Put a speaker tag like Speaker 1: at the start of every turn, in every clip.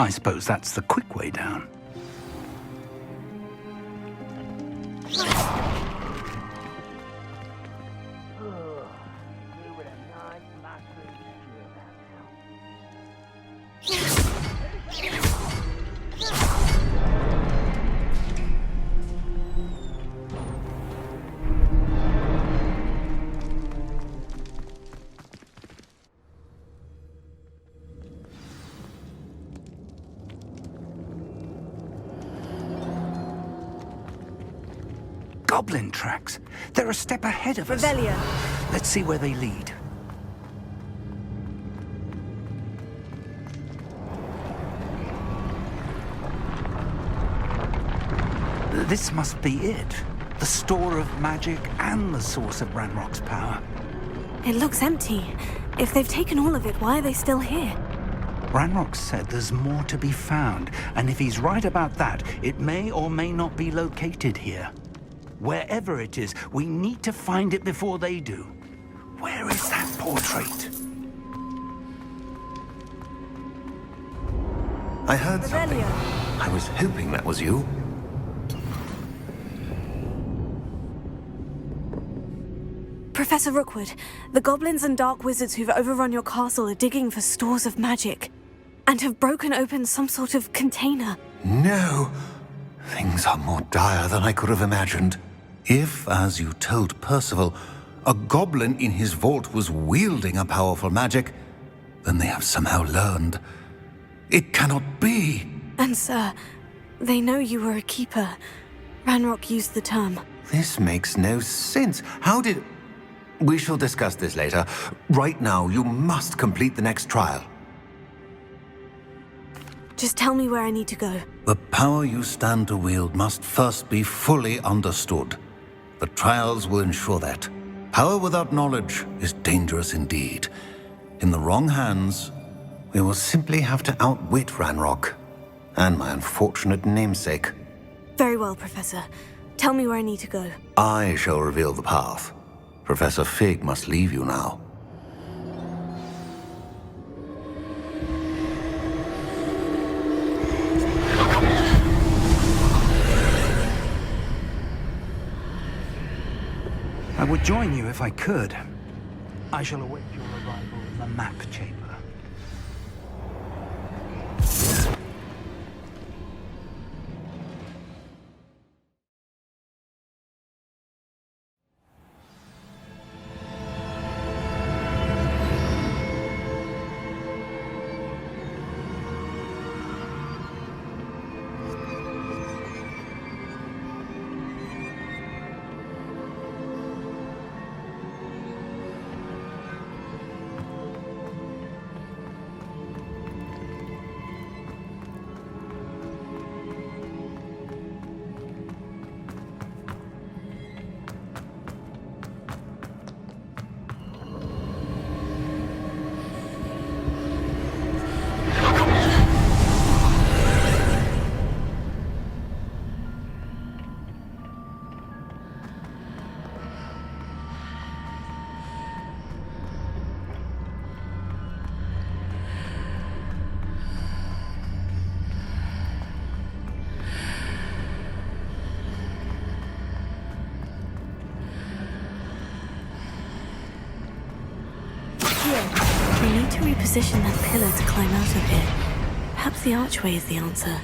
Speaker 1: I suppose that's the quick way down. Goblin tracks. They're a step ahead of us.
Speaker 2: Revelio.
Speaker 1: Let's see where they lead. This must be it. The store of magic and the source of Ranrok's power.
Speaker 2: It looks empty. If they've taken all of it, why are they still here?
Speaker 1: Ranrok said there's more to be found, and if he's right about that, it may or may not be located here. Wherever it is, we need to find it before they do. Where is that portrait?
Speaker 3: I heard something.
Speaker 2: Revelio.
Speaker 3: I was hoping that was you.
Speaker 2: Professor Rookwood, the goblins and dark wizards who've overrun your castle are digging for stores of magic, and have broken open some sort of container.
Speaker 3: No! Things are more dire than I could have imagined. If, as you told Percival, a goblin in his vault was wielding a powerful magic, then they have somehow learned. It cannot be!
Speaker 2: And sir, they know you were a keeper. Ranrok used the term.
Speaker 3: This makes no sense. How did... We shall discuss this later. Right now, you must complete the next trial.
Speaker 2: Just tell me where I need to go.
Speaker 3: The power you stand to wield must first be fully understood. The trials will ensure that. Power without knowledge is dangerous indeed. In the wrong hands, we will simply have to outwit Ranrok and my unfortunate namesake.
Speaker 2: Very well, Professor. Tell me where I need to go.
Speaker 3: I shall reveal the path. Professor Fig must leave you now.
Speaker 1: I would join you if I could. I shall await your arrival in the map chamber.
Speaker 2: We need to reposition that pillar to climb out of here. Perhaps the archway is the answer.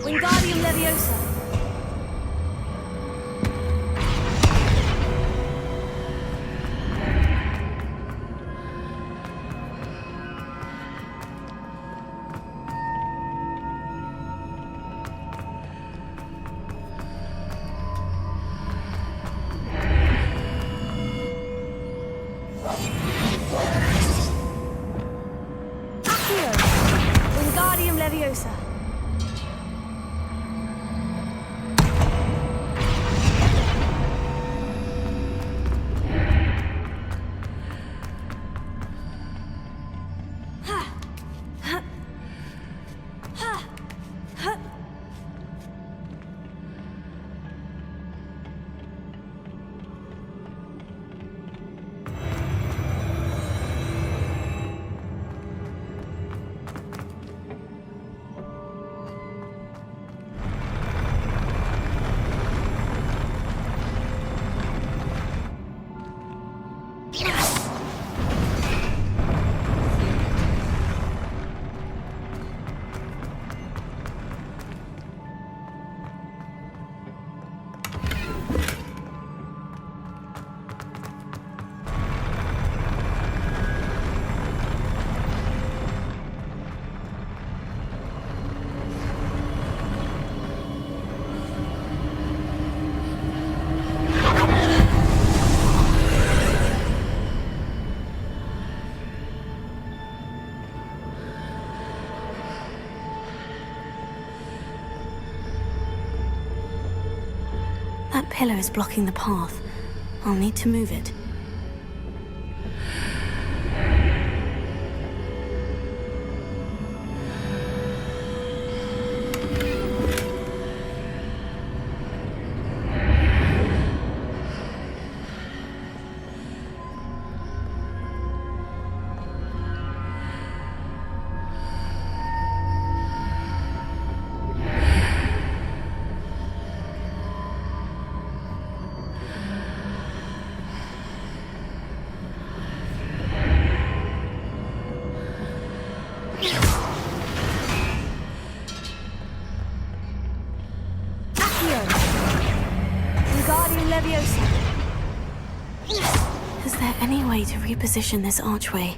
Speaker 2: Wingardium Leviosa. That pillar is blocking the path. I'll need to move it. Is there any way to reposition this archway?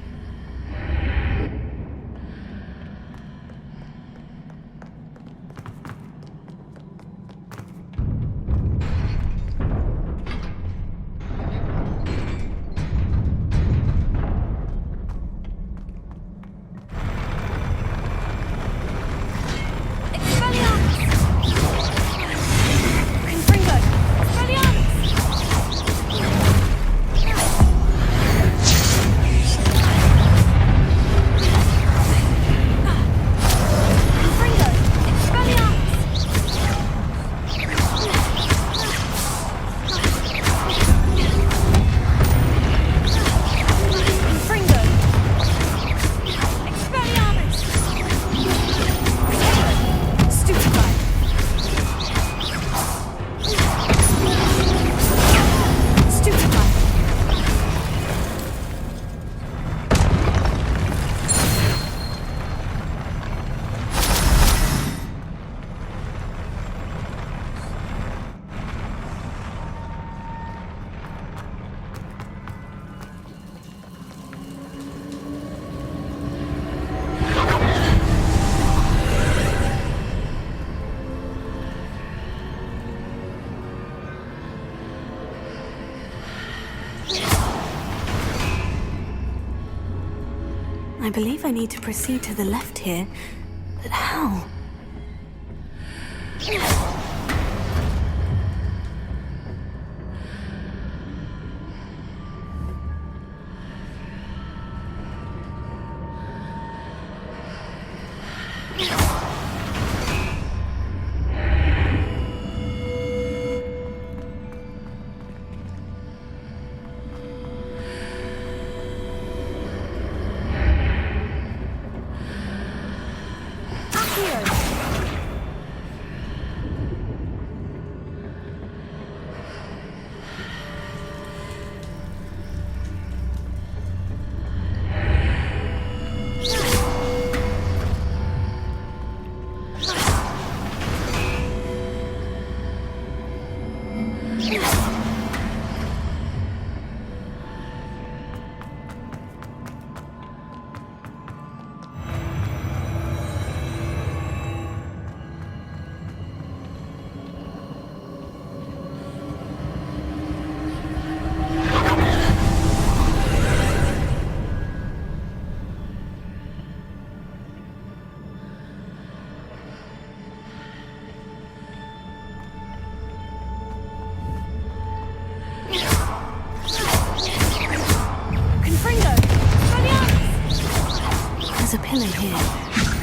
Speaker 2: I believe I need to proceed to the left here, but how? There's a pillar here,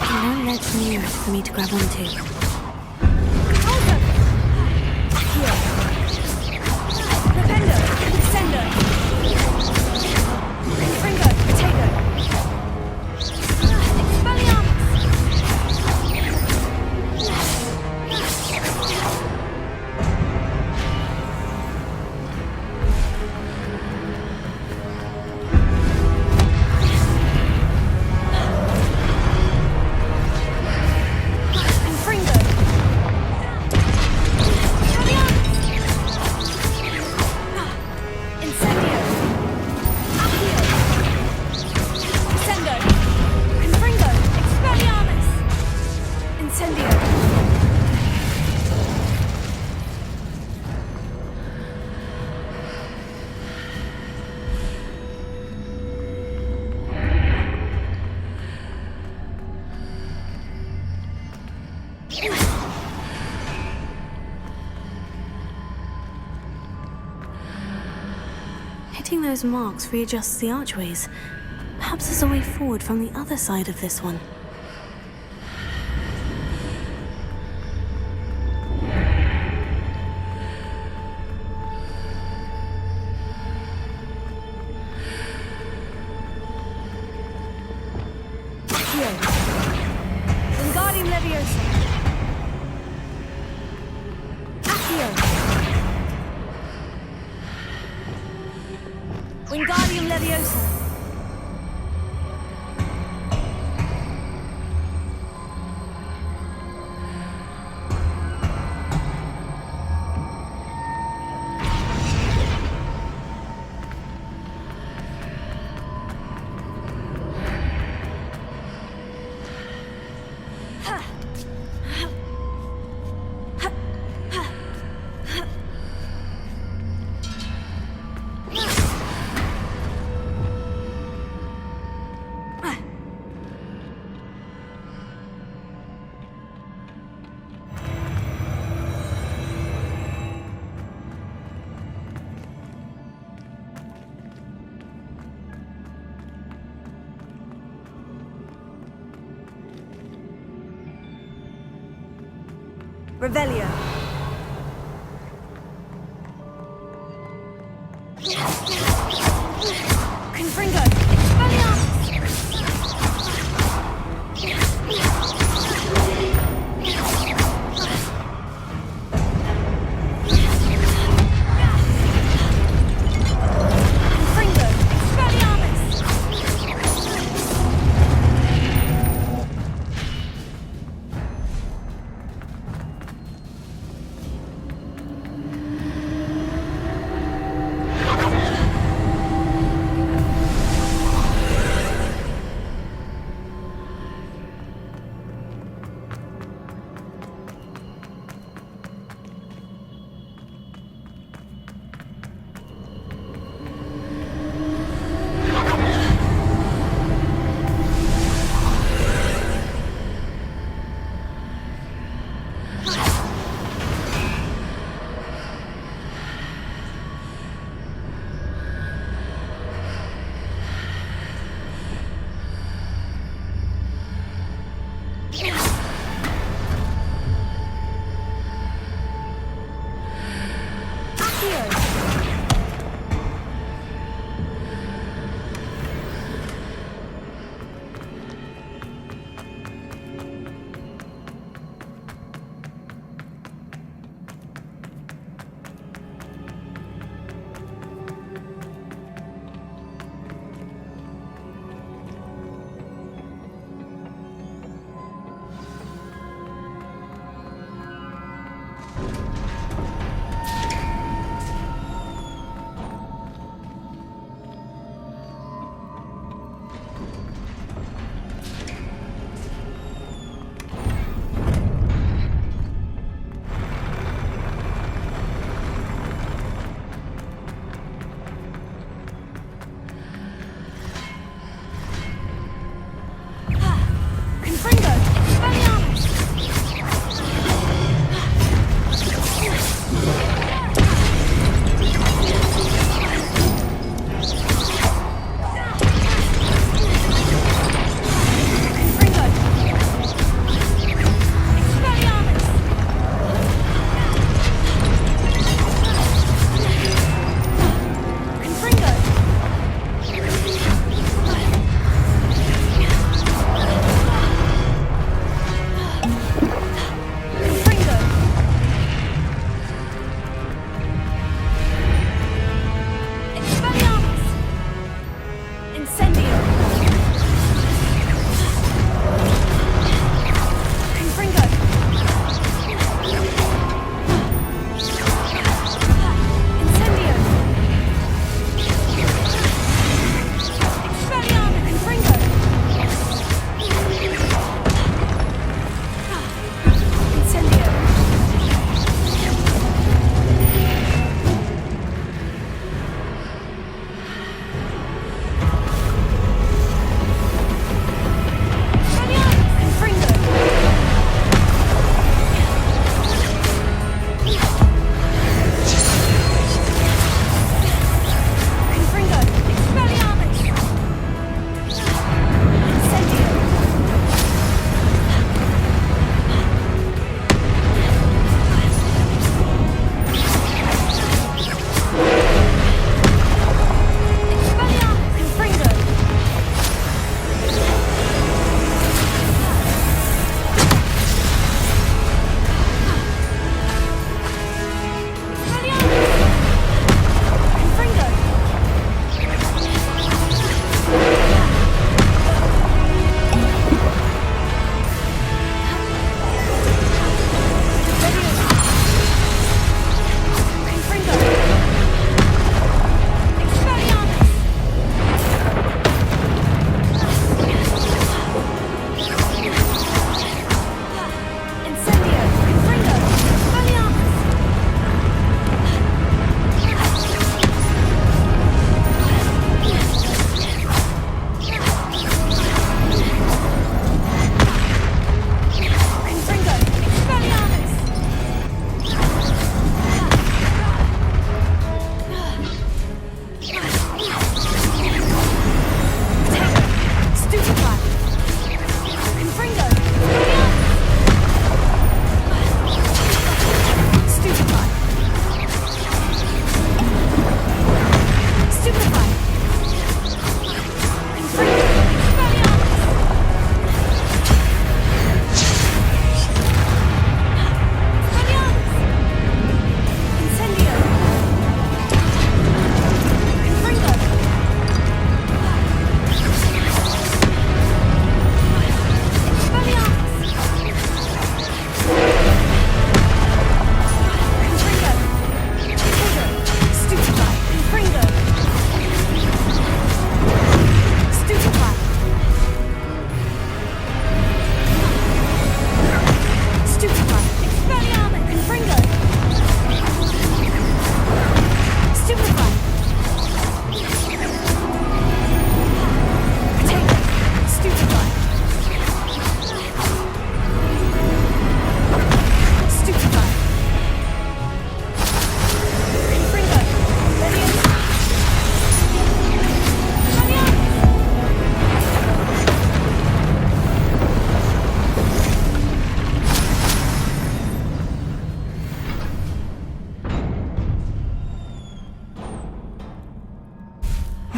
Speaker 2: and no ledge near it for me to grab onto. Incendio! Setting those marks readjusts the archways. Perhaps there's a way forward from the other side of this one.
Speaker 4: Wingardium Leviosa. Accio. Wingardium Leviosa. Revelio. Confringo.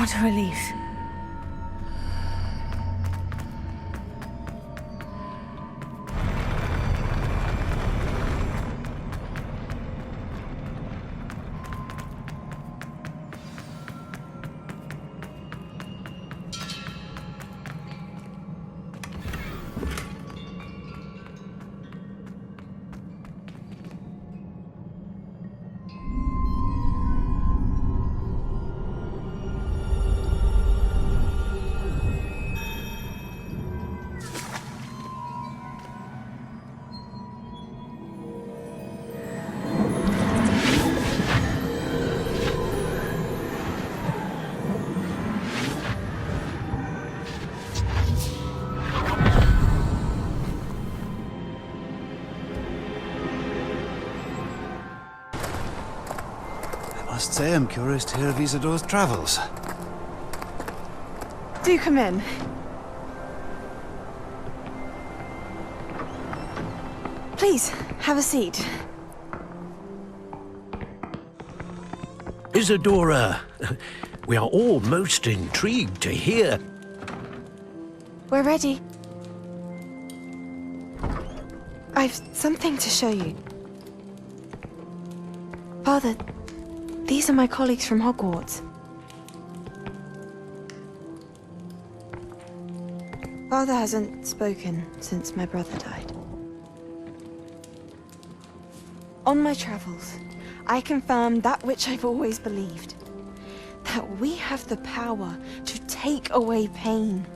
Speaker 2: What a relief.
Speaker 5: I must say I'm curious to hear of Isidore's travels.
Speaker 6: Do come in. Please, have a seat.
Speaker 7: Isadora, we are all most intrigued to hear.
Speaker 6: We're ready. I've something to show you. Father, these are my colleagues from Hogwarts. Father hasn't spoken since my brother died. On my travels, I confirmed that which I've always believed. That we have the power to take away pain.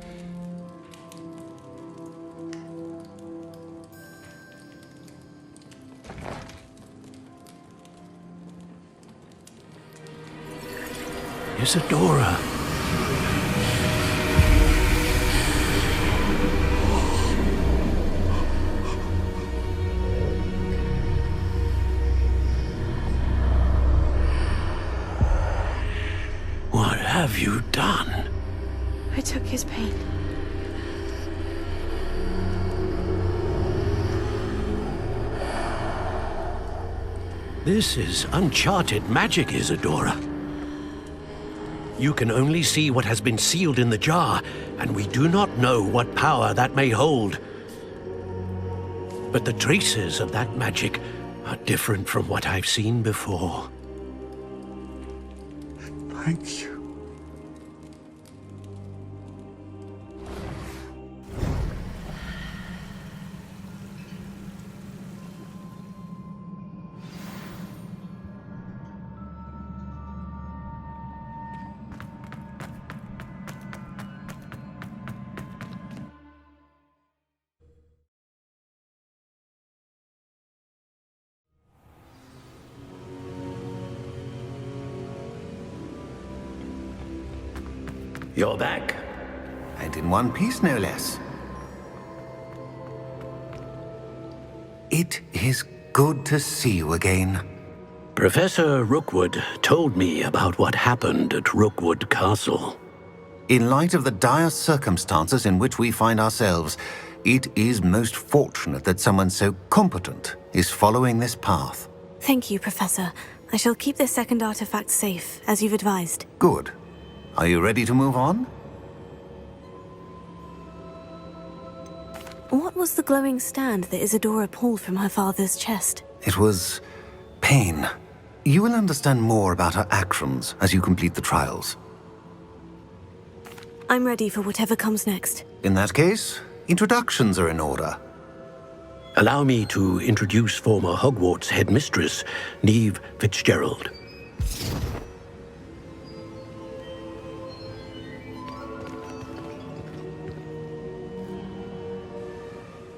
Speaker 7: Isadora. What have you done?
Speaker 6: I took his pain.
Speaker 7: This is uncharted magic, Isadora. You can only see what has been sealed in the jar, and we do not know what power that may hold. But the traces of that magic are different from what I've seen before.
Speaker 5: Thank you.
Speaker 7: You're back.
Speaker 3: And in one piece, no less. It is good to see you again.
Speaker 7: Professor Rookwood told me about what happened at Rookwood Castle.
Speaker 3: In light of the dire circumstances in which we find ourselves, it is most fortunate that someone so competent is following this path.
Speaker 2: Thank you, Professor. I shall keep this second artifact safe, as you've advised.
Speaker 3: Good. Are you ready to move on?
Speaker 2: What was the glowing stand that Isadora pulled from her father's chest?
Speaker 3: It was pain. You will understand more about her actions as you complete the trials.
Speaker 2: I'm ready for whatever comes next.
Speaker 3: In that case, introductions are in order.
Speaker 7: Allow me to introduce former Hogwarts Headmistress, Niamh Fitzgerald.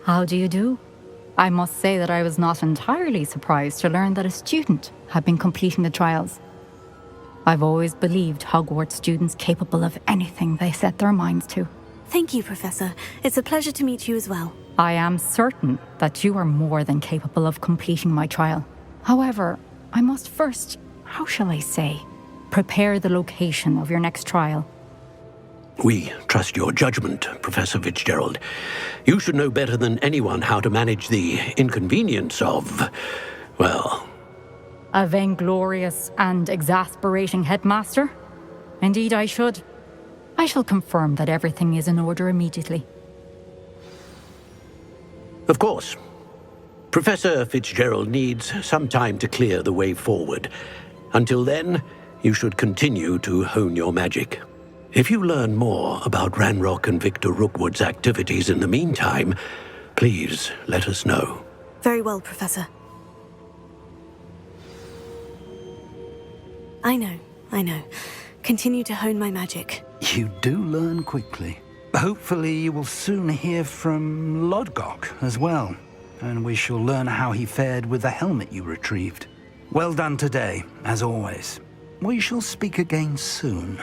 Speaker 8: How do you do? I must say that I was not entirely surprised to learn that a student had been completing the trials. I've always believed Hogwarts students capable of anything they set their minds to.
Speaker 2: Thank you, Professor. It's a pleasure to meet you as well.
Speaker 8: I am certain that you are more than capable of completing my trial. However, I must first, how shall I say, prepare the location of your next trial.
Speaker 7: We trust your judgment, Professor Fitzgerald. You should know better than anyone how to manage the inconvenience of, well...
Speaker 8: A vainglorious and exasperating headmaster? Indeed, I should. I shall confirm that everything is in order immediately.
Speaker 7: Of course. Professor Fitzgerald needs some time to clear the way forward. Until then, you should continue to hone your magic. If you learn more about Ranrok and Victor Rookwood's activities in the meantime, please let us know.
Speaker 2: Very well, Professor. I know. Continue to hone my magic.
Speaker 1: You do learn quickly. Hopefully you will soon hear from Lodgok as well, and we shall learn how he fared with the helmet you retrieved. Well done today, as always. We shall speak again soon.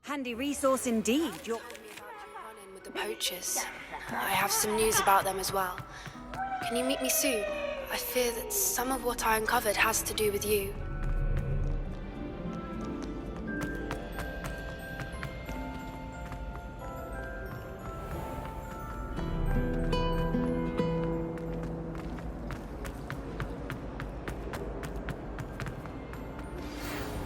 Speaker 4: Handy resource indeed. You're...
Speaker 9: Run-in with the poachers. I have some news about them as well. Can you meet me soon? I fear that some of what I uncovered has to do with you.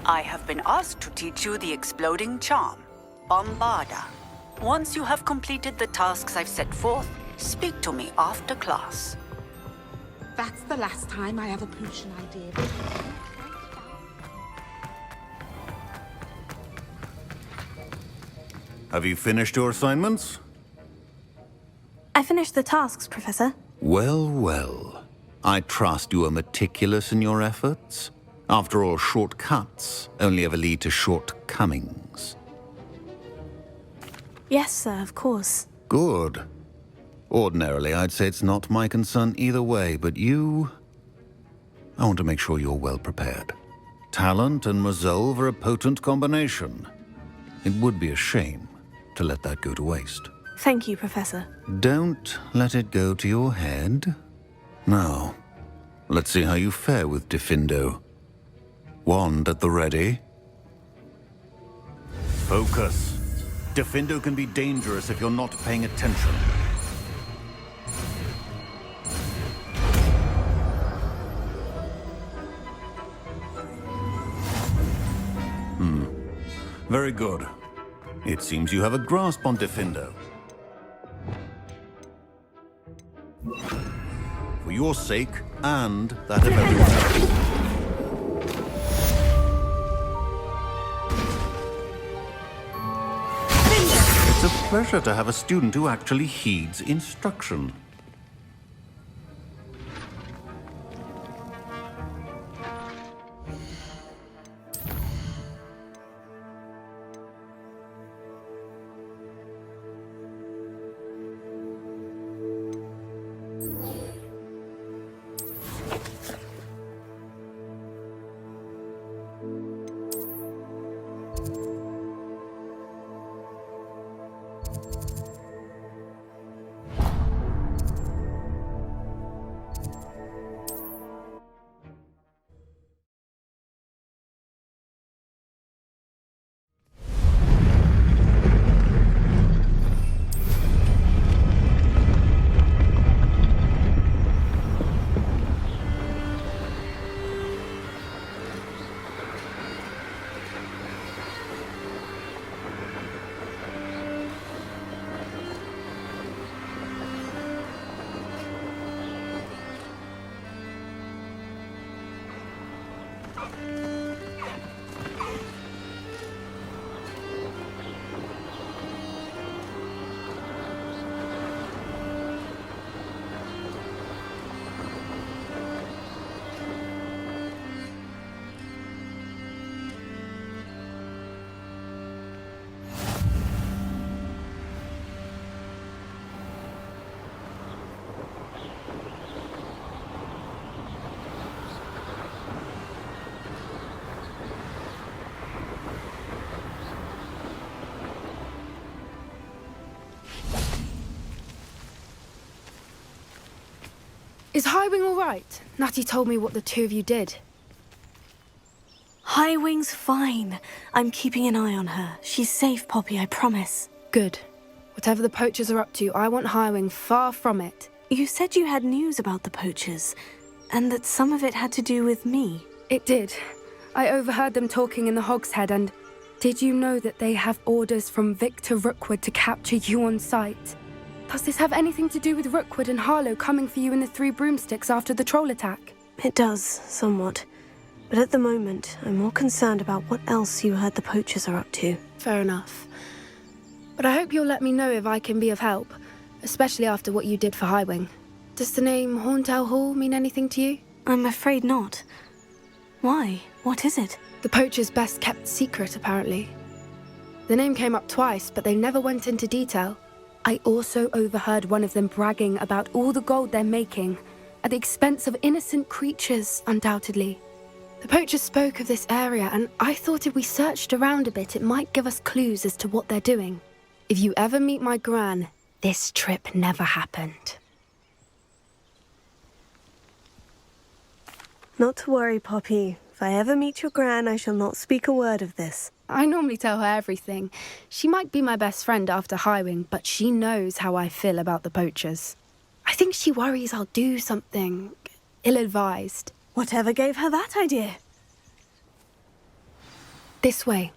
Speaker 10: I have been asked to teach you the exploding charm, Bombarda. Once you have completed the tasks I've set forth, speak to me after class.
Speaker 6: That's the last time I have a potion idea.
Speaker 3: Have you finished your assignments?
Speaker 2: I finished the tasks, Professor.
Speaker 3: Well, well. I trust you are meticulous in your efforts. After all, shortcuts only ever lead to shortcomings.
Speaker 2: Yes, sir, of course.
Speaker 3: Good. Ordinarily, I'd say it's not my concern either way, but you... I want to make sure you're well prepared. Talent and resolve are a potent combination. It would be a shame to let that go to waste.
Speaker 2: Thank you, Professor.
Speaker 3: Don't let it go to your head. Now, let's see how you fare with Diffindo. Wand at the ready. Focus. Diffindo can be dangerous if you're not paying attention. Very good. It seems you have a grasp on Diffindo. For your sake, and that of everyone else. It's a pleasure to have a student who actually heeds instruction.
Speaker 9: Is Highwing all right? Natty told me what the two of you did.
Speaker 2: Highwing's fine. I'm keeping an eye on her. She's safe, Poppy, I promise.
Speaker 9: Good. Whatever the poachers are up to, I want Highwing far from it.
Speaker 2: You said you had news about the poachers, and that some of it had to do with me.
Speaker 9: It did. I overheard them talking in the Hogshead, and did you know that they have orders from Victor Rookwood to capture you on sight? Does this have anything to do with Rookwood and Harlow coming for you in the Three Broomsticks after the troll attack?
Speaker 2: It does, somewhat. But at the moment, I'm more concerned about what else you heard the poachers are up to.
Speaker 9: Fair enough. But I hope you'll let me know if I can be of help, especially after what you did for Highwing. Does the name Hauntow Hall mean anything to you?
Speaker 2: I'm afraid not. Why? What is it?
Speaker 9: The poachers' best kept secret, apparently. The name came up twice, but they never went into detail. I also overheard one of them bragging about all the gold they're making, at the expense of innocent creatures, undoubtedly. The poacher spoke of this area, and I thought if we searched around a bit, it might give us clues as to what they're doing. If you ever meet my gran, this trip never happened.
Speaker 2: Not to worry, Poppy. If I ever meet your gran, I shall not speak a word of this.
Speaker 9: I normally tell her everything. She might be my best friend after Highwing, but she knows how I feel about the poachers. I think she worries I'll do something ill-advised.
Speaker 2: Whatever gave her that idea?
Speaker 9: This way.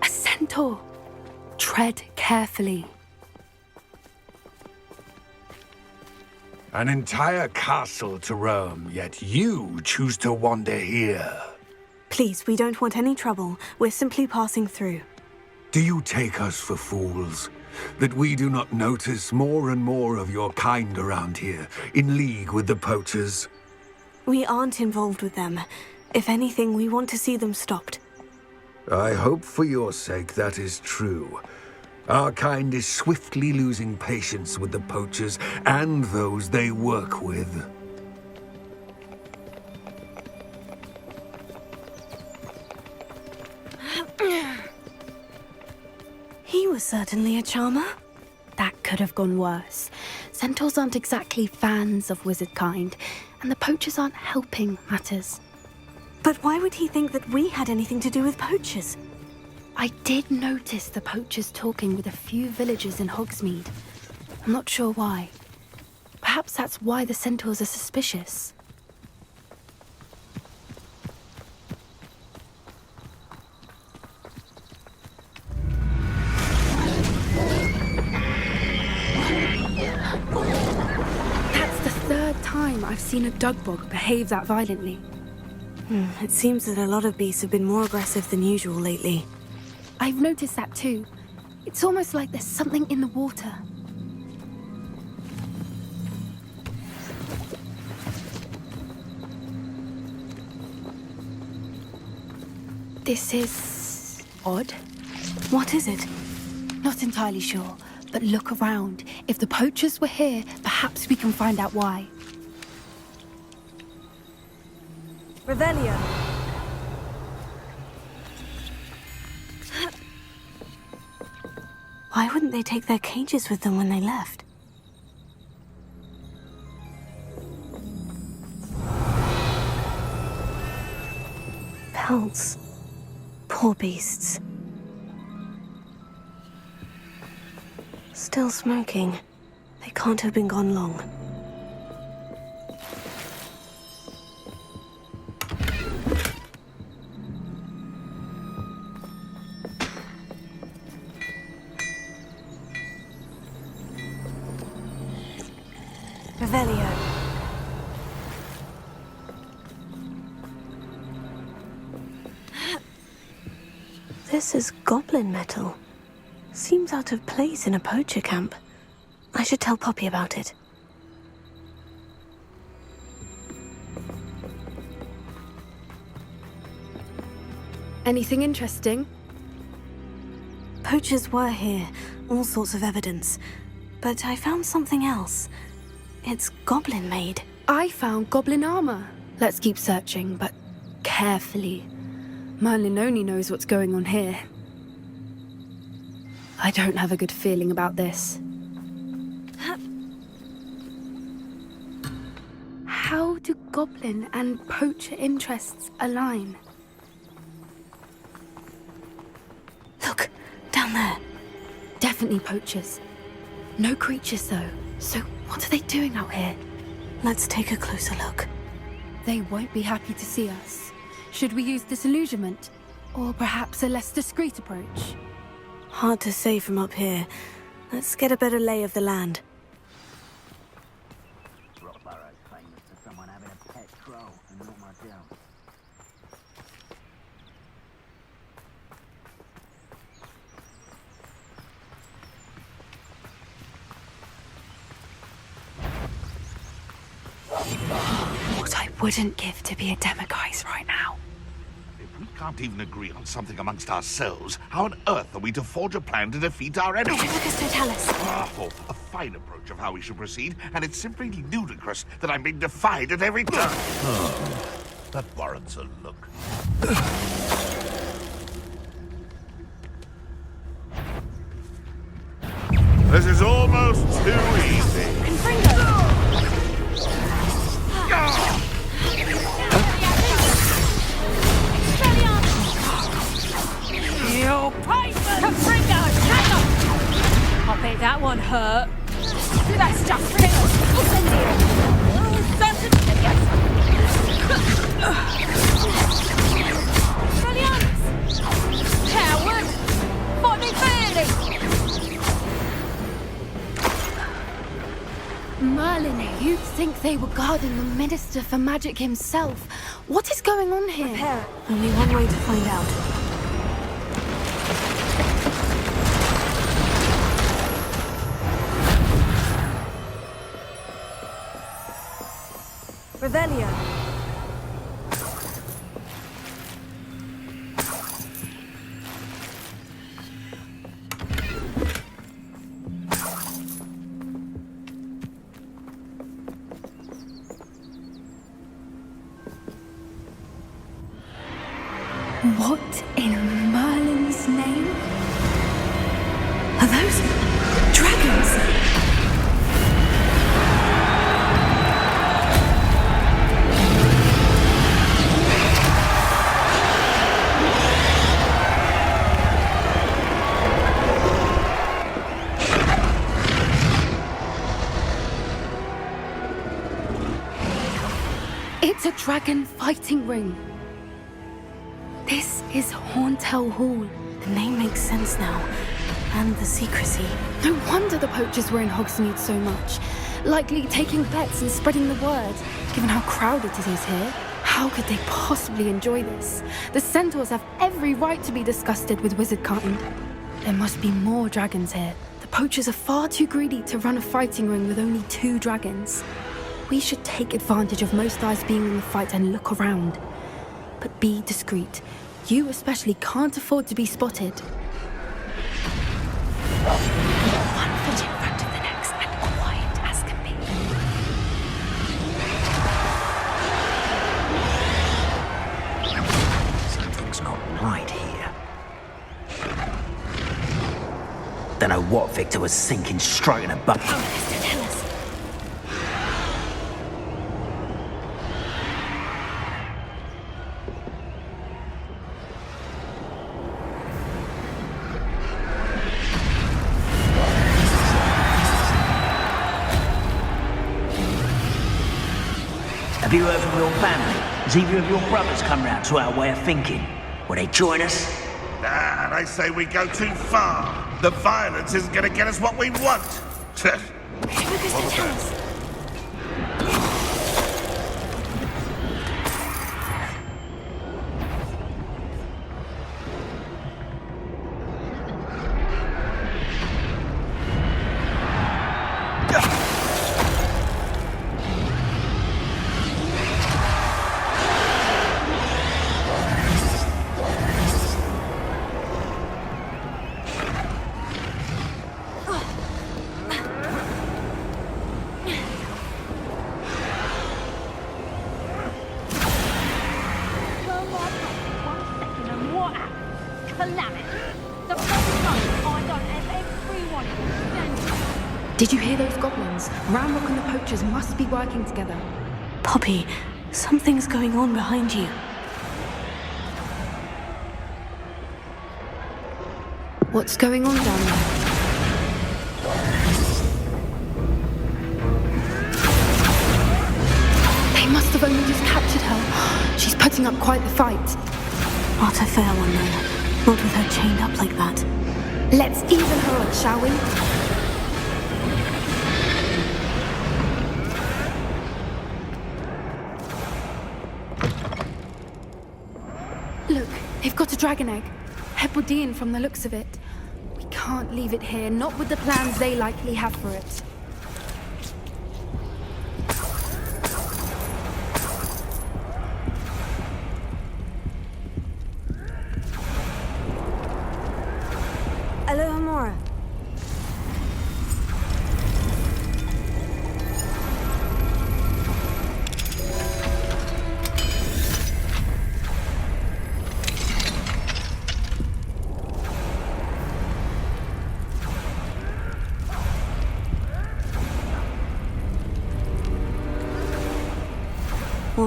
Speaker 9: A centaur. Tread carefully.
Speaker 11: An entire castle to roam, yet you choose to wander here.
Speaker 2: Please, we don't want any trouble. We're simply passing through.
Speaker 11: Do you take us for fools? That we do not notice more and more of your kind around here, in league with the poachers?
Speaker 2: We aren't involved with them. If anything, we want to see them stopped.
Speaker 11: I hope for your sake that is true. Our kind is swiftly losing patience with the poachers and those they work with.
Speaker 2: He was certainly a charmer.
Speaker 9: That could have gone worse. Centaurs aren't exactly fans of wizard kind, and the poachers aren't helping matters.
Speaker 2: But why would he think that we had anything to do with poachers?
Speaker 9: I did notice the poachers talking with a few villagers in Hogsmeade. I'm not sure why. Perhaps that's why the centaurs are suspicious. That's the third time I've seen a dugbog behave that violently.
Speaker 2: It seems that a lot of beasts have been more aggressive than usual lately.
Speaker 9: I've noticed that too. It's almost like there's something in the water. This is odd.
Speaker 2: What is it?
Speaker 9: Not entirely sure, but look around. If the poachers were here, perhaps we can find out why.
Speaker 2: Revelio. Why wouldn't they take their cages with them when they left? Pelts. Poor beasts. Still smoking. They can't have been gone long. Revelio. This is goblin metal. Seems out of place in a poacher camp. I should tell Poppy about it.
Speaker 9: Anything interesting?
Speaker 2: Poachers were here, all sorts of evidence. But I found something else. It's goblin-made.
Speaker 9: I found goblin armor. Let's keep searching, but carefully. Merlin only knows what's going on here. I don't have a good feeling about this. How do goblin and poacher interests align?
Speaker 2: Look, down there.
Speaker 9: Definitely poachers. No creatures, though. So what are they doing out here?
Speaker 2: Let's take a closer look.
Speaker 9: They won't be happy to see us. Should we use disillusionment? Or perhaps a less discreet approach?
Speaker 2: Hard to say from up here. Let's get a better lay of the land.
Speaker 9: What wouldn't give to be a demiguise right now.
Speaker 12: If we can't even agree on something amongst ourselves, how on earth are we to forge a plan to defeat our enemy? Oh, a fine approach of how we should proceed, and it's simply ludicrous that I'm being defied at every turn.
Speaker 13: Oh, that warrants a look.
Speaker 12: This is almost too easy.
Speaker 14: You pipers! Confringo, hang on! I bet that one hurt. Let's just hit Brilliant! Coward! Fight me fairly!
Speaker 9: Merlin, you'd think they were guarding the Minister for Magic himself. What is going on here?
Speaker 2: Prepare. Only one way to find out. Revelio.
Speaker 9: What in Merlin's name?
Speaker 2: Are those dragons?
Speaker 9: It's a dragon fighting ring. This is Hauntel Hall.
Speaker 2: The name makes sense now. And the secrecy.
Speaker 9: No wonder the poachers were in Hogsmeade so much. Likely taking bets and spreading the word. Given how crowded it is here, how could they possibly enjoy this? The centaurs have every right to be disgusted with wizardkind. There must be more dragons here. The poachers are far too greedy to run a fighting ring with only 2 dragons. We should take advantage of most eyes being in the fight and look around. But be discreet. You especially can't afford to be spotted. One foot in front of the next and quiet as can be.
Speaker 15: Something's not right here. Don't know what Victor was thinking, stroking a butt.
Speaker 2: Tell us.
Speaker 15: Have you heard from your family? Has either of your brothers come round to our way of thinking? Will they join us?
Speaker 12: Nah, they say we go too far. The violence isn't going to get us what we want.
Speaker 9: Did you hear those goblins? Ranrok and the poachers must be working together.
Speaker 2: Poppy, something's going on behind you.
Speaker 9: What's going on down there? They must have only just captured her. She's putting up quite the fight.
Speaker 2: Not a fair one, though. Not with her chained up like that.
Speaker 9: Let's even her up, shall we? Look, they've got a dragon egg. Hebridean from the looks of it. We can't leave it here, not with the plans they likely have for it.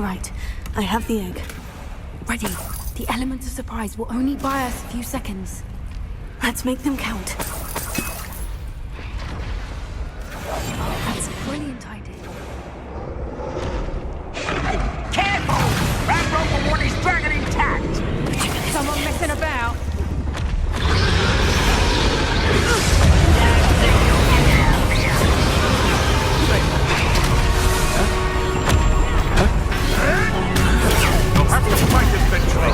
Speaker 2: right, I have the egg.
Speaker 9: Ready. The element of surprise will only buy us a few seconds.
Speaker 2: Let's make them count.
Speaker 9: That's a brilliant idea.
Speaker 15: Careful! Ranrok will want his dragon intact!
Speaker 14: Someone messing about?
Speaker 12: You'll have to fight eventually.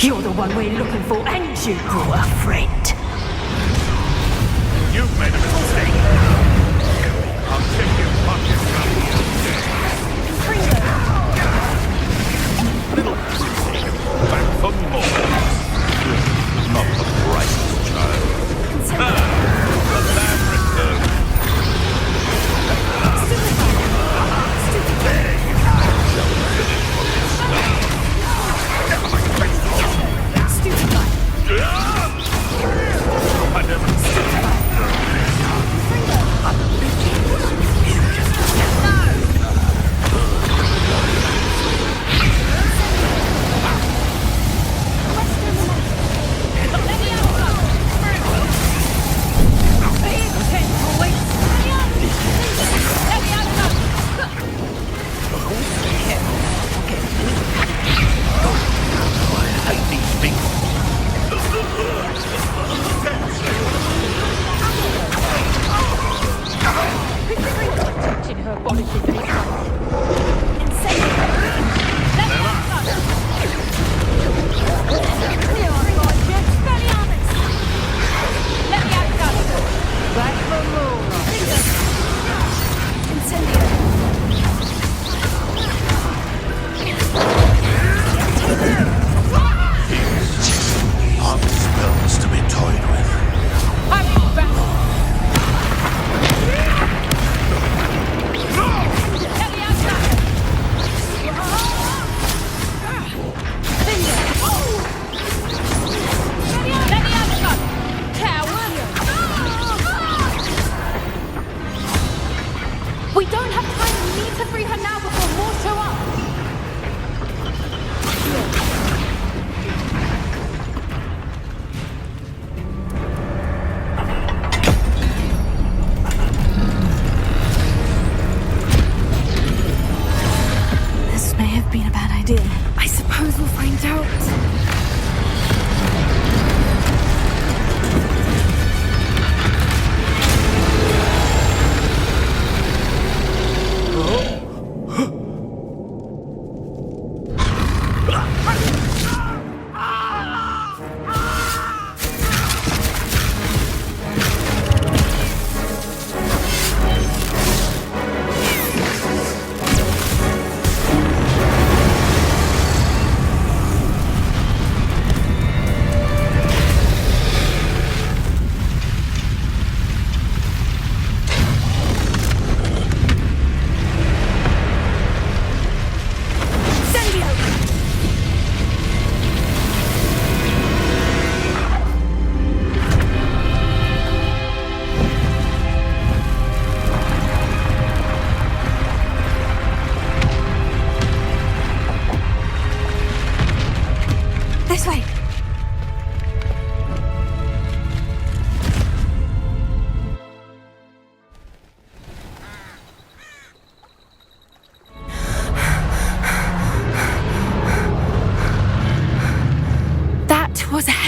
Speaker 15: You're the one we're looking for, and you brought a friend.
Speaker 12: You've made a mistake. I'll take your pockets out here. Little mistake. Back for more. Not the brightest child. The land returns. There you go. Shall we finish what we started? Never mind.
Speaker 14: Stupid guy.
Speaker 12: I never.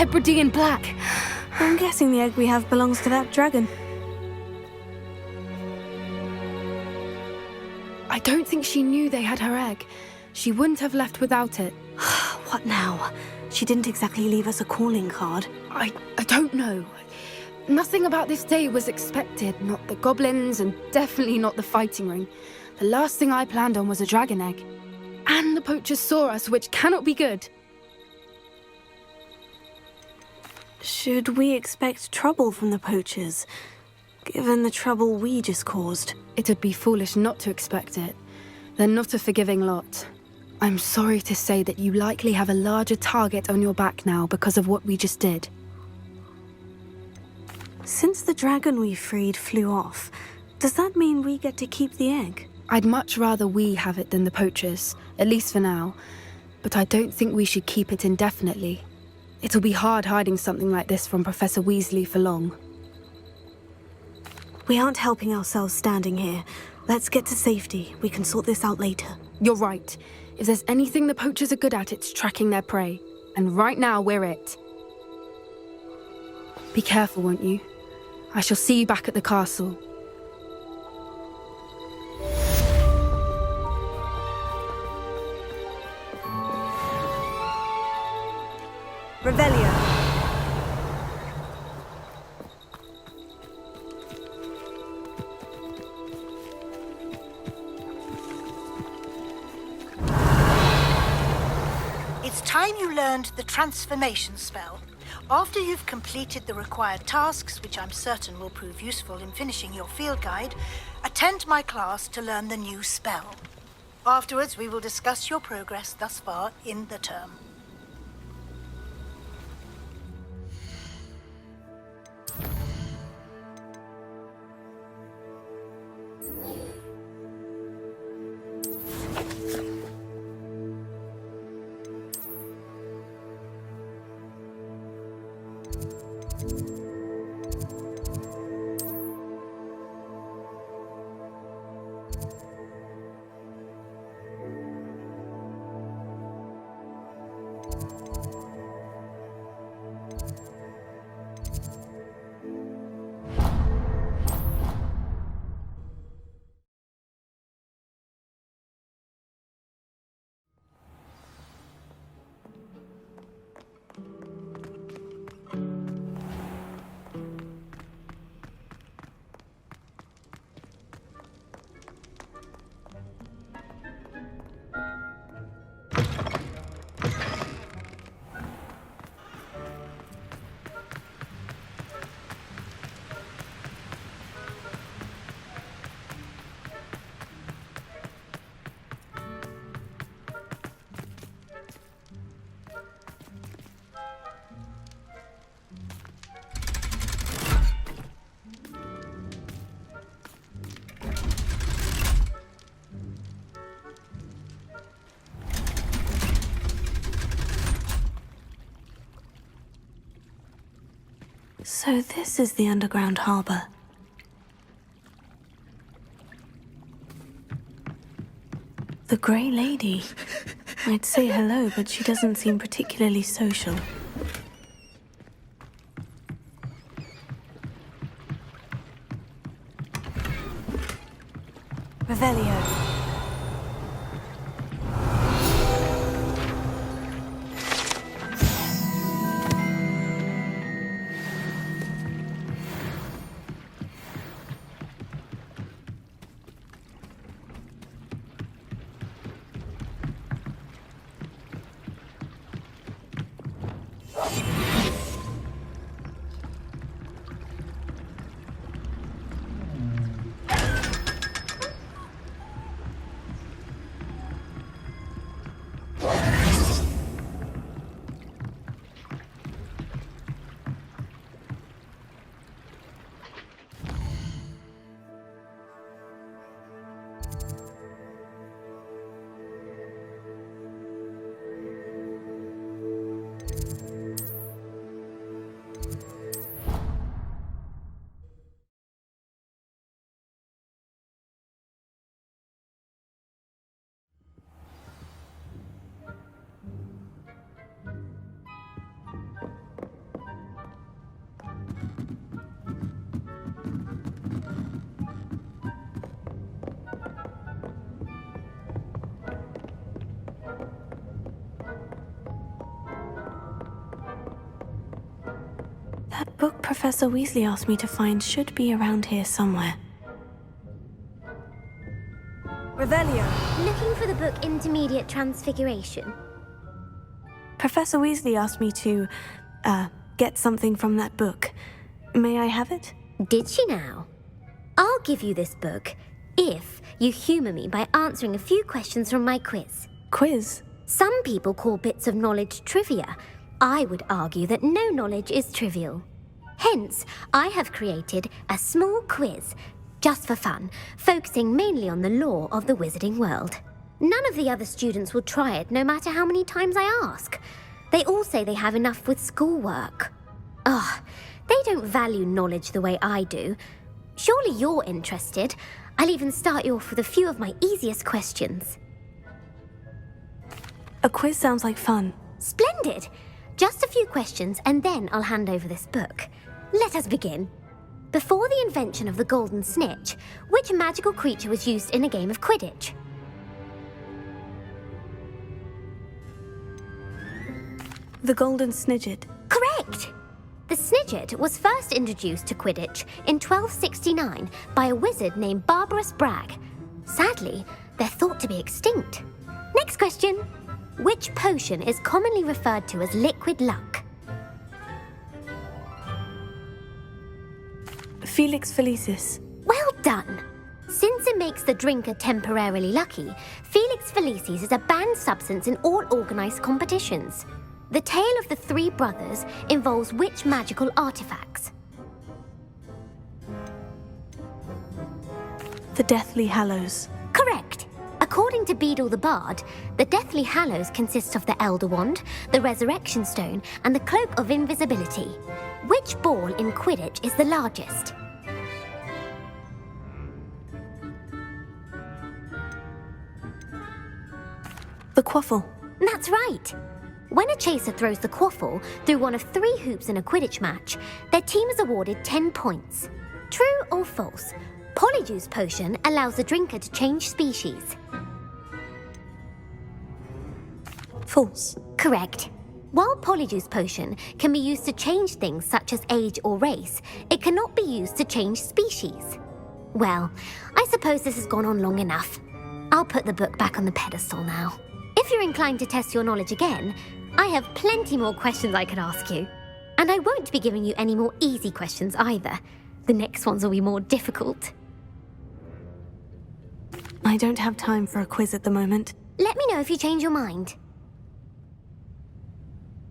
Speaker 9: Hebridean black.
Speaker 2: I'm guessing the egg we have belongs to that dragon.
Speaker 9: I don't think she knew they had her egg. She wouldn't have left without it.
Speaker 2: What now? She didn't exactly leave us a calling card.
Speaker 9: I don't know. Nothing about this day was expected. Not the goblins, and definitely not the fighting ring. The last thing I planned on was a dragon egg. And the poachers saw us, which cannot be good.
Speaker 2: Should we expect trouble from the poachers, given the trouble we just caused?
Speaker 9: It would be foolish not to expect it. They're not a forgiving lot. I'm sorry to say that you likely have a larger target on your back now because of what we just did.
Speaker 2: Since the dragon we freed flew off, does that mean we get to keep the egg?
Speaker 9: I'd much rather we have it than the poachers, at least for now. But I don't think we should keep it indefinitely. It'll be hard hiding something like this from Professor Weasley for long.
Speaker 2: We aren't helping ourselves standing here. Let's get to safety. We can sort this out later.
Speaker 9: You're right. If there's anything the poachers are good at, it's tracking their prey. And right now, we're it. Be careful, won't you? I shall see you back at the castle.
Speaker 4: Revelio.
Speaker 16: It's time you learned the transformation spell. After you've completed the required tasks, which I'm certain will prove useful in finishing your field guide, attend my class to learn the new spell. Afterwards, we will discuss your progress thus far in the term.
Speaker 2: So this is the underground harbor. The Grey Lady. I'd say hello, but she doesn't seem particularly social. Revelio. That book Professor Weasley asked me to find should be around here somewhere.
Speaker 4: Revelio.
Speaker 17: Looking for the book Intermediate Transfiguration.
Speaker 2: Professor Weasley asked me to, get something from that book. May I have it?
Speaker 17: Did she now? I'll give you this book if you humour me by answering a few questions from my quiz.
Speaker 2: Quiz?
Speaker 17: Some people call bits of knowledge trivia. I would argue that no knowledge is trivial. Hence, I have created a small quiz, just for fun, focusing mainly on the lore of the wizarding world. None of the other students will try it, no matter how many times I ask. They all say they have enough with schoolwork. Ugh, they don't value knowledge the way I do. Surely you're interested. I'll even start you off with a few of my easiest questions.
Speaker 2: A quiz sounds like fun.
Speaker 17: Splendid! Just a few questions and then I'll hand over this book. Let us begin. Before the invention of the golden snitch, which magical creature was used in a game of Quidditch?
Speaker 2: The golden snidget.
Speaker 17: Correct! The snidget was first introduced to Quidditch in 1269 by a wizard named Barbarous Bragg. Sadly, they're thought to be extinct. Next question. Which potion is commonly referred to as liquid luck?
Speaker 2: Felix Felicis.
Speaker 17: Well done! Since it makes the drinker temporarily lucky, Felix Felicis is a banned substance in all organised competitions. The tale of the three brothers involves which magical artifacts?
Speaker 2: The Deathly Hallows.
Speaker 17: Correct! According to Beadle the Bard, the Deathly Hallows consist of the Elder Wand, the Resurrection Stone, and the Cloak of Invisibility. Which ball in Quidditch is the largest?
Speaker 2: The Quaffle.
Speaker 17: That's right! When a chaser throws the quaffle through one of 3 hoops in a Quidditch match, their team is awarded 10 points. True or false? Polyjuice Potion allows the drinker to change species.
Speaker 2: False.
Speaker 17: Correct. While Polyjuice Potion can be used to change things such as age or race, it cannot be used to change species. Well, I suppose this has gone on long enough. I'll put the book back on the pedestal now. If you're inclined to test your knowledge again, I have plenty more questions I could ask you. And I won't be giving you any more easy questions either. The next ones will be more difficult.
Speaker 2: I don't have time for a quiz at the moment.
Speaker 17: Let me know if you change your mind.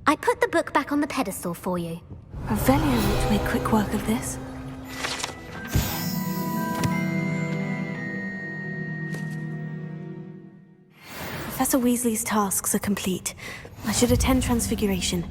Speaker 17: I put the book back on the pedestal for you.
Speaker 2: Revelio ought to make quick work of this. Professor Weasley's tasks are complete. I should attend Transfiguration.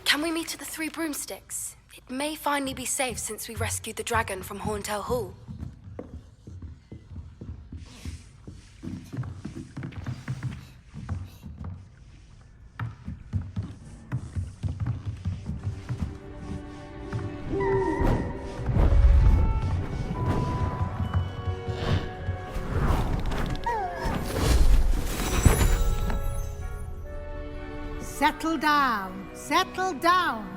Speaker 9: Can we meet at the Three Broomsticks? It may finally be safe since we rescued the dragon from Horntail Hall.
Speaker 16: Settle down, settle down.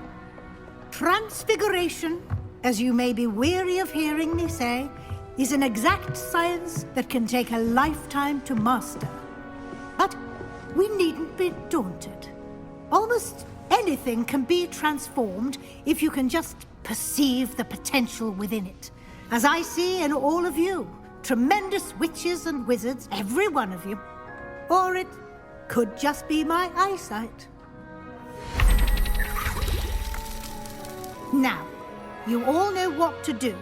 Speaker 16: Transfiguration, as you may be weary of hearing me say, is an exact science that can take a lifetime to master. But we needn't be daunted. Almost anything can be transformed if you can just perceive the potential within it. As I see in all of you, tremendous witches and wizards, every one of you. Or it could just be my eyesight. Now, you all know what to do.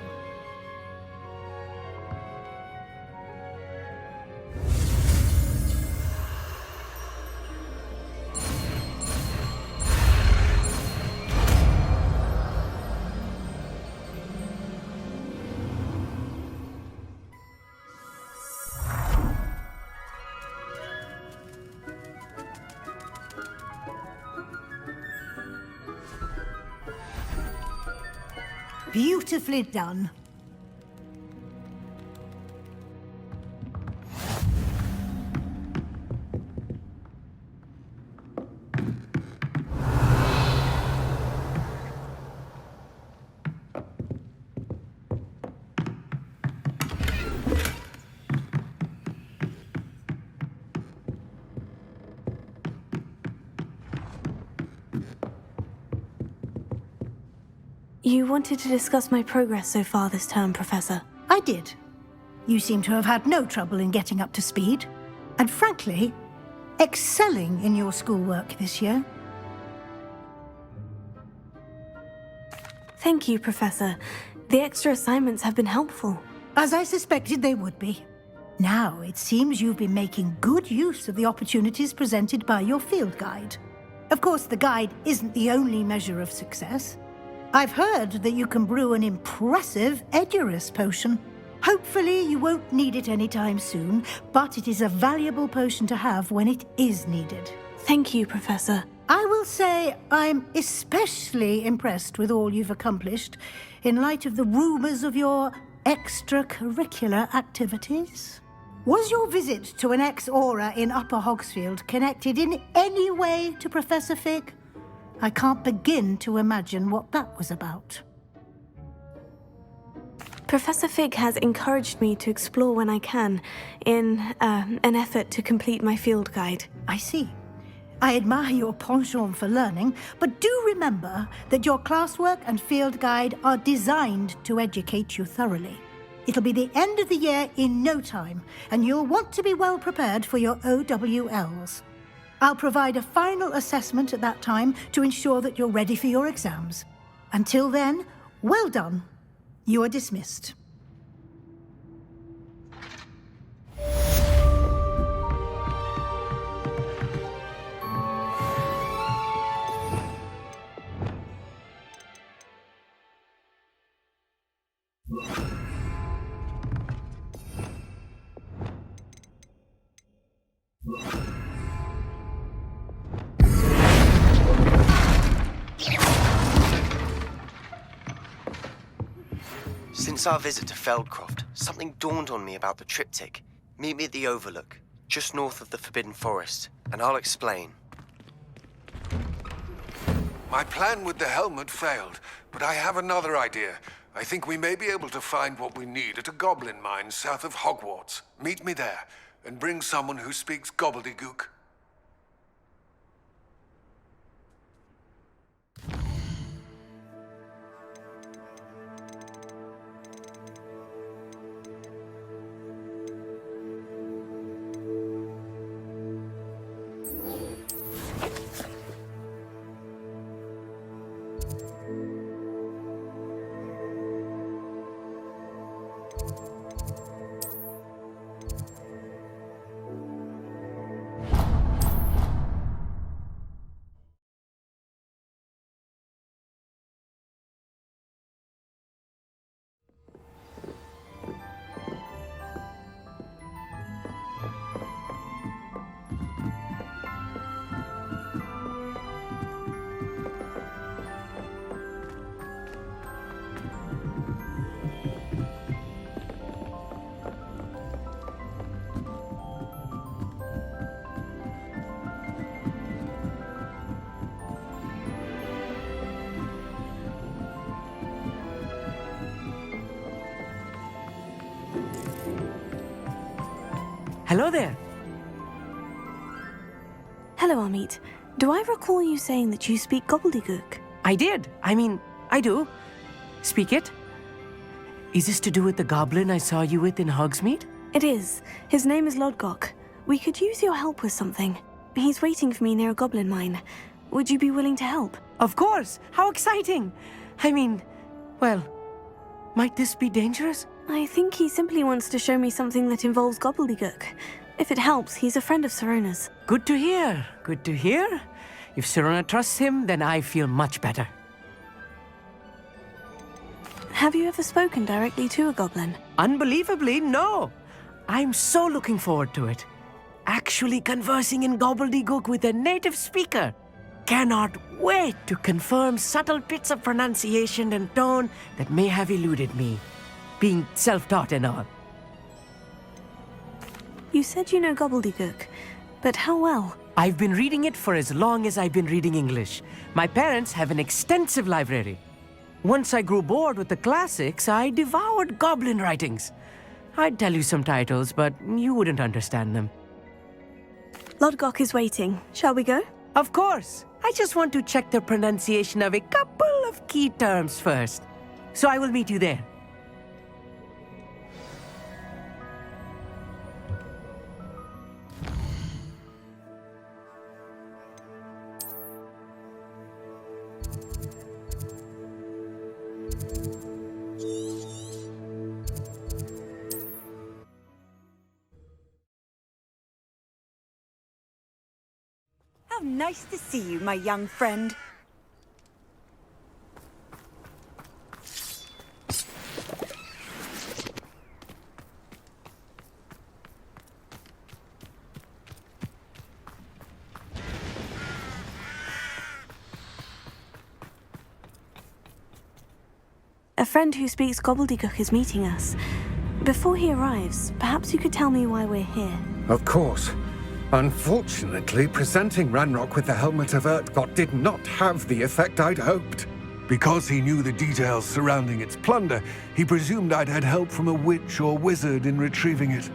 Speaker 16: Beautifully done.
Speaker 2: You wanted to discuss my progress so far this term, Professor.
Speaker 16: I did. You seem to have had no trouble in getting up to speed. And frankly, excelling in your schoolwork this year.
Speaker 2: Thank you, Professor. The extra assignments have been helpful.
Speaker 16: As I suspected they would be. Now, it seems you've been making good use of the opportunities presented by your field guide. Of course, the guide isn't the only measure of success. I've heard that you can brew an impressive Edurus potion. Hopefully you won't need it anytime soon, but it is a valuable potion to have when it is needed.
Speaker 2: Thank you, Professor.
Speaker 16: I will say I'm especially impressed with all you've accomplished in light of the rumors of your extracurricular activities. Was your visit to an ex-aura in Upper Hogsfield connected in any way to Professor Fig? I can't begin to imagine what that was about.
Speaker 2: Professor Fig has encouraged me to explore when I can, in an effort to complete my field guide.
Speaker 16: I see. I admire your penchant for learning, but do remember that your classwork and field guide are designed to educate you thoroughly. It'll be the end of the year in no time, and you'll want to be well prepared for your OWLs. I'll provide a final assessment at that time to ensure that you're ready for your exams. Until then, well done. You are dismissed.
Speaker 18: Since our visit to Feldcroft, something dawned on me about the triptych. Meet me at the Overlook, just north of the Forbidden Forest, and I'll explain.
Speaker 11: My plan with the helmet failed, but I have another idea. I think we may be able to find what we need at a goblin mine south of Hogwarts. Meet me there, and bring someone who speaks gobbledygook.
Speaker 19: Hello there.
Speaker 2: Hello, Amit. Do I recall you saying that you speak gobbledygook?
Speaker 19: I did. I mean, I do. Speak it. Is this to do with the goblin I saw you with in Hogsmeade?
Speaker 2: It is. His name is Lodgok. We could use your help with something. He's waiting for me near a goblin mine. Would you be willing to help?
Speaker 19: Of course! How exciting! I mean, well, might this be dangerous?
Speaker 2: I think he simply wants to show me something that involves gobbledygook. If it helps, he's a friend of Sirona's.
Speaker 19: Good to hear. Good to hear. If Sirona trusts him, then I feel much better.
Speaker 2: Have you ever spoken directly to a goblin?
Speaker 19: Unbelievably, no. I'm so looking forward to it. Actually conversing in gobbledygook with a native speaker. Cannot wait to confirm subtle bits of pronunciation and tone that may have eluded me, being self-taught and all.
Speaker 2: You said you know gobbledygook, but how well?
Speaker 19: I've been reading it for as long as I've been reading English. My parents have an extensive library. Once I grew bored with the classics, I devoured goblin writings. I'd tell you some titles, but you wouldn't understand them.
Speaker 2: Lodgok is waiting. Shall we go?
Speaker 19: Of course. I just want to check the pronunciation of a couple of key terms first. So I will meet you there.
Speaker 10: How nice to see you, my young friend.
Speaker 2: A friend who speaks gobbledygook is meeting us. Before he arrives, perhaps you could tell me why we're here.
Speaker 11: Of course. Unfortunately, presenting Ranrok with the Helmet of Urtkot did not have the effect I'd hoped. Because he knew the details surrounding its plunder, he presumed I'd had help from a witch or wizard in retrieving it.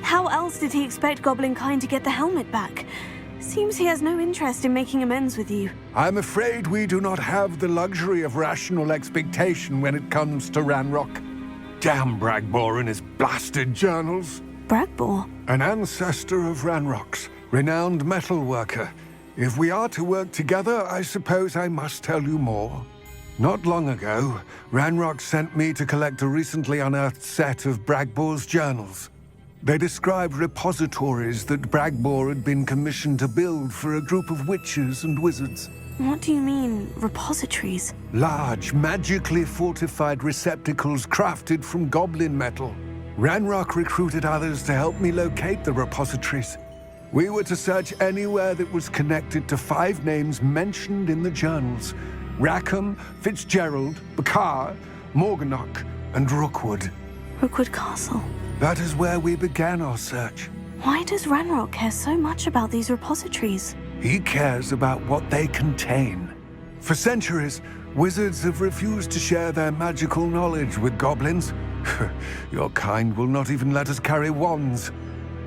Speaker 2: How else did he expect Goblinkind to get the helmet back? Seems he has no interest in making amends with you.
Speaker 11: I'm afraid we do not have the luxury of rational expectation when it comes to Ranrok. Damn Bragbor and his blasted journals.
Speaker 2: Bragbor?
Speaker 11: An ancestor of Ranrok's, renowned metal worker. If we are to work together, I suppose I must tell you more. Not long ago, Ranrok sent me to collect a recently unearthed set of Bragbor's journals. They described repositories that Bragbor had been commissioned to build for a group of witches and wizards.
Speaker 2: What do you mean, repositories?
Speaker 11: Large, magically fortified receptacles crafted from goblin metal. Ranrok recruited others to help me locate the repositories. We were to search anywhere that was connected to 5 names mentioned in the journals: Rackham, Fitzgerald, Bakar, Morganach, and Rookwood.
Speaker 2: Rookwood Castle.
Speaker 11: That is where we began our search.
Speaker 2: Why does Ranrok care so much about these repositories?
Speaker 11: He cares about what they contain. For centuries, wizards have refused to share their magical knowledge with goblins. Your kind will not even let us carry wands.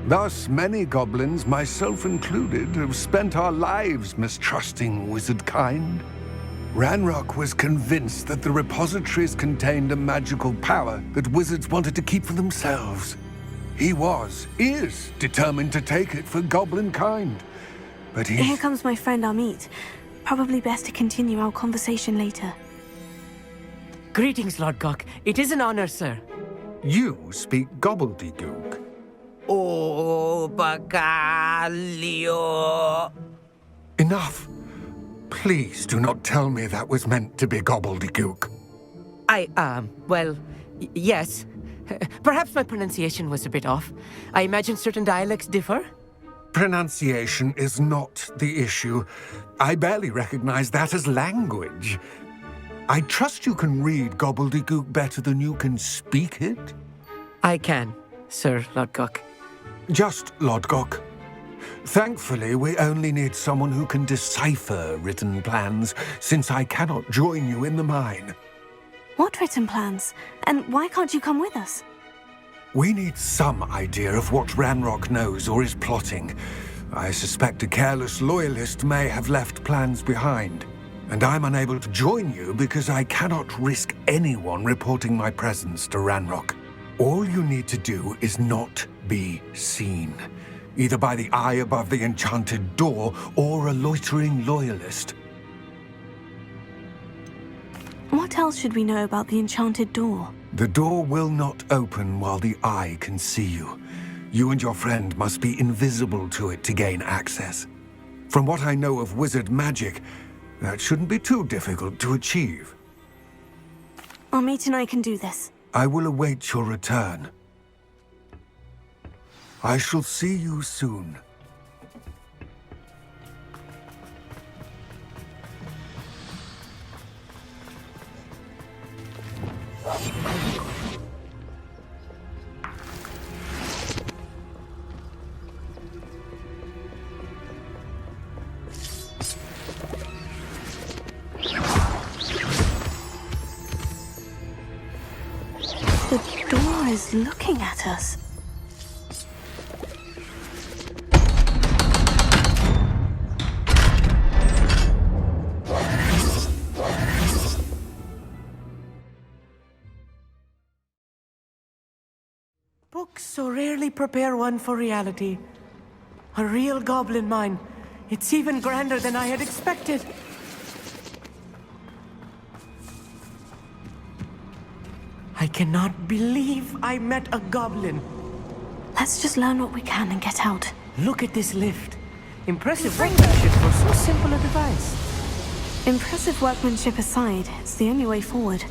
Speaker 11: Thus, many goblins, myself included, have spent our lives mistrusting wizard kind. Ranrok was convinced that the repositories contained a magical power that wizards wanted to keep for themselves. He is determined to take it for goblin kind. But
Speaker 2: Here comes my friend Amit. Probably best to continue our conversation later.
Speaker 19: Greetings, Lodgok. It is an honor, sir.
Speaker 11: You speak gobbledygook.
Speaker 19: Oh, Bagalio.
Speaker 11: Enough. Please do not tell me that was meant to be gobbledygook.
Speaker 19: Yes. Perhaps my pronunciation was a bit off. I imagine certain dialects differ.
Speaker 11: Pronunciation is not the issue. I barely recognize that as language. I trust you can read gobbledygook better than you can speak it?
Speaker 19: I can, Sir Lodgok.
Speaker 11: Just Lodgok. Thankfully, we only need someone who can decipher written plans, since I cannot join you in the mine.
Speaker 2: What written plans? And why can't you come with us?
Speaker 11: We need some idea of what Ranrok knows or is plotting. I suspect a careless loyalist may have left plans behind. And I'm unable to join you because I cannot risk anyone reporting my presence to Ranrok. All you need to do is not be seen, either by the eye above the enchanted door or a loitering loyalist.
Speaker 2: What else should we know about the enchanted door?
Speaker 11: The door will not open while the eye can see you. You and your friend must be invisible to it to gain access. From what I know of wizard magic, that shouldn't be too difficult to achieve.
Speaker 2: Amit and I can do this.
Speaker 11: I will await your return. I shall see you soon.
Speaker 2: The door is looking at us.
Speaker 19: Books so rarely prepare one for reality. A real goblin mine. It's even grander than I had expected. I cannot believe I met a goblin.
Speaker 2: Let's just learn what we can and get out.
Speaker 19: Look at this lift. Impressive workmanship for so simple a device.
Speaker 2: Impressive workmanship aside, it's the only way forward.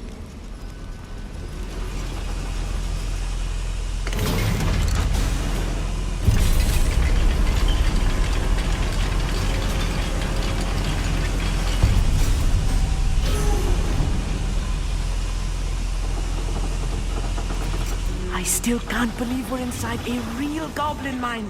Speaker 19: I still can't believe we're inside a real goblin mine.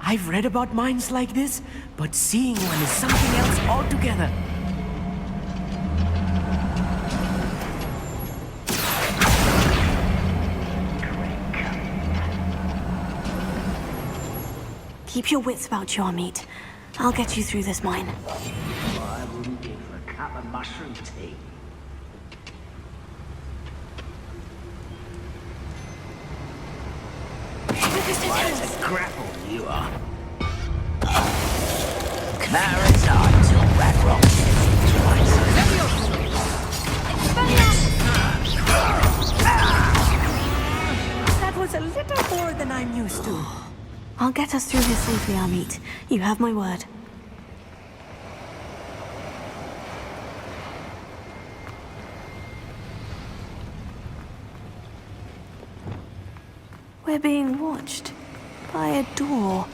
Speaker 19: I've read about mines like this, but seeing one is something else altogether.
Speaker 2: Keep your wits about you, Amit. I'll get you through this mine.
Speaker 15: I wouldn't give for a cup of mushroom tea. What a grapple you are. Clara's eye till Ranrok says it twice.
Speaker 19: That was a little more than I'm used to.
Speaker 2: I'll get us through this safely, Amit. You have my word. We're being watched by a door.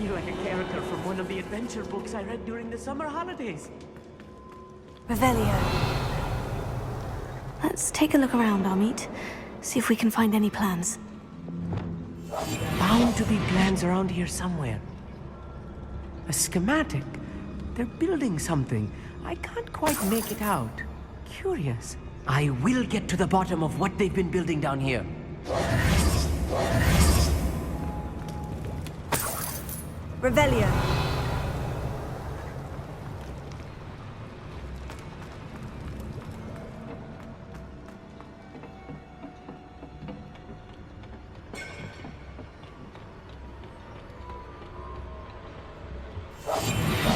Speaker 19: feel like a character from one of the adventure books I read during the summer holidays.
Speaker 2: Revelio. Let's take a look around, Amit. See if we can find any plans.
Speaker 19: Bound to be plans around here somewhere. A schematic. They're building something. I can't quite make it out. Curious. I will get to the bottom of what they've been building down here.
Speaker 4: Revelio.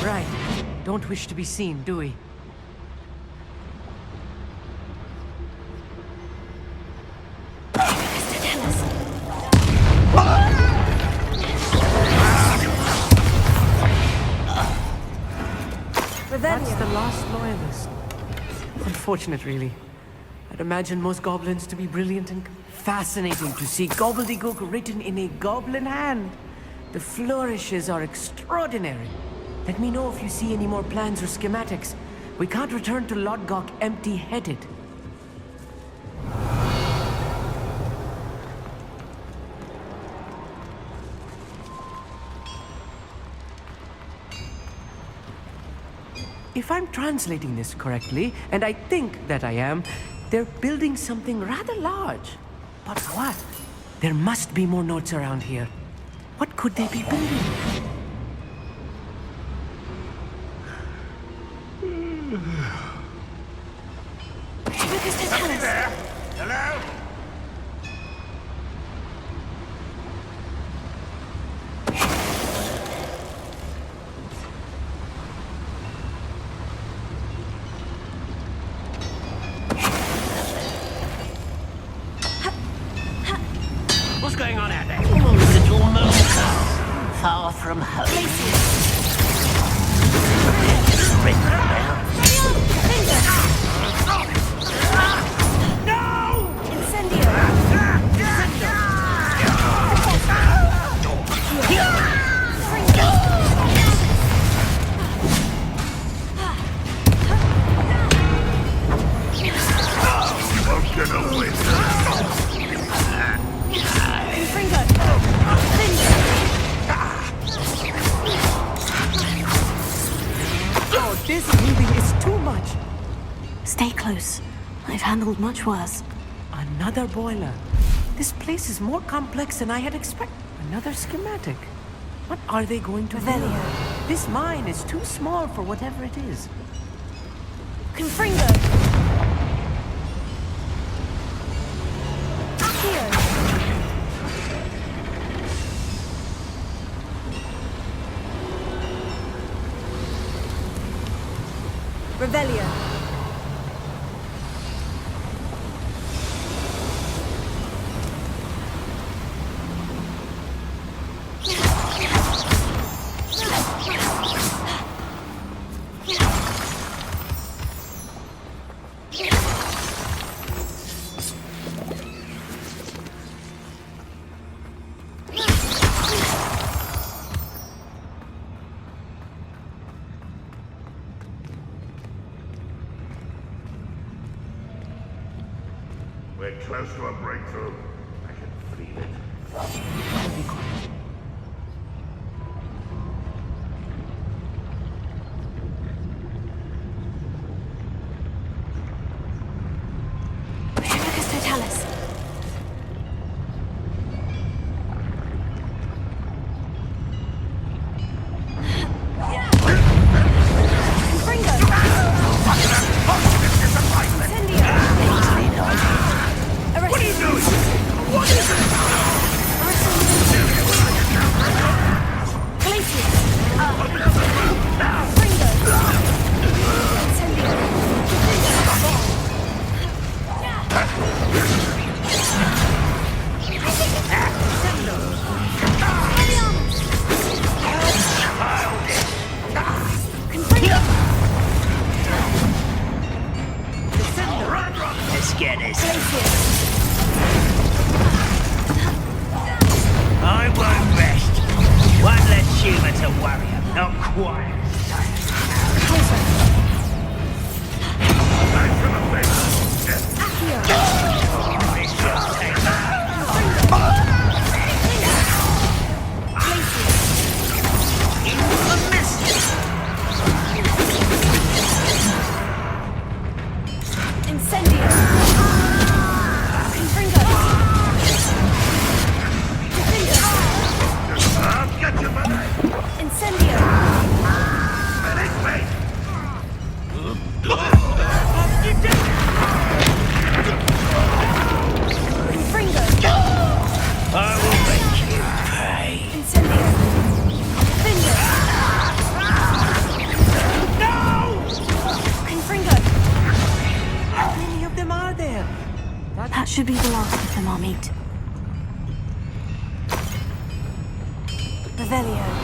Speaker 19: Right. Don't wish to be seen, do we? That's the last loyalist. Unfortunate, really. I'd imagine most goblins to be brilliant and fascinating to see gobbledygook written in a goblin hand. The flourishes are extraordinary. Let me know if you see any more plans or schematics. We can't return to Lodgok empty-headed. If I'm translating this correctly, and I think that I am, they're building something rather large. But what? There must be more notes around here. What could they be building?
Speaker 12: Somebody there? Hello?
Speaker 15: What's going on out there? Little moonstar, far from home.
Speaker 19: This moving is too much.
Speaker 2: Stay close. I've handled much worse.
Speaker 19: Another boiler. This place is more complex than I had expected. Another schematic. What are they going to do? This mine is too small for whatever it is.
Speaker 4: Confringo. Accio. Revelio.
Speaker 12: We're close to a breakthrough. I can feel it.
Speaker 4: What are you doing? What is it?
Speaker 15: Human to warrior, not quite.
Speaker 2: That should be the last of them, Harlow. Revelio.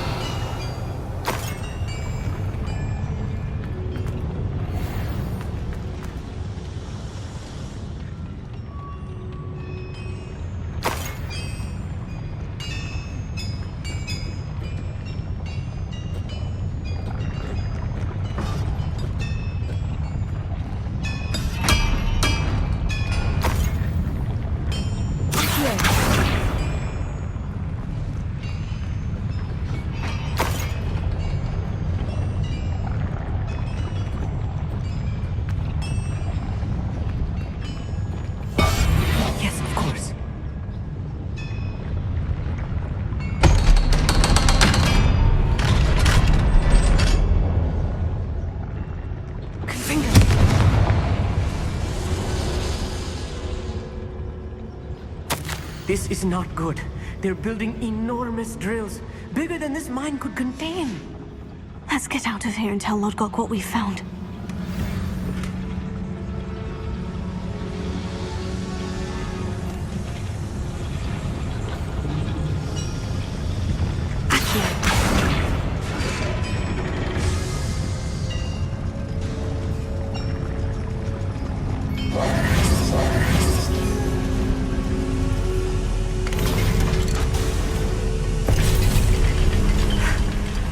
Speaker 19: This is not good. They're building enormous drills, bigger than this mine could contain.
Speaker 2: Let's get out of here and tell Lodgok what we found.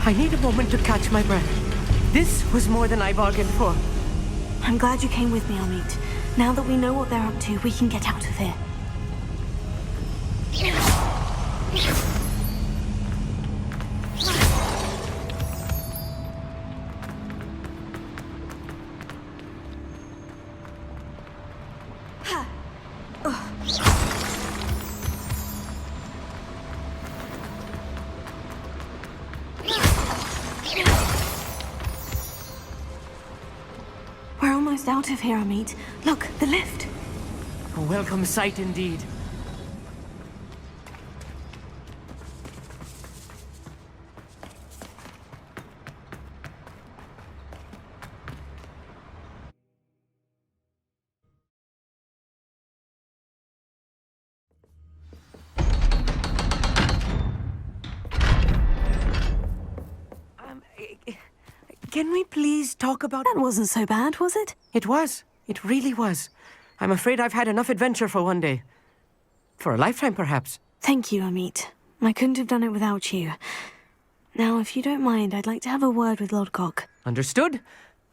Speaker 19: I need a moment to catch my breath. This was more than I bargained for.
Speaker 2: I'm glad you came with me, Harlow. Now that we know what they're up to, we can get out of here. Out of here, Harlow. Look, the lift.
Speaker 19: A welcome sight indeed. Can we please talk about...
Speaker 2: That wasn't so bad, was it?
Speaker 19: It was. It really was. I'm afraid I've had enough adventure for one day. For a lifetime, perhaps.
Speaker 2: Thank you, Harlow. I couldn't have done it without you. Now, if you don't mind, I'd like to have a word with Lodgok.
Speaker 19: Understood?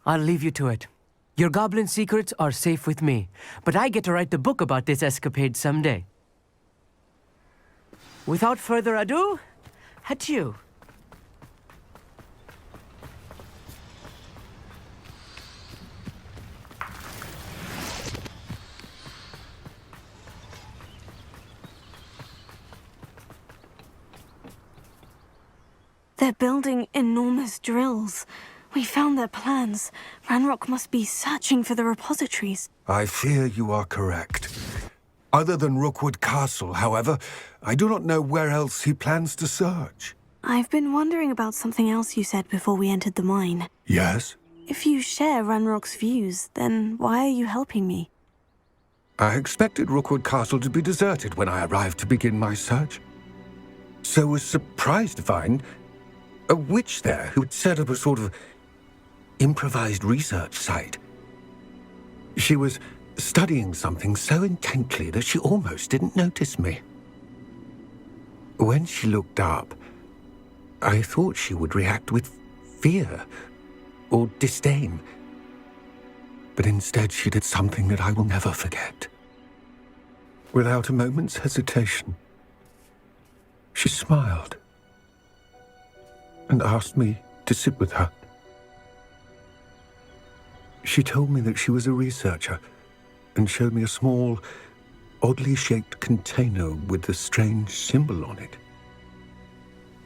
Speaker 19: I'll leave you to it. Your goblin secrets are safe with me, but I get to write the book about this escapade someday. Without further ado, adieu.
Speaker 2: They're building enormous drills. We found their plans. Ranrok must be searching for the repositories.
Speaker 11: I fear you are correct. Other than Rookwood Castle, however, I do not know where else he plans to search.
Speaker 2: I've been wondering about something else you said before we entered the mine.
Speaker 11: Yes?
Speaker 2: If you share Ranrock's views, then why are you helping me?
Speaker 11: I expected Rookwood Castle to be deserted when I arrived to begin my search. So was surprised to find a witch there who had set up a sort of improvised research site. She was studying something so intently that she almost didn't notice me. When she looked up,
Speaker 20: I thought she would react with fear or disdain. But instead she did something that I will never forget. Without a moment's hesitation, she smiled and asked me to sit with her. She told me that she was a researcher and showed me a small, oddly shaped container with a strange symbol on it.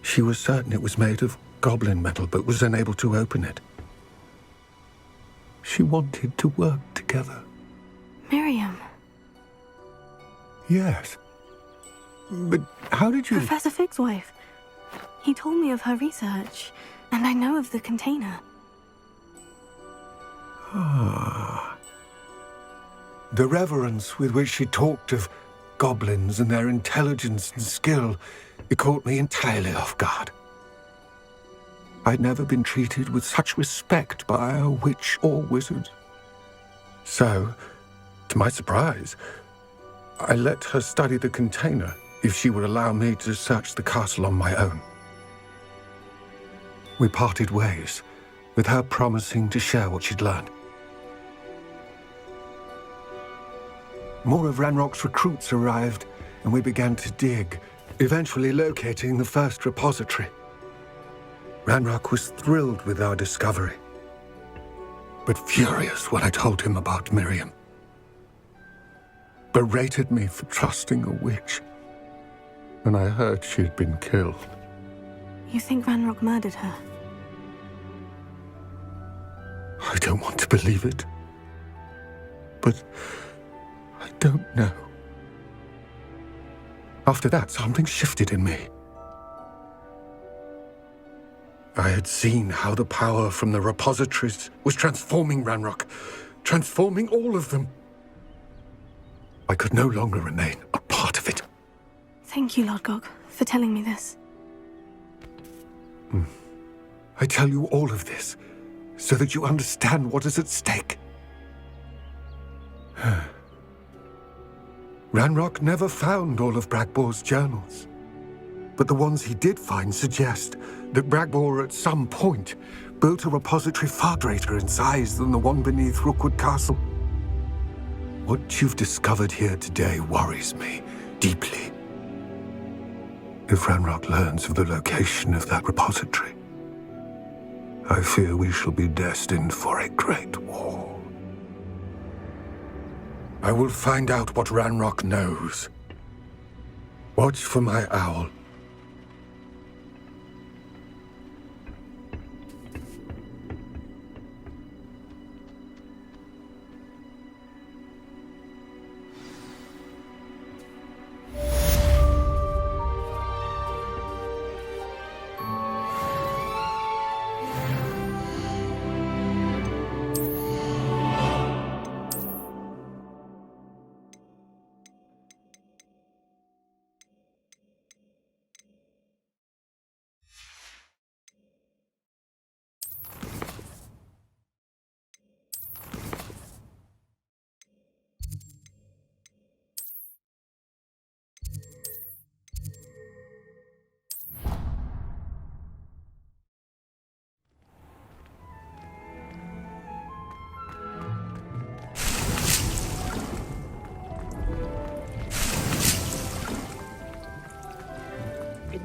Speaker 20: She was certain it was made of goblin metal, but was unable to open it. She wanted to work together.
Speaker 2: Miriam.
Speaker 20: Yes. But how did you...
Speaker 2: Professor Fig's wife. He told me of her research, and I know of the container.
Speaker 20: Ah. The reverence with which she talked of goblins and their intelligence and skill, it caught me entirely off guard. I'd never been treated with such respect by a witch or wizard. So, to my surprise, I let her study the container if she would allow me to search the castle on my own. We parted ways, with her promising to share what she'd learned. More of Ranrok's recruits arrived, and we began to dig, eventually locating the first repository. Ranrok was thrilled with our discovery, but furious when I told him about Miriam. Berated me for trusting a witch, and I heard she'd been killed.
Speaker 2: You think Ranrok murdered her?
Speaker 20: I don't want to believe it, but I don't know. After that, something shifted in me. I had seen how the power from the repositories was transforming Ranrok, transforming all of them. I could no longer remain a part of it.
Speaker 2: Thank you, Lodgok, for telling me this.
Speaker 20: I tell you all of this so that you understand what is at stake. Ranrok never found all of Bragbor's journals, but the ones he did find suggest that Bragbor at some point built a repository far greater in size than the one beneath Rookwood Castle. What you've discovered here today worries me deeply. If Ranrok learns of the location of that repository, I fear we shall be destined for a great war. I will find out what Ranrok knows. Watch for my owl.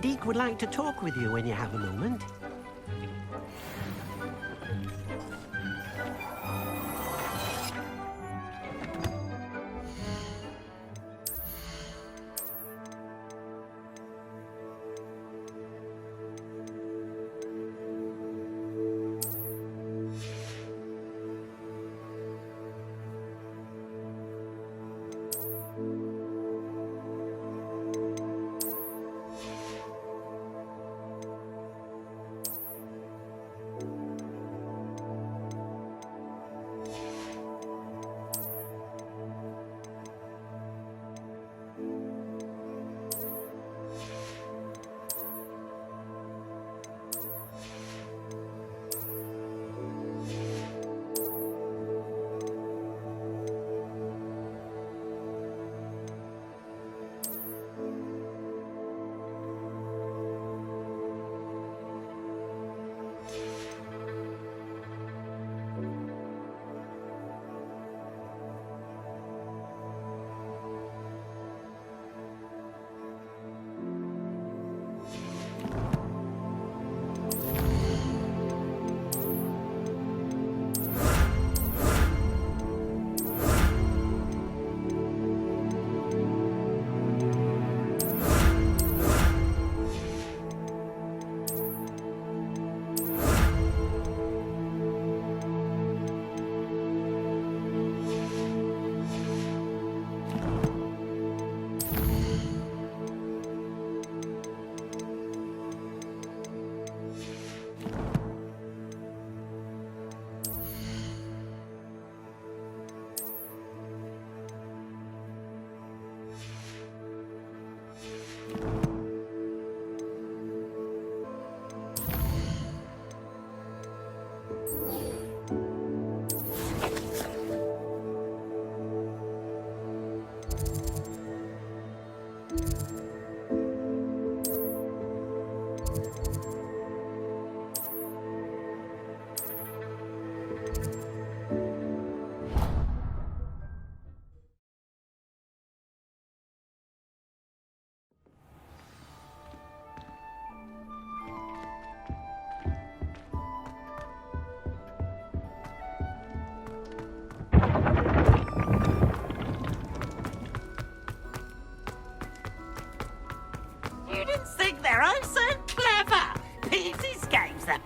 Speaker 7: Deke would like to talk with you when you have a moment.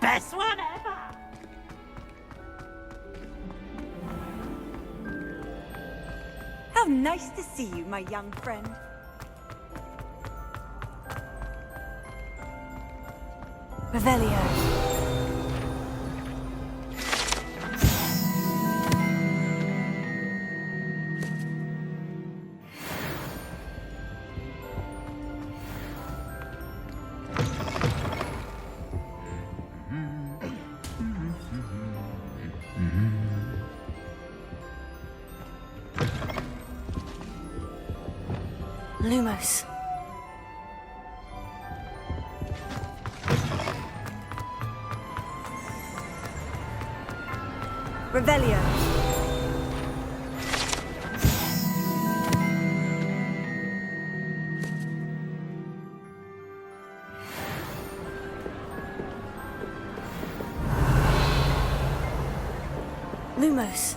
Speaker 19: Best one ever!
Speaker 4: How nice to see you, my young friend.
Speaker 2: Revelio. Lumos.
Speaker 4: Revelio.
Speaker 2: Lumos.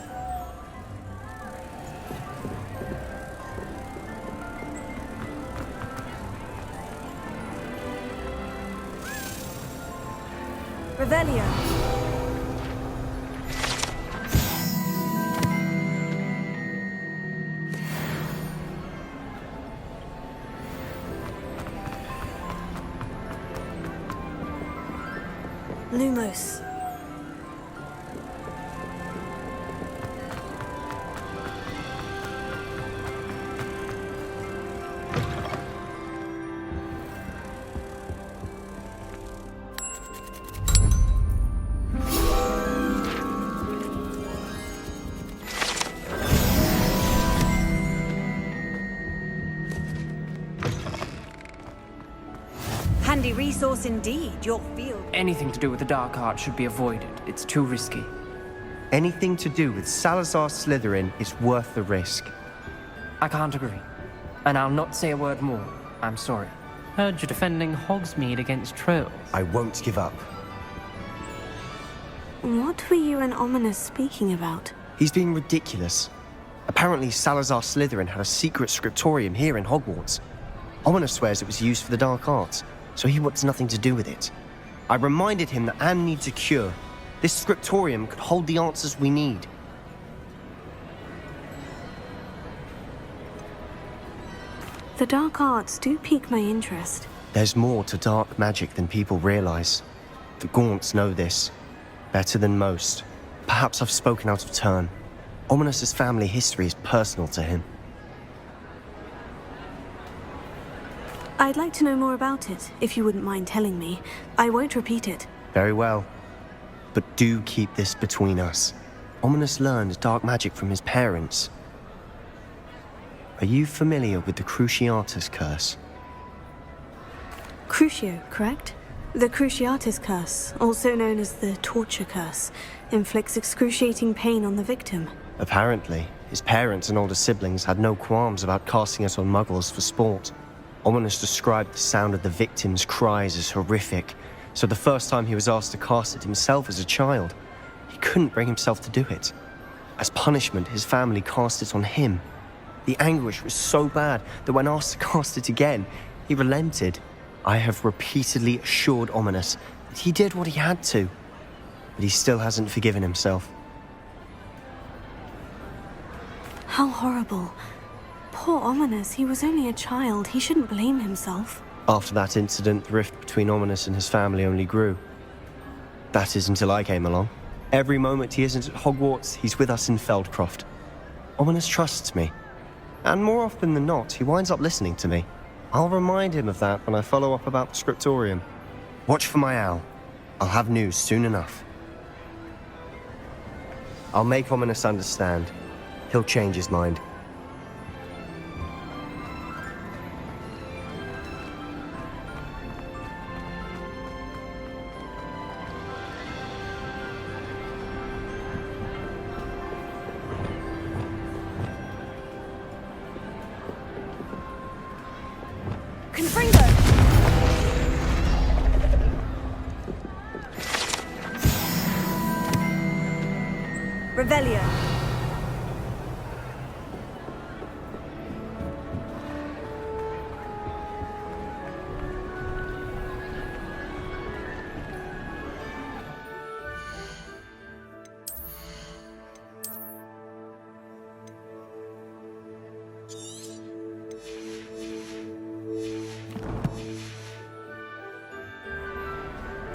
Speaker 4: Revelio.
Speaker 2: Lumos.
Speaker 4: Handy resource indeed, your field.
Speaker 19: Anything to do with the dark art should be avoided. It's too risky.
Speaker 18: Anything to do with Salazar Slytherin is worth the risk.
Speaker 19: I can't agree. And I'll not say a word more. I'm sorry. Heard you're defending Hogsmeade against trolls.
Speaker 18: I won't give up.
Speaker 2: What were you and Ominous speaking about?
Speaker 18: He's being ridiculous. Apparently Salazar Slytherin had a secret scriptorium here in Hogwarts. Ominous swears it was used for the dark arts, so he wants nothing to do with it. I reminded him that Anne needs a cure. This scriptorium could hold the answers we need.
Speaker 2: The dark arts do pique my interest.
Speaker 18: There's more to dark magic than people realize. The Gaunts know this. Better than most. Perhaps I've spoken out of turn. Ominous's family history is personal to him.
Speaker 2: I'd like to know more about it, if you wouldn't mind telling me. I won't repeat it.
Speaker 18: Very well. But do keep this between us. Ominous learned dark magic from his parents. Are you familiar with the Cruciatus curse?
Speaker 2: Crucio, correct? The Cruciatus curse, also known as the torture curse, inflicts excruciating pain on the victim.
Speaker 18: Apparently, his parents and older siblings had no qualms about casting it on muggles for sport. Ominous described the sound of the victim's cries as horrific, so the first time he was asked to cast it himself as a child, he couldn't bring himself to do it. As punishment, his family cast it on him. The anguish was so bad that when asked to cast it again, he relented. I have repeatedly assured Ominous that he did what he had to, but he still hasn't forgiven himself.
Speaker 2: How horrible. Poor Ominous, he was only a child. He shouldn't blame himself.
Speaker 18: After that incident, the rift between Ominous and his family only grew. That is until I came along. Every moment he isn't at Hogwarts, he's with us in Feldcroft. Ominous trusts me. And more often than not, he winds up listening to me. I'll remind him of that when I follow up about the scriptorium. Watch for my owl. I'll have news soon enough. I'll make Ominous understand. He'll change his mind.
Speaker 4: Revelio.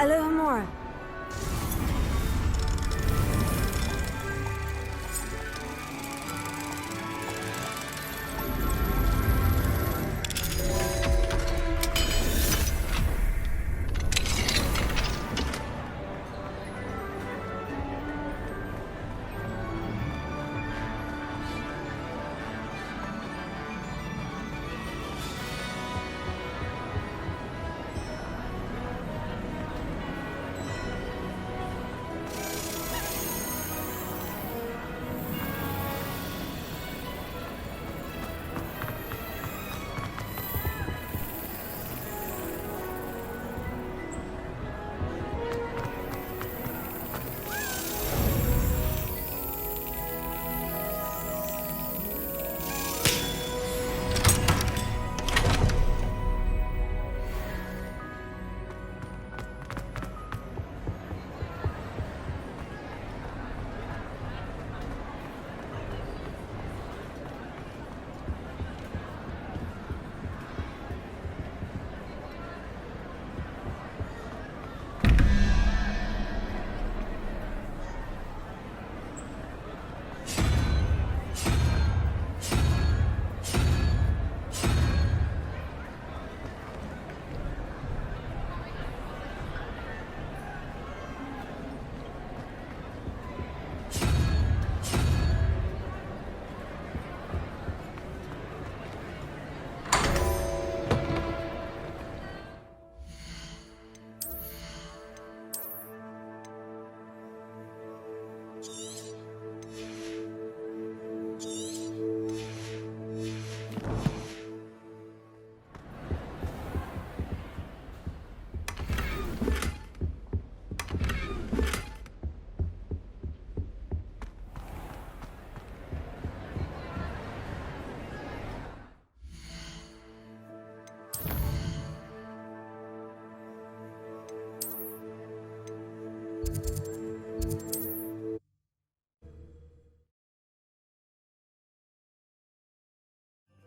Speaker 2: Alohomora.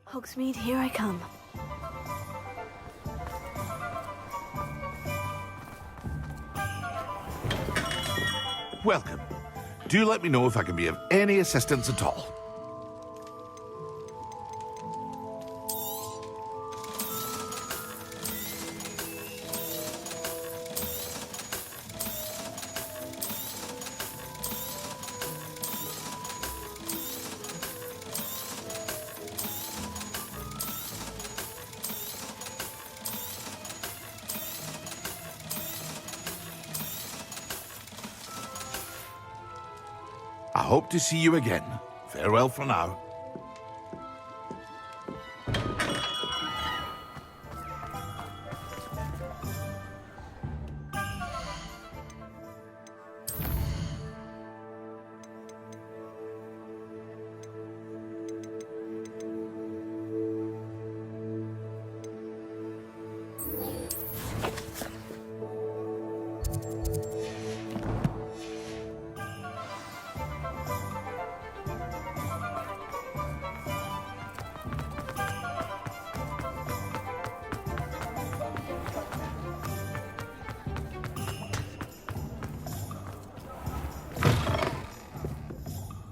Speaker 2: Hogsmeade, here I come.
Speaker 12: Welcome. Do let me know if I can be of any assistance at all. I hope to see you again. Farewell for now.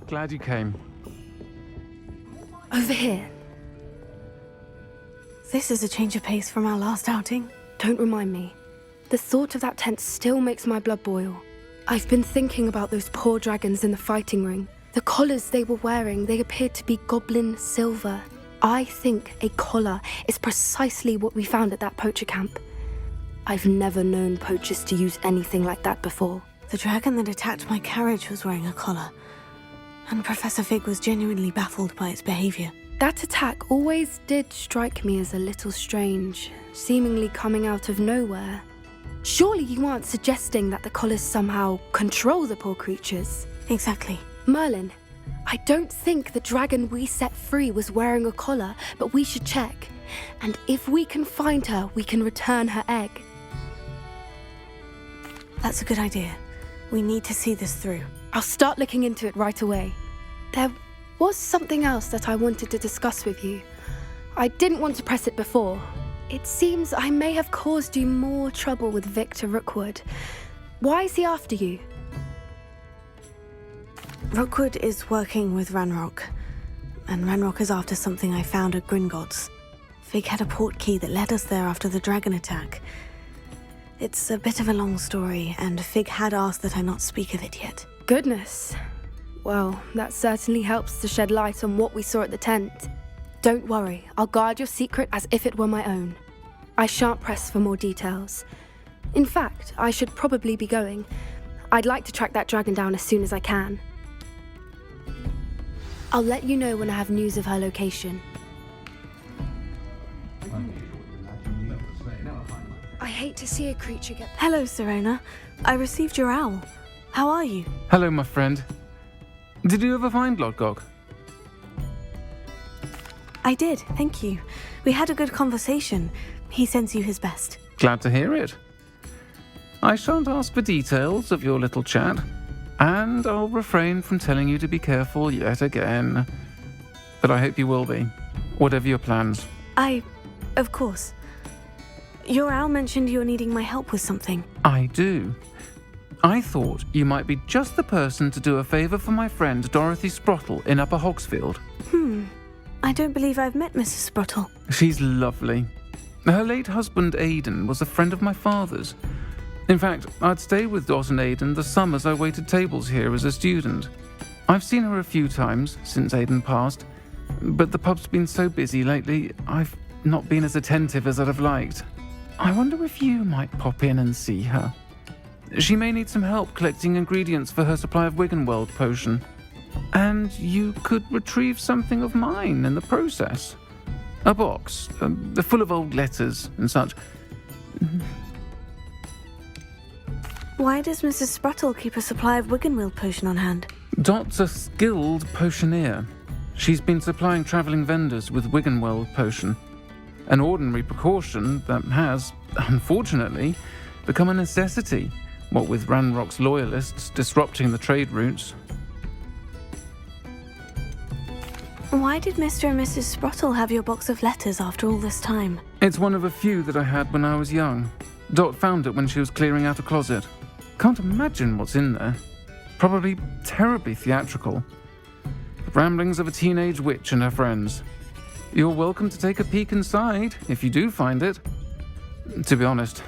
Speaker 21: Glad you came.
Speaker 9: Over here.
Speaker 2: This is a change of pace from our last outing.
Speaker 9: Don't remind me. The thought of that tent still makes my blood boil. I've been thinking about those poor dragons in the fighting ring. The collars they were wearing, they appeared to be goblin silver. I think a collar is precisely what we found at that poacher camp. I've never known poachers to use anything like that before.
Speaker 2: The dragon that attacked my carriage was wearing a collar, and Professor Fig was genuinely baffled by its behavior.
Speaker 9: That attack always did strike me as a little strange, seemingly coming out of nowhere. Surely you aren't suggesting that the collars somehow control the poor creatures?
Speaker 2: Exactly.
Speaker 9: Merlin, I don't think the dragon we set free was wearing a collar, but we should check. And if we can find her, we can return her egg.
Speaker 2: That's a good idea. We need to see this through.
Speaker 9: I'll start looking into it right away. There was something else that I wanted to discuss with you. I didn't want to press it before, It seems I may have caused you more trouble with Victor Rookwood. Why is he after you?
Speaker 2: Rookwood is working with Ranrok, and Ranrok is after something I found at Gringotts. Fig had a port key that led us there after the dragon attack. It's a bit of a long story, and Fig had asked that I not speak of it yet.
Speaker 9: Goodness. Well, that certainly helps to shed light on what we saw at the tent. Don't worry, I'll guard your secret as if it were my own. I shan't press for more details. In fact, I should probably be going. I'd like to track that dragon down as soon as I can. I'll let you know when I have news of her location. I hate to see a creature get...
Speaker 2: Hello, Sirona. I received your owl. How are you?
Speaker 21: Hello, my friend. Did you ever find Lodgok?
Speaker 2: I did, thank you. We had a good conversation. He sends you his best.
Speaker 21: Glad to hear it. I shan't ask for details of your little chat, and I'll refrain from telling you to be careful yet again. But I hope you will be, whatever your plans.
Speaker 2: Of course. Your owl mentioned you were needing my help with something.
Speaker 21: I do. I thought you might be just the person to do a favour for my friend Dorothy Sprottle in Upper Hogsfield.
Speaker 2: I don't believe I've met Mrs. Sprottle.
Speaker 21: She's lovely. Her late husband Aidan was a friend of my father's. In fact, I'd stay with Dot and Aidan the summers I waited tables here as a student. I've seen her a few times since Aidan passed, but the pub's been so busy lately, I've not been as attentive as I'd have liked. I wonder if you might pop in and see her. She may need some help collecting ingredients for her supply of Wiggenweld potion. And you could retrieve something of mine in the process. A box, full of old letters and such.
Speaker 2: Why does Mrs. Sprottle keep a supply of Wiggenweld potion on hand?
Speaker 21: Dot's a skilled potioneer. She's been supplying travelling vendors with Wiggenweld potion. An ordinary precaution that has, unfortunately, become a necessity, what with Ranrok's loyalists disrupting the trade routes.
Speaker 2: Why did Mr. and Mrs. Sprottle have your box of letters after all this time?
Speaker 21: It's one of a few that I had when I was young. Dot found it when she was clearing out a closet. Can't imagine what's in there. Probably terribly theatrical. The ramblings of a teenage witch and her friends. You're welcome to take a peek inside, if you do find it. To be honest,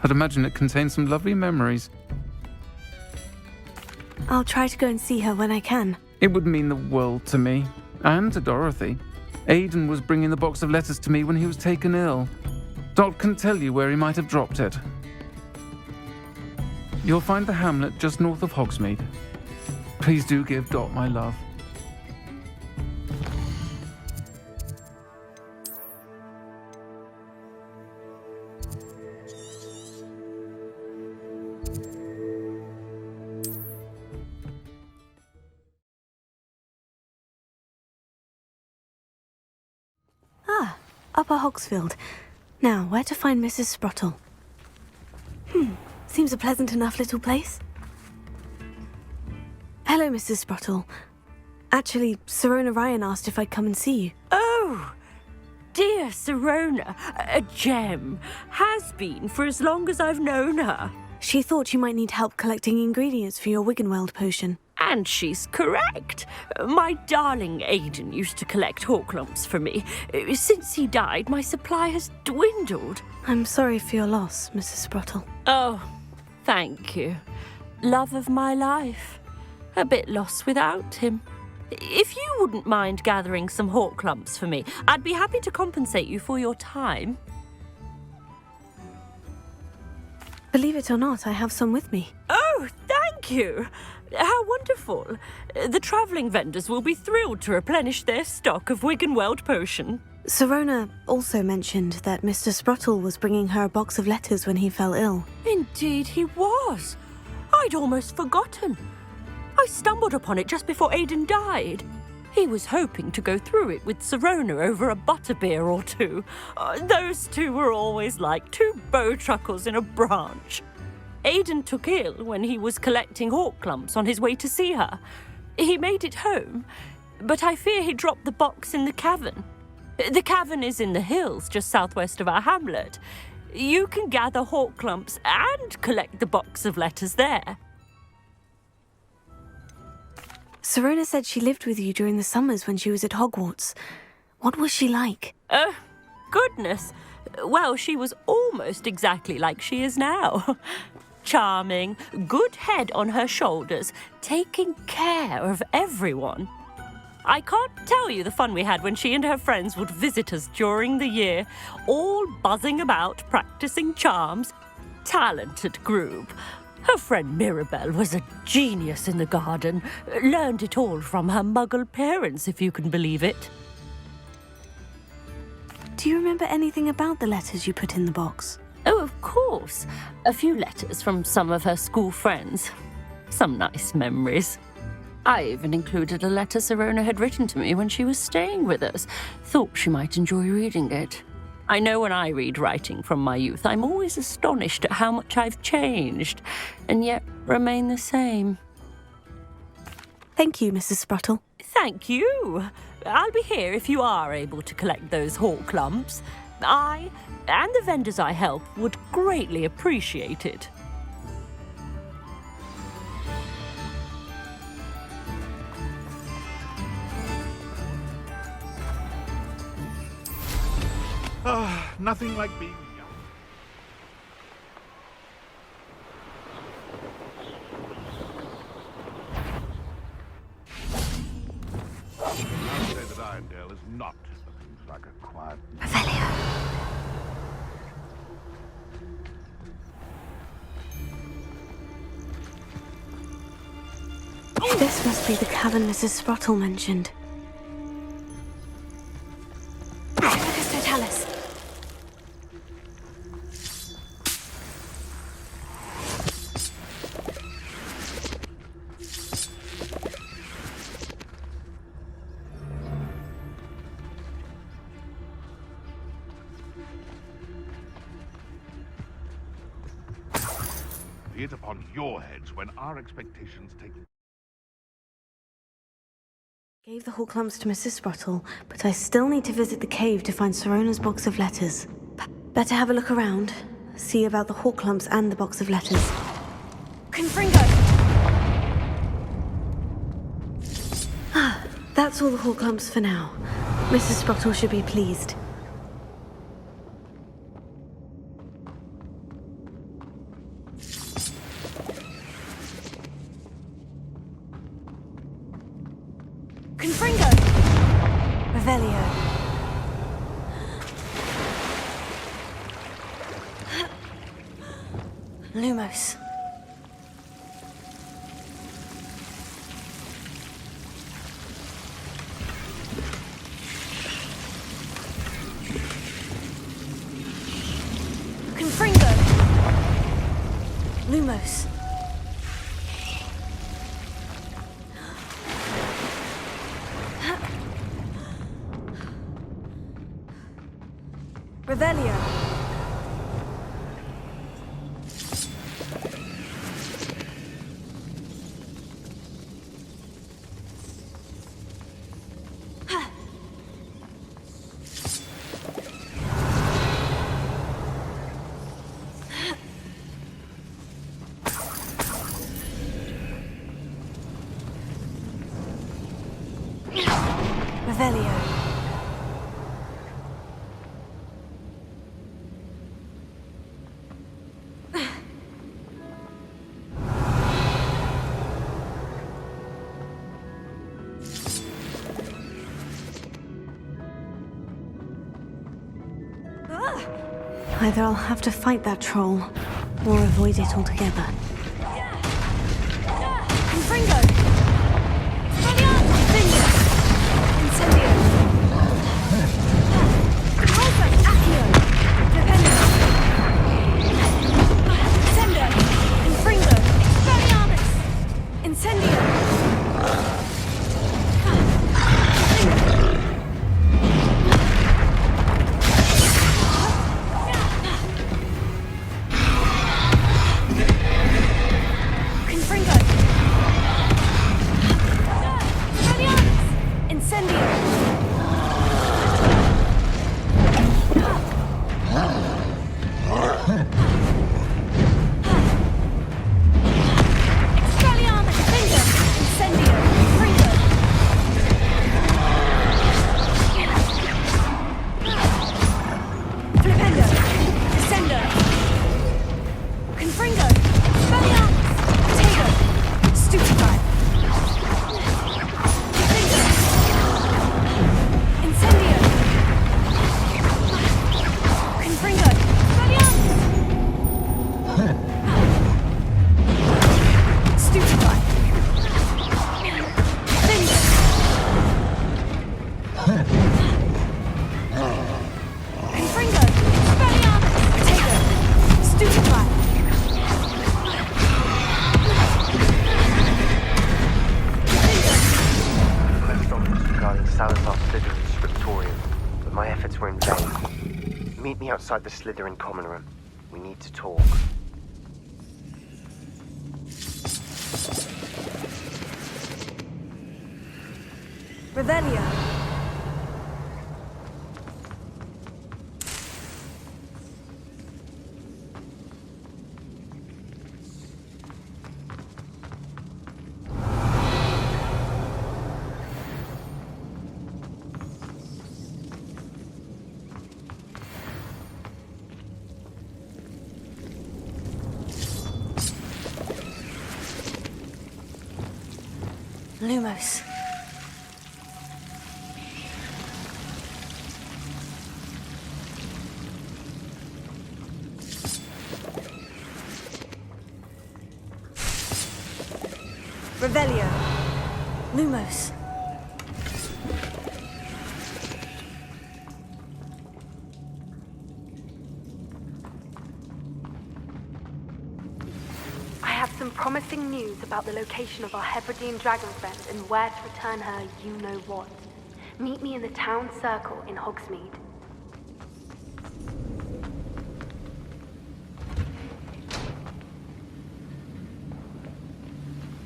Speaker 21: I'd imagine it contains some lovely memories.
Speaker 2: I'll try to go and see her when I can.
Speaker 21: It would mean the world to me. And to Dorothy. Aidan was bringing the box of letters to me when he was taken ill. Dot can tell you where he might have dropped it. You'll find the hamlet just north of Hogsmeade. Please do give Dot my love.
Speaker 2: Upper Hogsfield. Now, where to find Mrs. Sprottle? Seems a pleasant enough little place. Hello, Mrs. Sprottle. Actually, Sirona Ryan asked if I'd come and see you.
Speaker 5: Oh, dear Sirona. A gem. Has been for as long as I've known her.
Speaker 2: She thought you might need help collecting ingredients for your Wiggenweld potion.
Speaker 5: And she's correct. My darling Aidan used to collect Horklumps for me. Since he died, my supply has dwindled.
Speaker 2: I'm sorry for your loss, Mrs. Sprottle.
Speaker 5: Oh, thank you. Love of my life. A bit lost without him. If you wouldn't mind gathering some Horklumps for me, I'd be happy to compensate you for your time.
Speaker 2: Believe it or not, I have some with me.
Speaker 5: Oh, thank you. How wonderful. The travelling vendors will be thrilled to replenish their stock of Wiggenweld potion.
Speaker 2: Sirona also mentioned that Mr. Sprottle was bringing her a box of letters when he fell ill.
Speaker 5: Indeed he was. I'd almost forgotten. I stumbled upon it just before Aidan died. He was hoping to go through it with Sirona over a butterbeer or two. Those two were always like two bowtruckles in a branch. Aidan took ill when he was collecting Horklumps on his way to see her. He made it home, but I fear he dropped the box in the cavern. The cavern is in the hills just southwest of our hamlet. You can gather hawk clumps and collect the box of letters there.
Speaker 2: Sirona said she lived with you during the summers when she was at Hogwarts. What was she like?
Speaker 5: Goodness. Well, she was almost exactly like she is now. Charming, good head on her shoulders, taking care of everyone. I can't tell you the fun we had when she and her friends would visit us during the year, all buzzing about, practicing charms. Talented group. Her friend Mirabelle was a genius in the garden. Learned it all from her muggle parents, if you can believe it.
Speaker 2: Do you remember anything about the letters you put in the box?
Speaker 5: Oh, of course. A few letters from some of her school friends. Some nice memories. I even included a letter Sirona had written to me when she was staying with us. Thought she might enjoy reading it. I know when I read writing from my youth, I'm always astonished at how much I've changed, and yet remain the same.
Speaker 2: Thank you, Mrs. Spruttle.
Speaker 5: Thank you. I'll be here if you are able to collect those hawk clumps. I, and the vendors I help, would greatly appreciate it.
Speaker 12: Nothing like being young. I'd say that Irondale is not looking like a quiet...
Speaker 2: This must be the cavern Mrs. Spruttle mentioned. Tell us.
Speaker 12: Be it upon your heads when our expectations take...
Speaker 2: Gave the hawk clumps to Mrs. Spruttle, but I still need to visit the cave to find Sirona's box of letters. Better have a look around, see about the hawk clumps and the box of letters.
Speaker 6: Confringo!
Speaker 2: That's all the hawk clumps for now. Mrs. Spruttle should be pleased.
Speaker 6: Confringo! Revelio. Lumos. Confringo. Lumos. Revelio. Revelio.
Speaker 2: Either I'll have to fight that troll, or avoid it altogether.
Speaker 6: Confringo! Incendio! Alpha Accio! Dependent! Sender! Confringo! Expelliarmus! Incendio! Confringo!
Speaker 2: Confringo! Expelliarmus! Potato! Stupefy! Incendio! Confringo! Expelliarmus! Stupefy! Finger! Confringo! Expelliarmus! Potato! Stupefy!
Speaker 18: Regarding Salazar Slytherin's scriptorium, but my efforts were in vain. Meet me outside the Slytherin common room. We need to talk.
Speaker 2: Revelio. Lumos. Revelio. Lumos.
Speaker 9: I have some promising news about the location of our Hebridean dragon friend and where to return her you-know-what. Meet me in the town circle in Hogsmeade.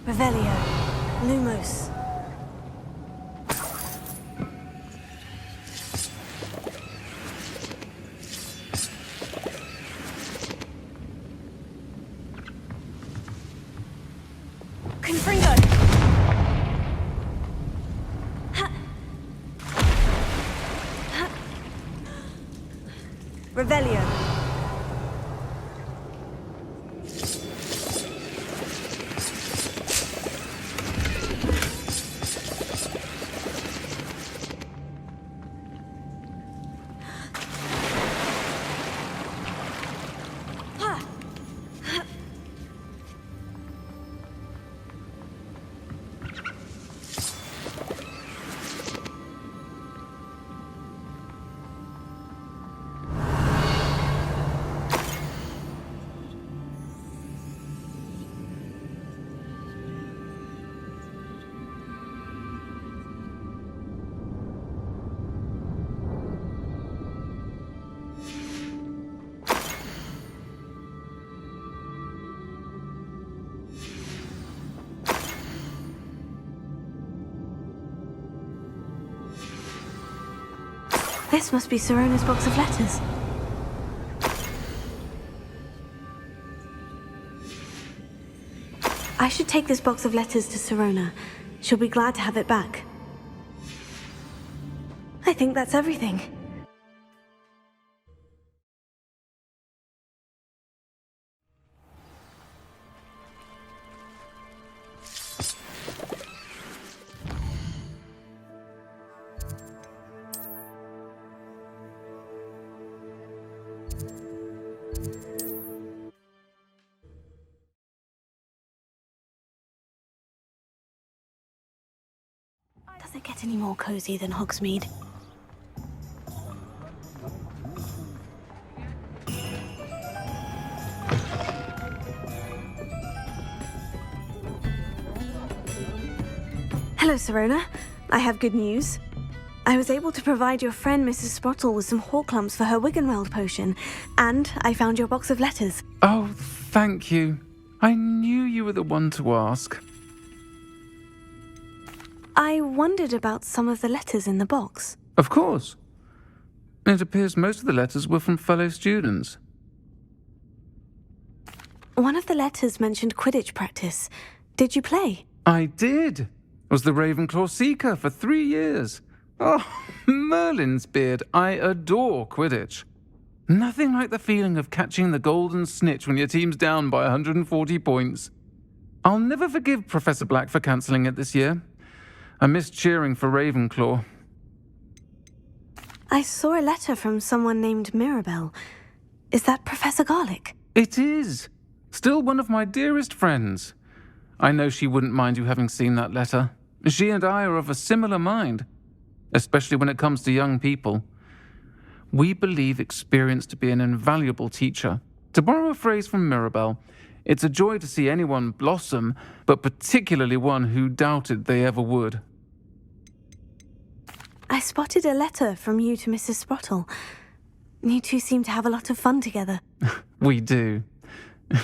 Speaker 2: Revelio. Lumos. Confringo. Revelio. This must be Sirona's box of letters. I should take this box of letters to Sirona. She'll be glad to have it back. I think that's everything. Does it get any more cozy than Hogsmeade? Hello, Sirona. I have good news. I was able to provide your friend Mrs. Sprottle with some Horklumps for her Wiggenweld potion, and I found your box of letters.
Speaker 21: Oh, thank you. I knew you were the one to ask.
Speaker 2: I wondered about some of the letters in the box.
Speaker 21: Of course. It appears most of the letters were from fellow students.
Speaker 2: One of the letters mentioned Quidditch practice. Did you play?
Speaker 21: I did. Was the Ravenclaw Seeker for 3 years. Oh, Merlin's beard. I adore Quidditch. Nothing like the feeling of catching the golden snitch when your team's down by 140 points. I'll never forgive Professor Black for cancelling it this year. I missed cheering for Ravenclaw.
Speaker 2: I saw a letter from someone named Mirabelle. Is that Professor Garlick?
Speaker 21: It is. Still one of my dearest friends. I know she wouldn't mind you having seen that letter. She and I are of a similar mind, especially when it comes to young people. We believe experience to be an invaluable teacher. To borrow a phrase from Mirabelle, it's a joy to see anyone blossom, but particularly one who doubted they ever would.
Speaker 2: I spotted a letter from you to Mrs. Sprottle. You two seem to have a lot of fun together.
Speaker 21: We do.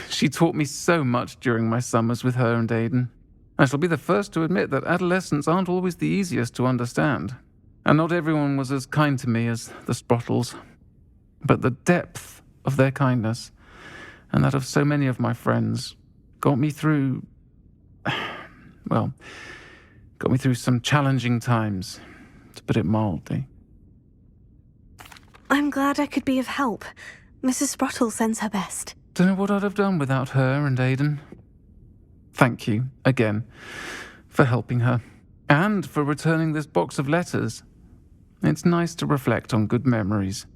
Speaker 21: She taught me so much during my summers with her and Aiden. I shall be the first to admit that adolescents aren't always the easiest to understand. And not everyone was as kind to me as the Sprottles. But the depth of their kindness, and that of so many of my friends, got me through some challenging times, to put it mildly.
Speaker 2: I'm glad I could be of help. Mrs. Sprottle sends her best.
Speaker 21: Don't know what I'd have done without her and Aiden. Thank you, again, for helping her, and for returning this box of letters. It's nice to reflect on good memories.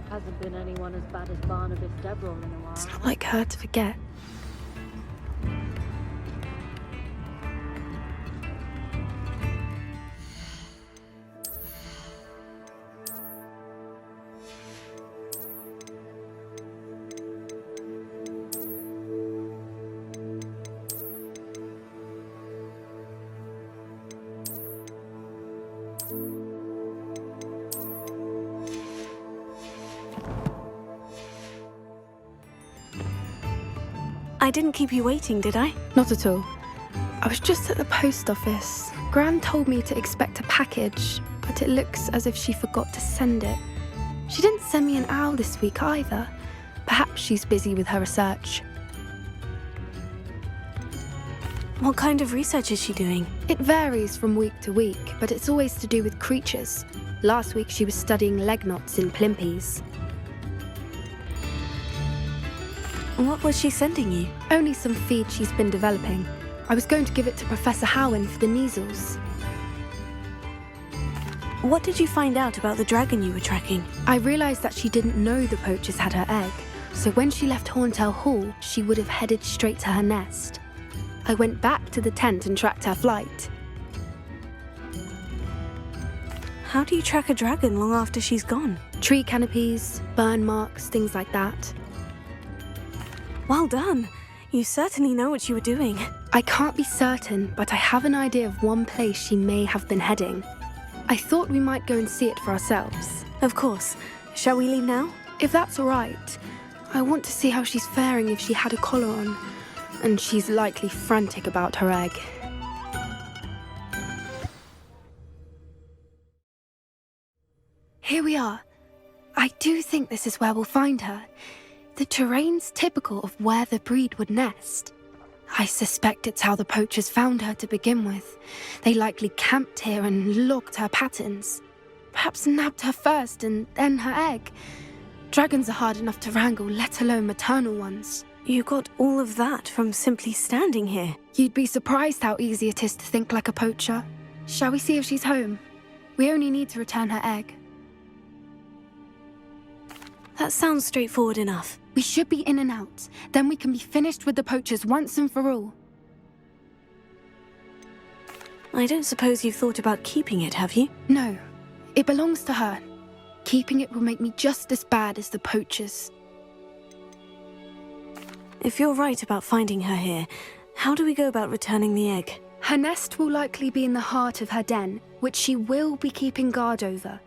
Speaker 8: Hasn't been anyone as bad as Barnabas Debrol in a while.
Speaker 9: It's not like her to forget.
Speaker 2: I didn't keep you waiting, did I?
Speaker 9: Not at all. I was just at the post office. Gran told me to expect a package, but it looks as if she forgot to send it. She didn't send me an owl this week either. Perhaps she's busy with her research.
Speaker 2: What kind of research is she doing?
Speaker 9: It varies from week to week, but it's always to do with creatures. Last week she was studying leg knots in plimpies.
Speaker 2: What was she sending you?
Speaker 9: Only some feed she's been developing. I was going to give it to Professor Howin for the measles.
Speaker 2: What did you find out about the dragon you were tracking?
Speaker 9: I realised that she didn't know the poachers had her egg, so when she left Horntail Hall, she would have headed straight to her nest. I went back to the tent and tracked her flight.
Speaker 2: How do you track a dragon long after she's gone?
Speaker 9: Tree canopies, burn marks, things like that.
Speaker 2: Well done. You certainly know what you were doing.
Speaker 9: I can't be certain, but I have an idea of one place she may have been heading. I thought we might go and see it for ourselves.
Speaker 2: Of course. Shall we leave now?
Speaker 9: If that's all right. I want to see how she's faring if she had a collar on. And she's likely frantic about her egg. Here we are. I do think this is where we'll find her. The terrain's typical of where the breed would nest. I suspect it's how the poachers found her to begin with. They likely camped here and logged her patterns. Perhaps nabbed her first and then her egg. Dragons are hard enough to wrangle, let alone maternal ones.
Speaker 2: You got all of that from simply standing here.
Speaker 9: You'd be surprised how easy it is to think like a poacher. Shall we see if she's home? We only need to return her egg.
Speaker 2: That sounds straightforward enough.
Speaker 9: We should be in and out. Then we can be finished with the poachers once and for all.
Speaker 2: I don't suppose you've thought about keeping it, have you?
Speaker 9: No. It belongs to her. Keeping it will make me just as bad as the poachers.
Speaker 2: If you're right about finding her here, how do we go about returning the egg?
Speaker 9: Her nest will likely be in the heart of her den, which she will be keeping guard over.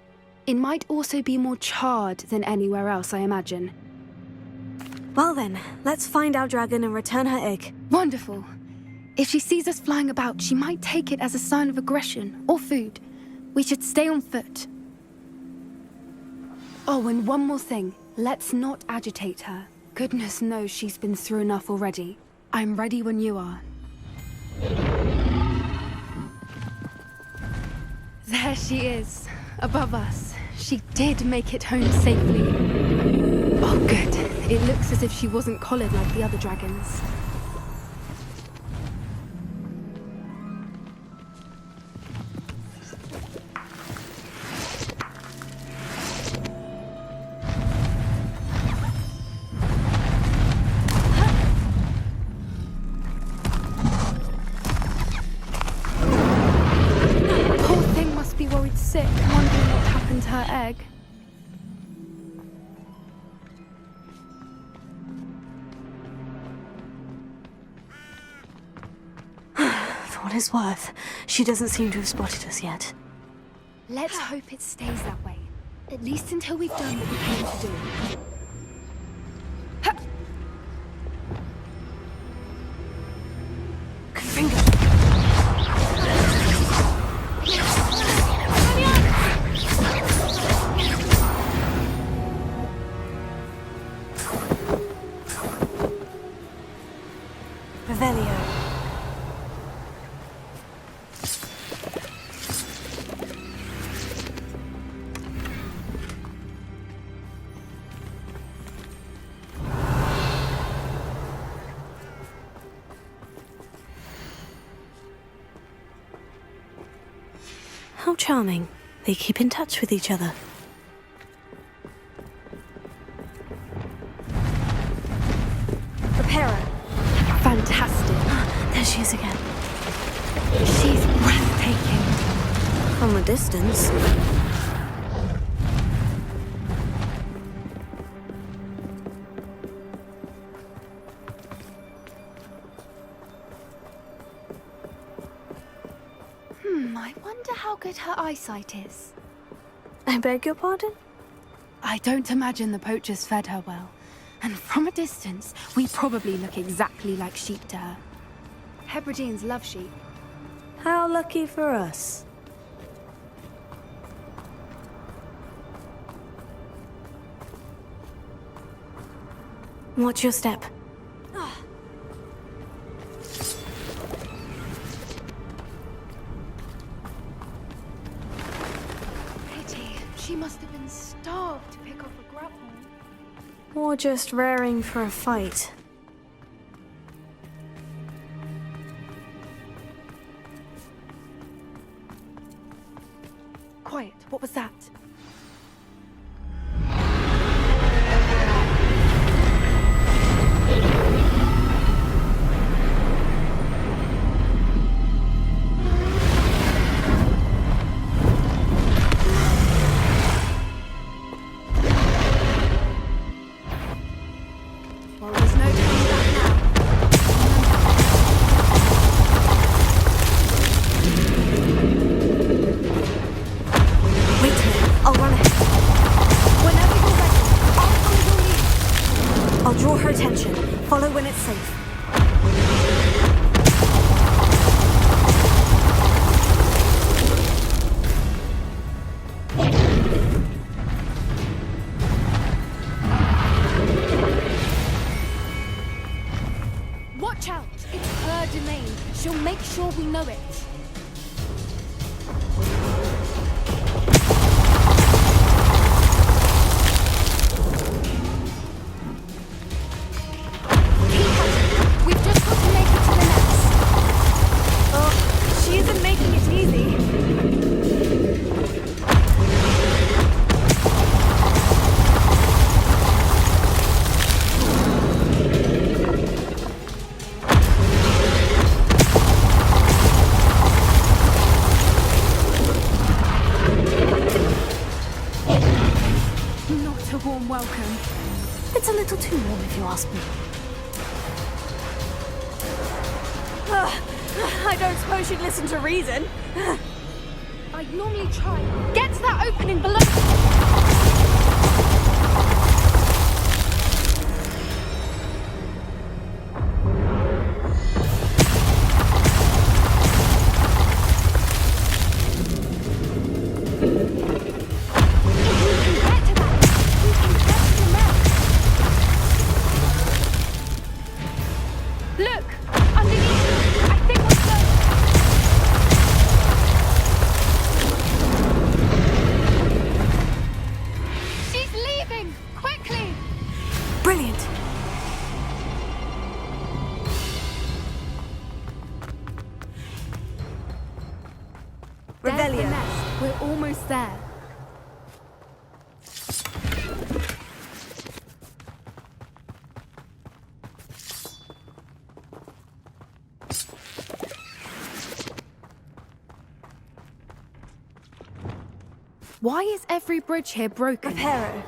Speaker 9: It might also be more charred than anywhere else, I imagine.
Speaker 2: Well then, let's find our dragon and return her egg.
Speaker 9: Wonderful. If she sees us flying about, she might take it as a sign of aggression or food. We should stay on foot. Oh, and one more thing. Let's not agitate her. Goodness knows she's been through enough already. I'm ready when you are. There she is, above us. She did make it home safely. Oh, good. It looks as if she wasn't collared like the other dragons. Sick, wondering what happened to her egg.
Speaker 2: For what it's worth, she doesn't seem to have spotted us yet.
Speaker 9: Let's hope it stays that way. At least until we've done what we came to do.
Speaker 2: Confringo! How charming. They keep in touch with each other.
Speaker 9: Prepare her. Fantastic.
Speaker 2: There she is again.
Speaker 9: She's breathtaking.
Speaker 2: From a distance.
Speaker 9: I wonder how good her eyesight is.
Speaker 2: I beg your pardon?
Speaker 9: I don't imagine the poachers fed her well. And from a distance, we probably look exactly like sheep to her. Hebrideans love sheep.
Speaker 2: How lucky for us. Watch your step.
Speaker 9: She must have been starved to pick off a grapple.
Speaker 2: Or just raring for a fight.
Speaker 9: Quiet, what was that?
Speaker 2: I don't suppose she'd listen to reason.
Speaker 9: I'd normally try. Get to that opening below. Look! Underneath! I think we're close! She's leaving! Quickly!
Speaker 2: Brilliant!
Speaker 9: There's the
Speaker 2: Revelio.
Speaker 9: nest. We're almost there. Why is every bridge here broken?
Speaker 2: Reparo.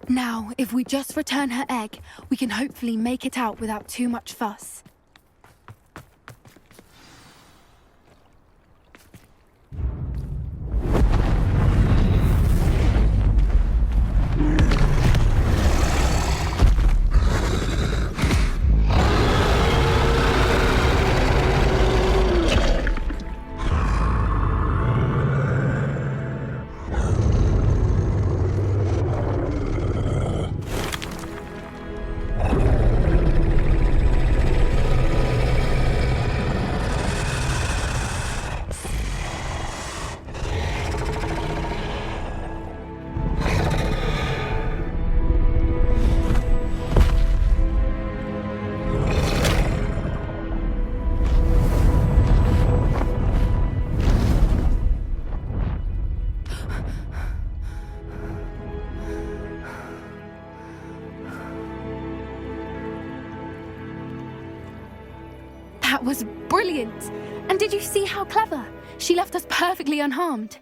Speaker 9: Now, if we just return her egg, we can hopefully make it out without too much fuss. That was brilliant! And did you see how clever? She left us perfectly unharmed.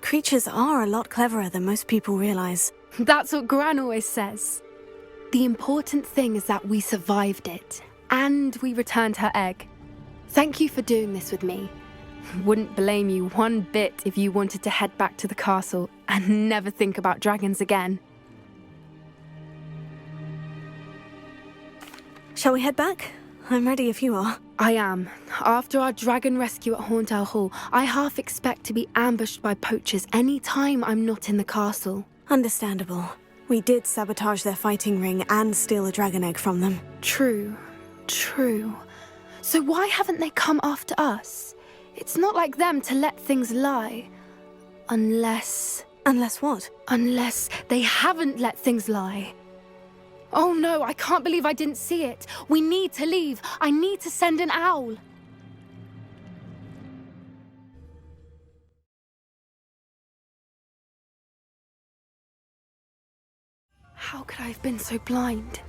Speaker 2: Creatures are a lot cleverer than most people realize.
Speaker 9: That's what Gran always says. The important thing is that we survived it, and we returned her egg. Thank you for doing this with me. Wouldn't blame you one bit if you wanted to head back to the castle and never think about dragons again.
Speaker 2: Shall we head back? I'm ready if you are.
Speaker 9: I am. After our dragon rescue at Hauntow Hall, I half expect to be ambushed by poachers any time I'm not in the castle.
Speaker 2: Understandable. We did sabotage their fighting ring and steal a dragon egg from them.
Speaker 9: True. So why haven't they come after us? It's not like them to let things lie. Unless...
Speaker 2: Unless what?
Speaker 9: Unless they haven't let things lie. Oh no, I can't believe I didn't see it. We need to leave. I need to send an owl. How could I have been so blind?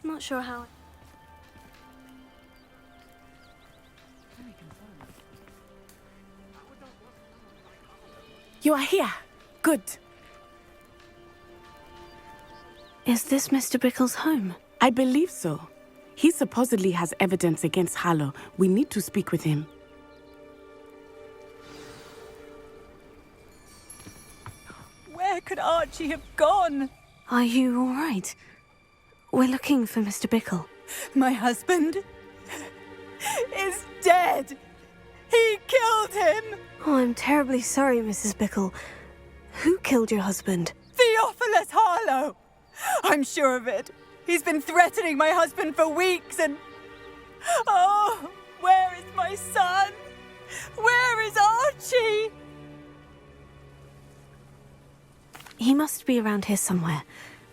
Speaker 2: I'm not sure how...
Speaker 1: You are here. Good.
Speaker 2: Is this Mr. Bickle's home?
Speaker 1: I believe so. He supposedly has evidence against Harlow. We need to speak with him.
Speaker 4: Where could Archie have gone?
Speaker 2: Are you all right? We're looking for Mr. Bickle.
Speaker 4: My husband is dead. He killed him.
Speaker 2: Oh, I'm terribly sorry, Mrs. Bickle. Who killed your husband?
Speaker 4: Theophilus Harlow. I'm sure of it. He's been threatening my husband for weeks and... Oh, where is my son? Where is Archie?
Speaker 2: He must be around here somewhere.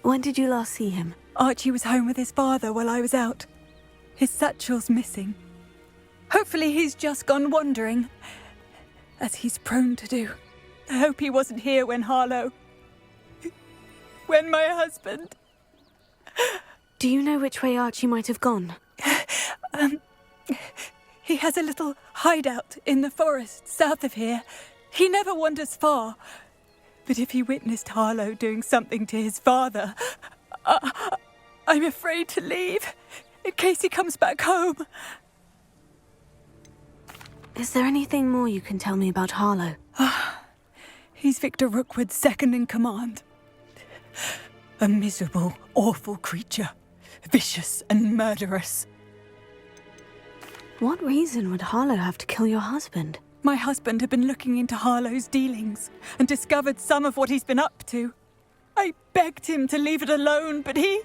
Speaker 2: When did you last see him?
Speaker 4: Archie was home with his father while I was out. His satchel's missing. Hopefully he's just gone wandering, as he's prone to do. I hope he wasn't here when Harlow... when my husband...
Speaker 2: Do you know which way Archie might have gone?
Speaker 4: He has a little hideout in the forest south of here. He never wanders far. But if he witnessed Harlow doing something to his father, I'm afraid to leave, in case he comes back home.
Speaker 2: Is there anything more you can tell me about Harlow?
Speaker 4: He's Victor Rookwood's second in command. A miserable, awful creature. Vicious and murderous.
Speaker 2: What reason would Harlow have to kill your husband?
Speaker 4: My husband had been looking into Harlow's dealings and discovered some of what he's been up to. I begged him to leave it alone, but he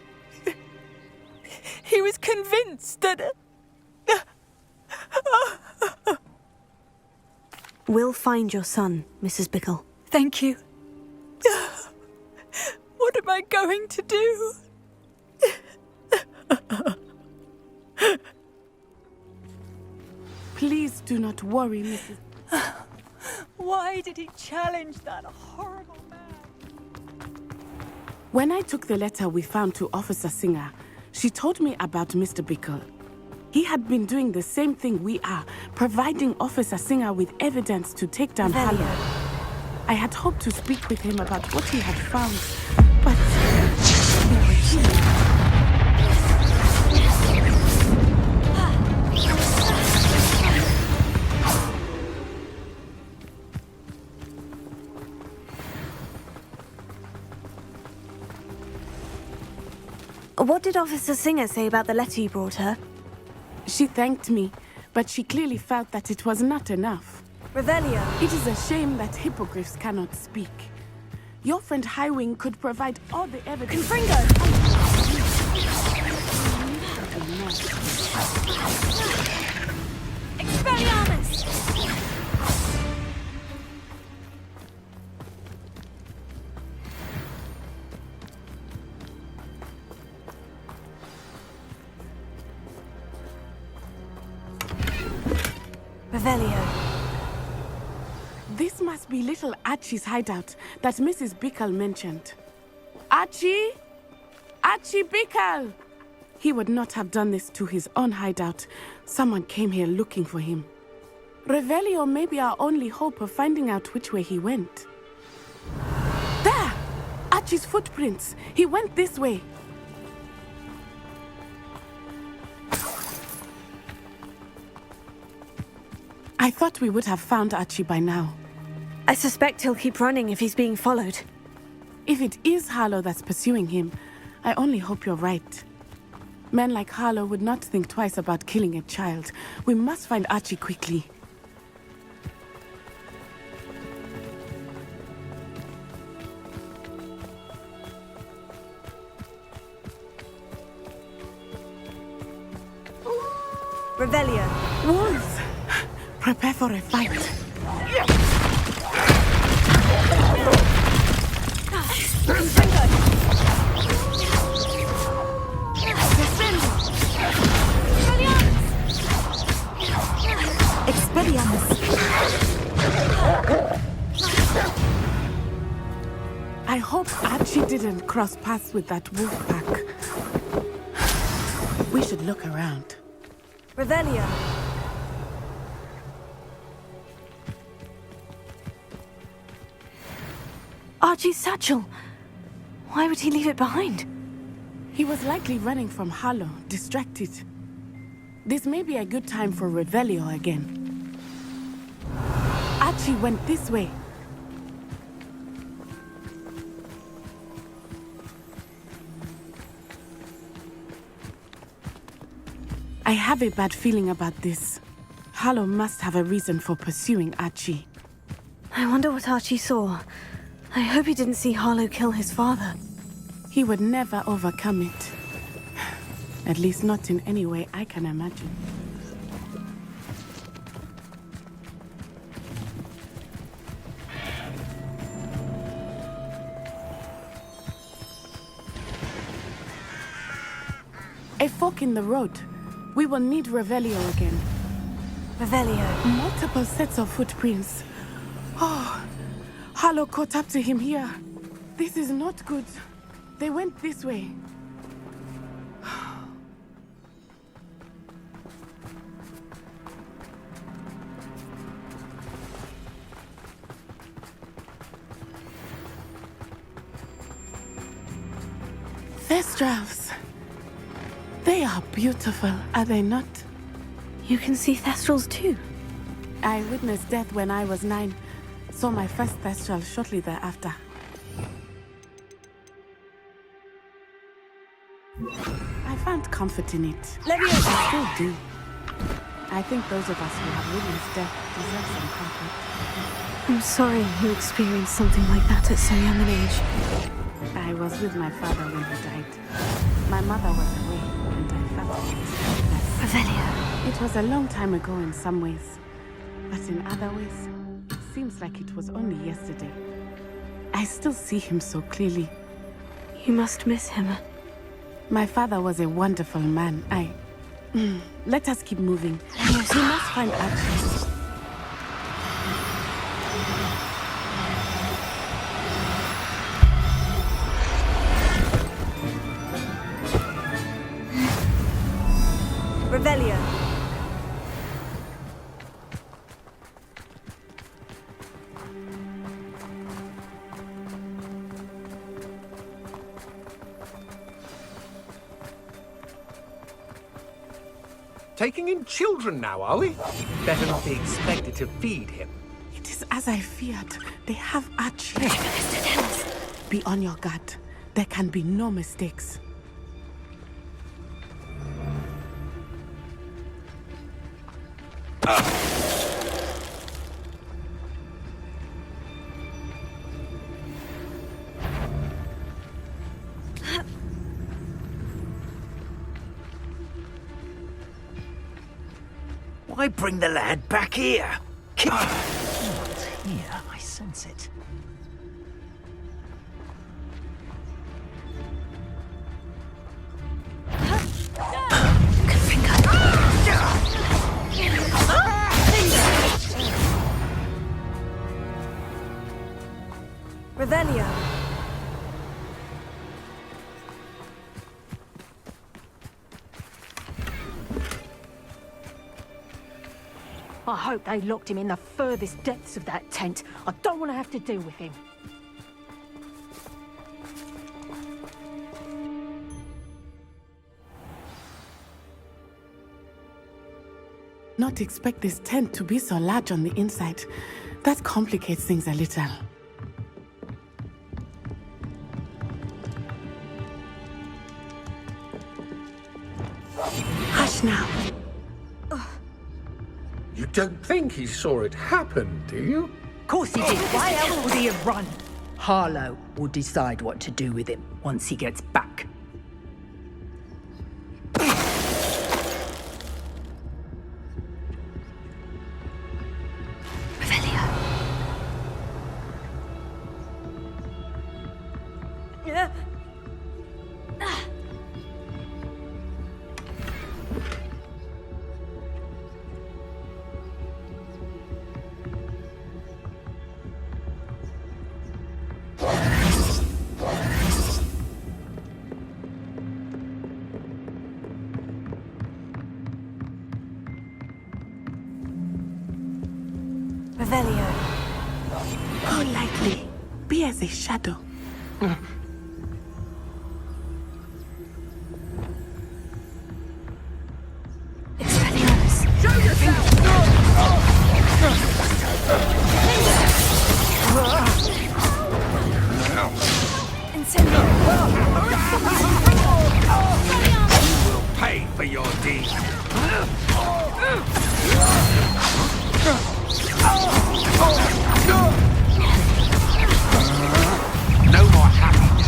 Speaker 4: was convinced that...
Speaker 2: We'll find your son, Mrs. Bickle.
Speaker 4: Thank you. What am I going to do?
Speaker 1: Please do not worry, Mrs.
Speaker 4: Why did he challenge that horrible man?
Speaker 1: When I took the letter we found to Officer Singer, she told me about Mr. Bickle. He had been doing the same thing we are, providing Officer Singer with evidence to take down Harlow. I had hoped to speak with him about what he had found, but...
Speaker 2: What did Officer Singer say about the letter you brought her?
Speaker 1: She thanked me, but she clearly felt that it was not enough.
Speaker 2: Revelio.
Speaker 1: It is a shame that hippogriffs cannot speak. Your friend Highwing could provide all the evidence...
Speaker 2: Confringo! Expelliarmus! Revelio.
Speaker 1: This must be little Archie's hideout that Mrs. Bickle mentioned. Archie? Archie Bickle! He would not have done this to his own hideout. Someone came here looking for him. Revelio may be our only hope of finding out which way he went. There! Archie's footprints. He went this way. I thought we would have found Archie by now.
Speaker 2: I suspect he'll keep running if he's being followed.
Speaker 1: If it is Harlow that's pursuing him, I only hope you're right. Men like Harlow would not think twice about killing a child. We must find Archie quickly.
Speaker 2: Revelio.
Speaker 1: Wolves! Prepare for a fight. I hope Archie didn't cross paths with that wolf pack. We should look around.
Speaker 2: Revelio. Archie's satchel. Why would he leave it behind?
Speaker 1: He was likely running from Harlow, distracted. This may be a good time for Revelio again. Archie went this way. I have a bad feeling about this. Harlow must have a reason for pursuing Archie.
Speaker 2: I wonder what Archie saw. I hope he didn't see Harlow kill his father.
Speaker 1: He would never overcome it. At least not in any way I can imagine. A fork in the road. We will need Revelio again.
Speaker 2: Revelio?
Speaker 1: Multiple sets of footprints. Oh, Harlow caught up to him here. This is not good. They went this way. Thestrals. They are beautiful, are they not?
Speaker 2: You can see Thestrals too?
Speaker 1: I witnessed death when I was 9. Saw my first Thestral shortly thereafter. I found comfort in it.
Speaker 2: Leviosa!
Speaker 1: I still do. I think those of us who have witnessed death deserve some comfort.
Speaker 2: I'm sorry you experienced something like that at so young an age.
Speaker 1: I was with my father when he died. My mother was away, and I felt it.
Speaker 2: Revelio.
Speaker 1: It was a long time ago in some ways, but in other ways, it seems like it was only yesterday. I still see him so clearly.
Speaker 2: You must miss him.
Speaker 1: My father was a wonderful man. Let us keep moving. We must find Archie.
Speaker 2: Revelio.
Speaker 3: Taking in children now, are we? Better not be expected to feed him.
Speaker 1: It is as I feared. They have Archie. Be on your guard. There can be no mistakes.
Speaker 15: Why bring the lad back here? Not here, I sense it.
Speaker 2: Revelio.
Speaker 14: I hope they locked him in the furthest depths of that tent. I don't want to have to deal with him.
Speaker 1: Not expect this tent to be so large on the inside. That complicates things a little. Hush now.
Speaker 3: You don't think he saw it happen, do you?
Speaker 15: Of course he did. Why else would he have run? Harlow will decide what to do with him once he gets back.
Speaker 2: Revelio.
Speaker 1: Go lightly. Be as a shadow.
Speaker 2: Show yourself! Incendio!
Speaker 3: You will pay for your deed. No more happy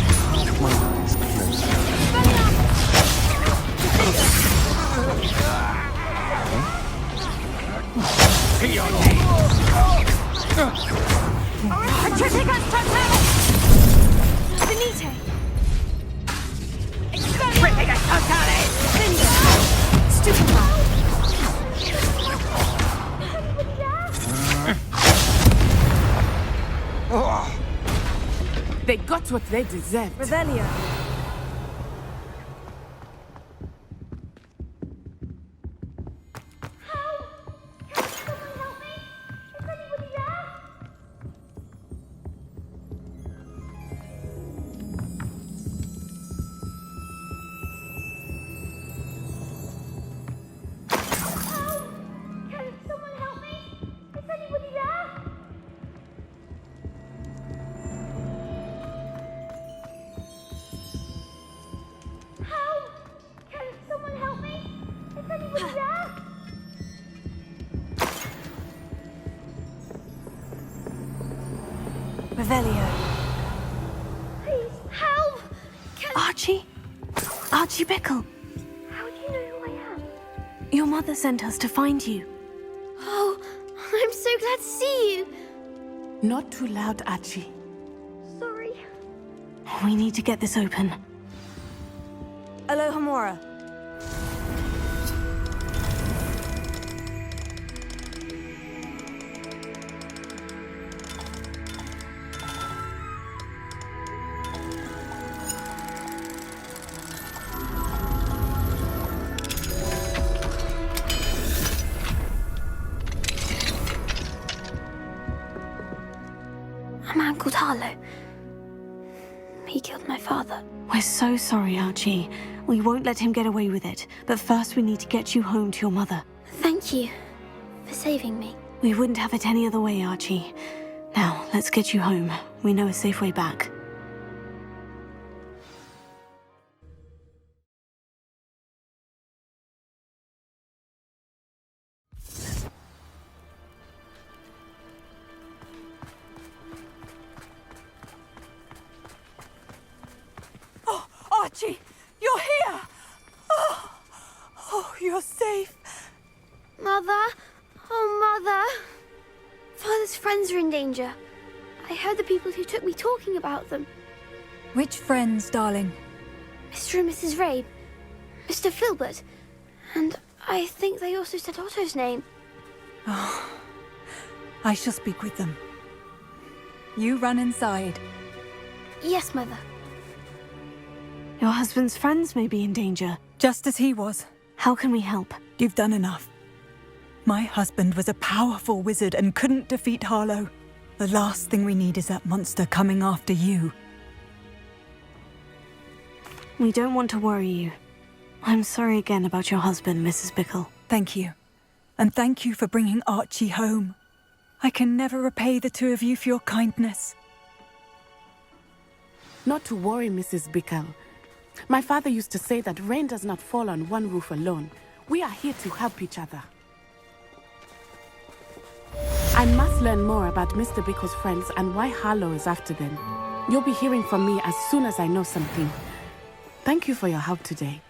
Speaker 2: Triticus Totalis! Benite!
Speaker 15: Triticus Totalis!
Speaker 2: Stupefy!
Speaker 1: They got what they deserved.
Speaker 2: Revelio. Revelio.
Speaker 17: Please, help!
Speaker 2: Archie? Archie Bickle.
Speaker 17: How do you know who I am?
Speaker 2: Your mother sent us to find you.
Speaker 17: Oh, I'm so glad to see you.
Speaker 1: Not too loud, Archie.
Speaker 17: Sorry.
Speaker 2: We need to get this open. Alohomora.
Speaker 17: A man called Harlow. He killed my father.
Speaker 2: We're so sorry, Archie. We won't let him get away with it. But first we need to get you home to your mother.
Speaker 17: Thank you for saving me.
Speaker 2: We wouldn't have it any other way, Archie. Now, let's get you home. We know a safe way back.
Speaker 4: Archie, you're here! Oh, you're safe.
Speaker 17: Mother? Oh, Mother. Father's friends are in danger. I heard the people who took me talking about them.
Speaker 4: Which friends, darling?
Speaker 17: Mr. and Mrs. Rabe, Mr. Filbert, and I think they also said Otto's name.
Speaker 4: Oh, I shall speak with them. You run inside.
Speaker 17: Yes, Mother.
Speaker 2: Your husband's friends may be in danger.
Speaker 4: Just as he was.
Speaker 2: How can we help?
Speaker 4: You've done enough. My husband was a powerful wizard and couldn't defeat Harlow. The last thing we need is that monster coming after you.
Speaker 2: We don't want to worry you. I'm sorry again about your husband, Mrs. Bickle.
Speaker 4: Thank you. And thank you for bringing Archie home. I can never repay the two of you for your kindness.
Speaker 1: Not to worry, Mrs. Bickle. My father used to say that rain does not fall on one roof alone. We are here to help each other. I must learn more about Mr. Bickle's friends and why Harlow is after them. You'll be hearing from me as soon as I know something. Thank you for your help today.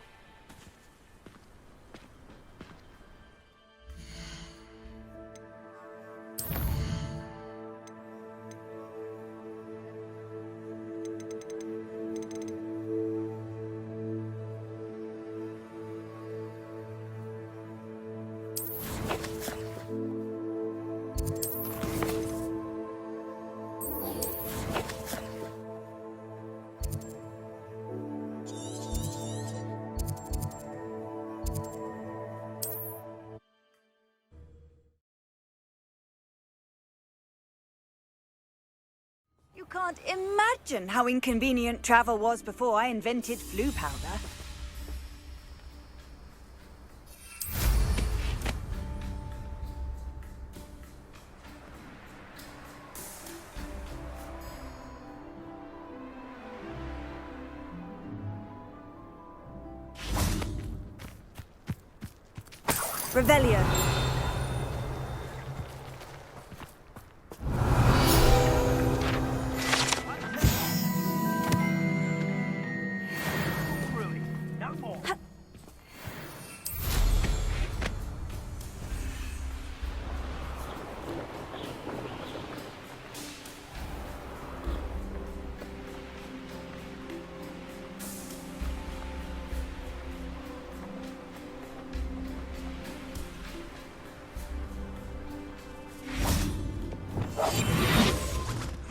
Speaker 13: You can't imagine how inconvenient travel was before I invented flu powder. Revelio.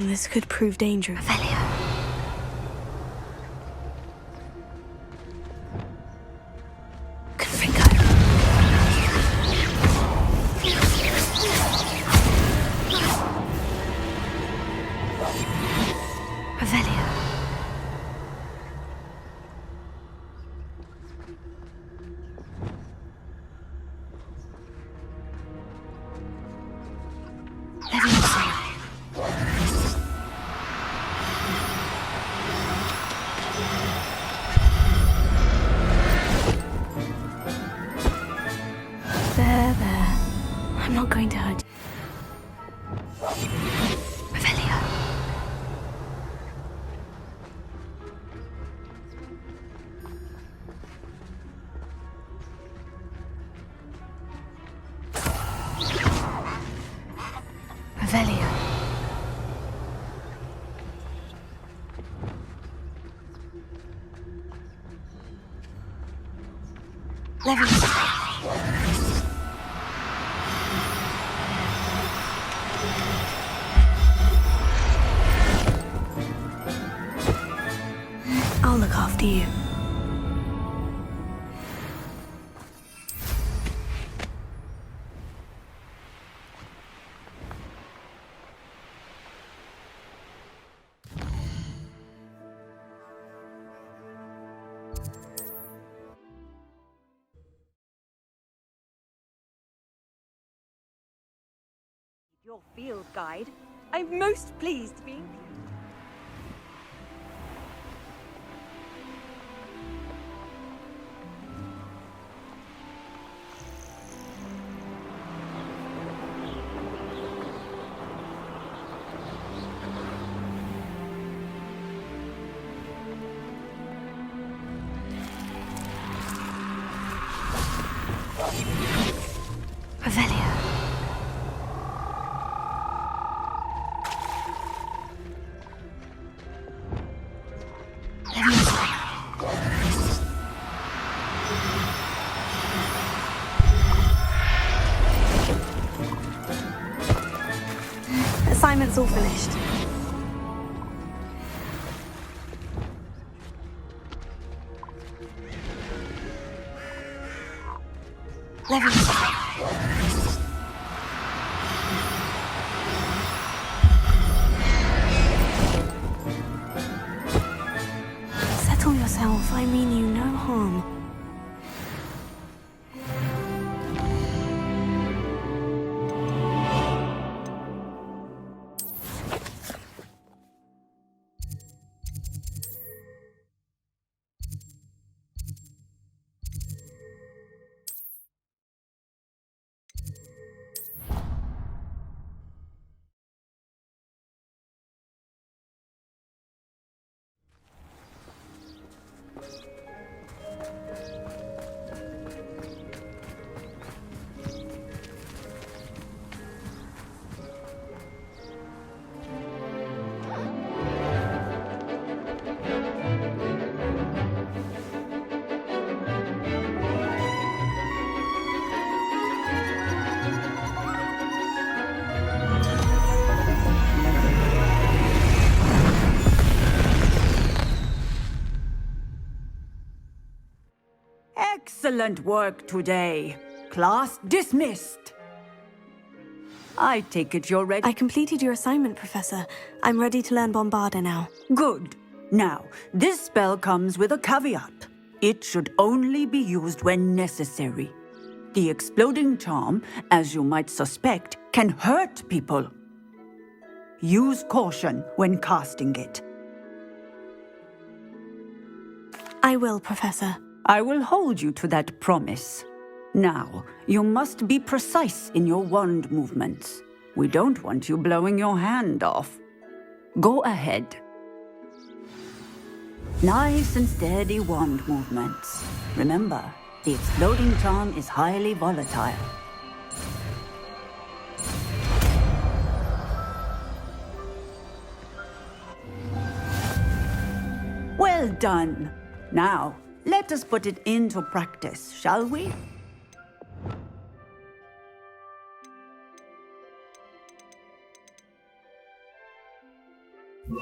Speaker 2: This could prove dangerous. There. I'm not going to hurt you. Revelio. Revelio. Leviosa. I'll look after you.
Speaker 13: Your field guide. I'm most pleased to be included.
Speaker 2: Revelio. Assignment's all finished. Settle yourself. I mean you no harm.
Speaker 13: Excellent work today. Class dismissed. I take it you're ready?
Speaker 2: I completed your assignment, Professor. I'm ready to learn Bombarda now.
Speaker 13: Good. Now, this spell comes with a caveat. It should only be used when necessary. The exploding charm, as you might suspect, can hurt people. Use caution when casting it.
Speaker 2: I will, Professor.
Speaker 13: I will hold you to that promise. Now, you must be precise in your wand movements. We don't want you blowing your hand off. Go ahead. Nice and steady wand movements. Remember, the exploding charm is highly volatile. Well done. Now, let us put it into practice, shall we? Go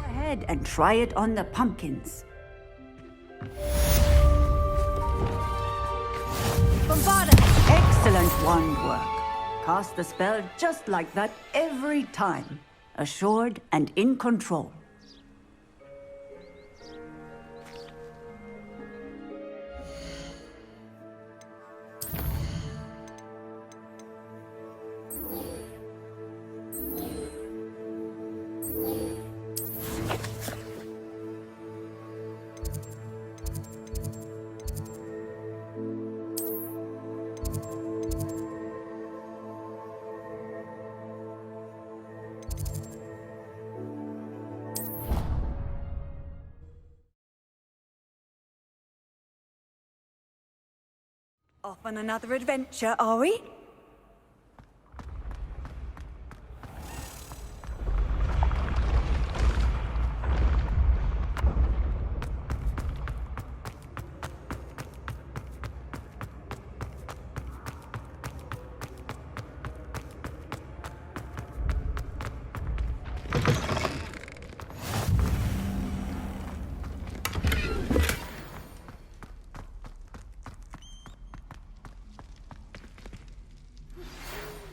Speaker 13: ahead and try it on the pumpkins.
Speaker 14: Bombada!
Speaker 13: Excellent wand work. Cast the spell just like that every time. Assured and in control.
Speaker 4: Off on another adventure, are we?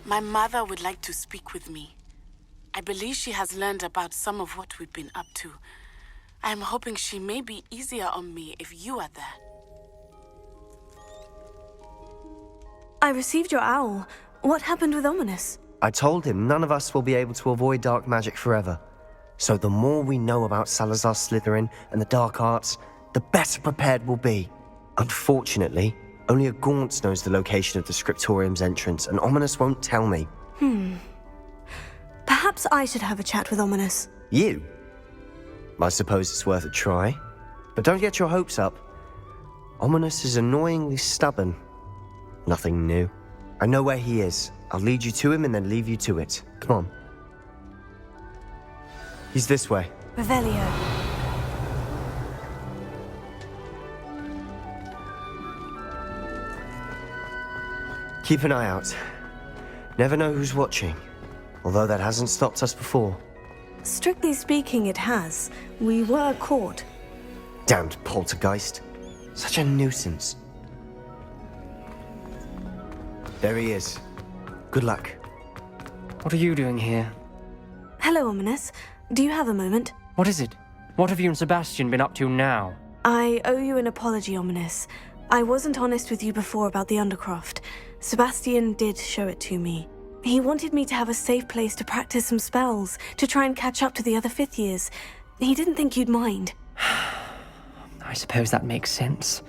Speaker 1: My mother would like to speak with me. I believe she has learned about some of what we've been up to. I am hoping she may be easier on me if you are there.
Speaker 2: I received your owl. What happened with Ominous?
Speaker 18: I told him none of us will be able to avoid dark magic forever. So the more we know about Salazar Slytherin and the dark arts, the better prepared we'll be. Unfortunately, only a Gaunt knows the location of the Scriptorium's entrance, and Ominous won't tell me.
Speaker 2: Perhaps I should have a chat with Ominous.
Speaker 18: You? I suppose it's worth a try. But don't get your hopes up. Ominous is annoyingly stubborn. Nothing new. I know where he is. I'll lead you to him and then leave you to it. Come on. He's this way.
Speaker 2: Revelio.
Speaker 18: Keep an eye out. Never know who's watching. Although that hasn't stopped us before.
Speaker 2: Strictly speaking, it has. We were caught.
Speaker 18: Damned poltergeist. Such a nuisance. There he is. Good luck.
Speaker 16: What are you doing here?
Speaker 2: Hello, Ominous. Do you have a moment?
Speaker 16: What is it? What have you and Sebastian been up to now?
Speaker 2: I owe you an apology, Ominous. I wasn't honest with you before about the Undercroft. Sebastian did show it to me. He wanted me to have a safe place to practice some spells, to try and catch up to the other fifth years. He didn't think you'd mind.
Speaker 16: I suppose that makes sense.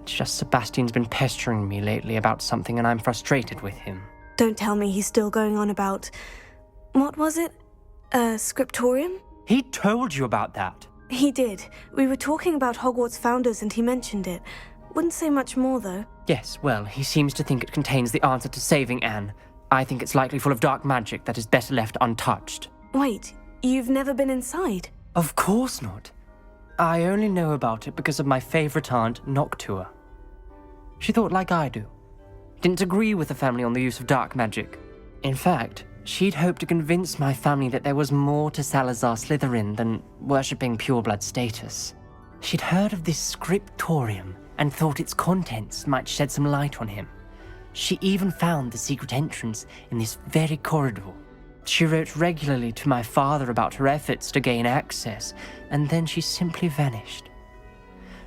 Speaker 16: It's just Sebastian's been pestering me lately about something and I'm frustrated with him.
Speaker 2: Don't tell me he's still going on about... What was it? Scriptorium?
Speaker 16: He told you about that?
Speaker 2: He did. We were talking about Hogwarts founders and he mentioned it. Wouldn't say much more, though.
Speaker 16: Yes, well, he seems to think it contains the answer to saving Anne. I think it's likely full of dark magic that is better left untouched.
Speaker 2: Wait, you've never been inside?
Speaker 16: Of course not. I only know about it because of my favorite aunt, Noctua. She thought like I do. Didn't agree with the family on the use of dark magic. In fact, she'd hoped to convince my family that there was more to Salazar Slytherin than worshipping pureblood status. She'd heard of this scriptorium and thought its contents might shed some light on him. She even found the secret entrance in this very corridor. She wrote regularly to my father about her efforts to gain access, and then she simply vanished.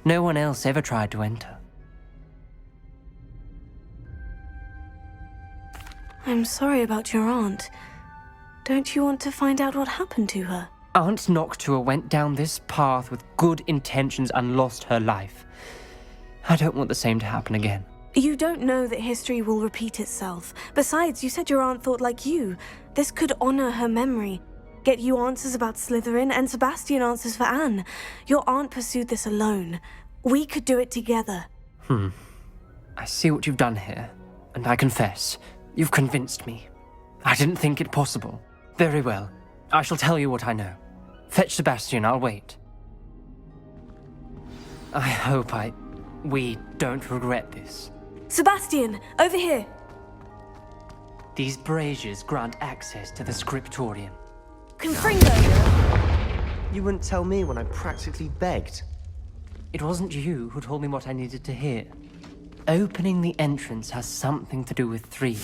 Speaker 16: No one else ever tried to enter.
Speaker 2: I'm sorry about your aunt. Don't you want to find out what happened to her?
Speaker 16: Aunt Noctua went down this path with good intentions and lost her life. I don't want the same to happen again.
Speaker 2: You don't know that history will repeat itself. Besides, you said your aunt thought like you. This could honor her memory. Get you answers about Slytherin and Sebastian answers for Anne. Your aunt pursued this alone. We could do it together.
Speaker 16: I see what you've done here, and I confess, you've convinced me. I didn't think it possible. Very well. I shall tell you what I know. Fetch Sebastian, I'll wait. I hope we don't regret this.
Speaker 2: Sebastian, over here!
Speaker 16: These braziers grant access to the scriptorium.
Speaker 18: Confringo! You wouldn't tell me when I practically begged.
Speaker 16: It wasn't you who told me what I needed to hear. Opening the entrance has something to do with 3.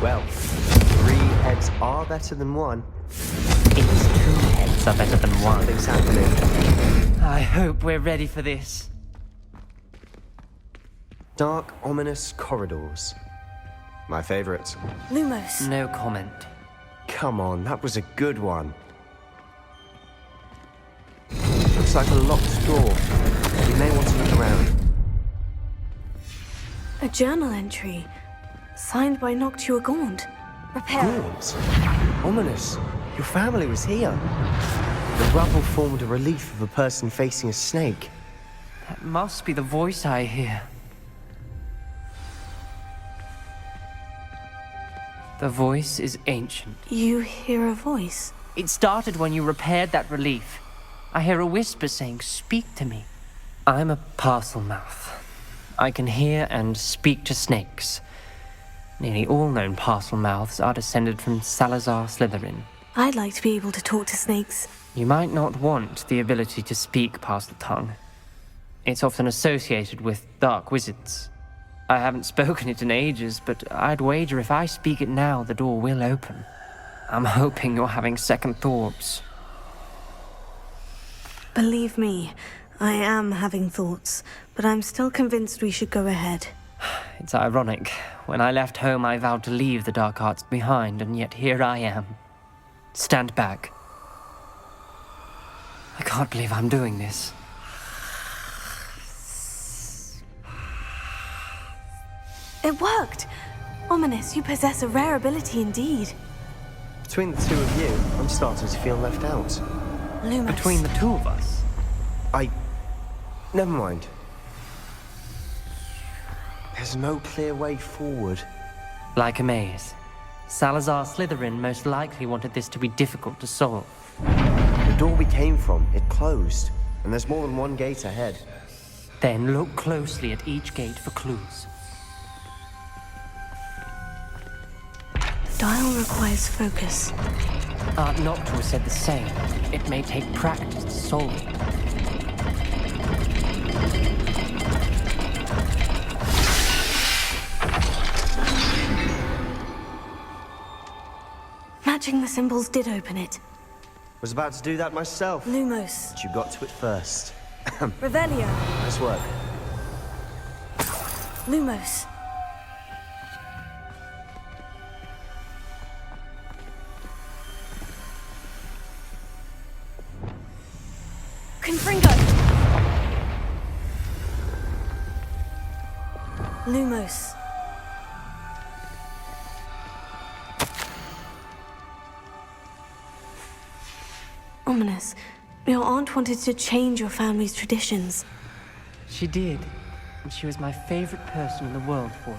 Speaker 18: Well, 3 heads are better than 1.
Speaker 16: It's 2 heads are better than 1.
Speaker 18: Something's happening.
Speaker 16: I hope we're ready for this.
Speaker 18: Dark, ominous corridors. My favorite.
Speaker 2: Lumos.
Speaker 16: No comment.
Speaker 18: Come on, that was a good one. Looks like a locked door. You may want to look around.
Speaker 2: A journal entry. Signed by Noctua Gaunt. Repair.
Speaker 18: Gaunt? Ominous. Your family was here. The rubble formed a relief of a person facing a snake.
Speaker 16: That must be the voice I hear. The voice is ancient.
Speaker 2: You hear a voice?
Speaker 16: It started when you repaired that relief. I hear a whisper saying, "Speak to me." I'm a parcel mouth. I can hear and speak to snakes. Nearly all known parcel mouths are descended from Salazar Slytherin.
Speaker 2: I'd like to be able to talk to snakes.
Speaker 16: You might not want the ability to speak past the tongue. It's often associated with dark wizards. I haven't spoken it in ages, but I'd wager if I speak it now, the door will open. I'm hoping you're having second thoughts.
Speaker 2: Believe me, I am having thoughts, but I'm still convinced we should go ahead.
Speaker 16: It's ironic. When I left home, I vowed to leave the dark arts behind, and yet here I am. Stand back. I can't believe I'm doing this.
Speaker 2: It worked! Ominous, you possess a rare ability indeed.
Speaker 18: Between the 2 of you, I'm starting to feel left out.
Speaker 2: Lumos.
Speaker 16: Between the 2 of us?
Speaker 18: Never mind. There's no clear way forward.
Speaker 16: Like a maze. Salazar Slytherin most likely wanted this to be difficult to solve.
Speaker 18: The door we came from, it closed, and there's more than one gate ahead.
Speaker 16: Then look closely at each gate for clues.
Speaker 2: Dial requires focus.
Speaker 16: Aunt Noctua said the same. It may take practice to solve it.
Speaker 2: Matching the symbols did open it.
Speaker 18: Was about to do that myself.
Speaker 2: Lumos.
Speaker 18: But you got to it first.
Speaker 2: Revelio.
Speaker 18: Nice work.
Speaker 2: Lumos. Confringo. Lumos. Ominous. Your aunt wanted to change your family's traditions.
Speaker 16: She did, and she was my favorite person in the world for it.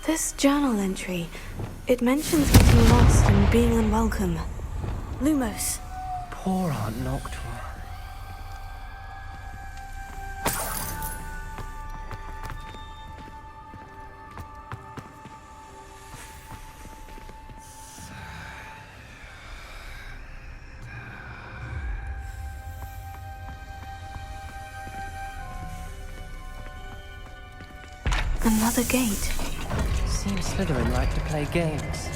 Speaker 2: This journal entry, it mentions getting lost and being unwelcome. Lumos.
Speaker 16: Poor Aunt Noctua.
Speaker 2: Another gate.
Speaker 16: Seems Slytherin like to play games.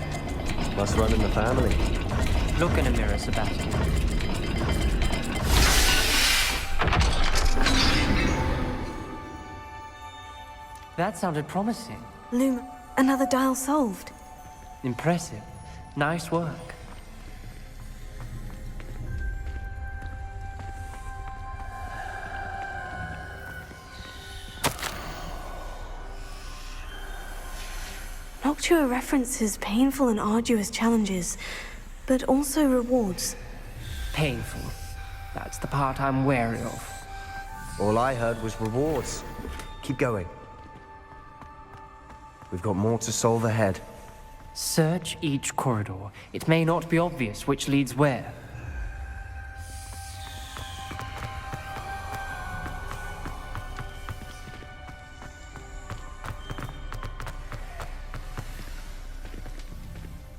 Speaker 18: Must run in the family.
Speaker 16: Look in a mirror, Sebastian. That sounded promising.
Speaker 2: Another dial solved.
Speaker 16: Impressive. Nice work.
Speaker 2: Noctua references painful and arduous challenges, but also rewards.
Speaker 16: Painful. That's the part I'm wary of.
Speaker 18: All I heard was rewards. Keep going. We've got more to solve ahead.
Speaker 16: Search each corridor. It may not be obvious which leads where.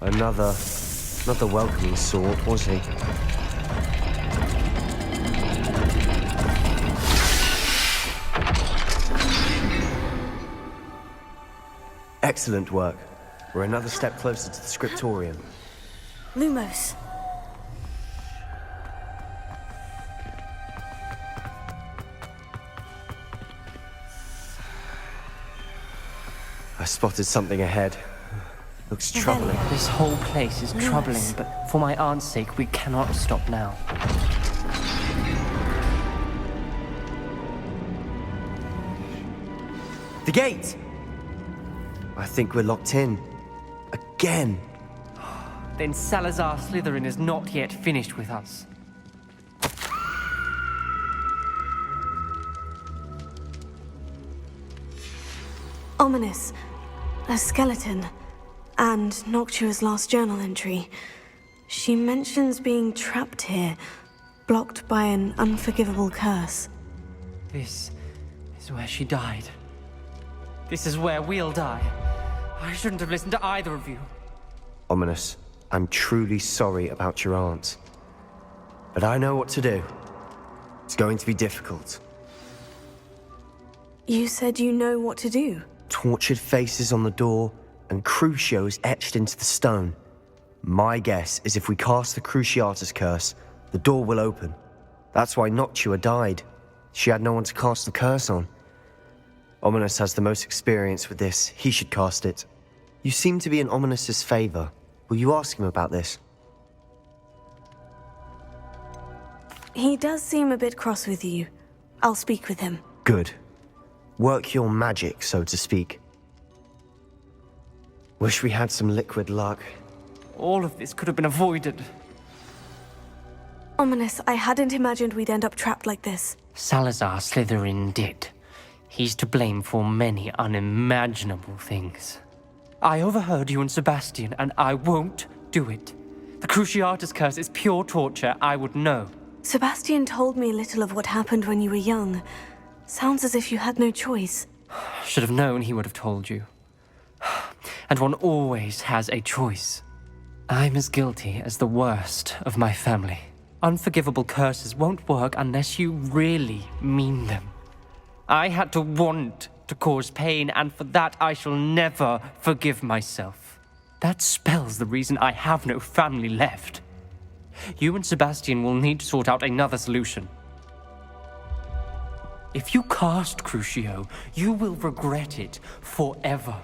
Speaker 18: Another welcoming sort, was he? Excellent work. We're another step closer to the scriptorium.
Speaker 2: Lumos.
Speaker 18: I spotted something ahead. Looks troubling.
Speaker 16: This whole place is troubling, but for my aunt's sake, we cannot stop now.
Speaker 18: The gate! I think we're locked in. Again.
Speaker 16: Then Salazar Slytherin is not yet finished with us.
Speaker 2: Ominous. A skeleton. And Noctua's last journal entry. She mentions being trapped here, blocked by an unforgivable curse.
Speaker 16: This is where she died. This is where we'll die. I shouldn't have listened to either of you.
Speaker 18: Ominous, I'm truly sorry about your aunt. But I know what to do. It's going to be difficult.
Speaker 2: You said you know what to do.
Speaker 18: Tortured faces on the door, and Crucios etched into the stone. My guess is if we cast the Cruciatus curse, the door will open. That's why Noctua died. She had no one to cast the curse on. Ominous has the most experience with this. He should cast it. You seem to be in Ominous's favor. Will you ask him about this?
Speaker 2: He does seem a bit cross with you. I'll speak with him.
Speaker 18: Good. Work your magic, so to speak. Wish we had some liquid luck.
Speaker 16: All of this could have been avoided.
Speaker 2: Ominous, I hadn't imagined we'd end up trapped like this.
Speaker 16: Salazar Slytherin did. He's to blame for many unimaginable things. I overheard you and Sebastian, and I won't do it. The Cruciatus curse is pure torture, I would know.
Speaker 2: Sebastian told me little of what happened when you were young. Sounds as if you had no choice.
Speaker 16: Should have known he would have told you. And one always has a choice. I'm as guilty as the worst of my family. Unforgivable curses won't work unless you really mean them. I had to want to cause pain, and for that I shall never forgive myself. That spells the reason I have no family left. You and Sebastian will need to sort out another solution. If you cast Crucio, you will regret it forever.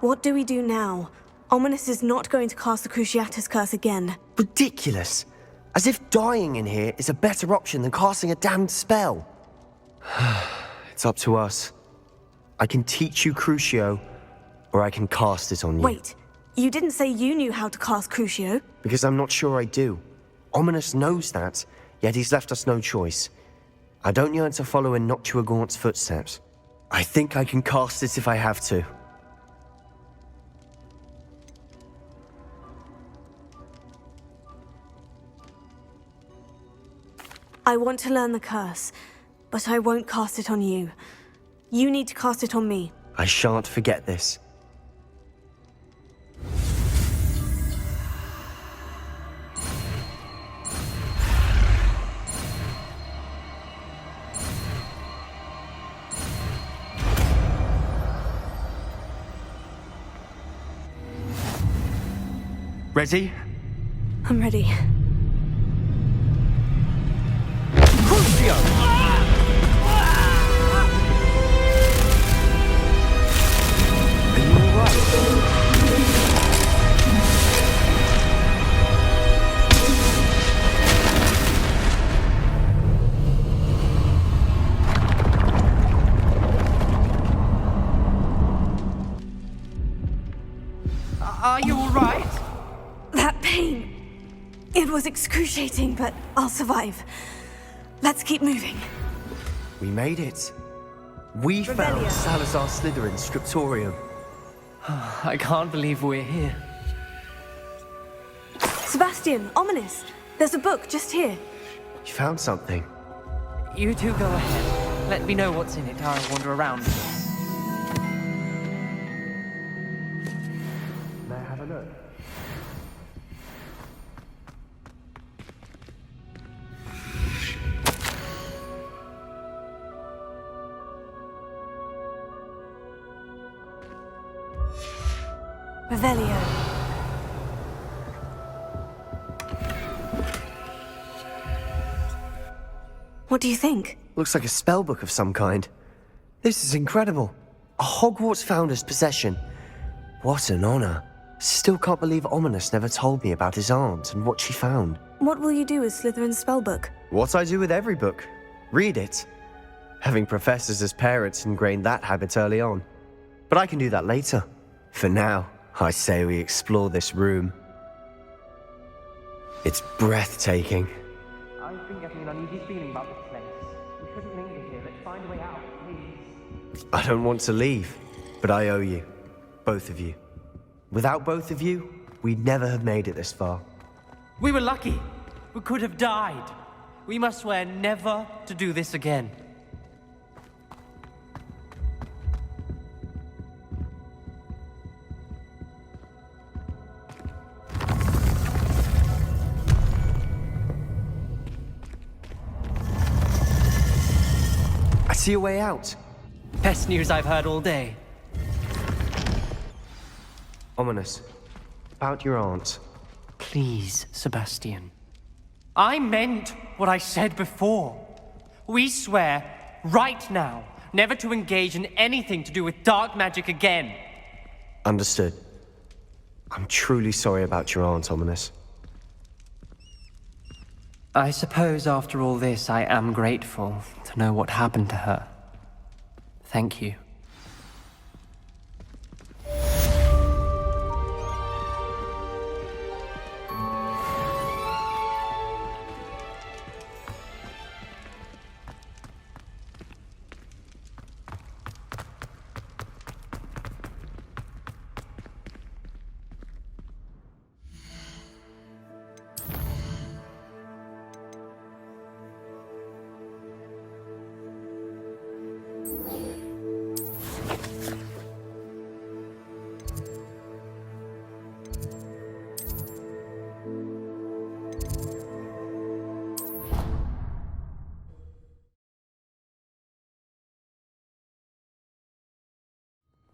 Speaker 2: What do we do now? Ominous is not going to cast the Cruciatus curse again.
Speaker 18: Ridiculous. As if dying in here is a better option than casting a damned spell. It's up to us. I can teach you Crucio, or I can cast it on you.
Speaker 2: Wait, you didn't say you knew how to cast Crucio?
Speaker 18: Because I'm not sure I do. Ominous knows that, yet he's left us no choice. I don't yearn to follow in Noctua Gaunt's footsteps. I think I can cast it if I have to.
Speaker 2: I want to learn the curse, but I won't cast it on you. You need to cast it on me.
Speaker 18: I shan't forget this. Ready?
Speaker 2: I'm ready.
Speaker 18: Crucio!
Speaker 16: Are you all right?
Speaker 2: That pain. It was excruciating, but I'll survive. Let's keep moving.
Speaker 18: We made it. We found Salazar Slytherin's scriptorium.
Speaker 16: I can't believe we're here.
Speaker 2: Sebastian, ominous. There's a book just here.
Speaker 18: You found something.
Speaker 16: You two go ahead. Let me know what's in it. I'll wander around.
Speaker 18: May I have a look?
Speaker 2: Revelio. What do you think?
Speaker 18: Looks like a spellbook of some kind. This is incredible. A Hogwarts founder's possession. What an honor. Still can't believe Ominous never told me about his aunt and what she found.
Speaker 2: What will you do with Slytherin's spellbook?
Speaker 18: What I do with every book. Read it. Having professors as parents ingrained that habit early on. But I can do that later. For now, I say we explore this room. It's breathtaking.
Speaker 16: I've been getting an uneasy feeling about this place. We shouldn't linger here. Let's find a way out, please.
Speaker 18: I don't want to leave, but I owe you. Both of you. Without both of you, we'd never have made it this far.
Speaker 16: We were lucky. We could have died. We must swear never to do this again.
Speaker 18: I see a way out.
Speaker 16: Best news I've heard all day.
Speaker 18: Ominous. About your aunt.
Speaker 16: Please, Sebastian. I meant what I said before. We swear, right now, never to engage in anything to do with dark magic again.
Speaker 18: Understood. I'm truly sorry about your aunt, Ominous.
Speaker 16: I suppose after all this, I am grateful to know what happened to her. Thank you.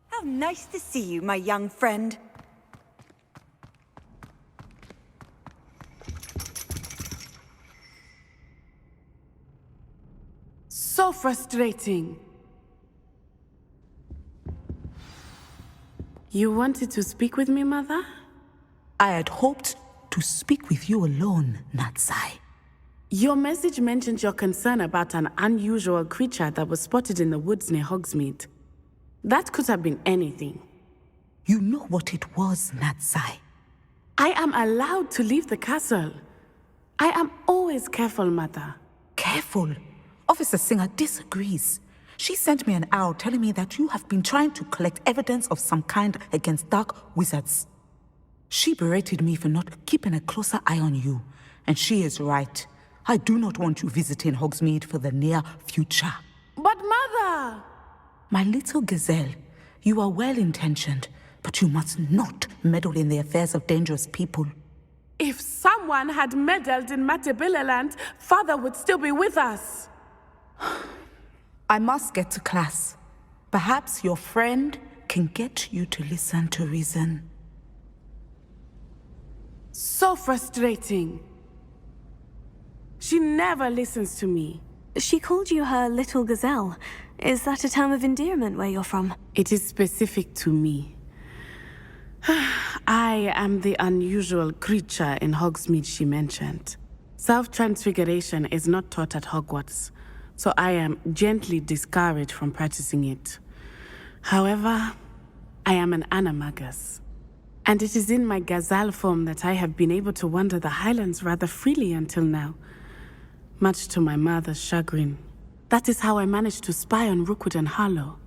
Speaker 4: How nice to see you, my young friend.
Speaker 1: So frustrating. You wanted to speak with me, Mother?
Speaker 10: I had hoped to speak with you alone, Natsai.
Speaker 1: Your message mentioned your concern about an unusual creature that was spotted in the woods near Hogsmeade. That could have been anything.
Speaker 10: You know what it was, Natsai.
Speaker 1: I am allowed to leave the castle. I am always careful, Mother.
Speaker 10: Careful? Officer Singer disagrees. She sent me an owl telling me that you have been trying to collect evidence of some kind against dark wizards. She berated me for not keeping a closer eye on you, and she is right. I do not want you visiting Hogsmeade for the near future.
Speaker 1: But Mother!
Speaker 10: My little gazelle, you are well-intentioned, but you must not meddle in the affairs of dangerous people.
Speaker 1: If someone had meddled in Matabeleland, Father would still be with us.
Speaker 10: I must get to class. Perhaps your friend can get you to listen to reason.
Speaker 1: So frustrating. She never listens to me.
Speaker 2: She called you her little gazelle. Is that a term of endearment where you're from?
Speaker 1: It is specific to me. I am the unusual creature in Hogsmeade she mentioned. Self-transfiguration is not taught at Hogwarts, so I am gently discouraged from practicing it. However, I am an animagus. And it is in my gazelle form that I have been able to wander the highlands rather freely until now, much to my mother's chagrin. That is how I managed to spy on Rookwood and Harlow.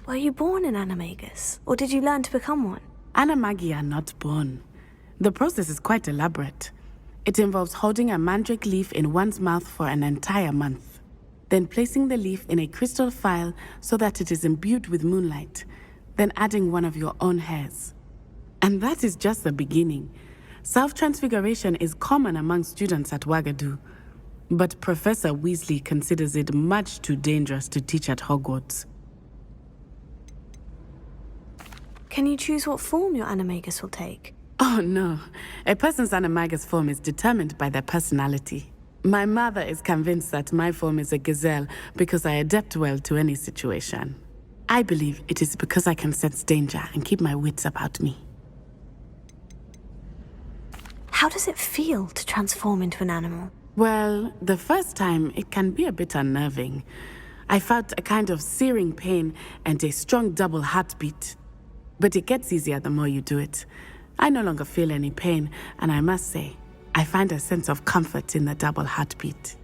Speaker 2: Were you born an animagus, or did you learn to become one?
Speaker 1: Animagi are not born. The process is quite elaborate. It involves holding a mandrake leaf in one's mouth for an entire month, then placing the leaf in a crystal phial so that it is imbued with moonlight, then adding one of your own hairs. And that is just the beginning. Self-transfiguration is common among students at Wagadu, but Professor Weasley considers it much too dangerous to teach at Hogwarts.
Speaker 2: Can you choose what form your animagus will take?
Speaker 1: Oh no, a person's animagus form is determined by their personality. My mother is convinced that my form is a gazelle because I adapt well to any situation. I believe it is because I can sense danger and keep my wits about me.
Speaker 2: How does it feel to transform into an animal?
Speaker 1: Well, the first time it can be a bit unnerving. I felt a kind of searing pain and a strong double heartbeat. But it gets easier the more you do it. I no longer feel any pain, and I must say, I find a sense of comfort in the double heartbeat.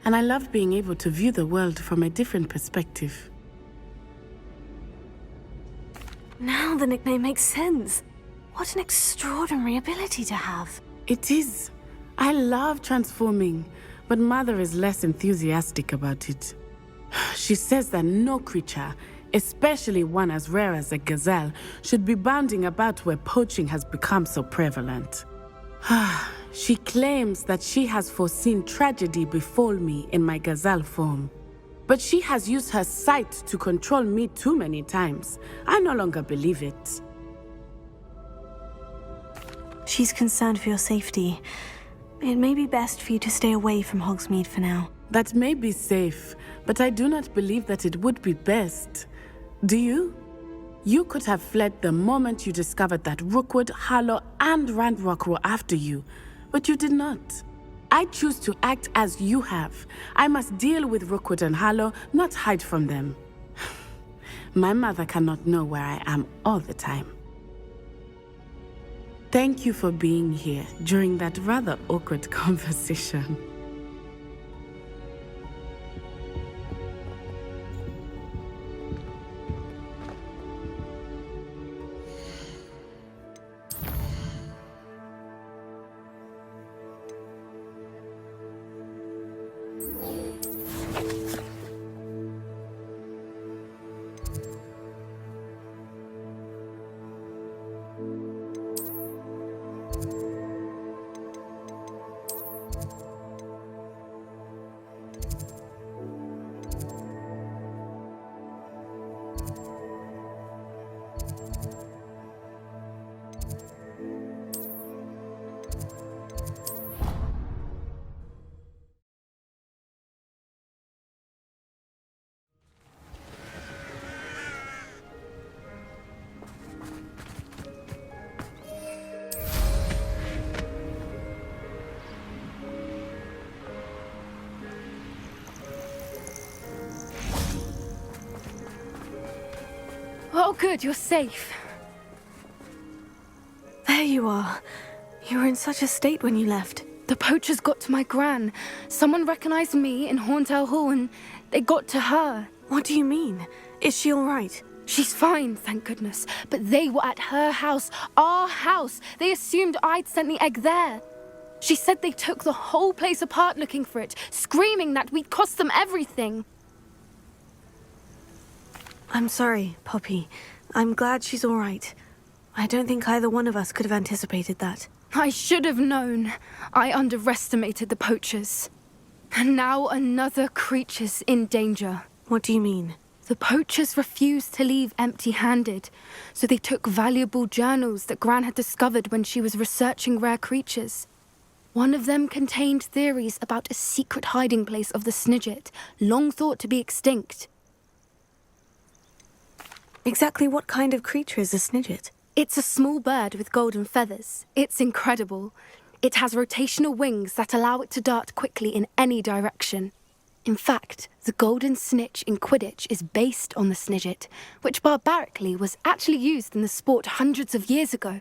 Speaker 1: And I love being able to view the world from a different perspective.
Speaker 2: Now the nickname makes sense. What an extraordinary ability to have.
Speaker 1: It is. I love transforming, but Mother is less enthusiastic about it. She says that no creature, especially one as rare as a gazelle, should be bounding about where poaching has become so prevalent. She claims that she has foreseen tragedy befall me in my gazelle form. But she has used her sight to control me too many times. I no longer believe it.
Speaker 2: She's concerned for your safety. It may be best for you to stay away from Hogsmeade for now.
Speaker 1: That may be safe, but I do not believe that it would be best. Do you? You could have fled the moment you discovered that Rookwood, Harlow, and Ranrok were after you, but you did not. I choose to act as you have. I must deal with Rookwood and Harlow, not hide from them. My mother cannot know where I am all the time. Thank you for being here during that rather awkward conversation.
Speaker 9: Oh, good, you're safe.
Speaker 2: There you are. You were in such a state when you left.
Speaker 9: The poachers got to my gran. Someone recognized me in Hauntel Hall and they got to her.
Speaker 2: What do you mean? Is she all right?
Speaker 9: She's fine, thank goodness. But they were at her house, our house. They assumed I'd sent the egg there. She said they took the whole place apart looking for it, screaming that we'd cost them everything.
Speaker 2: I'm sorry, Poppy. I'm glad she's all right. I don't think either one of us could have anticipated that.
Speaker 9: I should have known. I underestimated the poachers. And now another creature's in danger.
Speaker 2: What do you mean?
Speaker 9: The poachers refused to leave empty-handed, so they took valuable journals that Gran had discovered when she was researching rare creatures. One of them contained theories about a secret hiding place of the Snidget, long thought to be extinct.
Speaker 2: Exactly what kind of creature is a Snidget?
Speaker 9: It's a small bird with golden feathers. It's incredible. It has rotational wings that allow it to dart quickly in any direction. In fact, the golden snitch in Quidditch is based on the Snidget, which barbarically was actually used in the sport hundreds of years ago.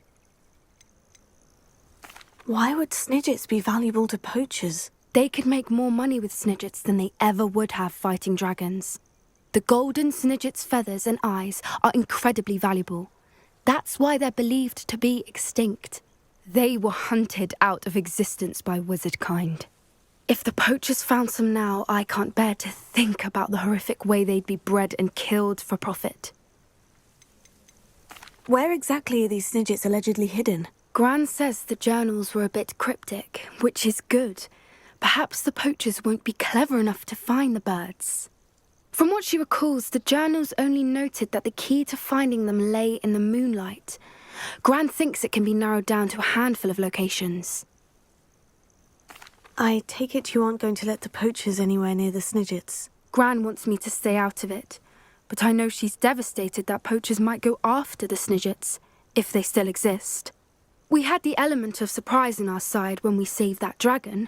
Speaker 2: Why would Snidgets be valuable to poachers?
Speaker 9: They could make more money with Snidgets than they ever would have fighting dragons. The golden Snidget's feathers and eyes are incredibly valuable. That's why they're believed to be extinct. They were hunted out of existence by wizard kind. If the poachers found some now, I can't bear to think about the horrific way they'd be bred and killed for profit.
Speaker 2: Where exactly are these Snidgets allegedly hidden?
Speaker 9: Gran says the journals were a bit cryptic, which is good. Perhaps the poachers won't be clever enough to find the birds. From what she recalls, the journals only noted that the key to finding them lay in the moonlight. Gran thinks it can be narrowed down to a handful of locations.
Speaker 2: I take it you aren't going to let the poachers anywhere near the Snidgets.
Speaker 9: Gran wants me to stay out of it, but I know she's devastated that poachers might go after the Snidgets, if they still exist. We had the element of surprise on our side when we saved that dragon,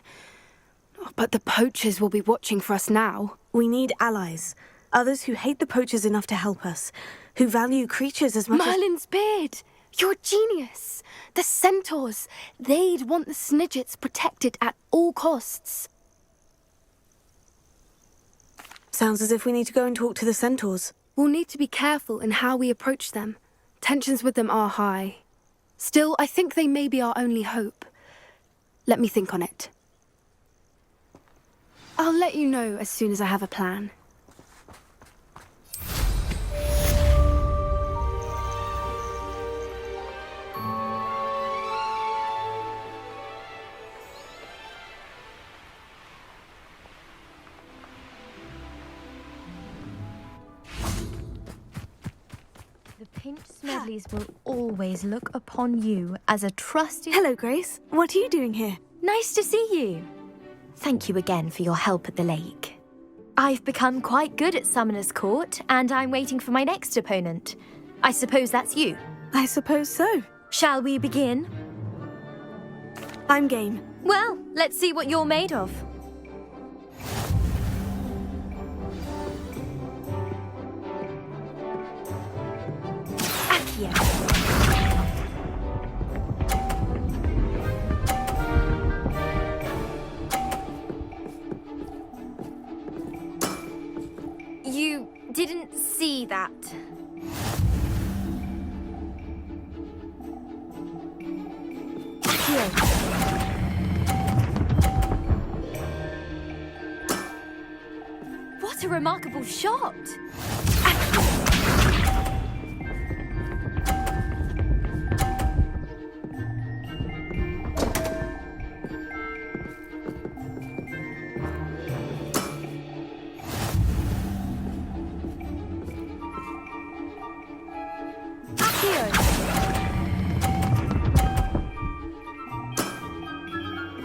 Speaker 9: but the poachers will be watching for us now.
Speaker 2: We need allies. Others who hate the poachers enough to help us, who value creatures as much
Speaker 9: Merlin's beard! You're a genius! The Centaurs! They'd want the Snidgets protected at all costs.
Speaker 2: Sounds as if we need to go and talk to the Centaurs.
Speaker 9: We'll need to be careful in how we approach them. Tensions with them are high. Still, I think they may be our only hope. Let me think on it. I'll let you know as soon as I have a plan.
Speaker 11: Pinch Smedleys will always look upon you as a trusted...
Speaker 2: Hello, Grace. What are you doing here?
Speaker 11: Nice to see you. Thank you again for your help at the lake. I've become quite good at Summoner's Court, and I'm waiting for my next opponent. I suppose that's you.
Speaker 2: I suppose so.
Speaker 11: Shall we begin?
Speaker 2: I'm game.
Speaker 11: Well, let's see what you're made of. Accio. You didn't see that. What a remarkable shot!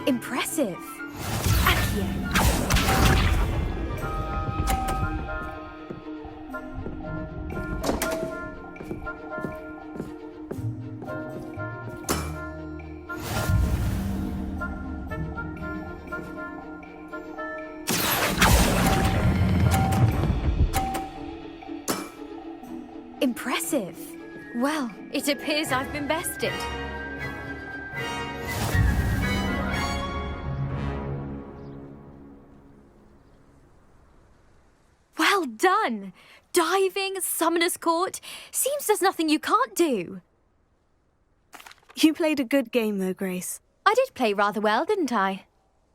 Speaker 11: Impressive. Accio. Impressive. Well, it appears I've been bested. Well done! Diving, Summoner's Court. Seems there's nothing you can't do.
Speaker 2: You played a good game though, Grace.
Speaker 11: I did play rather well, didn't I?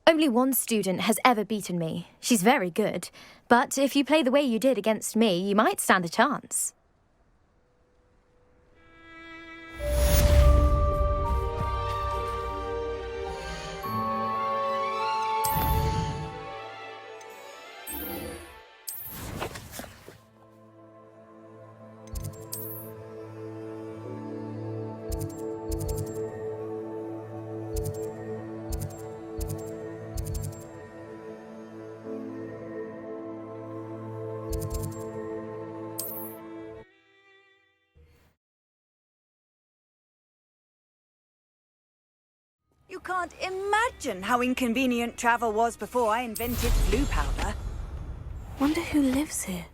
Speaker 11: Only one student has ever beaten me. She's very good. But if you play the way you did against me, you might stand a chance.
Speaker 22: You can't imagine how inconvenient travel was before I invented flu powder.
Speaker 2: Wonder who lives here.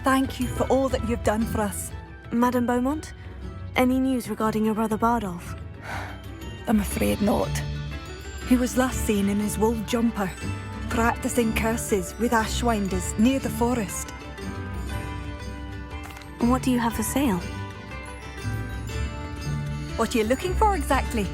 Speaker 4: Thank you for all that you've done for us.
Speaker 2: Madame Beaumont, any news regarding your brother Bardolph?
Speaker 4: I'm afraid not. He was last seen in his wool jumper, practicing curses with ashwinders near the forest.
Speaker 2: What do you have for sale?
Speaker 4: What are you looking for exactly?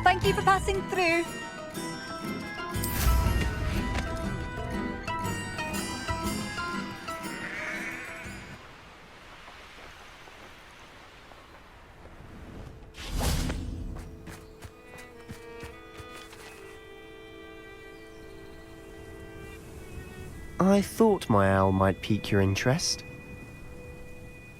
Speaker 4: Thank you for passing through.
Speaker 18: I thought my owl might pique your interest.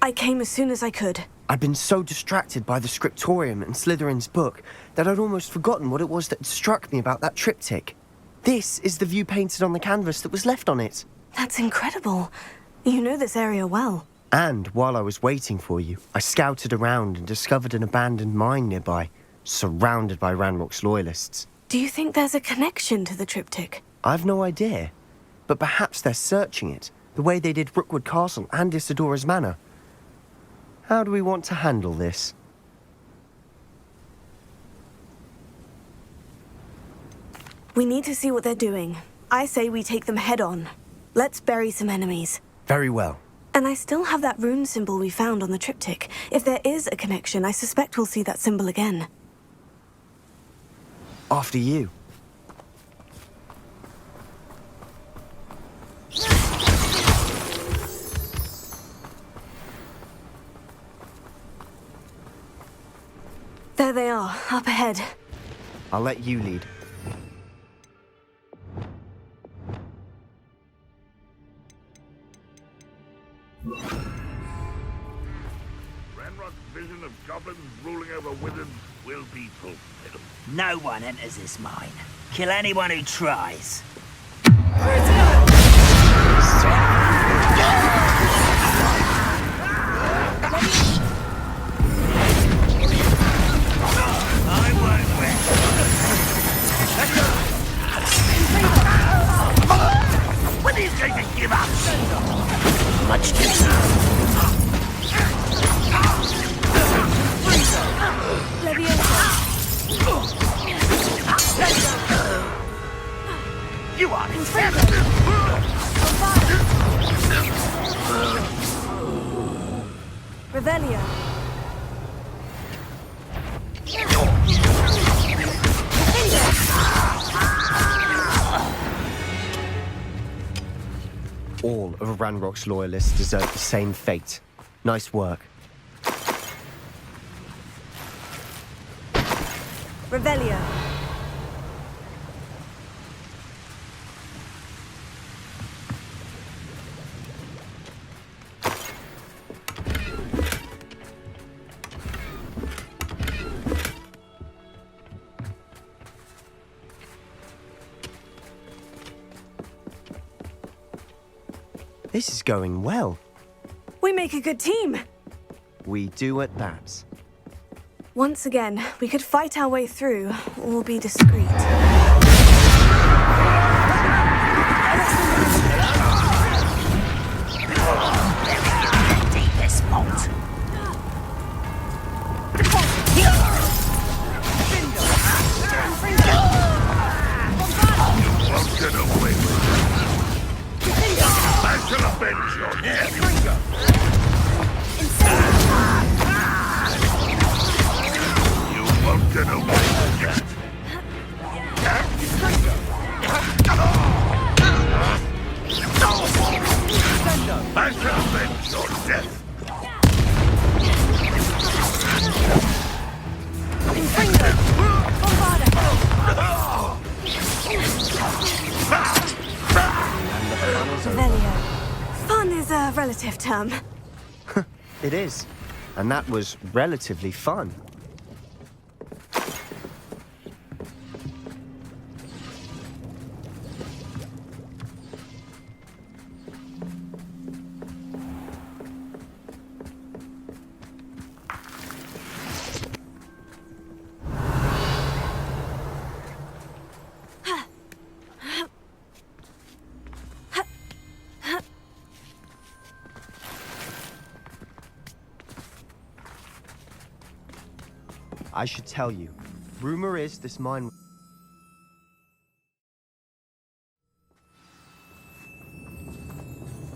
Speaker 2: I came as soon as I could.
Speaker 18: I'd been so distracted by the scriptorium and Slytherin's book that I'd almost forgotten what it was that struck me about that triptych. This is the view painted on the canvas that was left on it.
Speaker 2: That's incredible. You know this area well.
Speaker 18: And while I was waiting for you, I scouted around and discovered an abandoned mine nearby, surrounded by Ranrok's loyalists.
Speaker 2: Do you think there's a connection to the triptych?
Speaker 18: I've no idea, but perhaps they're searching it, the way they did Rookwood Castle and Isidora's Manor. How do we want to handle this?
Speaker 2: We need to see what they're doing. I say we take them head on. Let's bury some enemies.
Speaker 18: Very well.
Speaker 2: And I still have that rune symbol we found on the triptych. If there is a connection, I suspect we'll see that symbol again.
Speaker 18: After you.
Speaker 2: There they are, up ahead.
Speaker 18: I'll let you lead.
Speaker 12: Ranrok's vision of goblins ruling over wizards will be fulfilled.
Speaker 20: No one enters this mine. Kill anyone who tries.
Speaker 12: When are you going to give up?
Speaker 20: Much too soon.
Speaker 12: You are
Speaker 2: Revelio.
Speaker 18: All of Ranrok's loyalists deserve the same fate. Nice work.
Speaker 2: Revelio.
Speaker 18: This is going well.
Speaker 2: We make a good team.
Speaker 18: We do at that.
Speaker 2: Once again, we could fight our way through, or be discreet.
Speaker 12: avenge your death. You won't get away with that. I shall avenge your death.
Speaker 2: Revelio. Fun is a relative term.
Speaker 18: It is. And that was relatively fun. I should tell you. Rumor is this mine...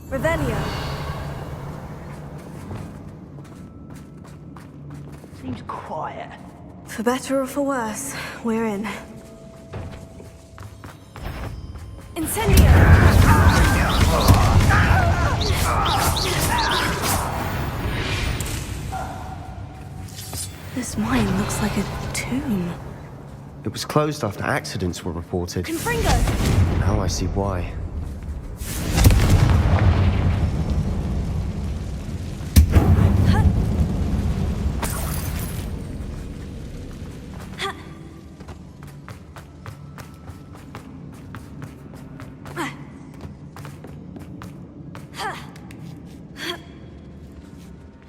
Speaker 2: Revelio.
Speaker 15: Seems quiet.
Speaker 2: For better or for worse, we're in. Incendio! This mine looks like a tomb.
Speaker 18: It was closed after accidents were reported.
Speaker 2: Confringo!
Speaker 18: Now I see why.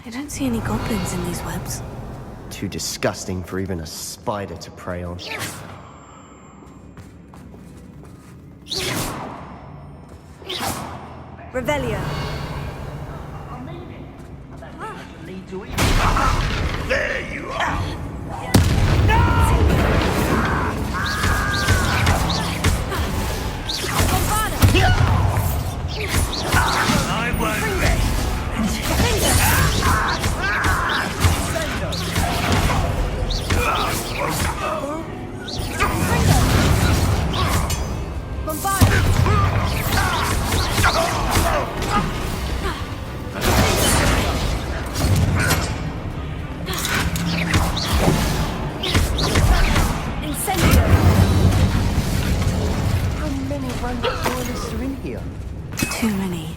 Speaker 2: I don't see any goblins in these webs.
Speaker 18: Too disgusting for even a spider to prey on.
Speaker 2: Revelio.
Speaker 12: There you are. I won't rest.
Speaker 2: Too many.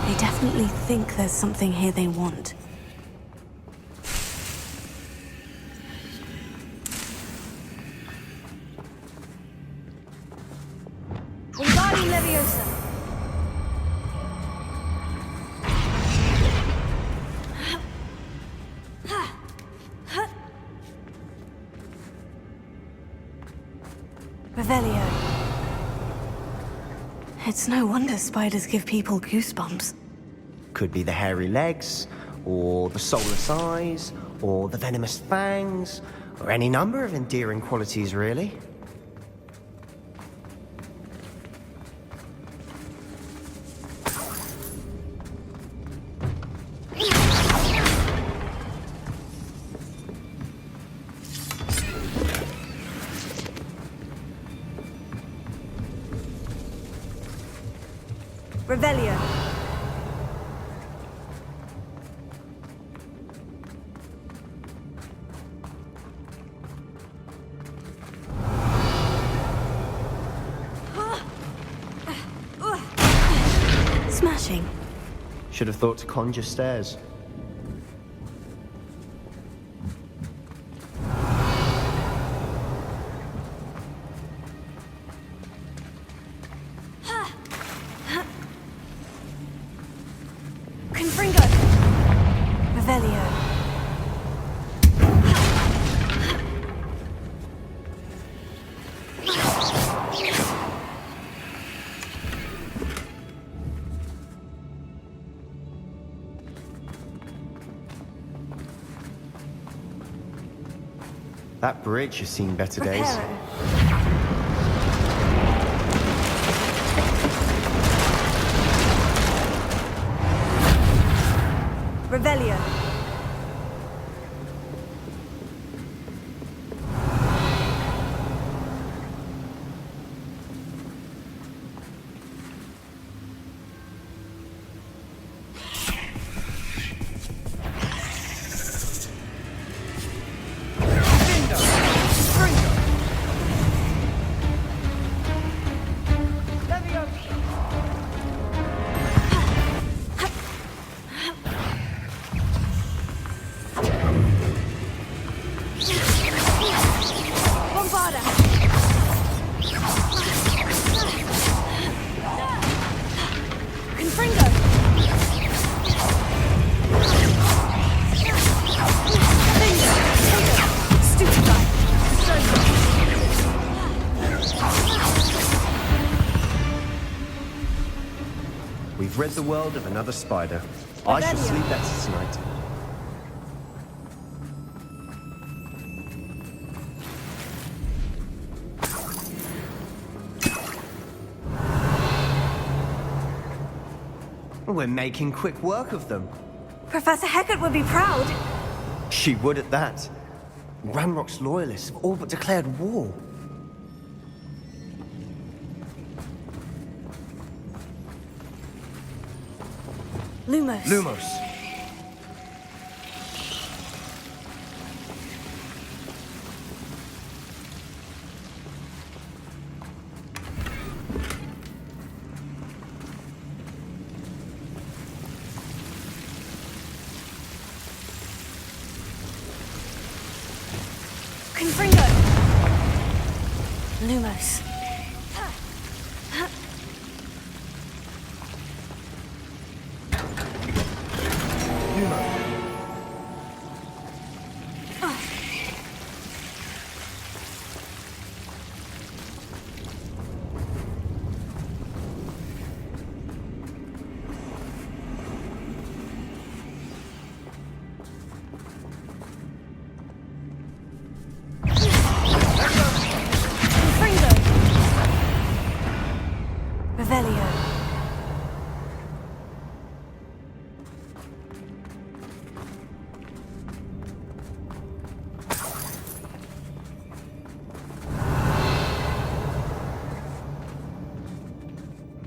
Speaker 2: They definitely think there's something here they want. Wingardium Leviosa. Revelio. It's no wonder spiders give people goosebumps.
Speaker 18: Could be the hairy legs, or the soulless eyes, or the venomous fangs, or any number of endearing qualities, really.
Speaker 2: Revelio. Smashing.
Speaker 18: Should have thought to conjure stairs.
Speaker 2: Confringo. Revelio.
Speaker 18: That bridge has seen better days.
Speaker 2: Revelio.
Speaker 18: We've rid the world of another spider. I shall sleep better tonight. We're making quick work of them.
Speaker 2: Professor Hecat would be proud.
Speaker 18: She would at that. Ranrok's loyalists have all but declared war.
Speaker 2: Lumos.
Speaker 18: Lumos.
Speaker 2: Confringo. Lumos.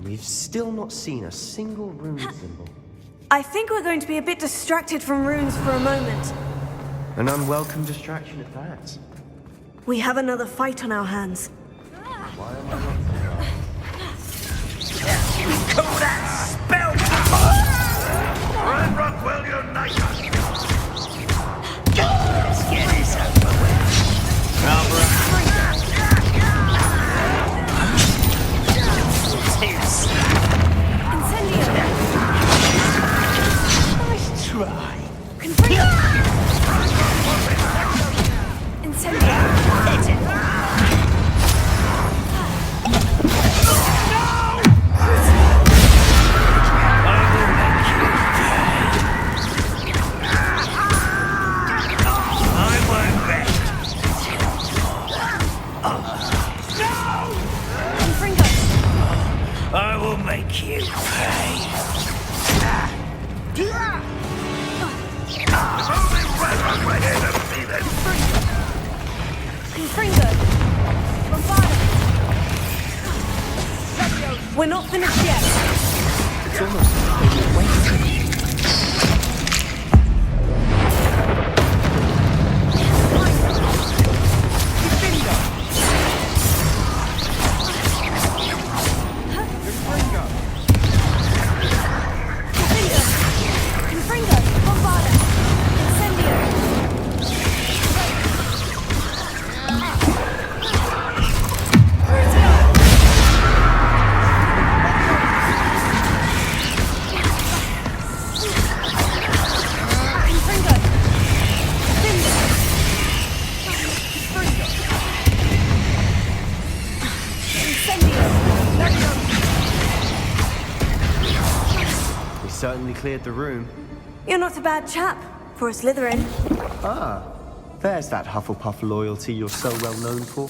Speaker 18: We've still not seen a single rune symbol.
Speaker 2: I think we're going to be a bit distracted from runes for a moment.
Speaker 18: An unwelcome distraction at that.
Speaker 2: We have another fight on our hands.
Speaker 18: Why am I not
Speaker 20: Call that spell! Ranrok will unite us! Let's get this over with.
Speaker 2: Incendio!
Speaker 20: Nice try.
Speaker 2: Confringo! Incendio!
Speaker 20: Hit it! I will make you pay. If only Ranrok were here to see this.
Speaker 2: Confringo! Bombada! We're not finished yet.
Speaker 18: It's almost like they were waiting. Certainly cleared the room.
Speaker 2: You're not a bad chap for a Slytherin.
Speaker 18: Ah, there's that Hufflepuff loyalty you're so well known for.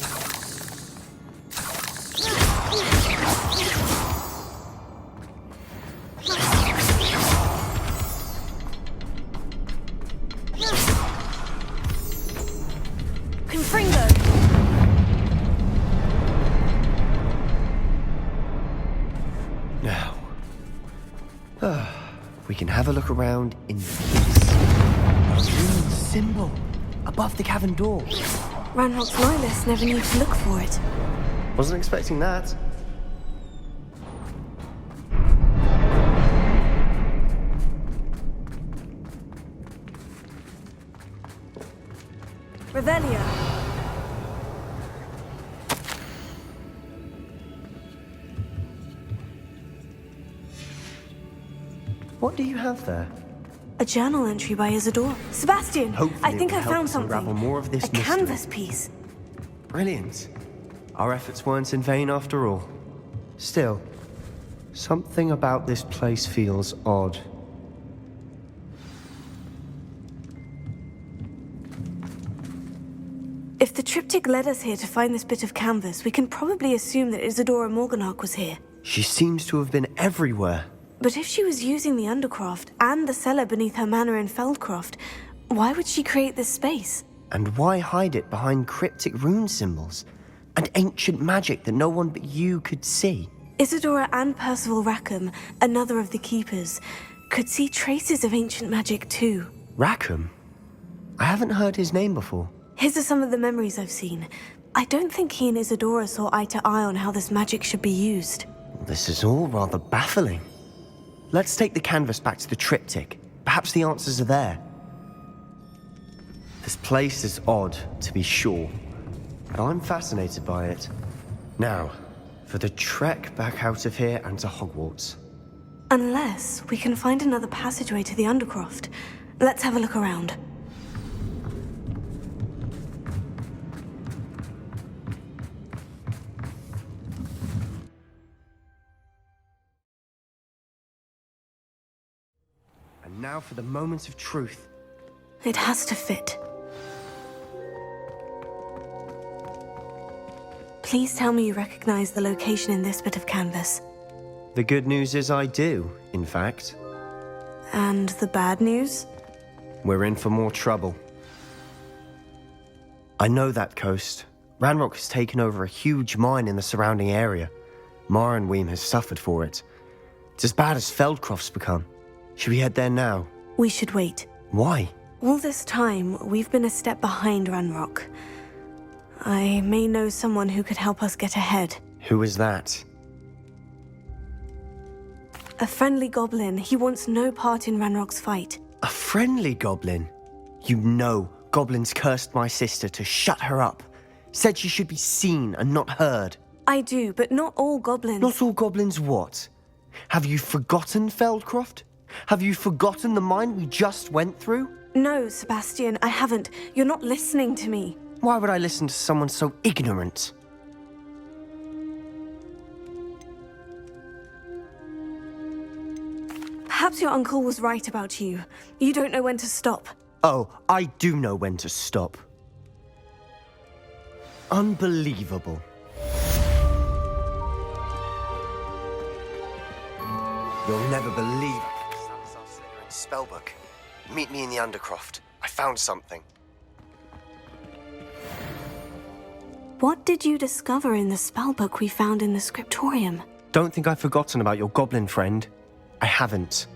Speaker 18: We can have a look around in peace. A rune symbol above the cavern door.
Speaker 2: Ranrok's loyalists never knew to look for it.
Speaker 18: Wasn't expecting that.
Speaker 2: Revelio.
Speaker 18: What do you have there?
Speaker 2: A journal entry by Isidore. Sebastian,
Speaker 18: Hopefully
Speaker 2: I think
Speaker 18: it will
Speaker 2: I
Speaker 18: help
Speaker 2: found
Speaker 18: us
Speaker 2: something.
Speaker 18: unravel more of this
Speaker 2: a
Speaker 18: mystery.
Speaker 2: canvas piece.
Speaker 18: Brilliant. Our efforts weren't in vain after all. Still, something about this place feels odd.
Speaker 2: If the triptych led us here to find this bit of canvas, we can probably assume that Isadora Morganach was here.
Speaker 18: She seems to have been everywhere.
Speaker 2: But if she was using the Undercroft and the cellar beneath her manor in Feldcroft, why would she create this space?
Speaker 18: And why hide it behind cryptic rune symbols and ancient magic that no one but you could see?
Speaker 2: Isadora and Percival Rackham, another of the keepers, could see traces of ancient magic too.
Speaker 18: Rackham? I haven't heard his name before.
Speaker 2: His are some of the memories I've seen. I don't think he and Isadora saw eye to eye on how this magic should be used.
Speaker 18: This is all rather baffling. Let's take the canvas back to the triptych. Perhaps the answers are there. This place is odd, to be sure, but I'm fascinated by it. Now, for the trek back out of here and to Hogwarts.
Speaker 2: Unless we can find another passageway to the Undercroft. Let's have a look around.
Speaker 18: And now for the moment of truth.
Speaker 2: It has to fit. Please tell me you recognize the location in this bit of canvas.
Speaker 18: The good news is I do, in fact.
Speaker 2: And the bad news?
Speaker 18: We're in for more trouble. I know that coast. Ranrok has taken over a huge mine in the surrounding area. Marrenweem has suffered for it. It's as bad as Feldcroft's become. Should we head there now?
Speaker 2: We should wait.
Speaker 18: Why?
Speaker 2: All this time, we've been a step behind Ranrok. I may know someone who could help us get ahead.
Speaker 18: Who is that?
Speaker 2: A friendly goblin. He wants no part in Ranrock's fight.
Speaker 18: A friendly goblin? You know goblins cursed my sister to shut her up. Said she should be seen and not heard.
Speaker 2: I do, but not all goblins.
Speaker 18: Not all goblins what? Have you forgotten Feldcroft? Have you forgotten the mine we just went through?
Speaker 2: No, Sebastian, I haven't. You're not listening to me.
Speaker 18: Why would I listen to someone so ignorant?
Speaker 2: Perhaps your uncle was right about you. You don't know when to stop.
Speaker 18: Oh, I do know when to stop. Unbelievable. You'll never believe Spellbook. Meet me in the Undercroft. I found something.
Speaker 2: What did you discover in the spellbook we found in the scriptorium?
Speaker 18: Don't think I've forgotten about your goblin friend. I haven't.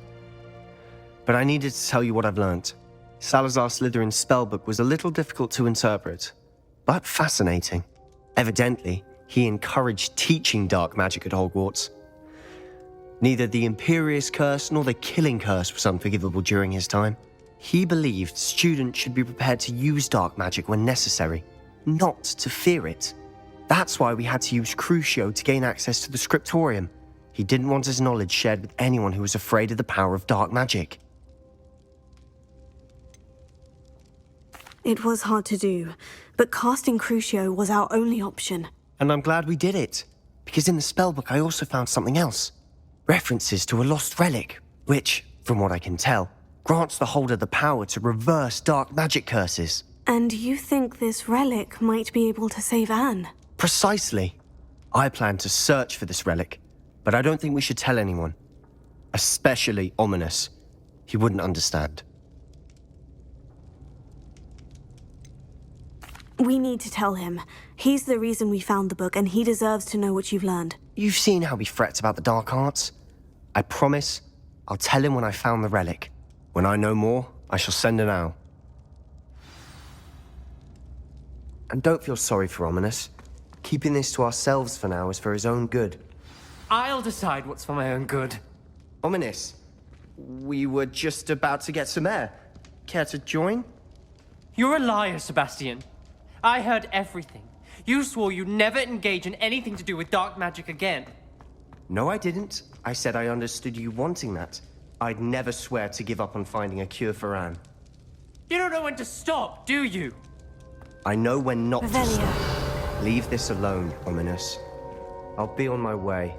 Speaker 18: But I needed to tell you what I've learnt. Salazar Slytherin's spellbook was a little difficult to interpret, but fascinating. Evidently, he encouraged teaching dark magic at Hogwarts. Neither the Imperious Curse nor the Killing Curse was unforgivable during his time. He believed students should be prepared to use dark magic when necessary, not to fear it. That's why we had to use Crucio to gain access to the scriptorium. He didn't want his knowledge shared with anyone who was afraid of the power of dark magic.
Speaker 2: It was hard to do, but casting Crucio was our only option.
Speaker 18: And I'm glad we did it, because in the spellbook I also found something else. References to a lost relic, which, from what I can tell, grants the holder the power to reverse dark magic curses.
Speaker 2: And you think this relic might be able to save Anne?
Speaker 18: Precisely. I plan to search for this relic, but I don't think we should tell anyone. Especially Ominous. He wouldn't understand.
Speaker 2: We need to tell him. He's the reason we found the book, and he deserves to know what you've learned.
Speaker 18: You've seen how he frets about the dark arts. I promise I'll tell him when I found the relic. When I know more, I shall send an owl. And don't feel sorry for Ominous. Keeping this to ourselves for now is for his own good.
Speaker 16: I'll decide what's for my own good.
Speaker 18: Ominous, we were just about to get some air. Care to join?
Speaker 16: You're a liar, Sebastian. I heard everything. You swore you'd never engage in anything to do with dark magic again.
Speaker 18: No, I didn't. I said I understood you wanting that. I'd never swear to give up on finding a cure for Anne.
Speaker 16: You don't know when to stop, do you?
Speaker 18: I know when not to stop. Leave this alone, Ominous. I'll be on my way.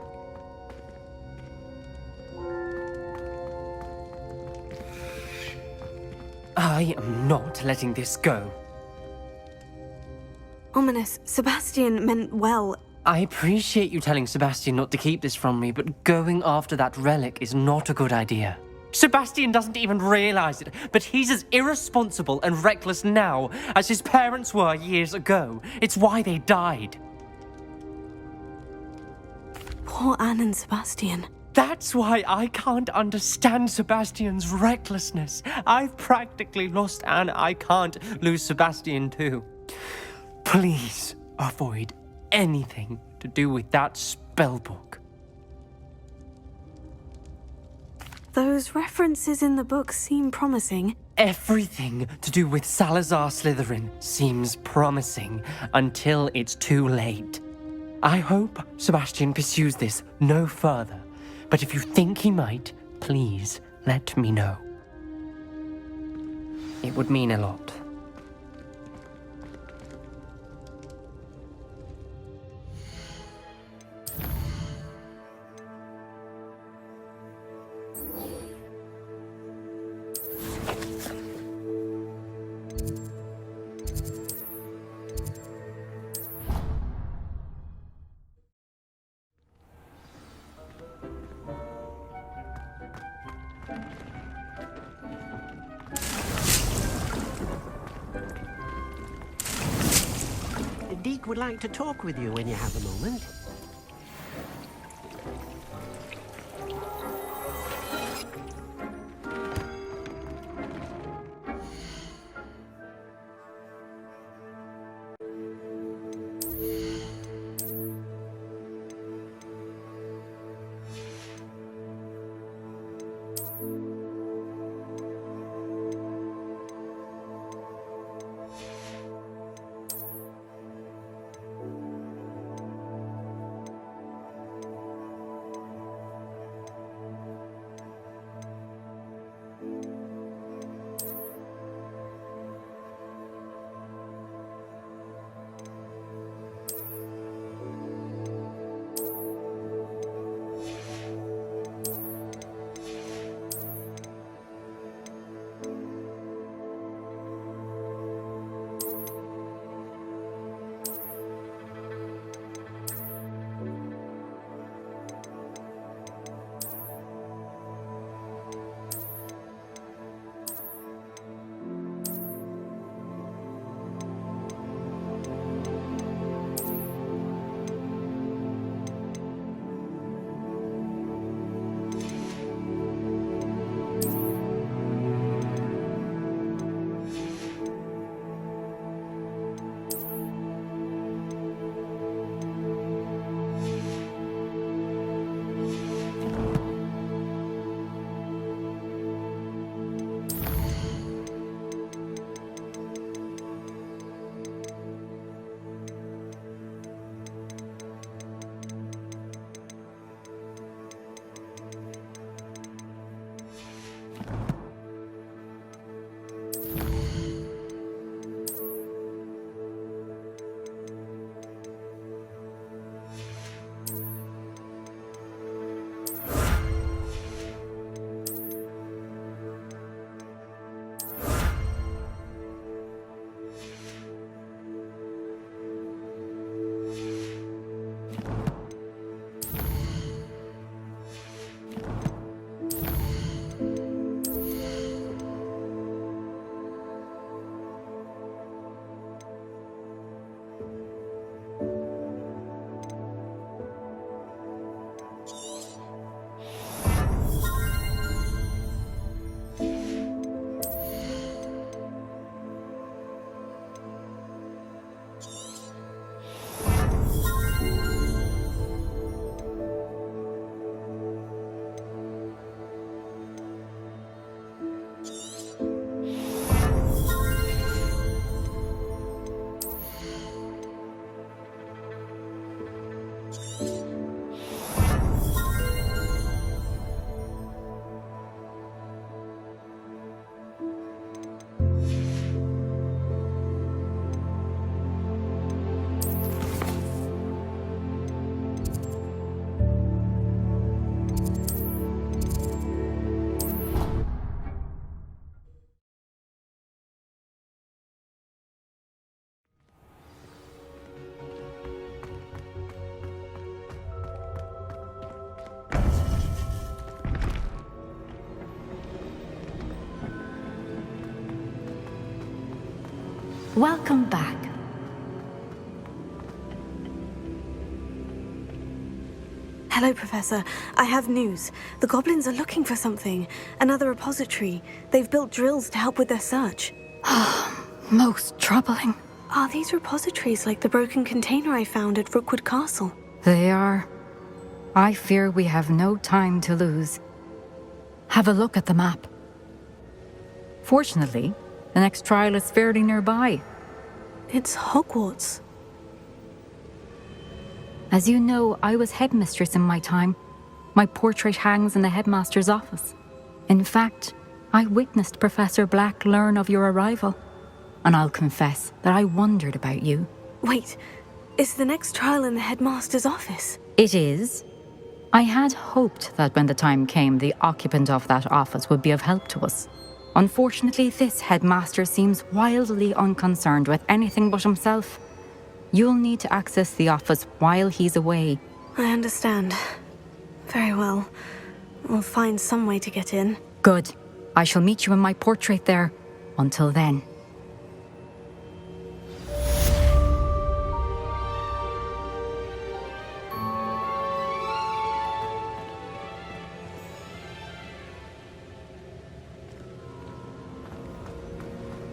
Speaker 16: I am not letting this go.
Speaker 2: Ominous, Sebastian meant well.
Speaker 16: I appreciate you telling Sebastian not to keep this from me, but going after that relic is not a good idea. Sebastian doesn't even realize it, but he's as irresponsible and reckless now as his parents were years ago. It's why they died.
Speaker 2: Poor Anne and Sebastian.
Speaker 16: That's why I can't understand Sebastian's recklessness. I've practically lost Anne. I can't lose Sebastian too. Please avoid anything to do with that spellbook.
Speaker 2: Those references in the book seem promising.
Speaker 16: Everything to do with Salazar Slytherin seems promising until it's too late. I hope Sebastian pursues this no further, but if you think he might, please let me know. It would mean a lot.
Speaker 7: Deke would like to talk with you when you have a moment.
Speaker 19: Welcome back.
Speaker 2: Hello, Professor. I have news. The goblins are looking for something. Another repository. They've built drills to help with their search.
Speaker 19: Most troubling.
Speaker 2: Are these repositories like the broken container I found at Rookwood Castle?
Speaker 19: They are. I fear we have no time to lose. Have a look at the map. Fortunately, the next trial is fairly nearby.
Speaker 2: It's Hogwarts.
Speaker 19: As you know, I was headmistress in my time. My portrait hangs in the headmaster's office. In fact, I witnessed Professor Black learn of your arrival. And I'll confess that I wondered about you.
Speaker 2: Wait, is the next trial in the headmaster's office?
Speaker 19: It is. I had hoped that when the time came, the occupant of that office would be of help to us. Unfortunately, this headmaster seems wildly unconcerned with anything but himself. You'll need to access the office while he's away.
Speaker 2: I understand. Very well. We'll find some way to get in.
Speaker 19: Good. I shall meet you in my portrait there. Until then.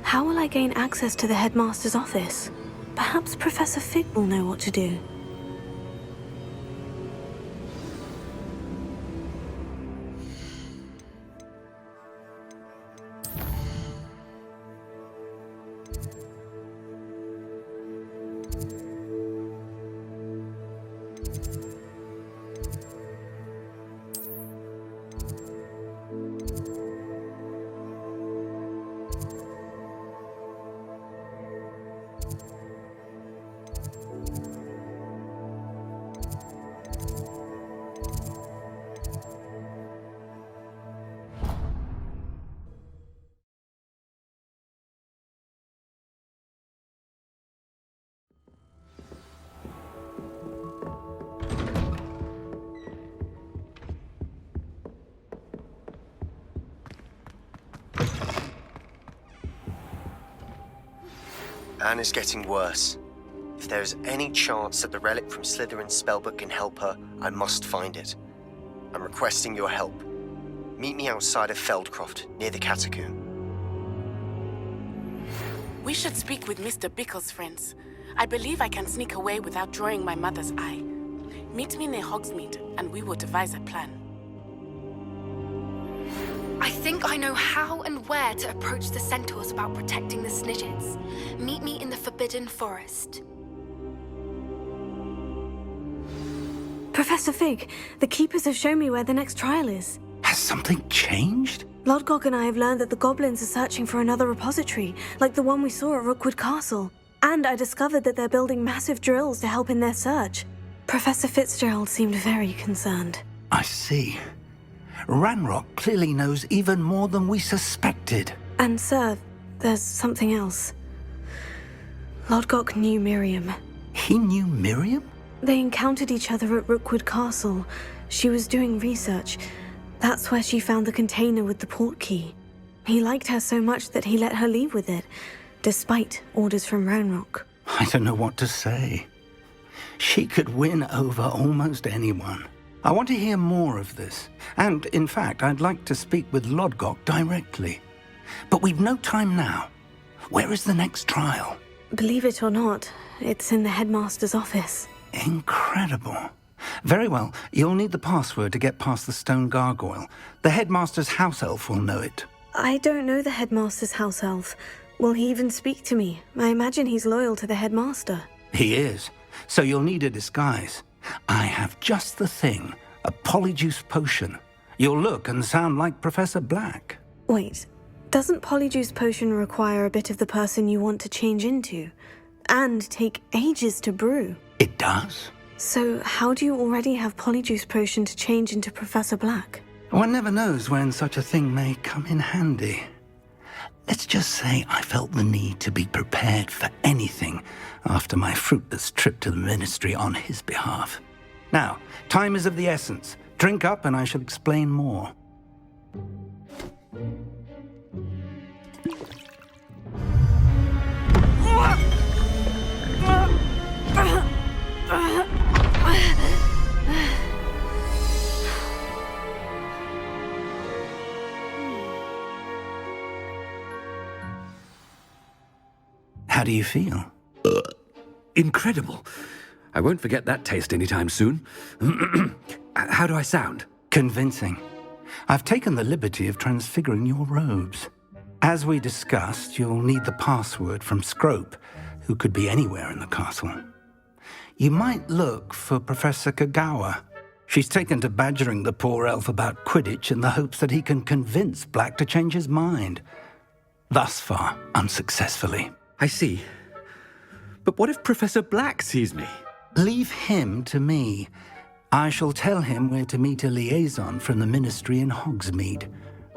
Speaker 2: How will I gain access to the headmaster's office? Perhaps Professor Fig will know what to do.
Speaker 18: Anne is getting worse. If there is any chance that the relic from Slytherin's spellbook can help her, I must find it. I'm requesting your help. Meet me outside of Feldcroft, near the Catacomb.
Speaker 1: We should speak with Mr. Bickle's friends. I believe I can sneak away without drawing my mother's eye. Meet me near Hogsmeade, and we will devise a plan.
Speaker 9: I think I know how and where to approach the centaurs about protecting the Snidgets. Meet me in the Forbidden Forest.
Speaker 2: Professor Fig, the Keepers have shown me where the next trial is.
Speaker 22: Has something changed?
Speaker 2: Lodgok and I have learned that the goblins are searching for another repository, like the one we saw at Rookwood Castle. And I discovered that they're building massive drills to help in their search. Professor Fitzgerald seemed very concerned.
Speaker 22: I see. Ranrok clearly knows even more than we suspected.
Speaker 2: And sir, there's something else. Lodgok knew Miriam.
Speaker 22: He knew Miriam?
Speaker 2: They encountered each other at Rookwood Castle. She was doing research. That's where she found the container with the port key. He liked her so much that he let her leave with it, despite orders from Ranrok.
Speaker 22: I don't know what to say. She could win over almost anyone. I want to hear more of this. And, in fact, I'd like to speak with Lodgok directly. But we've no time now. Where is the next trial?
Speaker 2: Believe it or not, it's in the headmaster's office.
Speaker 22: Incredible. Very well. You'll need the password to get past the stone gargoyle. The headmaster's house elf will know it.
Speaker 2: I don't know the headmaster's house elf. Will he even speak to me? I imagine he's loyal to the headmaster.
Speaker 22: He is. So you'll need a disguise. I have just the thing. A Polyjuice potion. You'll look and sound like Professor Black.
Speaker 2: Wait, doesn't Polyjuice potion require a bit of the person you want to change into? And take ages to brew?
Speaker 22: It does.
Speaker 2: So how do you already have Polyjuice potion to change into Professor Black?
Speaker 22: One never knows when such a thing may come in handy. Let's just say I felt the need to be prepared for anything after my fruitless trip to the Ministry on his behalf. Now, time is of the essence. Drink up and I shall explain more. How do you feel?
Speaker 5: Incredible. I won't forget that taste anytime soon. How do I sound?
Speaker 22: Convincing. I've taken the liberty of transfiguring your robes. As we discussed, you'll need the password from Scrope, who could be anywhere in the castle. You might look for Professor Kagawa. She's taken to badgering the poor elf about Quidditch in the hopes that he can convince Black to change his mind. Thus far, unsuccessfully.
Speaker 5: I see. But what if Professor Black sees me?
Speaker 22: Leave him to me. I shall tell him where to meet a liaison from the Ministry in Hogsmeade.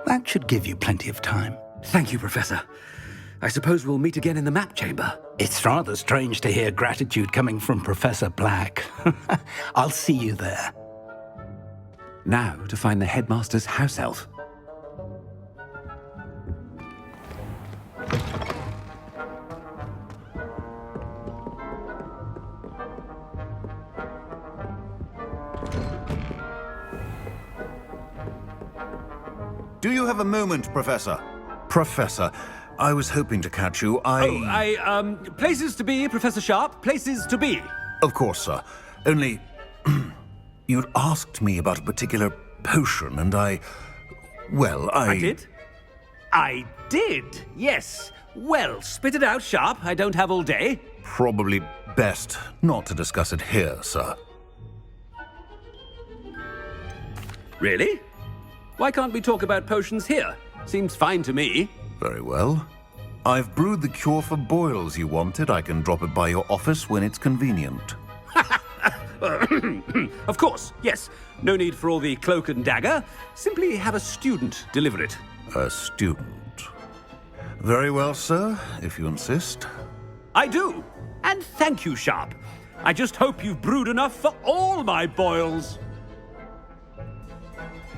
Speaker 22: That should give you plenty of time.
Speaker 5: Thank you, Professor. I suppose we'll meet again in the map chamber.
Speaker 22: It's rather strange to hear gratitude coming from Professor Black. I'll see you there.
Speaker 5: Now to find the headmaster's house elf.
Speaker 6: Do you have a moment, Professor? Professor, I was hoping to catch you.
Speaker 5: Places to be, Professor Sharp. Places to be.
Speaker 6: Of course, sir. Only, you'd asked me about a particular potion, and I
Speaker 5: did? I did, yes. Well, spit it out, Sharp. I don't have all day.
Speaker 6: Probably best not to discuss it here, sir.
Speaker 5: Really? Why can't we talk about potions here? Seems fine to me.
Speaker 6: Very well. I've brewed the cure for boils you wanted. I can drop it by your office when it's convenient.
Speaker 5: Of course, yes. No need for all the cloak and dagger. Simply have a student deliver it.
Speaker 6: A student? Very well, sir, if you insist.
Speaker 5: I do. And thank you, Sharp. I just hope you've brewed enough for all my boils.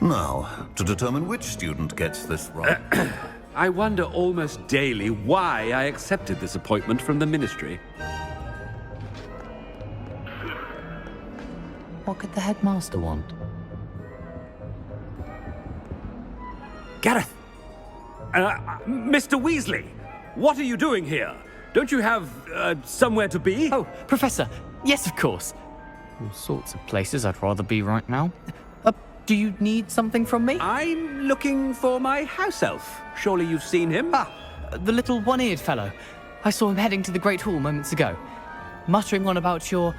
Speaker 6: Now, to determine which student gets this right.
Speaker 5: I wonder almost daily why I accepted this appointment from the Ministry.
Speaker 16: What could the headmaster want?
Speaker 5: Gareth! Mr. Weasley! What are you doing here? Don't you have, somewhere to be?
Speaker 16: Oh, Professor! Yes, of course. All sorts of places I'd rather be right now. Do you need something from me?
Speaker 5: I'm looking for my house elf. Surely you've seen him?
Speaker 16: The little one-eared fellow. I saw him heading to the Great Hall moments ago. Muttering on about your,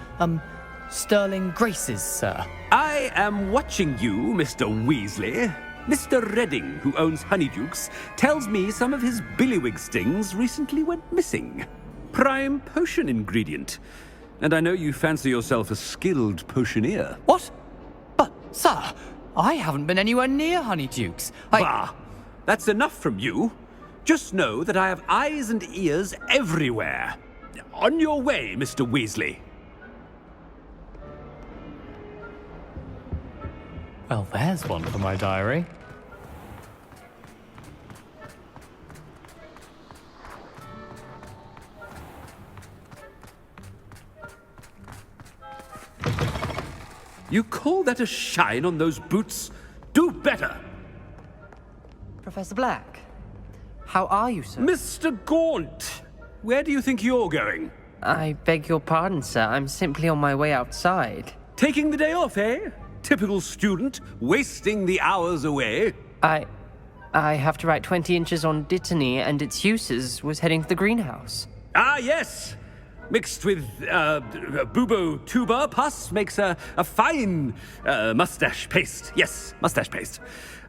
Speaker 16: sterling graces, sir.
Speaker 5: I am watching you, Mr. Weasley. Mr. Redding, who owns Honeydukes, tells me some of his billywig stings recently went missing. Prime potion ingredient. And I know you fancy yourself a skilled potioneer.
Speaker 16: What? But, sir, I haven't been anywhere near Honeydukes.
Speaker 5: Bah! That's enough from you. Just know that I have eyes and ears everywhere. On your way, Mr. Weasley.
Speaker 16: Well, there's one for my diary.
Speaker 5: You call that a shine on those boots? Do better!
Speaker 16: Professor Black, how are you, sir?
Speaker 5: Mr. Gaunt! Where do you think you're going?
Speaker 16: I beg your pardon, sir. I'm simply on my way outside.
Speaker 5: Taking the day off, eh? Typical student, wasting the hours away.
Speaker 16: I have to write 20 inches on Dittany and its uses. Was heading to the greenhouse.
Speaker 5: Ah, yes! Mixed with bubo tuber pus makes a fine mustache paste. Yes, mustache paste.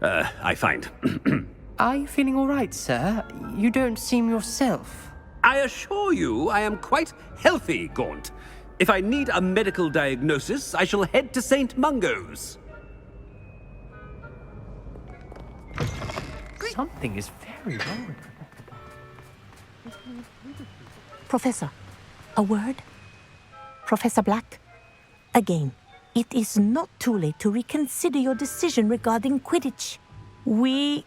Speaker 5: I find.
Speaker 16: Are you feeling all right, sir? You don't seem yourself.
Speaker 5: I assure you I am quite healthy, Gaunt. If I need a medical diagnosis, I shall head to St. Mungo's.
Speaker 16: Something is very wrong.
Speaker 23: Professor, a word? Professor Black? Again, it is not too late to reconsider your decision regarding Quidditch. We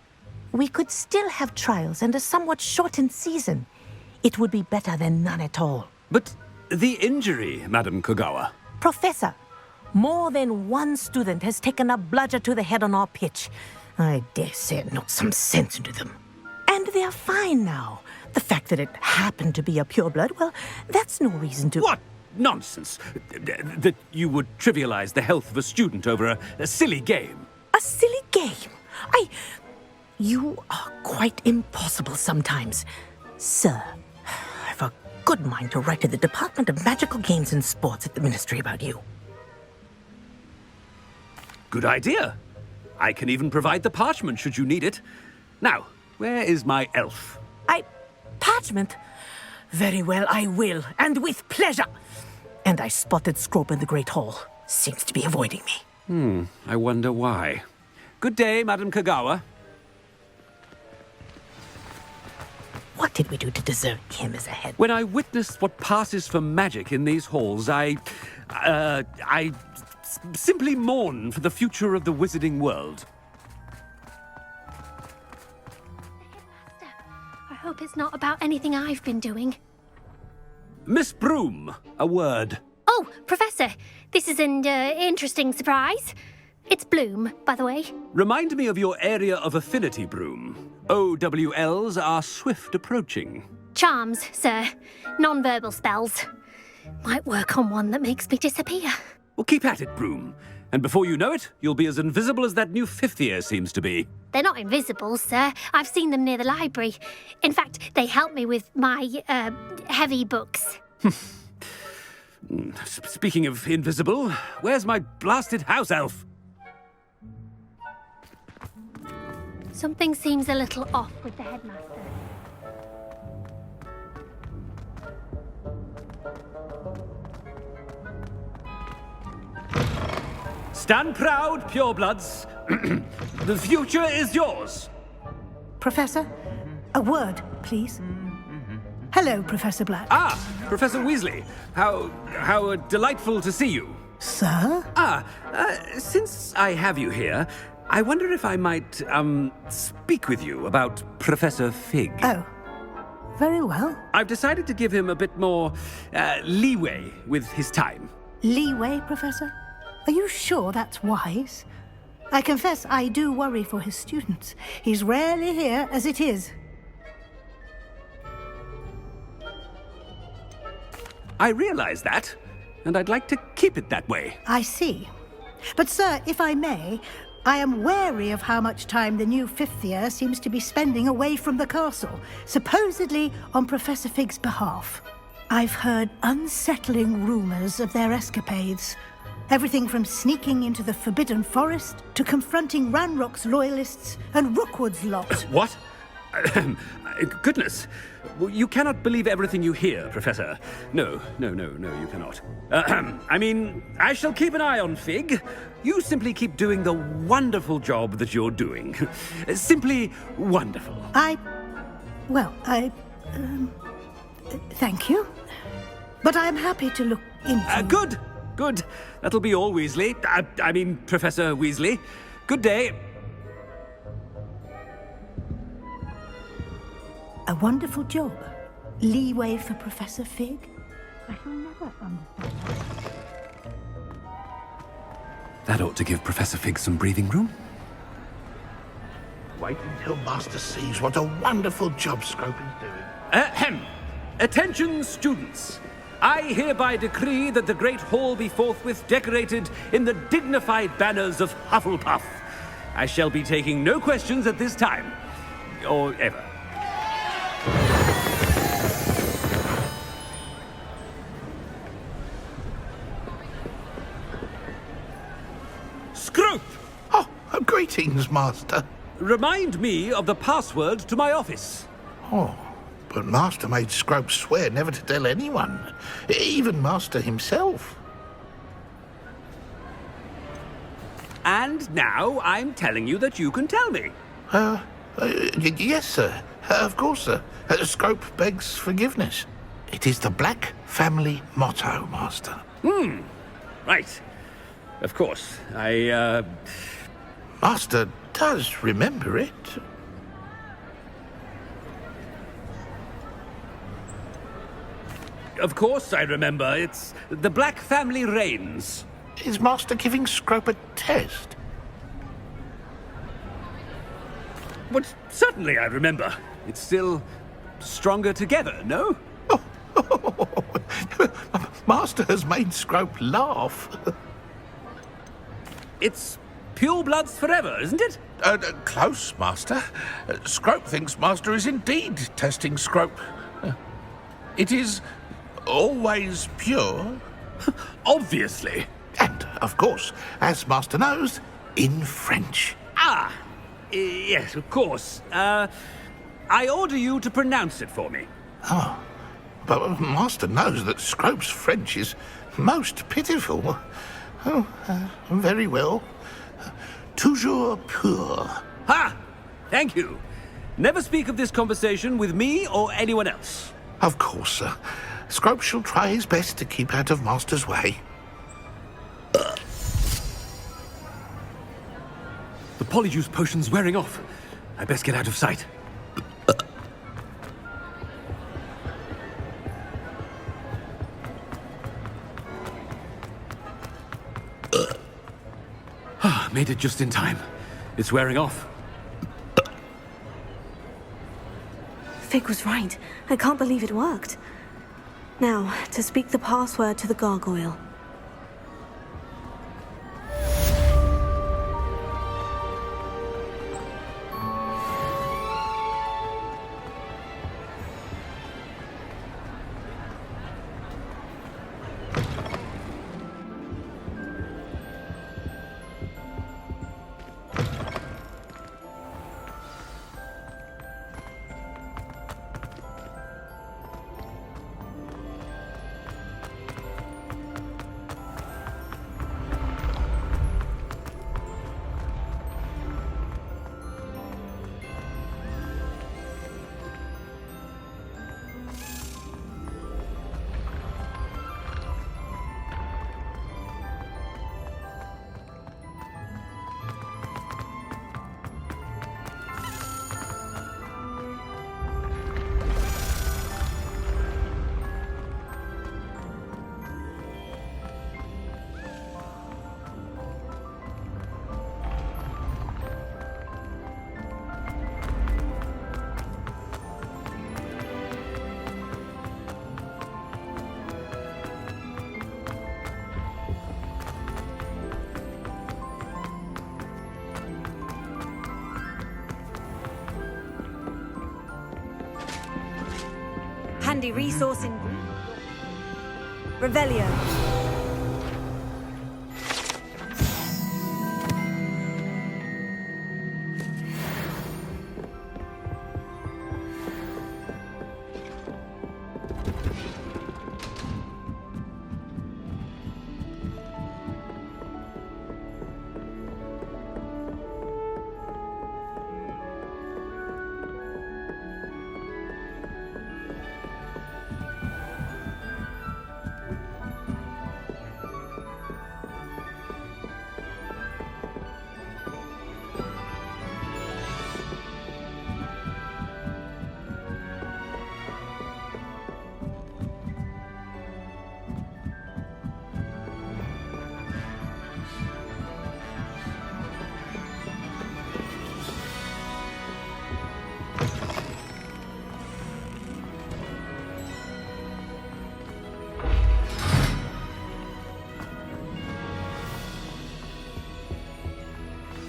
Speaker 23: could still have trials and a somewhat shortened season. It would be better than none at all.
Speaker 5: But the injury, Madam Kagawa.
Speaker 23: Professor, more than one student has taken a bludger to the head on our pitch. I dare say it knocked some sense into them. And they are fine now. The fact that it happened to be a pureblood, well, that's no reason to...
Speaker 5: What nonsense! That you would trivialize the health of a student over a silly game.
Speaker 23: A silly game? You are quite impossible sometimes. Sir, I've a good mind to write to the Department of Magical Games and Sports at the Ministry about you.
Speaker 5: Good idea. I can even provide the parchment should you need it. Now, where is my elf?
Speaker 23: Parchment? Very well, I will, and with pleasure. And I spotted Scrope in the Great Hall. Seems to be avoiding me.
Speaker 5: I wonder why. Good day, Madam Kagawa.
Speaker 23: What did we do to deserve him as a head?
Speaker 5: When I witnessed what passes for magic in these halls, I simply mourn for the future of the wizarding world.
Speaker 17: I hope it's not about anything I've been doing.
Speaker 5: Miss Broom, a word.
Speaker 17: Oh, Professor, this is an interesting surprise. It's Bloom, by the way.
Speaker 5: Remind me of your area of affinity, Broom. OWLs are swift approaching.
Speaker 17: Charms, sir. Non-verbal spells. Might work on one that makes me disappear.
Speaker 5: Well, keep at it, Broom. And before you know it, you'll be as invisible as that new fifth year seems to be.
Speaker 17: They're not invisible, sir. I've seen them near the library. In fact, they help me with my, heavy books.
Speaker 5: Speaking of invisible, where's my blasted house elf?
Speaker 17: Something seems a little off with the headmaster.
Speaker 5: Stand proud, purebloods. The future is yours.
Speaker 23: Professor, a word, please. Hello, Professor Black.
Speaker 5: Ah, Professor Weasley. How delightful to see you.
Speaker 23: Sir?
Speaker 5: Since I have you here, I wonder if I might, speak with you about Professor Fig.
Speaker 23: Oh, very well.
Speaker 5: I've decided to give him a bit more, leeway with his time.
Speaker 23: Leeway, Professor? Are you sure that's wise? I confess I do worry for his students. He's rarely here as it is.
Speaker 5: I realize that, and I'd like to keep it that way.
Speaker 23: I see. But, sir, if I may, I am wary of how much time the new fifth year seems to be spending away from the castle, supposedly on Professor Fig's behalf. I've heard unsettling rumors of their escapades. Everything from sneaking into the Forbidden Forest to confronting Ranrok's loyalists and Rookwood's lot.
Speaker 5: What? Goodness. You cannot believe everything you hear, Professor. No, you cannot. I mean, I shall keep an eye on Fig. You simply keep doing the wonderful job that you're doing. Simply wonderful.
Speaker 23: Thank you. But I'm happy to look into...
Speaker 5: Good. That'll be all, Weasley. I mean, Professor Weasley. Good day.
Speaker 23: A wonderful job. Leeway for Professor Fig? I shall never understand.
Speaker 5: That ought to give Professor Fig some breathing room.
Speaker 12: Wait until Master sees what a wonderful job Scrope is doing.
Speaker 5: Attention, students. I hereby decree that the Great Hall be forthwith decorated in the dignified banners of Hufflepuff. I shall be taking no questions at this time. Or ever. Scrope!
Speaker 12: Oh, greetings, Master.
Speaker 5: Remind me of the password to my office.
Speaker 12: Oh, but Master made Scrope swear never to tell anyone, even Master himself.
Speaker 5: And now I'm telling you that you can tell me.
Speaker 12: Yes, sir. Of course, sir. Scrope begs forgiveness. It is the Black family motto, Master.
Speaker 5: Right. Of course.
Speaker 12: Master does remember it.
Speaker 5: Of course I remember. It's the Black family reigns.
Speaker 12: Is Master giving Scrope a test?
Speaker 5: But certainly I remember. It's still stronger together, no?
Speaker 12: Master has made Scrope laugh.
Speaker 5: It's pure bloods forever, isn't it?
Speaker 12: Close, Master. Scrope thinks Master is indeed testing Scrope. It is always pure.
Speaker 5: Obviously.
Speaker 12: And, of course, as Master knows, in French.
Speaker 5: Ah, yes, of course. I order you to pronounce it for me.
Speaker 12: Oh, but Master knows that Scrope's French is most pitiful. Oh, very well. Toujours pur.
Speaker 5: Ha! Thank you. Never speak of this conversation with me or anyone else.
Speaker 12: Of course, sir. Scrope shall try his best to keep out of Master's way.
Speaker 5: The Polyjuice potion's wearing off. I best get out of sight. Made it just in time. It's wearing off.
Speaker 2: Fig was right. I can't believe it worked. Now, to speak the password to the gargoyle.
Speaker 3: Handy resource in Revelio.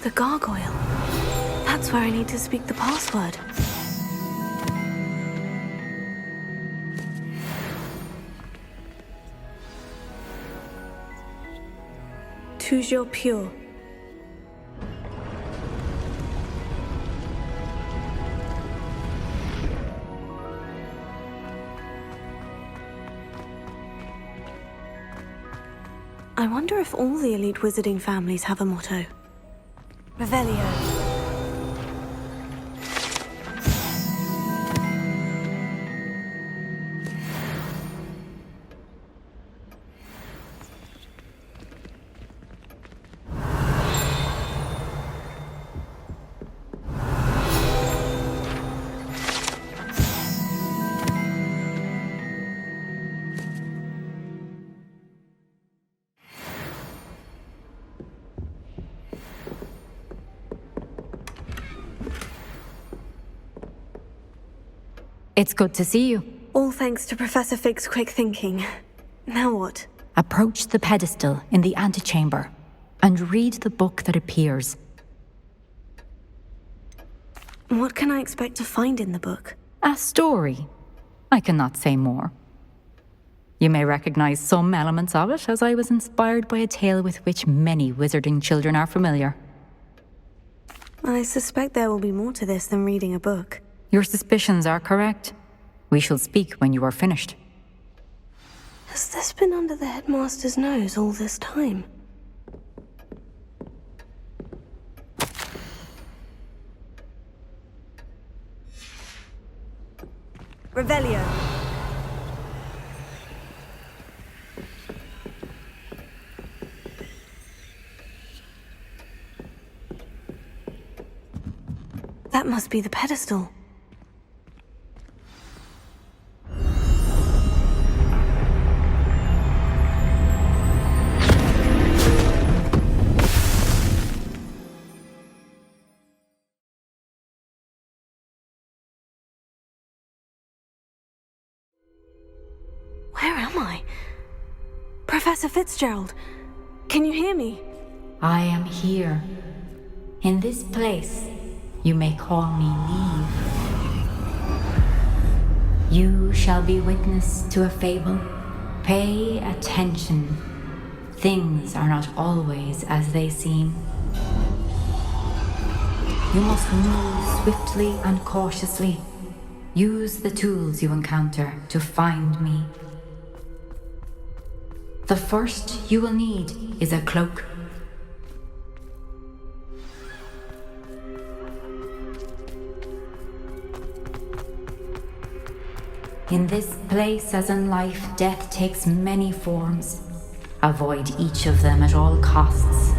Speaker 2: The gargoyle. That's where I need to speak the password. Toujours pure. I wonder if all the elite wizarding families have a motto. Revelio.
Speaker 19: It's good to see you.
Speaker 2: All thanks to Professor Fig's quick thinking. Now what?
Speaker 19: Approach the pedestal in the antechamber and read the book that appears.
Speaker 2: What can I expect to find in the book?
Speaker 19: A story. I cannot say more. You may recognize some elements of it, as I was inspired by a tale with which many wizarding children are familiar.
Speaker 2: I suspect there will be more to this than reading a book.
Speaker 19: Your suspicions are correct. We shall speak when you are finished.
Speaker 2: Has this been under the headmaster's nose all this time? Revelio. That must be the pedestal. Where am I? Professor Fitzgerald, can you hear me?
Speaker 19: I am here. In this place, you may call me Niamh. You shall be witness to a fable. Pay attention. Things are not always as they seem. You must move swiftly and cautiously. Use the tools you encounter to find me. The first you will need is a cloak. In this place, as in life, death takes many forms. Avoid each of them at all costs.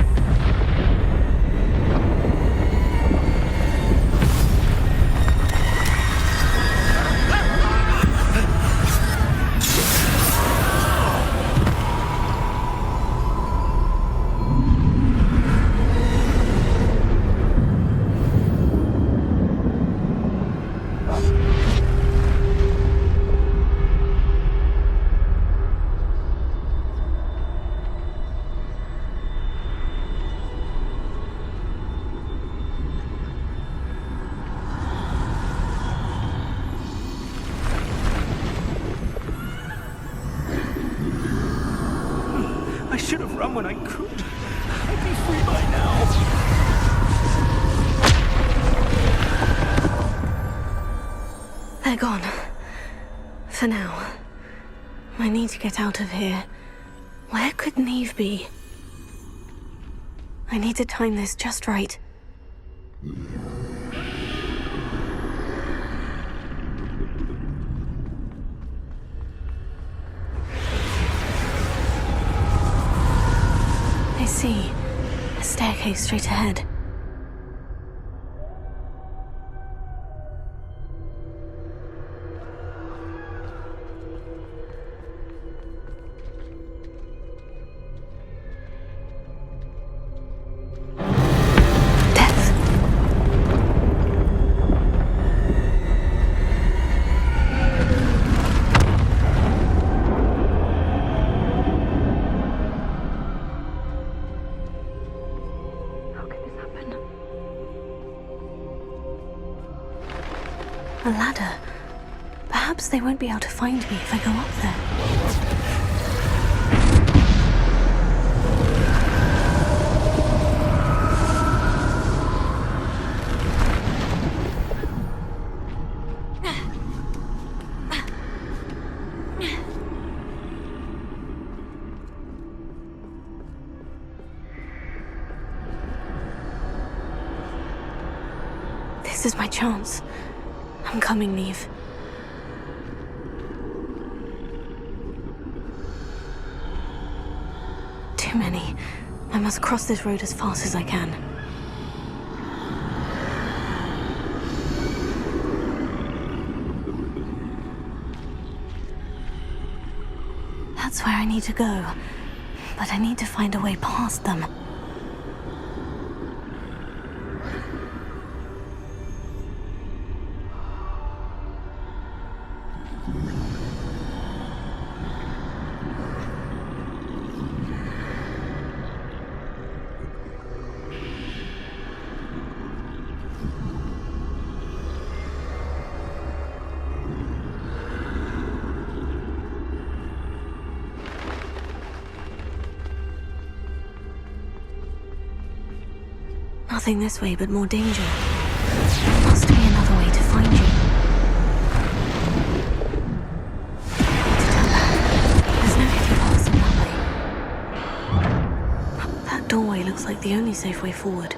Speaker 5: I should have run when I could. I'd be free by now.
Speaker 2: They're gone. For now. I need to get out of here. Where could Niamh be? I need to time this just right. I see. A staircase straight ahead. A ladder. Perhaps they won't be able to find me if I go up there. This is my chance. I'm coming, Niamh. Too many. I must cross this road as fast as I can. That's where I need to go. But I need to find a way past them. Nothing this way but more danger. There must be another way to find you. There's no hidden paths in that way. That doorway looks like the only safe way forward.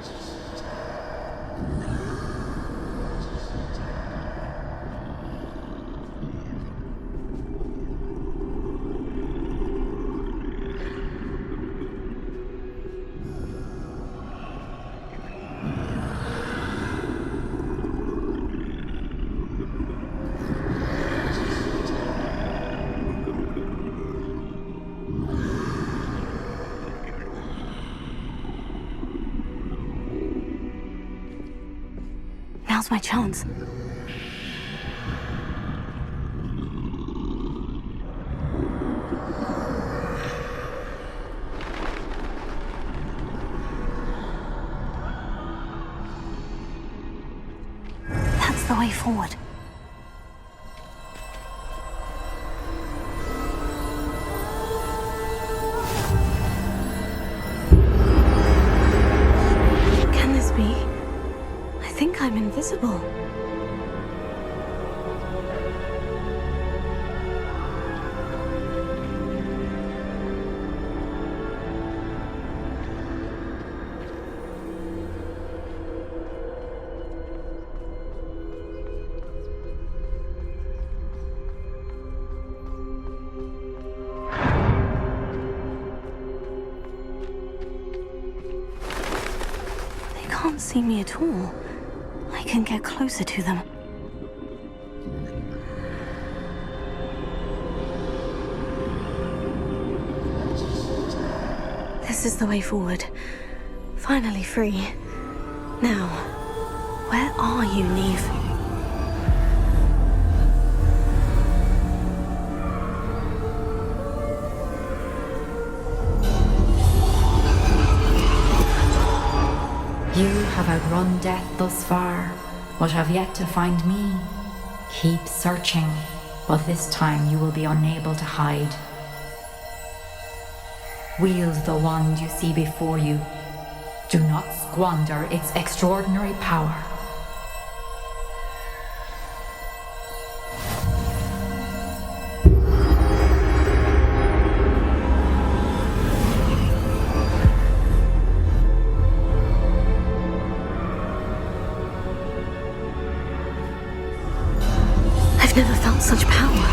Speaker 2: Now's my chance. That's the way forward. Can this be? I think I'm invisible. They can't see me at all. I can get closer to them. This is the way forward. Finally free. Now, where are you, Niamh?
Speaker 19: You have outrun death thus far, but have yet to find me. Keep searching, but this time you will be unable to hide. Wield the wand you see before you. Do not squander its extraordinary power.
Speaker 2: I've never felt such power.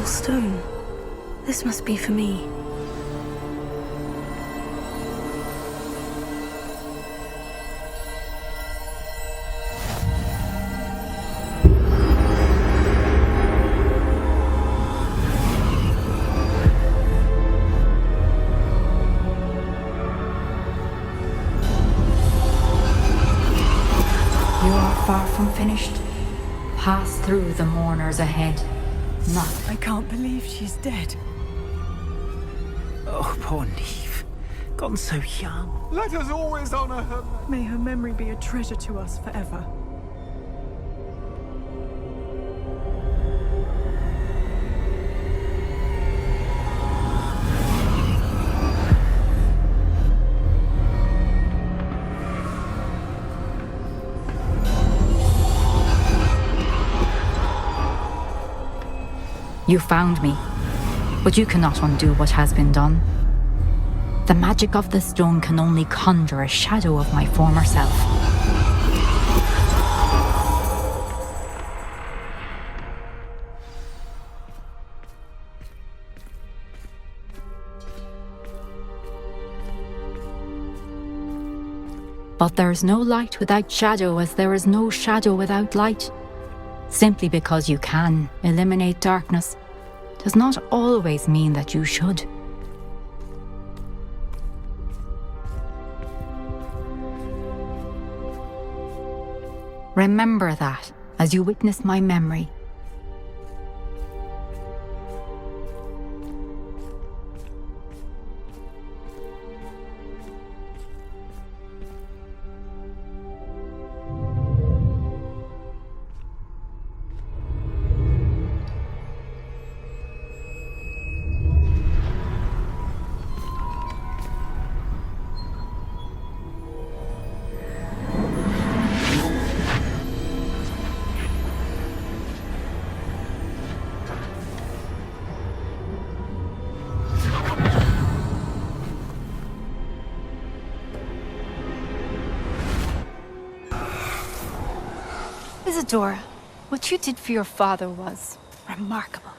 Speaker 2: Unforgivable stone. This must be for me.
Speaker 19: You are far from finished. Pass through the mourners ahead. Not.
Speaker 4: I can't believe she's dead.
Speaker 22: Oh, poor Niamh. Gone so young.
Speaker 3: Let us always honor her.
Speaker 4: May her memory be a treasure to us forever.
Speaker 19: You found me, but you cannot undo what has been done. The magic of the stone can only conjure a shadow of my former self. But there is no light without shadow, as there is no shadow without light. Simply because you can eliminate darkness does not always mean that you should. Remember that as you witness my memory.
Speaker 8: Isadora, what you did for your father was remarkable.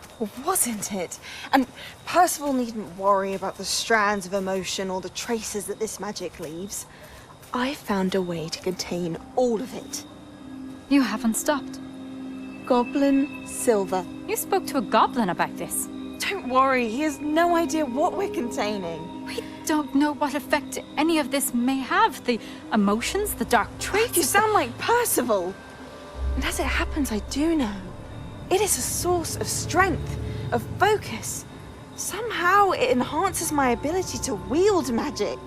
Speaker 21: Wasn't it? And Percival needn't worry about the strands of emotion or the traces that this magic leaves. I found a way to contain all of it.
Speaker 8: You haven't stopped.
Speaker 21: Goblin Silver.
Speaker 8: You spoke to a goblin about this.
Speaker 21: Don't worry, he has no idea what we're containing.
Speaker 8: We don't know what effect any of this may have. The emotions, the dark traits.
Speaker 21: You sound like Percival. And as it happens, I do know. It is a source of strength, of focus. Somehow it enhances my ability to wield magic.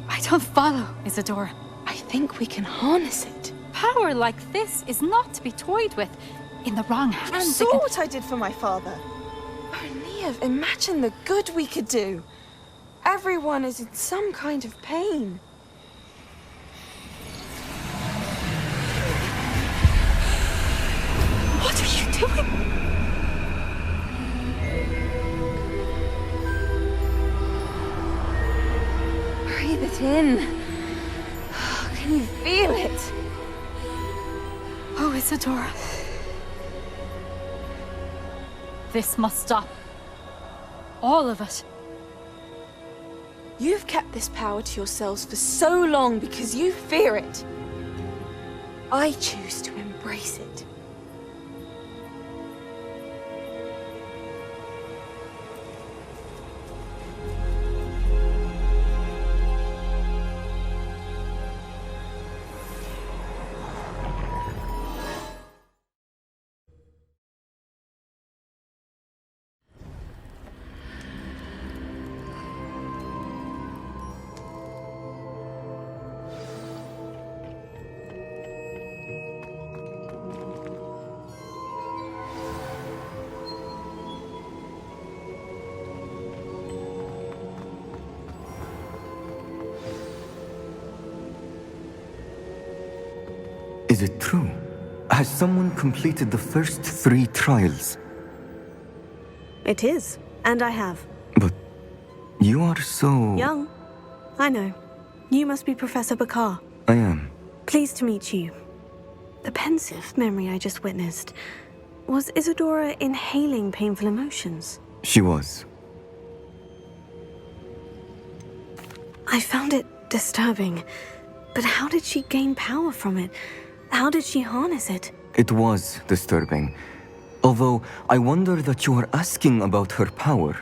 Speaker 8: I don't follow, Isadora.
Speaker 21: I think we can harness it.
Speaker 8: Power like this is not to be toyed with. In the wrong hands.
Speaker 21: You saw what I did for my father. Oh, Niamh, imagine the good we could do. Everyone is in some kind of pain.
Speaker 8: What are you doing?
Speaker 21: Breathe it in. Can you feel it?
Speaker 8: Oh, Isadora. This must stop. All of it.
Speaker 21: You've kept this power to yourselves for so long because you fear it. I choose to embrace it.
Speaker 24: Is it true? Has someone completed the first 3 trials?
Speaker 2: It is, and I have.
Speaker 24: But you are so...
Speaker 2: Young. I know. You must be Professor Bakar.
Speaker 24: I am.
Speaker 2: Pleased to meet you. The pensive memory I just witnessed. Was Isadora inhaling painful emotions?
Speaker 24: She was.
Speaker 2: I found it disturbing. But how did she gain power from it? How did she harness it?
Speaker 24: It was disturbing. Although, I wonder that you are asking about her power.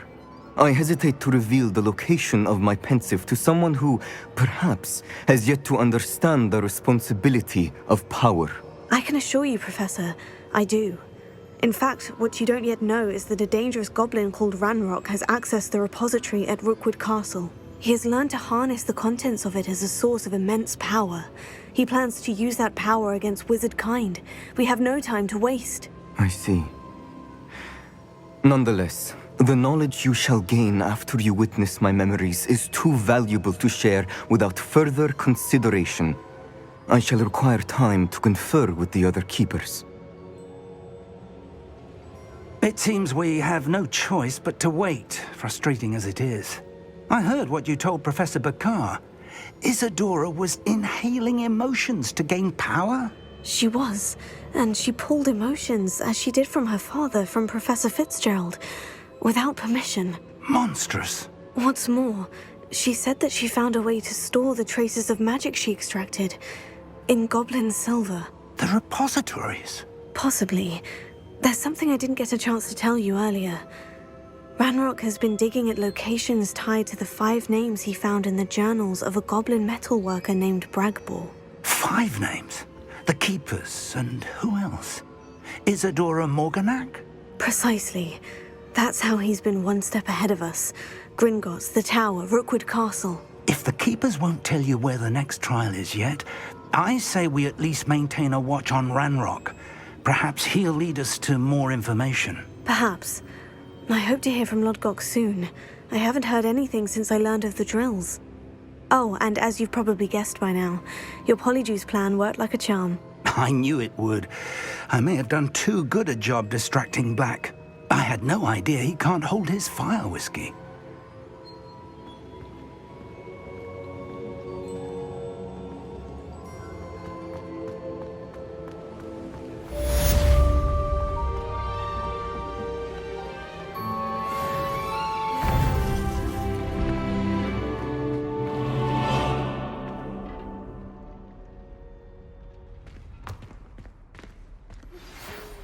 Speaker 24: I hesitate to reveal the location of my pensive to someone who, perhaps, has yet to understand the responsibility of power.
Speaker 2: I can assure you, Professor, I do. In fact, what you don't yet know is that a dangerous goblin called Ranrok has accessed the repository at Rookwood Castle. He has learned to harness the contents of it as a source of immense power. He plans to use that power against wizard kind. We have no time to waste.
Speaker 24: I see. Nonetheless, the knowledge you shall gain after you witness my memories is too valuable to share without further consideration. I shall require time to confer with the other keepers.
Speaker 22: It seems we have no choice but to wait, frustrating as it is. I heard what you told Professor Bakar. Isadora was inhaling emotions to gain power?
Speaker 2: She was, and she pulled emotions, as she did from her father, from Professor Fitzgerald, without permission.
Speaker 22: Monstrous.
Speaker 2: What's more, she said that she found a way to store the traces of magic she extracted in goblin silver.
Speaker 22: The repositories?
Speaker 2: Possibly. There's something I didn't get a chance to tell you earlier. Ranrok has been digging at locations tied to the 5 names he found in the journals of a goblin metalworker named Bragbor.
Speaker 22: 5 names? The Keepers, and who else? Isadora Morganac?
Speaker 2: Precisely. That's how he's been one step ahead of us. Gringotts, the Tower, Rookwood Castle.
Speaker 22: If the Keepers won't tell you where the next trial is yet, I say we at least maintain a watch on Ranrok. Perhaps he'll lead us to more information.
Speaker 2: Perhaps. I hope to hear from Lodgok soon. I haven't heard anything since I learned of the drills. Oh, and as you've probably guessed by now, your Polyjuice plan worked like a charm.
Speaker 22: I knew it would. I may have done too good a job distracting Black. I had no idea he can't hold his fire whiskey.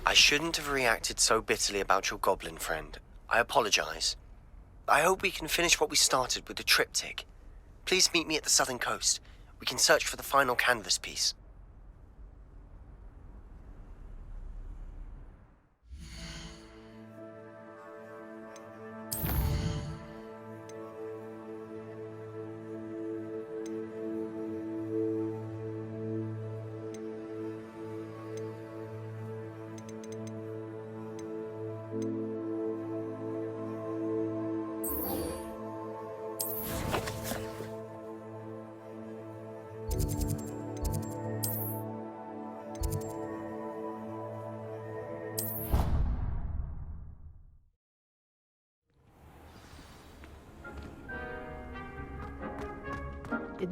Speaker 18: I shouldn't have reacted so bitterly about your goblin friend. I apologize. I hope we can finish what we started with the triptych. Please meet me at the southern coast. We can search for the final canvas piece.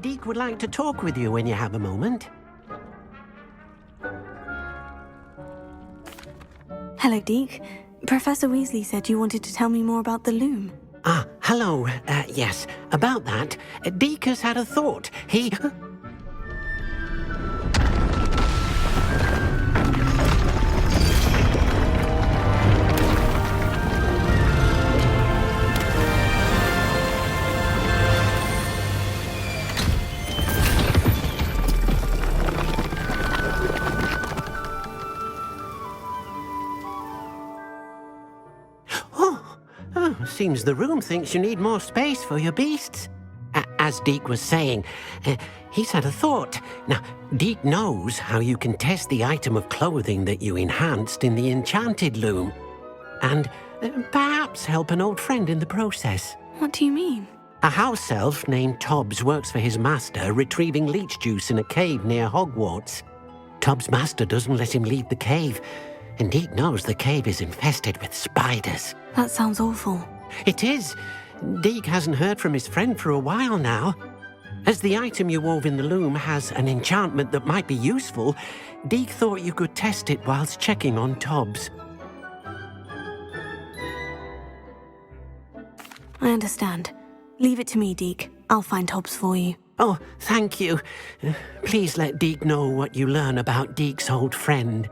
Speaker 7: Deek would like to talk with you when you have a moment.
Speaker 2: Hello, Deek. Professor Weasley said you wanted to tell me more about the loom.
Speaker 7: Ah, hello. Yes, about that. Deek has had a thought. He... Seems the room thinks you need more space for your beasts. As Deek was saying, he's had a thought. Now, Deek knows how you can test the item of clothing that you enhanced in the enchanted loom. And perhaps help an old friend in the process.
Speaker 2: What do you mean?
Speaker 7: A house elf named Tobbs works for his master, retrieving leech juice in a cave near Hogwarts. Tobbs' master doesn't let him leave the cave, and Deek knows the cave is infested with spiders.
Speaker 2: That sounds awful.
Speaker 7: It is. Deek hasn't heard from his friend for a while now. As the item you wove in the loom has an enchantment that might be useful, Deek thought you could test it whilst checking on Tobbs.
Speaker 2: I understand. Leave it to me, Deke. I'll find Hobbs for you.
Speaker 7: Oh, thank you. Please let Deke know what you learn about Deke's old friend.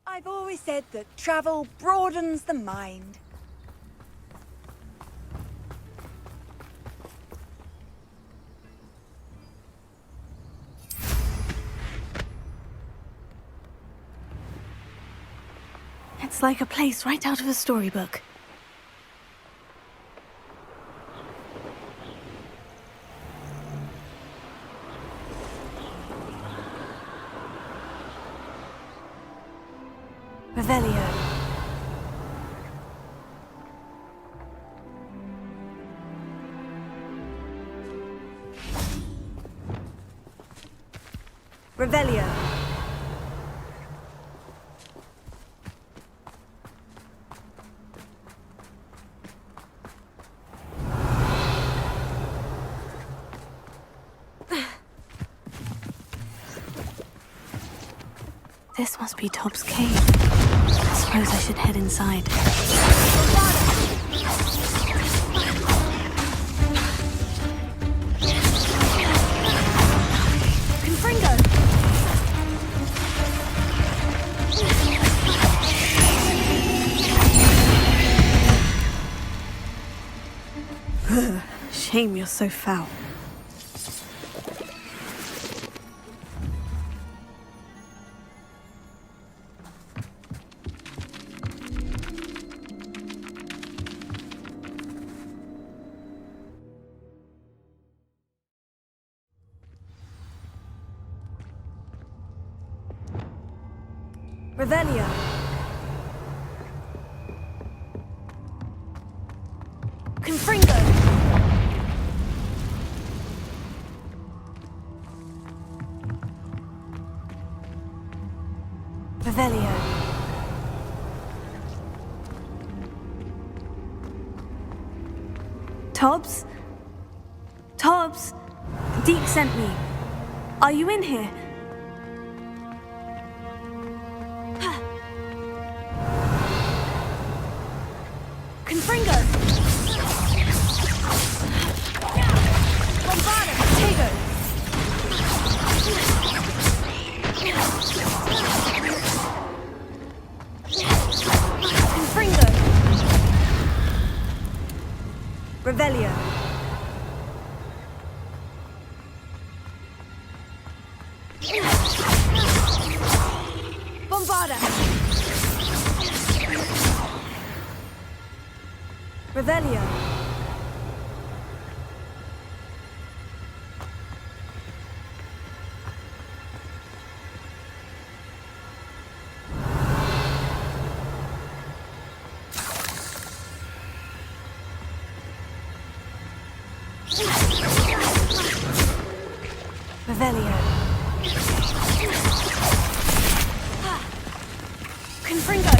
Speaker 4: I've always said that travel broadens the mind.
Speaker 2: It's like a place right out of a storybook. Revelio. Revelio. This must be Tob's cave. I suppose I should head inside. Confringo! Shame you're so foul. Revelio. Confringo. Revelio. Tobbs? Tobbs? Deek sent me. Are you in here? Confringo! Bombarda! Tego! Confringo! Revelio. Bombarda! Revelio. Revelio. Confringo.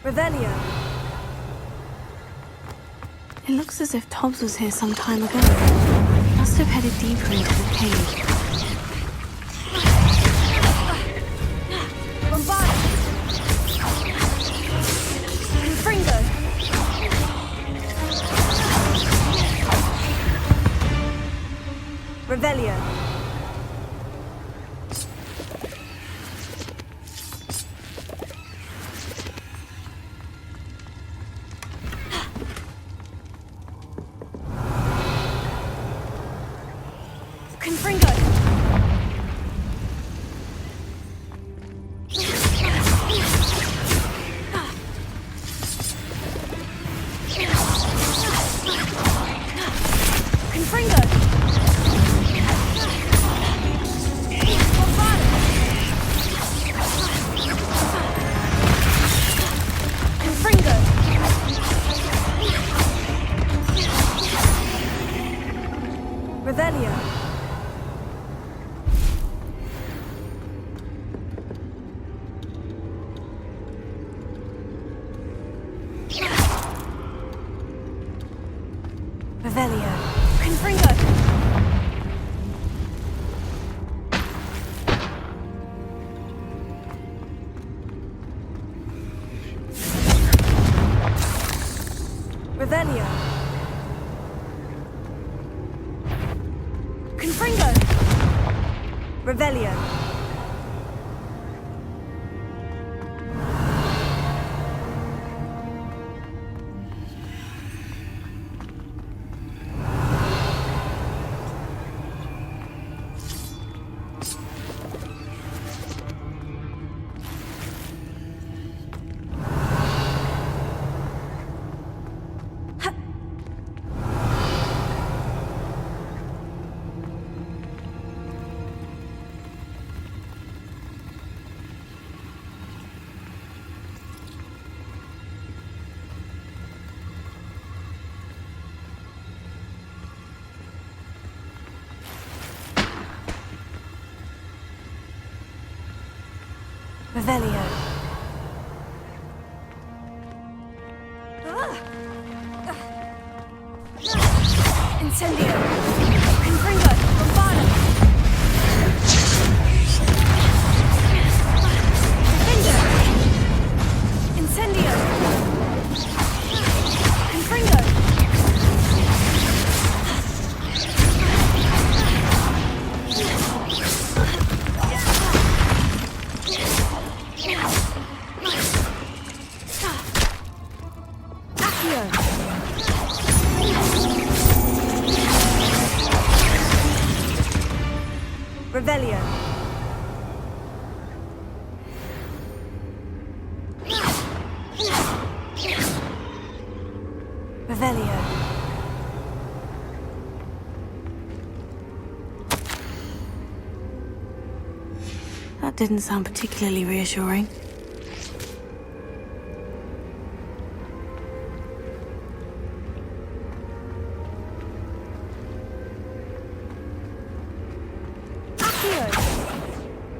Speaker 2: Revelio. It looks as if Tobbs was here some time ago. He must have headed deeper into the cave. Bombarda. Confringo. Revelio. Confringo. Confringo. Revelio. Revelio. Confringo. Revelio. Confringo. Revelio. Revelio. Incendio. Confringo. Bombarda. Defender. Incendio. Confringo. Revelio. Revelio. didn't sound particularly reassuring.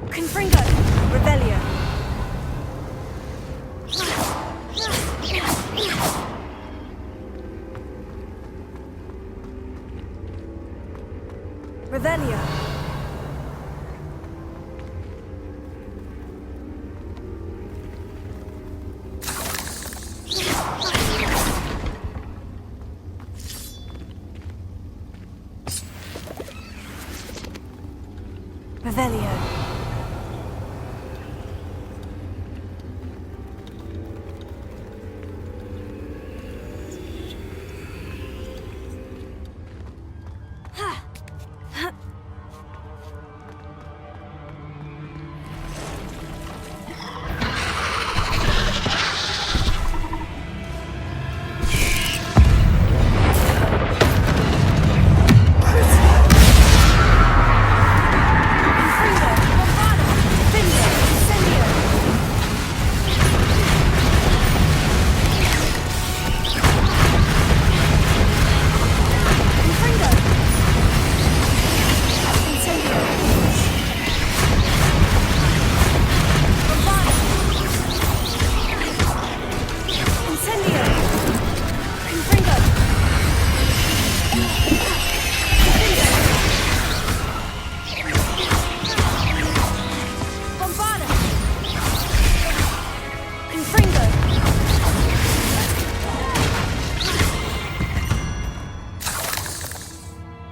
Speaker 21: Confringo! Revelio! Revelio! Revelio!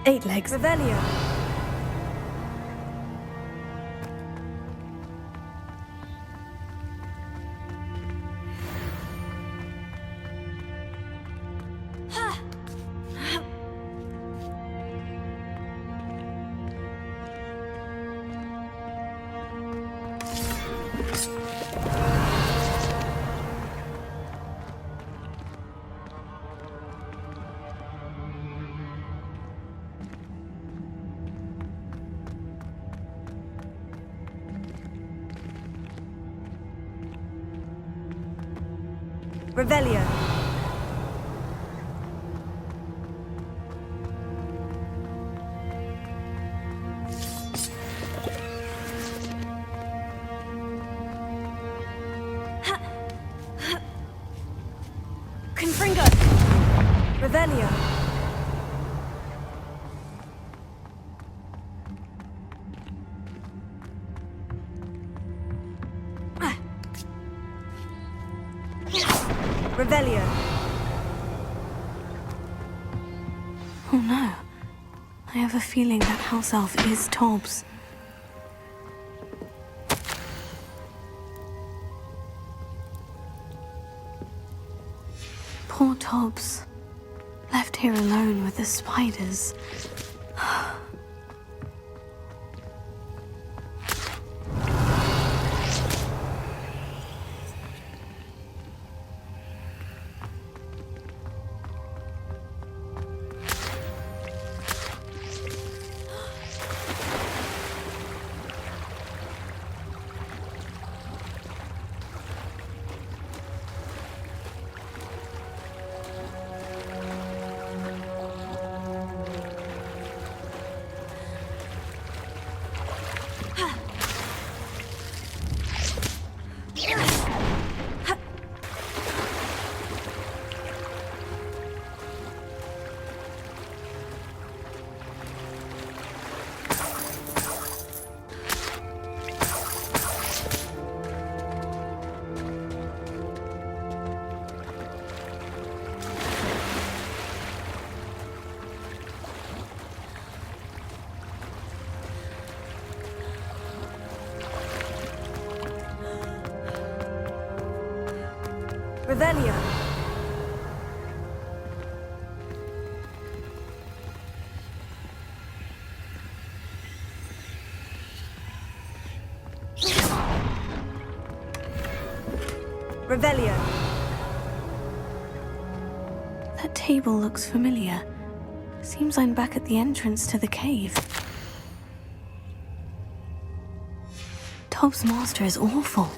Speaker 2: Eight legs.
Speaker 21: Revelio! Revelio! Confringo! Revelio! Revelio!
Speaker 2: Oh no. I have a feeling that house elf is Tobbs. Poor Tobbs. Left here alone with the spiders. Revelio! Revelio! That table looks familiar. Seems I'm back at the entrance to the cave. Tobbs' master is awful.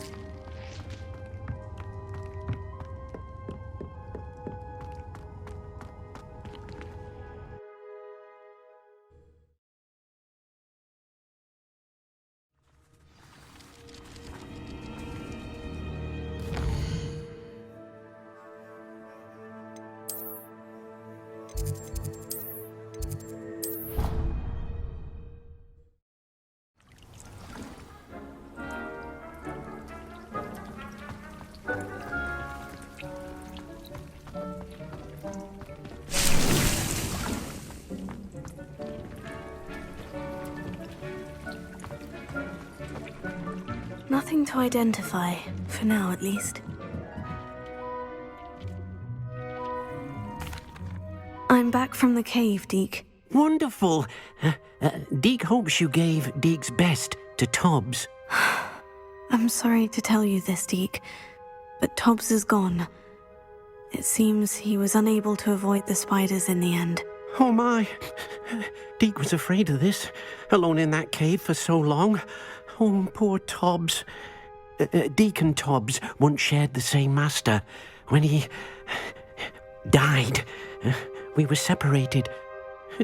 Speaker 2: Nothing to identify, for now at least. I'm back from the cave, Deek.
Speaker 7: Wonderful. Deek hopes you gave Deek's best to Tobbs.
Speaker 2: I'm sorry to tell you this, Deek, but Tobbs is gone. It seems he was unable to avoid the spiders in the end.
Speaker 7: Oh my. Deek was afraid of this, alone in that cave for so long. Oh, poor Tobbs. Deek and Tobbs once shared the same master. When he died, we were separated.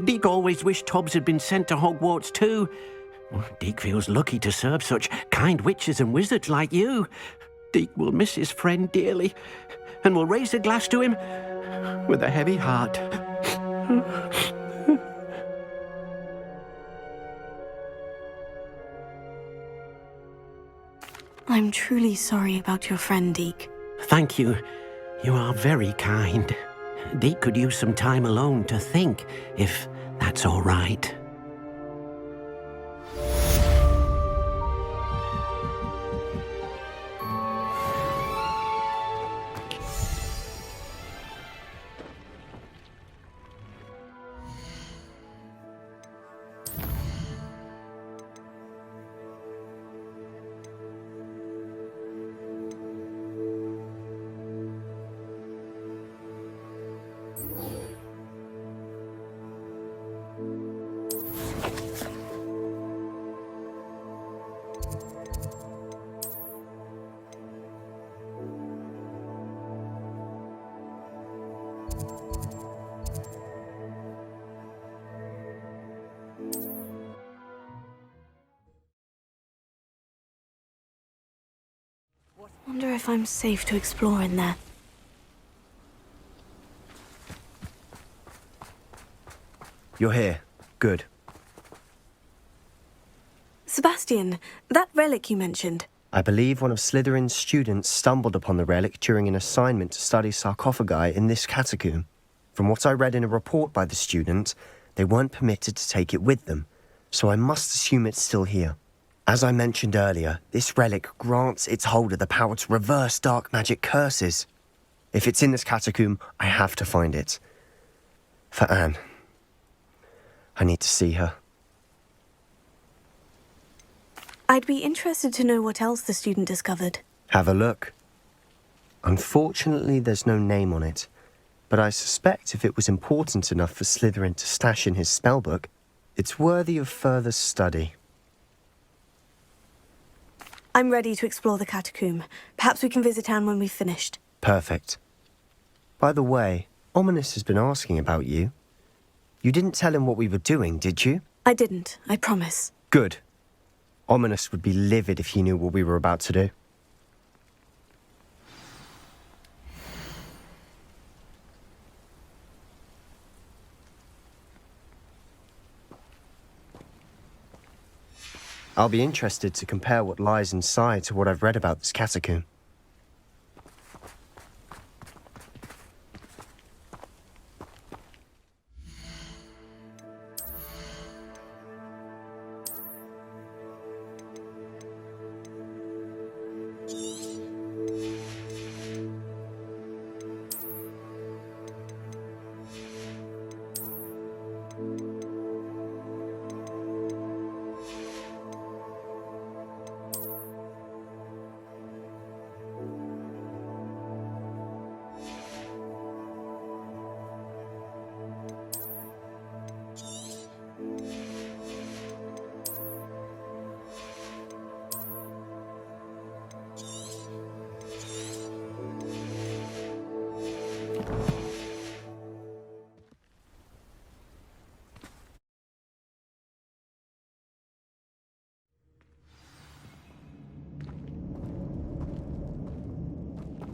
Speaker 7: Deek always wished Tobbs had been sent to Hogwarts too. Deek feels lucky to serve such kind witches and wizards like you. Deek will miss his friend dearly, and will raise a glass to him with a heavy heart.
Speaker 2: I'm truly sorry about your friend, Deek.
Speaker 7: Thank you. You are very kind. Deek could use some time alone to think, if that's all right.
Speaker 2: Wonder if I'm safe to explore in there.
Speaker 18: You're here. Good.
Speaker 2: Sebastian, that relic you mentioned.
Speaker 18: I believe one of Slytherin's students stumbled upon the relic during an assignment to study sarcophagi in this catacomb. From what I read in a report by the student, they weren't permitted to take it with them, so I must assume it's still here. As I mentioned earlier, this relic grants its holder the power to reverse dark magic curses. If it's in this catacomb, I have to find it. For Anne. I need to see her.
Speaker 2: I'd be interested to know what else the student discovered.
Speaker 18: Have a look. Unfortunately, there's no name on it, but I suspect if it was important enough for Slytherin to stash in his spellbook, it's worthy of further study.
Speaker 2: I'm ready to explore the catacomb. Perhaps we can visit Anne when we've finished.
Speaker 18: Perfect. By the way, Ominous has been asking about you. You didn't tell him what we were doing, did you?
Speaker 2: I didn't, I promise.
Speaker 18: Good. Ominous would be livid if he knew what we were about to do. I'll be interested to compare what lies inside to what I've read about this catacomb.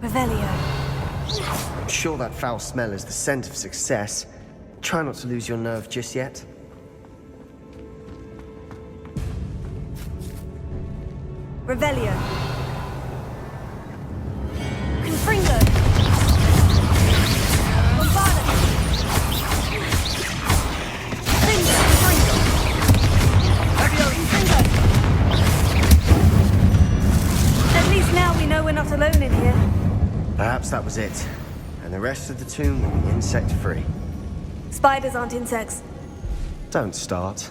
Speaker 2: Revelio.
Speaker 18: I'm sure that foul smell is the scent of success. Try not to lose your nerve just yet.
Speaker 2: Revelio. Confringo. Avada. Confringo. Confringo. At least now we know we're not alone in here.
Speaker 18: Perhaps that was it. And the rest of the tomb will be insect-free.
Speaker 2: Spiders aren't insects.
Speaker 18: Don't start.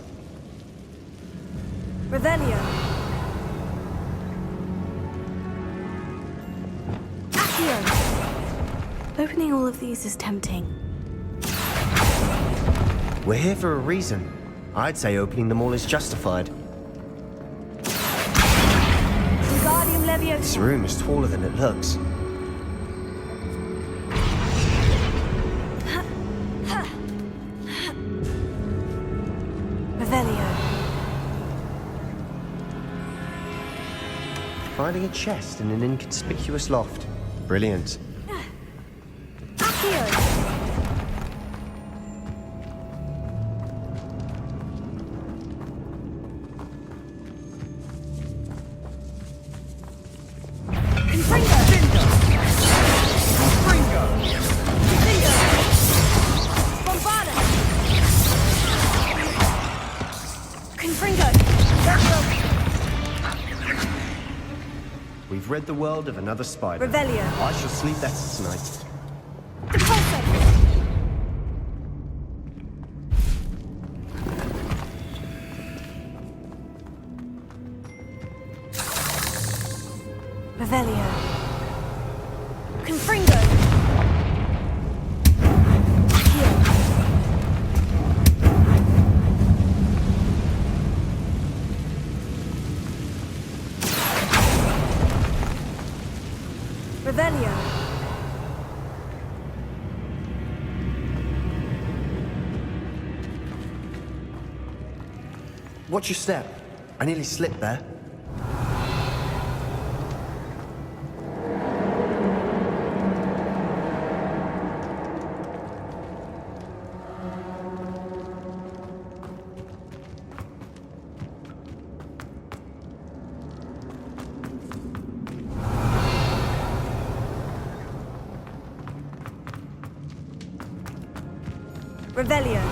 Speaker 2: Revelio. Opening all of these is tempting.
Speaker 18: We're here for a reason. I'd say opening them all is justified.
Speaker 2: Wingardium Leviosa.
Speaker 18: This room is taller than it looks.
Speaker 2: Revelio.
Speaker 18: Finding a chest in an inconspicuous loft. Brilliant. We've rid the world of another spider.
Speaker 2: Revelio.
Speaker 18: I shall sleep better tonight.
Speaker 2: Revelio. Confringo. Revelio.
Speaker 18: Watch your step. I nearly slipped there.
Speaker 2: Revelio.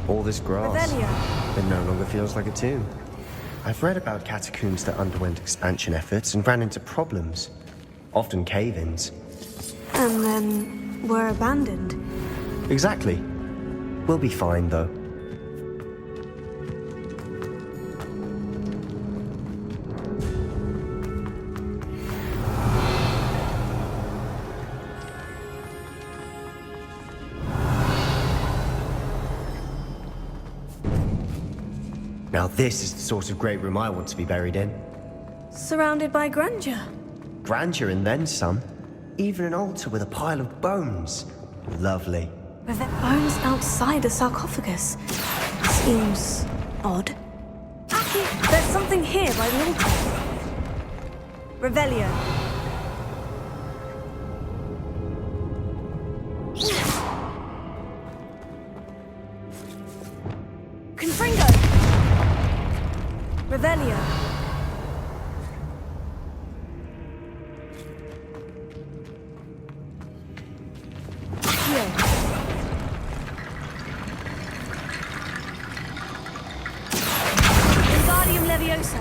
Speaker 18: All this grass,
Speaker 2: Revelio.
Speaker 18: it no longer feels like a tomb. I've read about catacombs that underwent expansion efforts and ran into problems, often cave-ins.
Speaker 2: And then were abandoned.
Speaker 18: Exactly. We'll be fine, though. Now this is the sort of great room I want to be buried in.
Speaker 2: Surrounded by grandeur.
Speaker 18: Grandeur and then some. Even an altar with a pile of bones. Lovely.
Speaker 2: With their bones outside a sarcophagus. Seems odd. There's something here by the altar. Revelio. Confringo. Revelio. Wingardium Leviosa.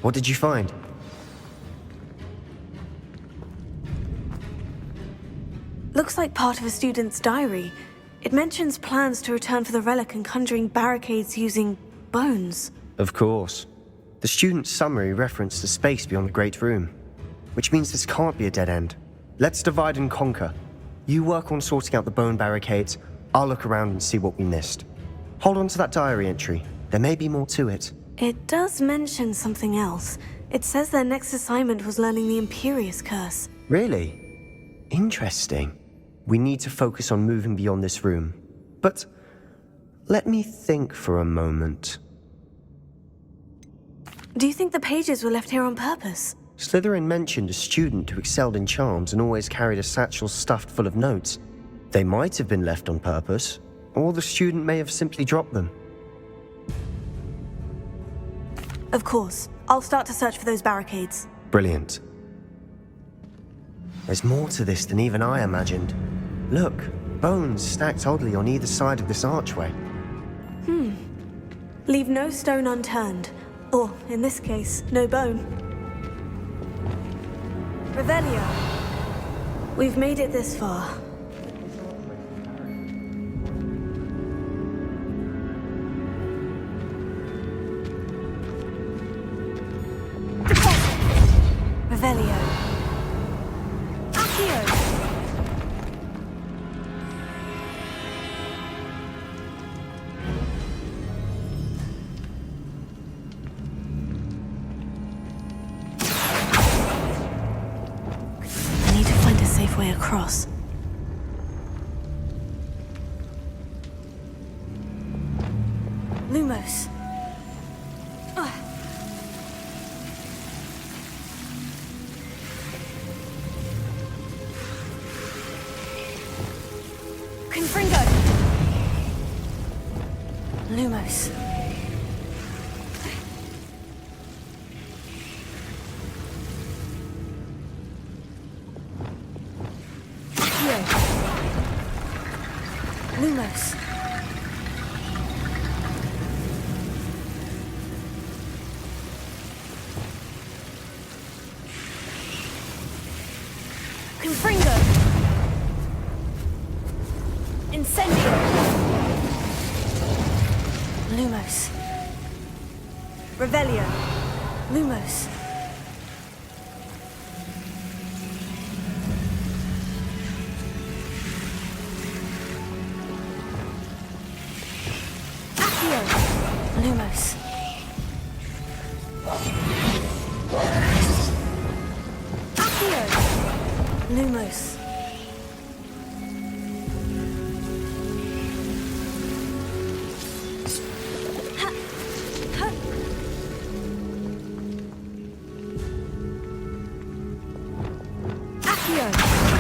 Speaker 18: What did you find?
Speaker 2: Looks like part of a student's diary. It mentions plans to return for the relic and conjuring barricades using bones.
Speaker 18: Of course. The student's summary referenced the space beyond the Great Room, which means this can't be a dead end. Let's divide and conquer. You work on sorting out the bone barricades, I'll look around and see what we missed. Hold on to that diary entry. There may be more to it.
Speaker 2: It does mention something else. It says their next assignment was learning the Imperious Curse.
Speaker 18: Really? Interesting. We need to focus on moving beyond this room. But let me think for a moment.
Speaker 2: Do you think the pages were left here on purpose?
Speaker 18: Slytherin mentioned a student who excelled in charms and always carried a satchel stuffed full of notes. They might have been left on purpose, or the student may have simply dropped them.
Speaker 2: Of course. I'll start to search for those barricades.
Speaker 18: Brilliant. There's more to this than even I imagined. Look, bones stacked oddly on either side of this archway.
Speaker 2: Leave no stone unturned. Or, in this case, no bone. Revelio. We've made it this far. Revelio. Accio. I need to find a safe way across. Lumos. Confringo! Lumos. Accio. Lumos. Confringo! Incendio! Lumos. Revelio. Lumos. Accio. Lumos. Accio. Lumos.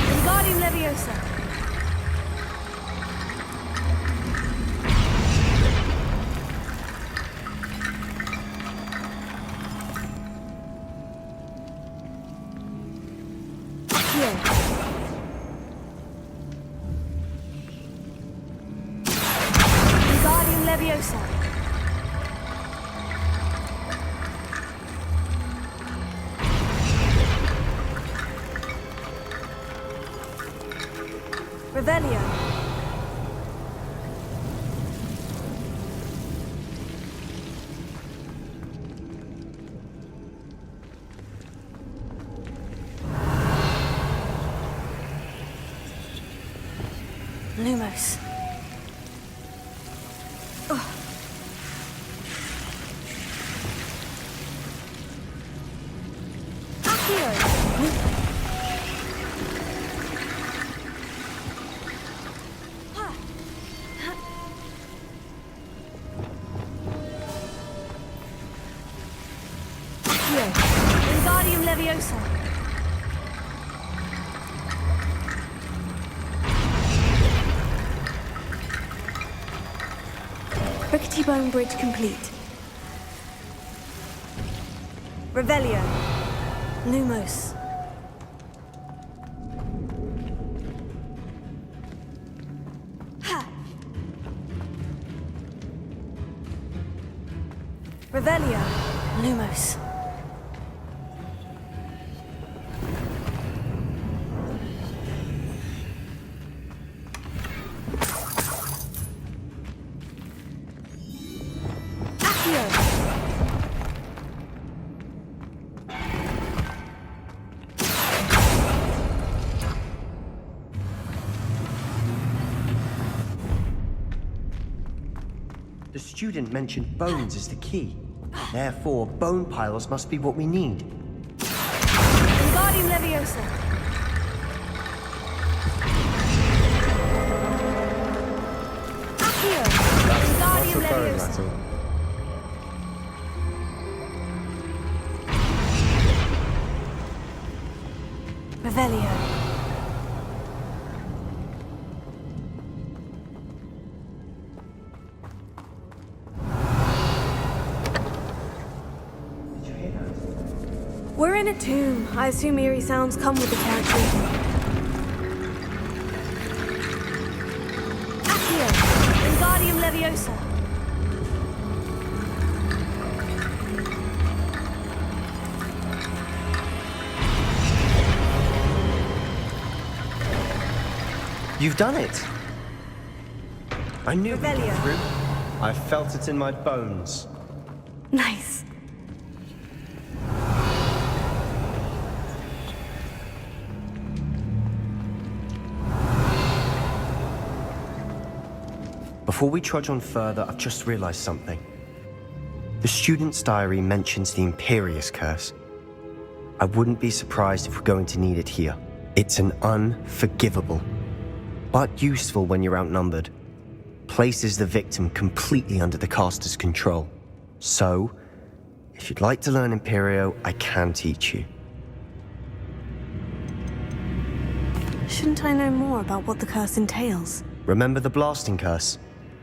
Speaker 2: Wingardium Leviosa. Accio. Wingardium Leviosa. Revelio. Lumos. Accio. Wingardium Leviosa. Rickety Bone Bridge complete. Revelio. Lumos. Revelio. Lumos.
Speaker 18: The student mentioned bones as the key. Therefore, bone piles must be what we need.
Speaker 2: Wingardium Leviosa. Accio. Wingardium Leviosa. Revelio. We're in a tomb. I assume eerie sounds come with the territory. Accio. Wingardium Leviosa.
Speaker 18: You've done it! I knew it would
Speaker 2: Revelio.
Speaker 18: get through. I felt it in my bones.
Speaker 2: Nice.
Speaker 18: Before we trudge on further, I've just realized something. The student's diary mentions the Imperious Curse. I wouldn't be surprised if we're going to need it here. It's an unforgivable, but useful when you're outnumbered. Places the victim completely under the caster's control. So, if you'd like to learn Imperio, I can teach you.
Speaker 2: Shouldn't I know more about what the curse entails?
Speaker 18: Remember the blasting curse?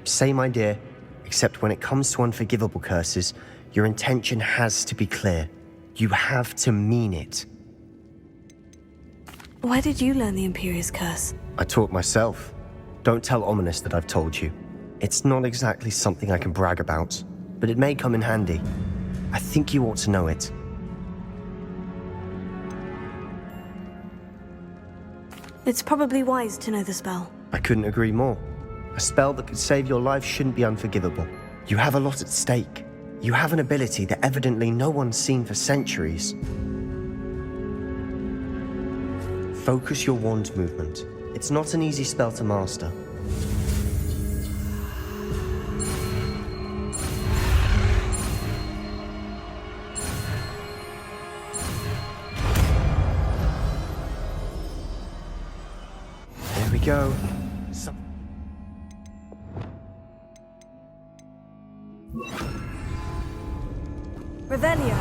Speaker 18: Same idea, except when it comes to unforgivable curses, your intention has to be clear. You have to mean it.
Speaker 2: Where did you learn the Imperious Curse?
Speaker 18: I taught myself. Don't tell Ominous that I've told you. It's not exactly something I can brag about, but it may come in handy. I think you ought to know it.
Speaker 2: It's probably wise to know the spell.
Speaker 18: I couldn't agree more. A spell that could save your life shouldn't be unforgivable. You have a lot at stake. You have an ability that evidently no one's seen for centuries. Focus your wand movement. It's not an easy spell to master. There we go.
Speaker 2: Revelio.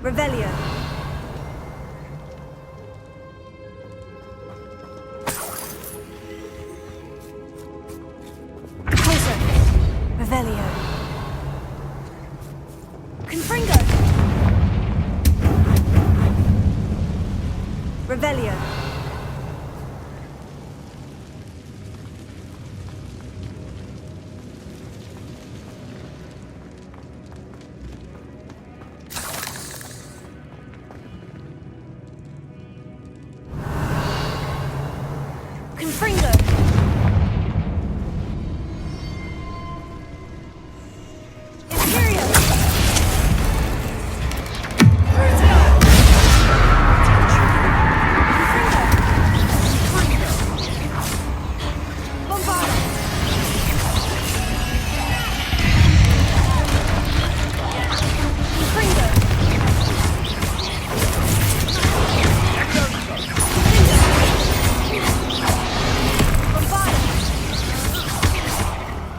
Speaker 2: Revelio. Poacher. Revelio. Confringo. Revelio. Confringo. Imperio. Crucio. Bombard. Confringo.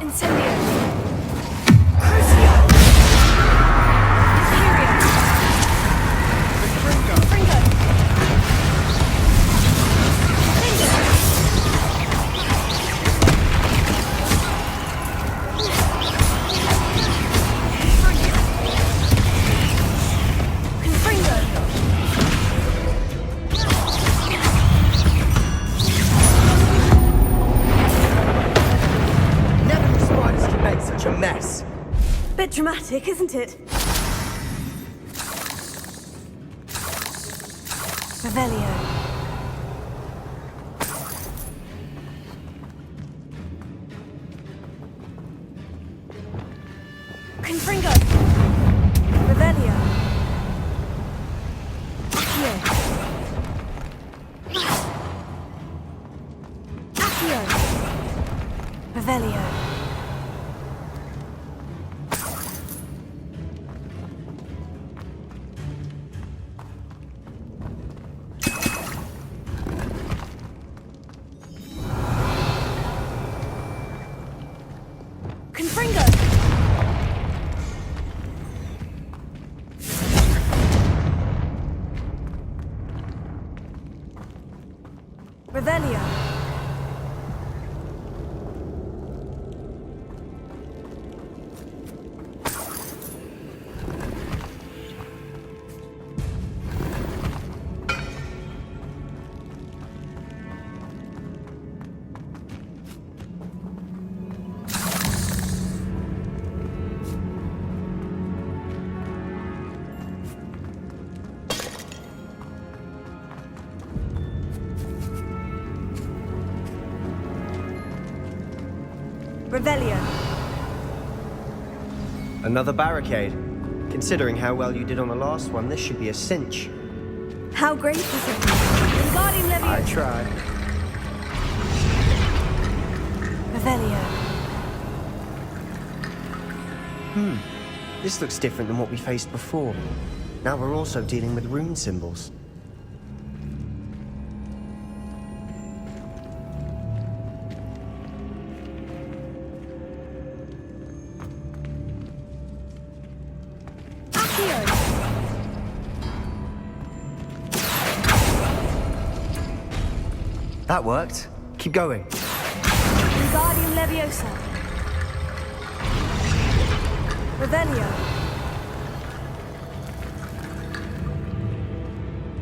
Speaker 2: Incendio. Crucio. Imperio. Fringo. Confringo.
Speaker 18: Never the spiders can make such a mess.
Speaker 2: Bit dramatic, isn't it? Revelio. Confringo! Revelio! Accio! Accio! Revelio! Confringo! Revelio! Revelio.
Speaker 18: Another barricade. Considering how well you did on the last one, this should be a cinch.
Speaker 2: How great is it? Wingardium Leviosa.
Speaker 18: I tried.
Speaker 2: Revelio.
Speaker 18: This looks different than what we faced before. Now we're also dealing with rune symbols. That worked. Keep going.
Speaker 2: Wingardium Leviosa. Revelio.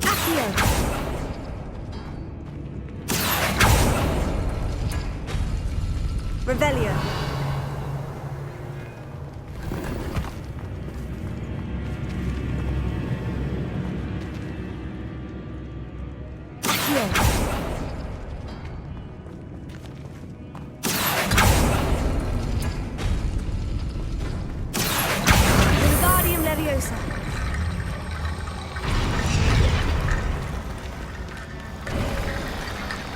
Speaker 2: Accio. Revelio. Accio.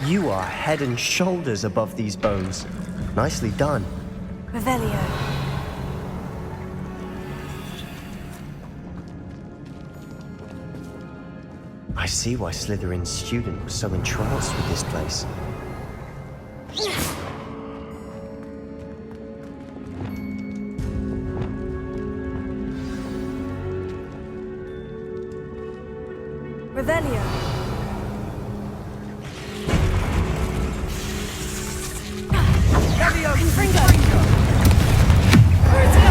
Speaker 18: You are head and shoulders above these bones. Nicely done.
Speaker 2: Revelio.
Speaker 18: I see why Slytherin's student was so entranced with this place.
Speaker 2: Revelio.
Speaker 21: Levio!
Speaker 2: Confringo!
Speaker 21: Crucio!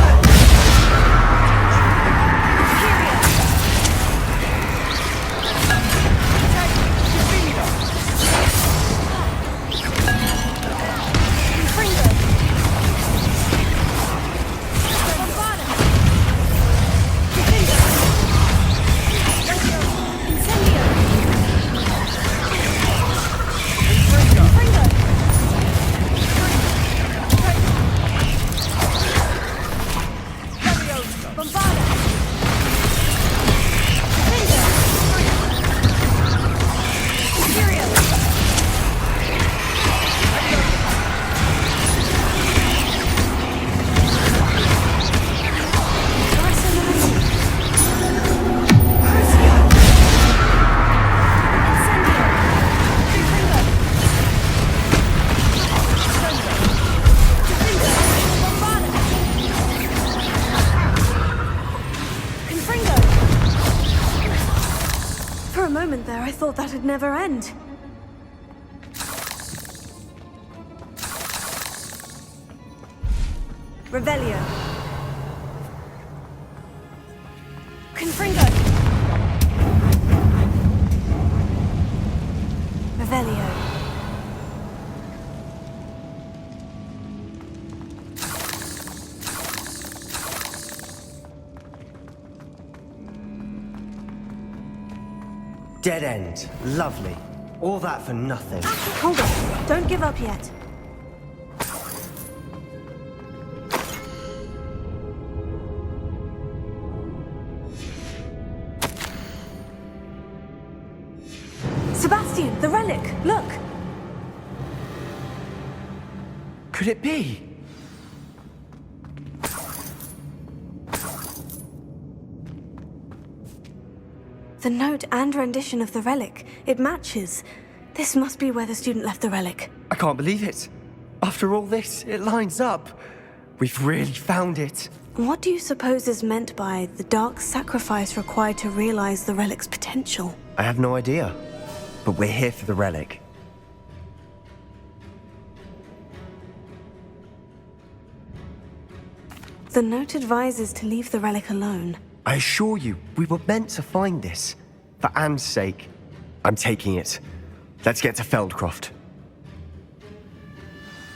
Speaker 2: I thought that'd never end. Revelio. Confringo. Revelio.
Speaker 18: Dead end. Lovely. All that for nothing.
Speaker 2: Hold on. Don't give up yet. Sebastian, the relic! Look!
Speaker 18: Could it be?
Speaker 2: The note and rendition of the relic. It matches. This must be where the student left the relic.
Speaker 18: I can't believe it. After all this, it lines up. We've really found it.
Speaker 2: What do you suppose is meant by the dark sacrifice required to realize the relic's potential?
Speaker 18: I have no idea. But we're here for the relic.
Speaker 2: The note advises to leave the relic alone.
Speaker 18: I assure you, we were meant to find this. For Anne's sake. I'm taking it. Let's get to Feldcroft.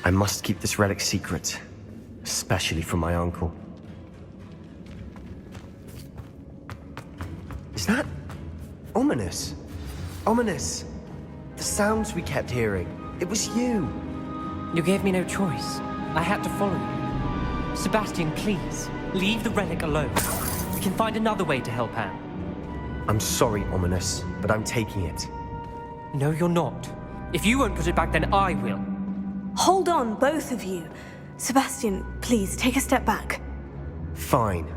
Speaker 18: I must keep this relic secret. Especially from my uncle. Is that... ominous? Ominous. The sounds we kept hearing. It was you.
Speaker 16: You gave me no choice. I had to follow you. Sebastian, please, leave the relic alone. We can find another way to help Anne.
Speaker 18: I'm sorry, Ominous, but I'm taking it.
Speaker 16: No, you're not. If you won't put it back, then I will.
Speaker 2: Hold on, both of you. Sebastian, please, take a step back.
Speaker 18: Fine.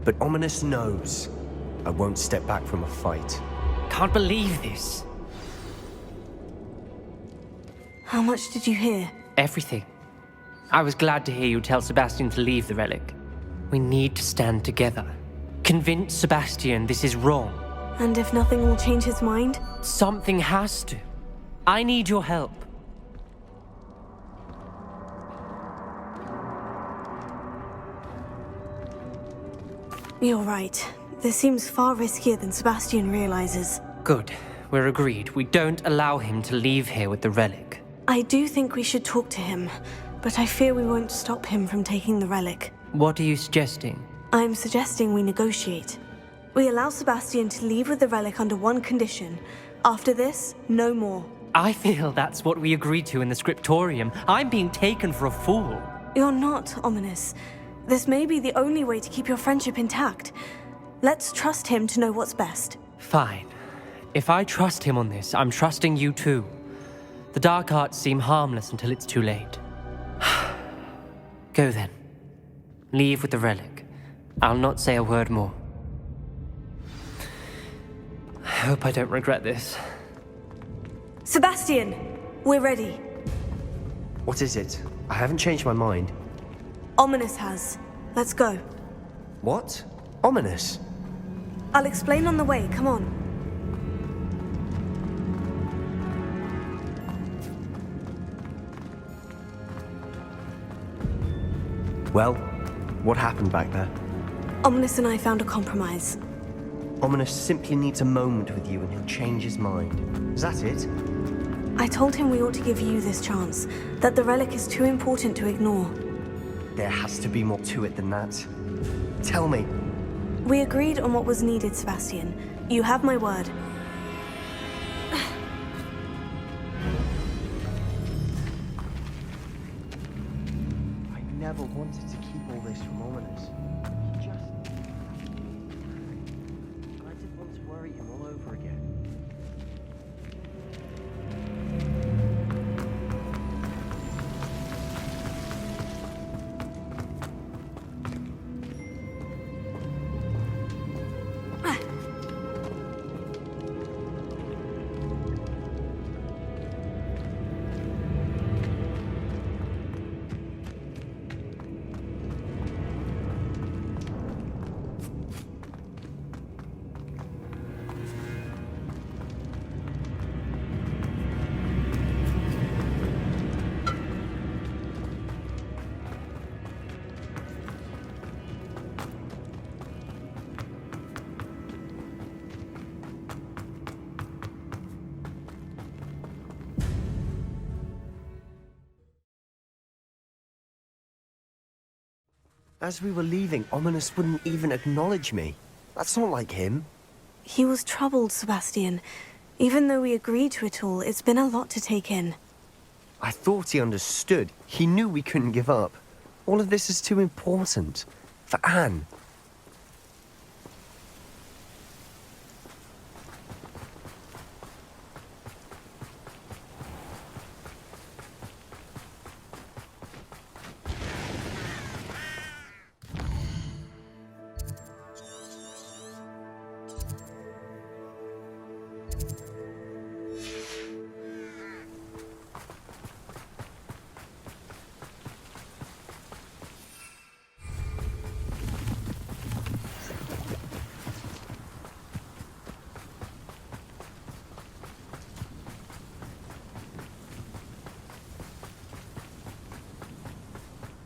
Speaker 18: But Ominous knows. I won't step back from a fight.
Speaker 16: Can't believe this.
Speaker 2: How much did you hear?
Speaker 16: Everything. I was glad to hear you tell Sebastian to leave the relic. We need to stand together. Convince Sebastian this is wrong.
Speaker 2: And if nothing will change his mind?
Speaker 16: Something has to. I need your help.
Speaker 2: You're right. This seems far riskier than Sebastian realizes.
Speaker 16: Good. We're agreed. We don't allow him to leave here with the relic.
Speaker 2: I do think we should talk to him, but I fear we won't stop him from taking the relic.
Speaker 16: What are you suggesting?
Speaker 2: I'm suggesting we negotiate. We allow Sebastian to leave with the relic under one condition. After this, no more.
Speaker 16: I feel that's what we agreed to in the scriptorium. I'm being taken for a fool.
Speaker 2: You're not, Ominous. This may be the only way to keep your friendship intact. Let's trust him to know what's best.
Speaker 16: Fine. If I trust him on this, I'm trusting you too. The dark arts seem harmless until it's too late. Go then. Leave with the relic. I'll not say a word more. I hope I don't regret this.
Speaker 2: Sebastian! We're ready.
Speaker 18: What is it? I haven't changed my mind.
Speaker 2: Ominous has. Let's go.
Speaker 18: What? Ominous?
Speaker 2: I'll explain on the way. Come on.
Speaker 18: Well, what happened back there?
Speaker 2: Ominous and I found a compromise.
Speaker 18: Ominous simply needs a moment with you and he'll change his mind. Is that it?
Speaker 2: I told him we ought to give you this chance, that the relic is too important to ignore.
Speaker 18: There has to be more to it than that. Tell me.
Speaker 2: We agreed on what was needed, Sebastian. You have my word.
Speaker 18: I never wanted to keep all this from Ominous. I didn't want to worry him all over again. As we were leaving, Ominous wouldn't even acknowledge me. That's not like him.
Speaker 2: He was troubled, Sebastian. Even though we agreed to it all, it's been a lot to take in.
Speaker 18: I thought he understood. He knew we couldn't give up. All of this is too important. For Anne.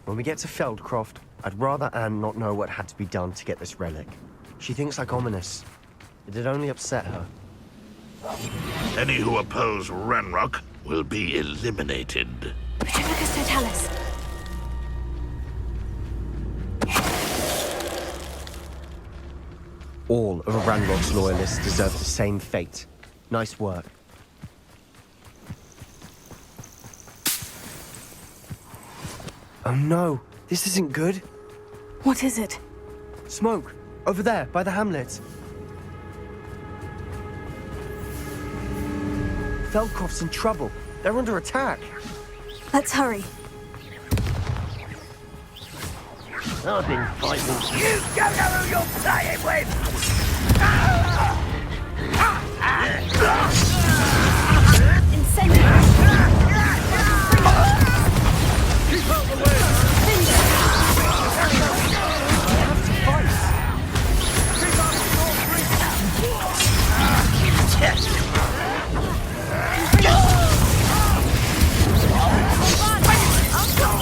Speaker 18: When we get to Feldcroft, I'd rather Anne not know what had to be done to get this relic. She thinks like ominous. It'd only upset her.
Speaker 12: Any who oppose Ranrok will be eliminated.
Speaker 2: Britannicus Totalis.
Speaker 18: All of Ranrok's loyalists deserve the same fate. Nice work. Oh no, this isn't good.
Speaker 2: What is it?
Speaker 18: Smoke, over there, by the hamlet. Feldcroft's in trouble. They're under attack.
Speaker 2: Let's hurry.
Speaker 20: I've been fighting. You don't know who you're playing with!
Speaker 2: Incendiary!
Speaker 20: Keep out the way!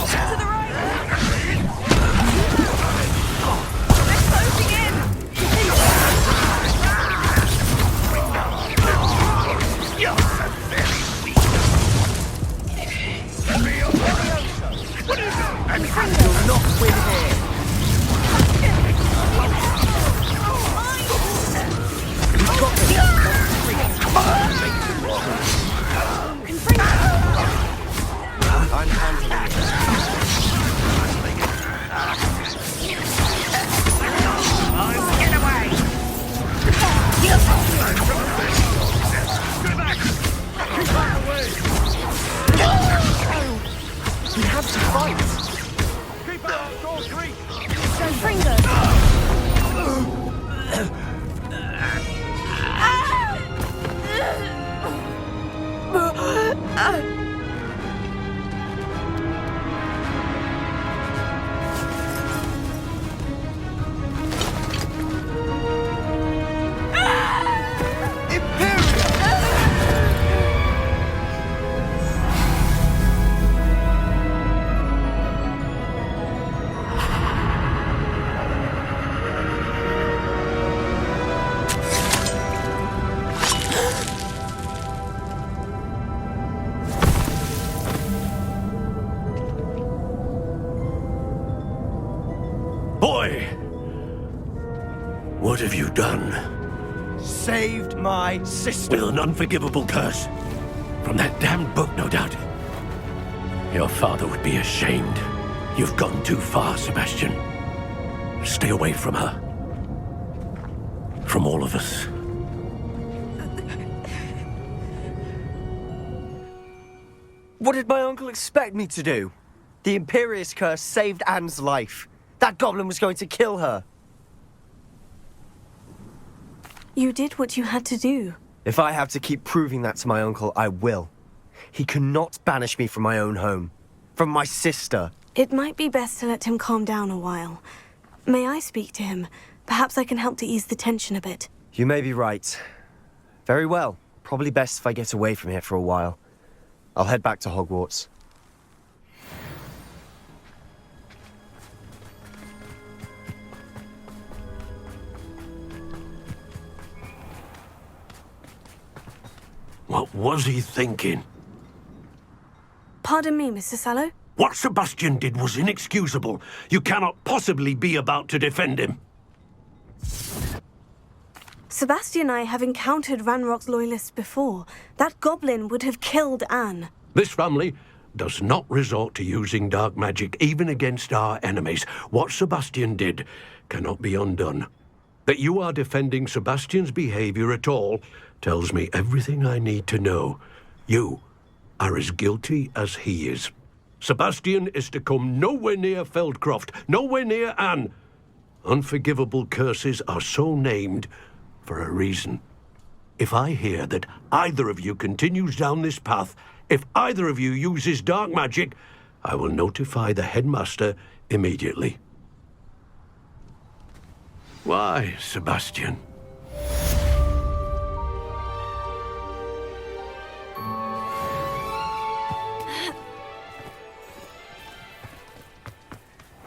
Speaker 21: To the right! They're closing in!
Speaker 12: You're so very weak. What is it? And
Speaker 18: you'll not win here. You've got I'm handling it.
Speaker 20: Get away!
Speaker 12: Go back!
Speaker 20: Keep out the way!
Speaker 18: We have to fight!
Speaker 20: Keep out of Gold Creek!
Speaker 3: Boy! What have you done?
Speaker 18: Saved my sister.
Speaker 3: With an unforgivable curse. From that damned book, no doubt. Your father would be ashamed. You've gone too far, Sebastian. Stay away from her. From all of us.
Speaker 18: What did my uncle expect me to do? The Imperious curse saved Anne's life. That goblin was going to kill her.
Speaker 2: You did what you had to do.
Speaker 18: If I have to keep proving that to my uncle, I will. He cannot banish me from my own home. From my sister.
Speaker 2: It might be best to let him calm down a while. May I speak to him? Perhaps I can help to ease the tension a bit.
Speaker 18: You may be right. Very well. Probably best if I get away from here for a while. I'll head back to Hogwarts.
Speaker 3: What was he thinking?
Speaker 2: Pardon me, Mr. Sallow?
Speaker 3: What Sebastian did was inexcusable. You cannot possibly be about to defend him.
Speaker 2: Sebastian and I have encountered Ranrok's loyalists before. That goblin would have killed Anne.
Speaker 3: This family does not resort to using dark magic even against our enemies. What Sebastian did cannot be undone. That you are defending Sebastian's behavior at all tells me everything I need to know. You are as guilty as he is. Sebastian is to come nowhere near Feldcroft, nowhere near Anne. Unforgivable curses are so named for a reason. If I hear that either of you continues down this path, if either of you uses dark magic, I will notify the headmaster immediately. Why, Sebastian?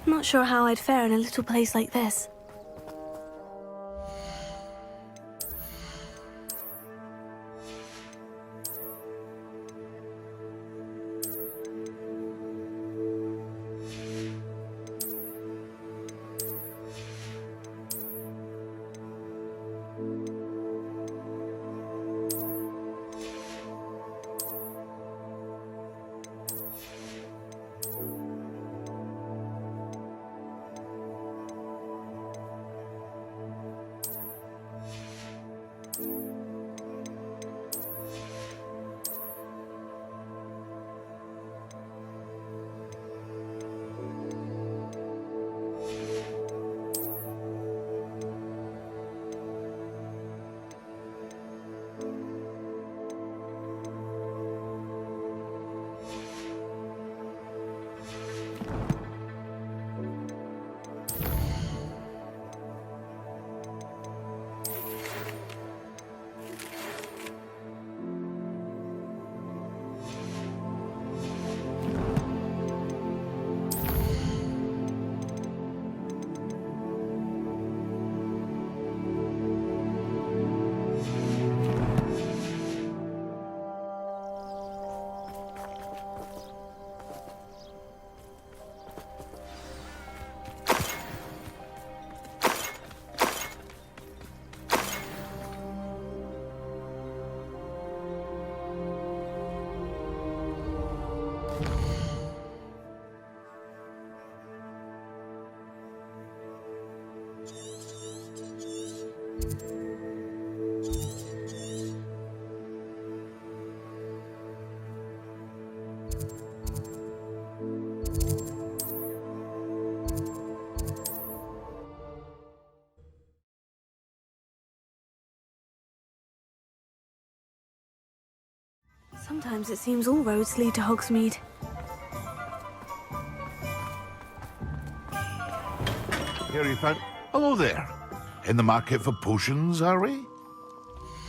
Speaker 2: Not sure how I'd fare in a little place like this. Sometimes it seems all roads lead to Hogsmeade.
Speaker 12: Here you found... Hello there. In the market for potions, are we?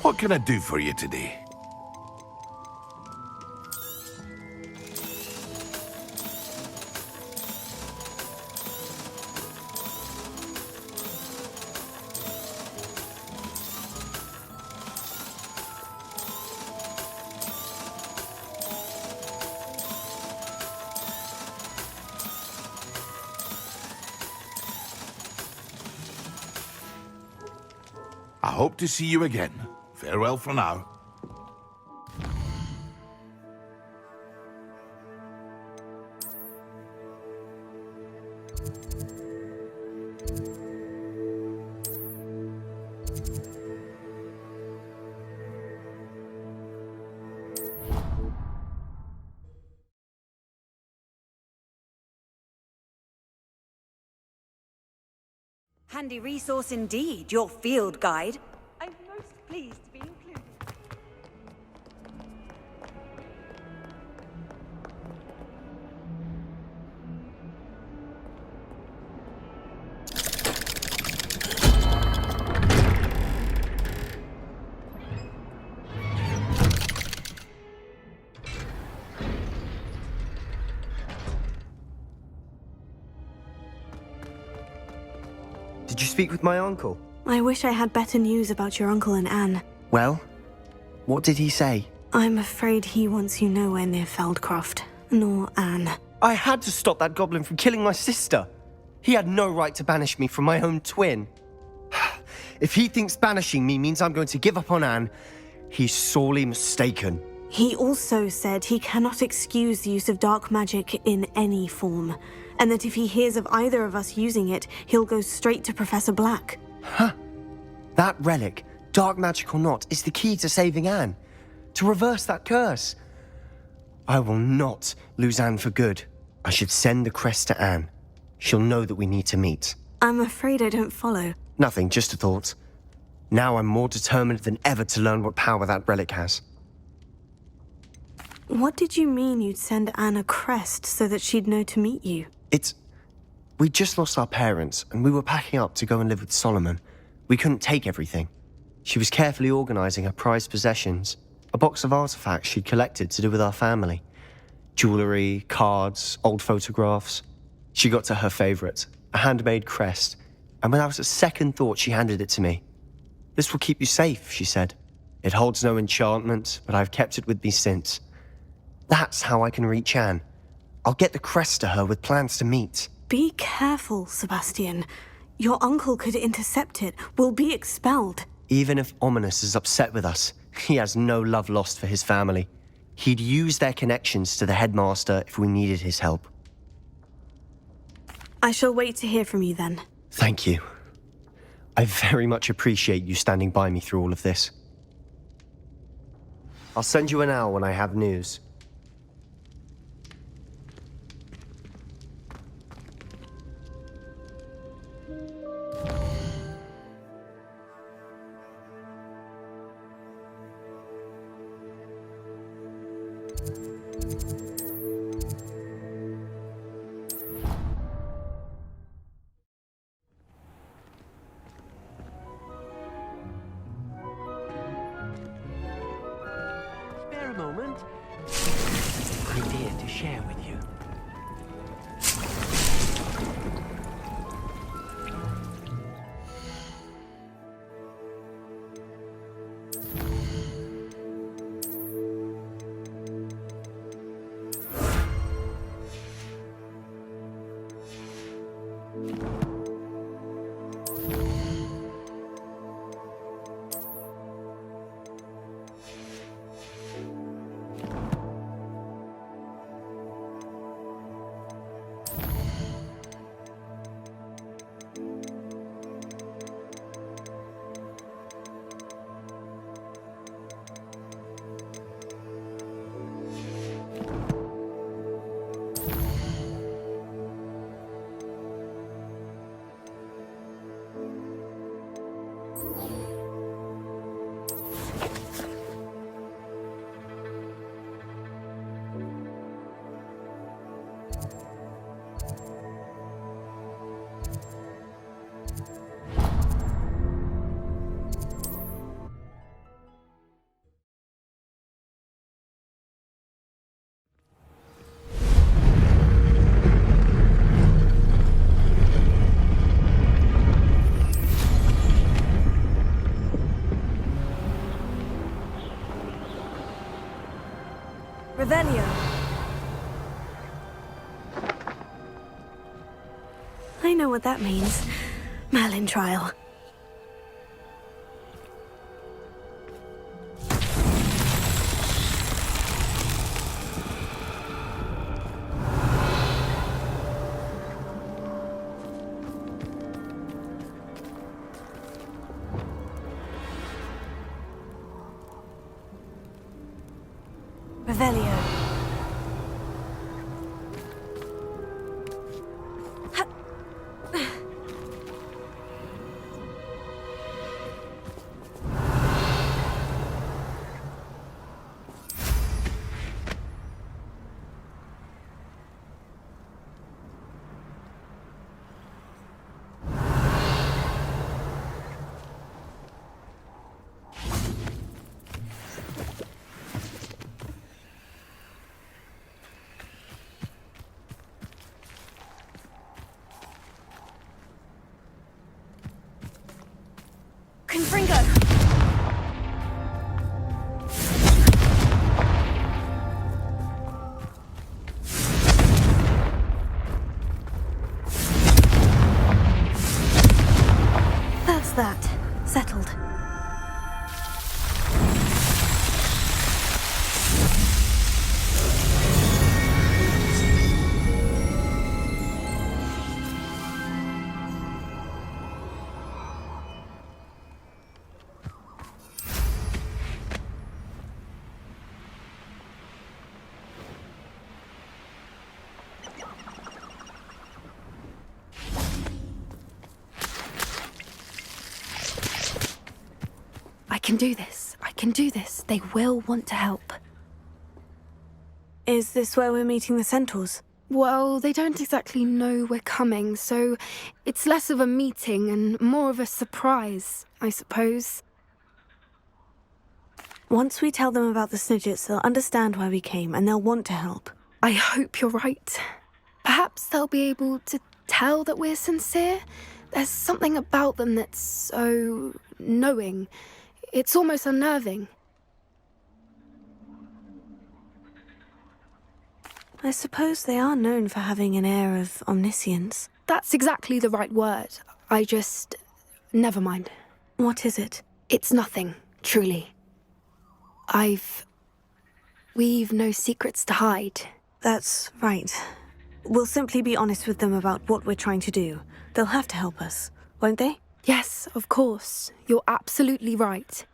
Speaker 12: What can I do for you today? I hope to see you again. Farewell for now.
Speaker 10: Handy resource indeed, your field guide. I'm most pleased to be included.
Speaker 18: Did you speak with my uncle?
Speaker 2: I wish I had better news about your uncle and Anne.
Speaker 18: Well, what did he say?
Speaker 2: I'm afraid he wants you nowhere near Feldcroft, nor Anne.
Speaker 18: I had to stop that goblin from killing my sister. He had no right to banish me from my own twin. If he thinks banishing me means I'm going to give up on Anne, he's sorely mistaken.
Speaker 2: He also said he cannot excuse the use of dark magic in any form, and that if he hears of either of us using it, he'll go straight to Professor Black.
Speaker 18: Huh? That relic, dark magic or not, is the key to saving Anne. To reverse that curse. I will not lose Anne for good. I should send the crest to Anne. She'll know that we need to meet.
Speaker 2: I'm afraid I don't follow.
Speaker 18: Nothing, just a thought. Now I'm more determined than ever to learn what power that relic has.
Speaker 2: What did you mean you'd send Anne a crest so that she'd know to meet you?
Speaker 18: We'd just lost our parents, and we were packing up to go and live with Solomon. We couldn't take everything. She was carefully organizing her prized possessions, a box of artifacts she'd collected to do with our family. Jewelry, cards, old photographs. She got to her favorite, a handmade crest, and without a second thought she handed it to me. "This will keep you safe," she said. "It holds no enchantment, but I've kept it with me since. That's how I can reach Anne. I'll get the crest to her with plans to meet."
Speaker 2: Be careful, Sebastian. Your uncle could intercept it. We'll be expelled.
Speaker 18: Even if Ominous is upset with us, he has no love lost for his family. He'd use their connections to the headmaster if we needed his help.
Speaker 2: I shall wait to hear from you then.
Speaker 18: Thank you. I very much appreciate you standing by me through all of this. I'll send you an owl when I have news.
Speaker 7: Spare a moment. Idea to share with you.
Speaker 2: Revelio. I know what that means. Merlin trial. Revelio. Confringo! That's that. Settled. I can do this. I can do this. They will want to help. Is this where we're meeting the Centaurs?
Speaker 9: Well, they don't exactly know we're coming, so it's less of a meeting and more of a surprise, I suppose.
Speaker 2: Once we tell them about the Snidgets, they'll understand why we came and they'll want to help.
Speaker 9: I hope you're right. Perhaps they'll be able to tell that we're sincere. There's something about them that's so knowing. It's almost unnerving.
Speaker 2: I suppose they are known for having an air of omniscience.
Speaker 9: That's exactly the right word. Never mind.
Speaker 2: What is it?
Speaker 9: It's nothing, truly. We've no secrets to hide.
Speaker 2: That's right. We'll simply be honest with them about what we're trying to do. They'll have to help us, won't they?
Speaker 9: Yes, of course. You're absolutely right.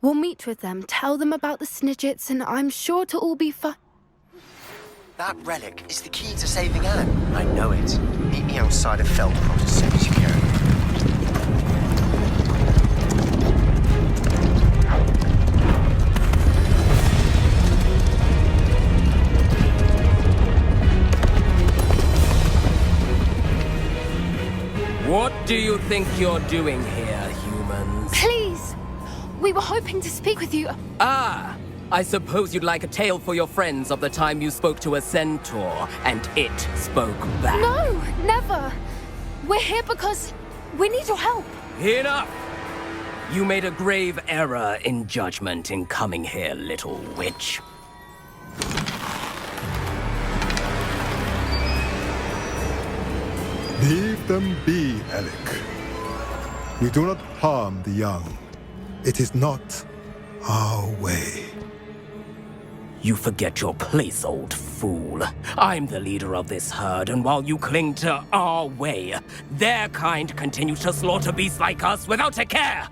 Speaker 9: We'll meet with them, tell them about the Snidgets, and I'm sure to all be fine.
Speaker 18: That relic is the key to saving Anne. I know it. Meet me outside of Feldcroft as soon as you can.
Speaker 11: What do you think you're doing here, humans?
Speaker 9: Please! We were hoping to speak with you.
Speaker 11: Ah! I suppose you'd like a tale for your friends of the time you spoke to a centaur, and it spoke back.
Speaker 9: No! Never! We're here because we need your help.
Speaker 11: Enough! You made a grave error in judgment in coming here, little witch.
Speaker 13: Leave them be, Alec. We do not harm the young. It is not our way.
Speaker 11: You forget your place, old fool. I'm the leader of this herd, and while you cling to our way, their kind continue to slaughter beasts like us without a care!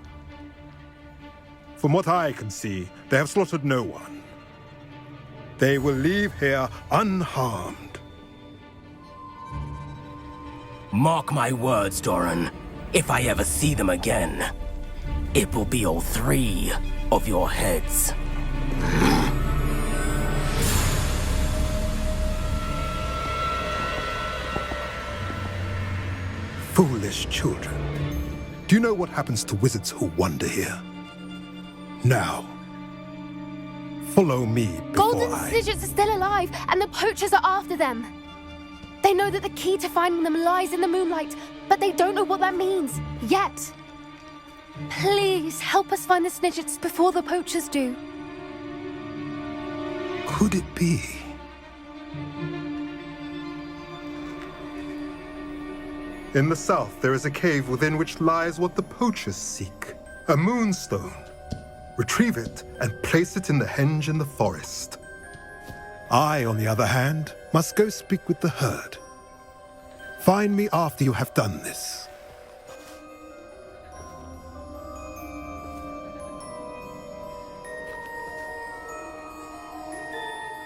Speaker 13: From what I can see, they have slaughtered no one. They will leave here unharmed.
Speaker 11: Mark my words, Doran. If I ever see them again, it will be all 3 of your heads.
Speaker 13: Foolish children. Do you know what happens to wizards who wander here? Now, follow me before
Speaker 9: Golden Snidgets are still alive, and the poachers are after them. They know that the key to finding them lies in the moonlight, but they don't know what that means, yet. Please, help us find the Snidgets before the poachers do.
Speaker 13: Could it be? In the south, there is a cave within which lies what the poachers seek. A moonstone. Retrieve it and place it in the henge in the forest. I, on the other hand, must go speak with the herd. Find me after you have done this.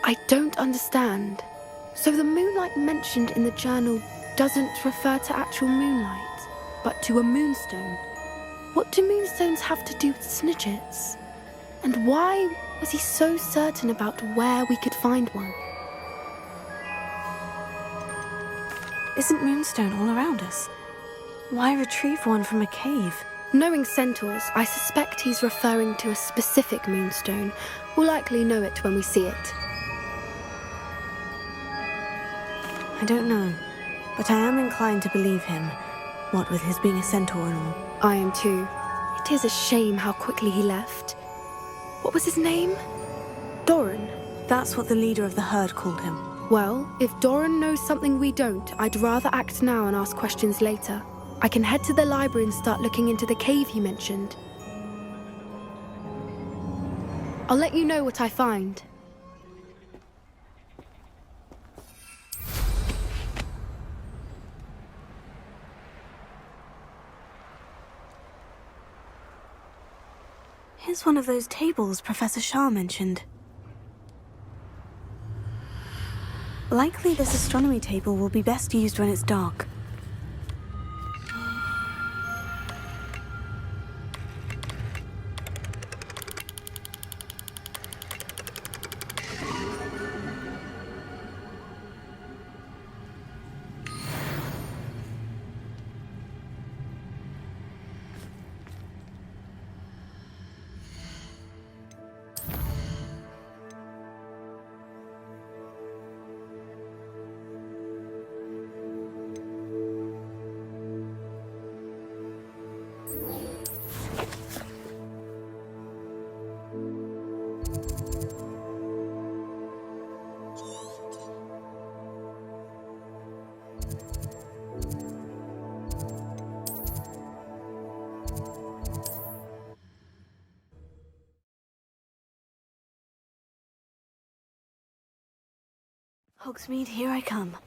Speaker 9: I don't understand. So the moonlight mentioned in the journal doesn't refer to actual moonlight, but to a moonstone. What do moonstones have to do with Snidgets? And why was he so certain about where we could find one?
Speaker 2: Isn't moonstone all around us? Why retrieve one from a cave?
Speaker 9: Knowing centaurs, I suspect he's referring to a specific moonstone. We'll likely know it when we see it.
Speaker 2: I don't know, but I am inclined to believe him, what with his being a centaur and all.
Speaker 9: I am too. It is a shame how quickly he left. What was his name? Doran?
Speaker 2: That's what the leader of the herd called him.
Speaker 9: Well, if Doran knows something we don't, I'd rather act now and ask questions later. I can head to the library and start looking into the cave you mentioned. I'll let you know what I find.
Speaker 2: Here's one of those tables Professor Shah mentioned. Likely this astronomy table will be best used when it's dark. Hogsmeade, here I come.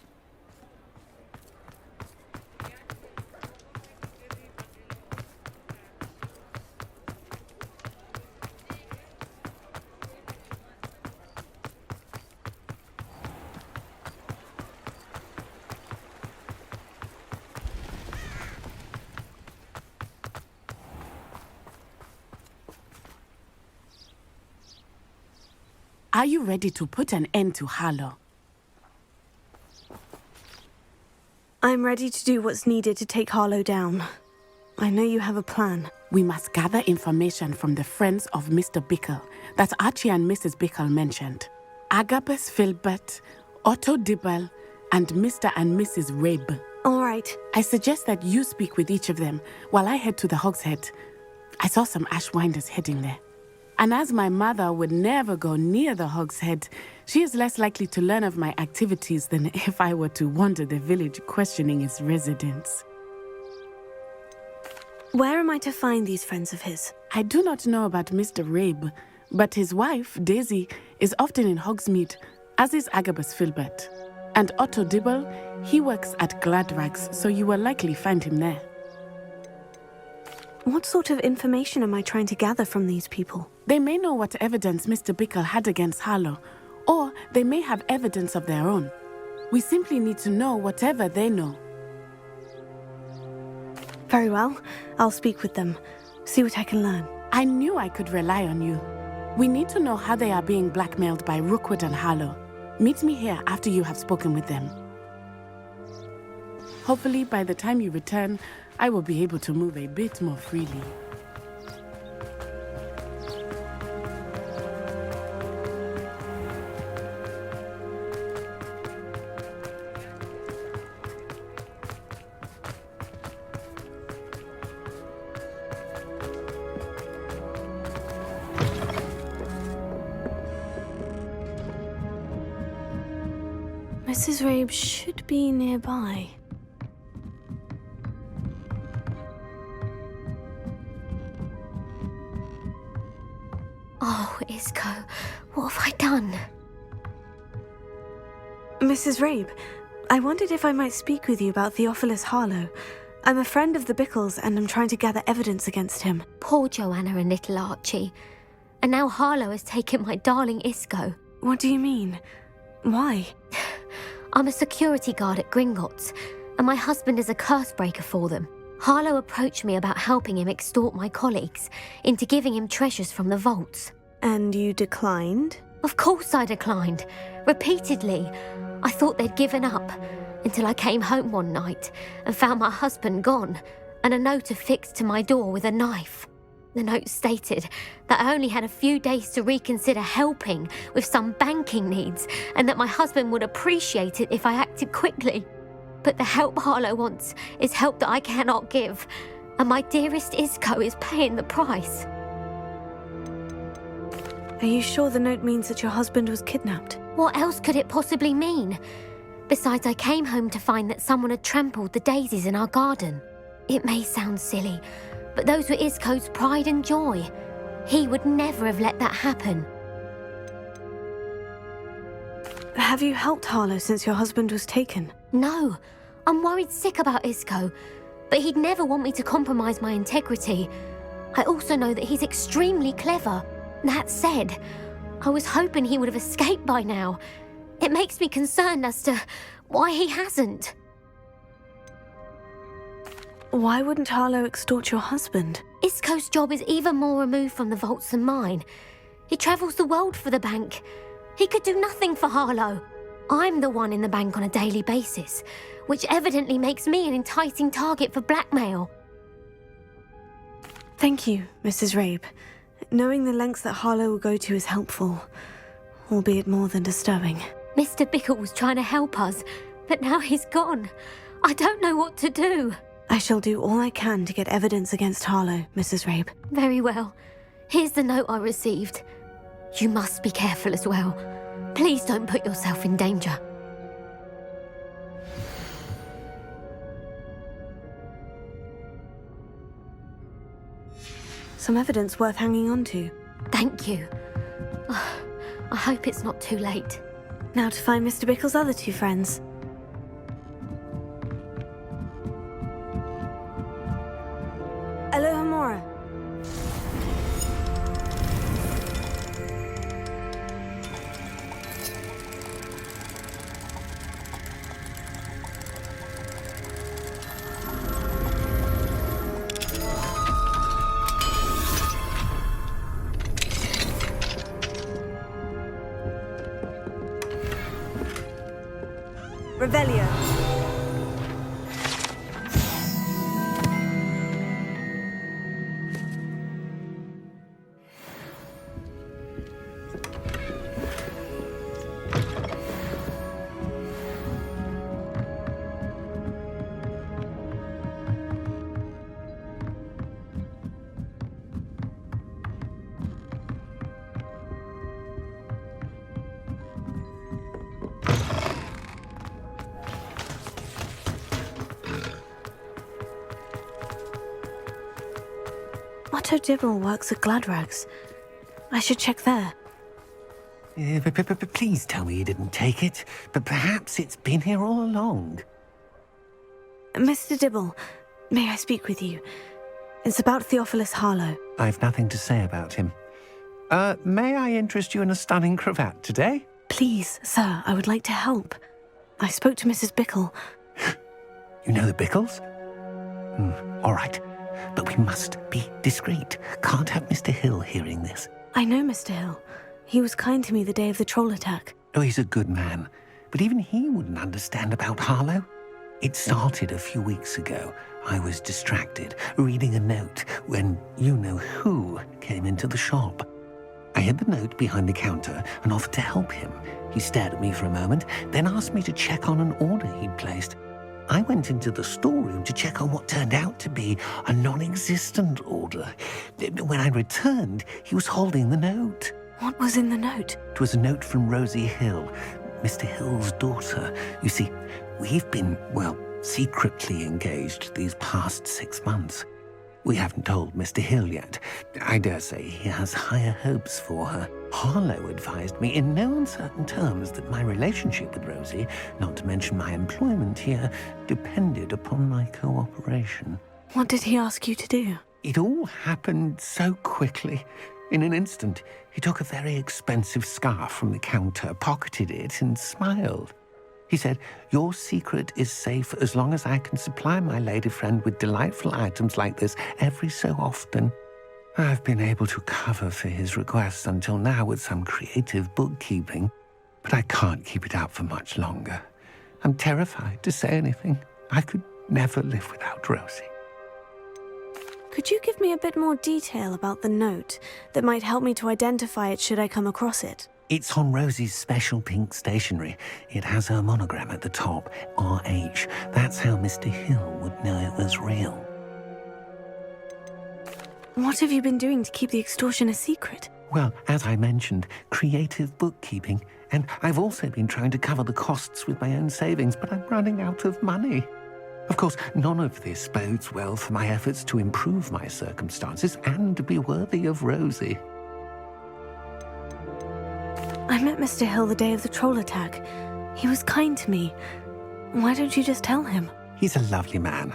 Speaker 1: Are you ready to put an end to Harlow?
Speaker 2: I'm ready to do what's needed to take Harlow down. I know you have a plan.
Speaker 1: We must gather information from the friends of Mr. Bickle that Archie and Mrs. Bickle mentioned. Agabus Filbert, Otto Dibble, and Mr. and Mrs. Rabe.
Speaker 2: All right.
Speaker 1: I suggest that you speak with each of them while I head to the Hogshead. I saw some Ashwinders heading there. And as my mother would never go near the Hogshead, she is less likely to learn of my activities than if I were to wander the village questioning its residents.
Speaker 2: Where am I to find these friends of his?
Speaker 1: I do not know about Mr. Rabe, but his wife, Daisy, is often in Hogsmeade, as is Agabus Filbert. And Otto Dibble, he works at Gladrags, so you will likely find him there.
Speaker 2: What sort of information am I trying to gather from these people?
Speaker 1: They may know what evidence Mr. Bickle had against Harlow, or they may have evidence of their own. We simply need to know whatever they know.
Speaker 2: Very well. I'll speak with them. See what I can learn.
Speaker 1: I knew I could rely on you. We need to know how they are being blackmailed by Rookwood and Harlow. Meet me here after you have spoken with them. Hopefully, by the time you return, I will be able to move a bit more freely.
Speaker 2: Mrs. Rabe should be nearby.
Speaker 17: Oh, Isco, what have I done?
Speaker 2: Mrs. Rabe, I wondered if I might speak with you about Theophilus Harlow. I'm a friend of the Bickles and I'm trying to gather evidence against him.
Speaker 17: Poor Joanna and little Archie. And now Harlow has taken my darling Isco.
Speaker 2: What do you mean? Why?
Speaker 17: I'm a security guard at Gringotts, and my husband is a curse breaker for them. Harlow approached me about helping him extort my colleagues into giving him treasures from the vaults.
Speaker 2: And you declined?
Speaker 17: Of course I declined. Repeatedly. I thought they'd given up, until I came home one night and found my husband gone, and a note affixed to my door with a knife. The note stated that I only had a few days to reconsider helping with some banking needs, and that my husband would appreciate it if I acted quickly. But the help Harlow wants is help that I cannot give, and my dearest Isco is paying the price.
Speaker 2: Are you sure the note means that your husband was kidnapped?
Speaker 17: What else could it possibly mean? Besides, I came home to find that someone had trampled the daisies in our garden. It may sound silly, but those were Isco's pride and joy. He would never have let that happen.
Speaker 2: Have you helped Harlow since your husband was taken?
Speaker 17: No. I'm worried sick about Isco, but he'd never want me to compromise my integrity. I also know that he's extremely clever. That said, I was hoping he would have escaped by now. It makes me concerned as to why he hasn't.
Speaker 2: Why wouldn't Harlow extort your husband?
Speaker 17: Isco's job is even more removed from the vaults than mine. He travels the world for the bank. He could do nothing for Harlow. I'm the one in the bank on a daily basis, which evidently makes me an enticing target for blackmail.
Speaker 2: Thank you, Mrs. Rabe. Knowing the lengths that Harlow will go to is helpful, albeit more than disturbing.
Speaker 17: Mr. Bickle was trying to help us, but now he's gone. I don't know what to do.
Speaker 2: I shall do all I can to get evidence against Harlow, Mrs. Rabe.
Speaker 17: Very well. Here's the note I received. You must be careful as well. Please don't put yourself in danger.
Speaker 2: Some evidence worth hanging on to.
Speaker 17: Thank you. I hope it's not too late.
Speaker 2: Now to find Mr. Bickle's other two friends. Alohomora. Revelio. Otto Dibble works at Gladrags. I should check there.
Speaker 7: Please tell me you didn't take it, but perhaps it's been here all along.
Speaker 2: Mr. Dibble, may I speak with you? It's about Theophilus Harlow.
Speaker 7: I've nothing to say about him. May I interest you in a stunning cravat today?
Speaker 2: Please, sir, I would like to help. I spoke to Mrs. Bickle.
Speaker 7: You know the Bickles? All right. But we must be discreet. Can't have Mr. Hill hearing this.
Speaker 2: I know Mr. Hill. He was kind to me the day of the troll attack.
Speaker 7: Oh, he's a good man. But even he wouldn't understand about Harlow. It started a few weeks ago. I was distracted, reading a note, when you-know-who came into the shop. I hid the note behind the counter and offered to help him. He stared at me for a moment, then asked me to check on an order he'd placed. I went into the storeroom to check on what turned out to be a non-existent order. When I returned, he was holding the note.
Speaker 2: What was in the note?
Speaker 7: It was a note from Rosie Hill, Mr. Hill's daughter. You see, we've been, secretly engaged these past 6 months. We haven't told Mr. Hill yet. I dare say he has higher hopes for her. Harlow advised me in no uncertain terms that my relationship with Rosie, not to mention my employment here, depended upon my cooperation.
Speaker 2: What did he ask you to do?
Speaker 7: It all happened so quickly. In an instant, he took a very expensive scarf from the counter, pocketed it, and smiled. He said, "Your secret is safe as long as I can supply my lady friend with delightful items like this every so often." I've been able to cover for his requests until now with some creative bookkeeping, but I can't keep it up for much longer. I'm terrified to say anything. I could never live without Rosie.
Speaker 2: Could you give me a bit more detail about the note that might help me to identify it should I come across it?
Speaker 7: It's on Rosie's special pink stationery. It has her monogram at the top, RH. That's how Mr. Hill would know it was real.
Speaker 2: What have you been doing to keep the extortion a secret?
Speaker 7: Well, as I mentioned, creative bookkeeping. And I've also been trying to cover the costs with my own savings, but I'm running out of money. Of course, none of this bodes well for my efforts to improve my circumstances and to be worthy of Rosie.
Speaker 2: I met Mr. Hill the day of the troll attack. He was kind to me. Why don't you just tell him?
Speaker 7: He's a lovely man.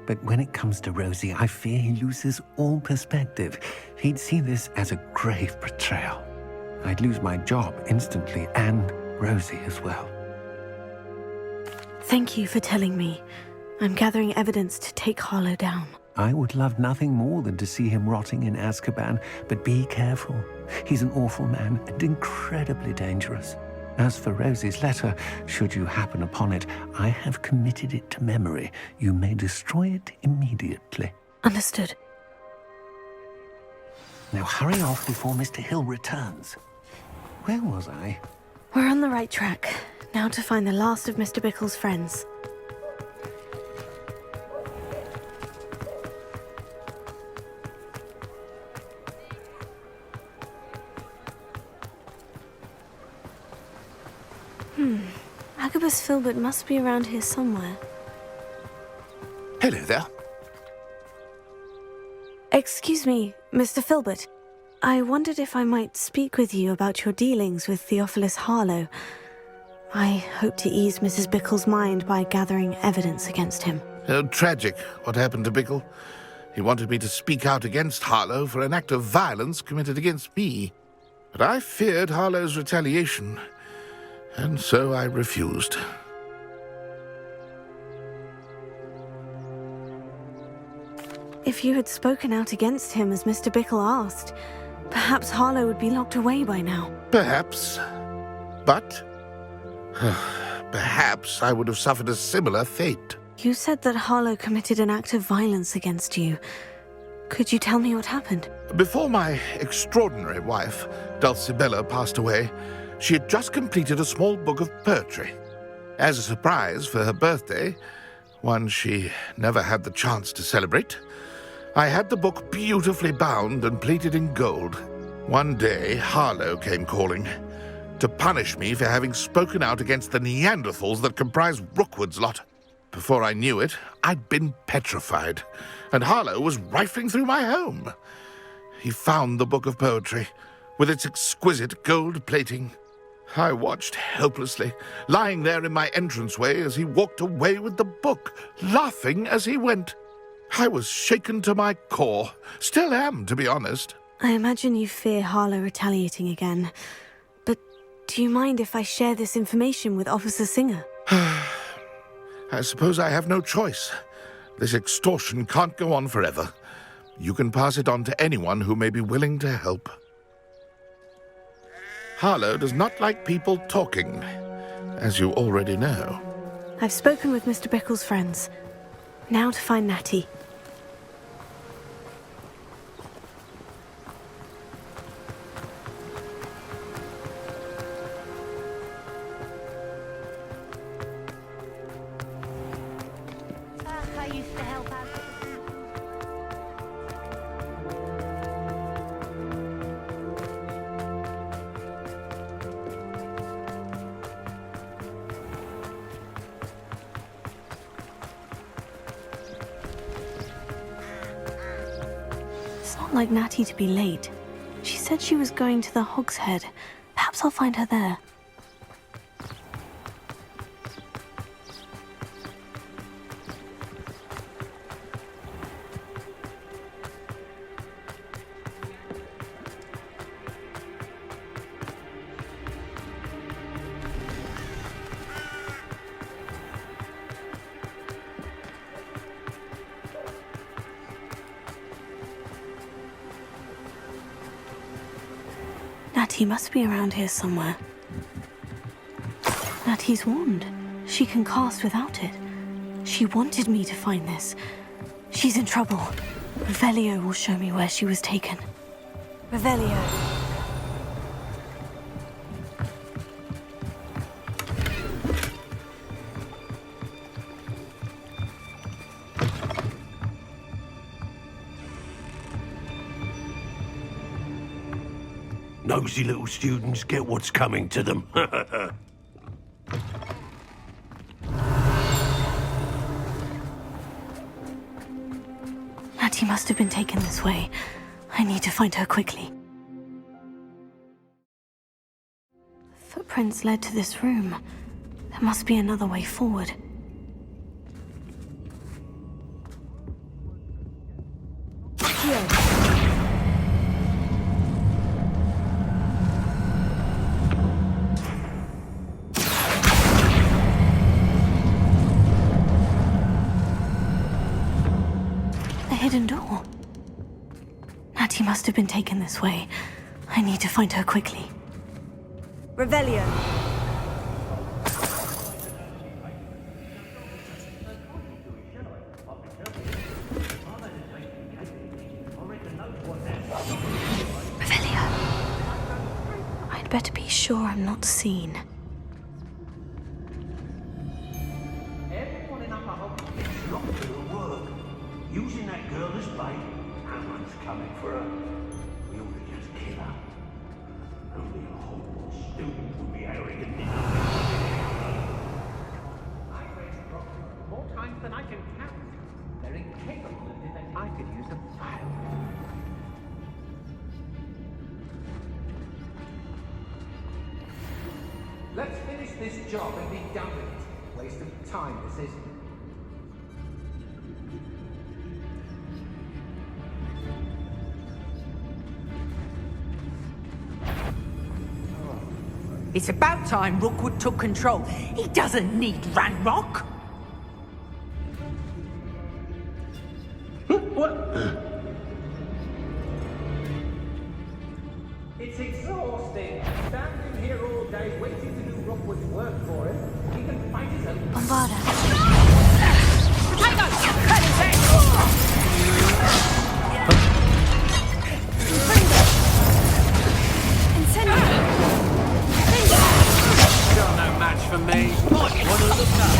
Speaker 7: But when it comes to Rosie, I fear he loses all perspective. He'd see this as a grave betrayal. I'd lose my job instantly, and Rosie as well.
Speaker 2: Thank you for telling me. I'm gathering evidence to take Harlow down.
Speaker 7: I would love nothing more than to see him rotting in Azkaban, but be careful. He's an awful man and incredibly dangerous. As for Rosie's letter, should you happen upon it, I have committed it to memory. You may destroy it immediately.
Speaker 2: Understood.
Speaker 7: Now hurry off before Mr. Hill returns. Where was I?
Speaker 2: We're on the right track. Now to find the last of Mr. Bickle's friends. Agabus Filbert must be around here somewhere.
Speaker 6: Hello there.
Speaker 2: Excuse me, Mr. Filbert. I wondered if I might speak with you about your dealings with Theophilus Harlow. I hope to ease Mrs. Bickle's mind by gathering evidence against him.
Speaker 12: Oh, tragic what happened to Bickle. He wanted me to speak out against Harlow for an act of violence committed against me. But I feared Harlow's retaliation, and so I refused.
Speaker 2: If you had spoken out against him as Mr. Bickle asked, perhaps Harlow would be locked away by now.
Speaker 12: Perhaps. But perhaps I would have suffered a similar fate.
Speaker 2: You said that Harlow committed an act of violence against you. Could you tell me what happened?
Speaker 12: Before my extraordinary wife, Dulcibella, passed away, she had just completed a small book of poetry. As a surprise for her birthday, one she never had the chance to celebrate, I had the book beautifully bound and plated in gold. One day, Harlow came calling to punish me for having spoken out against the Neanderthals that comprise Rookwood's lot. Before I knew it, I'd been petrified, and Harlow was rifling through my home. He found the book of poetry, with its exquisite gold plating. I watched helplessly, lying there in my entranceway as he walked away with the book, laughing as he went. I was shaken to my core. Still am, to be honest.
Speaker 2: I imagine you fear Harlow retaliating again. But do you mind if I share this information with Officer Singer?
Speaker 12: I suppose I have no choice. This extortion can't go on forever. You can pass it on to anyone who may be willing to help. Harlow does not like people talking, as you already know.
Speaker 2: I've spoken with Mr. Bickle's friends. Now to find Natty.
Speaker 6: I used to help out.
Speaker 2: It's not like Natty to be late. She said she was going to the Hogshead. Perhaps I'll find her there. Natty must be around here somewhere. Natty's wand. She can cast without it. She wanted me to find this. She's in trouble. Revelio will show me where she was taken. Revelio.
Speaker 3: Nosy little students get what's coming to them.
Speaker 2: Natty must have been taken this way. I need to find her quickly. Footprints led to this room. There must be another way forward. Here. Hidden door. Natty must have been taken this way. I need to find her quickly.
Speaker 10: Revelio.
Speaker 2: Revelio. I'd better be sure I'm not seen.
Speaker 3: Using that girl as bait, no one's coming for her. We ought to just kill her. Only a Hogwarts student would be arrogant enough.
Speaker 14: I raised Rookwood more times than I can count. They're incapable of defending. I could use a file. Let's finish this job and be done with it. Waste of time, this is.
Speaker 5: It's about time Rookwood took control. He doesn't need Ranrok.
Speaker 14: It's exhausting. Standing here all day waiting to do Rookwood's work for him. He can fight his own.
Speaker 2: Avada.
Speaker 5: Hang on! Cut his head!
Speaker 14: You're no match for me. What do you want to look up?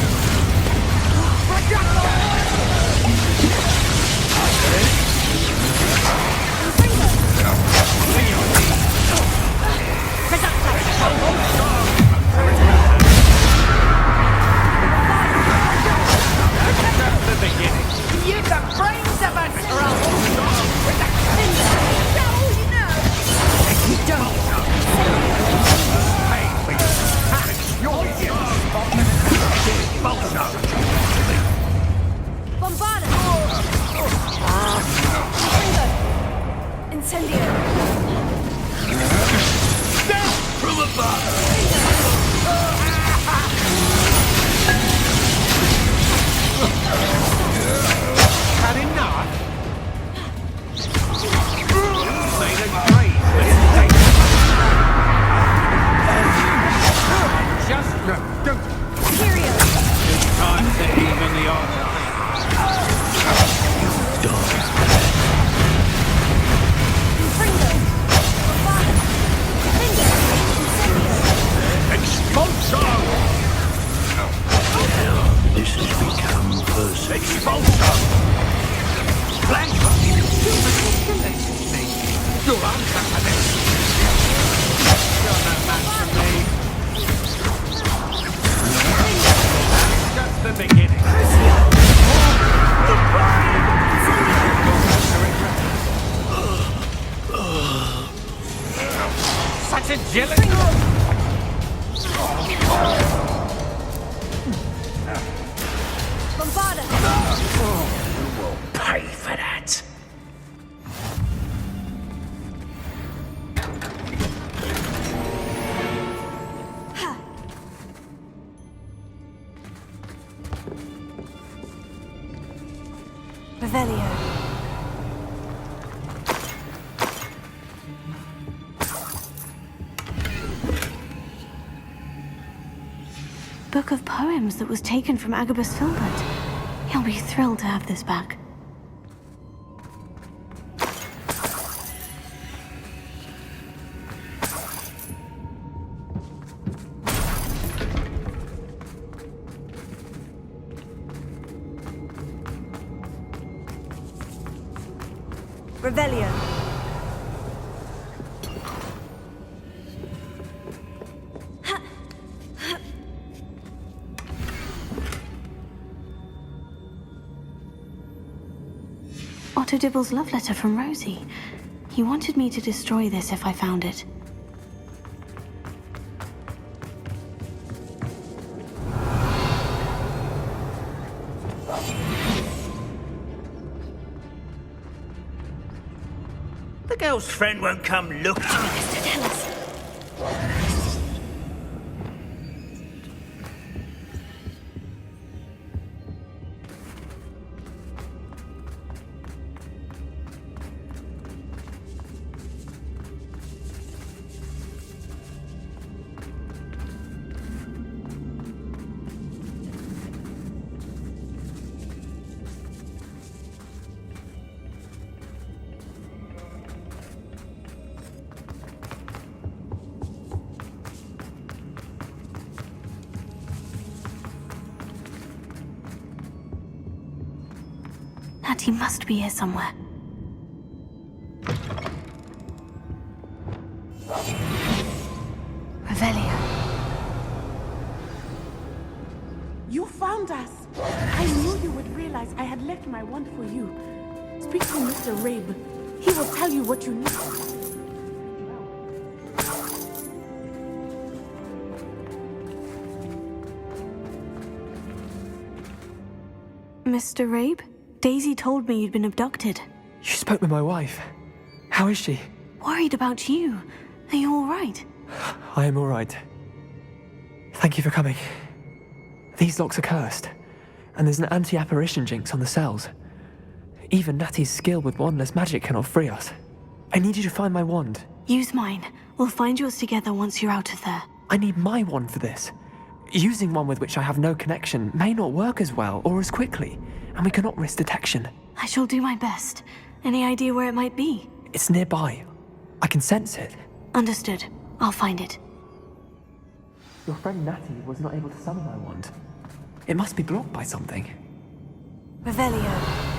Speaker 5: That's the beginning. You've the brains of a troll. With the you don't.
Speaker 2: Bombarda! Incendio!
Speaker 20: Death from above!
Speaker 14: Had enough? Made a great mistake. Just no, don't. It's time to even the odds.
Speaker 20: Expulsion!
Speaker 3: This has become personal.
Speaker 20: Expulsion! Blank! You'll answer for this!
Speaker 14: You're no match for me. Just the beginning. Such agility!
Speaker 2: Bombarda!
Speaker 20: You will pay for that.
Speaker 2: Revelio. Book of poems that was taken from Agabus Filbert. He'll be thrilled to have this back. Revelio. Otto Dibble's love letter from Rosie. He wanted me to destroy this if I found it.
Speaker 20: The girl's friend won't come look.
Speaker 2: Mr. Tell us. He must be here somewhere. Revelio.
Speaker 1: You found us! I knew you would realize I had left my wand for you. Speak to Mr. Rabe. He will tell you what you need.
Speaker 2: Mr. Rabe? Daisy told me you'd been abducted.
Speaker 16: You spoke with my wife. How is she?
Speaker 2: Worried about you. Are you all right?
Speaker 16: I am all right. Thank you for coming. These locks are cursed, and there's an anti-apparition jinx on the cells. Even Natty's skill with wandless magic cannot free us. I need you to find my wand.
Speaker 2: Use mine. We'll find yours together once you're out of there.
Speaker 16: I need my wand for this. Using one with which I have no connection may not work as well or as quickly, and we cannot risk detection.
Speaker 2: I shall do my best. Any idea where it might be?
Speaker 16: It's nearby. I can sense it.
Speaker 2: Understood. I'll find it.
Speaker 16: Your friend Natty was not able to summon my wand. It must be blocked by something.
Speaker 2: Revelio.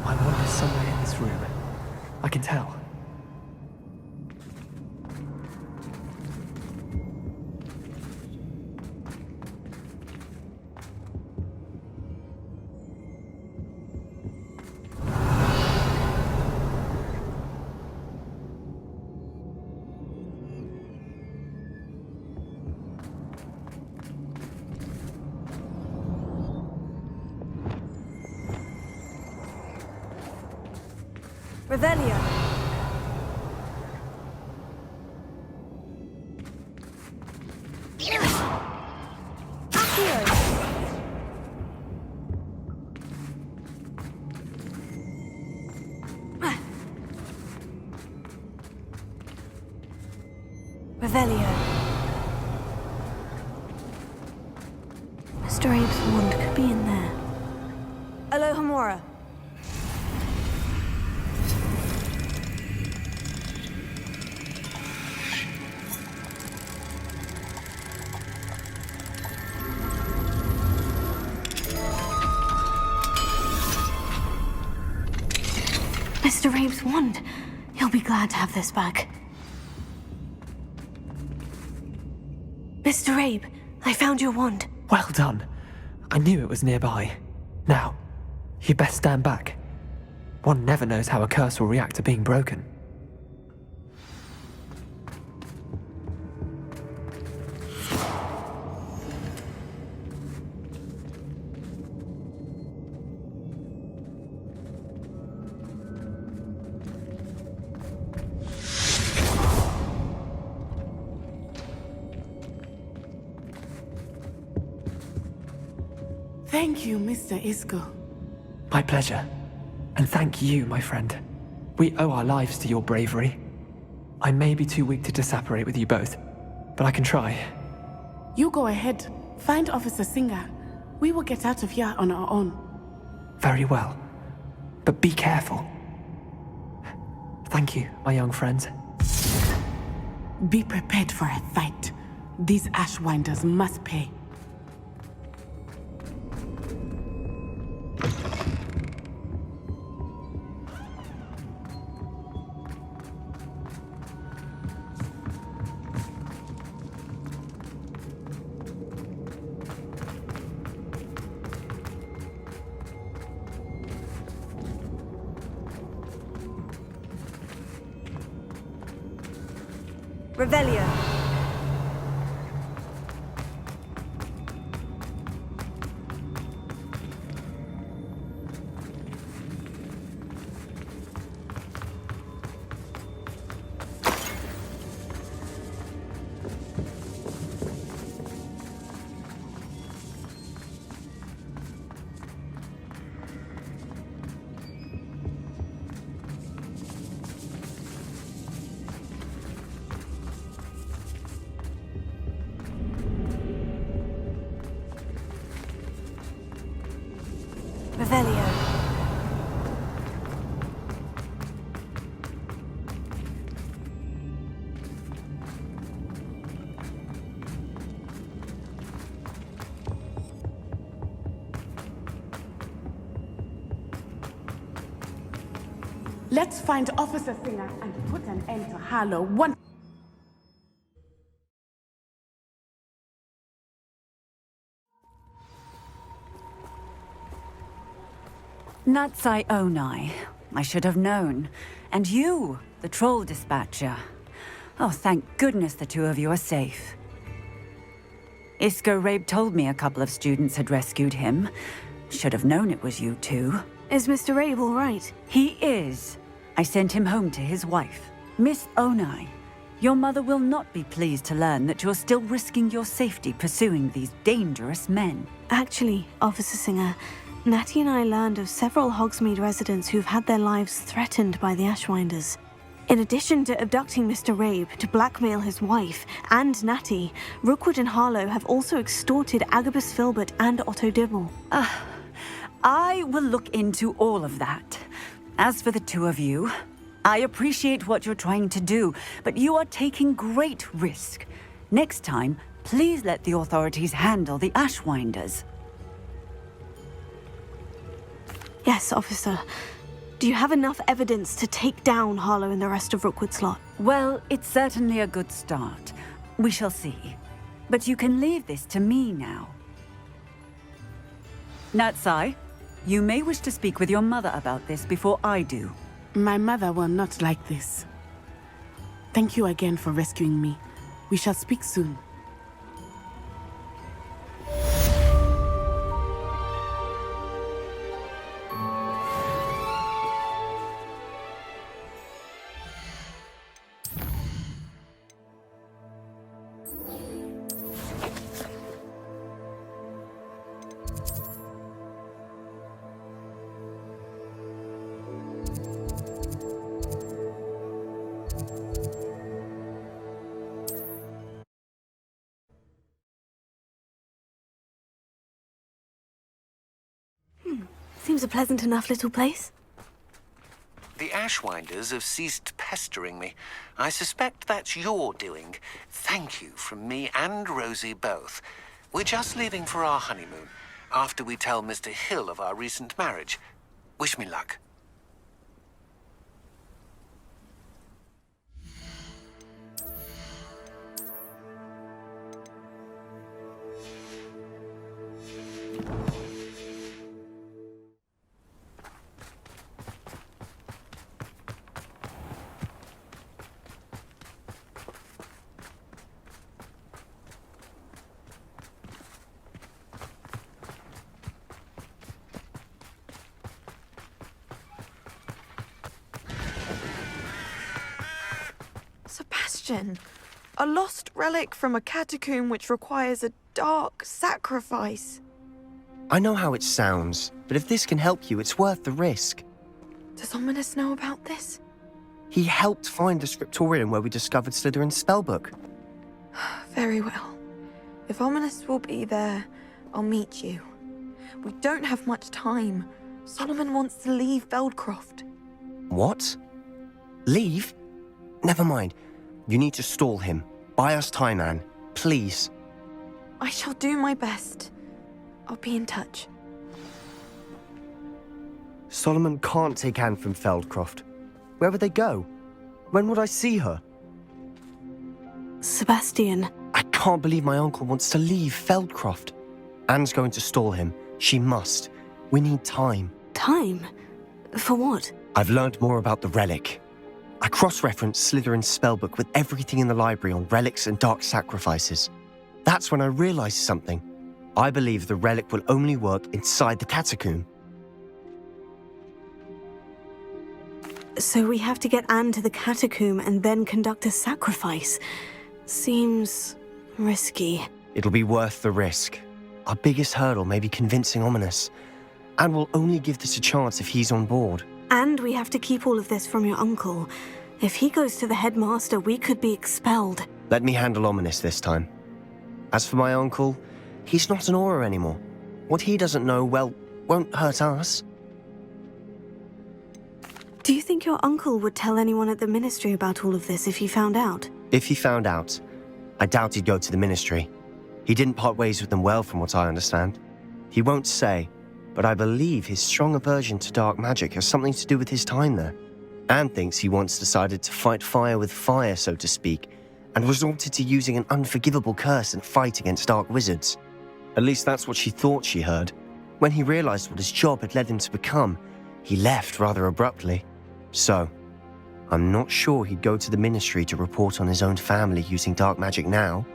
Speaker 16: My wand is somewhere in this room. I can tell.
Speaker 2: Revelio. Revelio. Mr. Abe's wand could be in there.
Speaker 10: Alohomora.
Speaker 2: Mr. Abe's wand. He'll be glad to have this back. Mr. Abe, I found your wand.
Speaker 16: Well done. I knew it was nearby. Now, you best stand back. One never knows how a curse will react to being broken.
Speaker 1: Thank you, Mr. Isco.
Speaker 16: My pleasure. And thank you, my friend. We owe our lives to your bravery. I may be too weak to disapparate with you both, but I can try.
Speaker 1: You go ahead. Find Officer Singer. We will get out of here on our own.
Speaker 16: Very well. But be careful. Thank you, my young friends.
Speaker 1: Be prepared for a fight. These Ashwinders must pay.
Speaker 10: Revelio. Revelio.
Speaker 1: Let's find Officer Singer and put an end to Harlow once.
Speaker 8: Natsai Onai. I should have known. And you, the troll dispatcher. Oh, thank goodness the two of you are safe. Isco Rabe told me a couple of students had rescued him. Should have known it was you two.
Speaker 2: Is Mr. Rabe all right?
Speaker 8: He is. I sent him home to his wife. Miss Onai, your mother will not be pleased to learn that you're still risking your safety pursuing these dangerous men.
Speaker 2: Actually, Officer Singer, Natty and I learned of several Hogsmeade residents who've had their lives threatened by the Ashwinders. In addition to abducting Mr. Rabe to blackmail his wife and Natty, Rookwood and Harlow have also extorted Agabus Filbert and Otto Dibble.
Speaker 8: I will look into all of that. As for the two of you, I appreciate what you're trying to do, but you are taking great risk. Next time, please let the authorities handle the Ashwinders.
Speaker 2: Yes, officer. Do you have enough evidence to take down Harlow and the rest of Rookwood's lot?
Speaker 8: Well, it's certainly a good start. We shall see. But you can leave this to me now. Natsai, you may wish to speak with your mother about this before I do.
Speaker 1: My mother will not like this. Thank you again for rescuing me. We shall speak soon.
Speaker 2: Seems a pleasant enough little place.
Speaker 15: The Ashwinders have ceased pestering me. I suspect that's your doing. Thank you from me and Rosie both. We're just leaving for our honeymoon, after we tell Mr. Hill of our recent marriage. Wish me luck.
Speaker 21: Sebastian, a lost relic from a catacomb which requires a dark sacrifice.
Speaker 18: I know how it sounds, but if this can help you, it's worth the risk.
Speaker 21: Does Ominous know about this?
Speaker 18: He helped find the scriptorium where we discovered Slytherin's spellbook.
Speaker 21: Very well. If Ominous will be there, I'll meet you. We don't have much time. Solomon wants to leave Feldcroft.
Speaker 18: What? Leave? Never mind. You need to stall him. Buy us time, Anne. Please.
Speaker 21: I shall do my best. I'll be in touch.
Speaker 18: Solomon can't take Anne from Feldcroft. Where would they go? When would I see her?
Speaker 2: Sebastian.
Speaker 18: I can't believe my uncle wants to leave Feldcroft. Anne's going to stall him. She must. We need time.
Speaker 2: Time? For what?
Speaker 18: I've learned more about the relic. I cross-referenced Slytherin's spellbook with everything in the library on relics and dark sacrifices. That's when I realized something. I believe the relic will only work inside the catacomb.
Speaker 2: So we have to get Anne to the catacomb and then conduct a sacrifice. Seems risky.
Speaker 18: It'll be worth the risk. Our biggest hurdle may be convincing Ominous. And we'll only give this a chance if he's on board.
Speaker 2: And we have to keep all of this from your uncle. If he goes to the headmaster, we could be expelled.
Speaker 18: Let me handle Ominous this time. As for my uncle, he's not an Auror anymore. What he doesn't know, well, won't hurt us.
Speaker 2: Do you think your uncle would tell anyone at the ministry about all of this if he found out?
Speaker 18: If he found out, I doubt he'd go to the ministry. He didn't part ways with them well, from what I understand. He won't say, but I believe his strong aversion to dark magic has something to do with his time there. Anne thinks he once decided to fight fire with fire, so to speak, and resorted to using an unforgivable curse and fight against dark wizards. At least that's what she thought she heard. When he realized what his job had led him to become, He left rather abruptly. So, I'm not sure he'd go to the Ministry to report on his own family using dark magic now.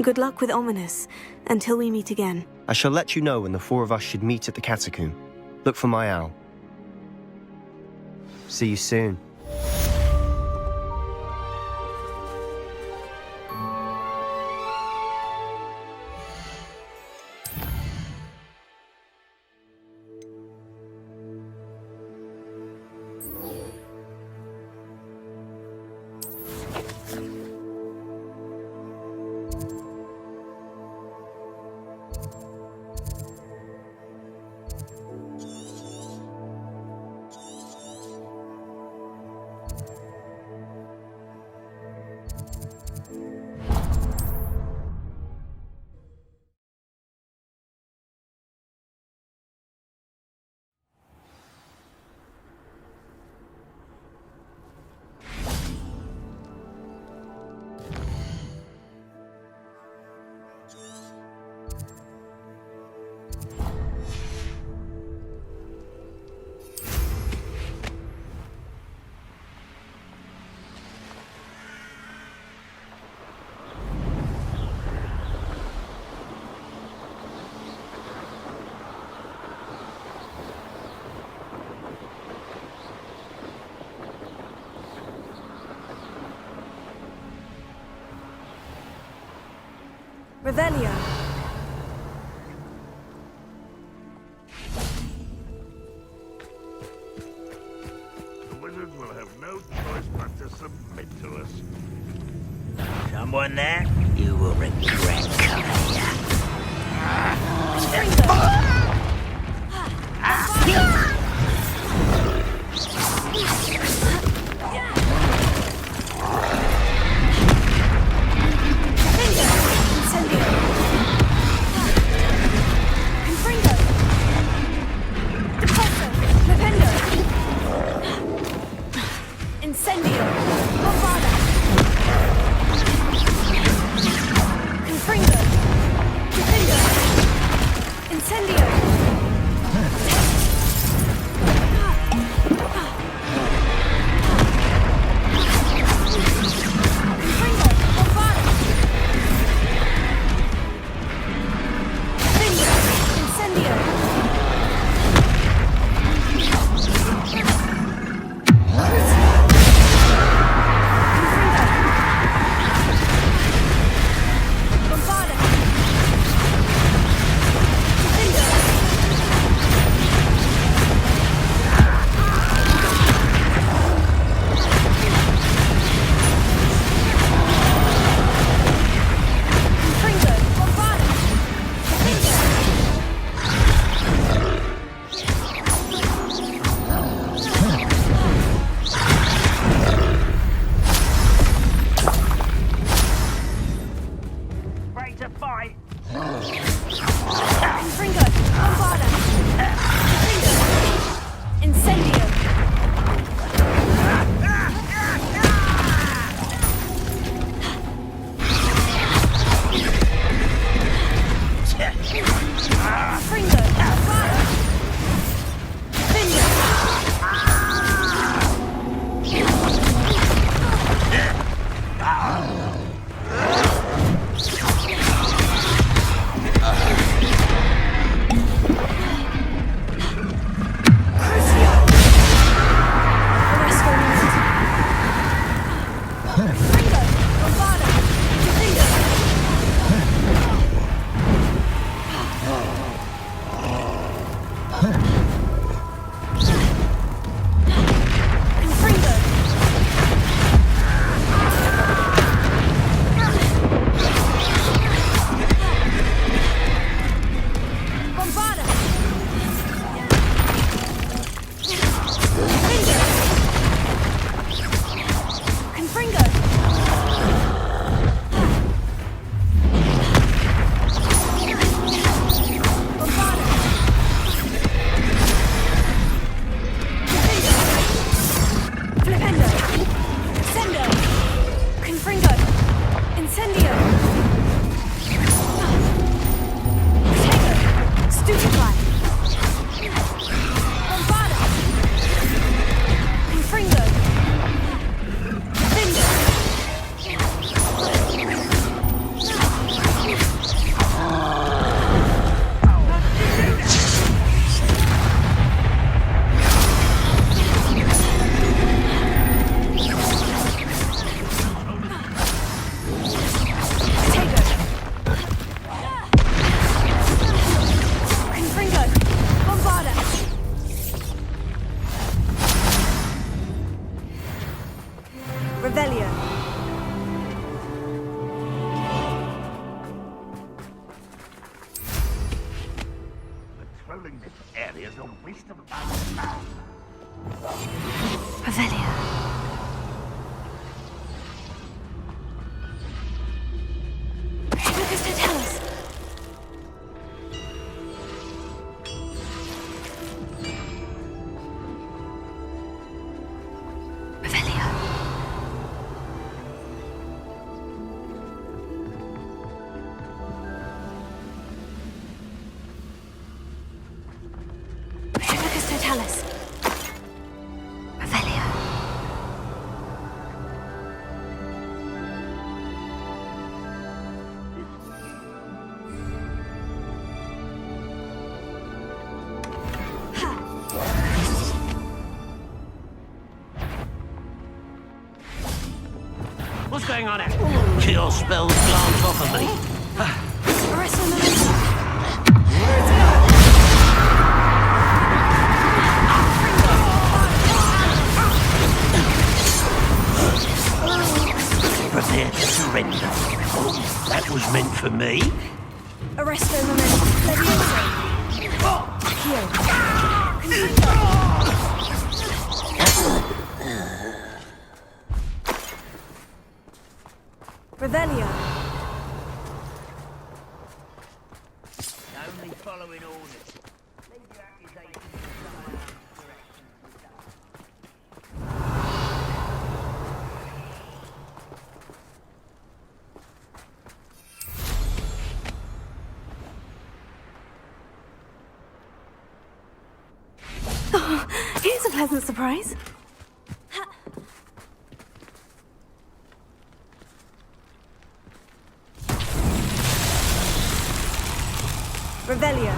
Speaker 2: Good luck with Ominous, until we meet again.
Speaker 18: I shall let you know when the four of us should meet at the catacomb. Look for my owl. See you soon.
Speaker 2: Revelio.
Speaker 12: The wizards will have no choice but to submit to us.
Speaker 5: Someone there? You will regret coming here.
Speaker 2: Incendio! Avada! Confringo! Defendo! Incendio! Confringo! Avada! Defendo! Incendio!
Speaker 21: Revelio.
Speaker 12: Patrolling this area is a waste of time.
Speaker 2: Revelio. Focus to tell us. Revelio. Focus to tell us. Revelio.
Speaker 7: What's going on here? Cure spells glance off of me.
Speaker 2: Arrest on the
Speaker 7: Prepare to surrender. Oh, that was meant for me.
Speaker 21: Arresto momento. Levioso. Revelio.
Speaker 5: Only following orders. Leave your accusations to someone else.
Speaker 2: Oh, here's a pleasant surprise.
Speaker 21: Revelio.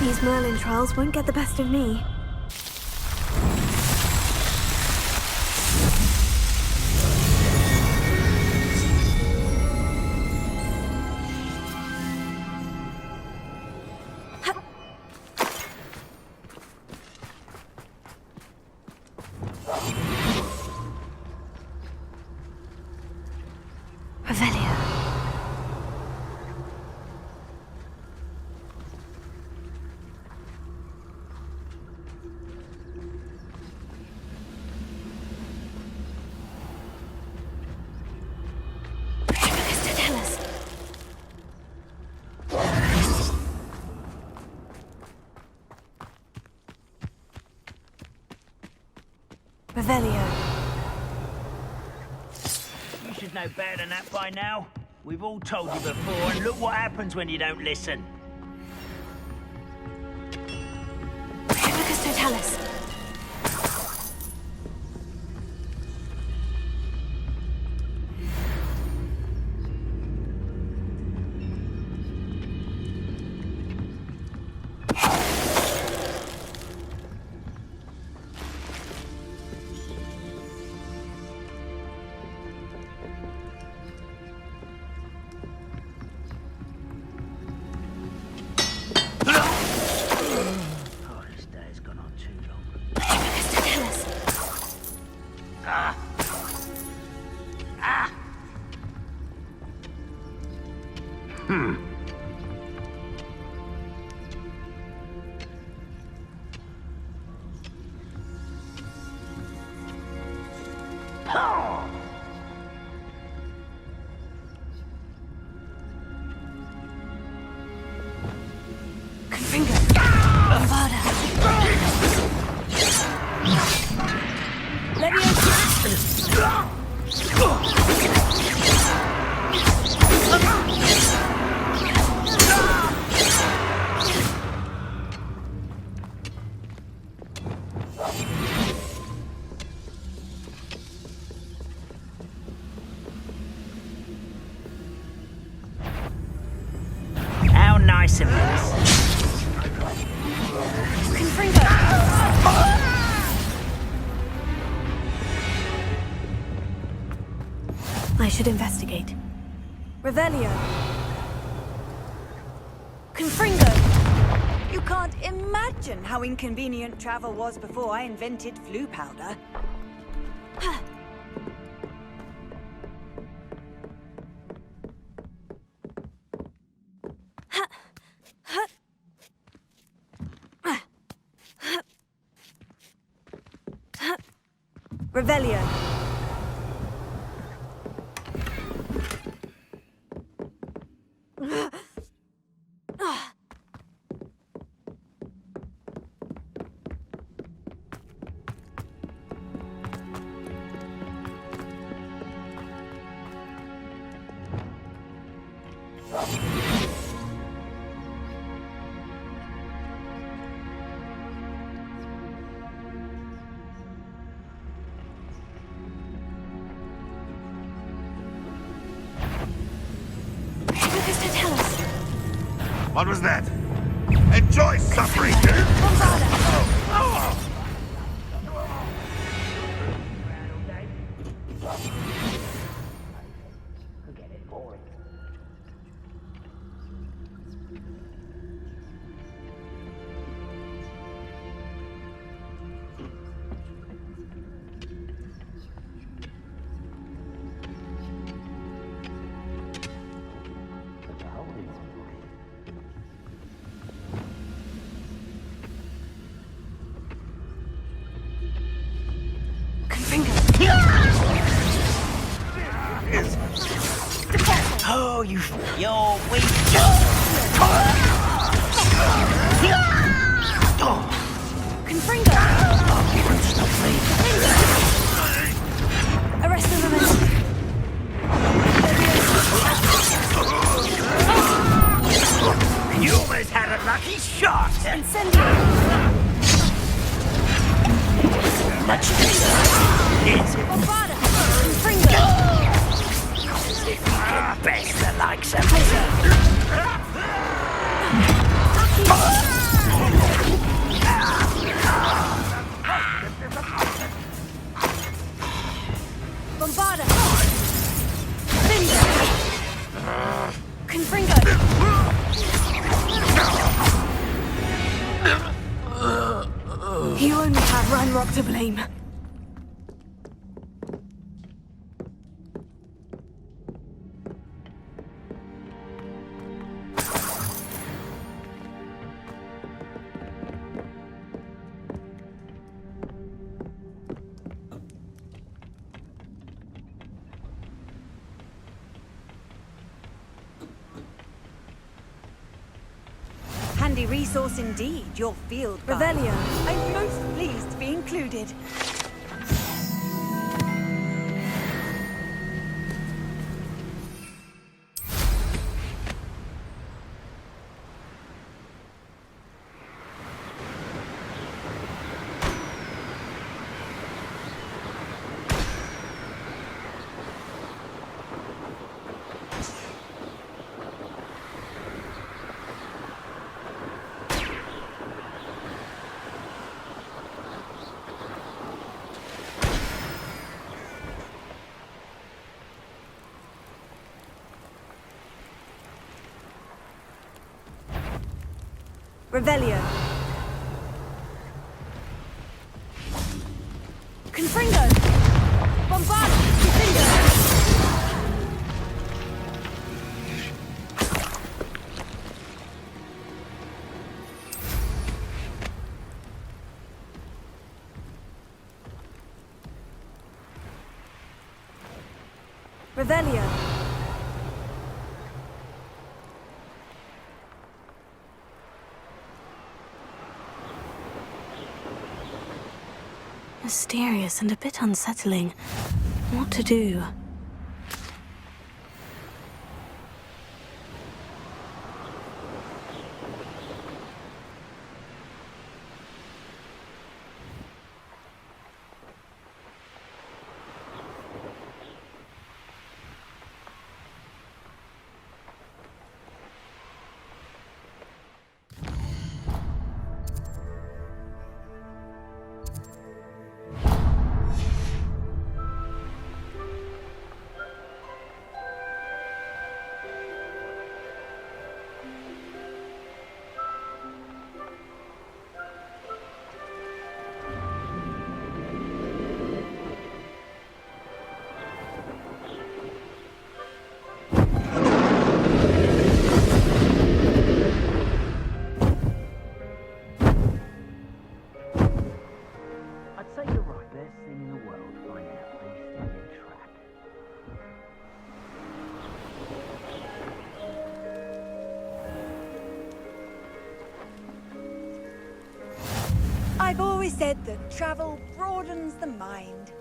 Speaker 2: These Merlin trials won't get the best of me. Revelio.
Speaker 21: Revelio.
Speaker 5: You should know better than that by now. We've all told you before, and look what happens when you don't listen.
Speaker 2: Focus to tell us.
Speaker 5: How nice of this.
Speaker 2: should investigate.
Speaker 10: Revelio. Confringo. You can't imagine how inconvenient travel was before I invented flu powder. Revelio.
Speaker 12: What was that? Enjoy suffering!
Speaker 5: Oh, you're weak.
Speaker 10: Confringo. Arrest the momentum.
Speaker 5: You almost had a lucky shot.
Speaker 10: Incendio.
Speaker 5: Much better. Yes.
Speaker 10: Avada. Confringo.
Speaker 5: Best the likes of
Speaker 10: Bombarda. Linda. Confringo.
Speaker 2: You only have Ranrok to blame.
Speaker 10: Handy resource indeed, your field guide.
Speaker 21: Revelio.
Speaker 10: I'm most pleased to be included. Revelio. Confringo. Bombard. Confringo. Revelio.
Speaker 2: Mysterious and a bit unsettling. What to do?
Speaker 10: I've always said that travel broadens the mind.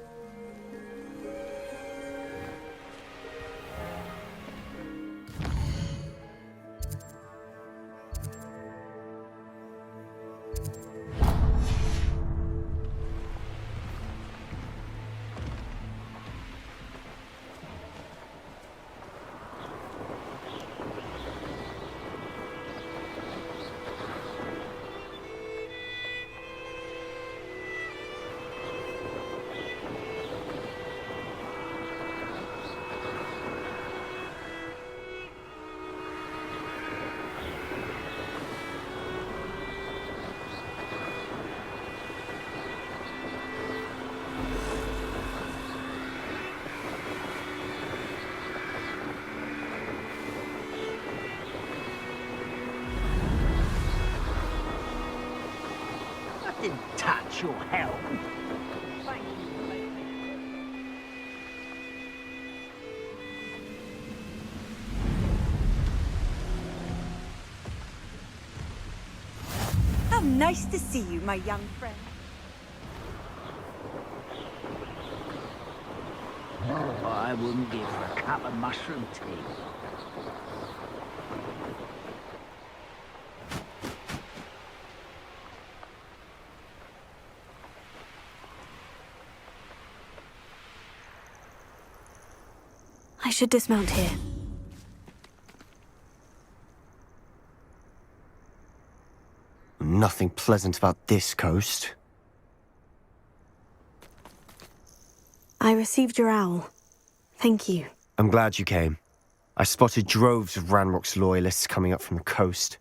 Speaker 5: Didn't touch your help. Thank you for letting me.
Speaker 10: How nice to see you, my young friend.
Speaker 5: Oh, I wouldn't give her a cup of mushroom tea.
Speaker 2: I should dismount here.
Speaker 18: Nothing pleasant about this coast.
Speaker 2: I received your owl. Thank you.
Speaker 18: I'm glad you came. I spotted droves of Ranrok's loyalists coming up from the coast.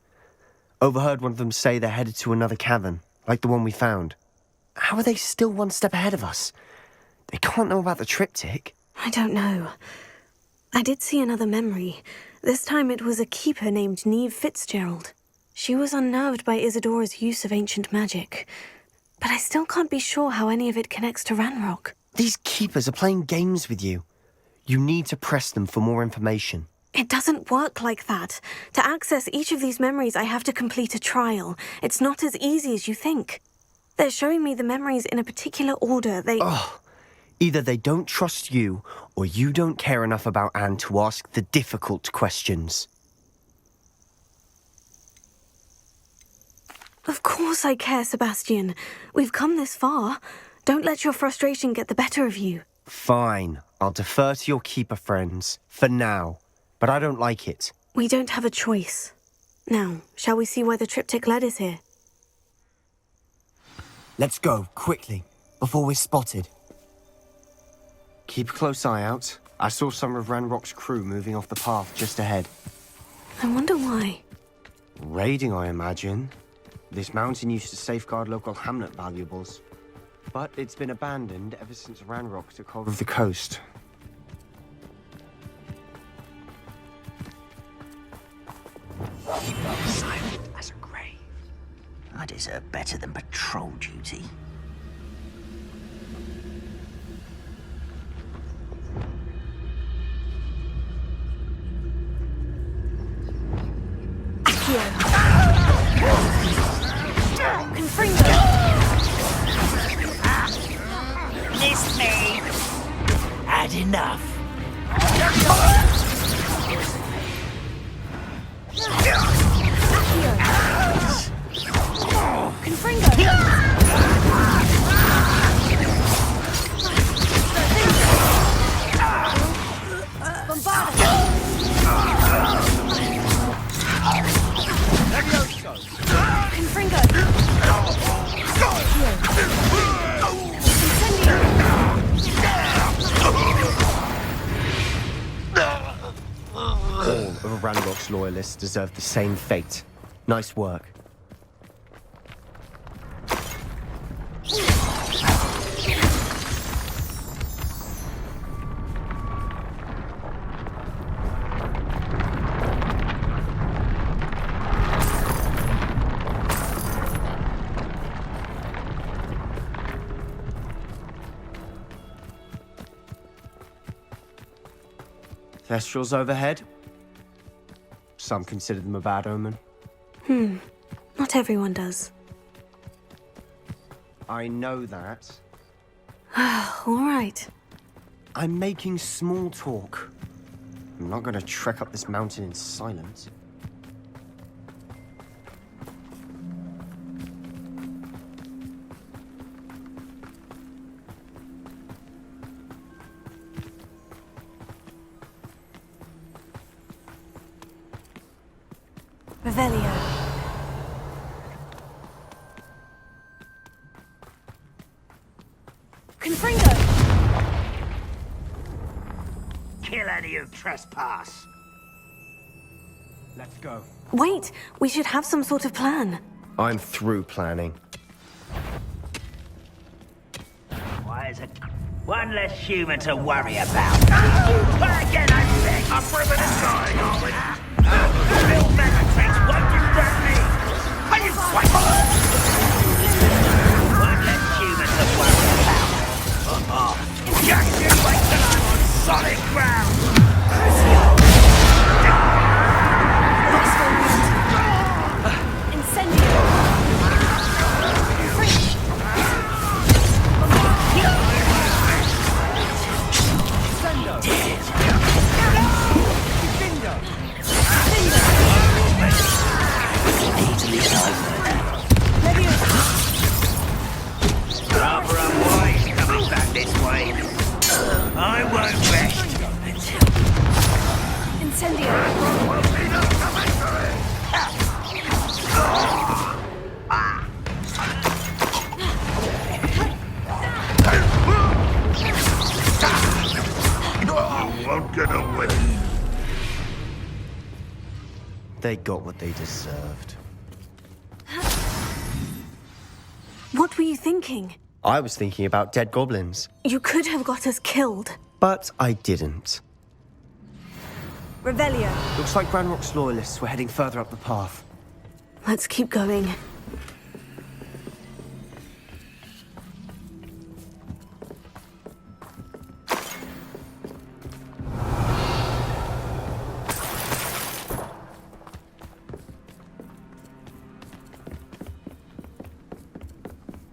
Speaker 18: Overheard one of them say they're headed to another cavern, like the one we found. How are they still one step ahead of us? They can't know about the triptych.
Speaker 2: I don't know. I did see another memory. This time it was a keeper named Niamh Fitzgerald. She was unnerved by Isadora's use of ancient magic. But I still can't be sure how any of it connects to Ranrok.
Speaker 18: These keepers are playing games with you. You need to press them for more information.
Speaker 2: It doesn't work like that. To access each of these memories, I have to complete a trial. It's not as easy as you think. They're showing me the memories in a particular order.
Speaker 18: Either they don't trust you, or you don't care enough about Anne to ask the difficult questions.
Speaker 2: Of course I care, Sebastian. We've come this far. Don't let your frustration get the better of you.
Speaker 18: Fine. I'll defer to your keeper friends, for now. But I don't like it.
Speaker 2: We don't have a choice. Now, shall we see why the triptych led us here?
Speaker 18: Let's go, quickly, before we're spotted. Keep a close eye out. I saw some of Ranrok's crew moving off the path just ahead.
Speaker 2: I wonder why.
Speaker 18: Raiding, I imagine. This mountain used to safeguard local hamlet valuables. But it's been abandoned ever since Ranrok took hold of the coast.
Speaker 5: Silent as a grave. I deserve better than patrol duty. Missed me. Had enough.
Speaker 18: All of Ranrok's loyalists deserve the same fate. Nice work. Thestrals overhead. Some consider them a bad omen.
Speaker 2: Not everyone does.
Speaker 18: I know that.
Speaker 2: All right.
Speaker 18: I'm making small talk. I'm not gonna trek up this mountain in silence.
Speaker 2: Revelio.
Speaker 21: Confringo!
Speaker 5: Kill any who trespass.
Speaker 14: Let's go.
Speaker 2: Wait, we should have some sort of plan.
Speaker 18: I'm through planning.
Speaker 5: Why is it one less human to worry about? Again, I think! I'm ribbon and dying, are we? Bill Megatrix won't distract me! Are you quite... One less human to worry about. Just you wait till I'm on solid ground! Crucio!
Speaker 21: Incendio!
Speaker 5: Rather unwise coming back this way. I won't rest.
Speaker 21: Incendio!
Speaker 12: You won't get away.
Speaker 18: They got what they deserved.
Speaker 2: What were you thinking?
Speaker 18: I was thinking about dead goblins.
Speaker 2: You could have got us killed.
Speaker 18: But I didn't.
Speaker 21: Revelio.
Speaker 18: Looks like Ranrok's loyalists were heading further up the path.
Speaker 2: Let's keep going.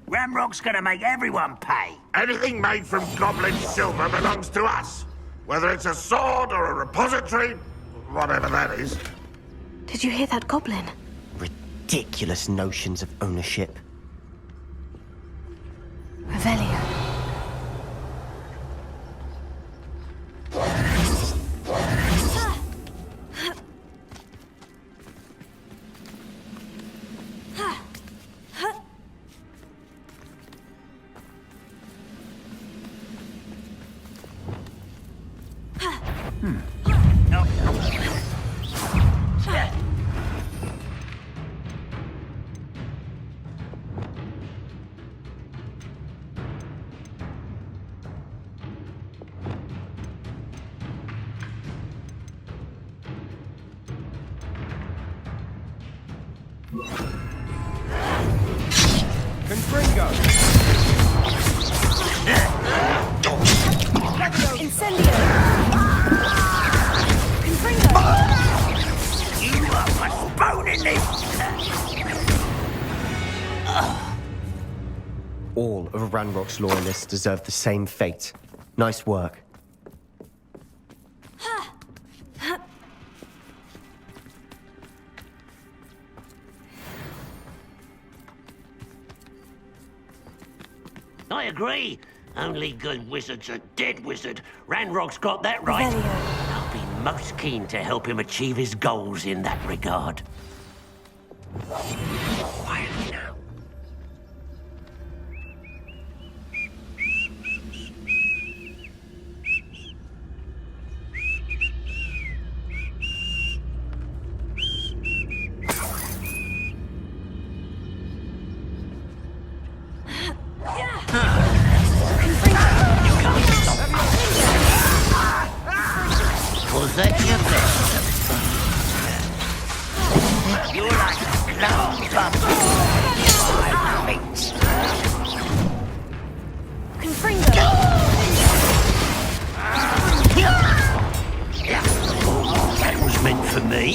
Speaker 5: Ranrok's gonna make everyone pay.
Speaker 12: Anything made from goblin silver belongs to us. Whether it's a sword or a repository, whatever that is.
Speaker 2: Did you hear that goblin?
Speaker 18: Ridiculous notions of ownership.
Speaker 2: Revelio.
Speaker 14: Confringo!
Speaker 21: Incendio! Confringo!
Speaker 5: You are what's bone in this!
Speaker 18: All of Ranrok's loyalists deserve the same fate. Nice work.
Speaker 7: I agree. Only good wizard's a dead wizard. Ranrok's got that right. I'll be most keen to help him achieve his goals in that regard. Quietly now. Was that your best? You're like a clown puppet.
Speaker 21: Confringo!
Speaker 7: That was meant for me.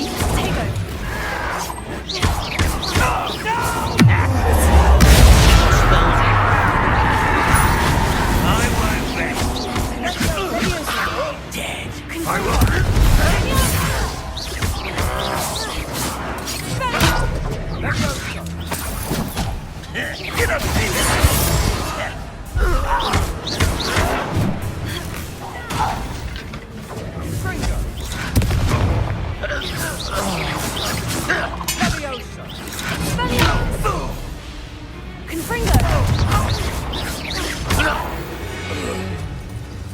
Speaker 5: You don't see this.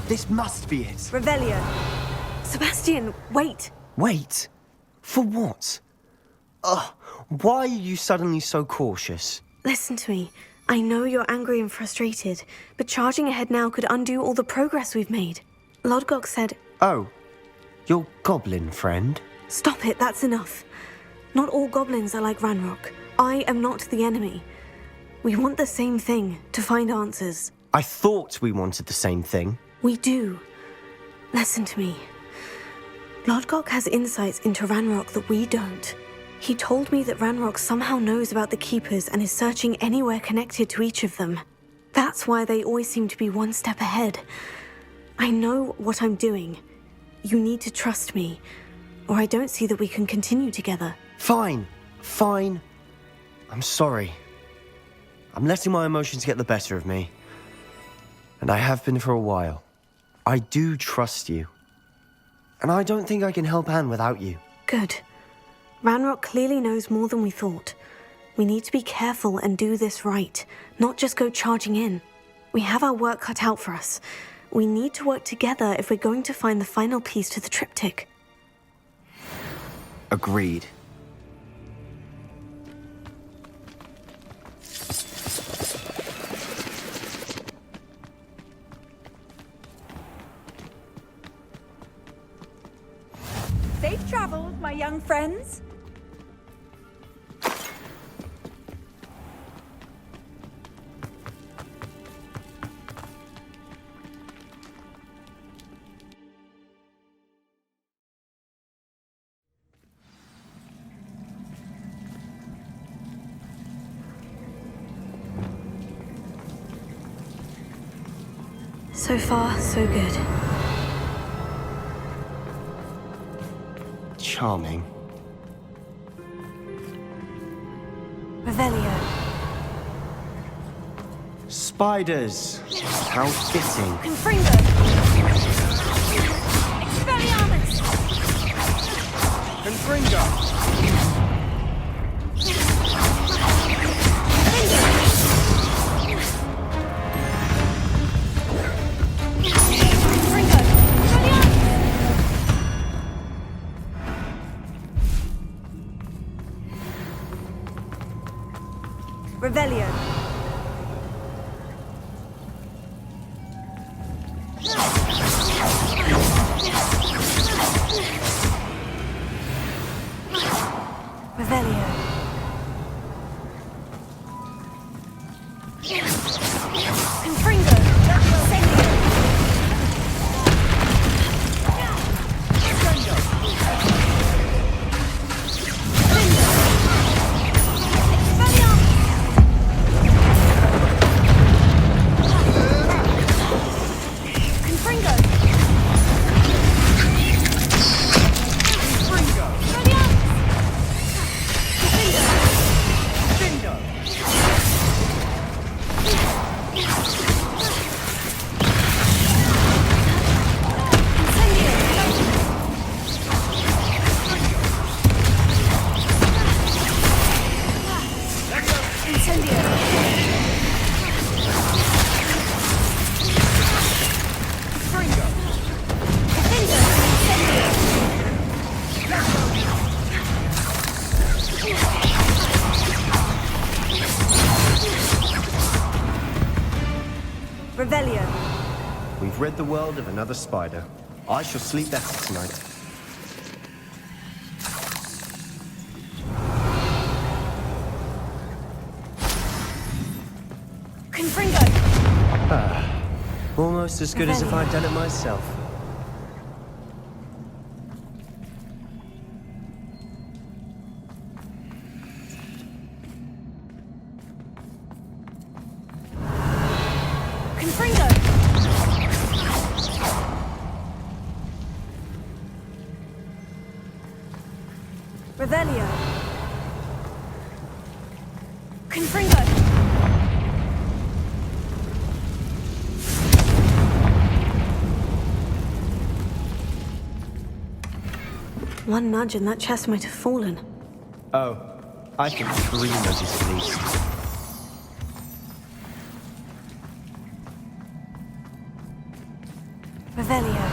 Speaker 18: This must be it.
Speaker 2: Revelio. Sebastian, wait.
Speaker 18: Wait? For what? Ugh, why are you suddenly so cautious?
Speaker 2: Listen to me. I know you're angry and frustrated, but charging ahead now could undo all the progress we've made. Lodgok said...
Speaker 18: Oh, your goblin friend?
Speaker 2: Stop it, that's enough. Not all goblins are like Ranrok. I am not the enemy. We want the same thing, to find answers.
Speaker 18: I thought we wanted the same thing.
Speaker 2: We do. Listen to me. Lodgok has insights into Ranrok that we don't. He told me that Ranrok somehow knows about the Keepers and is searching anywhere connected to each of them. That's why they always seem to be one step ahead. I know what I'm doing. You need to trust me, or I don't see that we can continue together.
Speaker 18: Fine. Fine. I'm sorry. I'm letting my emotions get the better of me. And I have been for a while. I do trust you. And I don't think I can help Anne without you.
Speaker 2: Good. Ranrok clearly knows more than we thought. We need to be careful and do this right, not just go charging in. We have our work cut out for us. We need to work together if we're going to find the final piece to the triptych.
Speaker 18: Agreed.
Speaker 10: Safe travels, my young friends.
Speaker 2: So far, so good.
Speaker 18: Charming.
Speaker 2: Revelio.
Speaker 18: Spiders. How fitting.
Speaker 2: Confringo. Expelliarmus.
Speaker 18: Confringo.
Speaker 10: Revelio.
Speaker 2: Revelio. Confringo.
Speaker 18: We've rid the world of another spider. I shall sleep better tonight.
Speaker 2: Confringo.
Speaker 18: Almost as good as if I'd done it myself.
Speaker 2: Revelio. Confringo. One nudge and that chest might have fallen.
Speaker 18: Oh, I think 3 nudges at least.
Speaker 2: Revelio.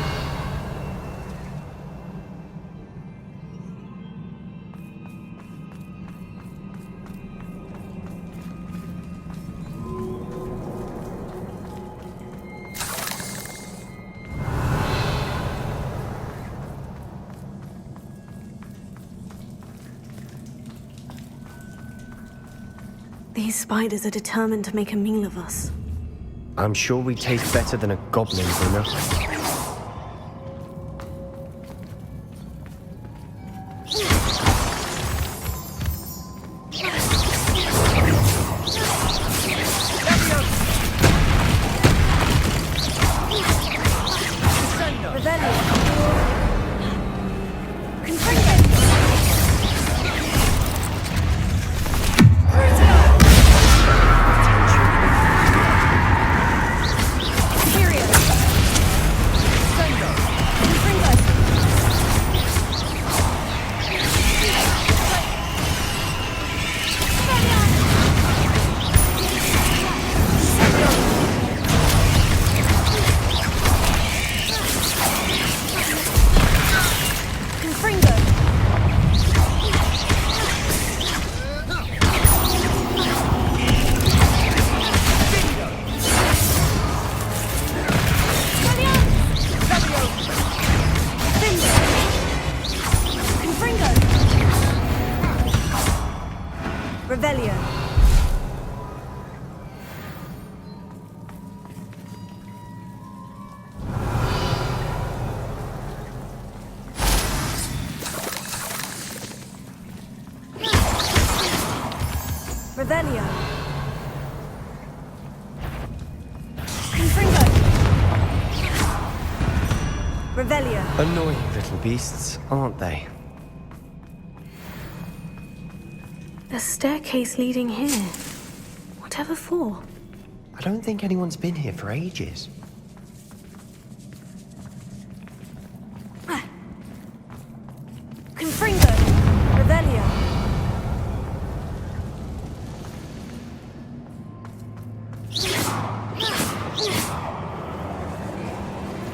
Speaker 2: These spiders are determined to make a meal of us.
Speaker 18: I'm sure we taste better than a goblin dinner.
Speaker 2: Revelio. Revelio.
Speaker 18: Annoying little beasts, aren't they?
Speaker 2: The staircase leading here. Whatever for?
Speaker 18: I don't think anyone's been here for ages.
Speaker 2: Confringo. Revelio.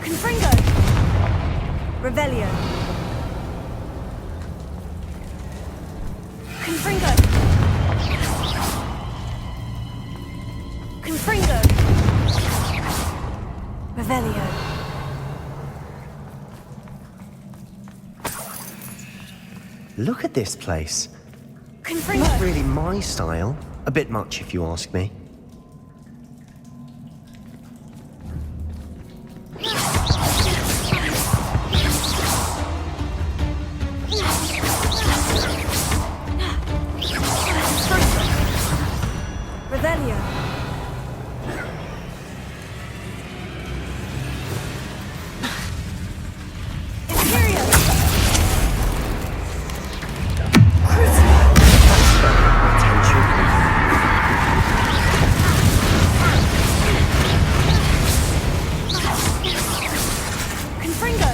Speaker 2: Confringo. Revelio. Confringo. Confringo. Revelio.
Speaker 18: Look at this place.
Speaker 2: Confringo.
Speaker 18: Not really my style. A bit much, if you ask me.
Speaker 2: Revelio. Imperio. Confringo.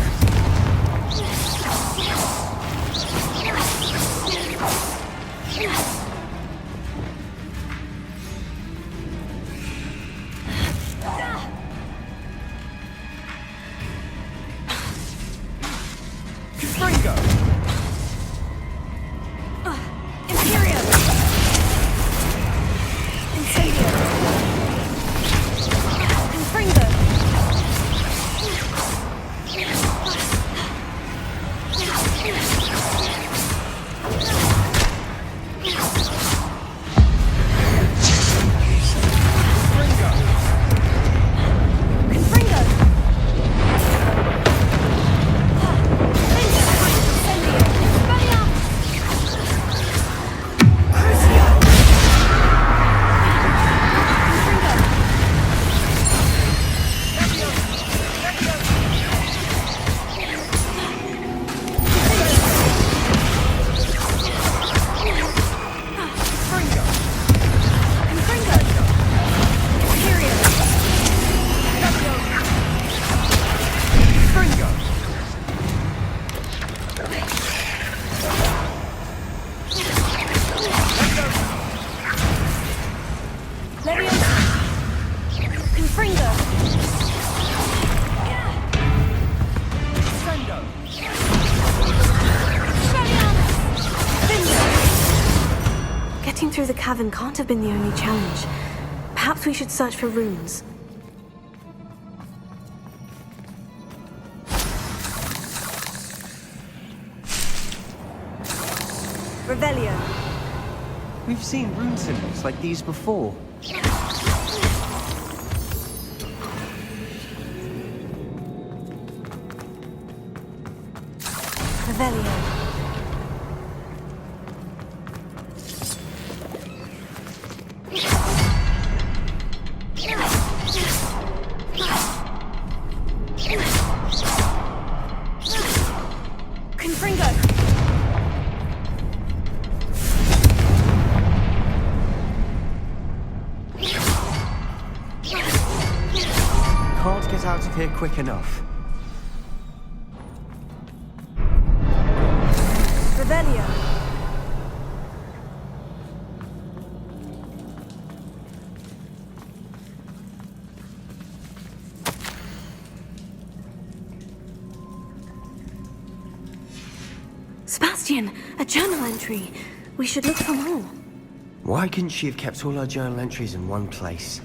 Speaker 21: Leviosa! Confringo!
Speaker 14: Sendo!
Speaker 2: Getting through the cavern can't have been the only challenge. Perhaps we should search for runes.
Speaker 21: Revelio.
Speaker 18: We've seen rune symbols like these before.
Speaker 21: Revelio. Confringo.
Speaker 18: Can't get out of here quick enough.
Speaker 21: Revelio.
Speaker 2: Sebastian, a journal entry. We should look for more.
Speaker 18: Why couldn't she have kept all her journal entries in one place?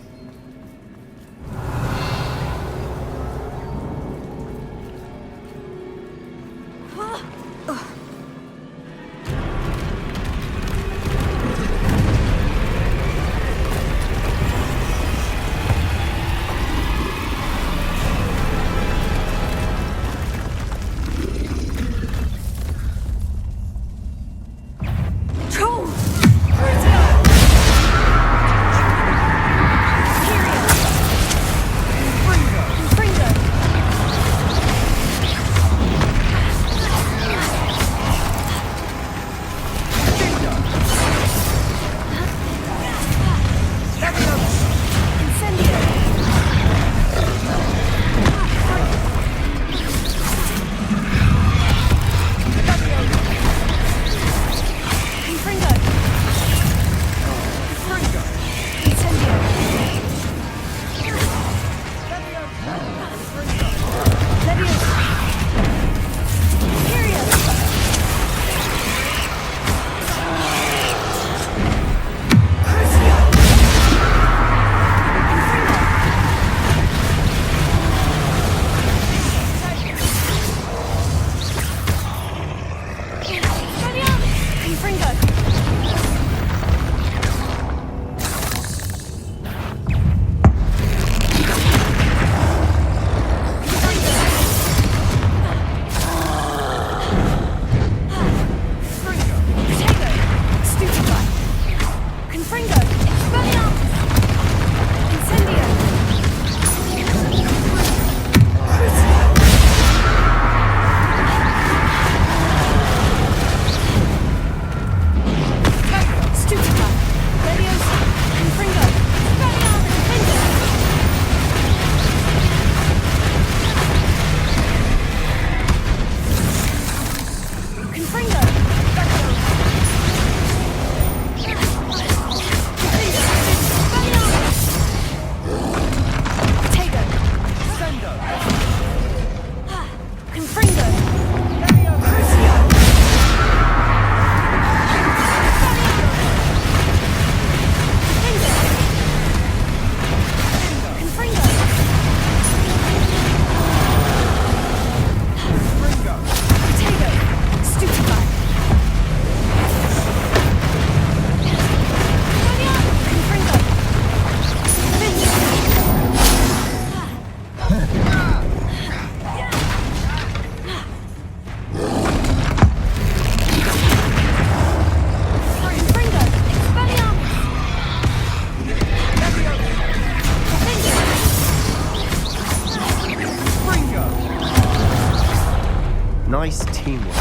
Speaker 18: Nice teamwork.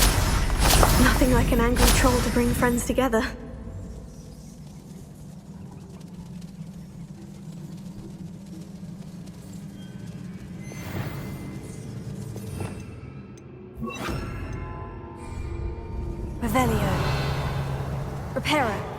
Speaker 2: Nothing like an angry troll to bring friends together.
Speaker 21: Revelio. Reparo.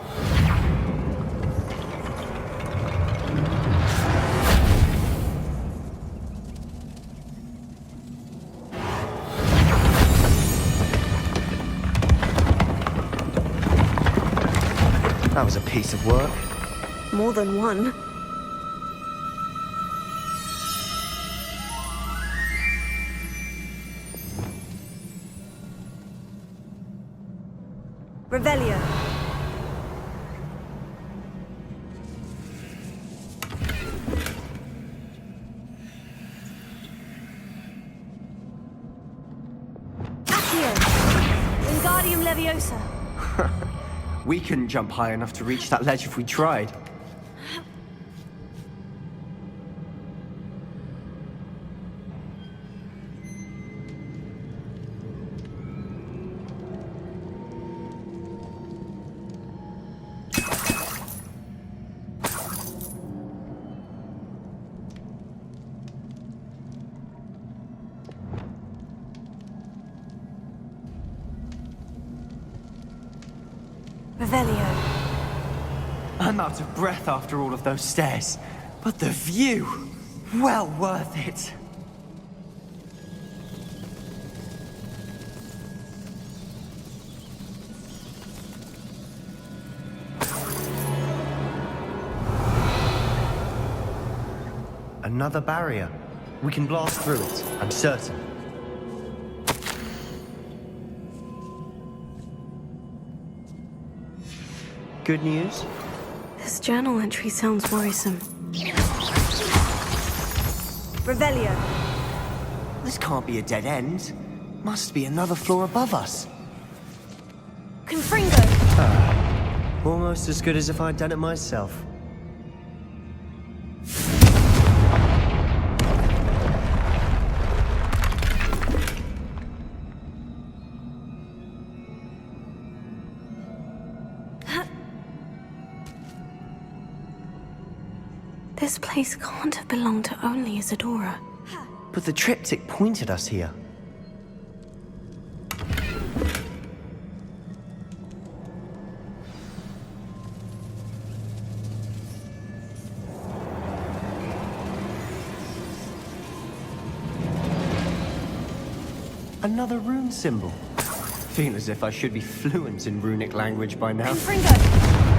Speaker 18: was a piece of work.
Speaker 2: More than one.
Speaker 10: Revelio. Accio. Wingardium Leviosa.
Speaker 18: We couldn't jump high enough to reach that ledge if we tried.
Speaker 10: Revelio.
Speaker 18: I'm out of breath after all of those stairs, but the view, well worth it. Another barrier. We can blast through it, I'm certain. Good news?
Speaker 2: This journal entry sounds worrisome.
Speaker 10: Revelio.
Speaker 18: This can't be a dead end. Must be another floor above us.
Speaker 10: Confringo.
Speaker 18: Almost as good as if I'd done it myself.
Speaker 2: This place can't have belonged to only Isadora.
Speaker 18: But the triptych pointed us here. Another rune symbol. Feel as if I should be fluent in runic language by now.
Speaker 10: Confringo.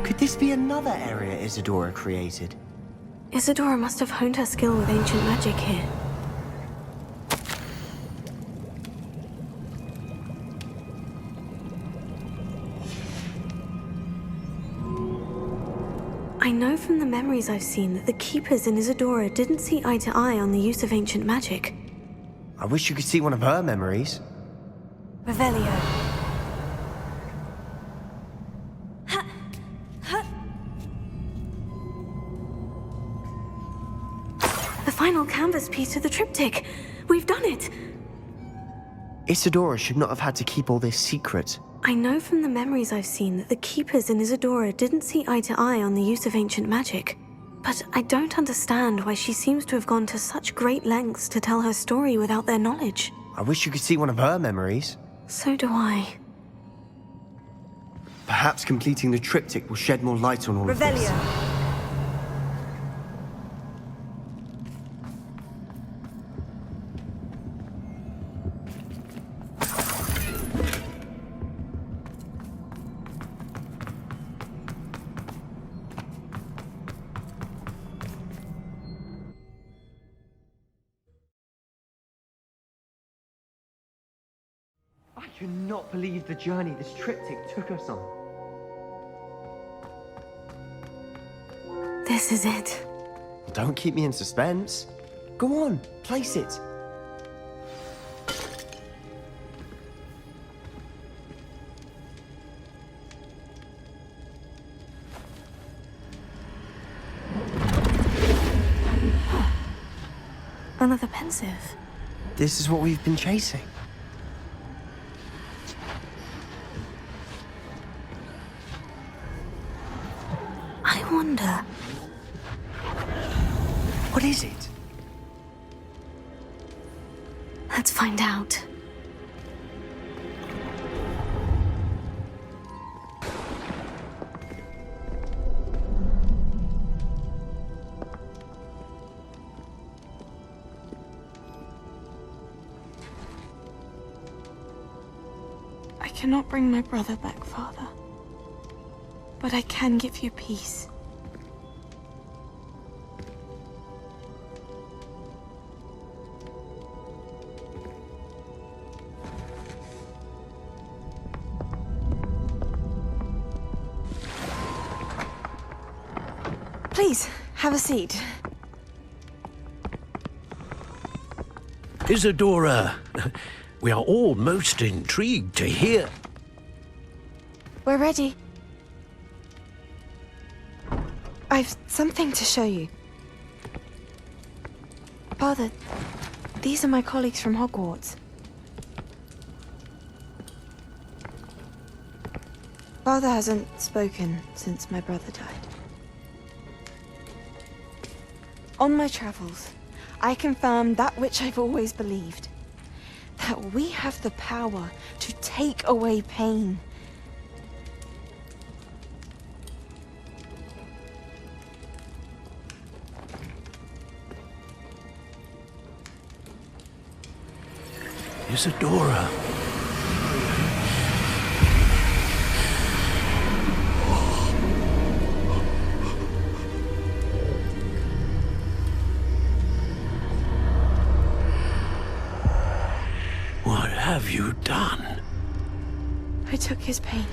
Speaker 18: Could this be another area Isadora created?
Speaker 2: Isadora must have honed her skill with ancient magic here. I know from the memories I've seen that the Keepers in Isadora didn't see eye to eye on the use of ancient magic.
Speaker 18: I wish you could see one of her memories.
Speaker 10: Revelio.
Speaker 2: The final canvas piece to the triptych. We've done it!
Speaker 18: Isadora should not have had to keep all this secret.
Speaker 2: I know from the memories I've seen that the Keepers in Isadora didn't see eye to eye on the use of ancient magic. But I don't understand why she seems to have gone to such great lengths to tell her story without their knowledge.
Speaker 18: I wish you could see one of her memories.
Speaker 2: So do I.
Speaker 18: Perhaps completing the triptych will shed more light on all of this.
Speaker 10: Revelio.
Speaker 18: I cannot believe the journey this triptych took us on.
Speaker 2: This is it.
Speaker 18: Don't keep me in suspense. Go on, place it.
Speaker 2: Another pensive.
Speaker 18: This is what we've been chasing.
Speaker 2: I wonder...
Speaker 18: What is it?
Speaker 2: Let's find out.
Speaker 21: cannot bring my brother back, Father. But I can give you peace. Please, have a seat.
Speaker 3: Isadora, we are all most intrigued to hear.
Speaker 21: We're ready. I've something to show you. Father, these are my colleagues from Hogwarts. Father hasn't spoken since my brother died. On my travels, I confirmed that which I've always believed. That we have the power to take away pain.
Speaker 3: Isadora. What have you done?
Speaker 21: I took his pain.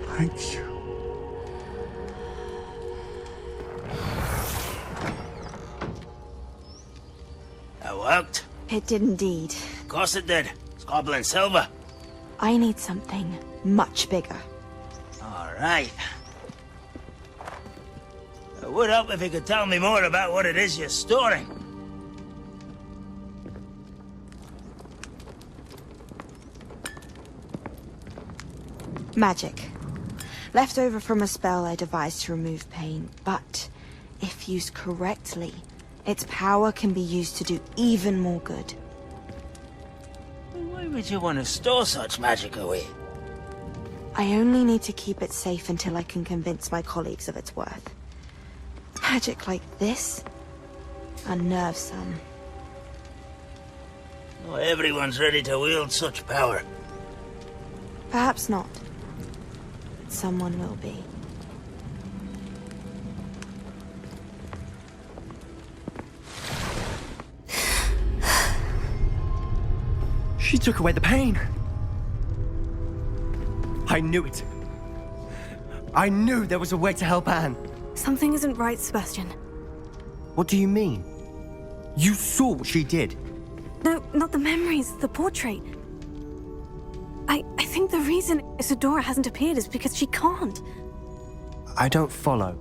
Speaker 12: Thank you.
Speaker 5: That worked?
Speaker 21: It did indeed.
Speaker 5: Of course it did. It's goblin silver.
Speaker 21: I need something much bigger.
Speaker 5: All right. It would help if you could tell me more about what it is you're storing.
Speaker 21: Magic. Left over from a spell I devised to remove pain, but if used correctly, its power can be used to do even more good.
Speaker 5: Why would you want to store such magic away?
Speaker 21: I only need to keep it safe until I can convince my colleagues of its worth. Magic like this unnerves some.
Speaker 5: Not everyone's ready to wield such power.
Speaker 21: Perhaps not. But someone will be.
Speaker 18: She took away the pain. I knew it. I knew there was a way to help Anne.
Speaker 2: Something isn't right, Sebastian.
Speaker 18: What do you mean? You saw what she did.
Speaker 2: No, not the memories, the portrait. I think the reason Isadora hasn't appeared is because she can't.
Speaker 18: I don't follow.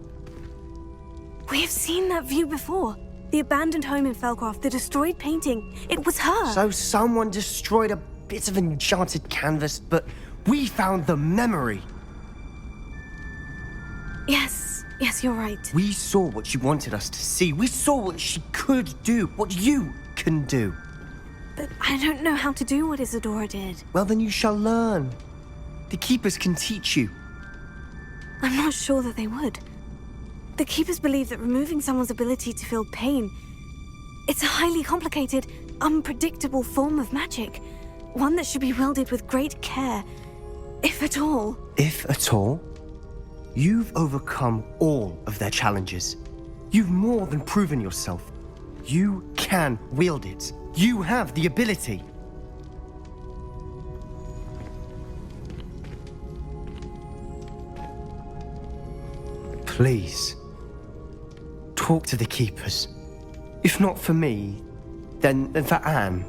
Speaker 2: We have seen that view before. The abandoned home in Felcroft, the destroyed painting. It was her.
Speaker 18: So someone destroyed a bit of enchanted canvas, but we found the memory.
Speaker 2: Yes, you're right.
Speaker 18: We saw what she wanted us to see. We saw what she could do, what you can do.
Speaker 2: But I don't know how to do what Isadora did.
Speaker 18: Well, then you shall learn. The Keepers can teach you.
Speaker 2: I'm not sure that they would. The Keepers believe that removing someone's ability to feel pain, it's a highly complicated, unpredictable form of magic. One that should be wielded with great care, if at all.
Speaker 18: If at all? You've overcome all of their challenges. You've more than proven yourself. You can wield it. You have the ability. Please, talk to the Keepers. If not for me, then for Anne.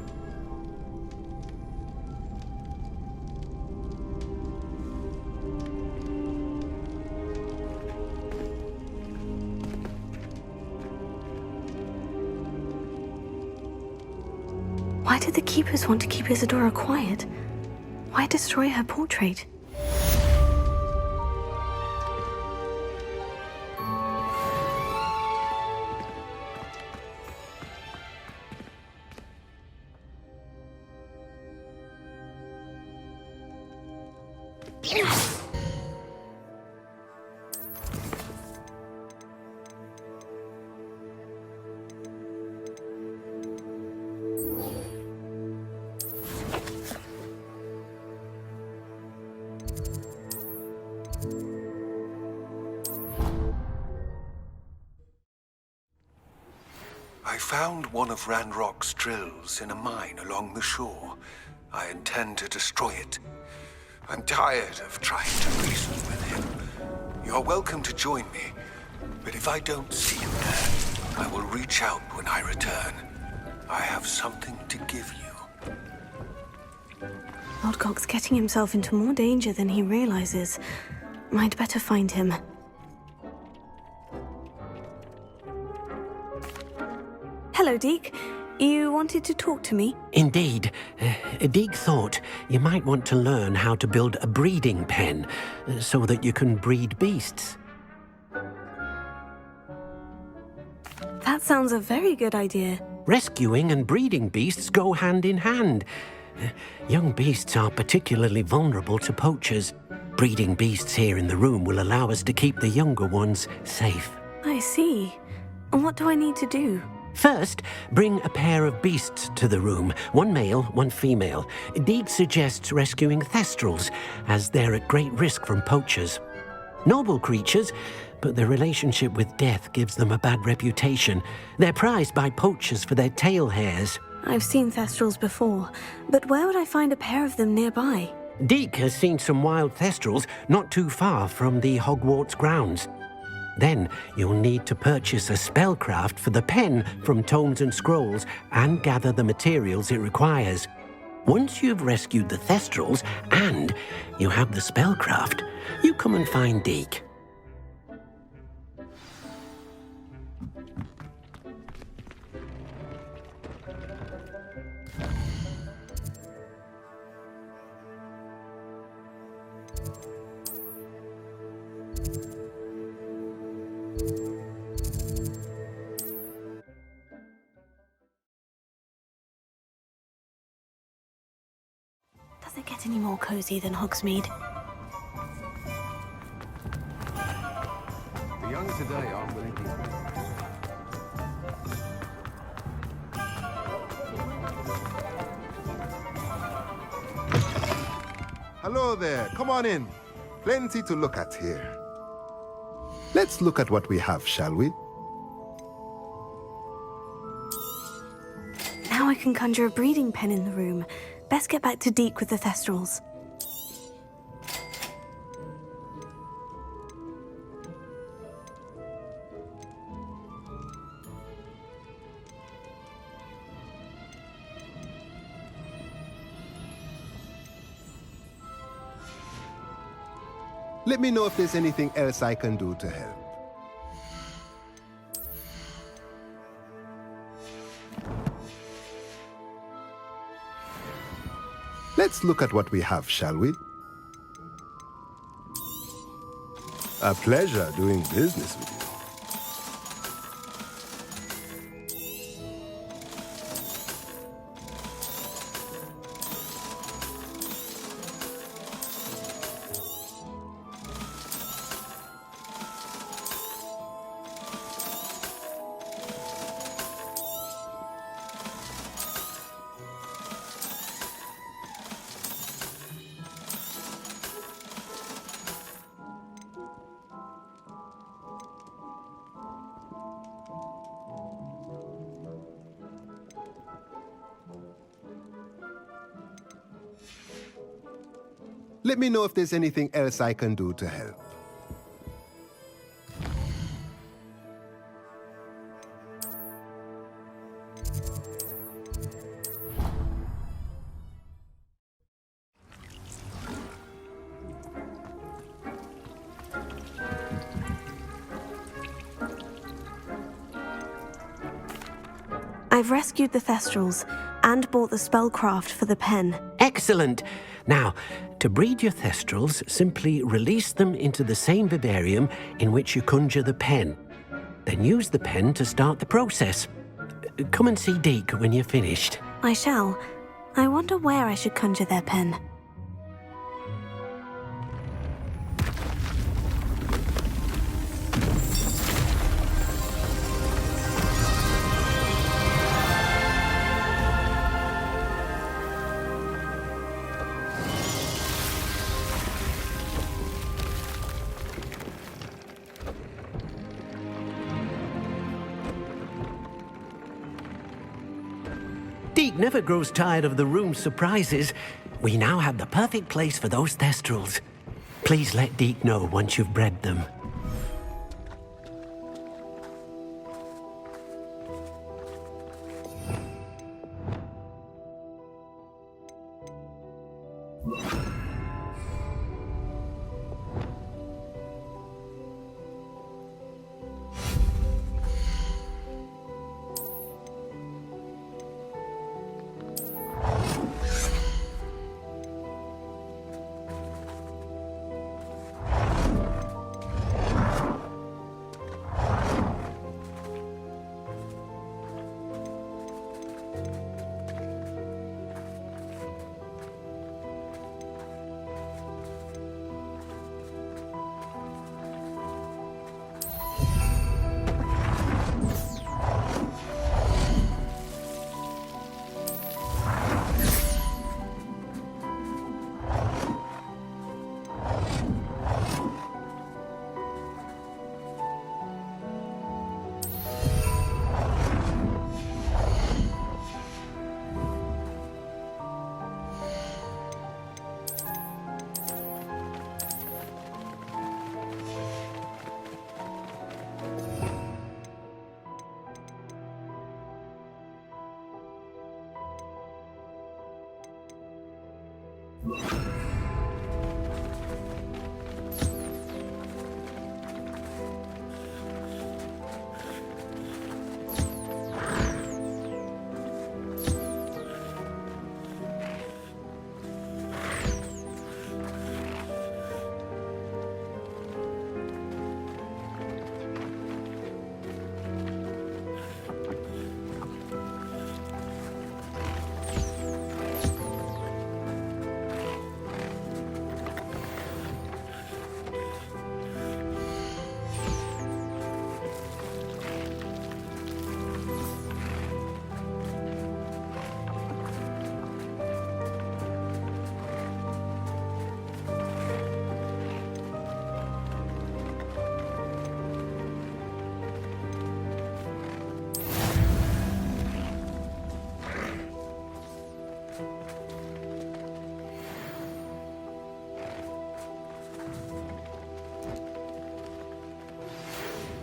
Speaker 2: Why did the Keepers want to keep Isadora quiet? Why destroy her portrait?
Speaker 15: I found one of Ranrok's drills in a mine along the shore. I intend to destroy it. I'm tired of trying to reason with him. You're welcome to join me, but if I don't see him there, I will reach out when I return. I have something to give you.
Speaker 2: Lodgok's getting himself into more danger than he realizes. I'd better find him. Hello, Deek. You wanted to talk to me?
Speaker 7: Indeed. Deek thought you might want to learn how to build a breeding pen so that you can breed beasts.
Speaker 2: That sounds a very good idea.
Speaker 7: Rescuing and breeding beasts go hand in hand. Young beasts are particularly vulnerable to poachers. Breeding beasts here in the room will allow us to keep the younger ones safe.
Speaker 2: I see. And what do I need to do?
Speaker 7: First, bring a pair of beasts to the room. One male, one female. Deek suggests rescuing thestrals, as they're at great risk from poachers. Noble creatures, but their relationship with death gives them a bad reputation. They're prized by poachers for their tail hairs.
Speaker 2: I've seen thestrals before, but where would I find a pair of them nearby?
Speaker 7: Deek has seen some wild thestrals not too far from the Hogwarts grounds. Then you'll need to purchase a spellcraft for the pen from Tomes and Scrolls and gather the materials it requires. Once you've rescued the thestrals and you have the spellcraft, you come and find Deek.
Speaker 2: Does it get any more cozy than Hogsmeade?
Speaker 19: The young today aren't willing to...
Speaker 13: Hello there, come on in. Plenty to look at here. Let's look at what we have, shall we?
Speaker 2: Now I can conjure a breeding pen in the room. Best get back to Deek with the thestrals.
Speaker 13: Let me know if there's anything else I can do to help. Let's look at what we have, shall we? A pleasure doing business with you. Let me know if there's anything else I can do to help.
Speaker 2: I've rescued the thestrals and bought the spellcraft for the pen.
Speaker 7: Excellent! Now, to breed your thestrals, simply release them into the same vivarium in which you conjure the pen. Then use the pen to start the process. Come and see Deek when you're finished.
Speaker 2: I shall. I wonder where I should conjure their pen.
Speaker 7: Deke never grows tired of the room's surprises. We now have the perfect place for those thestrals. Please let Deke know once you've bred them.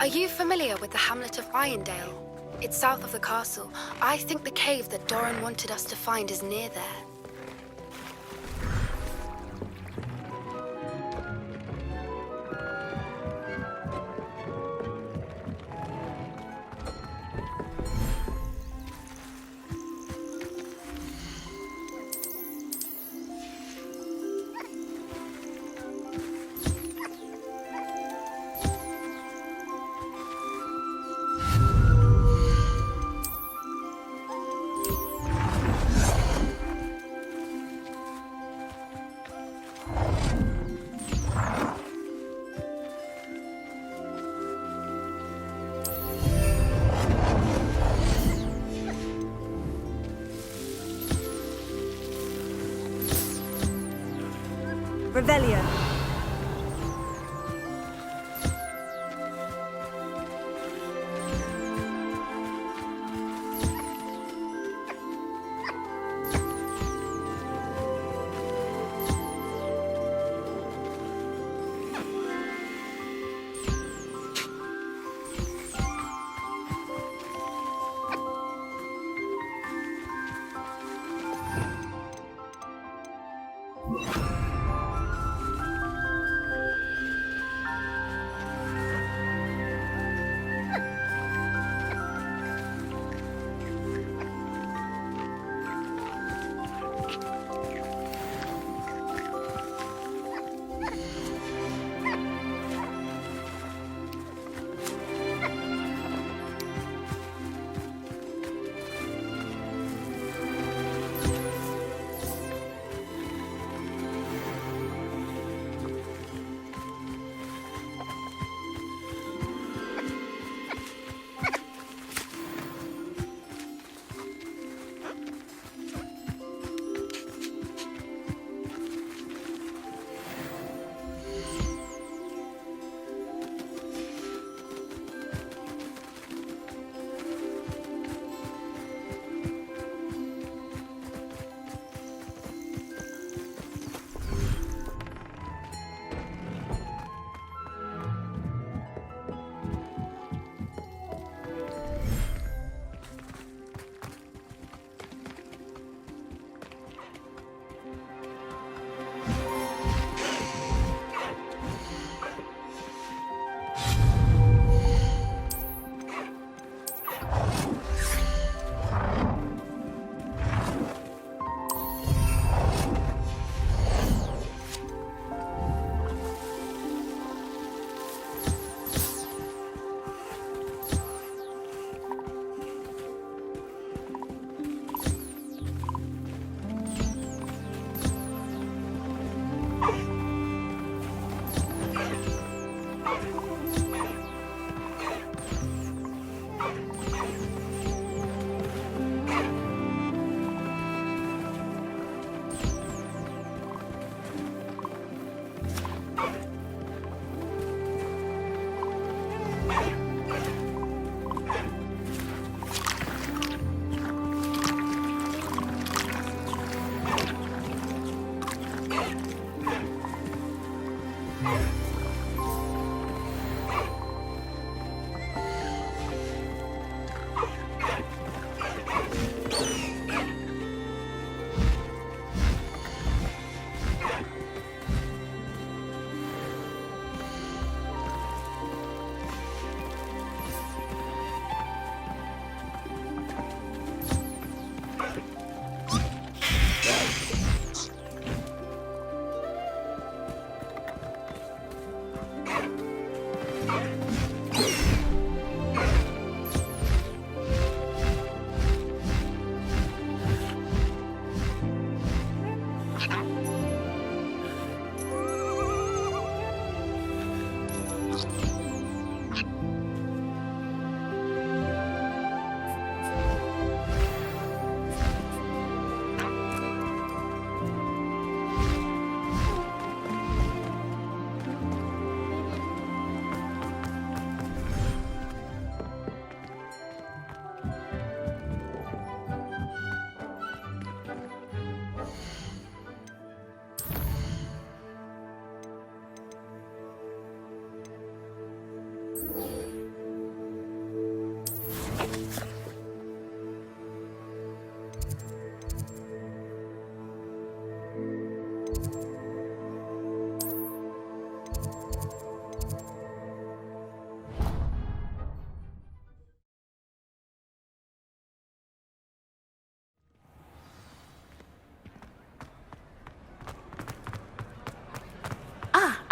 Speaker 9: Are you familiar with the hamlet of Irondale? It's south of the castle. I think the cave that Doran wanted us to find is near there.
Speaker 10: Revelio.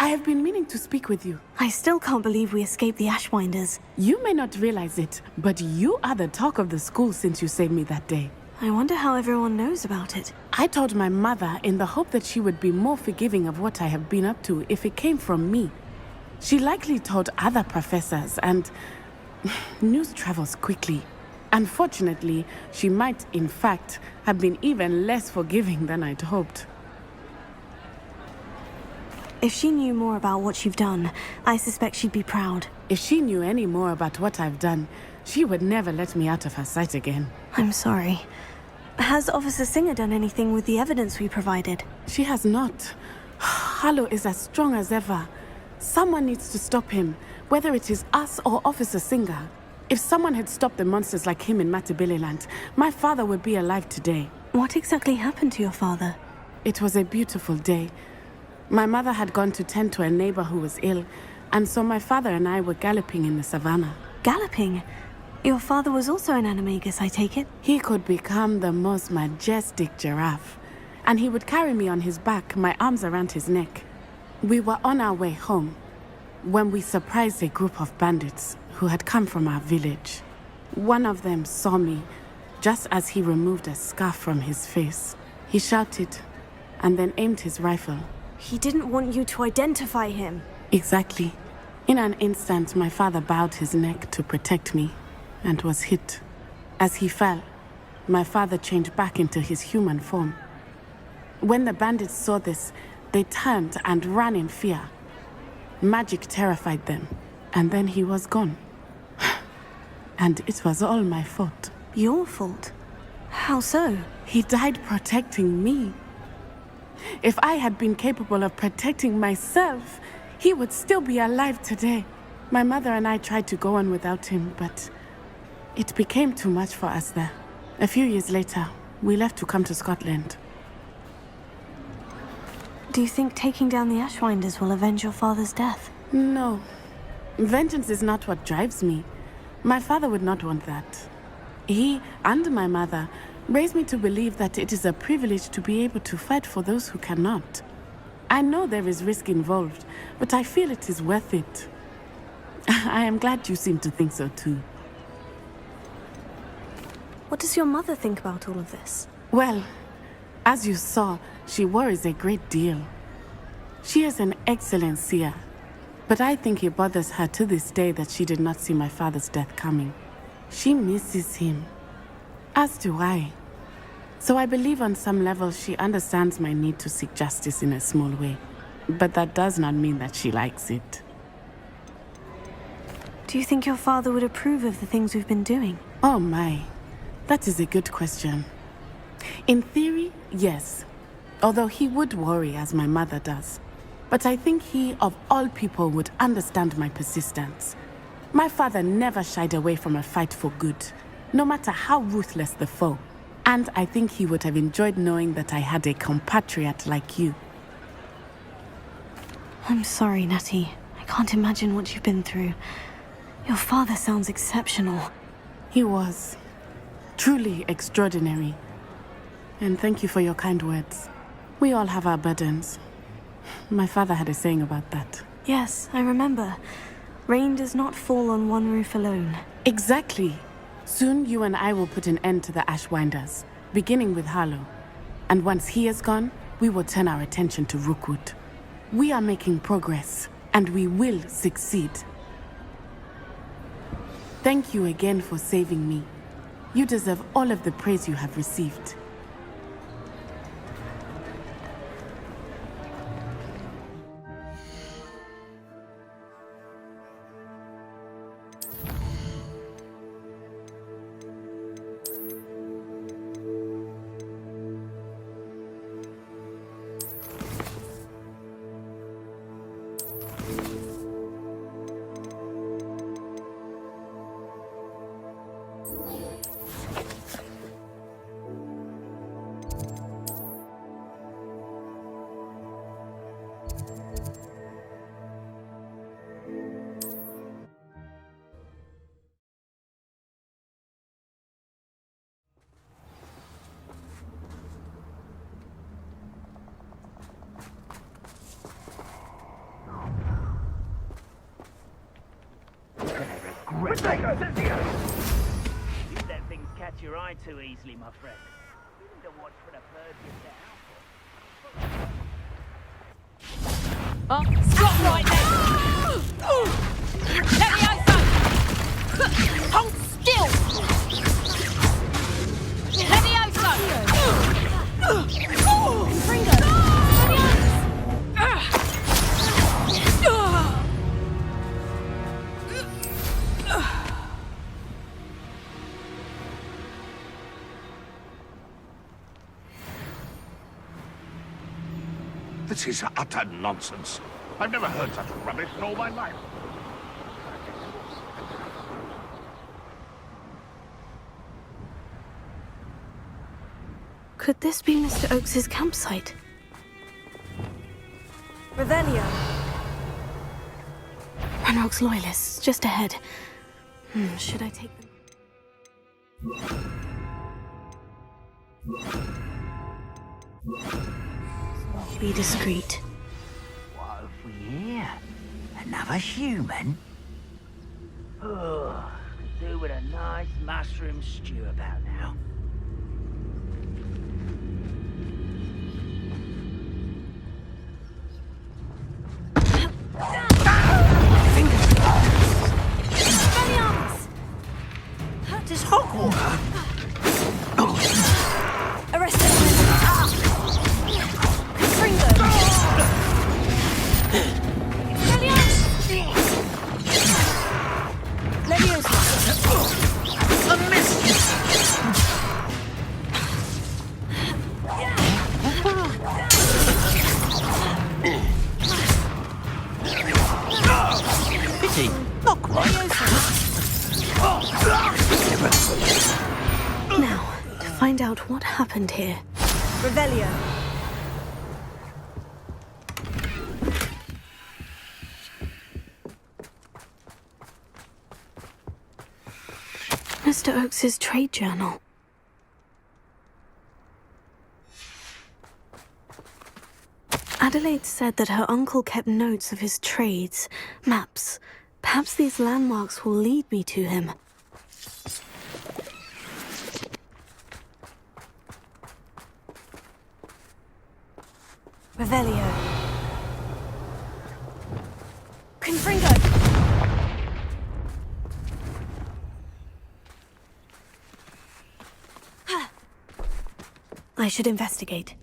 Speaker 1: I have been meaning to speak with you.
Speaker 2: I still can't believe we escaped the Ashwinders.
Speaker 1: You may not realize it, but you are the talk of the school since you saved me that day.
Speaker 2: I wonder how everyone knows about it.
Speaker 1: I told my mother in the hope that she would be more forgiving of what I have been up to if it came from me. She likely told other professors, and news travels quickly. Unfortunately, she might, in fact, have been even less forgiving than I'd hoped.
Speaker 2: If she knew more about what you've done, I suspect she'd be proud.
Speaker 1: If she knew any more about what I've done, she would never let me out of her sight again.
Speaker 2: I'm sorry. Has Officer Singer done anything with the evidence we provided?
Speaker 1: She has not. Harlow is as strong as ever. Someone needs to stop him, whether it is us or Officer Singer. If someone had stopped the monsters like him in Matabeleland, my father would be alive today.
Speaker 2: What exactly happened to your father?
Speaker 1: It was a beautiful day. My mother had gone to tend to a neighbor who was ill, and so my father and I were galloping in the savannah.
Speaker 2: Galloping? Your father was also an animagus, I take it?
Speaker 1: He could become the most majestic giraffe, and he would carry me on his back, my arms around his neck. We were on our way home when we surprised a group of bandits who had come from our village. One of them saw me just as he removed a scarf from his face. He shouted and then aimed his rifle.
Speaker 2: He didn't want you to identify him.
Speaker 1: Exactly. In an instant, my father bowed his neck to protect me and was hit. As he fell, my father changed back into his human form. When the bandits saw this, they turned and ran in fear. Magic terrified them, and then he was gone. And it was all my fault.
Speaker 2: Your fault? How so?
Speaker 1: He died protecting me. If I had been capable of protecting myself, he would still be alive today. My mother and I tried to go on without him, but it became too much for us there. A few years later, we left to come to Scotland.
Speaker 2: Do you think taking down the Ashwinders will avenge your father's death?
Speaker 1: No. Vengeance is not what drives me. My father would not want that. He and my mother raised me to believe that it is a privilege to be able to fight for those who cannot. I know there is risk involved, but I feel it is worth it. I am glad you seem to think so too.
Speaker 2: What does your mother think about all of this?
Speaker 1: Well, as you saw, she worries a great deal. She is an excellent seer, but I think it bothers her to this day that she did not see my father's death coming. She misses him, as do I. So I believe on some level she understands my need to seek justice in a small way, but that does not mean that she likes it.
Speaker 2: Do you think your father would approve of the things we've been doing?
Speaker 1: Oh my, that is a good question. In theory, yes. Although he would worry as my mother does. But I think he, of all people, would understand my persistence. My father never shied away from a fight for good, no matter how ruthless the foe. And I think he would have enjoyed knowing that I had a compatriot like you.
Speaker 2: I'm sorry, Natty. I can't imagine what you've been through. Your father sounds exceptional.
Speaker 1: He was. Truly extraordinary. And thank you for your kind words. We all have our burdens. My father had a saying about that.
Speaker 2: Yes, I remember. Rain does not fall on one roof alone.
Speaker 1: Exactly. Soon you and I will put an end to the Ashwinders, beginning with Harlow. And once he is gone, we will turn our attention to Rookwood. We are making progress, and we will succeed. Thank you again for saving me. You deserve all of the praise you have received.
Speaker 5: You let things catch your eye too easily, my friend. You need to watch for the birds you set out for.
Speaker 19: Oh, stop right now! Levioso! Hold still! Levioso! Fringo!
Speaker 12: This is utter nonsense. I've never heard such rubbish in all my life.
Speaker 2: Could this be Mr. Oakes's campsite?
Speaker 21: Revelio.
Speaker 2: Ranrok's loyalists, just ahead. Should I take them? Be discreet.
Speaker 5: What have we here? Another human? Oh, could do with a nice mushroom stew about now.
Speaker 10: Does Hogwarts? Arrest him!
Speaker 7: Pity. Not quite.
Speaker 2: Now, to find out what happened here.
Speaker 21: Revelio.
Speaker 2: Mr. Oakes's trade journal. Adelaide said that her uncle kept notes of his trades, maps. Perhaps these landmarks will lead me to him.
Speaker 21: Revelio. Confringo.
Speaker 2: I should investigate.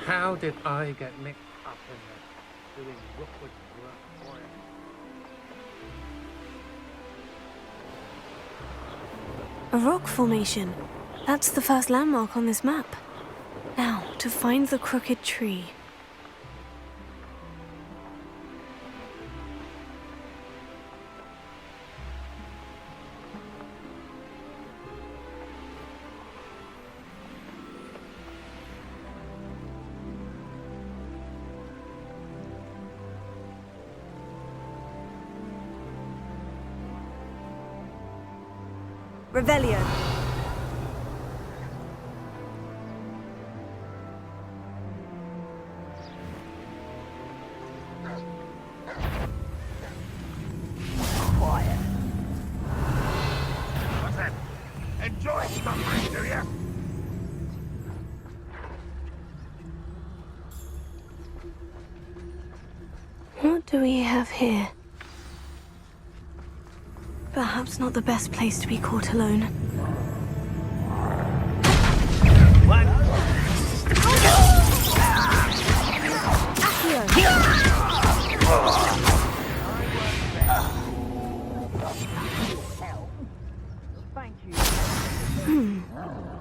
Speaker 14: How did I get mixed up in this, doing Rookwood's work for him?
Speaker 2: A rock formation. That's the first landmark on this map. Now, to find the crooked tree.
Speaker 21: Revelio.
Speaker 12: Enjoy suffering, do you?
Speaker 2: What do we have here? Perhaps not the best place to be caught alone.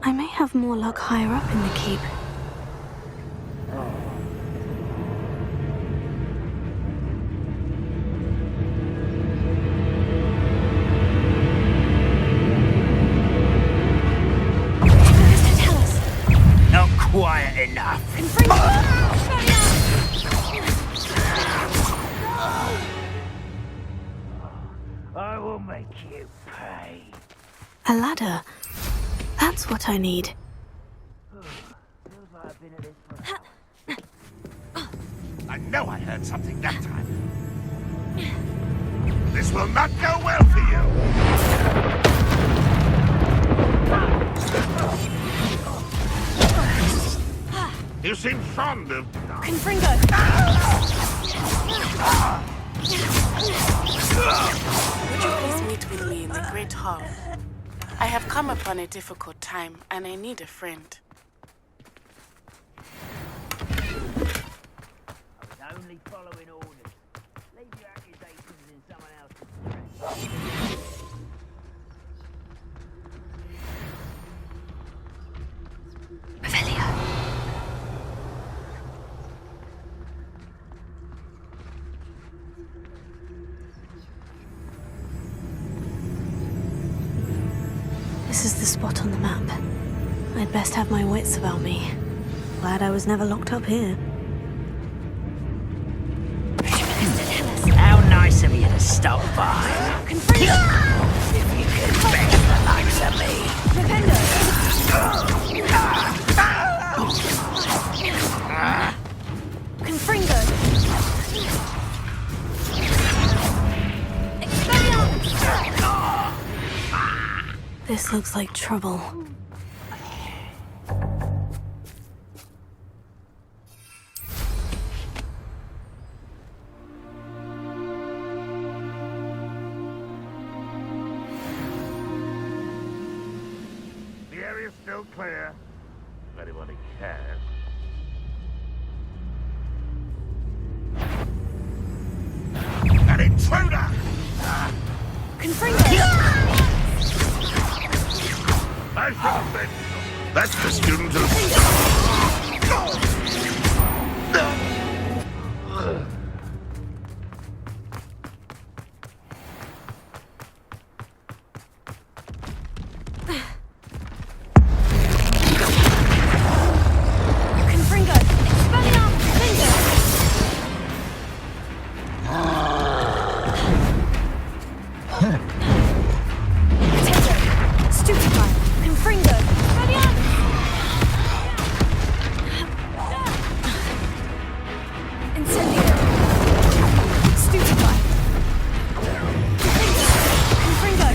Speaker 2: I may have more luck higher up in the keep.
Speaker 5: Not quiet enough. I will make you pay.
Speaker 2: A ladder. That's what I need.
Speaker 12: I know I heard something that time. This will not go well for you. You seem fond of...
Speaker 2: Confringo!
Speaker 1: Would you please meet with me in the Great Hall? I have come upon a difficult time, and I need a friend.
Speaker 5: I was only following orders. Leave your accusations in someone else's
Speaker 2: This is the spot on the map. I'd best have my wits about me. Glad I was never locked up here.
Speaker 5: How nice of you to stop by. If you could bear the likes of me.
Speaker 2: Confringo! This looks like trouble.
Speaker 12: The area's still clear. If anybody cares. An intruder!
Speaker 2: Confringo!
Speaker 12: I should have been. That's the student who...
Speaker 2: Confringo! Expelliarmus! Potato! Stupefy! Confringo! Expelliarmus! Incendio! Stupefy! Confringo!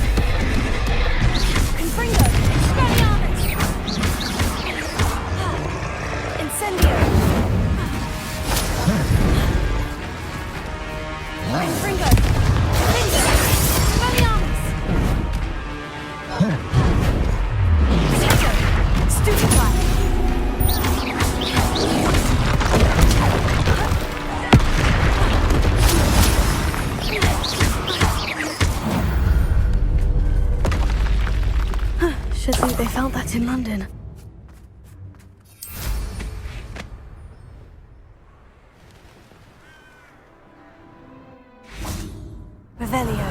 Speaker 2: Confringo! Expelliarmus! Incendio! Confringo! Confringo! Expelliarmus! Potato! Stupefy! Should think they found that in London. Revelio.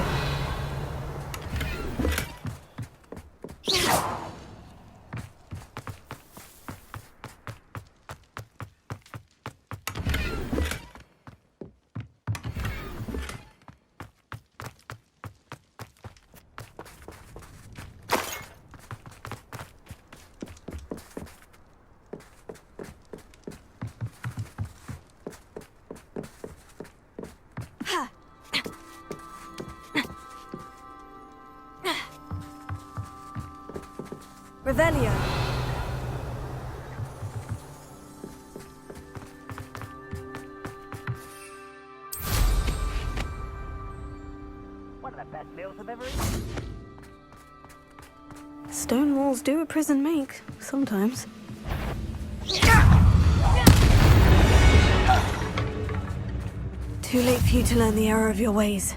Speaker 2: Revelio.
Speaker 5: One of the best meals I've ever eaten.
Speaker 2: Stone walls do a prison make, sometimes. Too late for you to learn the error of your ways.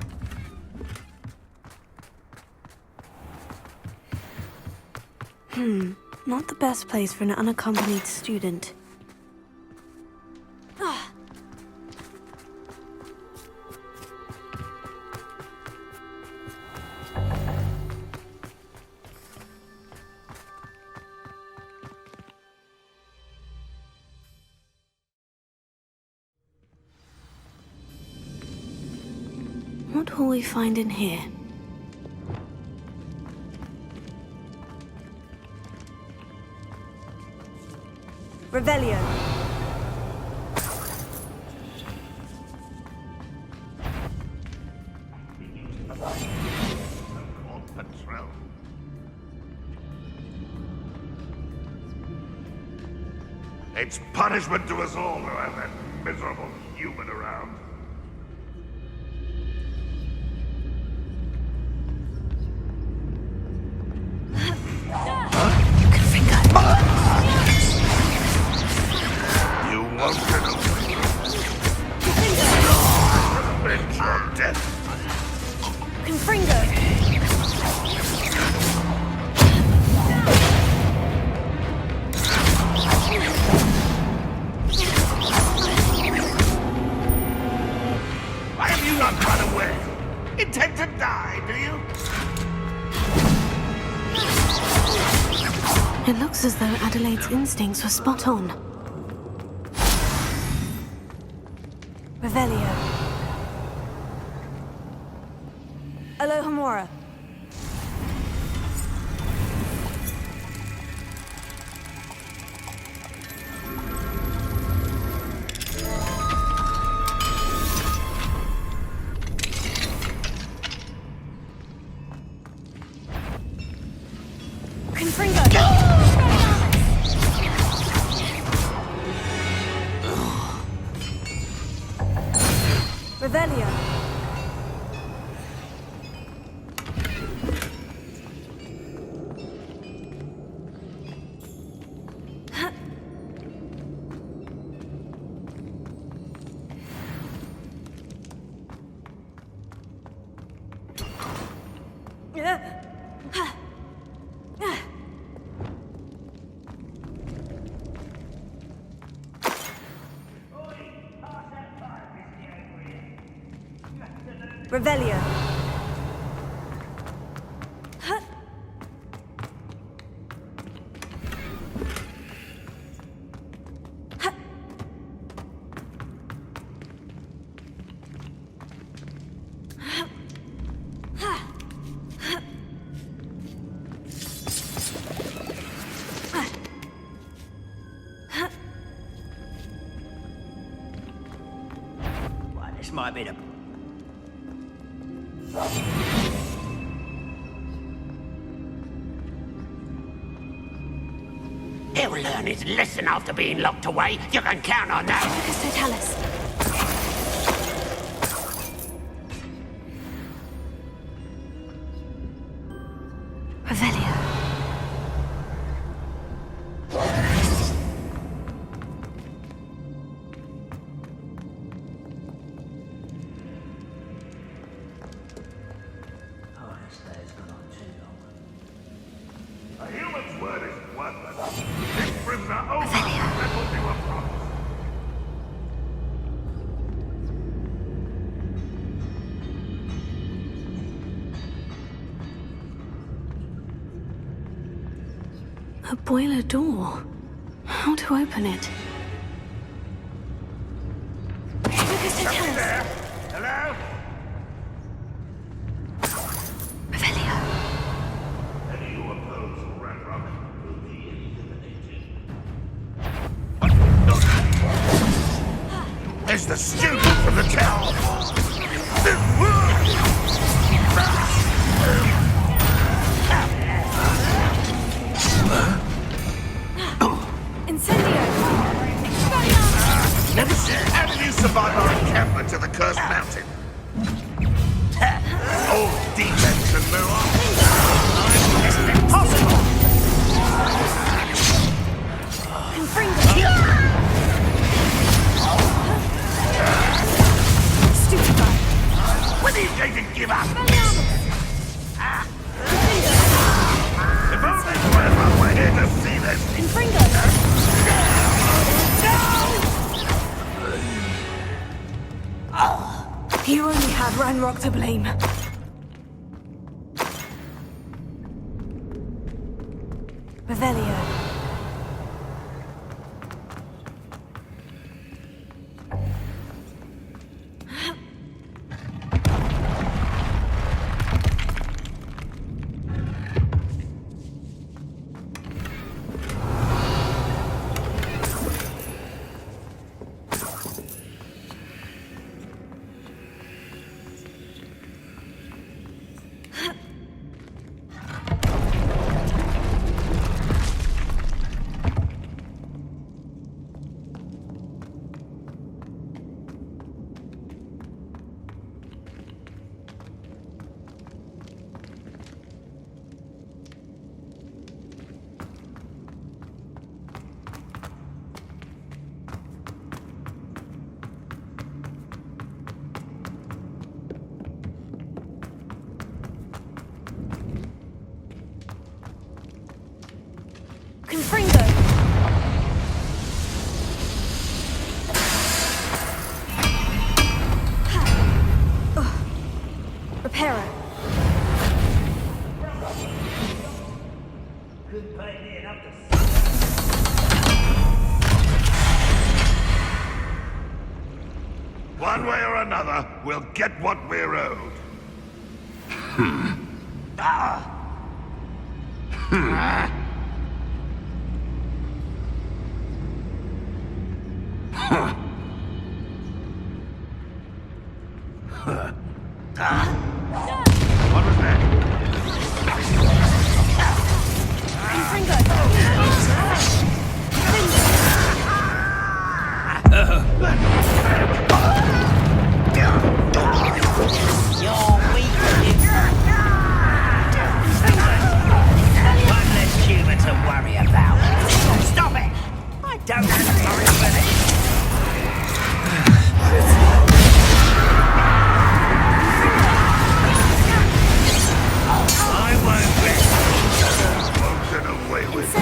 Speaker 2: Not the best place for an unaccompanied student. What will we find in here? Revelio.
Speaker 12: It's punishment to us all to have that miserable human around. You won't get away. Revenge your death.
Speaker 2: Confringo.
Speaker 12: Why have you not run away? Intend to die, do you?
Speaker 2: It looks as though Adelaide's instincts were spot on. Revelio. Alohomora. Revelio. Revelio.
Speaker 5: Well, this might be the...
Speaker 7: He'll learn his lesson after being locked away. You can count on that.
Speaker 2: Lucas Totalis. Revelio.
Speaker 5: Oh, this day's gone on too long.
Speaker 12: A human's word is worthless. This prisoner only that will do a promise.
Speaker 2: A boiler door. How to open it? Lucas Totalis.
Speaker 12: Hello?
Speaker 2: Revelio.
Speaker 12: Any who oppose Ranrok will be eliminated. There's the student from the town. How did you survive our encampment to the Cursed Mountain? All defense and no offense.
Speaker 19: This is impossible!
Speaker 12: When are you going to give up? If only Grandma were here to see this.
Speaker 2: You only had Ranrok to blame. Revelio.
Speaker 12: One way or another, we'll get what we're owed. What was that?
Speaker 5: One less human to worry about. Stop it! I don't have to worry for this. I won't rest.
Speaker 12: Won't get away with it.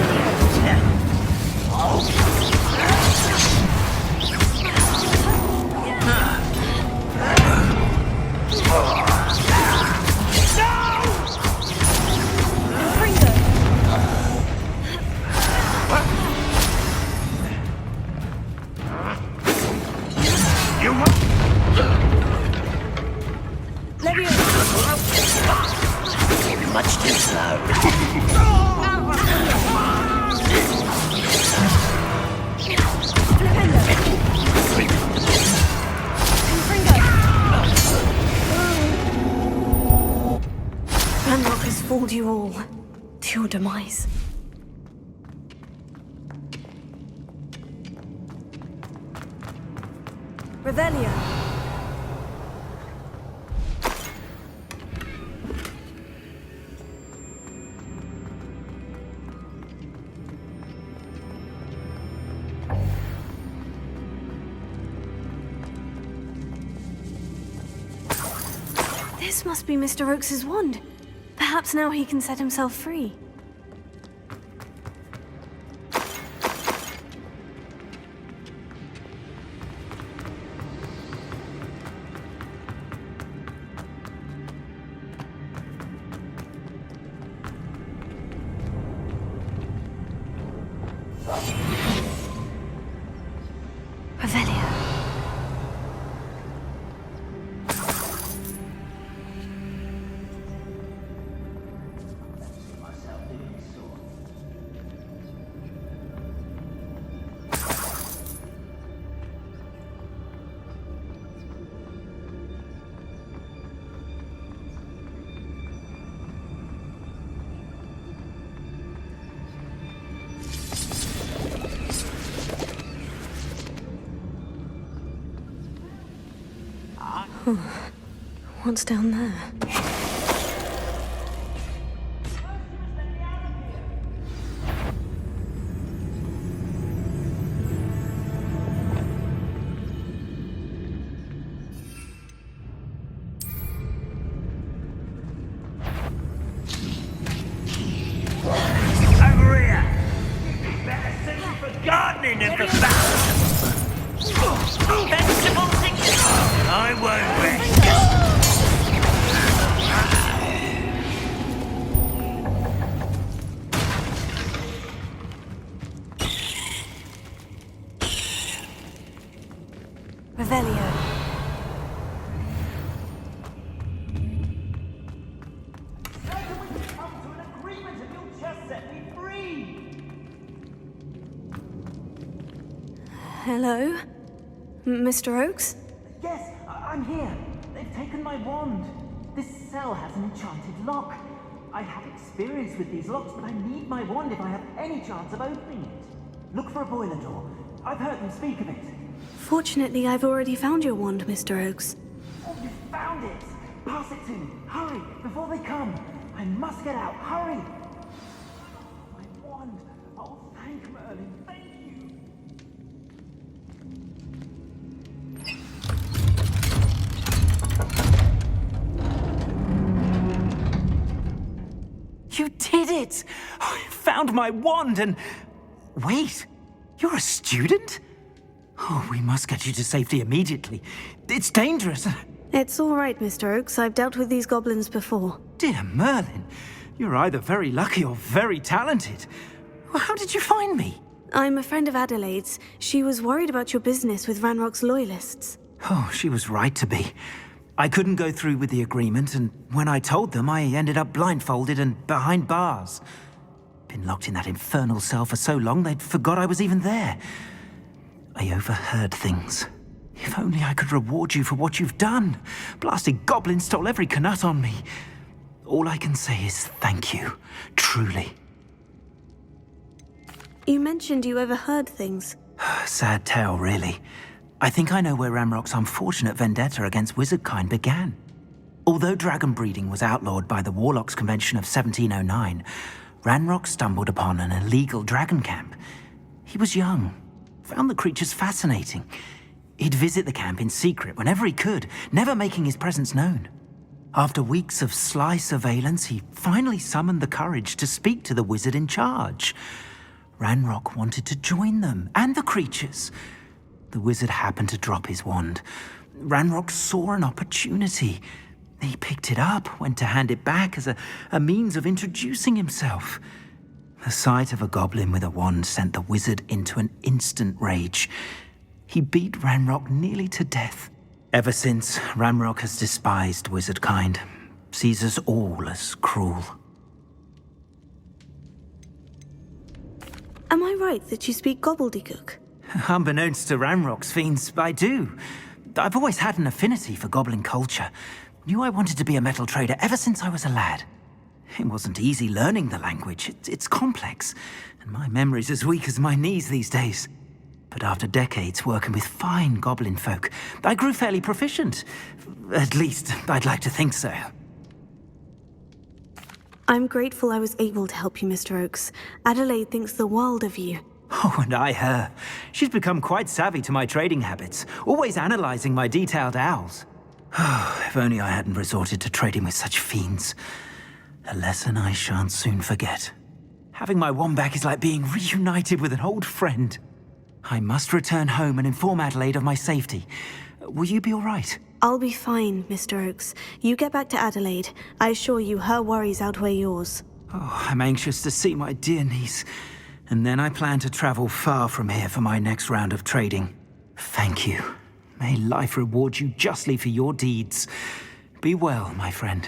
Speaker 5: Much too slow.
Speaker 2: Ranrok has fooled you all to your demise. Revelio. This must be Mr. Oakes's wand. Perhaps now he can set himself free. Revelio. What's down there?
Speaker 5: Over here! Better send you for gardening than for battle! Sensible thinking! I won't rest!
Speaker 10: Revelio.
Speaker 2: Hello? Mr. Oakes?
Speaker 4: Yes, I'm here. They've taken my wand. This cell has an enchanted lock. I have experience with these locks, but I need my wand if I have any chance of opening it. Look for a boiler door. I've heard them speak of it.
Speaker 2: Fortunately, I've already found your wand, Mr. Oakes.
Speaker 4: Oh, you found it! Pass it to me. Hurry, before they come. I must get out. Hurry! My wand. Oh, thank Merlin. Thank you. You did it! I found my wand and... Wait, you're a student? Oh, we must get you to safety immediately. It's dangerous.
Speaker 2: It's all right, Mr. Oakes. I've dealt with these goblins before.
Speaker 4: Dear Merlin, you're either very lucky or very talented. Well, how did you find me?
Speaker 2: I'm a friend of Adelaide's. She was worried about your business with Ranrok's loyalists.
Speaker 4: Oh, she was right to be. I couldn't go through with the agreement, and when I told them, I ended up blindfolded and behind bars. Been locked in that infernal cell for so long, they'd forgot I was even there. I overheard things. If only I could reward you for what you've done. Blasted goblin stole every canut on me. All I can say is thank you, truly.
Speaker 2: You mentioned you overheard things.
Speaker 4: Sad tale, really. I think I know where Ranrok's unfortunate vendetta against wizardkind began. Although dragon breeding was outlawed by the Warlocks Convention of 1709, Ranrok stumbled upon an illegal dragon camp. He was young, found the creatures fascinating. He'd visit the camp in secret whenever he could, never making his presence known. After weeks of sly surveillance, he finally summoned the courage to speak to the wizard in charge. Ranrok wanted to join them, and the creatures. The wizard happened to drop his wand. Ranrok saw an opportunity. He picked it up, went to hand it back as a means of introducing himself. The sight of a goblin with a wand sent the wizard into an instant rage. He beat Ranrok nearly to death. Ever since, Ranrok has despised wizardkind, sees us all as cruel.
Speaker 2: Am I right that you speak gobbledygook?
Speaker 4: Unbeknownst to Ranrok's fiends, I do. I've always had an affinity for goblin culture. Knew I wanted to be a metal trader ever since I was a lad. It wasn't easy learning the language. It's complex, and my memory's as weak as my knees these days. But after decades working with fine goblin folk, I grew fairly proficient. At least, I'd like to think so.
Speaker 2: I'm grateful I was able to help you, Mr. Oakes. Adelaide thinks the world of you.
Speaker 4: Oh, and I her. She's become quite savvy to my trading habits, always analyzing my detailed owls. Oh, if only I hadn't resorted to trading with such fiends. A lesson I shan't soon forget. Having my wand back is like being reunited with an old friend. I must return home and inform Adelaide of my safety. Will you be all right?
Speaker 2: I'll be fine, Mr. Oakes. You get back to Adelaide. I assure you her worries outweigh yours.
Speaker 4: Oh, I'm anxious to see my dear niece. And then I plan to travel far from here for my next round of trading. Thank you. May life reward you justly for your deeds. Be well, my friend.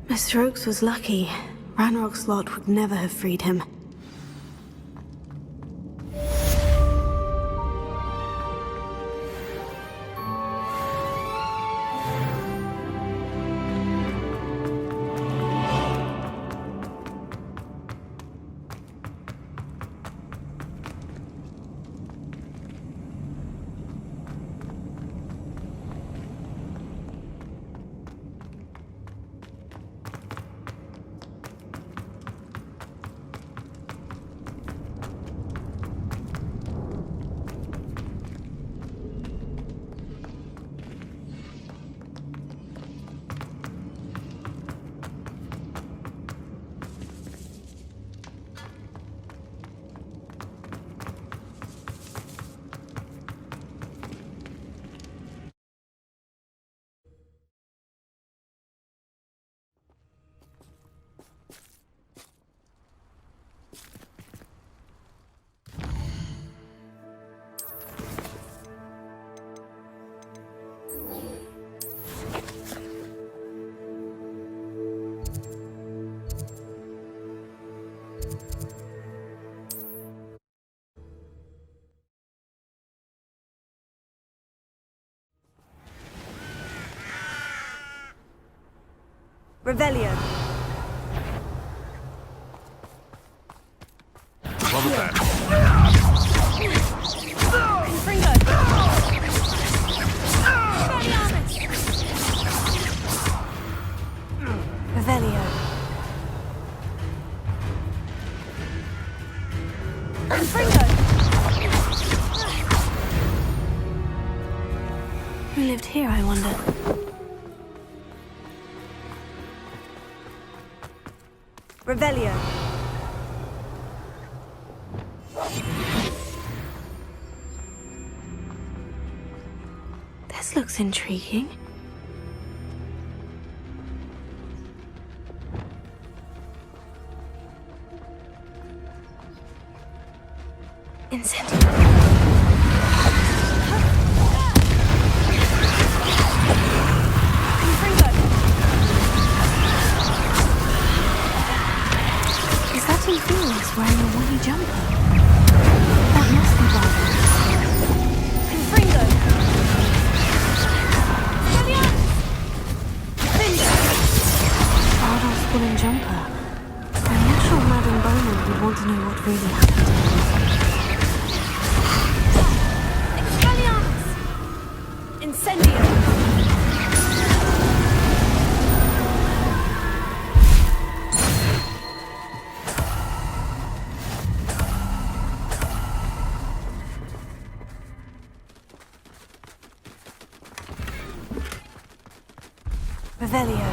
Speaker 2: Mr. Oakes was lucky. Ranrok's lot would never have freed him.
Speaker 10: Revelio.
Speaker 12: What was that?
Speaker 19: Confringo.
Speaker 2: Revelio.
Speaker 19: Confringo.
Speaker 2: Who lived here, I wonder?
Speaker 10: Revelio.
Speaker 2: This looks intriguing. Incentive. Is that Inferius wearing a woolly jumper? That must be Bardolph.
Speaker 19: Confringo.
Speaker 2: Bardolph's woolen jumper. I'm not sure Madame Bowman would want to know what really happened to him.
Speaker 19: Incendio.
Speaker 2: Revelio.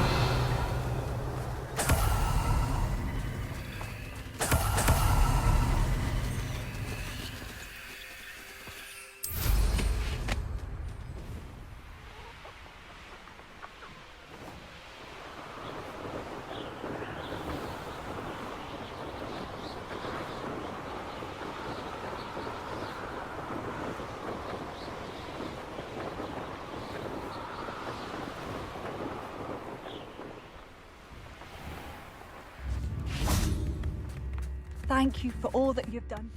Speaker 10: Thank you for all that you've done.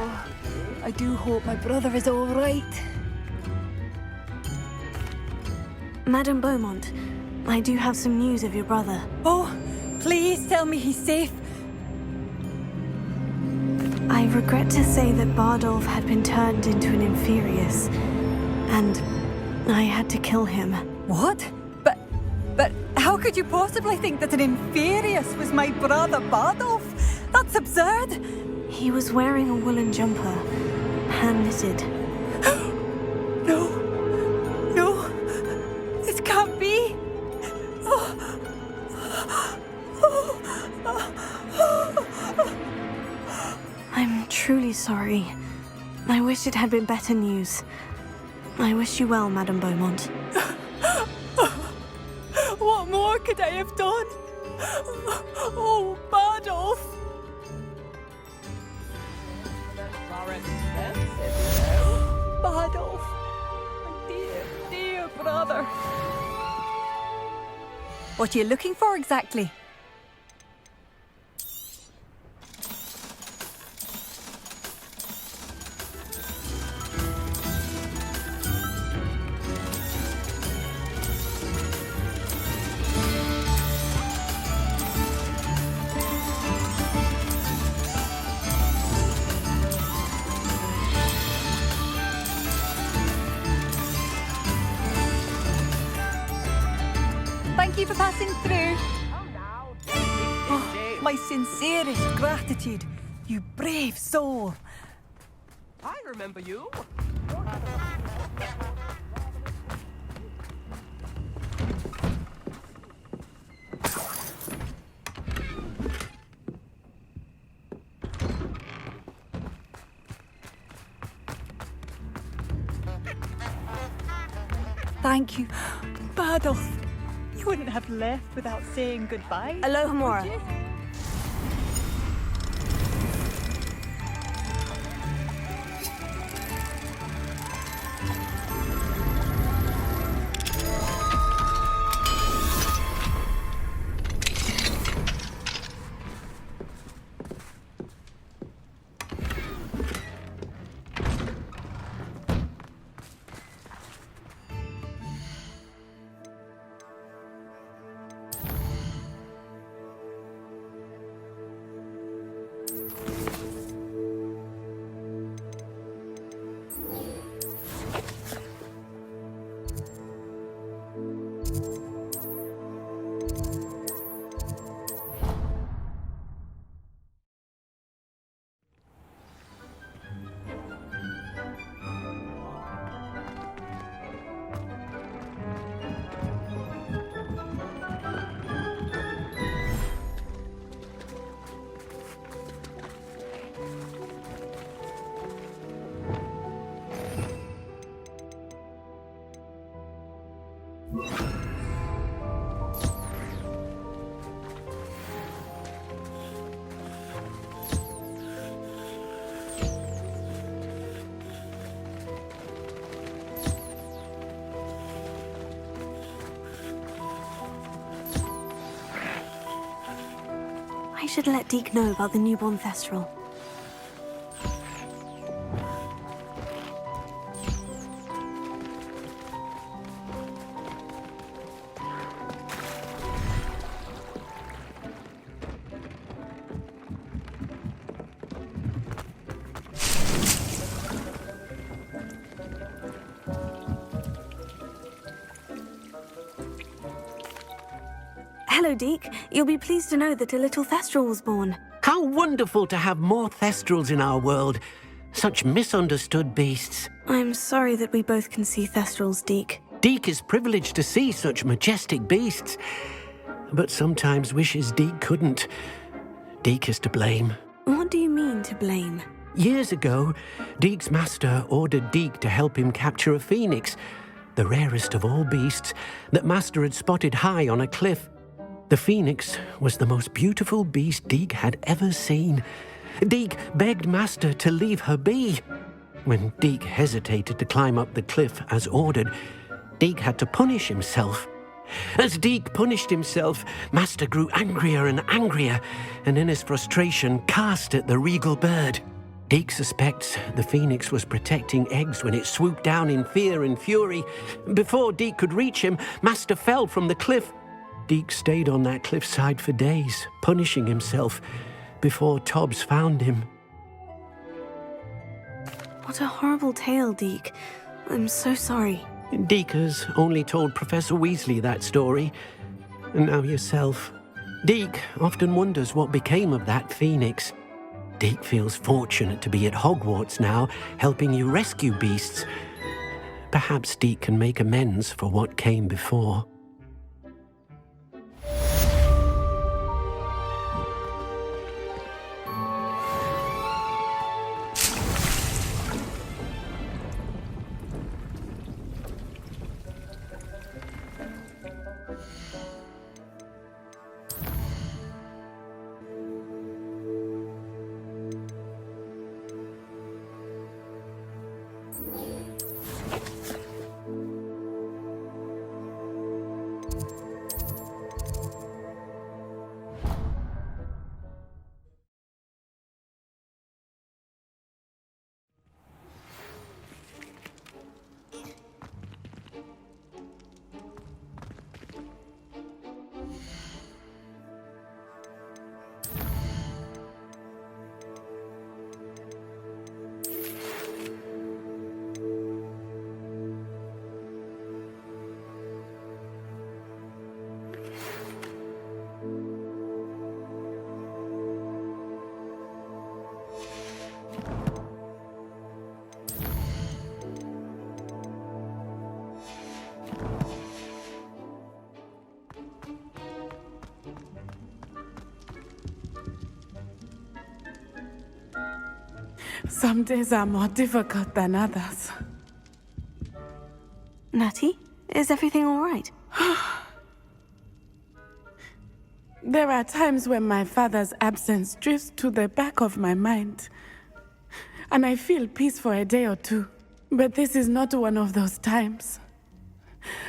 Speaker 10: Oh, I do hope my brother is all right.
Speaker 2: Madame Beaumont, I do have some news of your brother.
Speaker 10: Oh, please tell me he's safe.
Speaker 2: I regret to say that Bardolph had been turned into an Inferius, and I had to kill him.
Speaker 10: What? But how could you possibly think that an Inferius was my brother Bardolph? That's absurd.
Speaker 2: He was wearing a woolen jumper, hand-knitted.
Speaker 10: No, this can't be.
Speaker 2: I'm truly sorry. I wish it had been better news. I wish you well, Madame Beaumont.
Speaker 10: What more could I have done? Oh, Bardolph. Bardolph, my dear brother. What are you looking for exactly? passing through. Oh, my sincerest gratitude, you brave soul.
Speaker 14: I remember you.
Speaker 10: Thank you, Badolf. You wouldn't have left without saying goodbye.
Speaker 2: Aloha Mora.
Speaker 10: would you?
Speaker 2: I should let Deke know about the newborn Thestral. Hello, Deke. You'll be pleased to know that a little Thestral was born.
Speaker 7: How wonderful to have more Thestrals in our world. Such misunderstood beasts.
Speaker 2: I'm sorry that we both can see Thestrals, Deke.
Speaker 7: Deke is privileged to see such majestic beasts, but sometimes wishes Deke couldn't. Deke is to blame.
Speaker 2: What do you mean, to blame?
Speaker 7: Years ago, Deke's master ordered Deke to help him capture a phoenix, the rarest of all beasts, that master had spotted high on a cliff. The phoenix was the most beautiful beast Deke had ever seen. Deke begged master to leave her be. When Deke hesitated to climb up the cliff as ordered, Deke had to punish himself. As Deke punished himself, master grew angrier and angrier, and in his frustration cast at the regal bird. Deke suspects the phoenix was protecting eggs when it swooped down in fear and fury. Before Deke could reach him, master fell from the cliff. Deke stayed on that cliffside for days, punishing himself, before Tobbs found him.
Speaker 2: What a horrible tale, Deke. I'm so sorry.
Speaker 7: Deke has only told Professor Weasley that story, and now yourself. Deke often wonders what became of that phoenix. Deke feels fortunate to be at Hogwarts now, helping you rescue beasts. Perhaps Deke can make amends for what came before.
Speaker 1: Some days are more difficult than others.
Speaker 2: Natty, is everything all right?
Speaker 1: There are times when my father's absence drifts to the back of my mind, and I feel peace for a day or two. But this is not one of those times.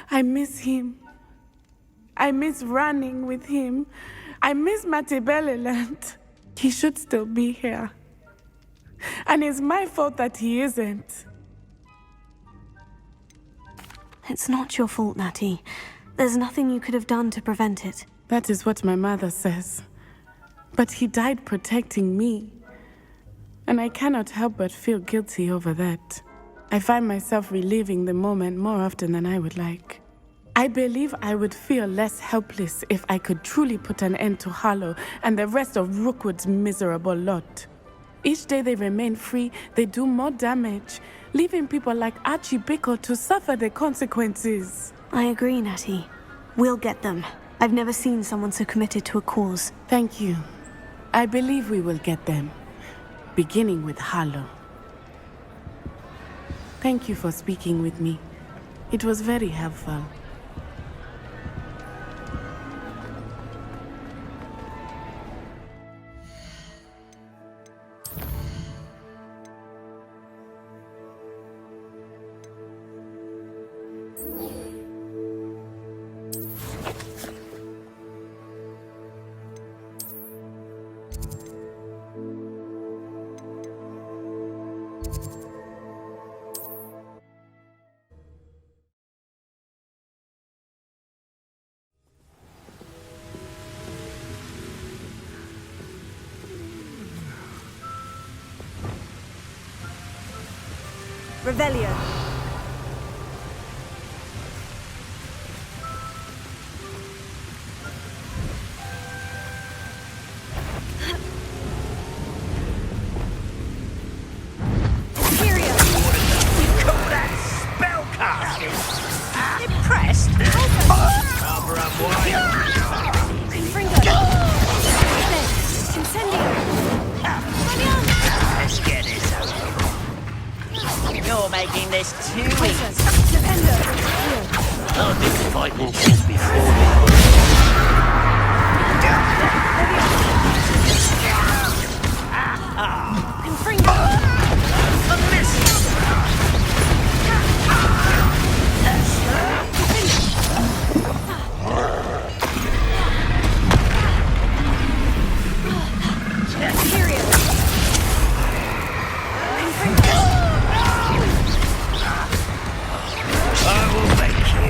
Speaker 1: I miss him. I miss running with him. I miss Matibeleland. He should still be here. And it's my fault that he isn't.
Speaker 2: It's not your fault, Natty. There's nothing you could have done to prevent it.
Speaker 1: That is what my mother says. But he died protecting me. And I cannot help but feel guilty over that. I find myself reliving the moment more often than I would like. I believe I would feel less helpless if I could truly put an end to Harlow and the rest of Rookwood's miserable lot. Each day they remain free, they do more damage, leaving people like Archie Bickle to suffer the consequences.
Speaker 2: I agree, Natty. We'll get them. I've never seen someone so committed to a cause.
Speaker 1: Thank you. I believe we will get them, beginning with Harlow. Thank you for speaking with me. It was very helpful.
Speaker 21: Revelio.
Speaker 5: Imperio. You call that spellcasting? Impressed? Cover up, boy.
Speaker 19: Confringo. Incendio.
Speaker 5: Let's get this over. You're making this too easy. I've been fighting since before you.
Speaker 19: Confringo.
Speaker 5: A miss.
Speaker 19: Imperio.
Speaker 5: I will make you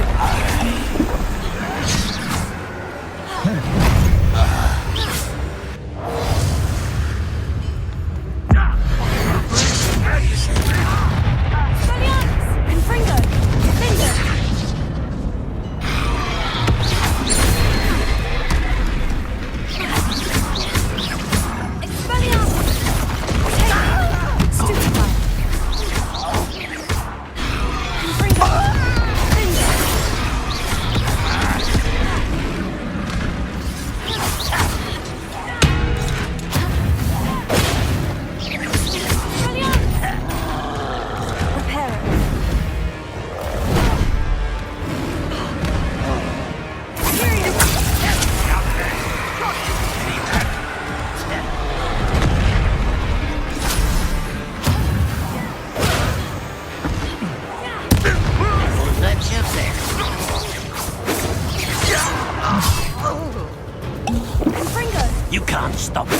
Speaker 5: You can't stop me.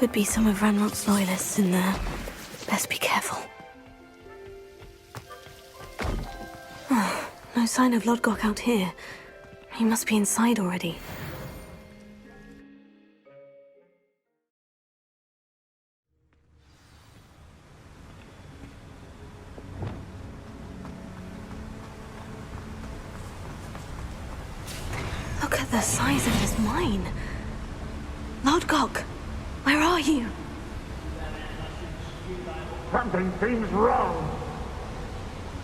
Speaker 2: Could be some of Ranrok's loyalists in there. Best be careful. Oh, no sign of Lodgok out here. He must be inside already. Look at the size of this mine. Lodgok, where are you?
Speaker 20: Something seems wrong.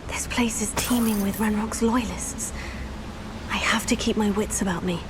Speaker 2: This place is teeming with Ranrok's loyalists. I have to keep my wits about me.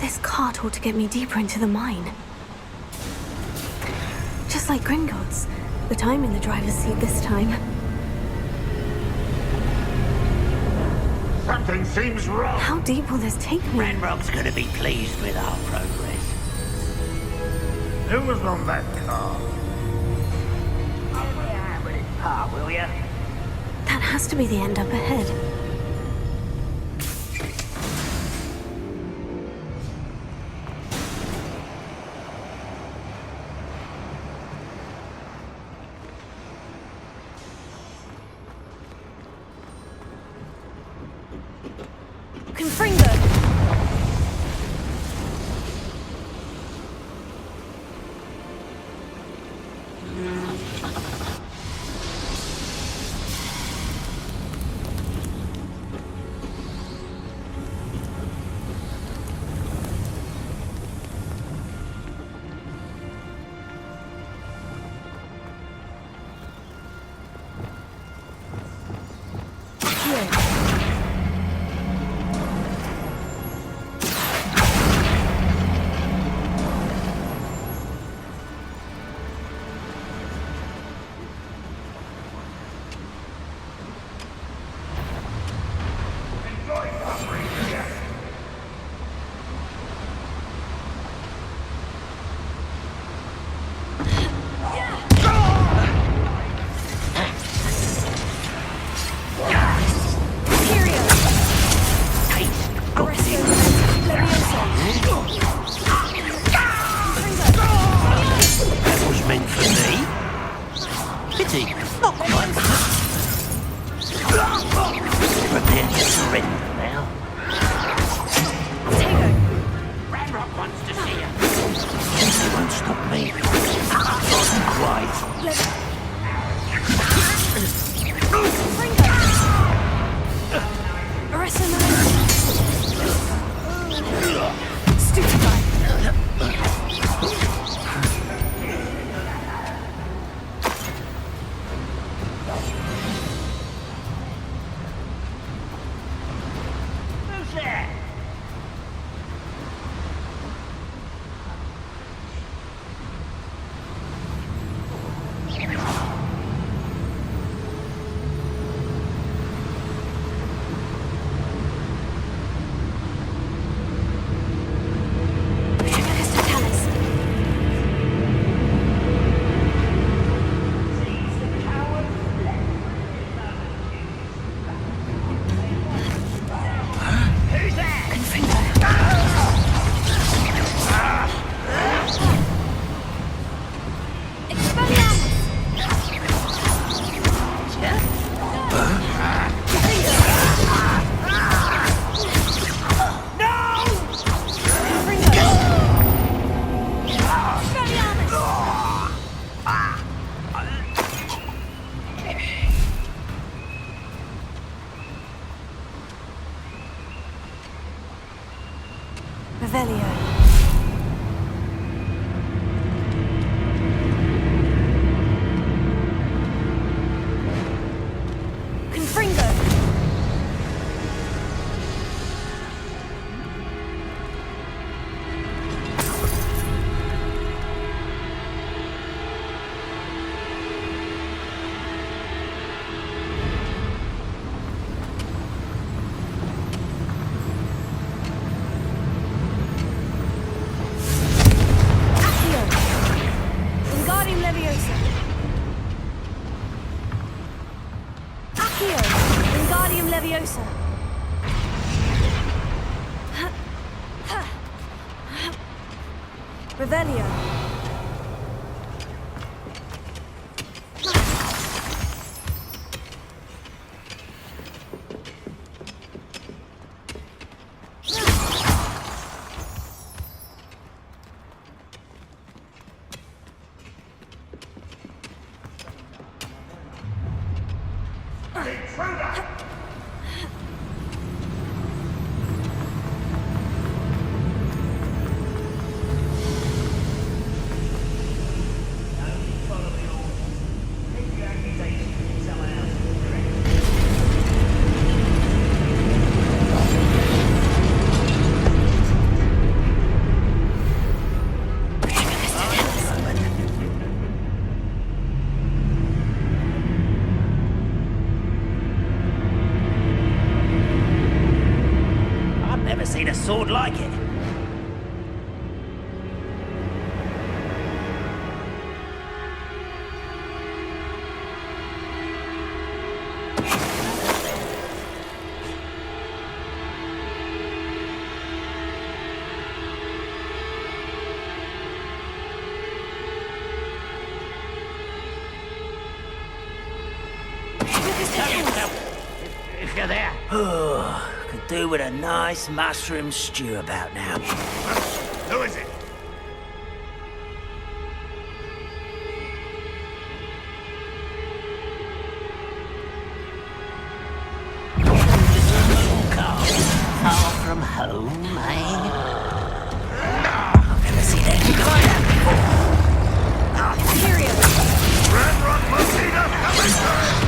Speaker 2: This cart ought to get me deeper into the mine. Just like Gringotts, but I'm in the driver's seat this time.
Speaker 20: Something seems wrong.
Speaker 2: How deep will this take me?
Speaker 5: Ranrok's gonna be pleased with our progress.
Speaker 20: Who was on that car?
Speaker 5: Give me a hand with his part, will ya?
Speaker 2: That has to be the end up ahead. Revelio. Confringo. Revelio.
Speaker 5: Seen a sword like it. If you're there. Could do with a nice mushroom stew about now.
Speaker 12: Who is it?
Speaker 5: Far from home, eh? I've never seen anything like that before.
Speaker 21: Imperio.
Speaker 12: Ranrok must need a coming.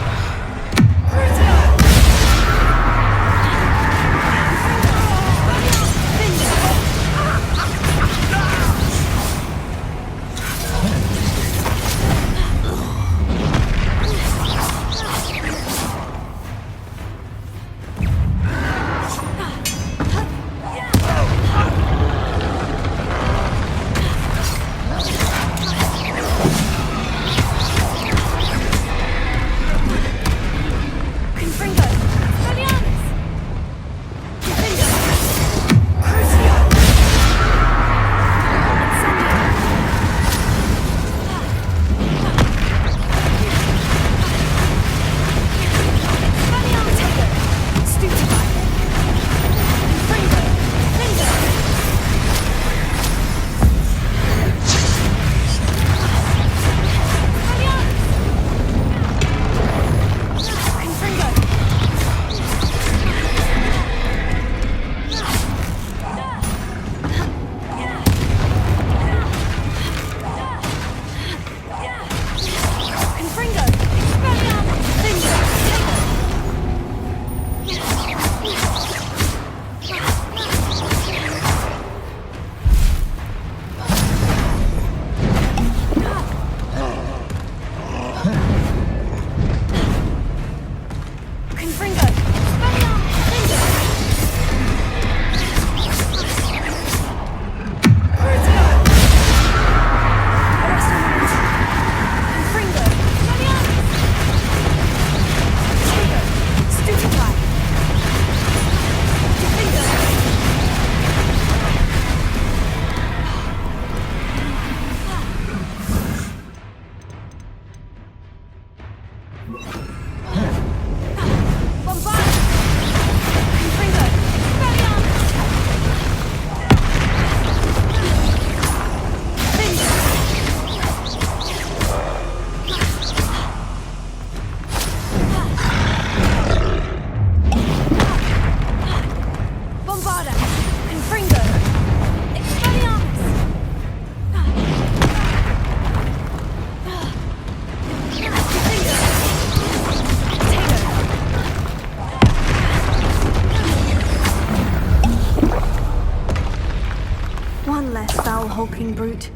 Speaker 2: little hulking brute.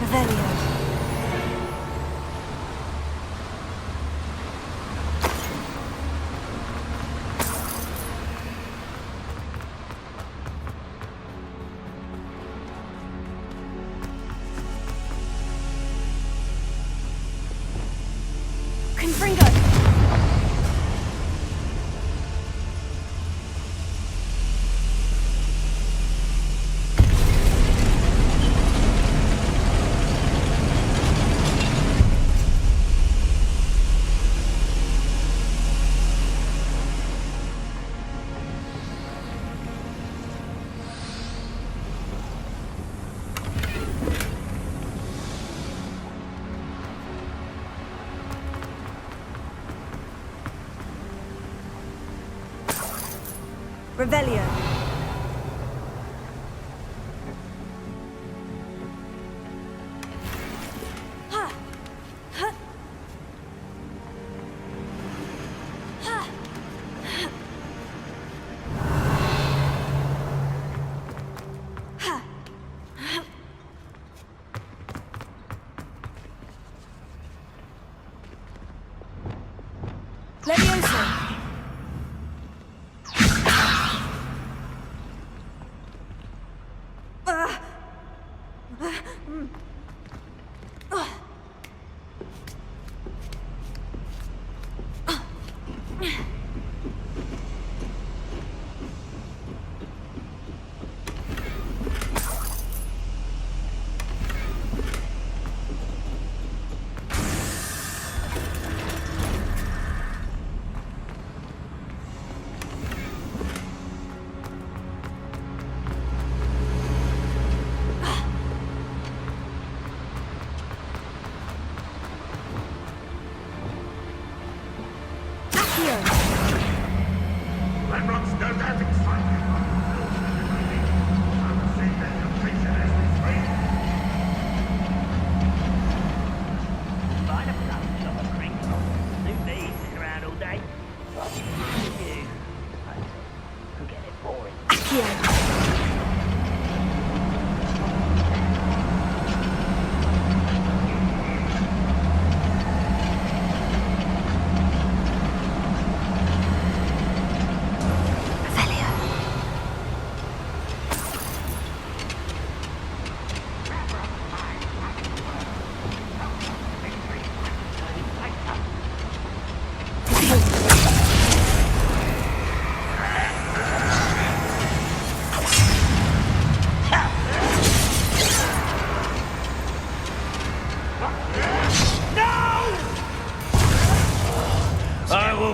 Speaker 2: Revelio. Revelio.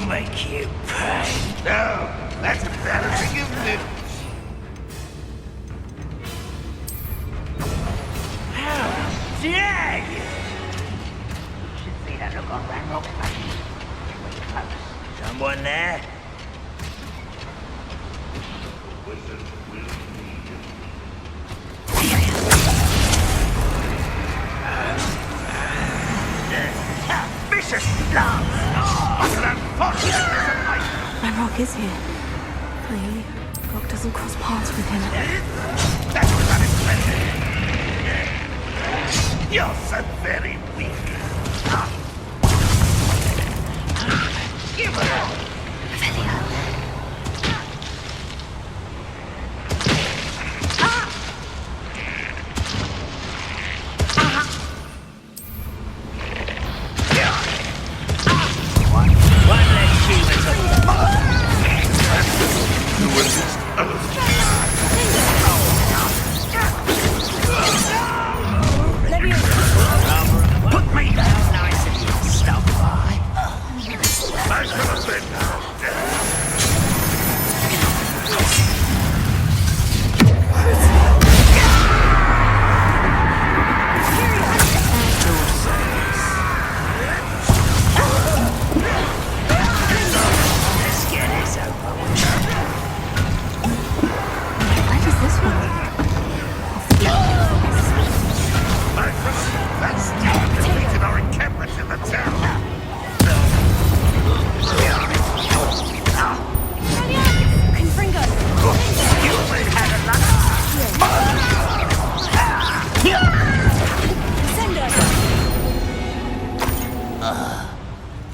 Speaker 5: Make you pay. No, that's embarrassing, isn't it? How dare you! You should see that look on Ranrok's face. Wait close. Someone there? The wizard will need you. Vicious love!
Speaker 2: Ranrok is here. I only hope Gog doesn't cross paths with him.
Speaker 12: That's unexpected. You're so very weak. Give it up.
Speaker 2: Revelio.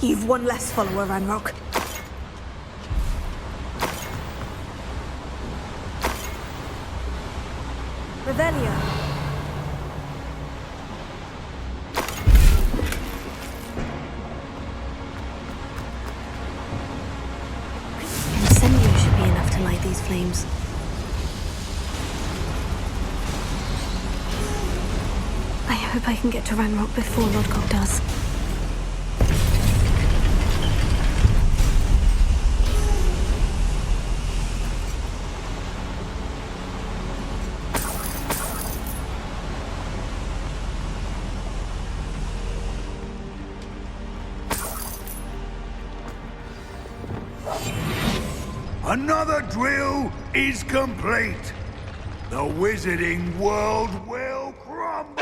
Speaker 2: You've one less follower, Ranrok. Revelio. Incendio should be enough to light these flames. I hope I can get to Ranrok before Lodgok does.
Speaker 11: Another drill is complete. The wizarding world will crumble.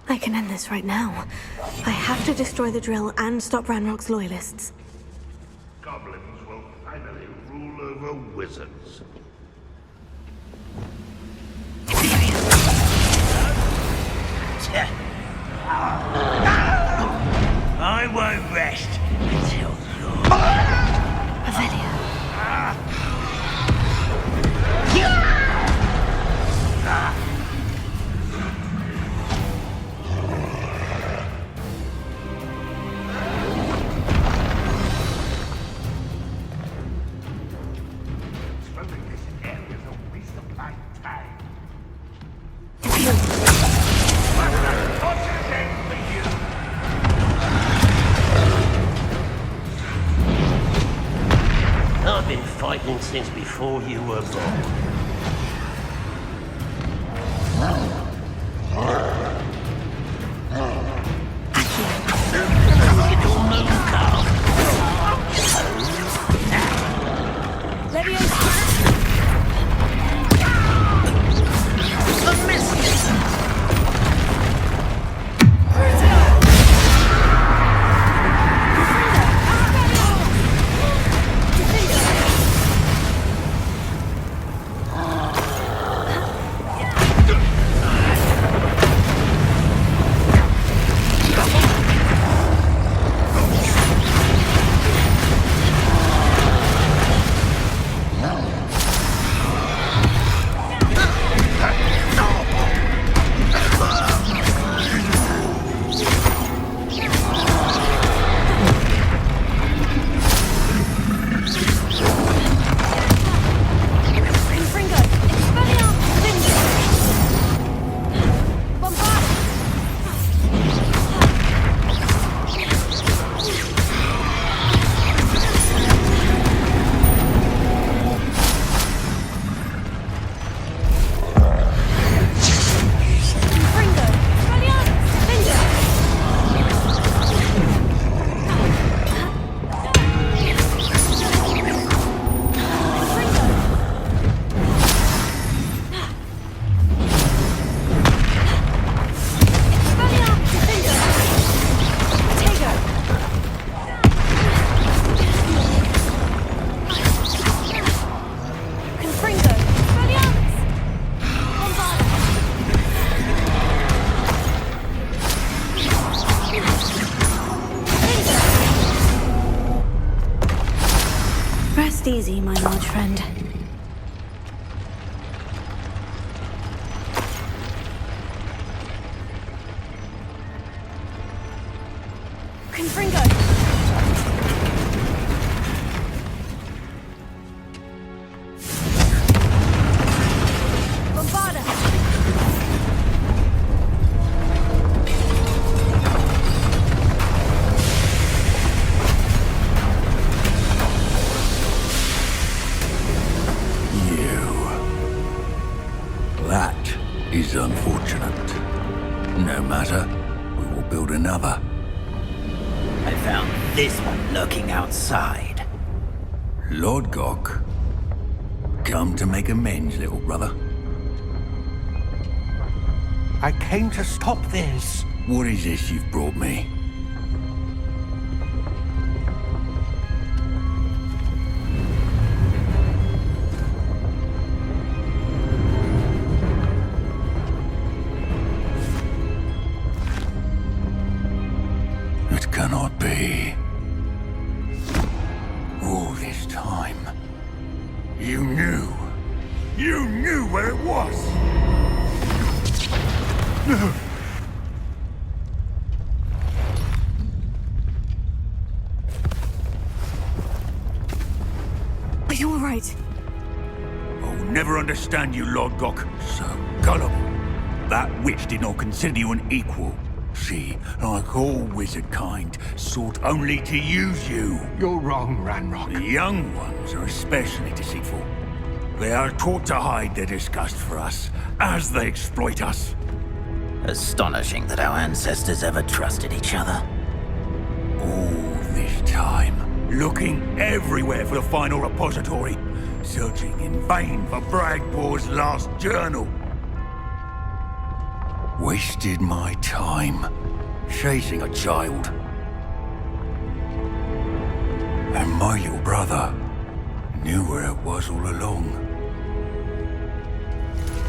Speaker 2: I can end this right now. I have to destroy the drill and stop Ranrock's loyalists.
Speaker 11: Goblins will finally rule over wizards.
Speaker 5: I won't rest until you're...
Speaker 2: Revelio.
Speaker 11: Exploring this area is a waste of my time. Poached Egg for you.
Speaker 7: I've been fighting since before you were born.
Speaker 2: Rest easy, my large friend.
Speaker 9: Confringo! Avada!
Speaker 11: That is unfortunate. No matter, we will build another.
Speaker 5: I found this one lurking outside.
Speaker 11: Lodgok, come to make amends, little brother.
Speaker 3: I came to stop this.
Speaker 11: What is this you've brought me?
Speaker 2: Are you alright?
Speaker 11: I'll never understand you, Lodgok. So gullible. That witch did not consider you an equal. She, like all wizard kind, sought only to use you.
Speaker 3: You're wrong, Ranrok.
Speaker 11: The young ones are especially deceitful. They are taught to hide their disgust for us, as they exploit us.
Speaker 5: Astonishing that our ancestors ever trusted each other.
Speaker 11: All this time, looking everywhere for the final repository, searching in vain for Bragpor's last journal. Wasted my time, chasing a child. And my little brother knew where it was all along.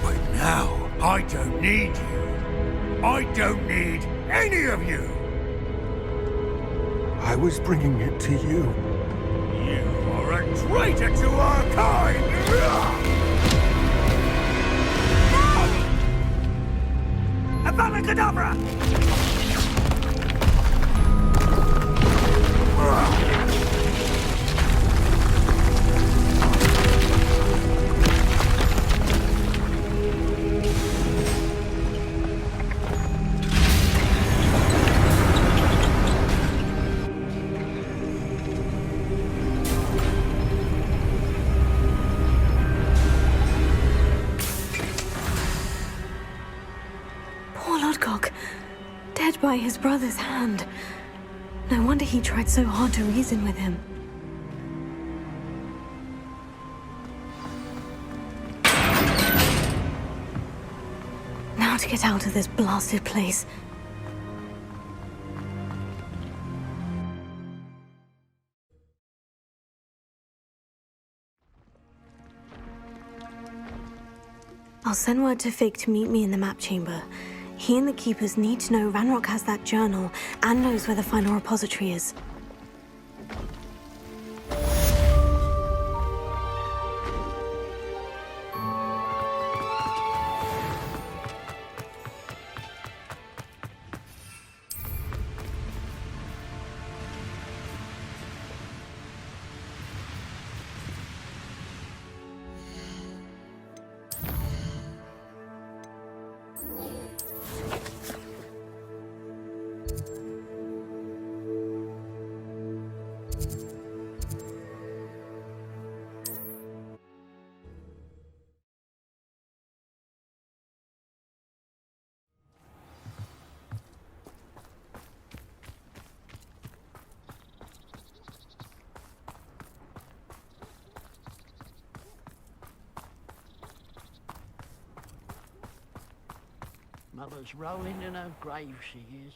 Speaker 11: But now, I don't need you. I don't need any of you.
Speaker 3: I was bringing it to you.
Speaker 11: You are a traitor to our kind! Avada Kedavra!
Speaker 2: Dead by his brother's hand. No wonder he tried so hard to reason with him. Now to get out of this blasted place. I'll send word to Fig to meet me in the map chamber. He and the Keepers need to know Ranrok has that journal and knows where the final repository is.
Speaker 7: Mother's rolling in her grave, she is.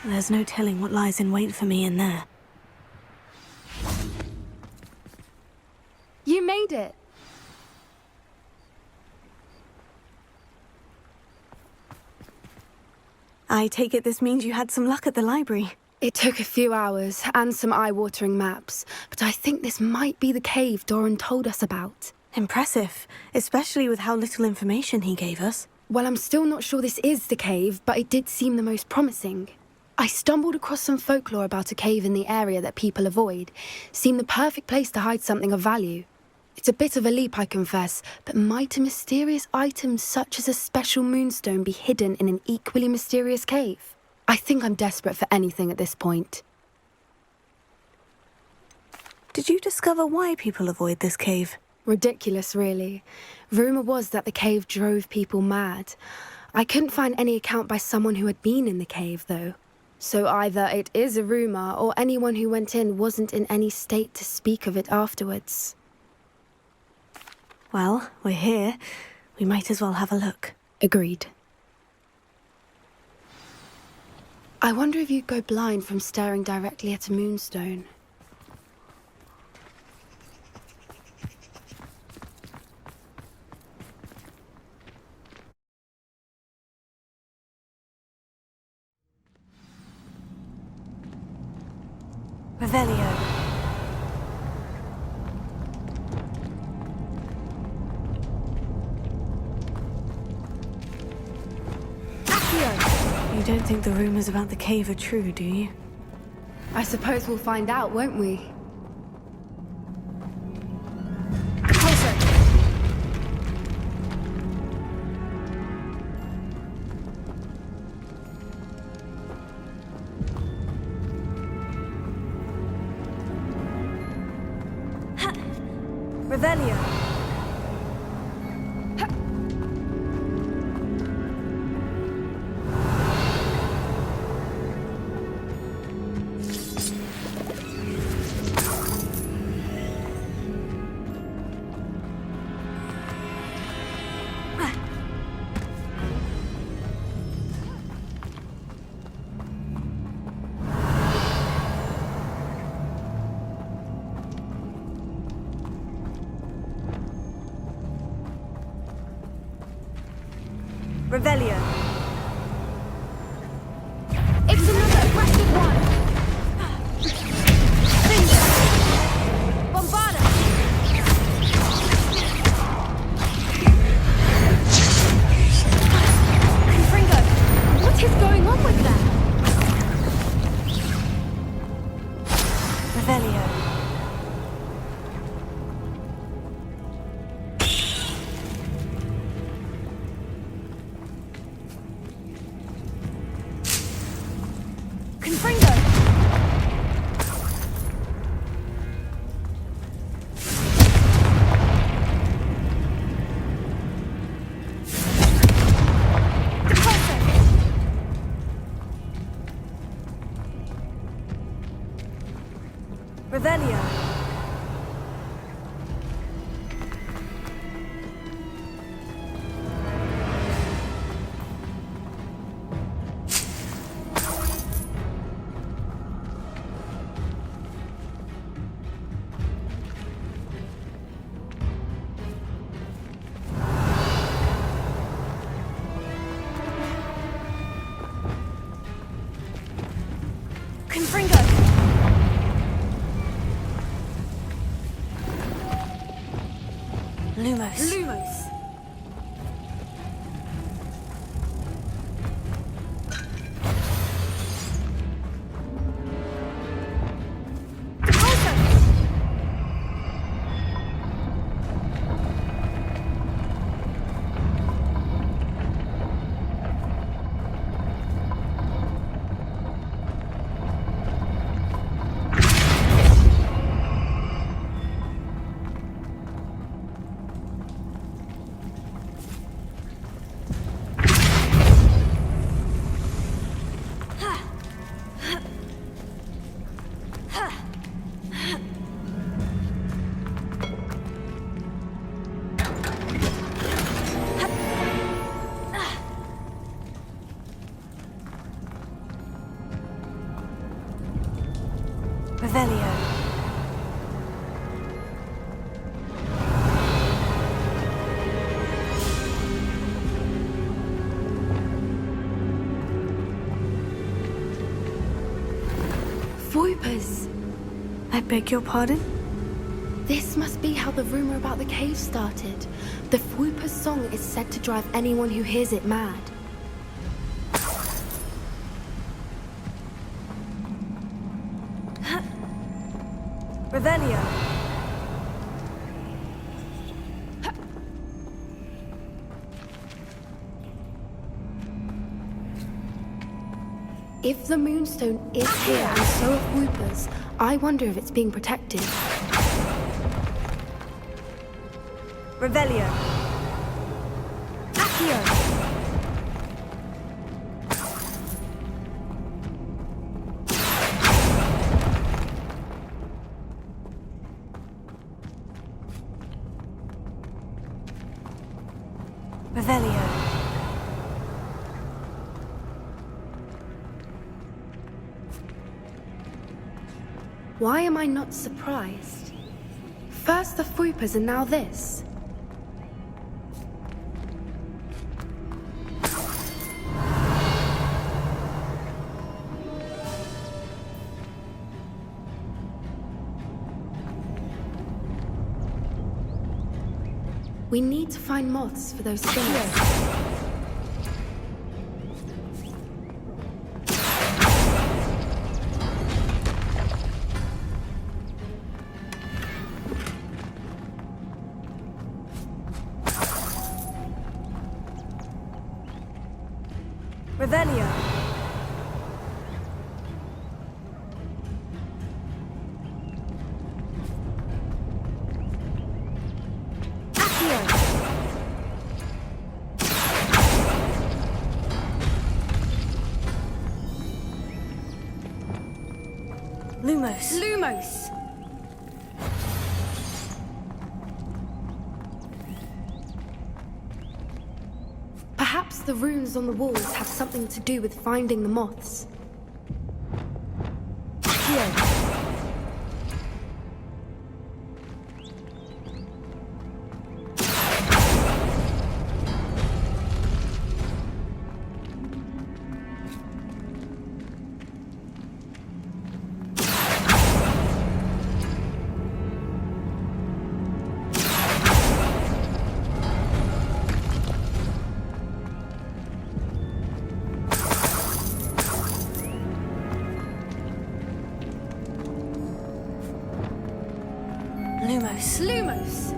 Speaker 2: There's no telling what lies in wait for me in there.
Speaker 9: You made it!
Speaker 2: I take it this means you had some luck at the library.
Speaker 9: It took a few hours and some eye-watering maps, but I think this might be the cave Doran told us about.
Speaker 2: Impressive, especially with how little information he gave us.
Speaker 9: Well, I'm still not sure this is the cave, but it did seem the most promising. I stumbled across some folklore about a cave in the area that people avoid. Seemed the perfect place to hide something of value. It's a bit of a leap, I confess, but might a mysterious item such as a special moonstone be hidden in an equally mysterious cave? I think I'm desperate for anything at this point.
Speaker 2: Did you discover why people avoid this cave?
Speaker 9: Ridiculous, really. Rumour was that the cave drove people mad. I couldn't find any account by someone who had been in the cave, though. So either it is a rumour, or anyone who went in wasn't in any state to speak of it afterwards.
Speaker 2: Well, we're here. We might as well have a look.
Speaker 9: Agreed. I wonder if you'd go blind from staring directly at a moonstone.
Speaker 2: Revelio. You don't think the rumors about the cave are true, do you?
Speaker 9: I suppose we'll find out, won't we?
Speaker 2: Revelio. Revelio.
Speaker 9: It's another aggressive one! Finger! Bombada! Confringo! What is going on with that?
Speaker 2: Revelio. Revelio. Confringo. Lumos.
Speaker 9: Lumos.
Speaker 2: Revelio.
Speaker 9: Voipers!
Speaker 2: I beg your pardon?
Speaker 9: This must be how the rumor about the cave started. The Voipers' song is said to drive anyone who hears it mad.
Speaker 2: Revelio.
Speaker 9: If the Moonstone is here and so are Voipers, I wonder if it's being protected.
Speaker 2: Revelio.
Speaker 9: Accio!
Speaker 2: Revelio.
Speaker 9: Why am I not surprised? First the Voipers and now this. We need to find moths for those stingers.
Speaker 2: Revelio.
Speaker 9: Lumos. Lumos! Perhaps the runes on the walls have something to do with finding the moths. Here. Lumos. Lumos!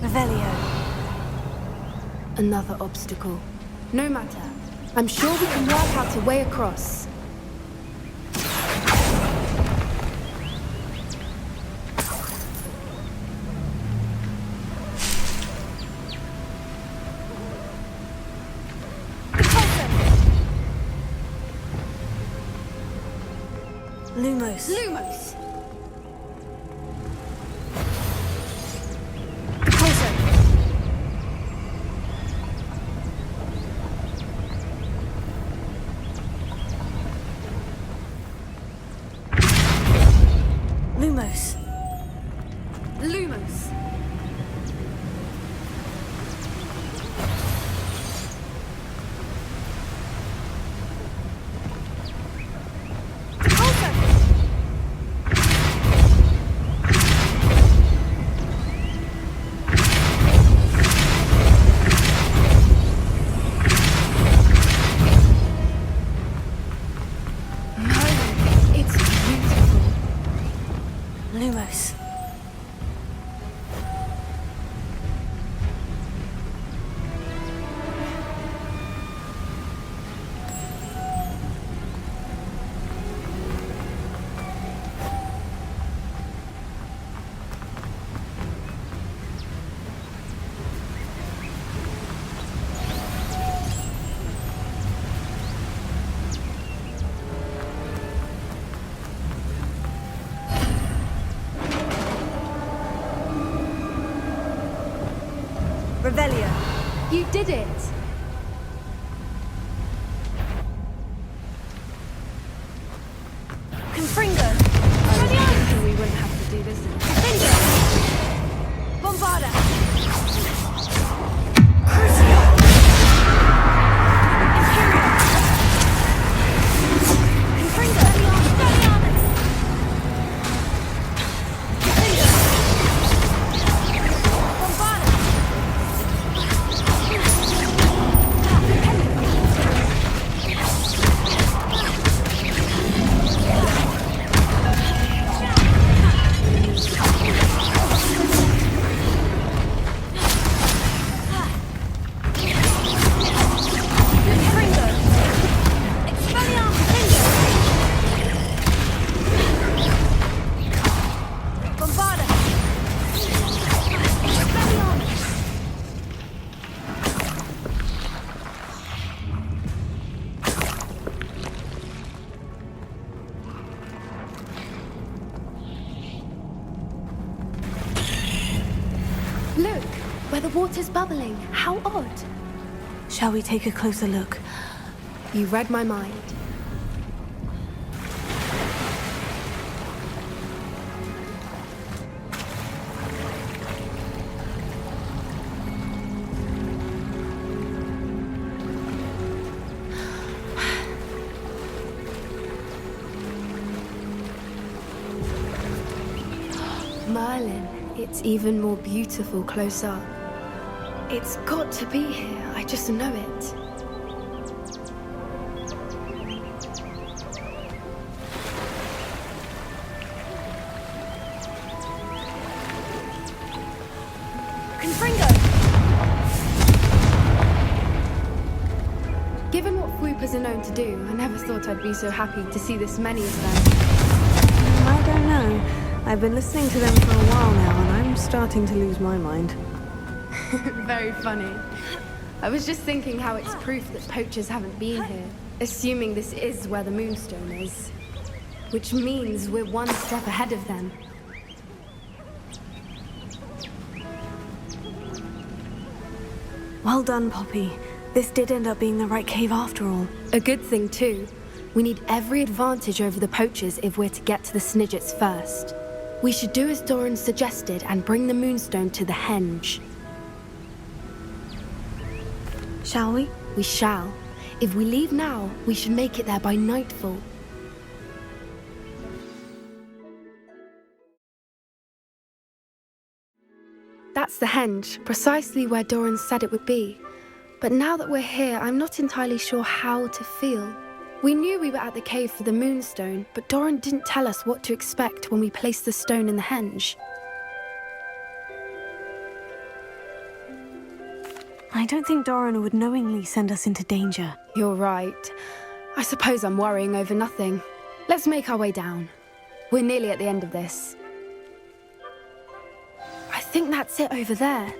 Speaker 2: Revelio.
Speaker 9: Another obstacle. No matter. I'm sure we can work out a way across.
Speaker 2: Lumos.
Speaker 9: Lumos!
Speaker 2: Lumos.
Speaker 9: Lumos!
Speaker 2: Lumos. Revelio.
Speaker 9: You did it!
Speaker 2: Confringo.
Speaker 9: I was thinking we wouldn't have to do this.
Speaker 2: Confringo. Bombarda.
Speaker 9: Look, where the water's bubbling. How odd.
Speaker 2: Shall we take a closer look?
Speaker 9: You read my mind. Merlin, it's even more beautiful close up. It's got to be here, I just know it. Given what Floopers are known to do, I never thought I'd be so happy to see this many of them.
Speaker 2: I don't know. I've been listening to them for a while now, and I'm starting to lose my mind.
Speaker 9: Very funny. I was just thinking how it's proof that poachers haven't been here, assuming this is where the Moonstone is. Which means we're one step ahead of them.
Speaker 2: Well done, Poppy. This did end up being the right cave after all.
Speaker 9: A good thing, too. We need every advantage over the poachers if we're to get to the Snidgets first. We should do as Doran suggested and bring the Moonstone to the Henge.
Speaker 2: Shall we?
Speaker 9: We shall. If we leave now, we should make it there by nightfall. That's the Henge, precisely where Doran said it would be. But now that we're here, I'm not entirely sure how to feel. We knew we were at the cave for the Moonstone, but Doran didn't tell us what to expect when we placed the stone in the Henge.
Speaker 2: I don't think Doran would knowingly send us into danger.
Speaker 9: You're right. I suppose I'm worrying over nothing. Let's make our way down. We're nearly at the end of this. I think that's it over there.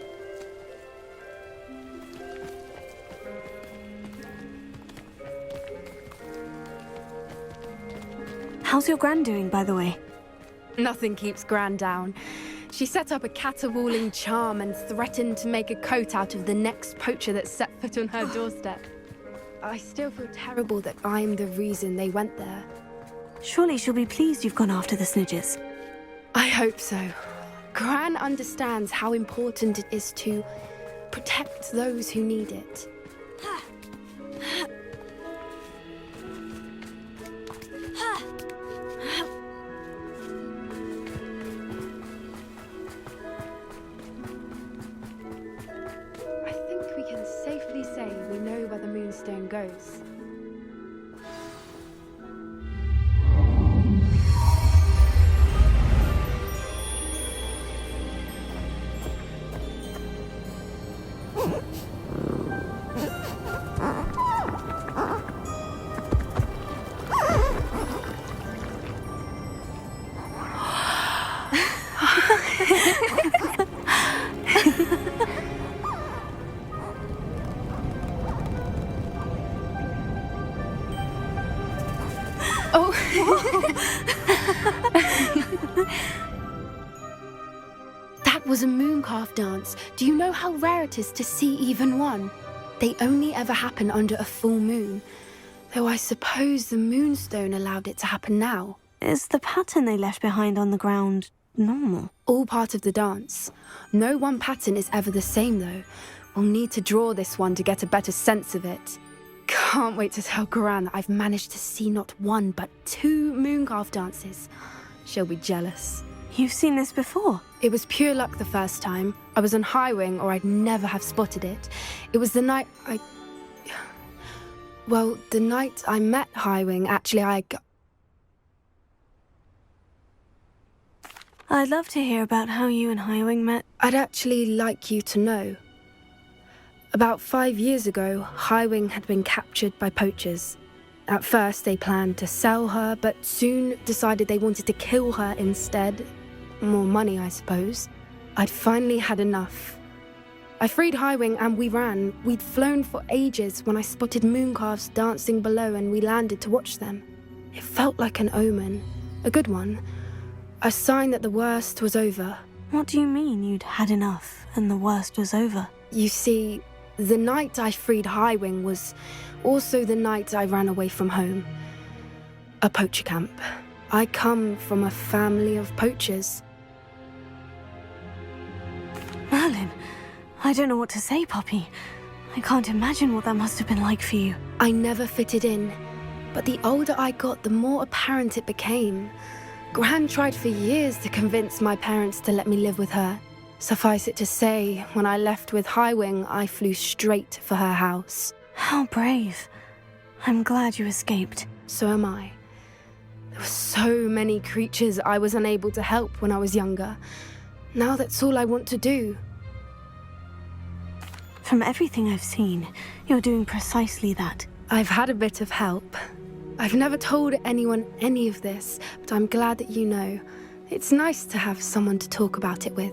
Speaker 2: How's your Gran doing, by the way?
Speaker 9: Nothing keeps Gran down. She set up a caterwauling charm and threatened to make a coat out of the next poacher that set foot on her doorstep. I still feel terrible that I'm the reason they went there.
Speaker 2: Surely she'll be pleased you've gone after the Snidgets.
Speaker 9: I hope so. Gran understands how important it is to protect those who need it. I think we can safely say we know where the Moonstone goes. That was a mooncalf dance. Do you know how rare it is to see even one? They only ever happen under a full moon. Though I suppose the Moonstone allowed it to happen now.
Speaker 2: Is the pattern they left behind on the ground normal?
Speaker 9: All part of the dance. No one pattern is ever the same, though. We'll need to draw this one to get a better sense of it. Can't wait to tell Gran that I've managed to see not one, but 2 mooncalf dances. She'll be jealous.
Speaker 2: You've seen this before?
Speaker 9: It was pure luck the first time. I was on Highwing, or I'd never have spotted it. It was the night Well, the night I met Highwing, actually,
Speaker 2: I'd love to hear about how you and Highwing met.
Speaker 9: I'd actually like you to know. About 5 years ago, Highwing had been captured by poachers. At first, they planned to sell her, but soon decided they wanted to kill her instead. More money, I suppose. I'd finally had enough. I freed Highwing and we ran. We'd flown for ages when I spotted mooncalves dancing below and we landed to watch them. It felt like an omen. A good one. A sign that the worst was over.
Speaker 2: What do you mean you'd had enough and the worst was over?
Speaker 9: You see, the night I freed Highwing was also the night I ran away from home. A poacher camp. I come from a family of poachers.
Speaker 2: Merlin, I don't know what to say, Poppy. I can't imagine what that must have been like for you.
Speaker 9: I never fitted in, but the older I got, the more apparent it became. Gran tried for years to convince my parents to let me live with her. Suffice it to say, when I left with Highwing, I flew straight for her house.
Speaker 2: How brave. I'm glad you escaped.
Speaker 9: So am I. There were so many creatures I was unable to help when I was younger. Now that's all I want to do.
Speaker 2: From everything I've seen, you're doing precisely that.
Speaker 9: I've had a bit of help. I've never told anyone any of this, but I'm glad that you know. It's nice to have someone to talk about it with.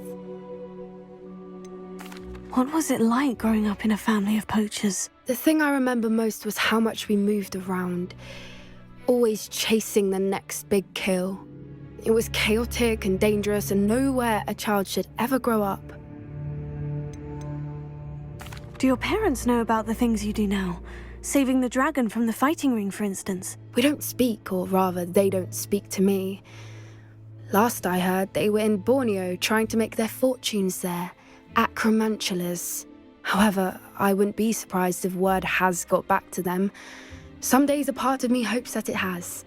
Speaker 2: What was it like growing up in a family of poachers?
Speaker 9: The thing I remember most was how much we moved around, always chasing the next big kill. It was chaotic and dangerous, and nowhere a child should ever grow up.
Speaker 2: Do your parents know about the things you do now? Saving the dragon from the fighting ring, for instance?
Speaker 9: We don't speak, or rather, they don't speak to me. Last I heard, they were in Borneo trying to make their fortunes there. Acromantulas. However, I wouldn't be surprised if word has got back to them. Some days a part of me hopes that it has.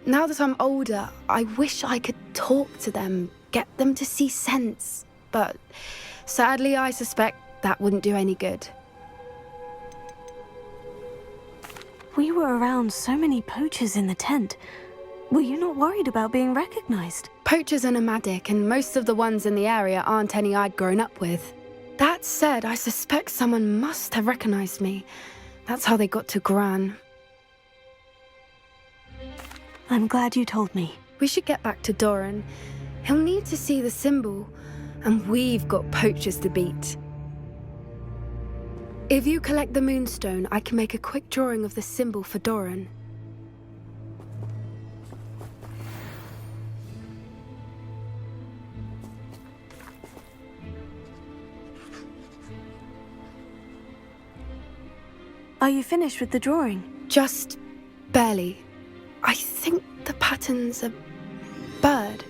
Speaker 9: Now that I'm older, I wish I could talk to them, get them to see sense. But sadly, I suspect that wouldn't do any good.
Speaker 2: We were around so many poachers in the tent. Were you not worried about being recognized?
Speaker 9: Poachers are nomadic, and most of the ones in the area aren't any I'd grown up with. That said, I suspect someone must have recognized me. That's how they got to Gran.
Speaker 2: I'm glad you told me.
Speaker 9: We should get back to Doran. He'll need to see the symbol, and we've got poachers to beat. If you collect the Moonstone, I can make a quick drawing of the symbol for Doran.
Speaker 2: Are you finished with the drawing?
Speaker 9: Just barely. I think the pattern's a bird.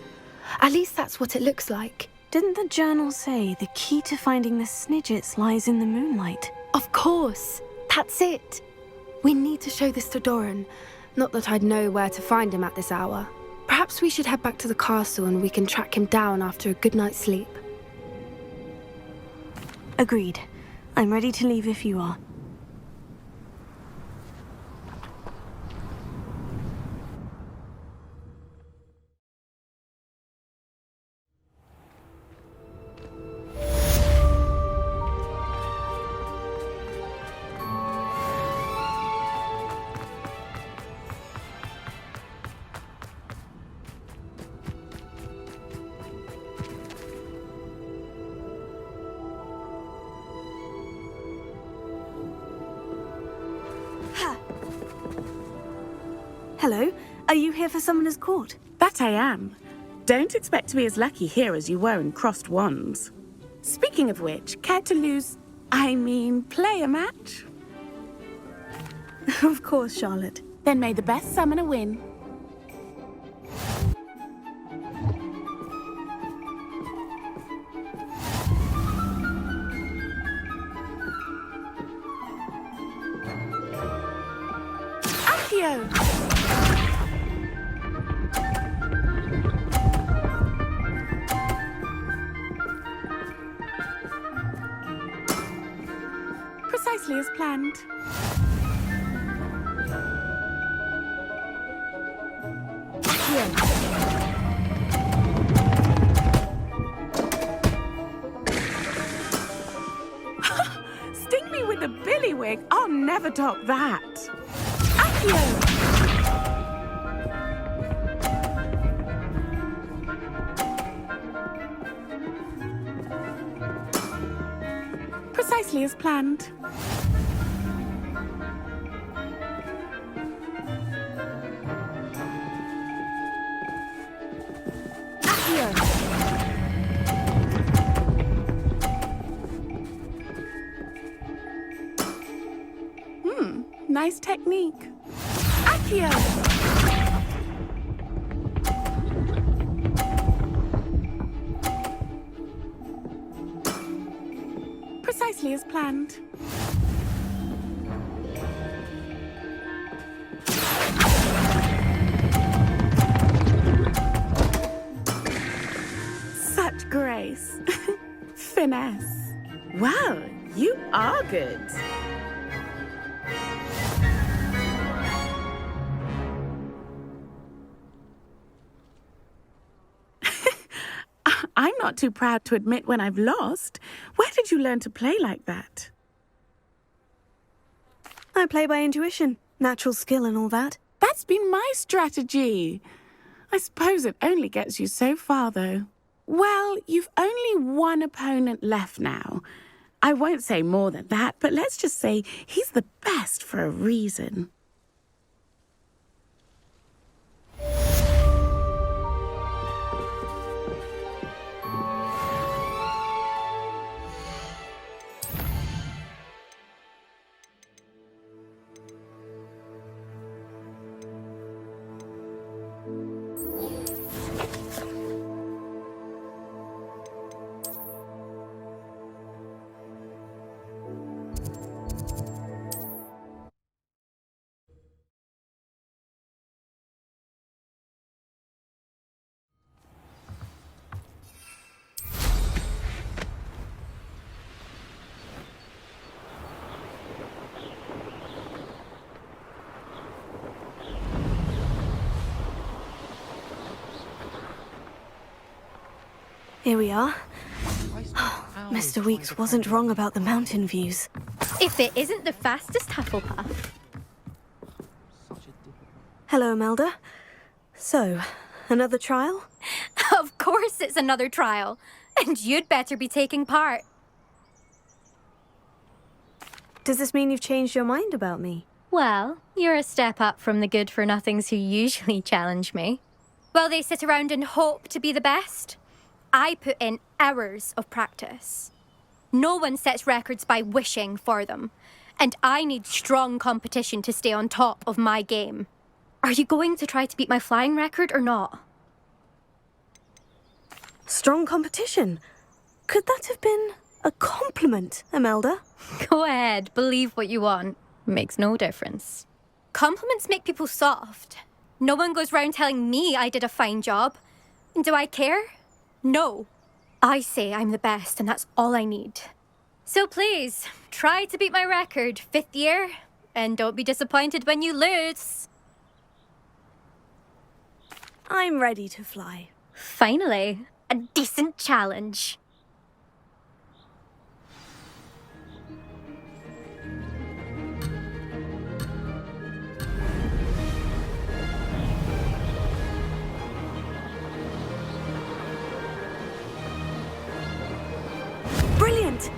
Speaker 9: At least that's what it looks like.
Speaker 2: Didn't the journal say the key to finding the Snidgets lies in the moonlight?
Speaker 9: Of course. That's it. We need to show this to Doran. Not that I'd know where to find him at this hour. Perhaps we should head back to the castle and we can track him down after a good night's sleep.
Speaker 2: Agreed. I'm ready to leave if you are. Hello, are you here for Summoner's Court?
Speaker 1: That I am. Don't expect to be as lucky here as you were in Crossed Wands. Speaking of which, care to play a match?
Speaker 2: Of course, Charlotte.
Speaker 1: Then may the best summoner win. Accio! Precisely as planned. Sting me with a billywig? I'll never top that. Accio! Precisely as planned. Nice technique. Accio! Precisely as planned. grace. Finesse. Well, you are good. I'm not too proud to admit when I've lost. Where did you learn to play like that?
Speaker 2: I play by intuition, natural skill and all that.
Speaker 1: That's been my strategy. I suppose it only gets you so far, though. Well, you've only one opponent left now. I won't say more than that, but let's just say he's the best for a reason.
Speaker 2: Here we are. Mr. Weeks wasn't wrong about the mountain views.
Speaker 19: If it isn't the fastest Hufflepuff.
Speaker 2: Hello, Imelda. So, another trial?
Speaker 19: Of course it's another trial. And you'd better be taking part.
Speaker 2: Does this mean you've changed your mind about me?
Speaker 19: Well, you're a step up from the good-for-nothings who usually challenge me. While they sit around and hope to be the best, I put in hours of practice. No one sets records by wishing for them, and I need strong competition to stay on top of my game. Are you going to try to beat my flying record or not?
Speaker 2: Strong competition? Could that have been a compliment, Imelda?
Speaker 19: Go ahead, believe what you want. Makes no difference. Compliments make people soft. No one goes round telling me I did a fine job. And do I care? No. I say I'm the best, and that's all I need. So please, try to beat my record, 5th year, and don't be disappointed when you lose.
Speaker 2: I'm ready to fly.
Speaker 19: Finally, a decent challenge.
Speaker 2: Brilliant!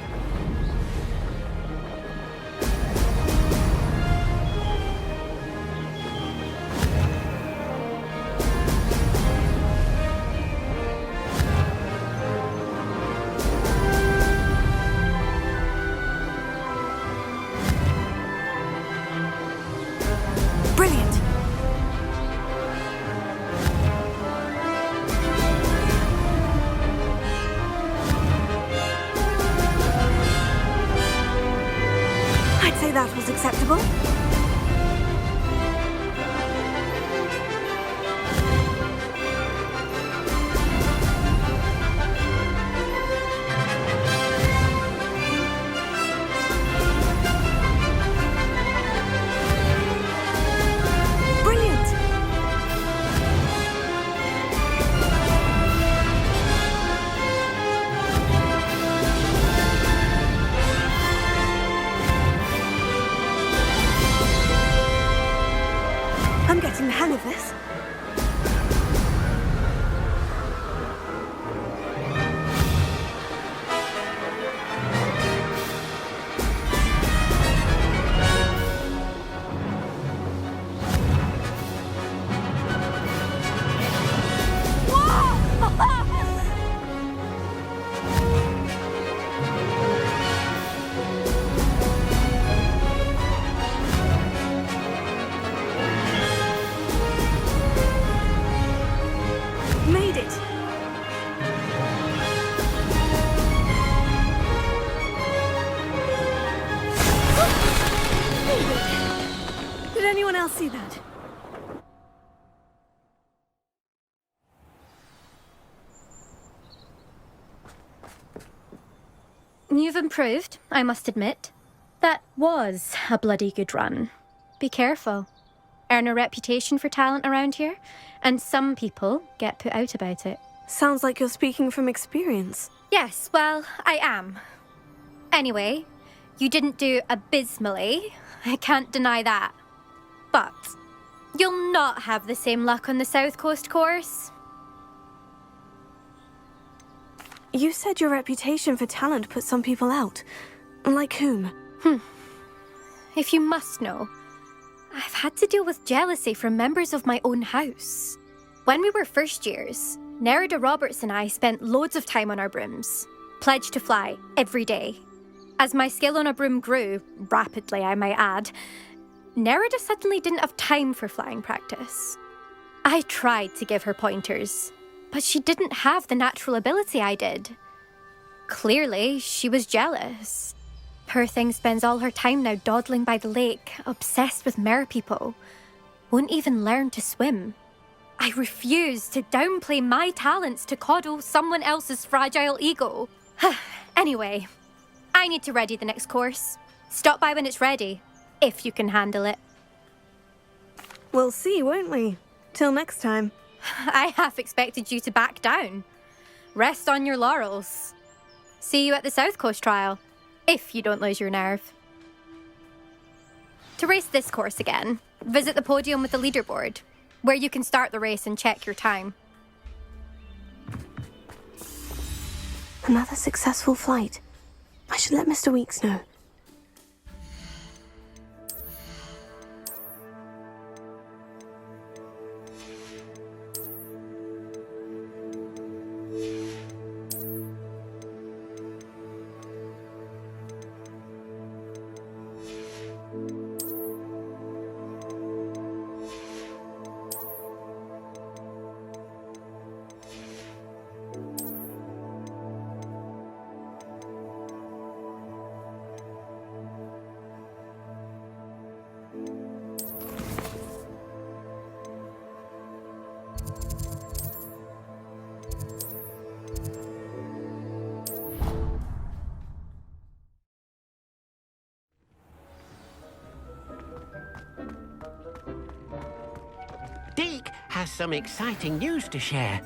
Speaker 2: Brilliant! I'd say that was acceptable. Brilliant! I'm getting the hang of this. Made it! Did anyone else see that?
Speaker 19: You've improved, I must admit. That was a bloody good run. Be careful. Earn a reputation for talent around here, and some people get put out about it.
Speaker 2: Sounds like you're speaking from experience.
Speaker 19: Yes, well, I am. Anyway, you didn't do abysmally. I can't deny that. But you'll not have the same luck on the South Coast course.
Speaker 2: You said your reputation for talent put some people out. Like whom?
Speaker 19: If you must know, I've had to deal with jealousy from members of my own house. When we were first years, Nerida Roberts and I spent loads of time on our brooms, pledged to fly every day. As my skill on a broom grew, rapidly I might add, Nerida suddenly didn't have time for flying practice. I tried to give her pointers, but she didn't have the natural ability I did. Clearly, she was jealous. Poor thing spends all her time now dawdling by the lake, obsessed with merpeople. Won't even learn to swim. I refuse to downplay my talents to coddle someone else's fragile ego. Anyway, I need to ready the next course. Stop by when it's ready, if you can handle it.
Speaker 2: We'll see, won't we? Till next time.
Speaker 19: I half expected you to back down. Rest on your laurels. See you at the South Coast trial, if you don't lose your nerve. To race this course again, visit the podium with the leaderboard, where you can start the race and check your time.
Speaker 2: Another successful flight. I should let Mr. Weeks know.
Speaker 7: Deke has some exciting news to share.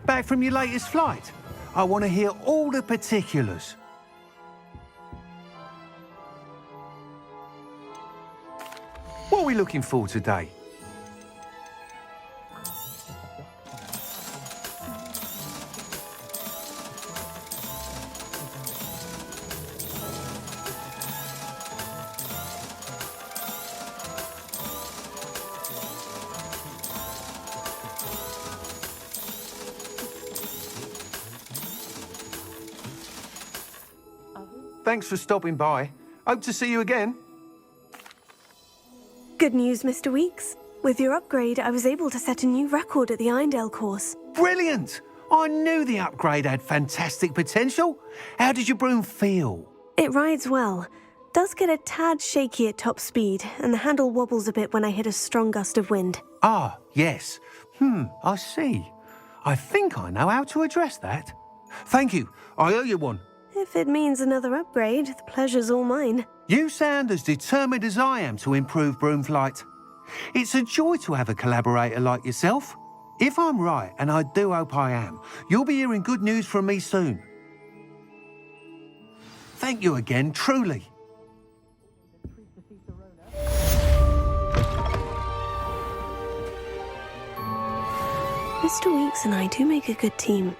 Speaker 17: Back from your latest flight? I want to hear all the particulars. What are we looking for today? Thanks for stopping by. Hope to see you again.
Speaker 2: Good news, Mr. Weeks. With your upgrade, I was able to set a new record at the Irondale course.
Speaker 17: Brilliant! I knew the upgrade had fantastic potential. How did your broom feel?
Speaker 2: It rides well. Does get a tad shaky at top speed, and the handle wobbles a bit when I hit a strong gust of wind.
Speaker 17: Ah, yes. I see. I think I know how to address that. Thank you. I owe you one.
Speaker 2: If it means another upgrade, the pleasure's all mine.
Speaker 17: You sound as determined as I am to improve broom flight. It's a joy to have a collaborator like yourself. If I'm right, and I do hope I am, you'll be hearing good news from me soon. Thank you again, truly.
Speaker 2: Mr. Weeks and I do make a good team.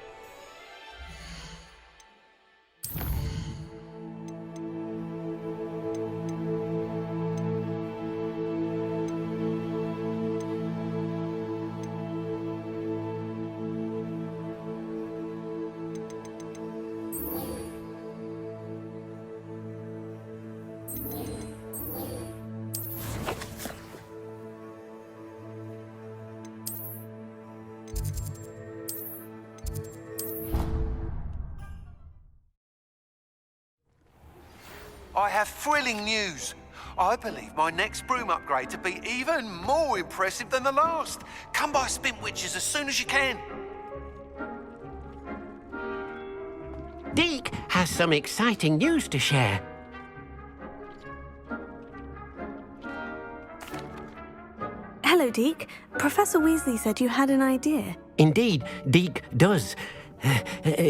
Speaker 6: I have thrilling news. I believe my next broom upgrade to be even more impressive than the last. Come by Spintwitches as soon as you can.
Speaker 7: Deek has some exciting news to share.
Speaker 2: Hello, Deke. Professor Weasley said you had an idea.
Speaker 7: Indeed, Deek does.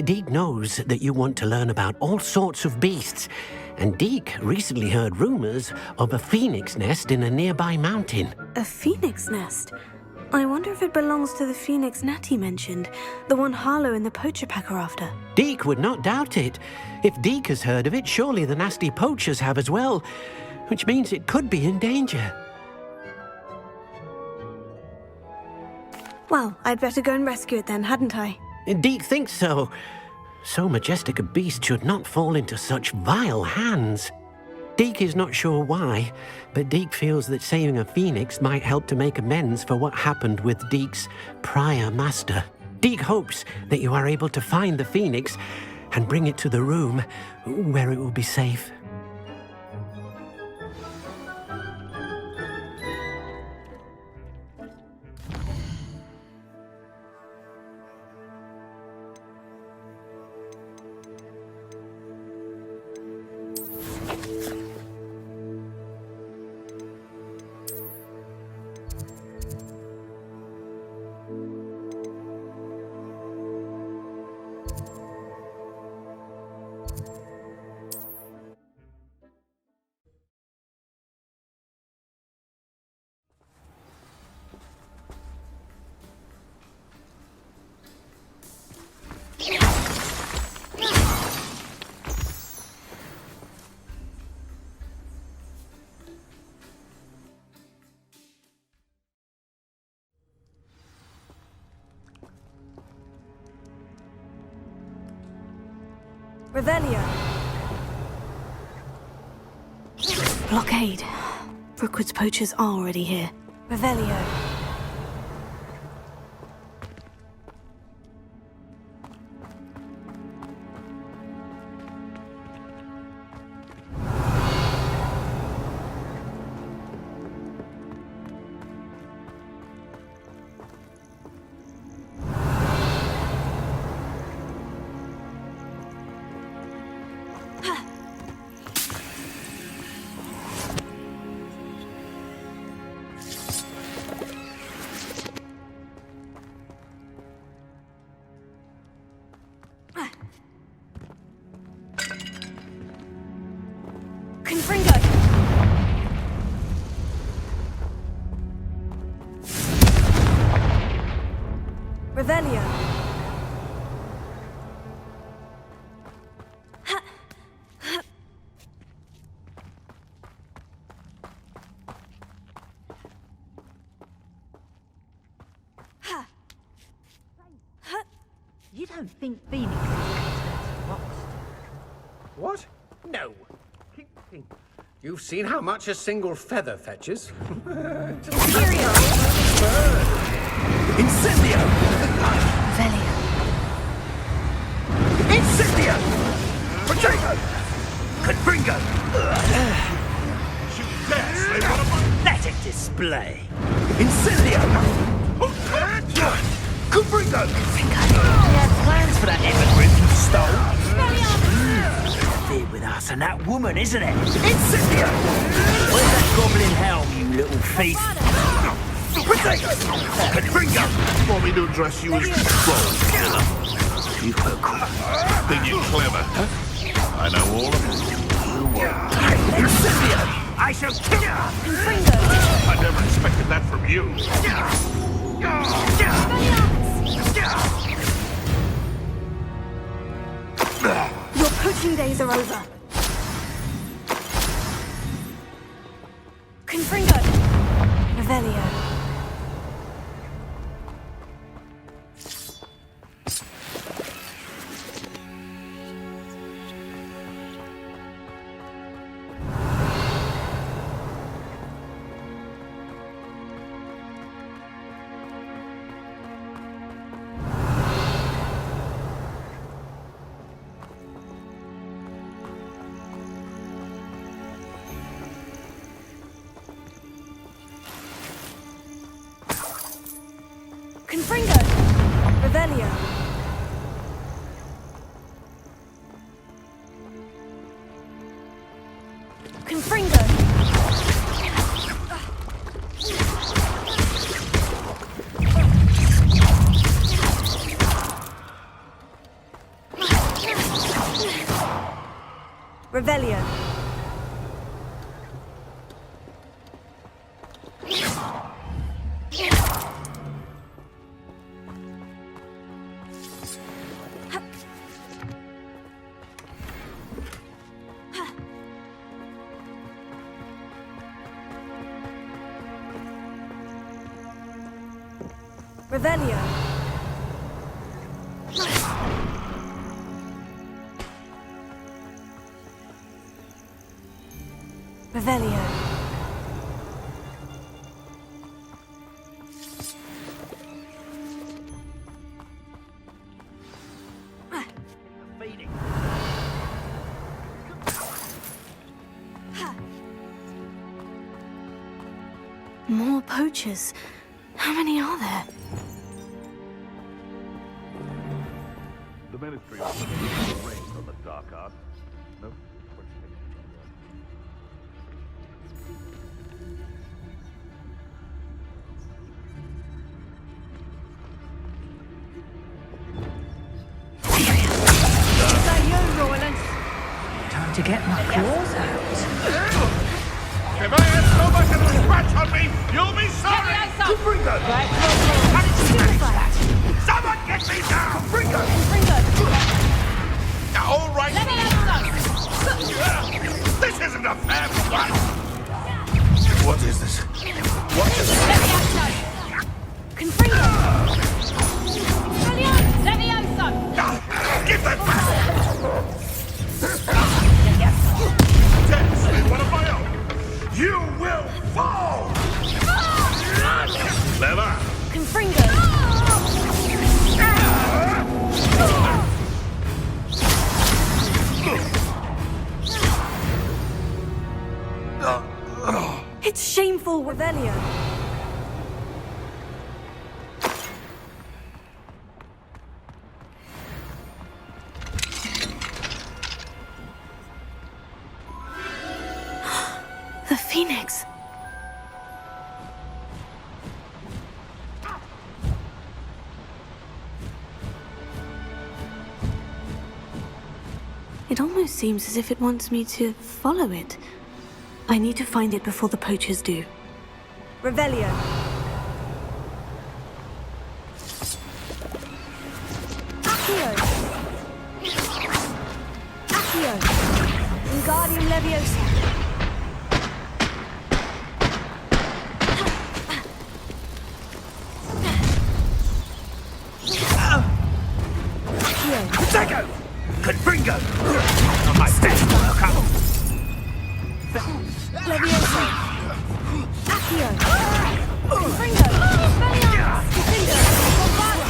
Speaker 7: Deek knows that you want to learn about all sorts of beasts, and Deek recently heard rumors of a phoenix nest in a nearby mountain.
Speaker 2: A phoenix nest? I wonder if it belongs to the phoenix Natty mentioned, the one Harlow and the Poacher pack are after.
Speaker 7: Deek would not doubt it. If Deek has heard of it, surely the nasty poachers have as well, which means it could be in danger.
Speaker 2: Well, I'd better go and rescue it then, hadn't I?
Speaker 7: Deek thinks so. So majestic a beast should not fall into such vile hands. Deek is not sure why, but Deek feels that saving a phoenix might help to make amends for what happened with Deek's prior master. Deek hopes that you are able to find the phoenix and bring it to the room where it will be safe.
Speaker 2: Revelio. Blockade. Rookwood's poachers are already here. Revelio. Revelio.
Speaker 5: You don't think Phoenix is lost?
Speaker 14: What? No. Keep thinking. You've seen how much a single feather fetches.
Speaker 10: Imperio!
Speaker 5: Incendio!
Speaker 10: Velia.
Speaker 5: Incendio! Potato! Confringo! Let it display! Incendio! Confringo!
Speaker 7: We had plans for that emigrant you stole.
Speaker 5: Fear with us and that woman, isn't it? Incendio! Where's that goblin helm, you little thief? Potato! Confringo!
Speaker 12: Want me to address you as troll killer?
Speaker 5: You were cool.
Speaker 12: Think you're clever, huh? I know all of it. You won't.
Speaker 5: Incendio! I shall kill you!
Speaker 10: Confringo!
Speaker 12: I never expected that from you.
Speaker 2: Your poaching days are over.
Speaker 10: Confringo!
Speaker 2: Revelio.
Speaker 10: Confringo!
Speaker 2: Revelio.
Speaker 10: Confringo!
Speaker 2: Revelio. Revelio. Revelio. More poachers. How many are there?
Speaker 12: The Ministry of reigns on the dark art. No.
Speaker 7: Time to get my claws out.
Speaker 12: If I had so much of a scratch on me, you'll be sorry!
Speaker 5: Confringo!
Speaker 12: How did you manage that? Someone get me down!
Speaker 5: Confringo!
Speaker 12: All right! This isn't a fair fight! What is this? What is this?
Speaker 10: Confringo!
Speaker 12: Give that back! Dex, one of my own! You will fall! Clever!
Speaker 10: Confringo!
Speaker 2: It's shameful, Revelio. The Phoenix. It almost seems as if it wants me to follow it. I need to find it before the poachers do. Revelio.
Speaker 10: Accio! Accio! Wingardium Leviosa!
Speaker 5: Potato! Confringo! On my best work,
Speaker 9: Levioso. Accio. Confringo. Expelliarmus. Confringo. Avada.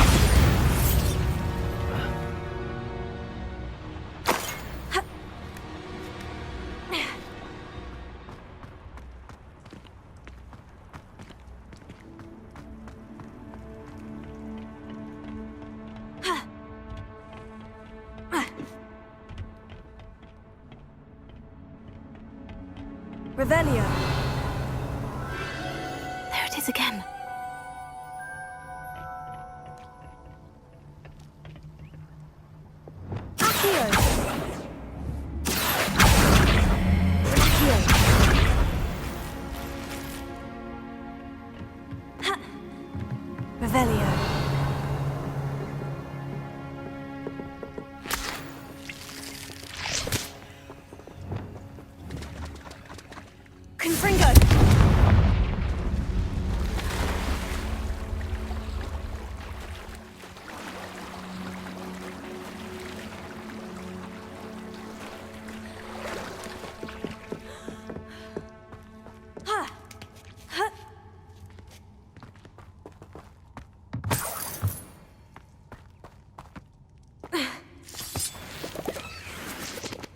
Speaker 9: Revelio.
Speaker 2: There it is again.
Speaker 9: Accio. Accio.
Speaker 2: Revelio.
Speaker 9: Confringo.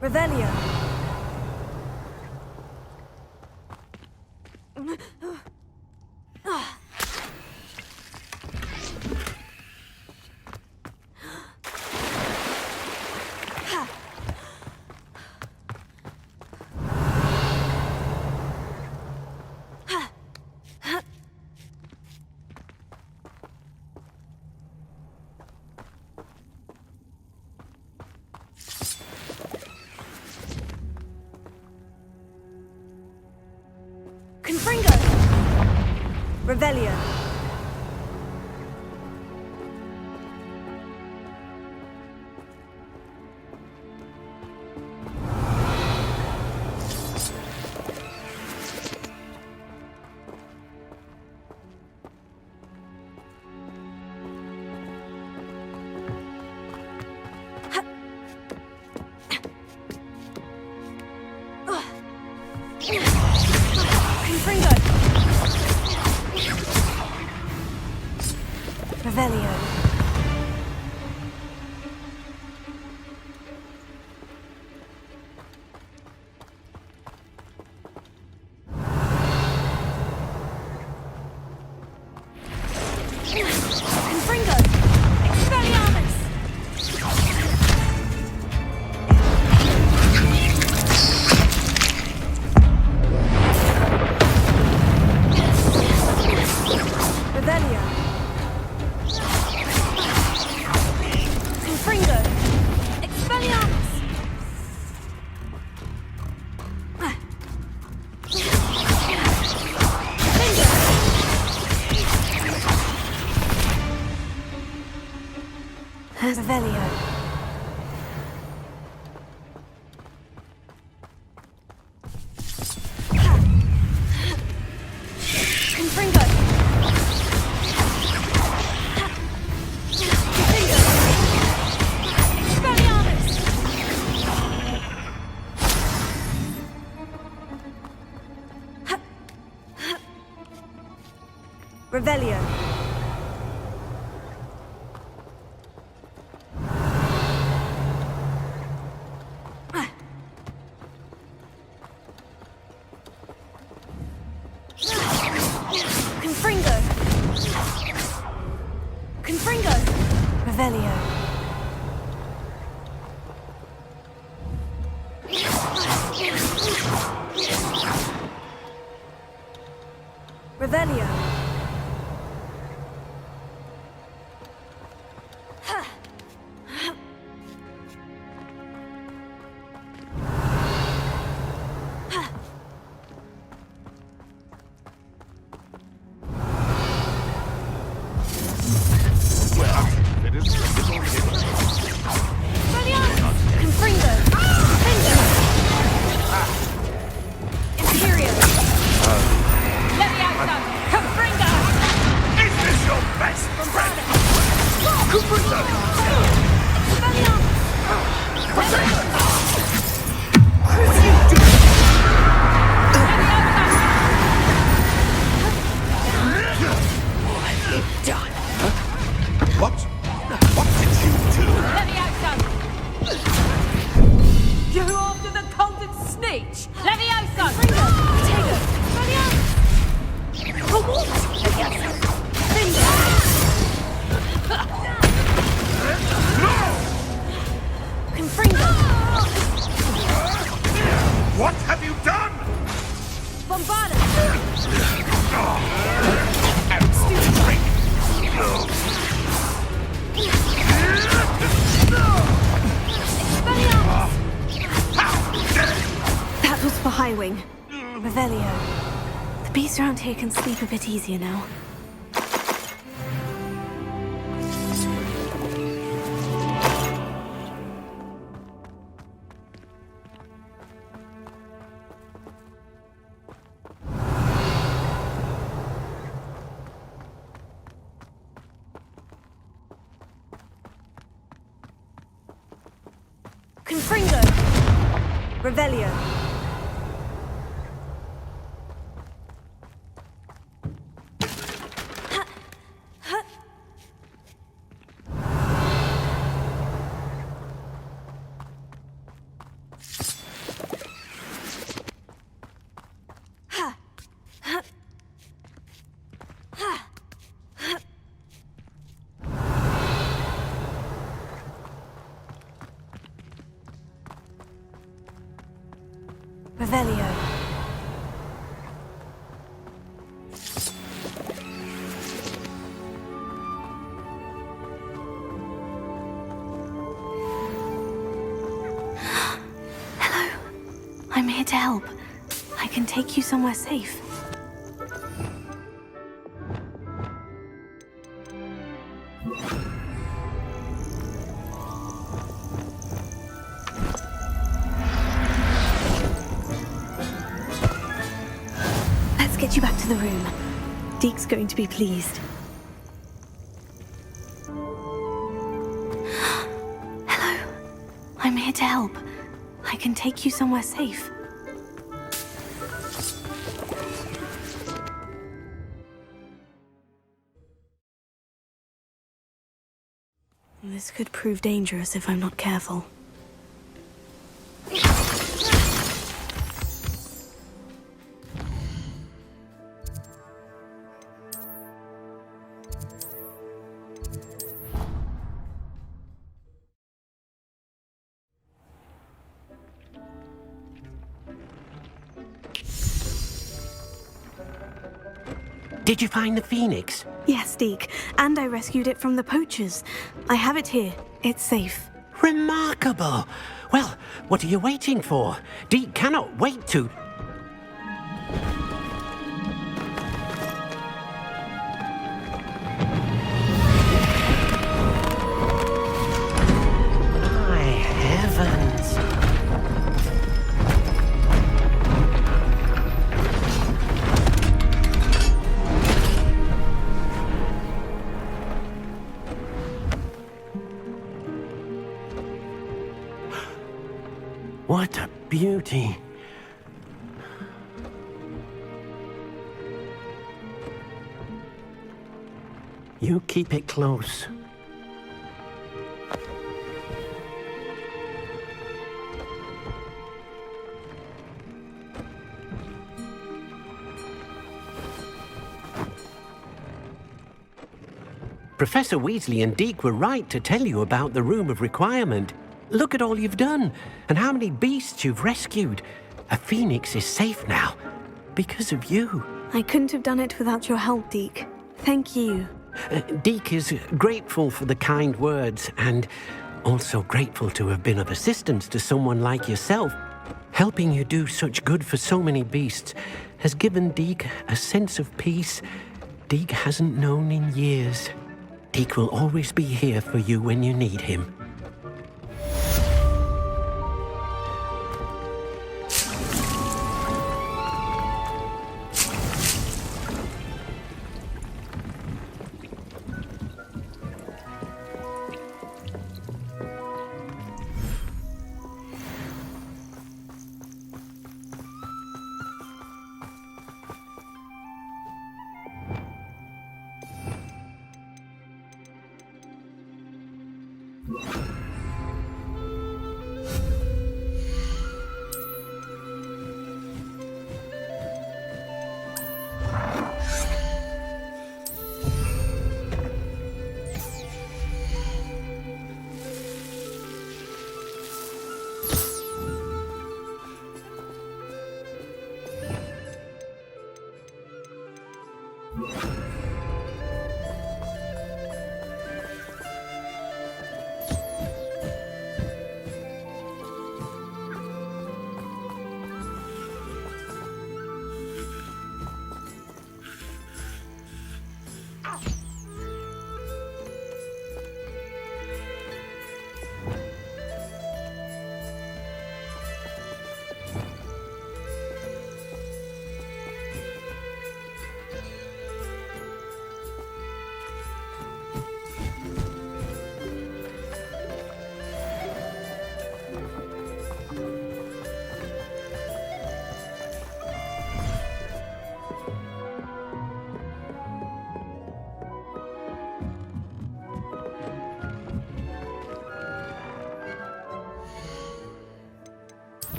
Speaker 9: Revelio. Confringo. Revelio. Confringo. Revelio. Confringo. Expelliarmus. Revelio. Confringo. Expelliarmus. Revelio. Confringo. Revelio. Confringo. Confringo. Revelio. Revelio. Confringo. Imperio. Levioso. Confringo.
Speaker 11: Is this your best friend? Confringo.
Speaker 9: Expelliarmus.
Speaker 11: What are you doing?
Speaker 2: High Wing. Revelio. The beasts around here can sleep a bit easier now. Confringo! Revelio. Revelio. Hello. I'm here to help. I can take you somewhere safe. Get you back to the room. Deke's going to be pleased. Hello. I'm here to help. I can take you somewhere safe. This could prove dangerous if I'm not careful.
Speaker 7: Did you find the phoenix?
Speaker 2: Yes, Deke. And I rescued it from the poachers. I have it here. It's safe.
Speaker 7: Remarkable! Well, what are you waiting for? Deke cannot wait to... My heavens! What a beauty. You keep it close. Professor Weasley and Deke were right to tell you about the Room of Requirement. Look at all you've done, and how many beasts you've rescued. A phoenix is safe now, because of you.
Speaker 2: I couldn't have done it without your help, Deke. Thank you.
Speaker 7: Deke is grateful for the kind words, and also grateful to have been of assistance to someone like yourself. Helping you do such good for so many beasts has given Deke a sense of peace Deke hasn't known in years. Deke will always be here for you when you need him.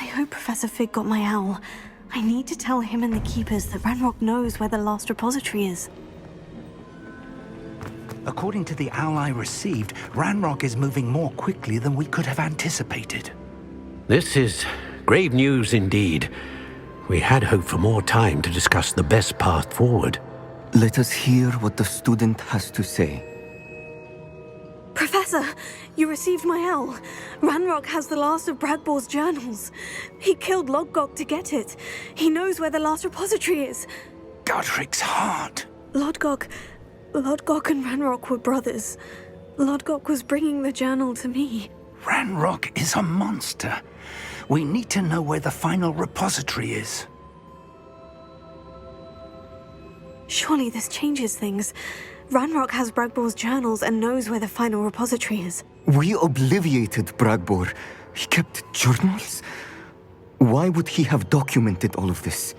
Speaker 2: hope Professor Fig got my owl. I need to tell him and the Keepers that Ranrok knows where the last repository is.
Speaker 16: According to the owl I received, Ranrok is moving more quickly than we could have anticipated.
Speaker 3: This is grave news indeed. We had hoped for more time to discuss the best path forward.
Speaker 22: Let us hear what the student has to say.
Speaker 2: Professor, you received my owl. Ranrok has the last of Bradbor's journals. He killed Lodgok to get it. He knows where the last repository is.
Speaker 16: Godric's heart.
Speaker 2: Lodgok and Ranrok were brothers. Lodgok was bringing the journal to me.
Speaker 16: Ranrok is a monster. We need to know where the final repository is.
Speaker 2: Surely this changes things. Ranrok has Bradbor's journals and knows where the final repository is.
Speaker 22: We obliviated Bradbor. He kept journals? Why would he have documented all of this?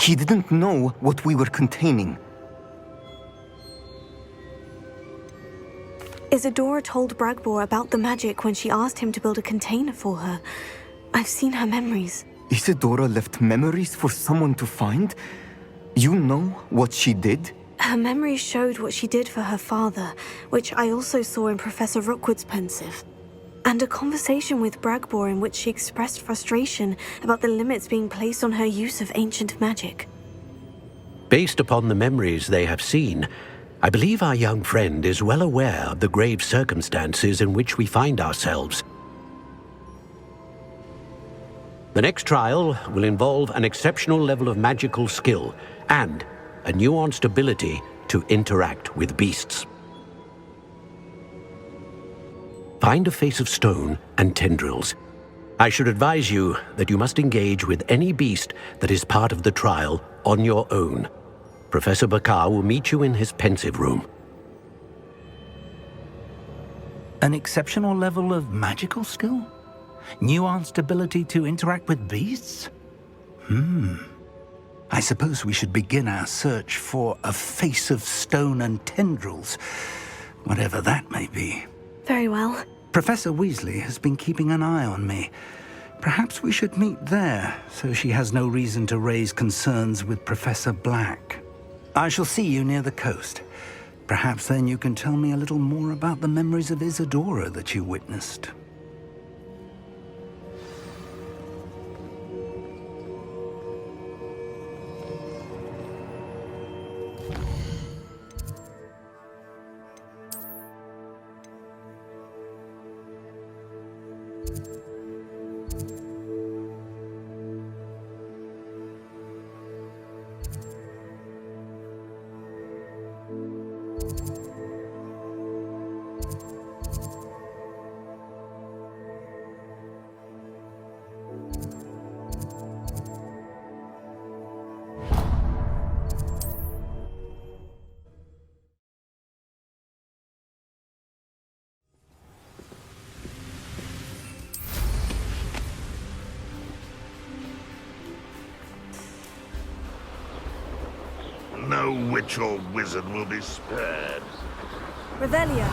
Speaker 22: He didn't know what we were containing.
Speaker 2: Isadora told Bradbor about the magic when she asked him to build a container for her. I've seen her memories.
Speaker 22: Isadora left memories for someone to find? You know what she did?
Speaker 2: Her memories showed what she did for her father, which I also saw in Professor Rookwood's pensive. And a conversation with Bradbor in which she expressed frustration about the limits being placed on her use of ancient magic.
Speaker 3: Based upon the memories they have seen, I believe our young friend is well aware of the grave circumstances in which we find ourselves. The next trial will involve an exceptional level of magical skill and a nuanced ability to interact with beasts. Find a face of stone and tendrils. I should advise you that you must engage with any beast that is part of the trial on your own. Professor Bakar will meet you in his pensive room.
Speaker 16: An exceptional level of magical skill? Nuanced ability to interact with beasts? I suppose we should begin our search for a face of stone and tendrils, whatever that may be.
Speaker 2: Very well.
Speaker 16: Professor Weasley has been keeping an eye on me. Perhaps we should meet there, so she has no reason to raise concerns with Professor Black. I shall see you near the coast. Perhaps then you can tell me a little more about the memories of Isadora that you witnessed.
Speaker 12: No witch or wizard will be spared.
Speaker 2: Revelio.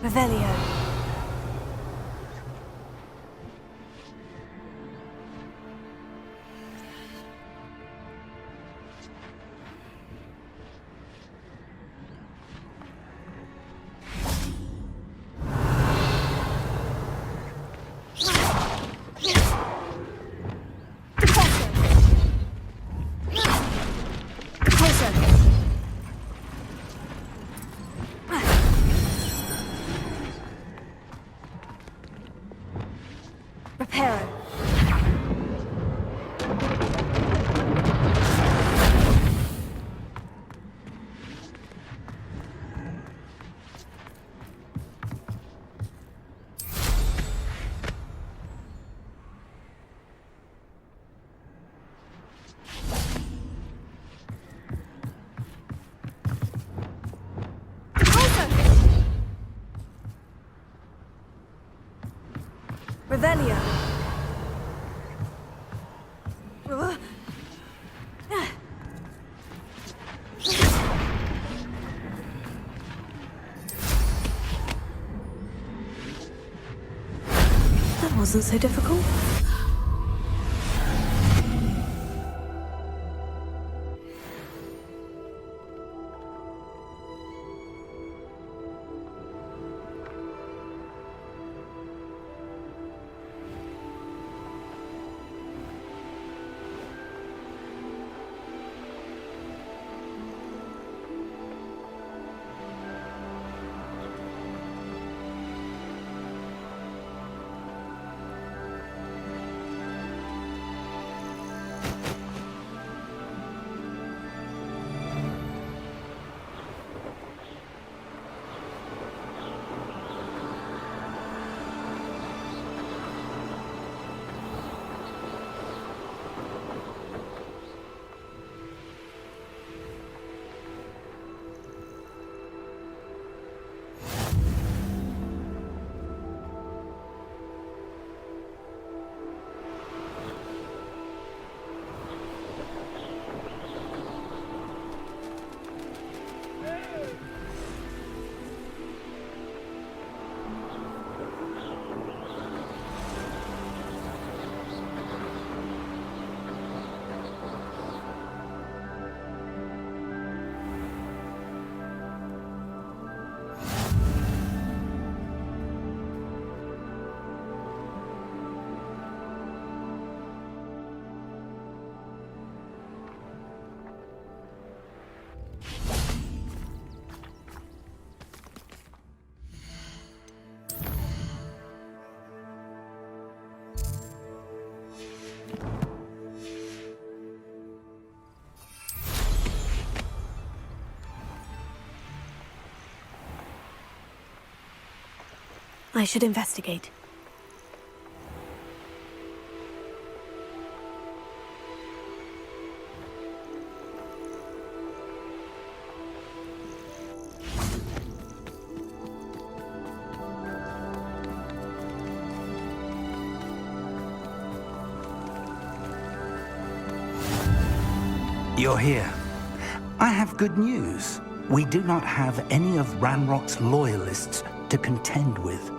Speaker 2: Revelio. Revelio. That wasn't so difficult. I should investigate.
Speaker 16: You're here. I have good news. We do not have any of Ranrok's loyalists to contend with.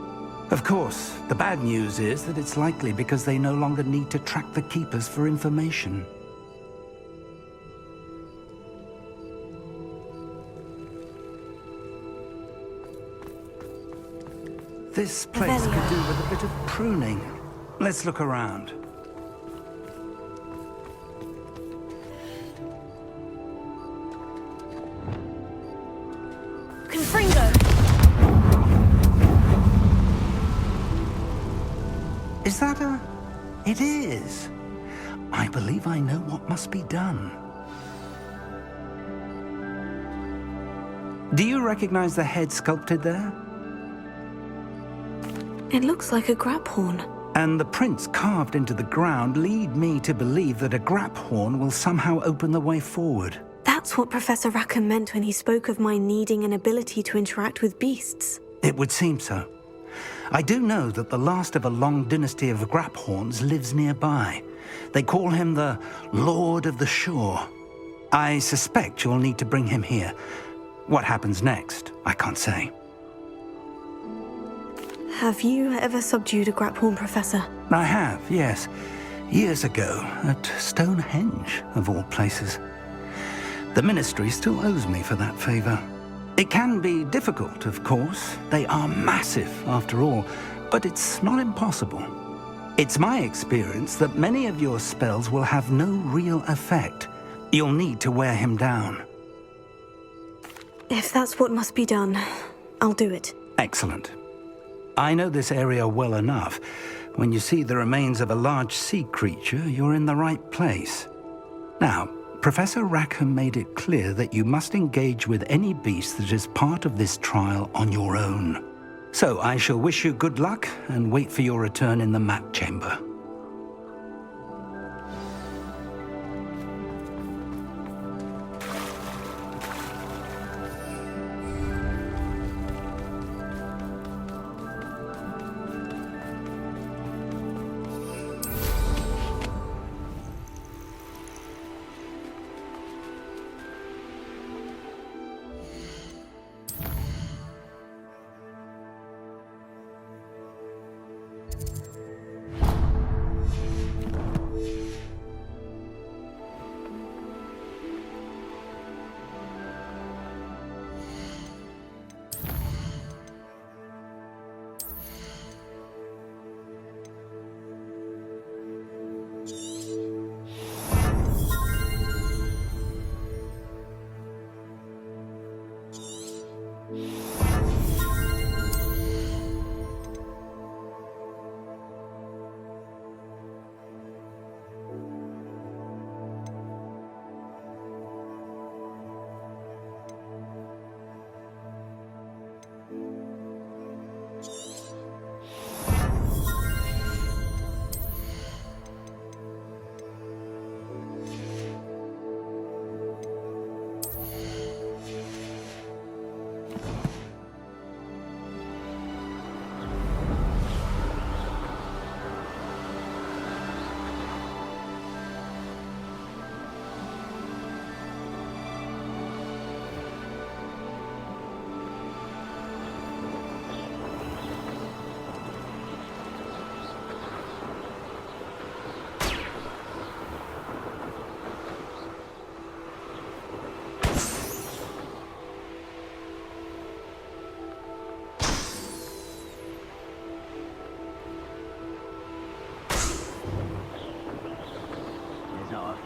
Speaker 16: Of course, the bad news is that it's likely because they no longer need to track the Keepers for information. This place could do with a bit of pruning. Let's look around.
Speaker 2: Confringo!
Speaker 16: Is that a... It is. I believe I know what must be done. Do you recognize the head sculpted there?
Speaker 2: It looks like a grap horn.
Speaker 16: And the prints carved into the ground lead me to believe that a grap horn will somehow open the way forward.
Speaker 2: That's what Professor Rackham meant when he spoke of my needing an ability to interact with beasts.
Speaker 16: It would seem so. I do know that the last of a long dynasty of grap horns lives nearby. They call him the Lord of the Shore. I suspect you'll need to bring him here. What happens next, I can't say.
Speaker 2: Have you ever subdued a grap horn, Professor?
Speaker 16: I have, yes. Years ago, at Stonehenge, of all places. The Ministry still owes me for that favor. It can be difficult, of course. They are massive, after all, but it's not impossible. It's my experience that many of your spells will have no real effect. You'll need to wear him down.
Speaker 2: If that's what must be done, I'll do it.
Speaker 16: Excellent. I know this area well enough. When you see the remains of a large sea creature, you're in the right place. Now, Professor Rackham made it clear that you must engage with any beast that is part of this trial on your own. So I shall wish you good luck and wait for your return in the map chamber.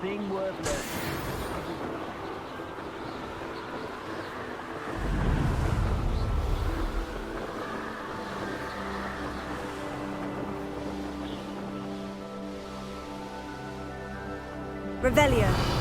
Speaker 20: Thing worth learning.
Speaker 2: Revelio.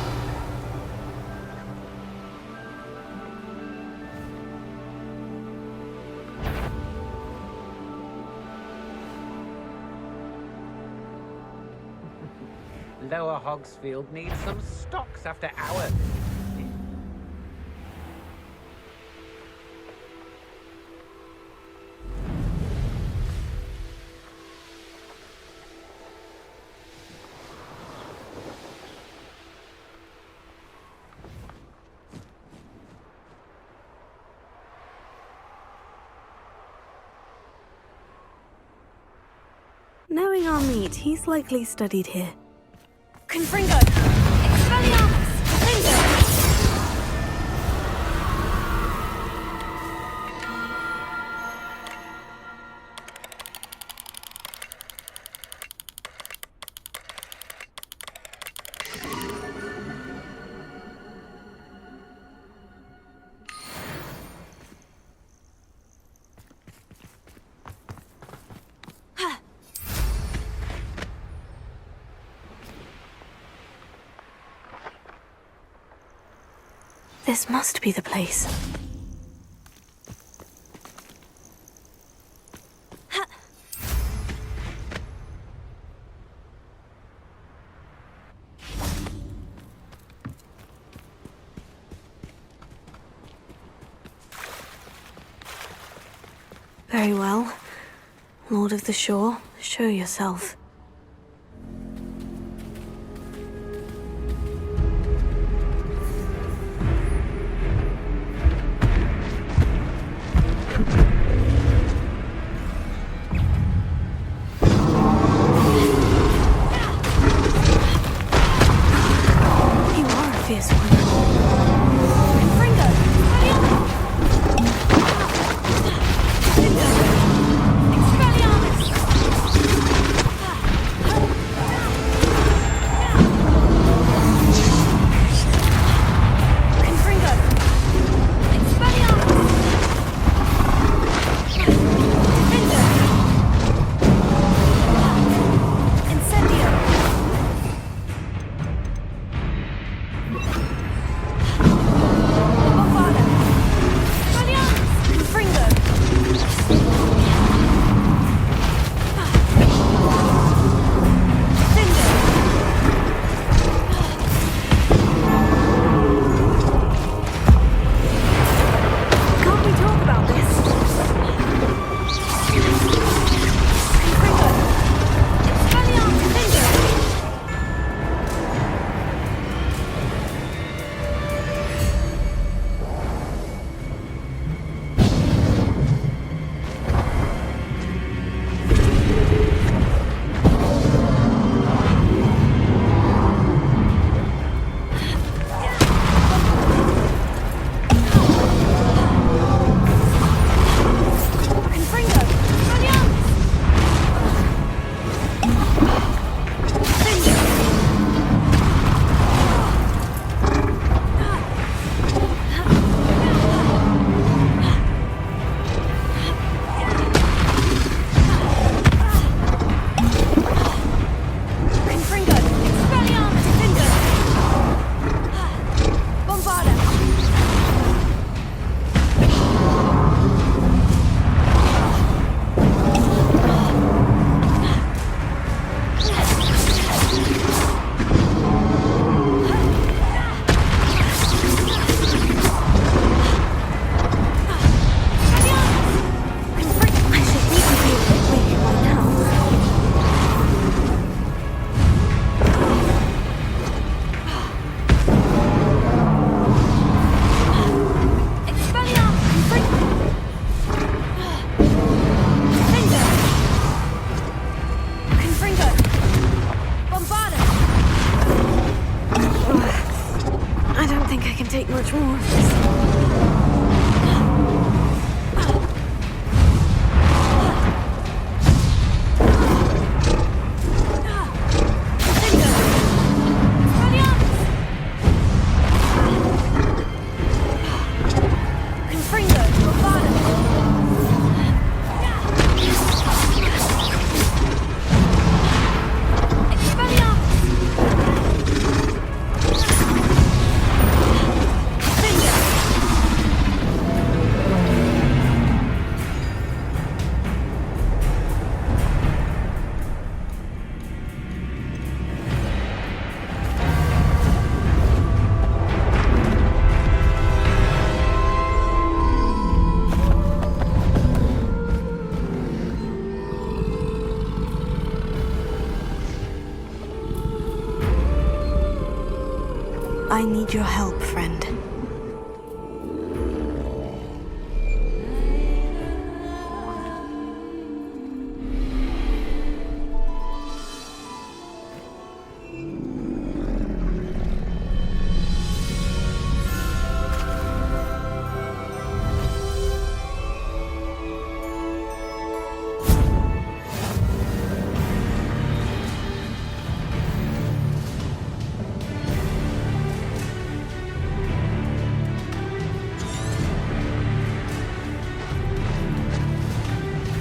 Speaker 14: Lower Hogsfield needs some stocks after hours.
Speaker 2: Knowing our meet, he's likely studied here.
Speaker 9: Confringo! Expelliarmus! Confringo!
Speaker 2: This must be the place. Very well. Lord of the Shore, show yourself. You are a fierce one. I need your help, friend.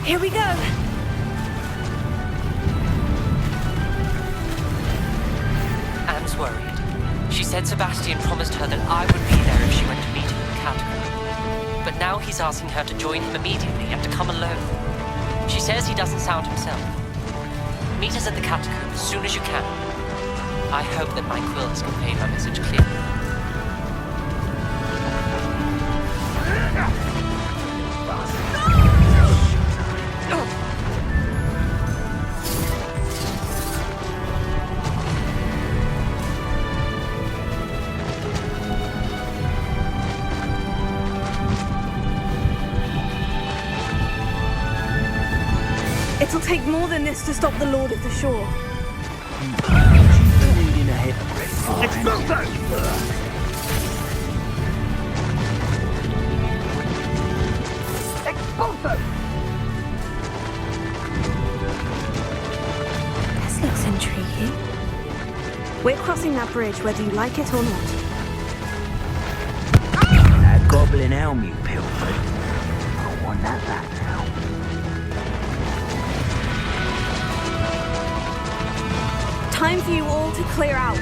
Speaker 9: Here we go.
Speaker 8: Anne's worried. She said Sebastian promised her that I would be there if she went now he's asking her to join him immediately and to come alone. She says he doesn't sound himself. Meet us at the catacomb as soon as you can. I hope that my quill has conveyed my message clearly.
Speaker 2: It'll take more than this to stop the Lord of the Shore.
Speaker 20: Expulso! Expulso!
Speaker 2: This looks intriguing. We're crossing that bridge whether you like it or not.
Speaker 4: That goblin elm you pilfered. I want that back now.
Speaker 2: Time for you all to clear out.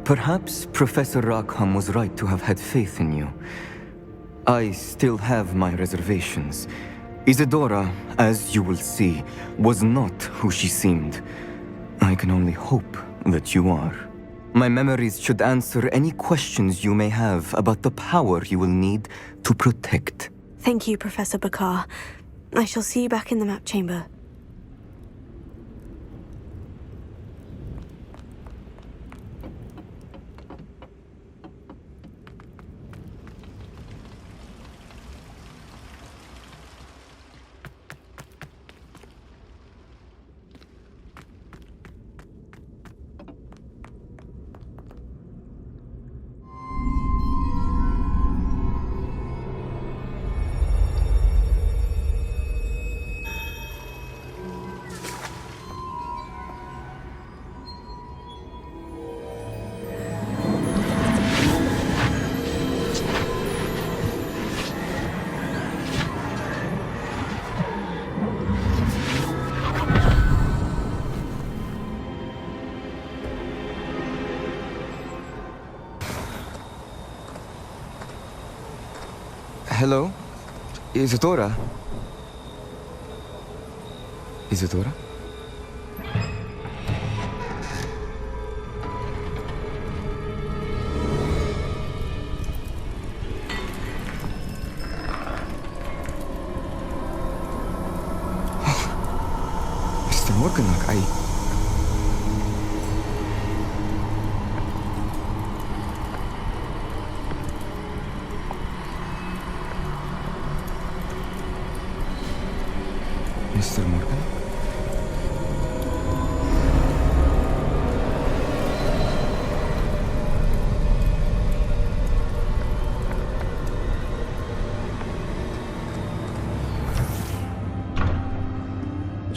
Speaker 22: Perhaps Professor Rackham was right to have had faith in you. I still have my reservations. Isadora, as you will see, was not who she seemed. I can only hope that you are. My memories should answer any questions you may have about the power you will need to protect.
Speaker 2: Thank you, Professor Bakar. I shall see you back in the map chamber.
Speaker 22: Hello? Isadora? Isadora? Mr. Morganlock, Mr. Morgan?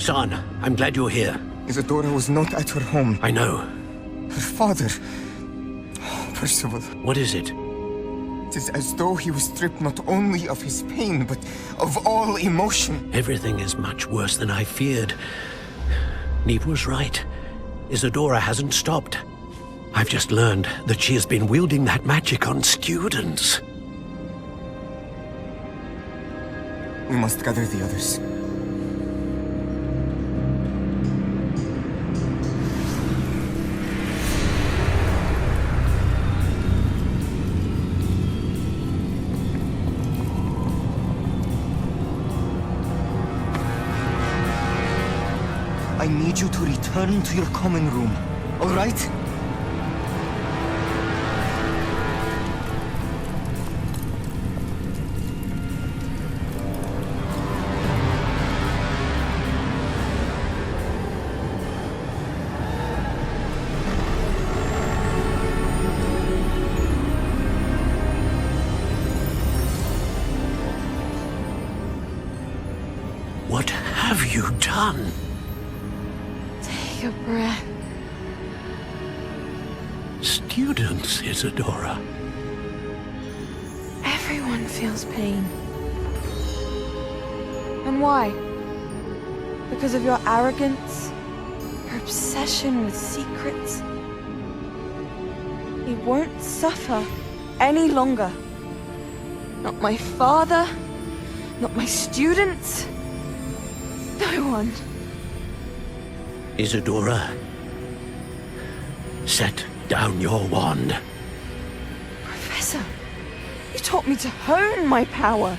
Speaker 3: Son, I'm glad you're here.
Speaker 15: Isadora was not at her home.
Speaker 3: I know.
Speaker 15: Her father... Percival.
Speaker 3: What is it?
Speaker 15: It is as though he was stripped not only of his pain, but of all emotion.
Speaker 3: Everything is much worse than I feared. Niamh was right. Isadora hasn't stopped. I've just learned that she has been wielding that magic on students.
Speaker 15: We must gather the others. I need you to return to your common room, all right?
Speaker 3: What have you done?
Speaker 21: Take a breath.
Speaker 3: Students, Isadora.
Speaker 21: Everyone feels pain. And why? Because of your arrogance? Your obsession with secrets? He won't suffer any longer. Not my father, not my students, no one.
Speaker 3: Isadora, set down your wand.
Speaker 21: Professor, you taught me to hone my power,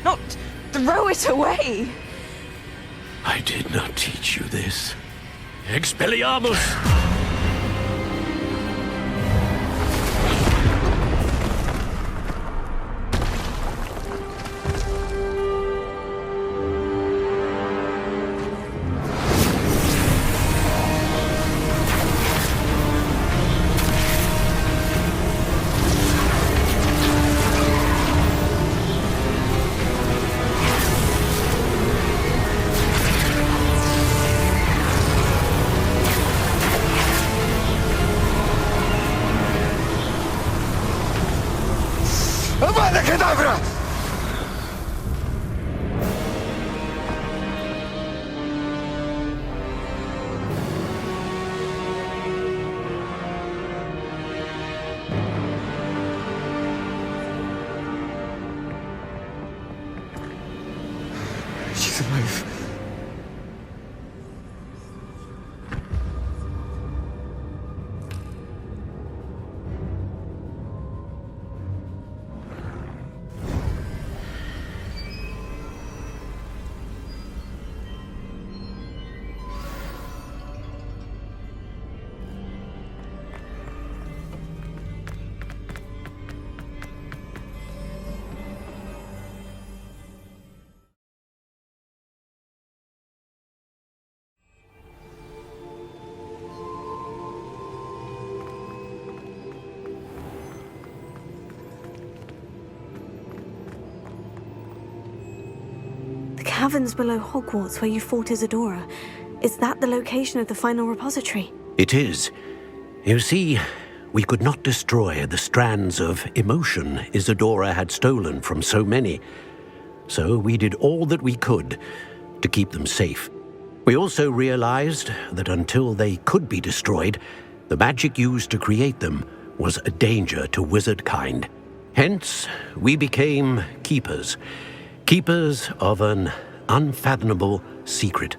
Speaker 21: not throw it away.
Speaker 3: I did not teach you this. Expelliarmus!
Speaker 15: Avada Kedavra! She's alive.
Speaker 2: The caverns below Hogwarts where you fought Isadora. Is that the location of the final repository?
Speaker 3: It is. You see, we could not destroy the strands of emotion Isadora had stolen from so many. So we did all that we could to keep them safe. We also realized that until they could be destroyed, the magic used to create them was a danger to wizard kind. Hence, we became keepers. Keepers of an unfathomable secret.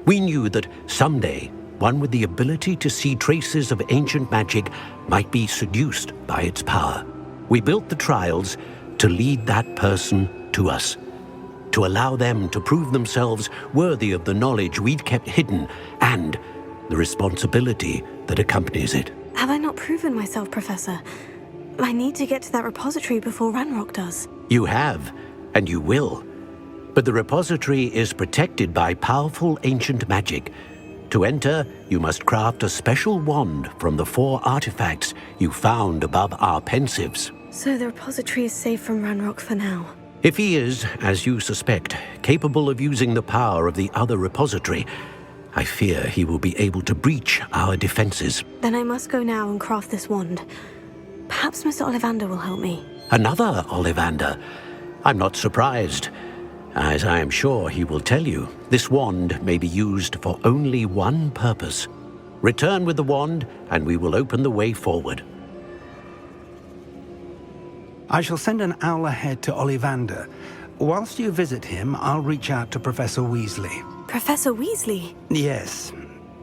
Speaker 3: We knew that someday, one with the ability to see traces of ancient magic might be seduced by its power. We built the trials to lead that person to us, to allow them to prove themselves worthy of the knowledge we'd kept hidden and the responsibility that accompanies it.
Speaker 2: Have I not proven myself, Professor? I need to get to that repository before Ranrok does.
Speaker 3: You have, and you will. But the repository is protected by powerful ancient magic. To enter, you must craft a special wand from the 4 artifacts you found above our pensives.
Speaker 2: So the repository is safe from Ranrok for now.
Speaker 3: If he is, as you suspect, capable of using the power of the other repository, I fear he will be able to breach our defenses.
Speaker 2: Then I must go now and craft this wand. Perhaps Mr. Ollivander will help me.
Speaker 3: Another Ollivander? I'm not surprised. As I am sure he will tell you, this wand may be used for only one purpose. Return with the wand, and we will open the way forward.
Speaker 16: I shall send an owl ahead to Ollivander. Whilst you visit him, I'll reach out to Professor Weasley.
Speaker 2: Professor Weasley?
Speaker 16: Yes.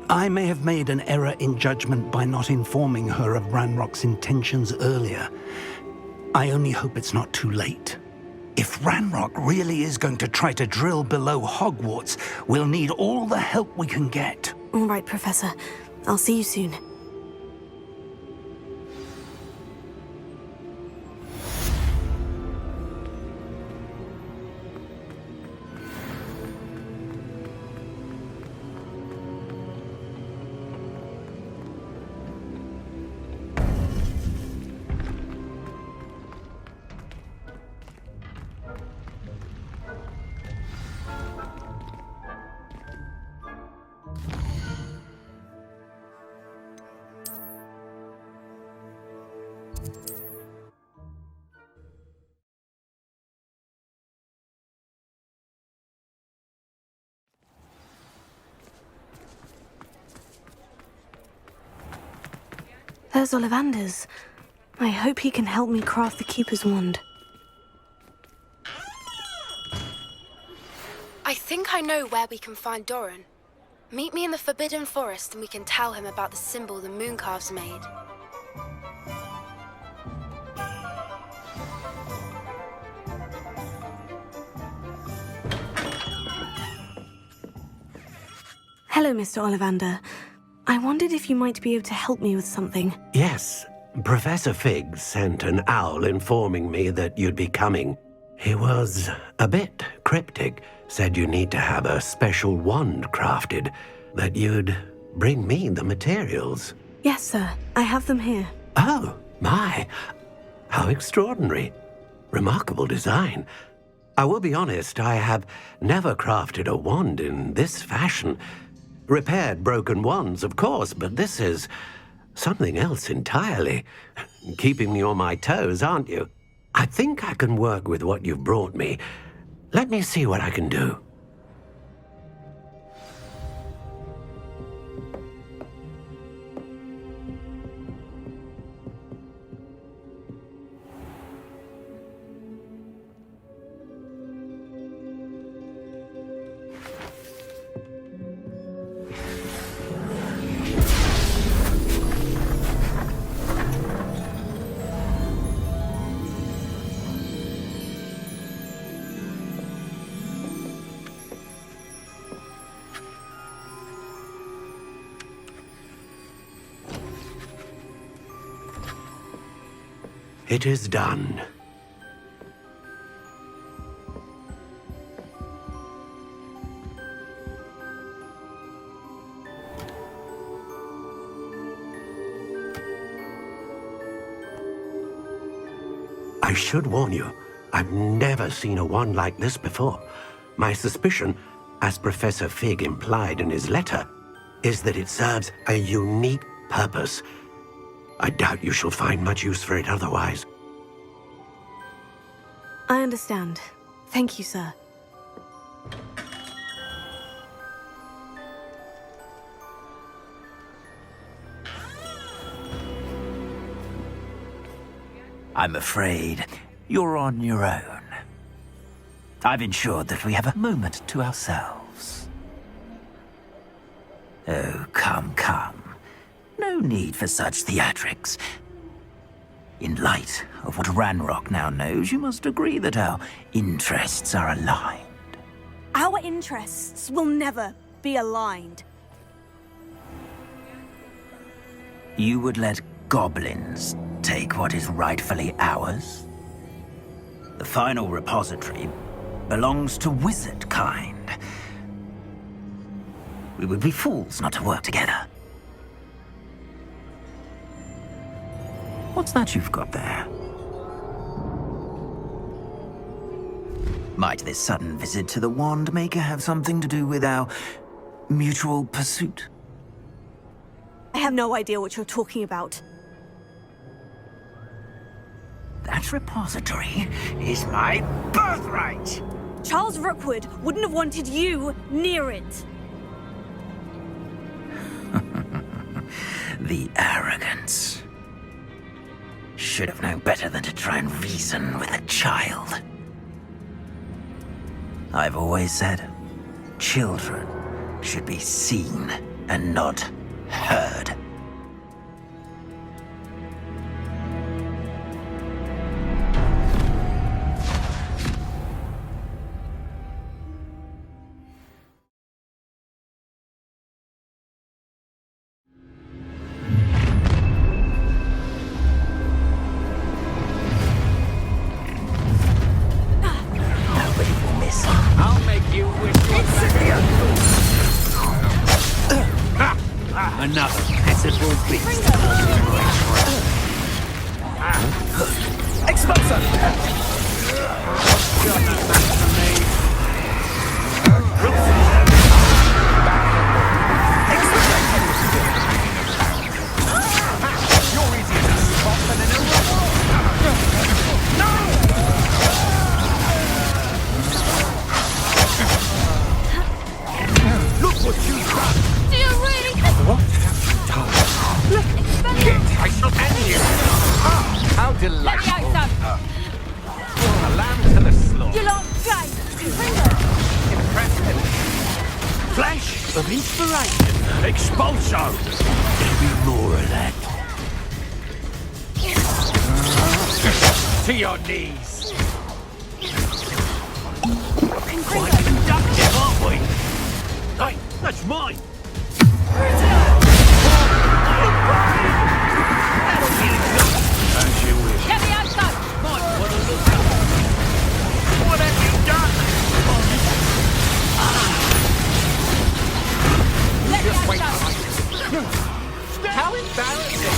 Speaker 16: I may have made an error in judgment by not informing her of Ranrock's intentions earlier. I only hope it's not too late. If Ranrok really is going to try to drill below Hogwarts, we'll need all the help we can get.
Speaker 2: All right, Professor. I'll see you soon. There's Ollivander's. I hope he can help me craft the Keeper's wand.
Speaker 9: I think I know where we can find Doran. Meet me in the Forbidden Forest and we can tell him about the symbol the Mooncalves made.
Speaker 2: Hello, Mr. Ollivander. I wondered if you might be able to help me with something.
Speaker 3: Yes, Professor Fig sent an owl informing me that you'd be coming. He was a bit cryptic, said you need to have a special wand crafted, that you'd bring me the materials.
Speaker 2: Yes, sir. I have them here.
Speaker 3: Oh, my. How extraordinary. Remarkable design. I will be honest, I have never crafted a wand in this fashion. Repaired broken wands, of course, but this is something else entirely. Keeping me on my toes, aren't you? I think I can work with what you've brought me. Let me see what I can do. It is done. I should warn you, I've never seen a wand like this before. My suspicion, as Professor Fig implied in his letter, is that it serves a unique purpose. I doubt you shall find much use for it otherwise.
Speaker 2: I understand. Thank you, sir.
Speaker 4: I'm afraid you're on your own. I've ensured that we have a moment to ourselves. Oh, come, come. No need for such theatrics. In light of what Ranrok now knows, you must agree that our interests are aligned.
Speaker 2: Our interests will never be aligned.
Speaker 4: You would let goblins take what is rightfully ours? The final repository belongs to wizard kind. We would be fools not to work together. What's that you've got there? Might this sudden visit to the Wand Maker have something to do with our mutual pursuit?
Speaker 2: I have no idea what you're talking about.
Speaker 4: That repository is my birthright!
Speaker 2: Charles Rookwood wouldn't have wanted you near it.
Speaker 4: The arrogance. Should have known better than to try and reason with a child. I've always said, children should be seen and not heard.
Speaker 20: Another pitiful beast.
Speaker 5: Expulsor!
Speaker 20: You're easier to spot than an Look what you've done!
Speaker 19: Do you really?
Speaker 20: What have you done? I shall end you! How delightful! A lamb to the slaughter.
Speaker 2: You lot guys!
Speaker 20: Impressive. Flash of inspiration. Expulso! There'll be more of that. To your knees. Quite conductive, aren't we? Hey, that's mine! As you wish.
Speaker 19: Get me outside!
Speaker 20: What have you done?
Speaker 19: Let me
Speaker 20: Just wait
Speaker 19: outside!
Speaker 20: How embarrassing!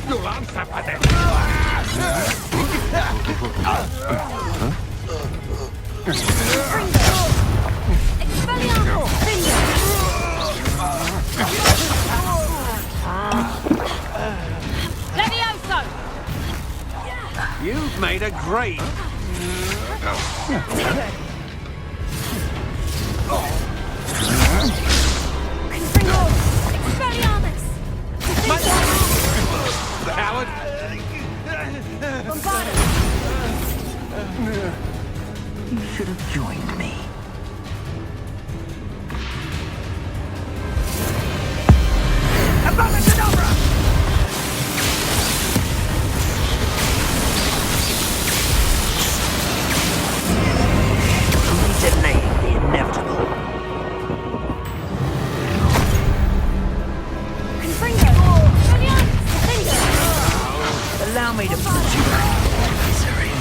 Speaker 20: You'll answer for this!
Speaker 19: Levioso!
Speaker 20: You've made a great...
Speaker 19: Expelliarmus!
Speaker 20: Coward!
Speaker 4: You should have joined me.
Speaker 5: Avada Kedavra!
Speaker 4: Delay the inevitable. Allow me to put you out of misery.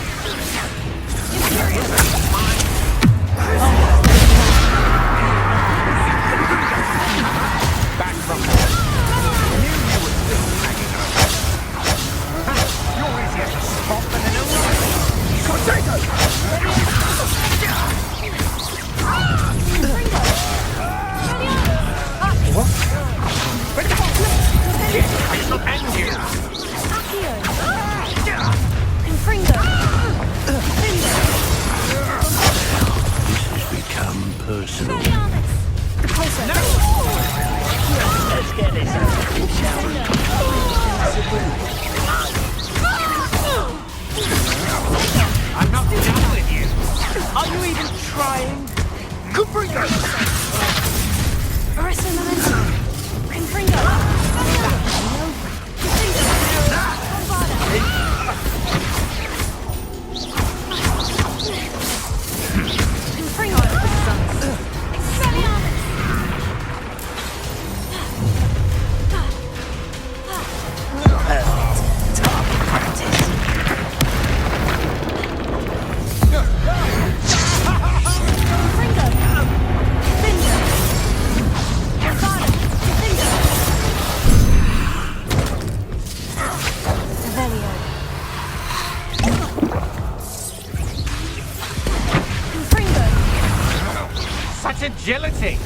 Speaker 14: That's agility!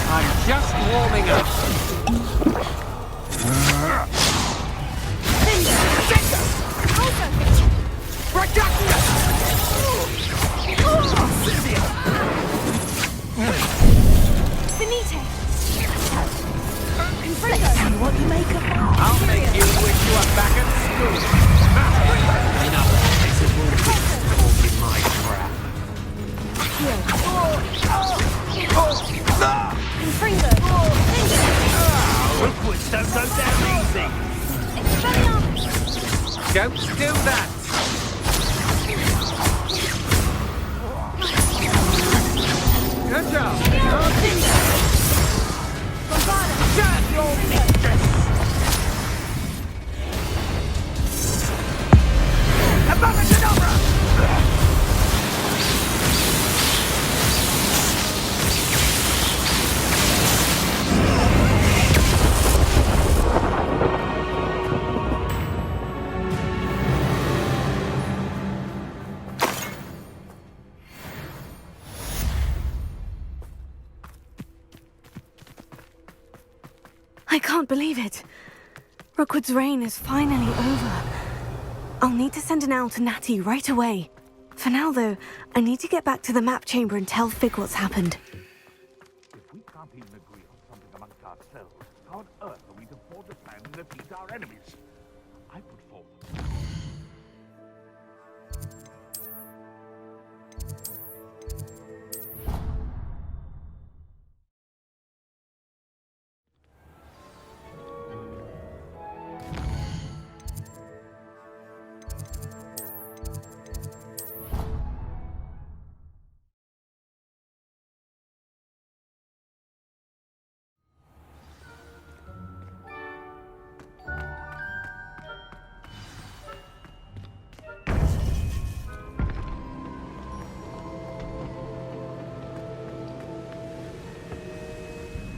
Speaker 14: I'm just warming up.
Speaker 2: What you make of
Speaker 14: I'll make you wish you were back at school. Enough. This is all caught in my trap. Rookwood don't go down easy. Don't do that. Good job. Shut your mistress. Avada Kedavra!
Speaker 2: I can't believe it. Rookwood's reign is finally over. I'll need to send an owl to Natty right away. For now, though, I need to get back to the map chamber and tell Fig what's happened.
Speaker 12: If we can't even agree on something amongst ourselves, how on earth are we to forge a plan to defeat our enemies? I put forward.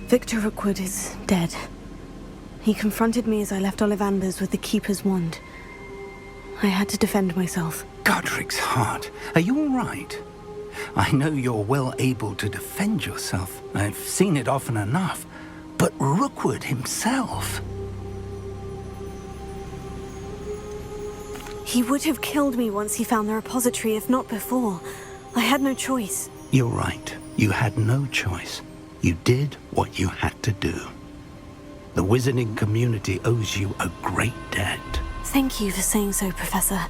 Speaker 2: Victor Rookwood is dead. He confronted me as I left Ollivanders with the Keeper's wand. I had to defend myself.
Speaker 16: Godric's heart. Are you all right? I know you're well able to defend yourself. I've seen it often enough. But Rookwood himself...
Speaker 2: He would have killed me once he found the repository, if not before. I had no choice.
Speaker 16: You're right. You had no choice. You did what you had to do. The wizarding community owes you a great debt.
Speaker 2: Thank you for saying so, Professor.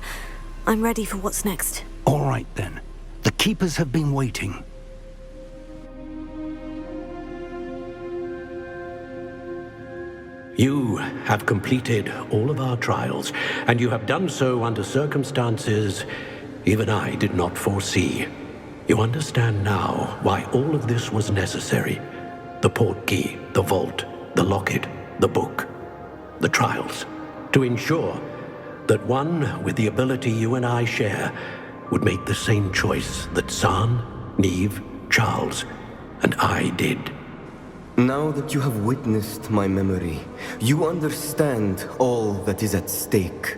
Speaker 2: I'm ready for what's next.
Speaker 16: All right, then. The Keepers have been waiting.
Speaker 3: You have completed all of our trials, and you have done so under circumstances even I did not foresee. You understand now why all of this was necessary. The portkey, the vault, the locket, the book, the trials. To ensure that one with the ability you and I share would make the same choice that San, Niamh, Charles, and I did.
Speaker 22: Now that you have witnessed my memory, you understand all that is at stake.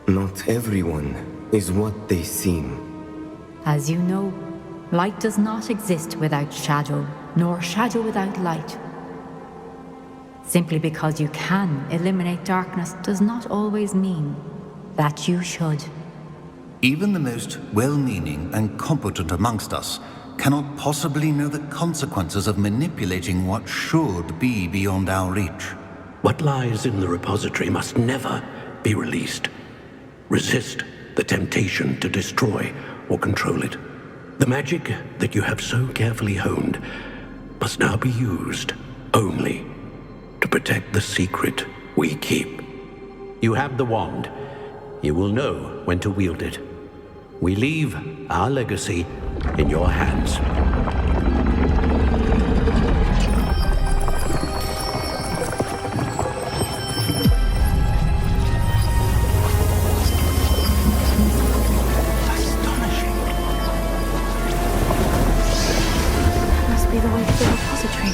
Speaker 22: Not everyone is what they seem.
Speaker 13: As you know, light does not exist without shadow, nor shadow without light. Simply because you can eliminate darkness does not always mean that you should.
Speaker 18: Even the most well-meaning and competent amongst us cannot possibly know the consequences of manipulating what should be beyond our reach.
Speaker 3: What lies in the repository must never be released. Resist the temptation to destroy or control it. The magic that you have so carefully honed must now be used only to protect the secret we keep. You have the wand. You will know when to wield it. We leave our legacy in your hands.
Speaker 2: Must be the way to the repository.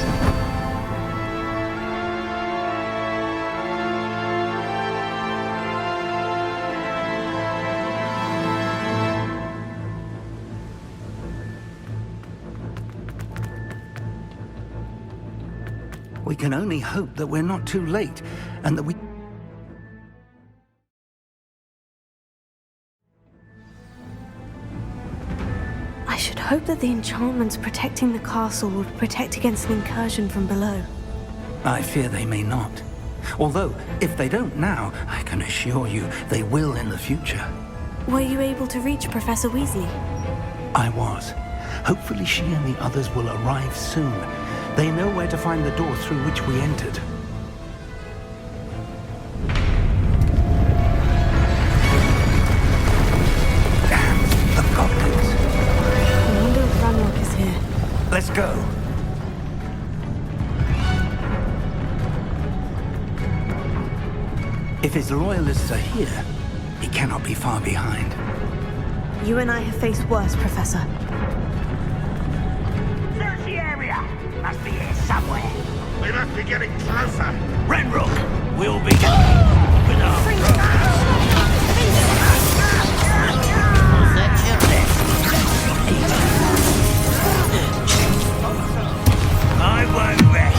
Speaker 16: We can only hope that we're not too late, and that we...
Speaker 2: I should hope that the enchantments protecting the castle would protect against an incursion from below.
Speaker 16: I fear they may not. Although, if they don't now, I can assure you they will in the future.
Speaker 2: Were you able to reach Professor Weasley?
Speaker 16: I was. Hopefully she and the others will arrive soon. They know where to find the door through which we entered. Damn, the goblins.
Speaker 2: I wonder if Ranrok is here.
Speaker 16: Let's go. If his loyalists are here, he cannot be far behind.
Speaker 2: You and I have faced worse, Professor.
Speaker 5: Search the area! Must be here somewhere.
Speaker 12: They must be getting closer.
Speaker 5: Ranrok, we'll be with I won't rest.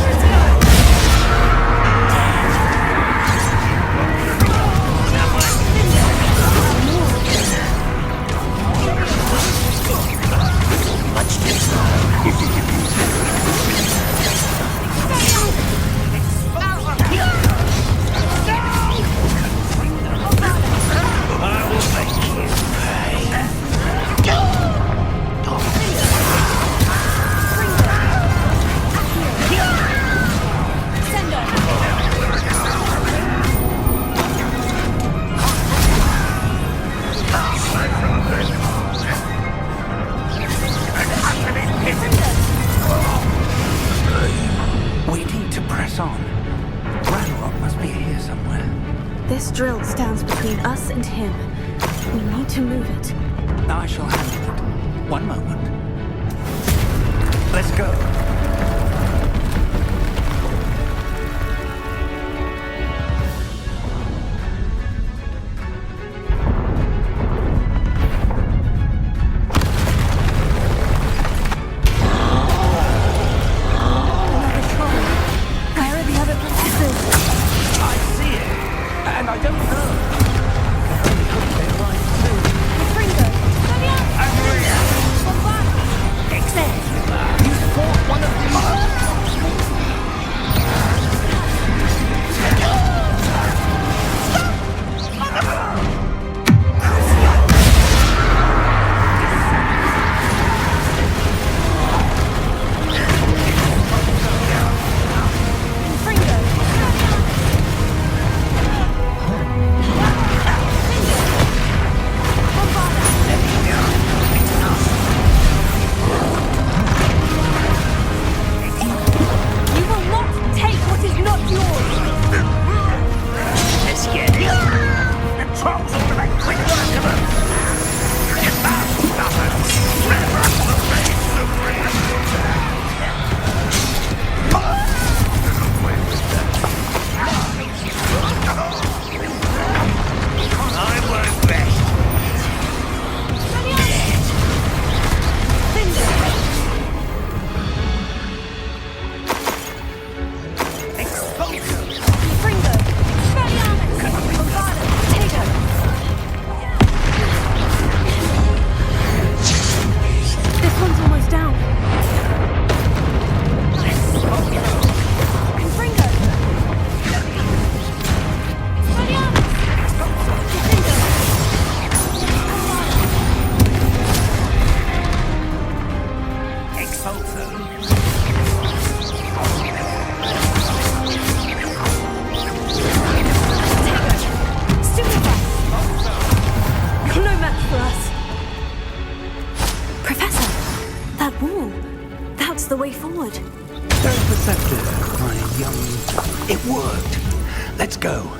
Speaker 2: This drill stands between us and him. We need to move it.
Speaker 16: I shall handle it. One moment. Let's go. Let's go.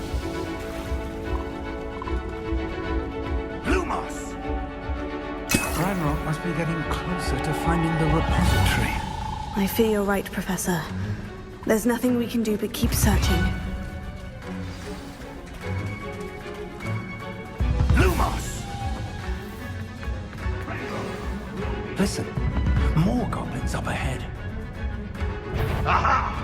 Speaker 12: Lumos!
Speaker 16: Ranrok must be getting closer to finding the repository.
Speaker 2: I fear you're right, Professor. There's nothing we can do but keep searching.
Speaker 12: Lumos!
Speaker 16: Listen, more goblins up ahead.
Speaker 12: Aha!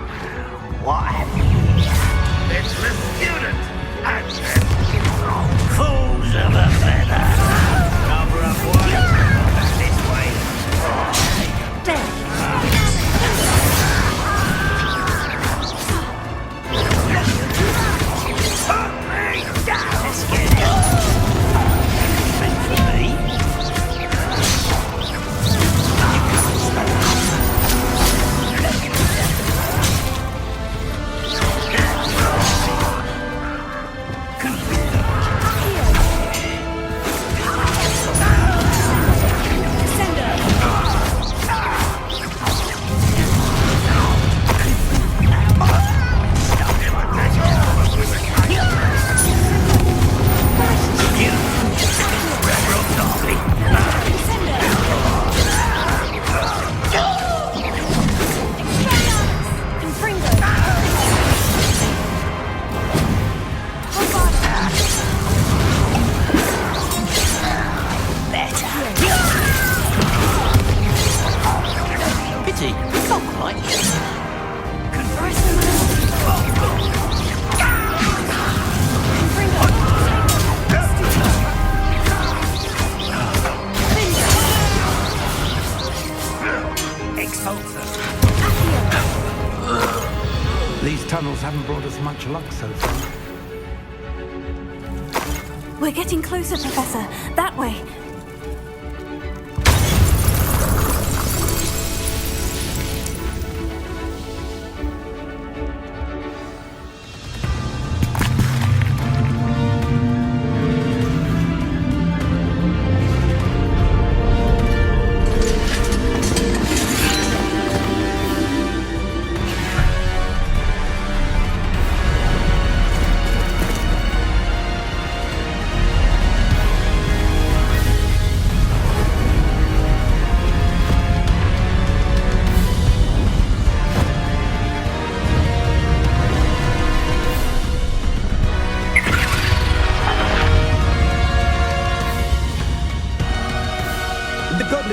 Speaker 16: haven't brought us much luck so far.
Speaker 2: We're getting closer, Professor. That way.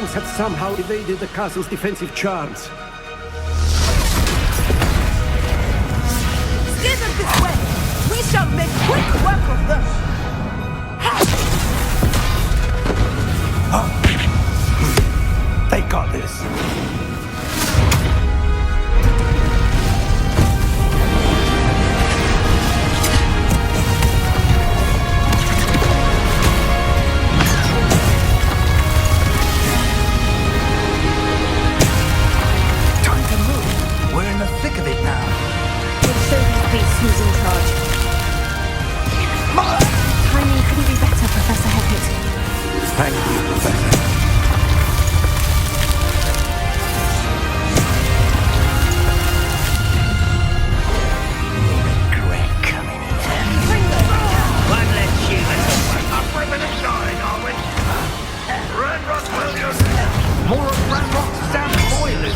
Speaker 14: Have somehow evaded the castle's defensive charms.
Speaker 10: Steer them this way! We shall make quick work of them!
Speaker 16: They got this.
Speaker 2: Who's in charge? Timing couldn't be better, Professor Headmistress.
Speaker 16: Thank you, Professor.
Speaker 5: Regret coming here. One less human to work. Up for a minute dying, are we? Ranrok will you?
Speaker 14: More of Ranrok's damn boilers!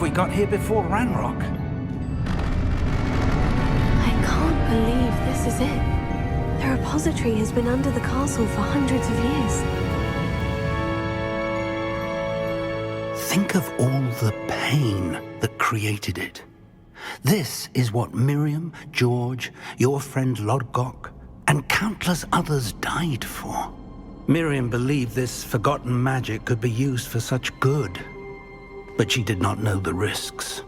Speaker 16: believe we got here before Ranrok.
Speaker 2: I can't believe this is it. The repository has been under the castle for hundreds of years.
Speaker 16: Think of all the pain that created it. This is what Miriam, George, your friend Lodgok, and countless others died for. Miriam believed this forgotten magic could be used for such good, but she did not know the risks.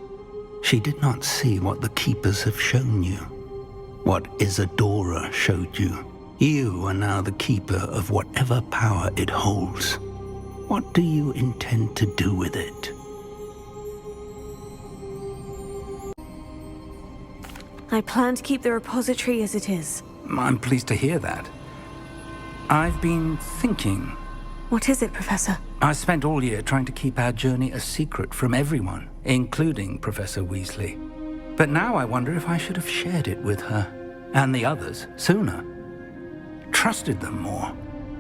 Speaker 16: She did not see what the Keepers have shown you, what Isadora showed you. You are now the Keeper of whatever power it holds. What do you intend to do with it?
Speaker 2: I plan to keep the repository as it is.
Speaker 16: I'm pleased to hear that. I've been thinking.
Speaker 2: What is it, Professor?
Speaker 16: I spent all year trying to keep our journey a secret from everyone, including Professor Weasley. But now I wonder if I should have shared it with her, and the others, sooner. Trusted them more.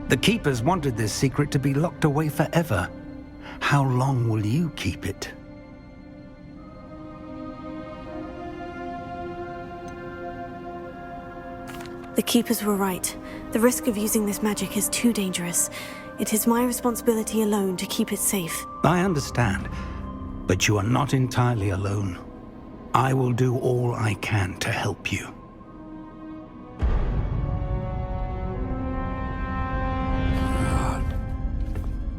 Speaker 16: The Keepers wanted this secret to be locked away forever. How long will you keep it?
Speaker 2: The Keepers were right. The risk of using this magic is too dangerous. It is my responsibility alone to keep it safe.
Speaker 16: I understand, but you are not entirely alone. I will do all I can to help you.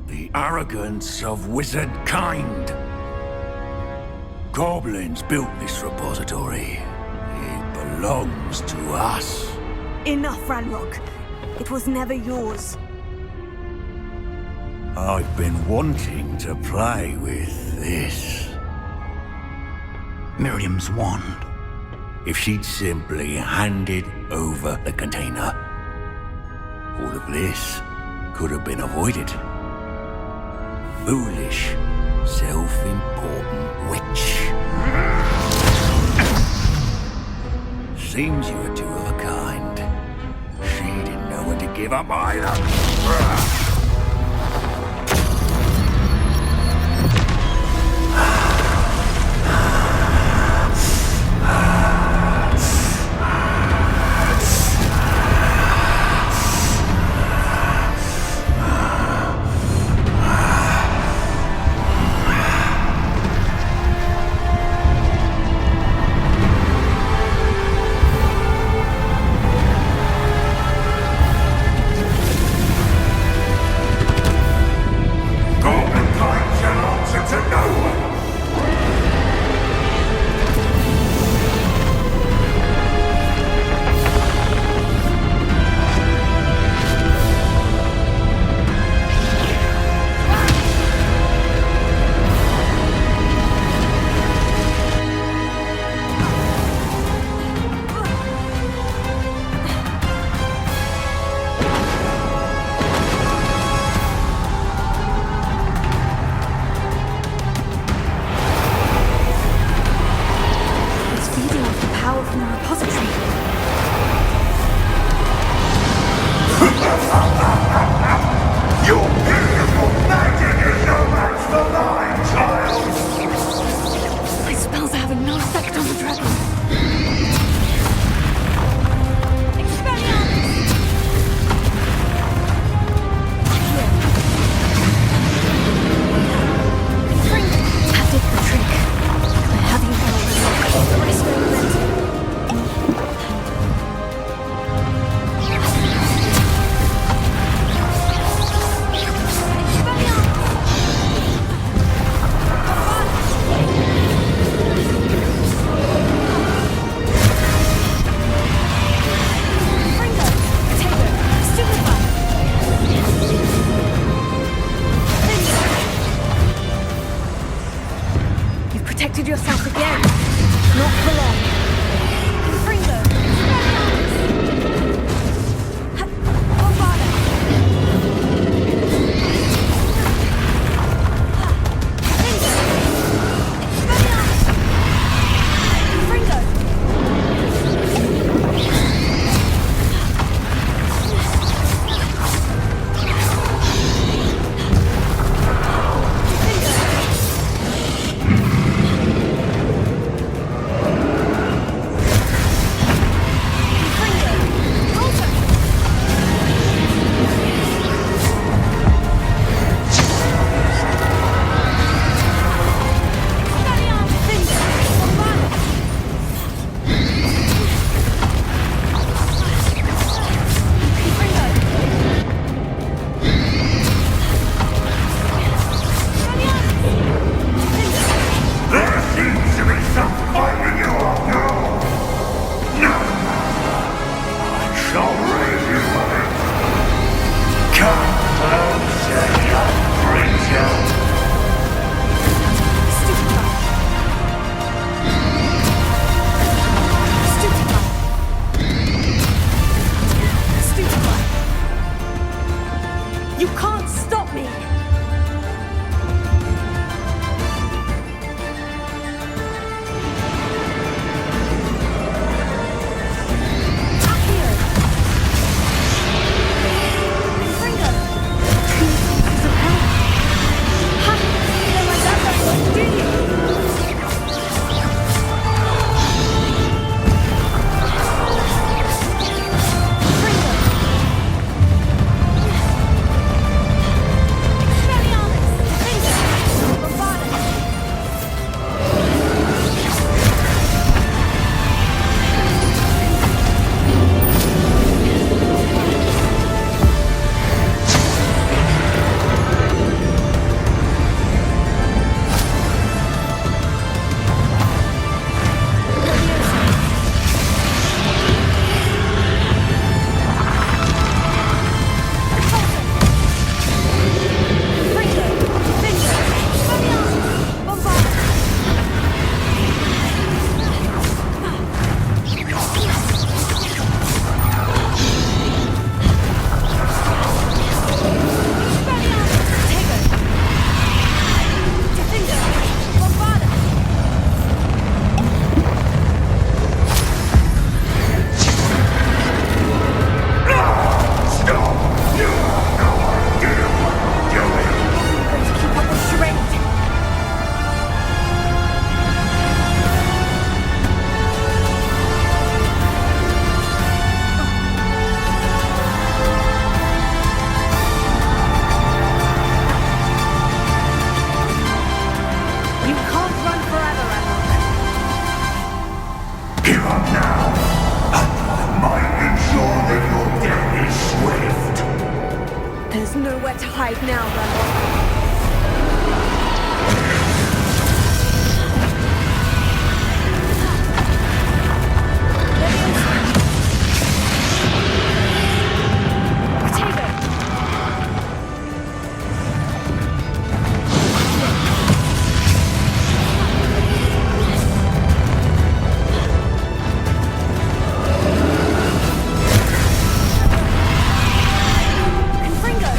Speaker 11: The arrogance of wizard kind. Goblins built this repository. It belongs to us.
Speaker 2: Enough, Ranrok. It was never yours.
Speaker 11: I've been wanting to play with this.
Speaker 16: Miriam's wand.
Speaker 11: If she'd simply handed over the container, all of this could have been avoided. Foolish, self-important witch. Seems you were two of a kind. She didn't know when to give up either.
Speaker 21: There's nowhere to hide now, Ranrok. Confringo!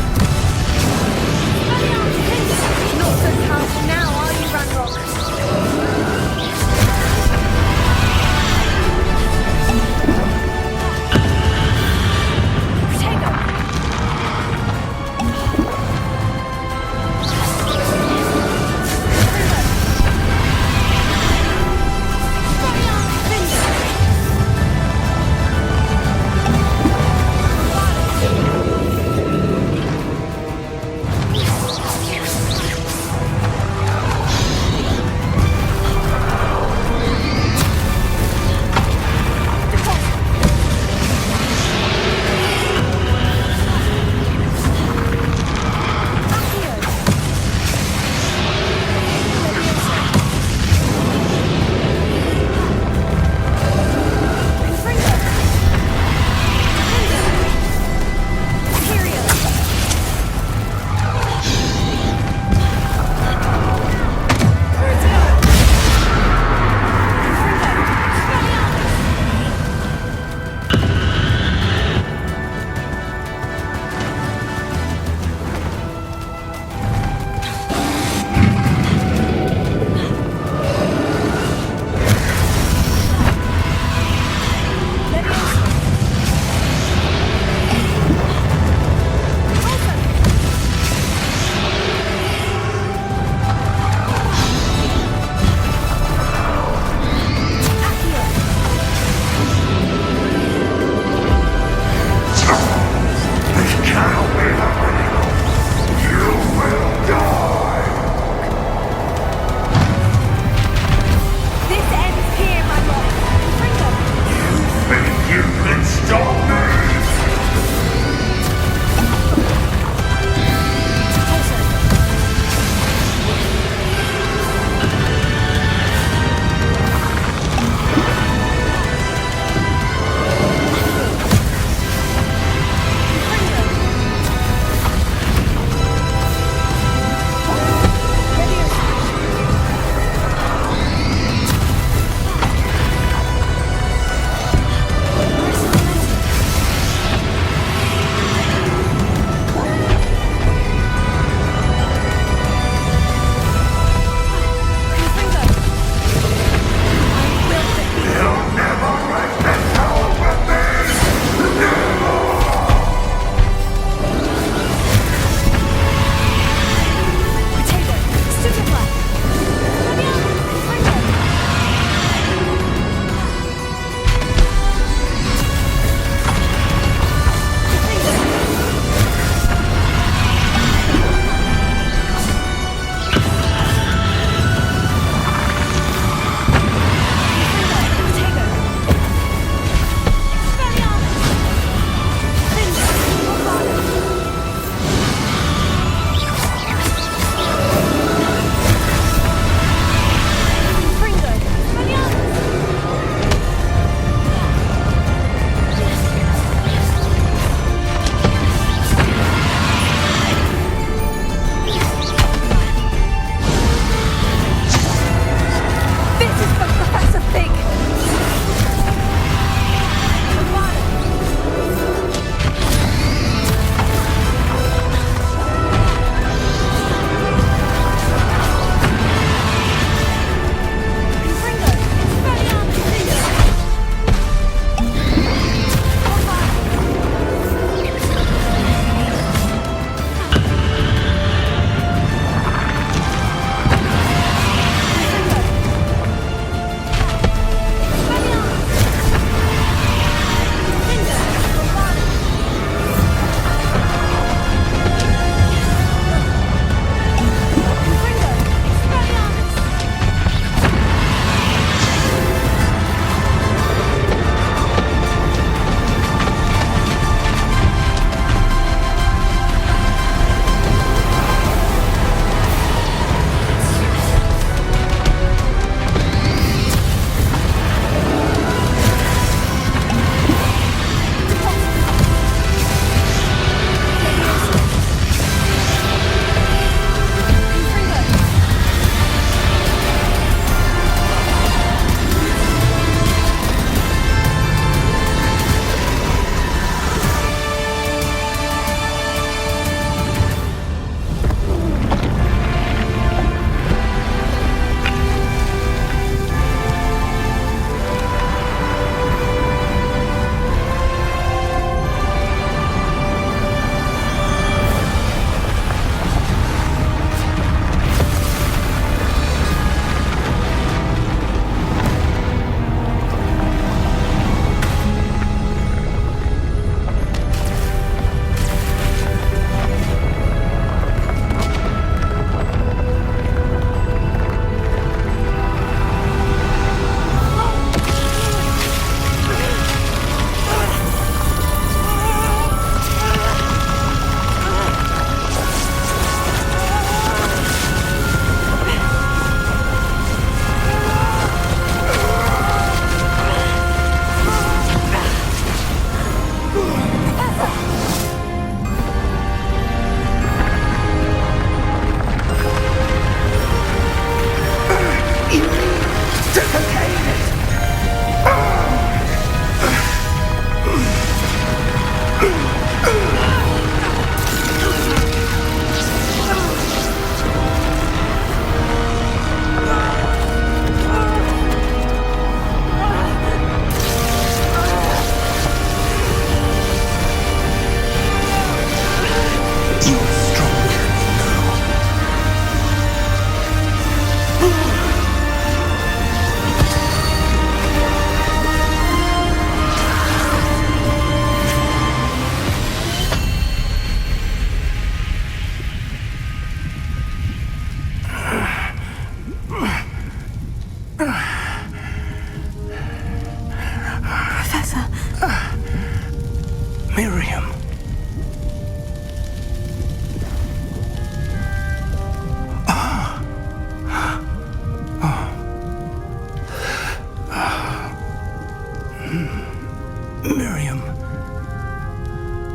Speaker 16: Miriam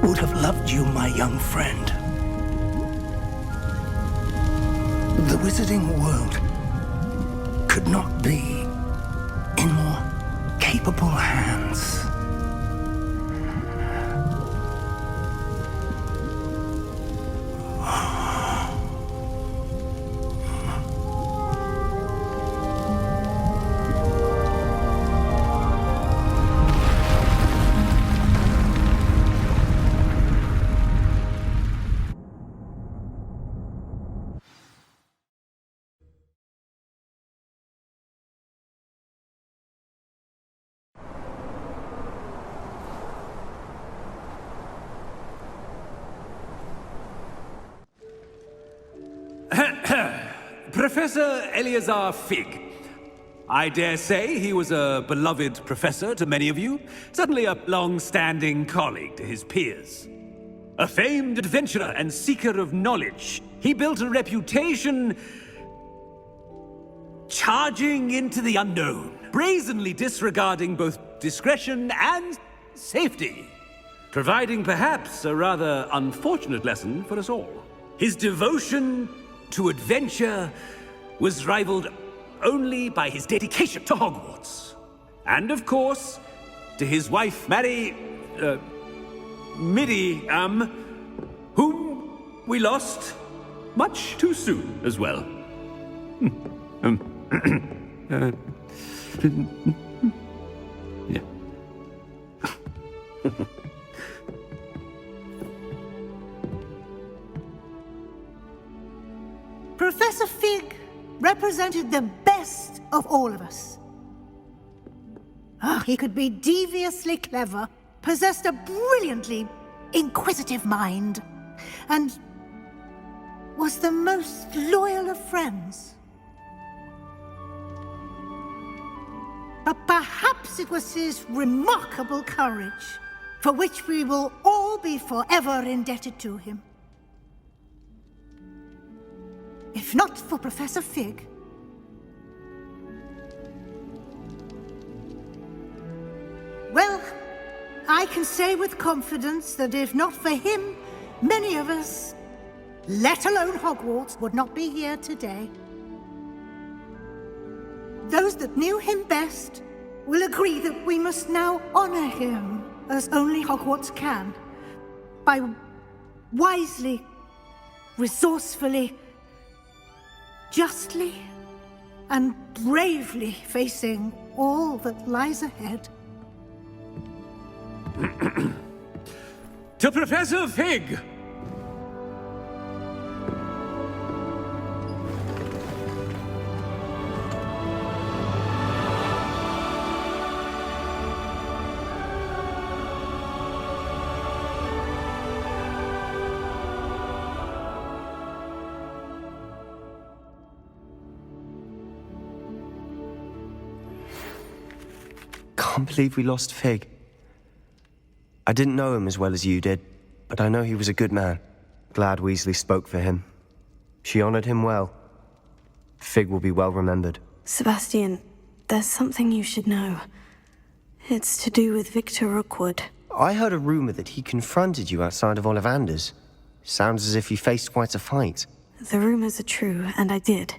Speaker 16: would have loved you, my young friend. The wizarding world could not be in more capable hands.
Speaker 1: Professor Eleazar Fig. I dare say he was a beloved professor to many of you, certainly a long-standing colleague to his peers. A famed adventurer and seeker of knowledge, he built a reputation charging into the unknown, brazenly disregarding both discretion and safety, providing perhaps a rather unfortunate lesson for us all. His devotion to adventure was rivaled only by his dedication to Hogwarts. And of course, to his wife, Niamh, whom we lost much too soon as well. Yeah.
Speaker 17: Professor Fig represented the best of all of us. He could be deviously clever, possessed a brilliantly inquisitive mind, and was the most loyal of friends. But perhaps it was his remarkable courage, for which we will all be forever indebted to him. If not for Professor Fig, well, I can say with confidence that if not for him, many of us, let alone Hogwarts, would not be here today. Those that knew him best will agree that we must now honor him as only Hogwarts can, by wisely, resourcefully, justly and bravely facing all that lies ahead.
Speaker 1: To Professor Fig!
Speaker 23: Can't believe we lost Fig. I didn't know him as well as you did, but I know he was a good man. Glad Weasley spoke for him. She honored him well. Fig will be well remembered.
Speaker 2: Sebastian, there's something you should know. It's to do with Victor Rookwood.
Speaker 23: I heard a rumor that he confronted you outside of Ollivander's. Sounds as if you faced quite a fight.
Speaker 2: The rumors are true, and I did.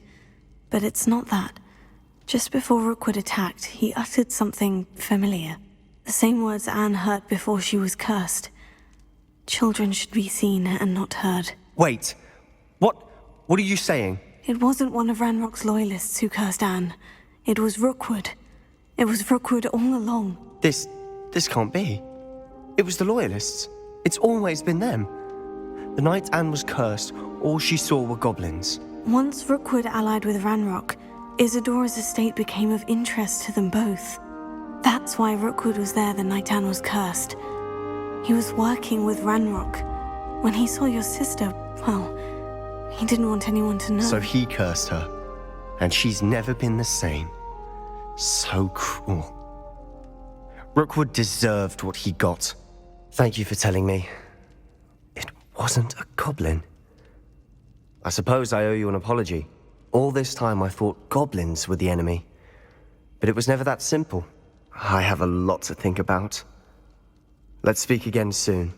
Speaker 2: But it's not that. Just before Rookwood attacked, he uttered something familiar. The same words Anne heard before she was cursed. Children should be seen and not heard.
Speaker 23: Wait. What are you saying?
Speaker 2: It wasn't one of Ranrock's loyalists who cursed Anne. It was Rookwood. It was Rookwood all along.
Speaker 23: This can't be. It was the loyalists. It's always been them. The night Anne was cursed, all she saw were goblins.
Speaker 2: Once Rookwood allied with Ranrok, Isadora's estate became of interest to them both. That's why Rookwood was there the night Anne was cursed. He was working with Ranrok. When he saw your sister, well, he didn't want anyone to know.
Speaker 23: So he cursed her, and she's never been the same. So cruel. Rookwood deserved what he got. Thank you for telling me. It wasn't a goblin. I suppose I owe you an apology. All this time I thought goblins were the enemy. But it was never that simple. I have a lot to think about. Let's speak again soon.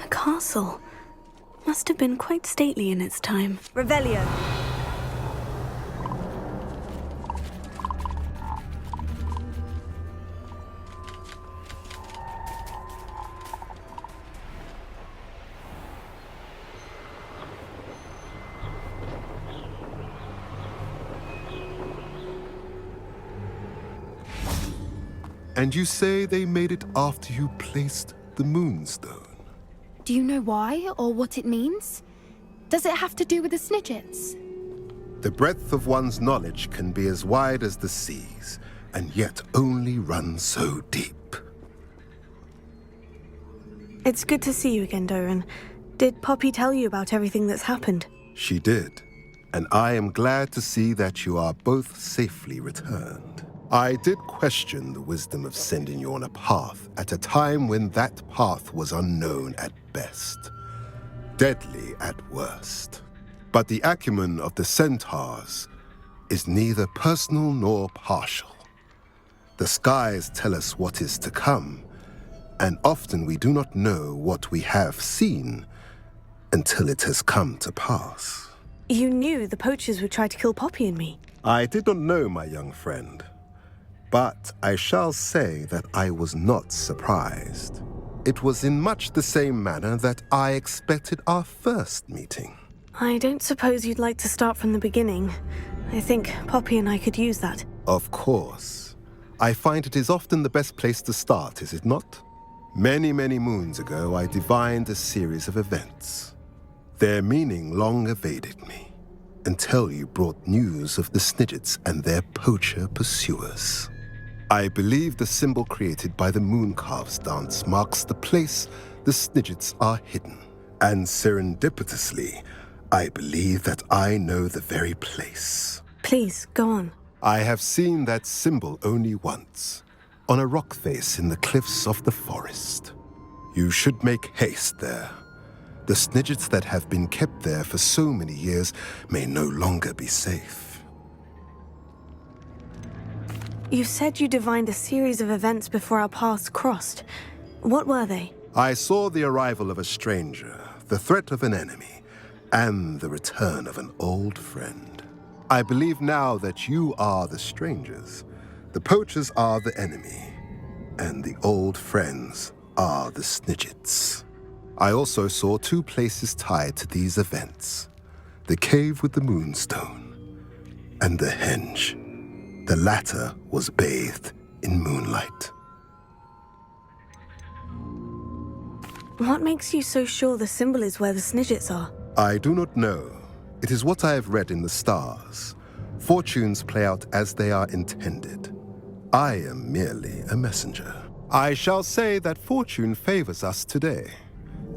Speaker 2: A castle. Must have been quite stately in its time.
Speaker 10: Revelio.
Speaker 6: And you say they made it after you placed the Moonstone?
Speaker 9: Do you know why, or what it means? Does it have to do with the Snidgets?
Speaker 6: The breadth of one's knowledge can be as wide as the seas, and yet only run so deep.
Speaker 2: It's good to see you again, Doran. Did Poppy tell you about everything that's happened?
Speaker 6: She did, and I am glad to see that you are both safely returned. I did question the wisdom of sending you on a path at a time when that path was unknown at best, deadly at worst. But the acumen of the Centaurs is neither personal nor partial. The skies tell us what is to come, and often we do not know what we have seen until it has come to pass.
Speaker 2: You knew the poachers would try to kill Poppy and me.
Speaker 6: I did not know, my young friend. But I shall say that I was not surprised. It was in much the same manner that I expected our first meeting.
Speaker 2: I don't suppose you'd like to start from the beginning. I think Poppy and I could use that.
Speaker 6: Of course. I find it is often the best place to start, is it not? Many, many moons ago, I divined a series of events. Their meaning long evaded me, until you brought news of the Snidgets and their poacher pursuers. I believe the symbol created by the Mooncalves dance marks the place the Snidgets are hidden. And serendipitously, I believe that I know the very place.
Speaker 2: Please, go on.
Speaker 6: I have seen that symbol only once, on a rock face in the cliffs of the forest. You should make haste there. The Snidgets that have been kept there for so many years may no longer be safe.
Speaker 2: You said you divined a series of events before our paths crossed. What were they?
Speaker 6: I saw the arrival of a stranger, the threat of an enemy, and the return of an old friend. I believe now that you are the strangers, the poachers are the enemy, and the old friends are the Snidgets. I also saw two places tied to these events, the cave with the Moonstone and the henge The latter was bathed in moonlight.
Speaker 2: What makes you so sure the symbol is where the Snidgets are?
Speaker 6: I do not know. It is what I have read in the stars. Fortunes play out as they are intended. I am merely a messenger. I shall say that fortune favors us today.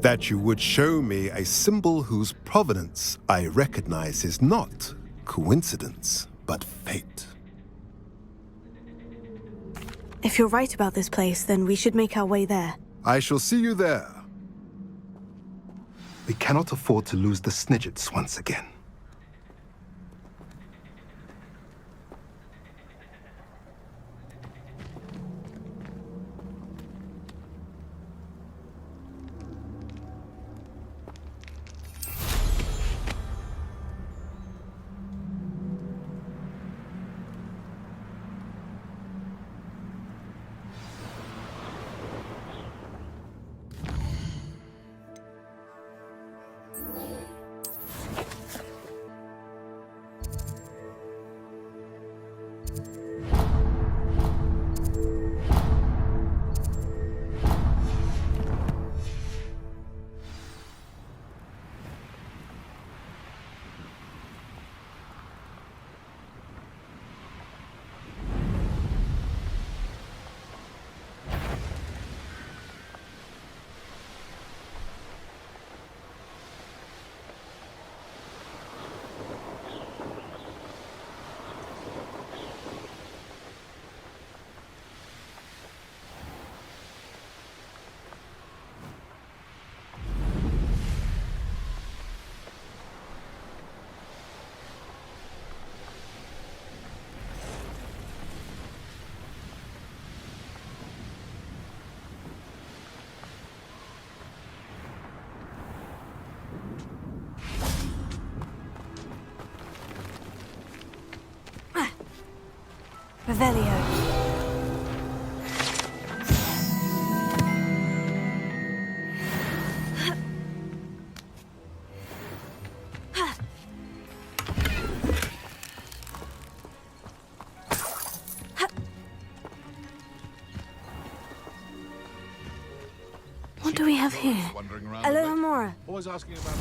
Speaker 6: That you would show me a symbol whose provenance I recognize is not coincidence, but fate.
Speaker 2: If you're right about this place, then we should make our way there.
Speaker 6: I shall see you there. We cannot afford to lose the Snidgets once again.
Speaker 2: Revelio. What do we have here? Alohomora.
Speaker 12: Always asking about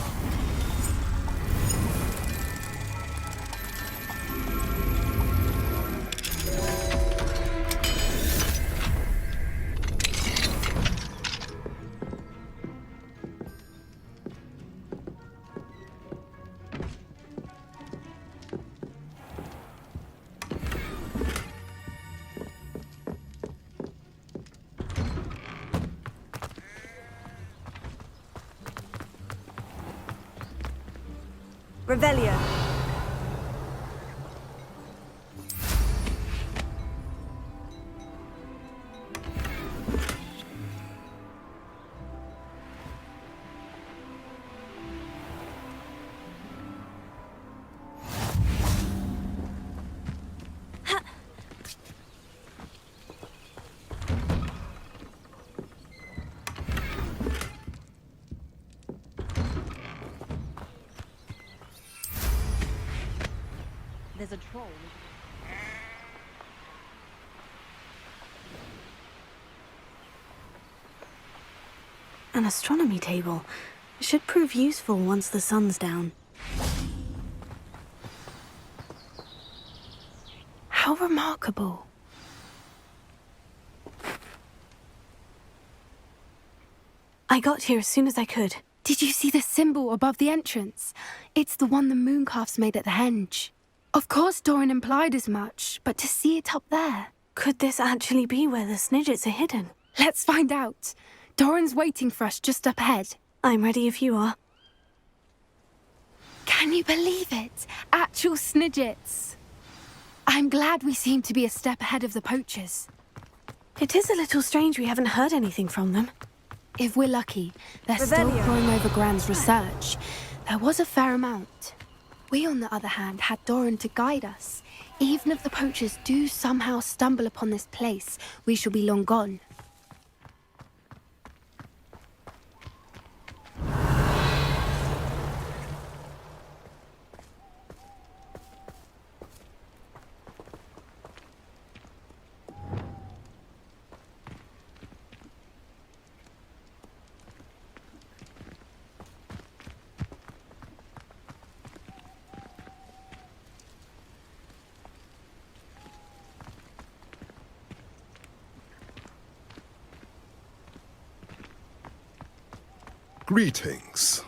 Speaker 2: Revelio.
Speaker 10: There's a troll.
Speaker 2: An astronomy table. Should prove useful once the sun's down.
Speaker 9: How remarkable.
Speaker 2: I got here as soon as I could.
Speaker 9: Did you see the symbol above the entrance? It's the one the mooncalfs made at the henge. Of course Doran implied as much, but to see it up there...
Speaker 2: Could this actually be where the Snidgets are hidden?
Speaker 9: Let's find out. Doran's waiting for us just up ahead.
Speaker 2: I'm ready if you are.
Speaker 9: Can you believe it? Actual Snidgets. I'm glad we seem to be a step ahead of the poachers.
Speaker 2: It is a little strange we haven't heard anything from them.
Speaker 9: If we're lucky, they're still poring over Gran's research. There was a fair amount. We, on the other hand, had Doran to guide us. Even if the poachers do somehow stumble upon this place, we shall be long gone.
Speaker 6: Greetings.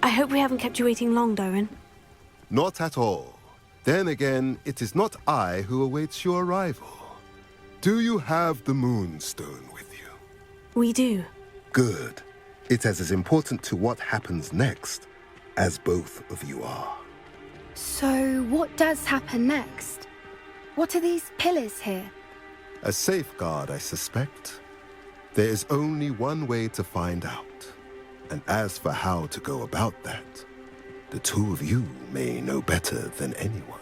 Speaker 2: I hope we haven't kept you waiting long, Doran.
Speaker 6: Not at all. Then again, it is not I who awaits your arrival. Do you have the Moonstone with you?
Speaker 2: We do.
Speaker 6: Good. It is as important to what happens next as both of you are.
Speaker 9: So, what does happen next? What are these pillars here?
Speaker 6: A safeguard, I suspect. There is only one way to find out. And as for how to go about that, the two of you may know better than anyone.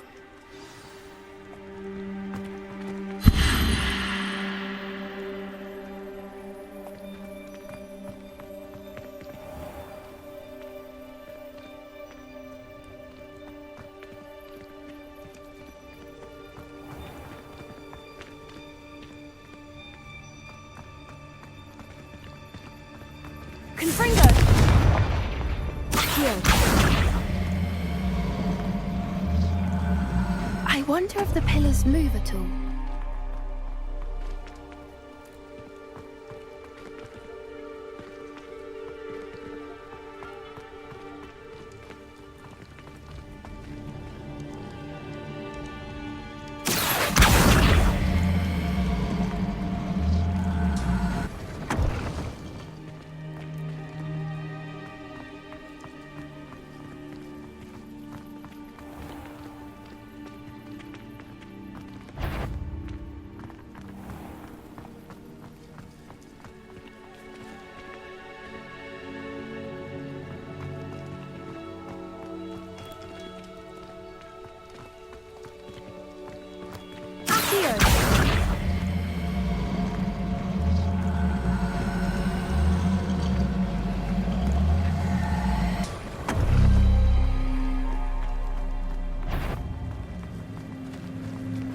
Speaker 9: I wonder if the pillars move at all.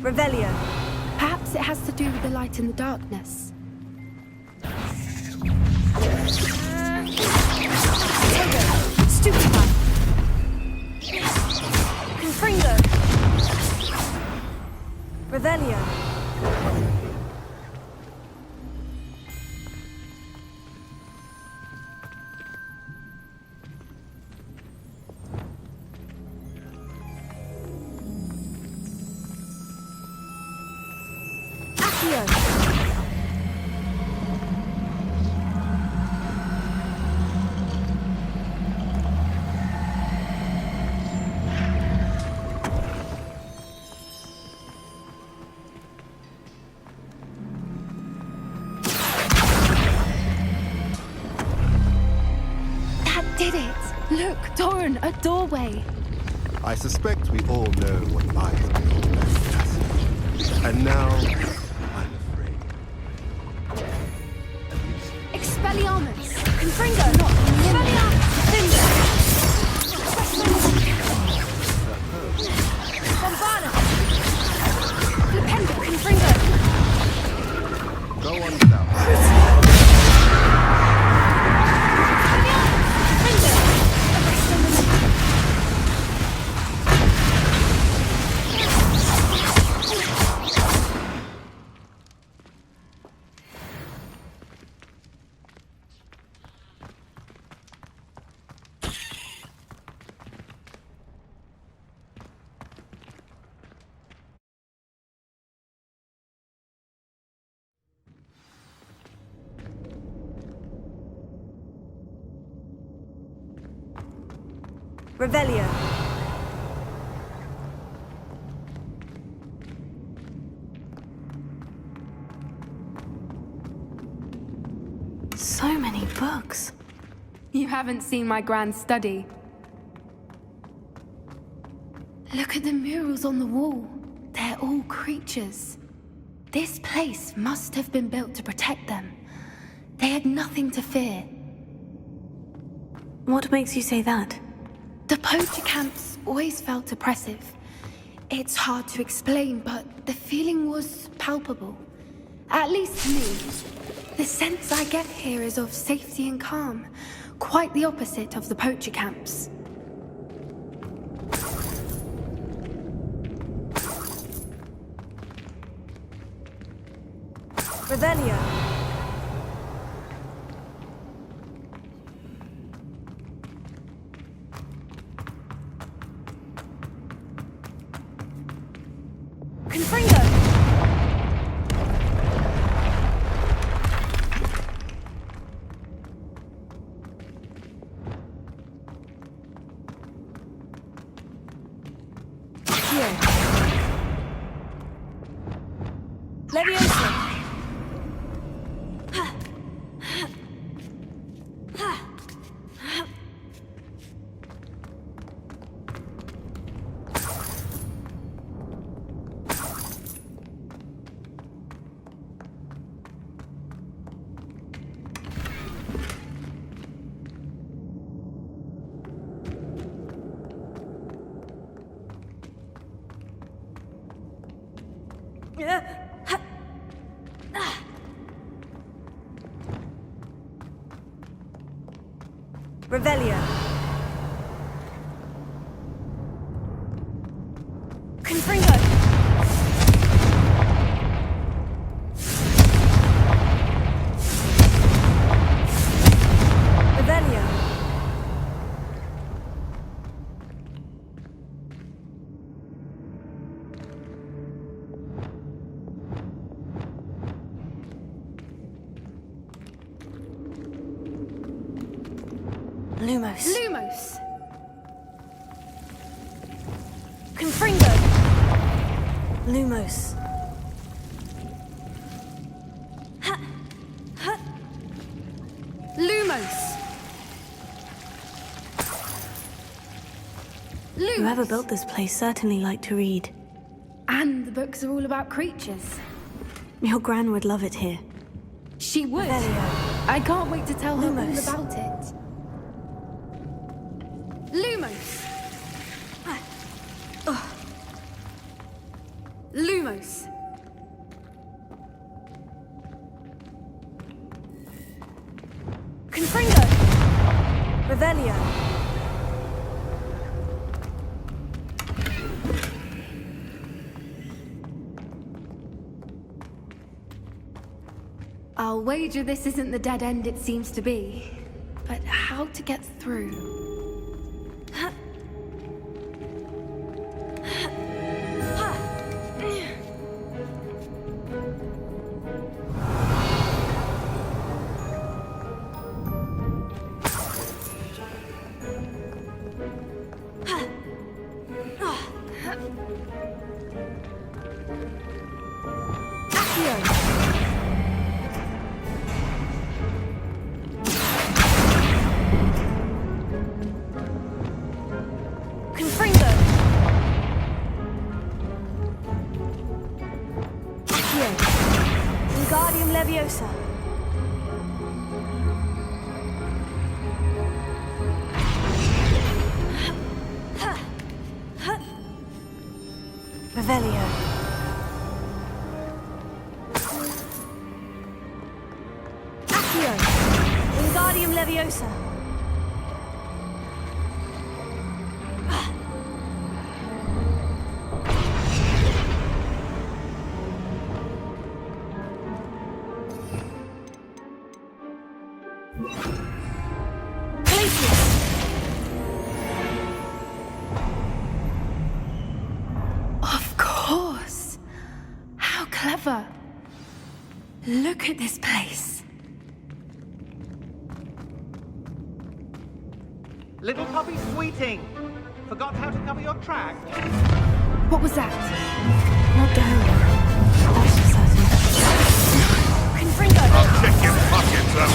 Speaker 9: Revelio. Perhaps it has to do with the light in the darkness. Stupefy. Confringo. Revelio. Look, Doran, a doorway.
Speaker 6: I suspect we all know what lies beyond that passage. And now, I'm afraid.
Speaker 9: Expelliarmus! Confringo! Not Expelliarmus! Bombada! Flipendo! Confringo!
Speaker 6: Go on without.
Speaker 9: Revelio.
Speaker 2: So many books.
Speaker 9: You haven't seen my grand study. Look at the murals on the wall. They're all creatures. This place must have been built to protect them. They had nothing to fear.
Speaker 2: What makes you say that?
Speaker 9: The poacher camps always felt oppressive. It's hard to explain, but the feeling was palpable. At least to me. The sense I get here is of safety and calm. Quite the opposite of the poacher camps. Revelio. Confringo! Leviosa! Revelio. Confringo. Revelio. Lumos. Lumos. Confringo. Lumos. Ha. Ha. Lumos. Lumos.
Speaker 2: Whoever built this place certainly liked to read.
Speaker 9: And the books are all about creatures.
Speaker 2: Your gran would love it here.
Speaker 9: She would. I can't wait to tell her all about it. Lumos. Lumos. Confringo. Revelio. I'll wager this isn't the dead end it seems to be. But how to get through? Leviosa. Revelio. Accio. Wingardium Leviosa. Look at this place.
Speaker 14: Little puppy Sweeting! Forgot how to cover your track?
Speaker 9: What was that?
Speaker 2: Not down. That's for certain.
Speaker 9: Confringo!
Speaker 12: I'll check your pockets up.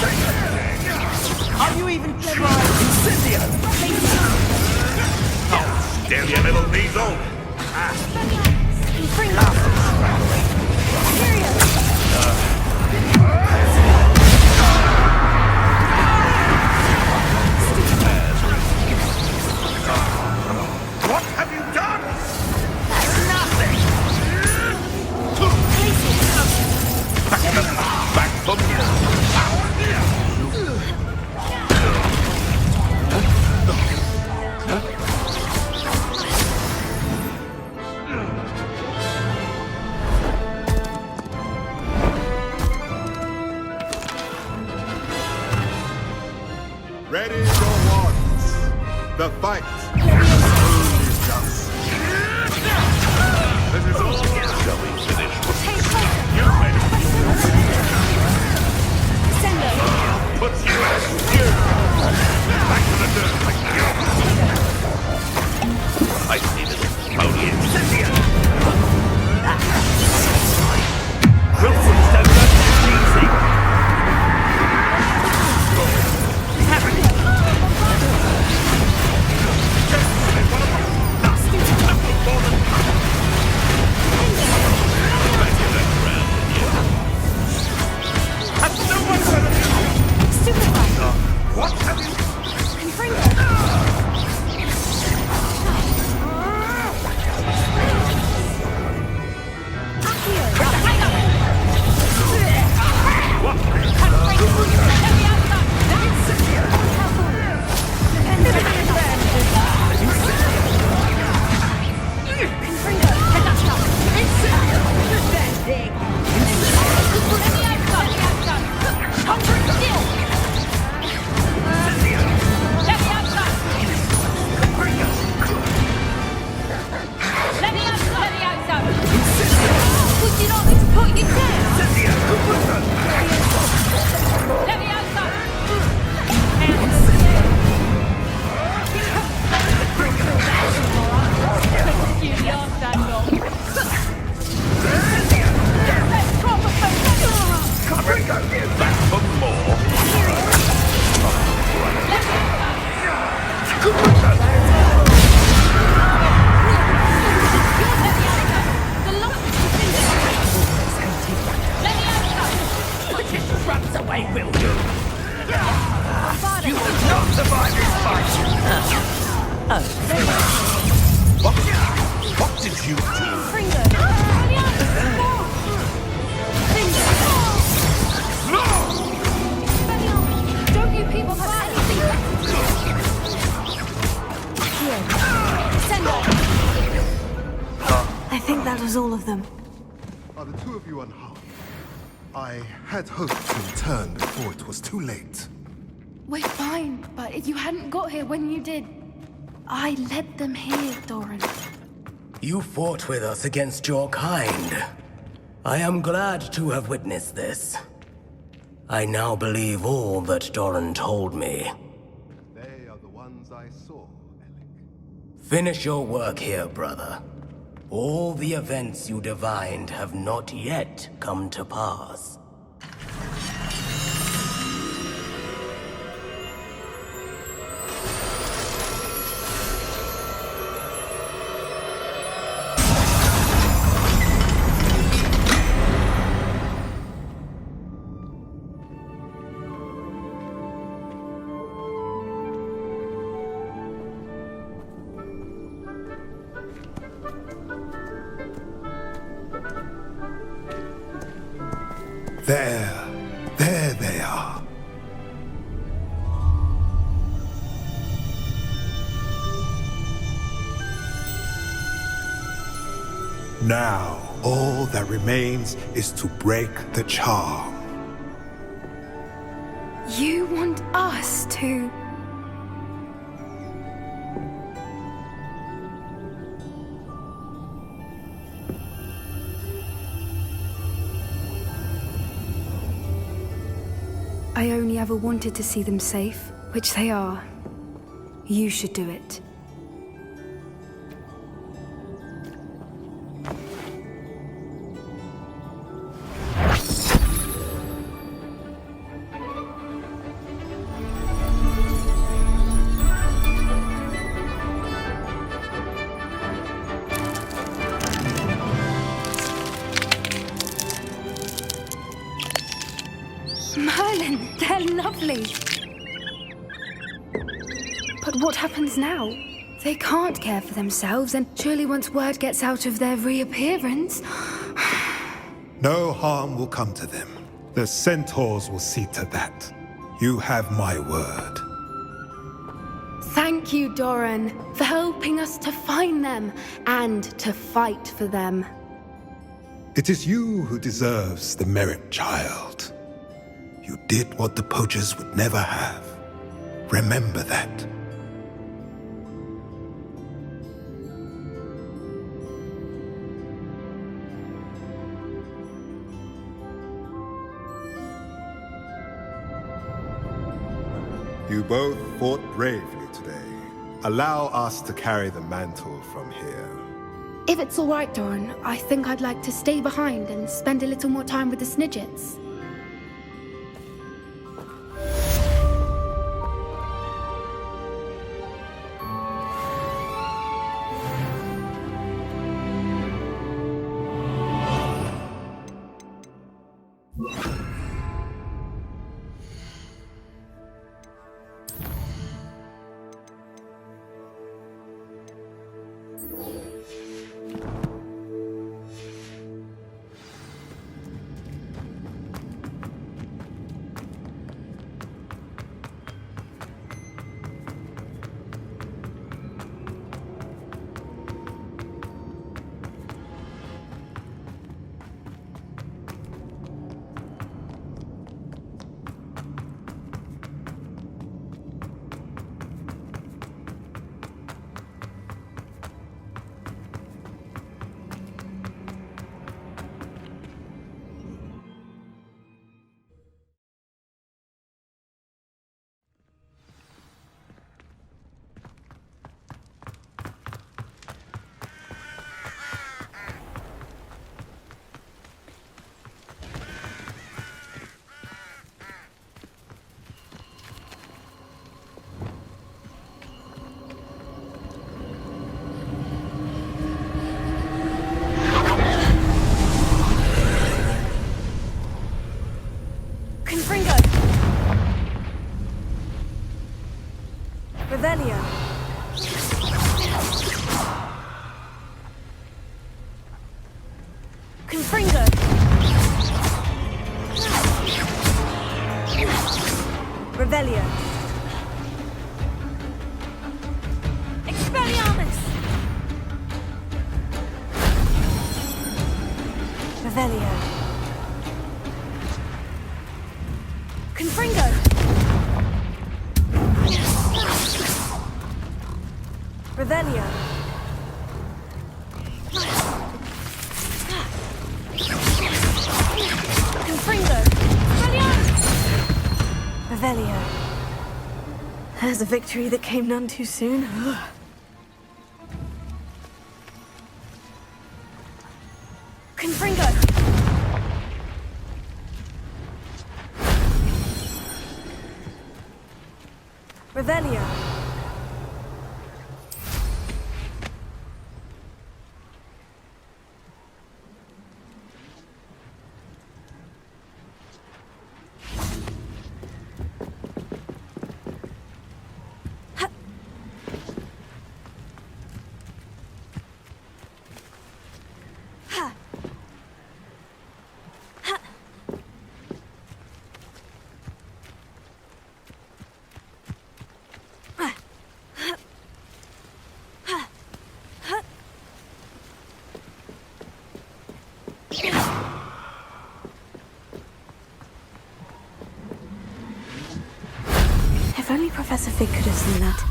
Speaker 14: Are you even trying? Incendio!
Speaker 12: Oh, still your little weasel.
Speaker 9: Confringo! Imperio!
Speaker 12: What have you done?
Speaker 9: That's nothing!
Speaker 12: Back from here.
Speaker 6: Ready your wands. The fight is just.
Speaker 12: This is all.
Speaker 2: all of them.
Speaker 6: Are the two of you unharmed? I had hoped to return before it was too late.
Speaker 9: We're fine, but if you hadn't got here when you did, I led them here, Doran.
Speaker 7: You fought with us against your kind. I am glad to have witnessed this. I now believe all that Doran told me.
Speaker 6: They are the ones I saw, Alec.
Speaker 7: Finish your work here, brother. All the events you divined have not yet come to pass.
Speaker 6: There they are. Now, all that remains is to break the charm.
Speaker 9: You want us to... I only ever wanted to see them safe, which they are. You should do it. Merlin, they're lovely. But what happens now? They can't care for themselves, and surely once word gets out of their reappearance...
Speaker 6: No harm will come to them. The centaurs will see to that. You have my word.
Speaker 9: Thank you, Doran, for helping us to find them and to fight for them.
Speaker 6: It is you who deserves the merit, child. You did what the poachers would never have. Remember that. You both fought bravely today. Allow us to carry the mantle from here.
Speaker 9: If it's all right, Doran, I think I'd like to stay behind and spend a little more time with the Snidgets.
Speaker 2: Revelio. Confringo. Revelio. Confringo. Revelio. There's a victory that came none too soon. Confringo. Revelio. If only Professor Fig could have seen that.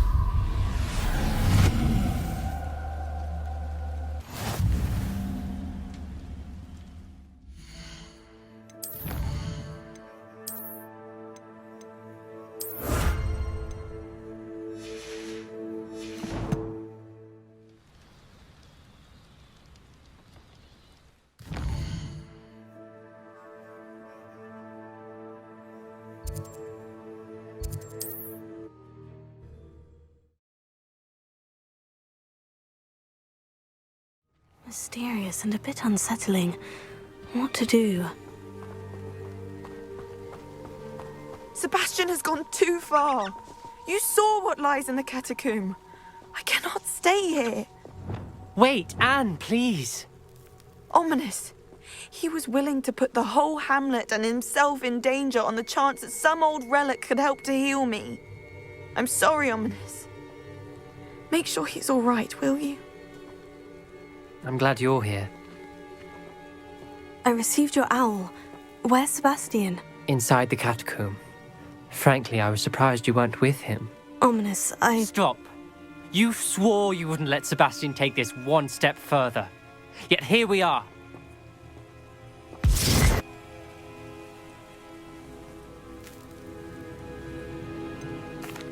Speaker 2: Mysterious and a bit unsettling. What to do?
Speaker 21: Sebastian has gone too far. You saw what lies in the catacomb. I cannot stay here.
Speaker 8: Wait, Anne, please.
Speaker 21: Ominous. He was willing to put the whole hamlet and himself in danger on the chance that some old relic could help to heal me. I'm sorry, Ominous. Make sure he's all right, will you?
Speaker 8: I'm glad you're here.
Speaker 2: I received your owl. Where's Sebastian?
Speaker 8: Inside the catacomb. Frankly, I was surprised you weren't with him.
Speaker 2: Ominous,
Speaker 8: Stop. You swore you wouldn't let Sebastian take this one step further. Yet here we are.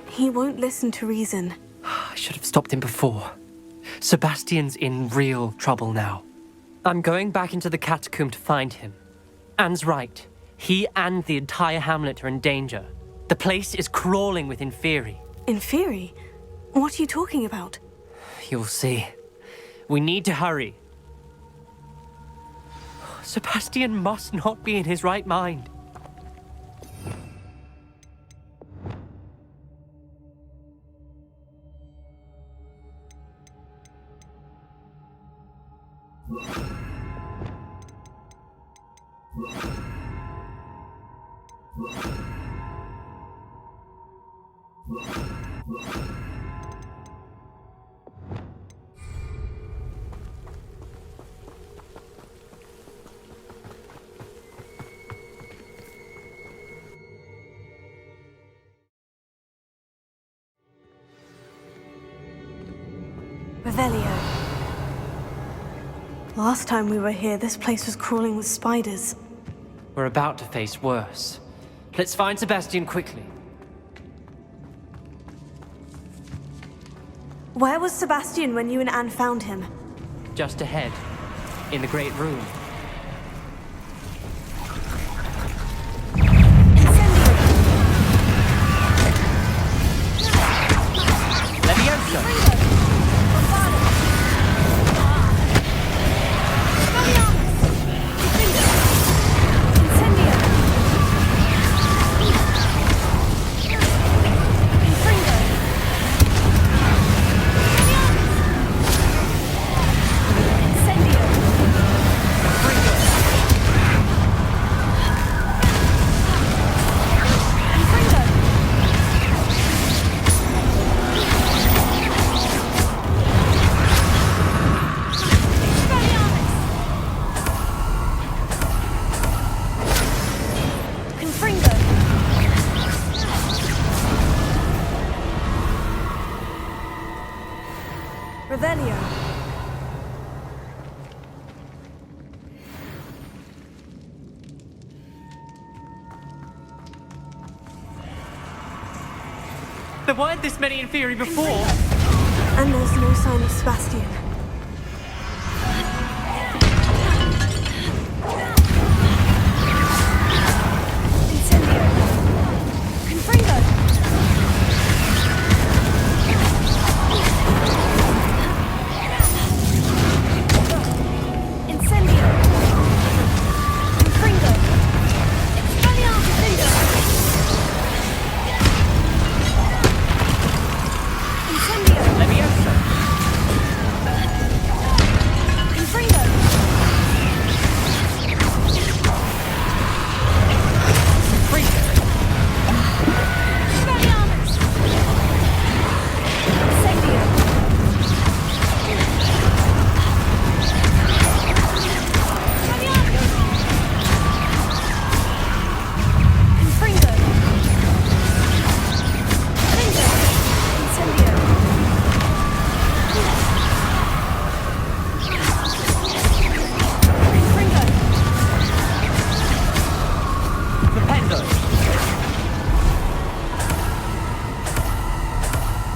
Speaker 2: He won't listen to reason.
Speaker 8: I should have stopped him before. Sebastian's in real trouble now. I'm going back into the catacomb to find him. Anne's right. He and the entire hamlet are in danger. The place is crawling with Inferi.
Speaker 2: Inferi? What are you talking about?
Speaker 8: You'll see. We need to hurry. Sebastian must not be in his right mind.
Speaker 2: Revelio. Last time we were here, this place was crawling with spiders.
Speaker 8: We're about to face worse. Let's find Sebastian quickly.
Speaker 2: Where was Sebastian when you and Anne found him?
Speaker 8: Just ahead, in the Great Room. Leviosa! There weren't this many Inferi before.
Speaker 2: And there's no sign of Sebastian.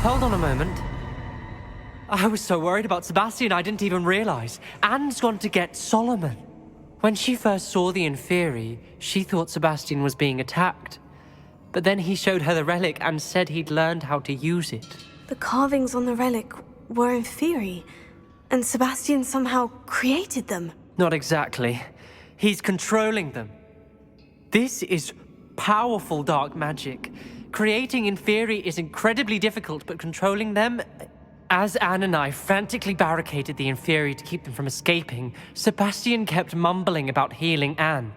Speaker 8: Hold on a moment. I was so worried about Sebastian I didn't even realize. Anne's gone to get Solomon. When she first saw the Inferi, she thought Sebastian was being attacked. But then he showed her the relic and said he'd learned how to use it.
Speaker 2: The carvings on the relic were Inferi, and Sebastian somehow created them.
Speaker 8: Not exactly. He's controlling them. This is powerful dark magic. Creating Inferi is incredibly difficult, but controlling them... As Anne and I frantically barricaded the Inferi to keep them from escaping, Sebastian kept mumbling about healing Anne.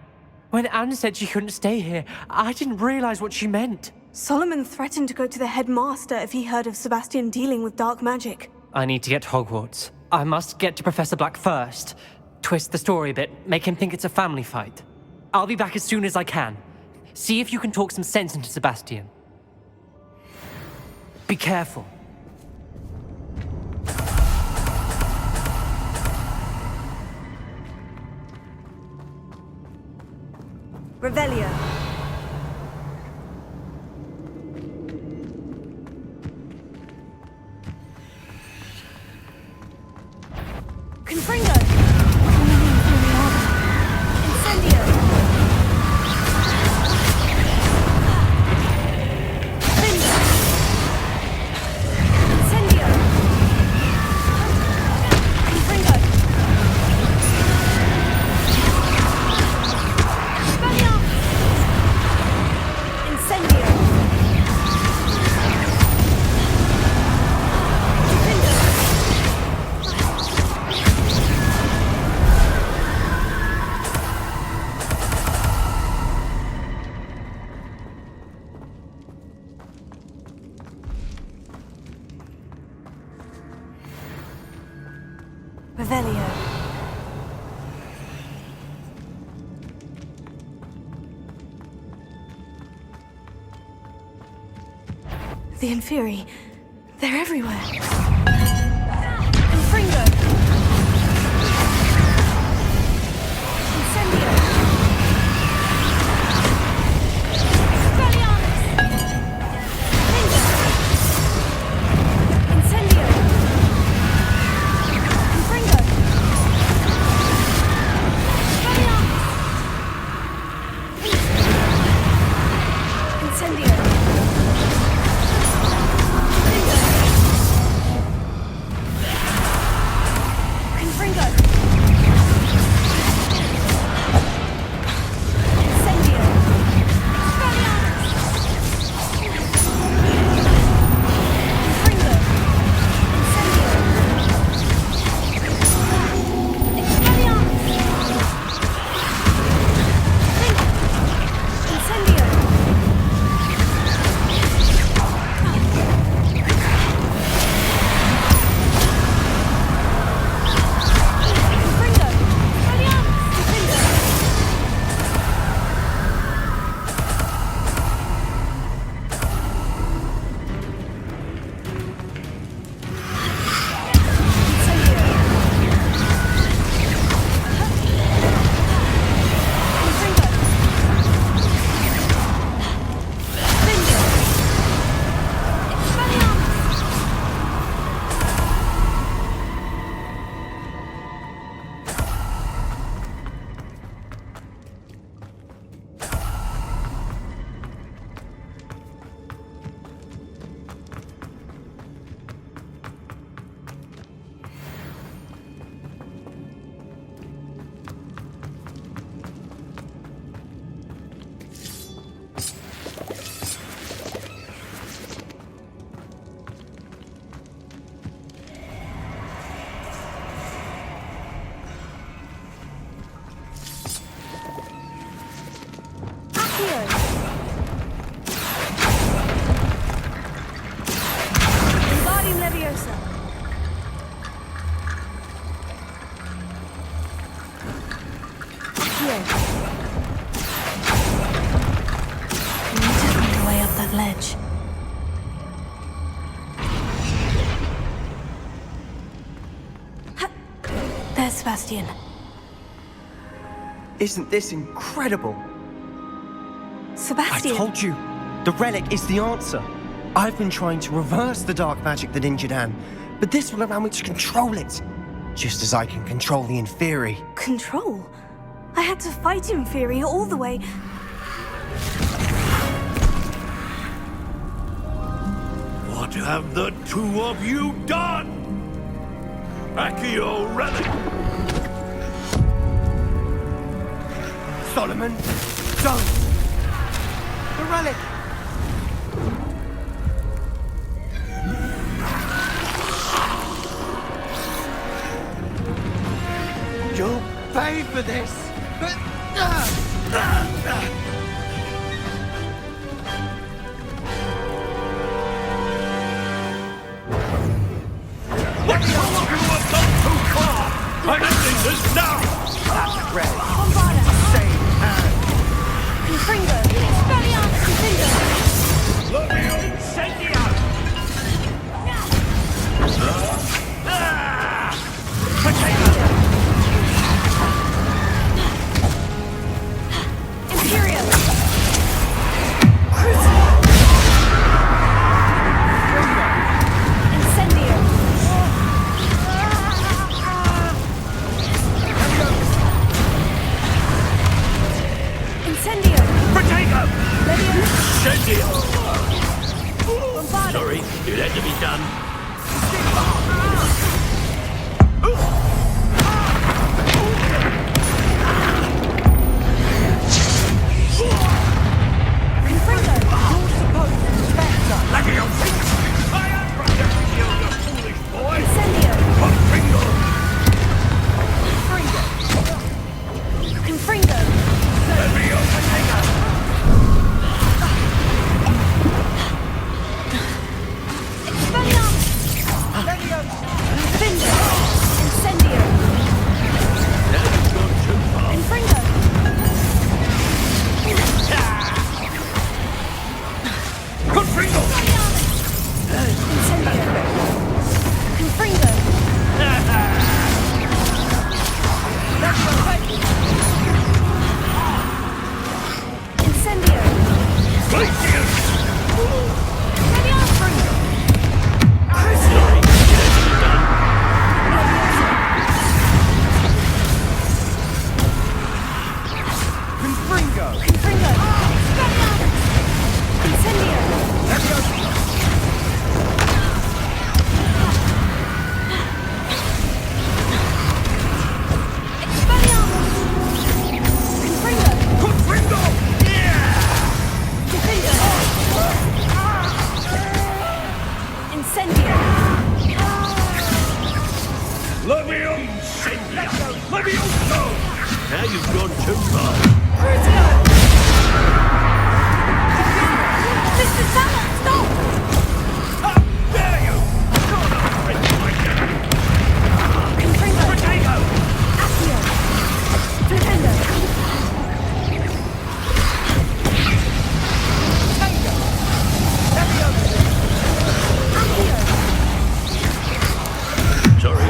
Speaker 8: When Anne said she couldn't stay here, I didn't realize what she meant.
Speaker 2: Solomon threatened to go to the headmaster if he heard of Sebastian dealing with dark magic.
Speaker 8: I need to get to Hogwarts. I must get to Professor Black first. Twist the story a bit, make him think it's a family fight. I'll be back as soon as I can. See if you can talk some sense into Sebastian. Be careful.
Speaker 2: Revelio. Confringo. Incendio. Findo. Incendio. Confringo. Revelio. The Inferi, they're everywhere. Confringo. Incendio. Expelliarmus. Findo. Incendio. Confringo. Expelliarmus. Incendio. Accio. We need to find a way up that ledge. There's Sebastian.
Speaker 23: Isn't this incredible?
Speaker 2: Sebastian!
Speaker 23: I told you, the relic is the answer. I've been trying to reverse the dark magic that injured Anne, but this will allow me to control it. Just as I can control the Inferi.
Speaker 2: Control? I had to fight Inferi all the way.
Speaker 3: What have the two of you done? Accio relic!
Speaker 23: Solomon, don't! The relic! You'll pay for this!
Speaker 3: I'm ending this now!
Speaker 23: That's great.
Speaker 2: Avada!
Speaker 23: Same hand.
Speaker 2: Confringo! Expelliarmus Confringo!
Speaker 3: Levio incendio!
Speaker 2: Imperio! Crucio! Incendio! Incendio!
Speaker 3: Potato!
Speaker 2: Leviosa!
Speaker 3: Incendio!
Speaker 2: Bombarded!
Speaker 3: Sorry, it had to be done.
Speaker 2: Confringo!
Speaker 23: You're supposed to respect us.
Speaker 3: I am protecting you, you foolish boy!
Speaker 2: Incendio!
Speaker 3: Confringo!
Speaker 2: Confringo!
Speaker 3: Levio potato!
Speaker 2: Expelliarmus! Findo! Incendio!
Speaker 3: Now you've gone too far.
Speaker 2: Confringo!
Speaker 3: Confringo!
Speaker 2: Incendio! Confringo! Incendio!
Speaker 3: Glacius!
Speaker 2: Confringo!
Speaker 3: Sorry, it had to be done.
Speaker 23: Confringo.
Speaker 2: Confringo! Expelliarmus! Incendio! Expelliarmus! Confringo!
Speaker 3: Confringo!
Speaker 2: Defendo! Incendio!
Speaker 3: Levio incendio! Levioso! Now you've gone too far.
Speaker 2: Crucio! Mr. Salmon, stop!
Speaker 3: How dare you! You're not friends like that!
Speaker 2: Confringo!
Speaker 3: Potato!
Speaker 2: Accio! Defendo! Accio!
Speaker 3: Sorry.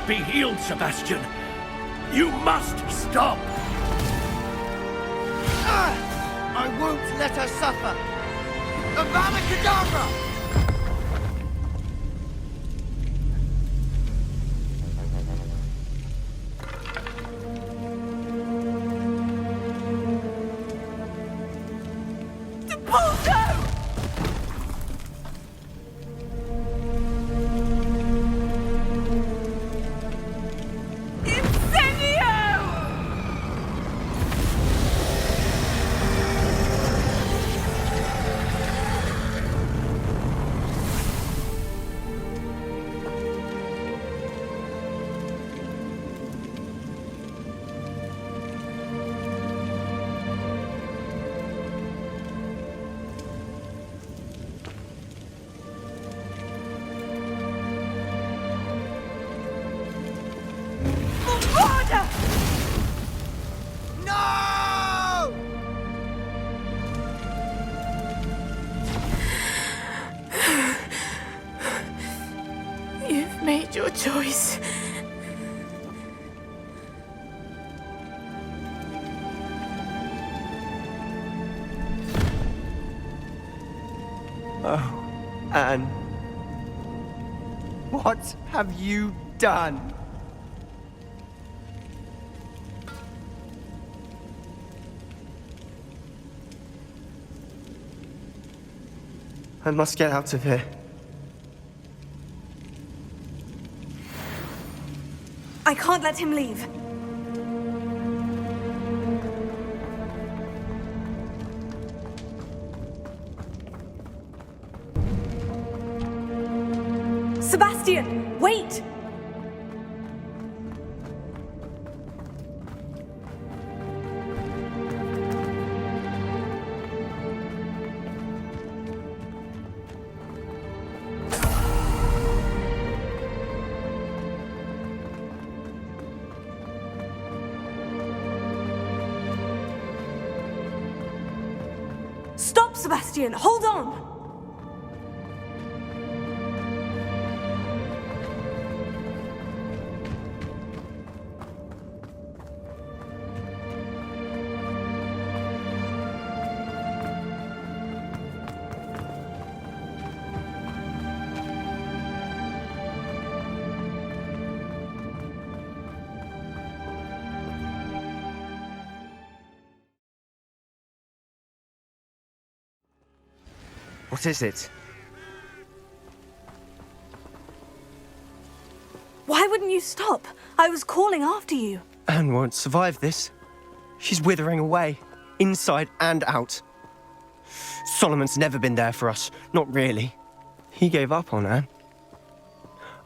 Speaker 3: cannot be healed, Sebastian. You must stop.
Speaker 15: I won't let her suffer. Avada Kedavra!
Speaker 21: Your choice.
Speaker 15: Oh, Anne. What have you done? I must get out of here.
Speaker 2: I can't let him leave. Sebastian, wait! Stop, Sebastian! Hold on!
Speaker 15: What is it?
Speaker 2: Why wouldn't you stop? I was calling after you.
Speaker 15: Anne won't survive this. She's withering away, inside and out. Solomon's never been there for us, not really. He gave up on Anne.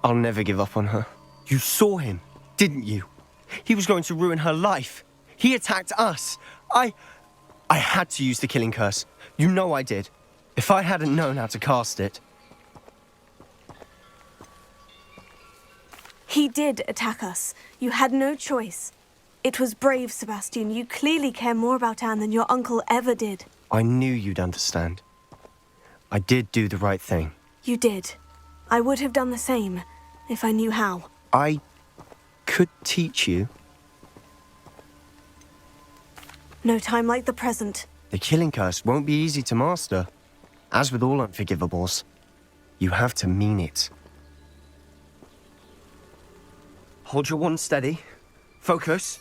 Speaker 15: I'll never give up on her. You saw him, didn't you? He was going to ruin her life. He attacked us. I had to use the killing curse. You know I did. If I hadn't known how to cast it...
Speaker 2: He did attack us. You had no choice. It was brave, Sebastian. You clearly care more about Anne than your uncle ever did.
Speaker 15: I knew you'd understand. I did do the right thing.
Speaker 2: You did. I would have done the same, if I knew how.
Speaker 15: I could teach you.
Speaker 2: No time like the present.
Speaker 15: The killing curse won't be easy to master. As with all unforgivables, you have to mean it. Hold your wand steady. Focus.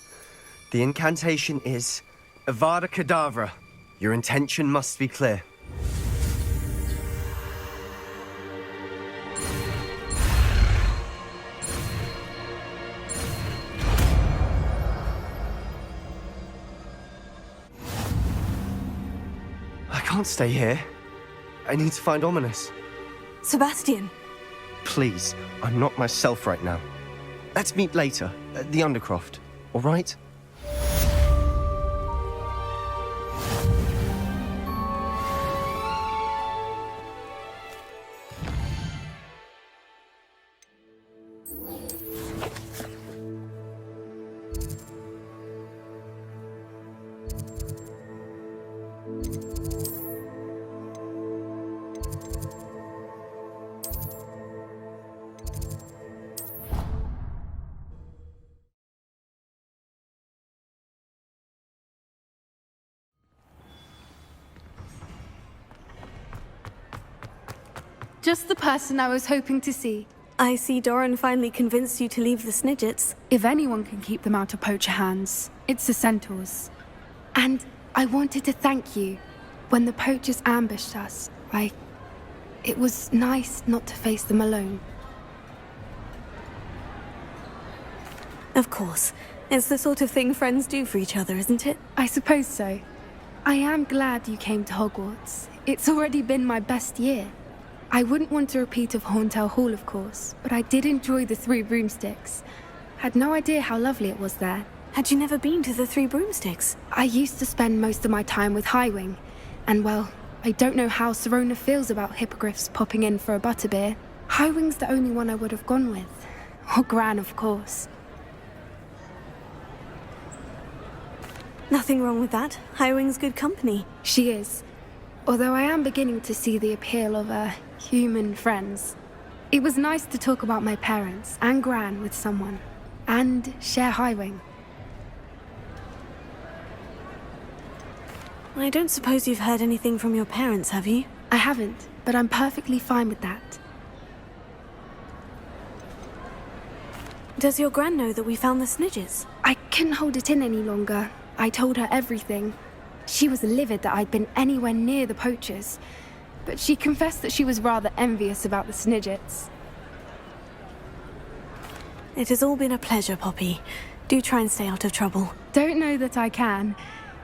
Speaker 15: The incantation is Avada Kedavra. Your intention must be clear. I can't stay here. I need to find Ominous.
Speaker 2: Sebastian.
Speaker 15: Please, I'm not myself right now. Let's meet later, at the Undercroft, all right?
Speaker 9: just the person I was hoping to see.
Speaker 2: I see Doran finally convinced you to leave the Snidgets.
Speaker 9: If anyone can keep them out of Poacher hands, it's the Centaurs. And I wanted to thank you. When the Poachers ambushed us, it was nice not to face them alone.
Speaker 2: Of course. It's the sort of thing friends do for each other, isn't it?
Speaker 9: I suppose so. I am glad you came to Hogwarts. It's already been my best year. I wouldn't want a repeat of Hauntel Hall, of course, but I did enjoy the Three Broomsticks. Had no idea how lovely it was there.
Speaker 2: Had you never been to the Three Broomsticks?
Speaker 9: I used to spend most of my time with Highwing, and well, I don't know how Serona feels about hippogriffs popping in for a butterbeer. Highwing's the only one I would have gone with. Or Gran, of course.
Speaker 2: Nothing wrong with that. Highwing's good company.
Speaker 9: She is. Although I am beginning to see the appeal of human friends. It was nice to talk about my parents and Gran with someone. And share Highwing.
Speaker 2: I don't suppose you've heard anything from your parents, have you?
Speaker 9: I haven't, but I'm perfectly fine with that.
Speaker 2: Does your Gran know that we found the Snidgets?
Speaker 9: I couldn't hold it in any longer. I told her everything. She was livid that I'd been anywhere near the Poachers, but she confessed that she was rather envious about the Snidgets.
Speaker 2: It has all been a pleasure, Poppy. Do try and stay out of trouble.
Speaker 9: Don't know that I can.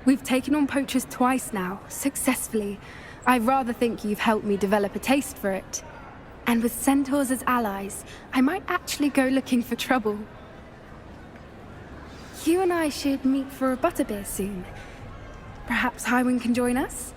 Speaker 9: We've taken on Poachers twice now, successfully. I rather think you've helped me develop a taste for it. And with Centaurs as allies, I might actually go looking for trouble. You and I should meet for a butterbeer soon. Perhaps Highwing can join us?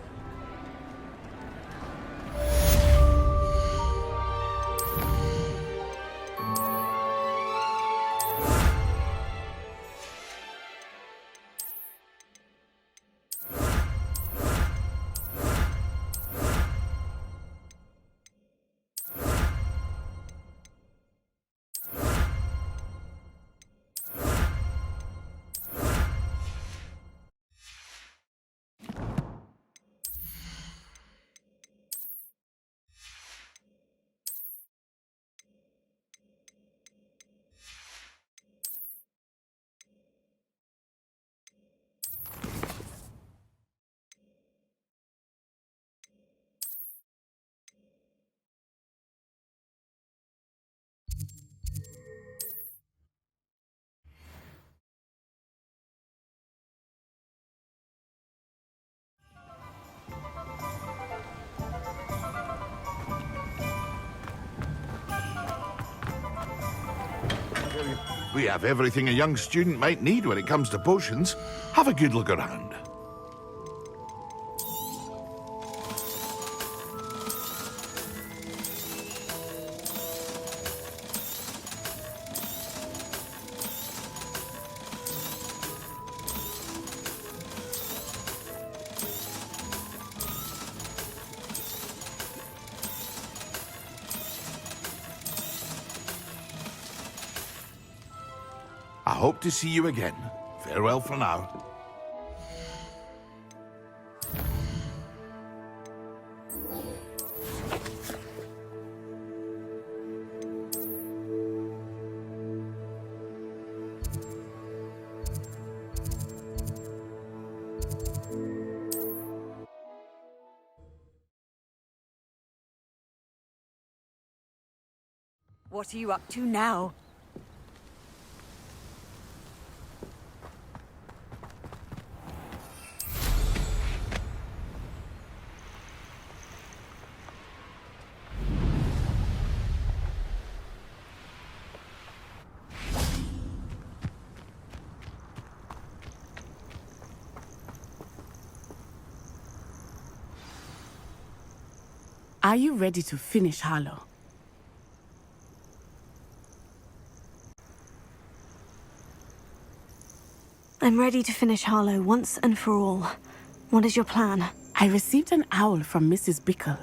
Speaker 12: We have everything a young student might need when it comes to potions. Have a good look around. I hope to see you again. Farewell for now.
Speaker 10: What are you up to now?
Speaker 4: Are you ready to finish Harlow?
Speaker 2: I'm ready to finish Harlow once and for all. What is your plan?
Speaker 4: I received an owl from Mrs. Bickle.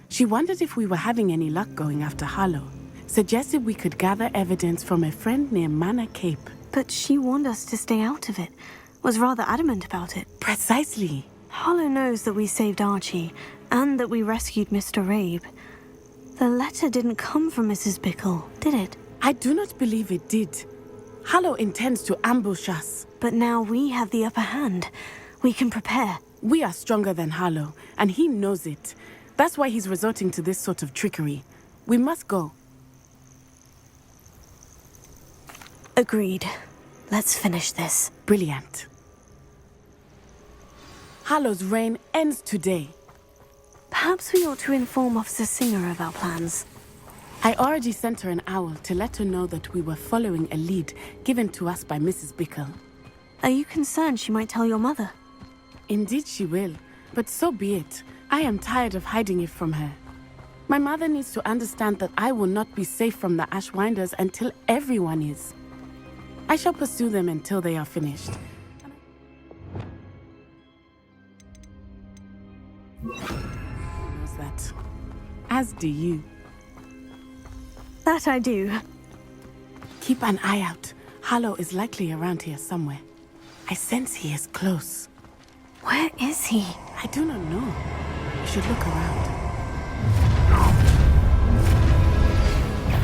Speaker 4: She wondered if we were having any luck going after Harlow. Suggested we could gather evidence from a friend near Manor Cape.
Speaker 2: But she warned us to stay out of it. Was rather adamant about it.
Speaker 4: Precisely.
Speaker 2: Harlow knows that we saved Archie, and that we rescued Mr. Rabe. The letter didn't come from Mrs. Bickle, did it?
Speaker 4: I do not believe it did. Harlow intends to ambush us.
Speaker 2: But now we have the upper hand. We can prepare.
Speaker 4: We are stronger than Harlow, and he knows it. That's why he's resorting to this sort of trickery. We must go.
Speaker 2: Agreed. Let's finish this.
Speaker 4: Brilliant. Harlow's reign ends today.
Speaker 2: Perhaps we ought to inform Officer Singer of our plans.
Speaker 4: I already sent her an owl to let her know that we were following a lead given to us by Mrs. Bickle.
Speaker 2: Are you concerned she might tell your mother?
Speaker 4: Indeed she will, but so be it. I am tired of hiding it from her. My mother needs to understand that I will not be safe from the Ashwinders until everyone is. I shall pursue them until they are finished. Knows that. As do you.
Speaker 2: That I do.
Speaker 4: Keep an eye out. Harlow is likely around here somewhere. I sense he is close.
Speaker 2: Where is he?
Speaker 4: I do not know. We should look around.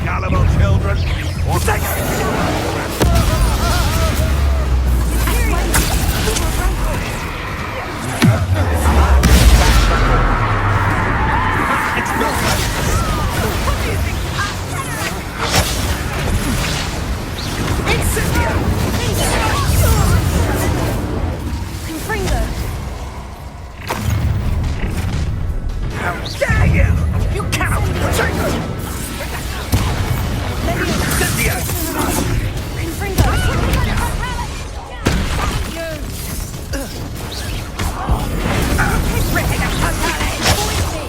Speaker 11: Gullible children! How dare you! You cannot take it!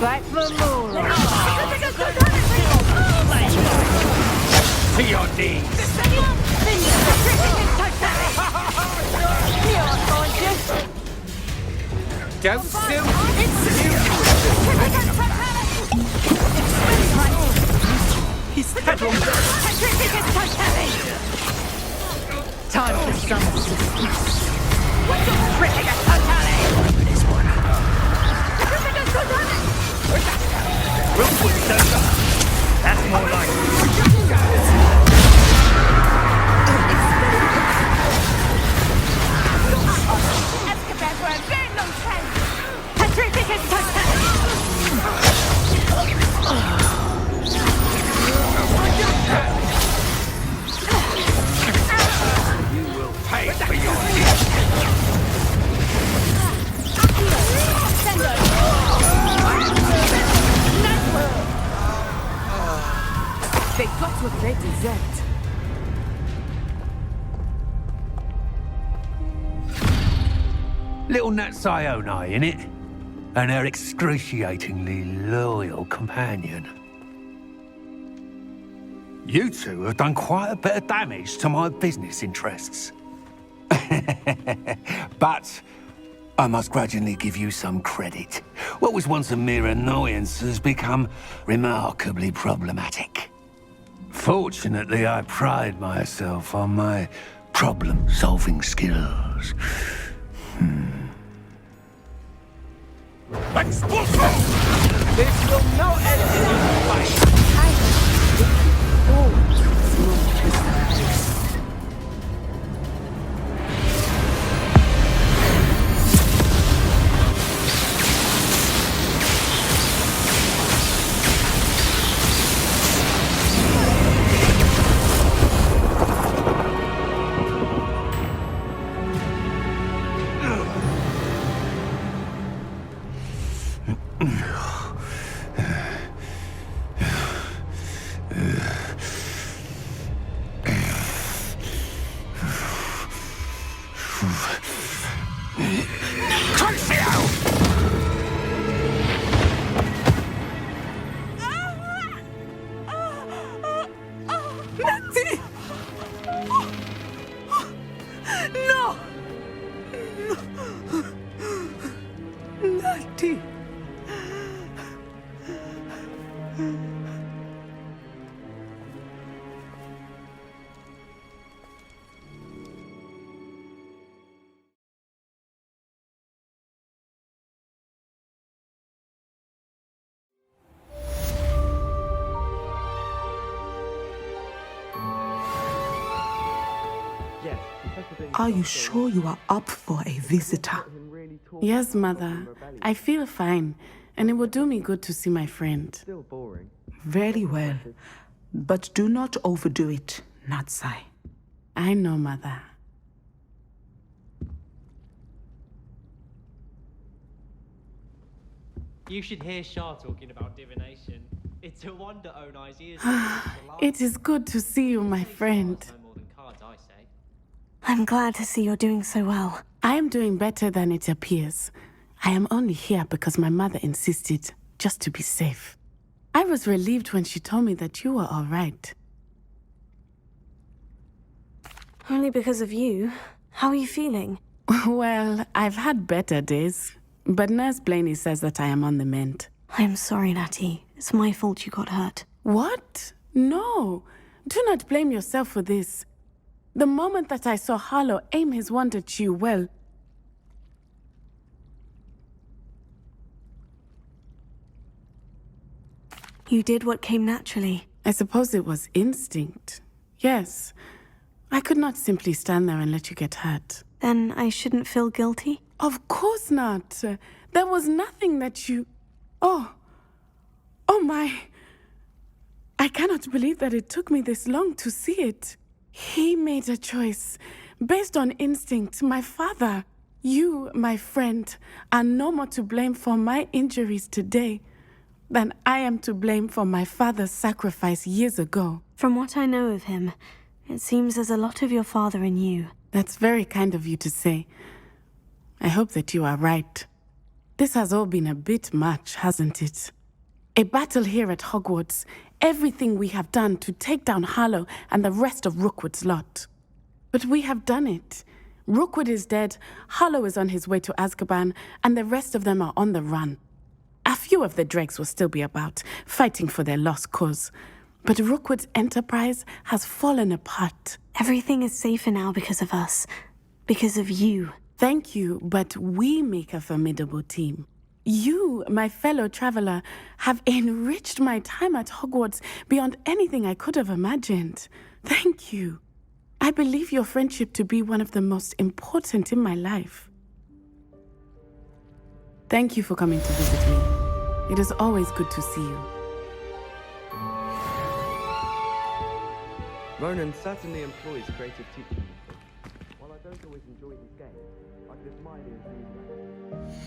Speaker 5: Back for more.
Speaker 11: To your deeds!
Speaker 14: Don't sue.
Speaker 5: He's headlong. Time for some suspense.
Speaker 11: Rookwood Centaur. That's more like it.
Speaker 5: For a very long time.
Speaker 11: You will pay for your deeds.
Speaker 4: They got what they deserved.
Speaker 1: Little Nat Sioni, innit? And her excruciatingly loyal companion. You two have done quite a bit of damage to my business interests. But I must grudgingly give you some credit. What was once a mere annoyance has become remarkably problematic. Fortunately, I pride myself on my problem-solving skills.
Speaker 11: Explosive!
Speaker 14: This will not end in a fight.
Speaker 19: Are you sure you are up for a visitor?
Speaker 4: Yes, Mother. I feel fine, and it will do me good to see my friend.
Speaker 19: Very well. But do not overdo it, Natsai.
Speaker 4: I know, Mother.
Speaker 8: You should hear Shah talking about divination. It's a wonder own eyes ears.
Speaker 4: It is good to see you, my friend.
Speaker 2: I'm glad to see you're doing so well.
Speaker 4: I am doing better than it appears. I am only here because my mother insisted, just to be safe. I was relieved when she told me that you were all right.
Speaker 2: Only because of you. How are you feeling?
Speaker 4: Well, I've had better days, but Nurse Blaney says that I am on the mend.
Speaker 2: I'm sorry, Natty. It's my fault you got hurt.
Speaker 4: What? No. Do not blame yourself for this. The moment that I saw Harlow aim his wand at you, well...
Speaker 2: You did what came naturally.
Speaker 4: I suppose it was instinct. Yes. I could not simply stand there and let you get hurt.
Speaker 2: Then I shouldn't feel guilty?
Speaker 4: Of course not. There was nothing that you... Oh my... I cannot believe that it took me this long to see it. He made a choice based on instinct. My father, you, my friend, are no more to blame for my injuries today than I am to blame for my father's sacrifice years ago.
Speaker 2: From what I know of him, it seems there's a lot of your father in you.
Speaker 4: That's very kind of you to say. I hope that you are right. This has all been a bit much, hasn't it? A battle here at Hogwarts, everything we have done to take down Harlow and the rest of Rookwood's lot. But we have done it. Rookwood is dead, Harlow is on his way to Azkaban, and the rest of them are on the run. A few of the dregs will still be about, fighting for their lost cause. But Rookwood's enterprise has fallen apart.
Speaker 2: Everything is safer now because of us. Because of you.
Speaker 4: Thank you, but we make a formidable team. You, my fellow traveler, have enriched my time at Hogwarts beyond anything I could have imagined. Thank you. I believe your friendship to be one of the most important in my life. Thank you for coming to visit me. It is always good to see you.
Speaker 20: Ronan certainly employs creative teaching methods. While I don't always enjoy his game, I can admire the enthusiasm.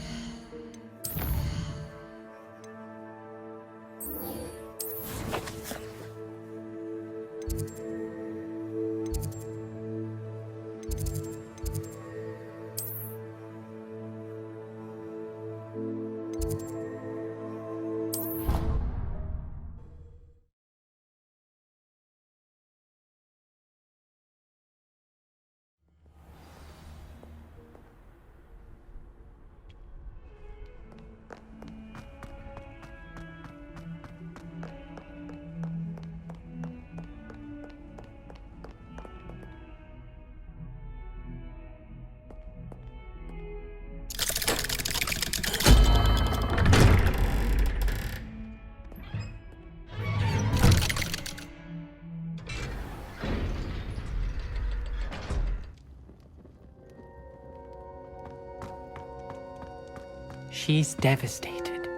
Speaker 8: She's devastated.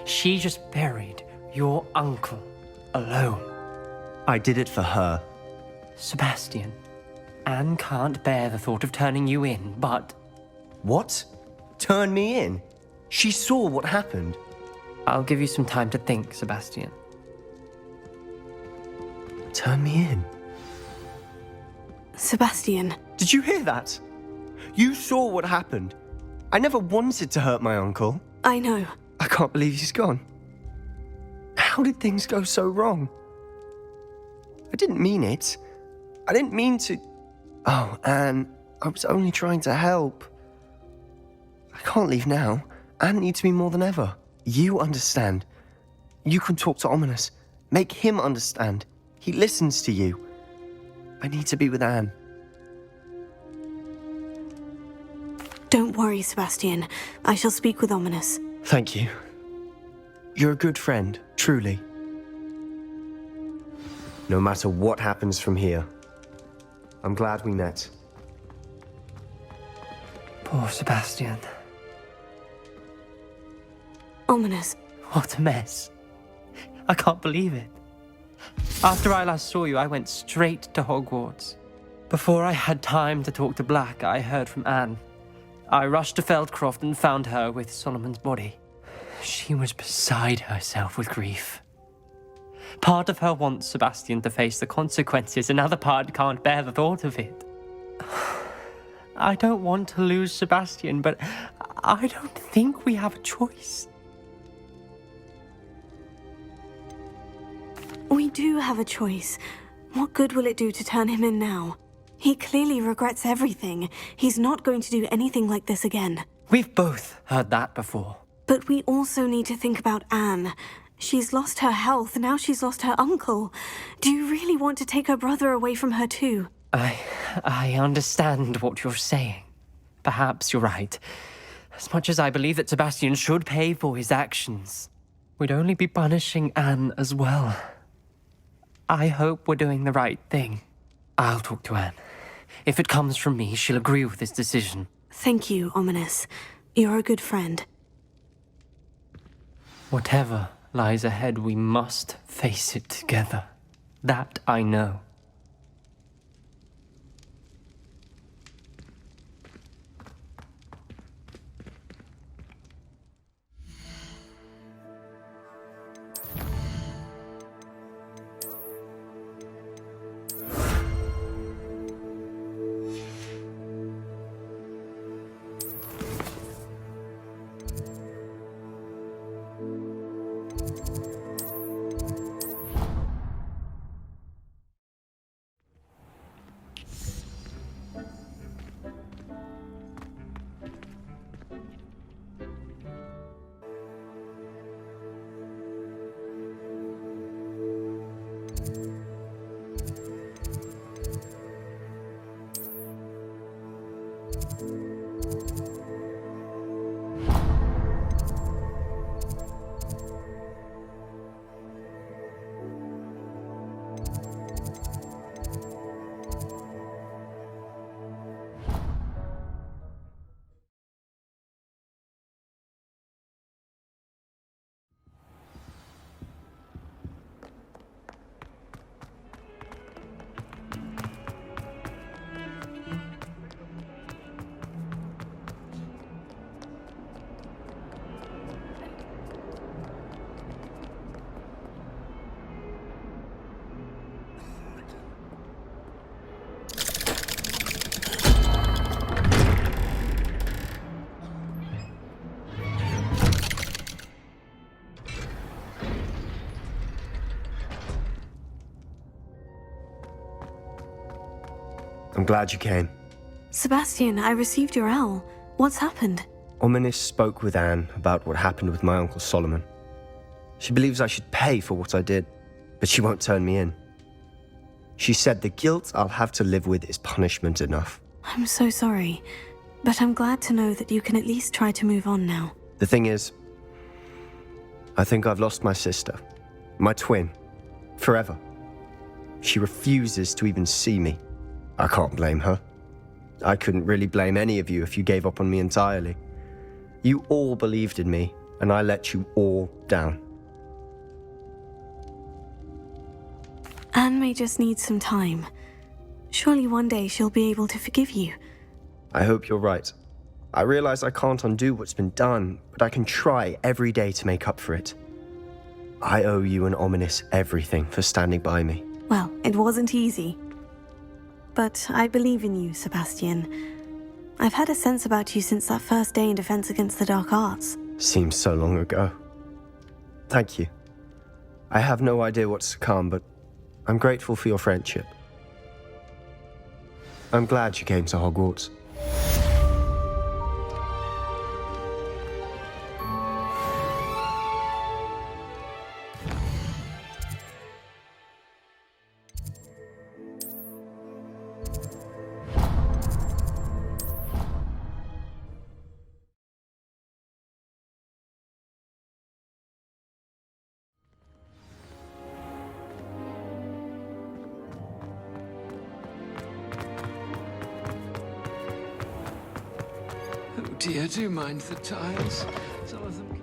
Speaker 8: She just buried your uncle alone.
Speaker 23: I did it for her.
Speaker 8: Sebastian, Anne can't bear the thought of turning you in, but...
Speaker 23: What? Turn me in? She saw what happened.
Speaker 8: I'll give you some time to think, Sebastian.
Speaker 23: Turn me in?
Speaker 2: Sebastian.
Speaker 23: Did you hear that? You saw what happened. I never wanted to hurt my uncle.
Speaker 2: I know.
Speaker 23: I can't believe he's gone. How did things go so wrong? I didn't mean it. I didn't mean to... Oh, Anne, I was only trying to help. I can't leave now. Anne needs me more than ever. You understand. You can talk to Ominous. Make him understand. He listens to you. I need to be with Anne.
Speaker 2: Don't worry, Sebastian. I shall speak with Ominous.
Speaker 23: Thank you. You're a good friend, truly. No matter what happens from here, I'm glad we met.
Speaker 8: Poor Sebastian.
Speaker 2: Ominous.
Speaker 8: What a mess. I can't believe it. After I last saw you, I went straight to Hogwarts. Before I had time to talk to Black, I heard from Anne. I rushed to Feldcroft and found her with Solomon's body. She was beside herself with grief. Part of her wants Sebastian to face the consequences, another part can't bear the thought of it. I don't want to lose Sebastian, but I don't think we have a choice.
Speaker 2: We do have a choice. What good will it do to turn him in now? He clearly regrets everything. He's not going to do anything like this again.
Speaker 8: We've both heard that before.
Speaker 2: But we also need to think about Anne. She's lost her health, now she's lost her uncle. Do you really want to take her brother away from her too?
Speaker 8: I understand what you're saying. Perhaps you're right. As much as I believe that Sebastian should pay for his actions, we'd only be punishing Anne as well. I hope we're doing the right thing. I'll talk to Anne. If it comes from me, she'll agree with this decision.
Speaker 2: Thank you, Ominous. You're a good friend.
Speaker 8: Whatever lies ahead, we must face it together. That I know.
Speaker 23: I'm glad you came.
Speaker 2: Sebastian, I received your owl. What's happened?
Speaker 23: Ominous spoke with Anne about what happened with my Uncle Solomon. She believes I should pay for what I did, but she won't turn me in. She said the guilt I'll have to live with is punishment enough.
Speaker 2: I'm so sorry, but I'm glad to know that you can at least try to move on now.
Speaker 23: The thing is, I think I've lost my sister, my twin, forever. She refuses to even see me. I can't blame her. I couldn't really blame any of you if you gave up on me entirely. You all believed in me, and I let you all down.
Speaker 2: Anne may just need some time. Surely one day she'll be able to forgive you.
Speaker 23: I hope you're right. I realize I can't undo what's been done, but I can try every day to make up for it. I owe you and Ominous everything for standing by me.
Speaker 2: Well, it wasn't easy. But I believe in you, Sebastian. I've had a sense about you since that first day in Defense Against the Dark Arts.
Speaker 23: Seems so long ago. Thank you. I have no idea what's to come, but I'm grateful for your friendship. I'm glad you came to Hogwarts.
Speaker 13: dear, do you mind the tiles? Some of them...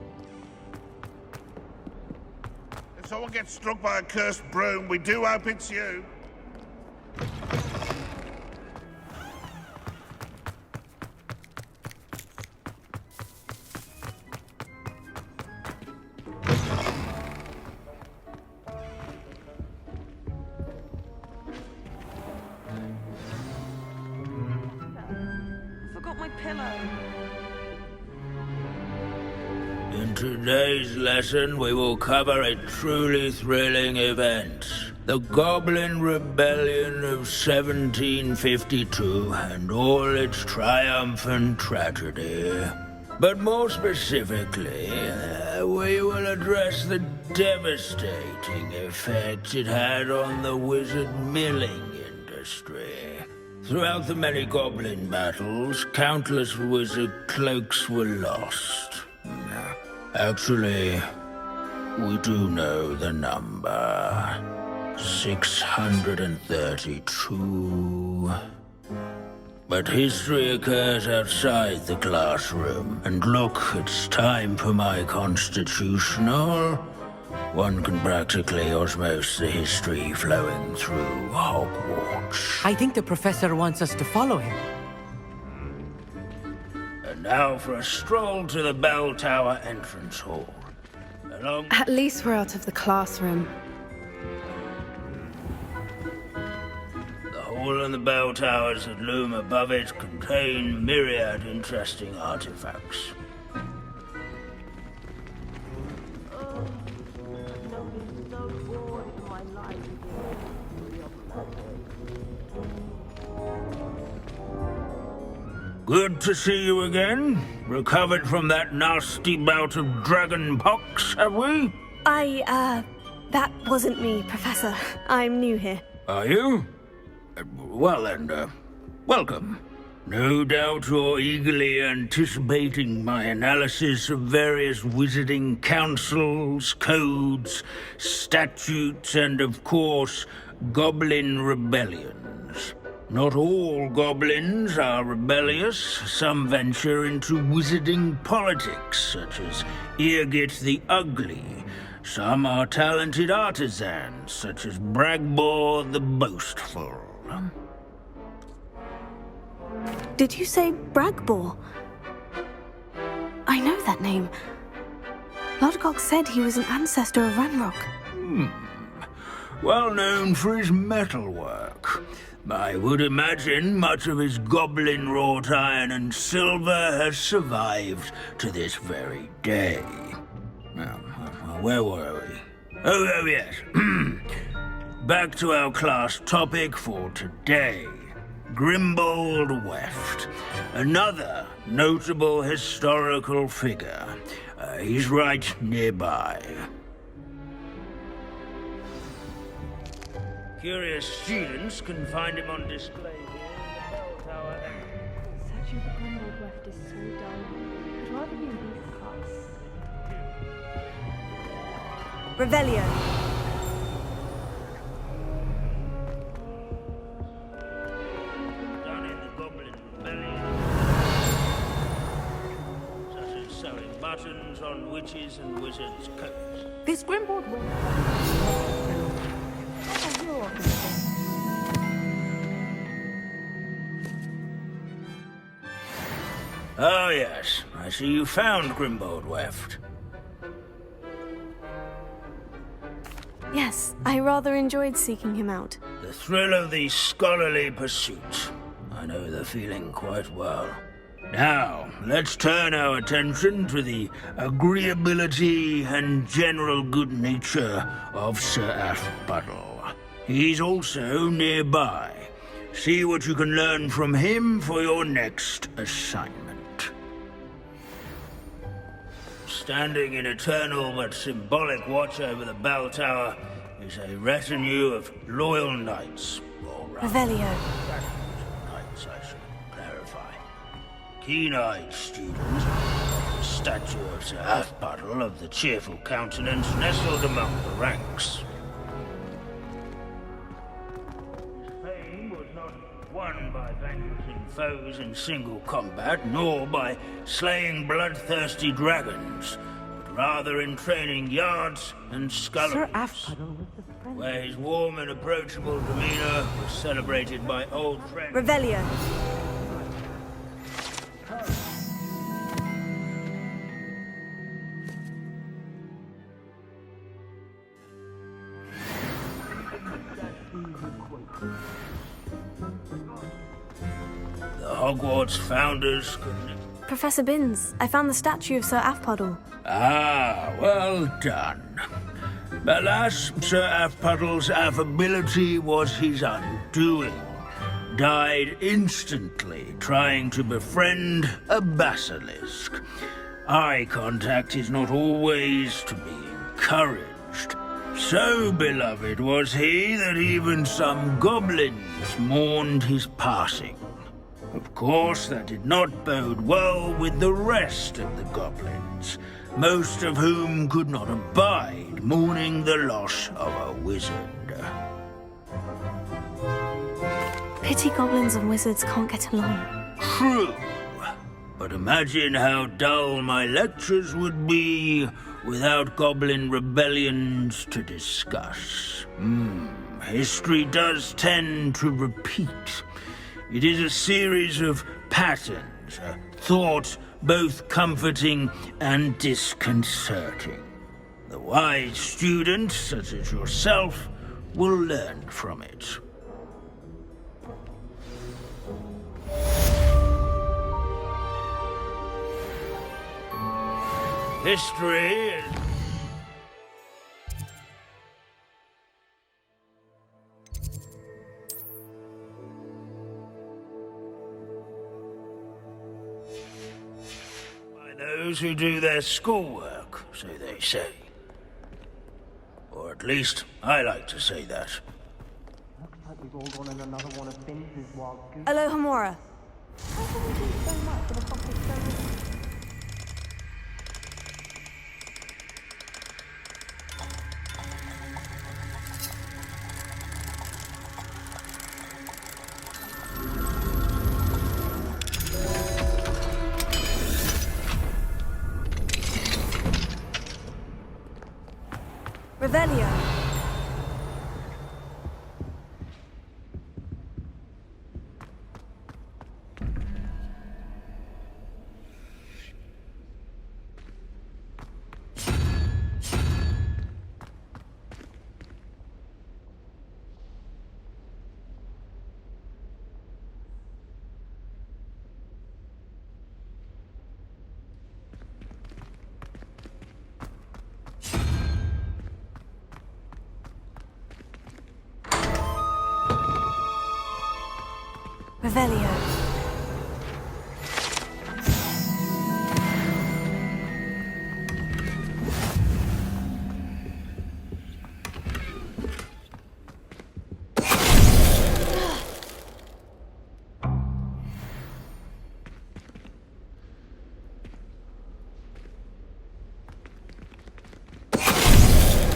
Speaker 12: If someone gets struck by a cursed broom, we do hope it's you.
Speaker 21: Forgot my pillow.
Speaker 5: In today's lesson, we will cover a truly thrilling event. The Goblin Rebellion of 1752 and all its triumphant tragedy. But more specifically, we will address the devastating effect it had on the wizard milling industry. Throughout the many goblin battles, countless wizard cloaks were lost. Actually, we do know the number. 632. But history occurs outside the classroom. And look, it's time for my constitutional. One can practically osmose the history flowing through Hogwarts.
Speaker 18: I think the professor wants us to follow him.
Speaker 5: And now for a stroll to the bell tower entrance hall.
Speaker 9: At least we're out of the classroom.
Speaker 5: The hall and the bell towers that loom above it contain myriad interesting artifacts. Good to see you again. Recovered from that nasty bout of dragon pox, have we?
Speaker 2: That wasn't me, Professor. I'm new here.
Speaker 5: Are you? Well then, welcome. No doubt you're eagerly anticipating my analysis of various wizarding councils, codes, statutes, and of course, goblin rebellions. Not all goblins are rebellious. Some venture into wizarding politics, such as Eargit the Ugly. Some are talented artisans, such as Bragbor the Boastful.
Speaker 2: Did you say Bragbor? I know that name. Lodgok said he was an ancestor of Ranrok.
Speaker 5: Well known for his metalwork. I would imagine much of his goblin wrought iron and silver has survived to this very day. Where were we? Oh yes. Back to our class topic for today. Grimbold Weft. Another notable historical figure. He's right nearby. Curious students can find him on display here in the bell tower.
Speaker 9: Searching for Grimbold Weft is so dull. I'd rather be in Beast class.
Speaker 2: Revelio.
Speaker 5: Done in the Goblin Rebellion. Such as sewing buttons on witches and wizards' coats.
Speaker 9: This Grimbold Weft.
Speaker 5: Oh yes, I see you found Grimbold Weft.
Speaker 2: Yes, I rather enjoyed seeking him out.
Speaker 5: The thrill of the scholarly pursuit. I know the feeling quite well. Now, let's turn our attention to the agreeability and general good nature of Sir Ashbuttle. He's also nearby. See what you can learn from him for your next assignment. Standing in eternal but symbolic watch over the bell tower is a retinue of loyal knights.
Speaker 2: Revelio.
Speaker 5: Knights, I should clarify. Keen-eyed students. The statue of Sir Ashbuttle of the cheerful countenance nestled among the ranks. won by vanquishing foes in single combat, nor by slaying bloodthirsty dragons, but rather in training yards and sculleries, where his warm and approachable demeanor was celebrated by old friends.
Speaker 2: Revelio.
Speaker 5: The Hogwarts founders could...
Speaker 2: Professor Binns, I found the statue of Sir Afpuddle.
Speaker 5: Ah, well done. Alas, Sir Afpuddle's affability was his undoing. Died instantly trying to befriend a basilisk. Eye contact is not always to be encouraged. So beloved was he that even some goblins mourned his passing. Of course, that did not bode well with the rest of the goblins, most of whom could not abide mourning the loss of a wizard.
Speaker 2: Pity goblins and wizards can't get along.
Speaker 5: True. But imagine how dull my lectures would be without goblin rebellions to discuss. History does tend to repeat. It is a series of patterns, a thought both comforting and disconcerting. The wise student, such as yourself, will learn from it. History is... by those who do their schoolwork, so they say. Or at least, I like to say that.
Speaker 20: Looks like we've all gone in another one of Vince's wild goose.
Speaker 2: Alohomora.
Speaker 20: How can we do so much for the fucking so
Speaker 2: Revelio. Revelio.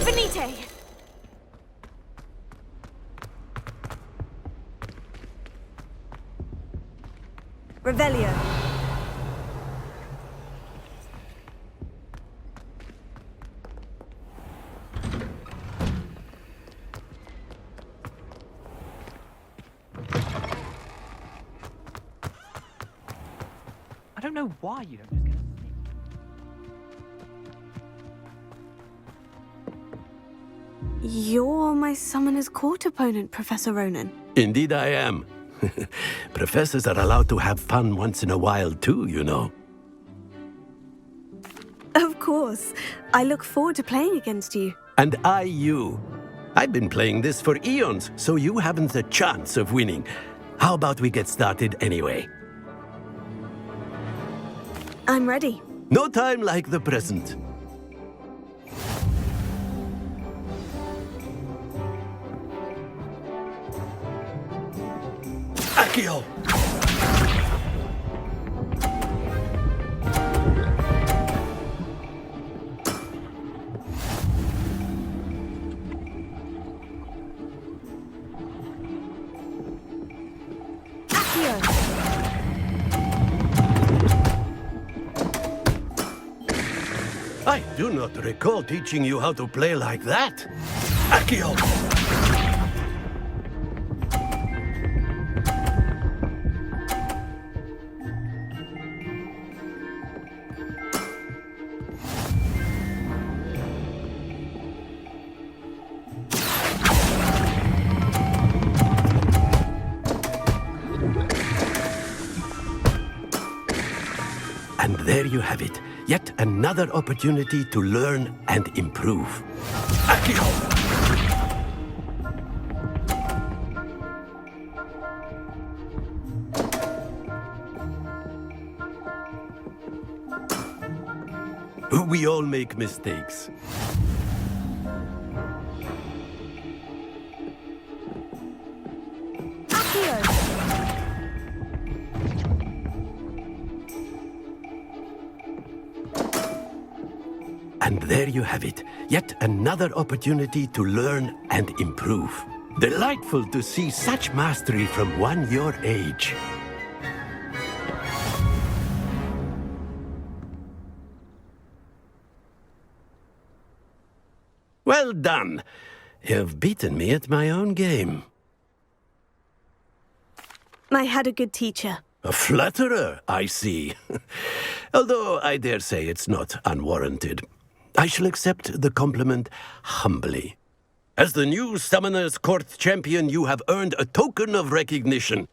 Speaker 2: Venite! Revelio.
Speaker 8: I don't know why you don't just get a
Speaker 2: You're my Summoner's Court opponent, Professor Ronan.
Speaker 3: Indeed I am. Professors are allowed to have fun once in a while too, you know.
Speaker 2: Of course. I look forward to playing against you.
Speaker 3: And I you. I've been playing this for eons, so you haven't a chance of winning. How about we get started anyway?
Speaker 2: I'm ready.
Speaker 3: No time like the present. Accio! do not recall teaching you how to play like that. Accio! And there you have it. Yet another opportunity to learn and improve. Accio! We all make mistakes. And there you have it. Yet another opportunity to learn and improve. Delightful to see such mastery from one your age. Well done. You've beaten me at my own game.
Speaker 2: I had a good teacher.
Speaker 3: A flatterer, I see. Although I dare say it's not unwarranted. I shall accept the compliment humbly. As the new Summoner's Court champion, you have earned a token of recognition.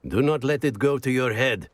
Speaker 3: Do not let it go to your head.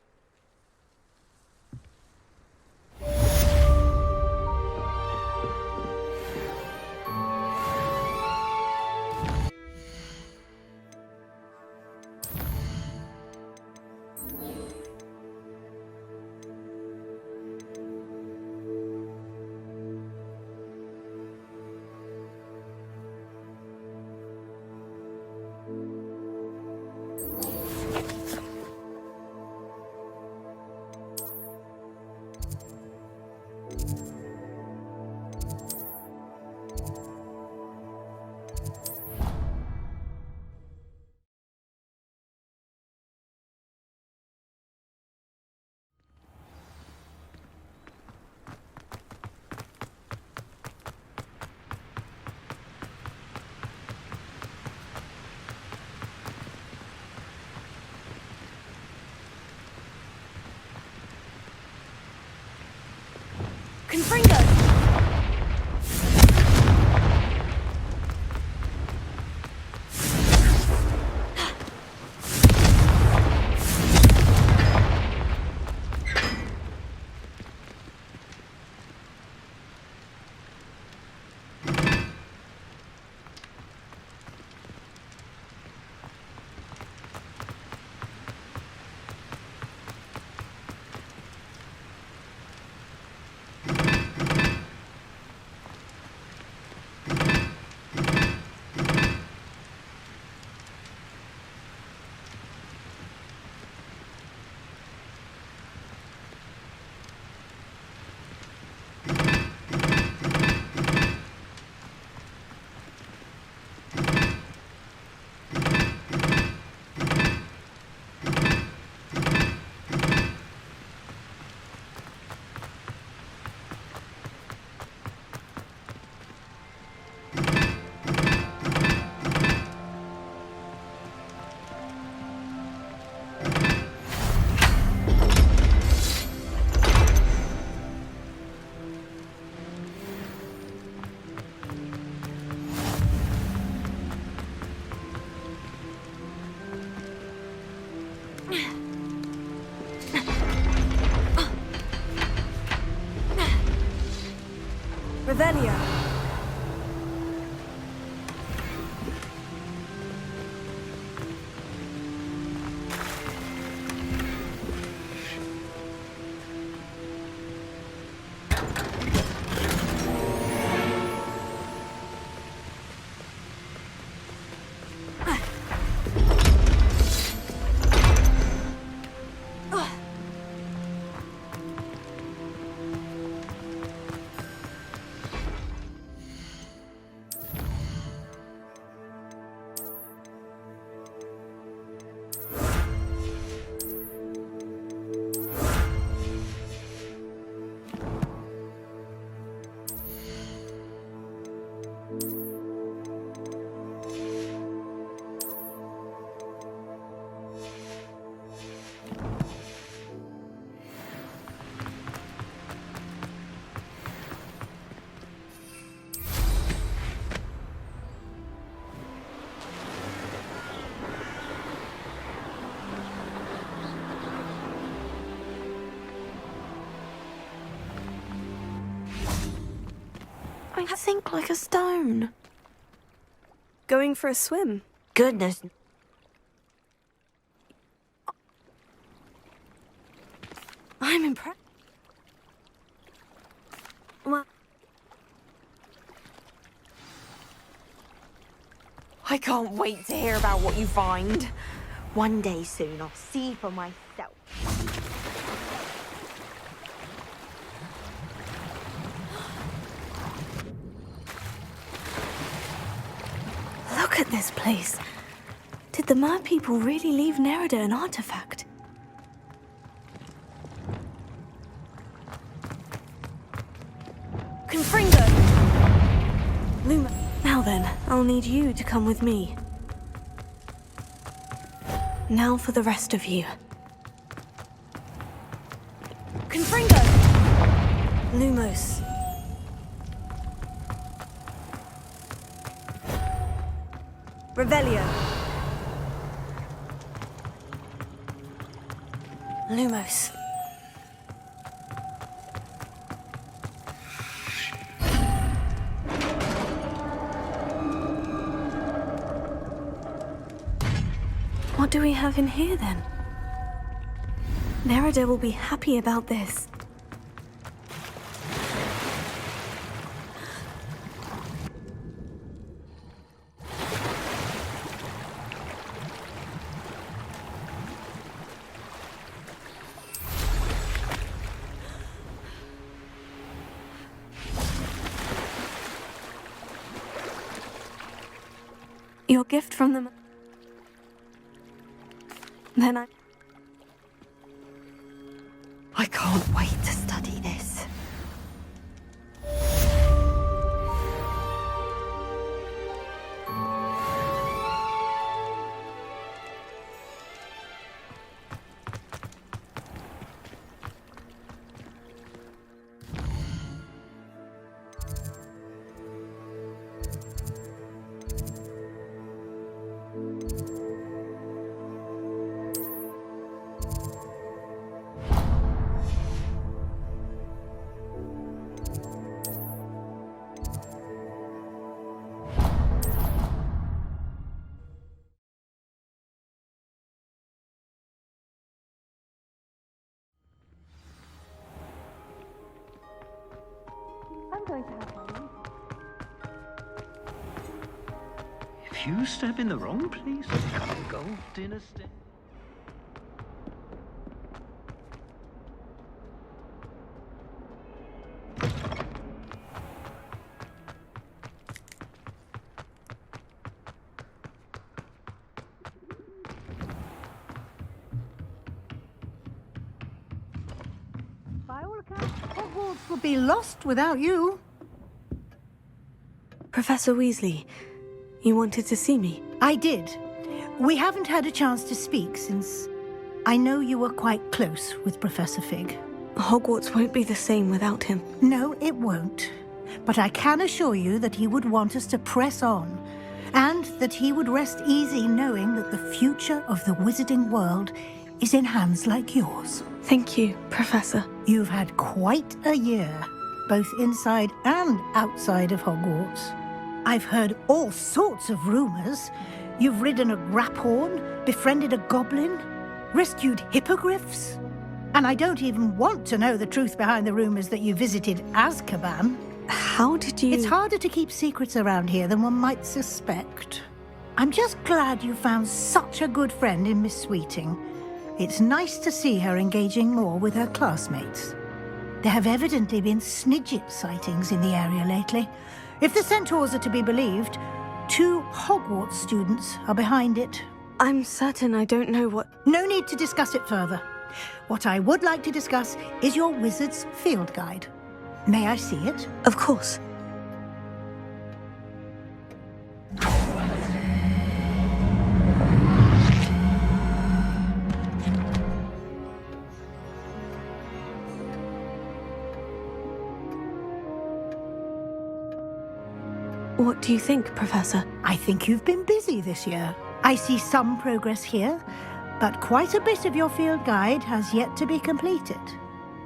Speaker 2: I sink like a stone. Going for a swim?
Speaker 21: Goodness.
Speaker 2: I'm impressed. Well,
Speaker 21: I can't wait to hear about what you find. One day soon, I'll see for myself.
Speaker 2: look at this place. Did the Mer people really leave Nerida an artifact? Confringo! Luma, now then, I'll need you to come with me. Now for the rest of you. Confringo! Lumos. Revelio. Lumos. What do we have in here, then? Nerida will be happy about this. Your gift from them. Then I can't wait to study this. I'm going to have fun.
Speaker 14: If you step in the wrong place, I'll go dinner step.
Speaker 16: By all accounts, Hogwarts would be lost without you.
Speaker 2: Professor Weasley, you wanted to see me?
Speaker 16: I did. We haven't had a chance to speak since I know you were quite close with Professor Fig.
Speaker 2: Hogwarts won't be the same without him.
Speaker 16: No, it won't. But I can assure you that he would want us to press on, and that he would rest easy knowing that the future of the wizarding world is in hands like yours.
Speaker 2: Thank you, Professor.
Speaker 16: You've had quite a year, both inside and outside of Hogwarts. I've heard all sorts of rumors. You've ridden a graphorn, befriended a goblin, rescued hippogriffs. And I don't even want to know the truth behind the rumors that you visited Azkaban.
Speaker 2: How did you...
Speaker 16: It's harder to keep secrets around here than one might suspect. I'm just glad you found such a good friend in Miss Sweeting. It's nice to see her engaging more with her classmates. There have evidently been Snidget sightings in the area lately. If the Centaurs are to be believed, 2 Hogwarts students are behind it.
Speaker 2: I'm certain I don't know what...
Speaker 16: No need to discuss it further. What I would like to discuss is your wizard's field guide. May I see it?
Speaker 2: Of course. What do you think, Professor?
Speaker 16: I think you've been busy this year. I see some progress here, but quite a bit of your field guide has yet to be completed.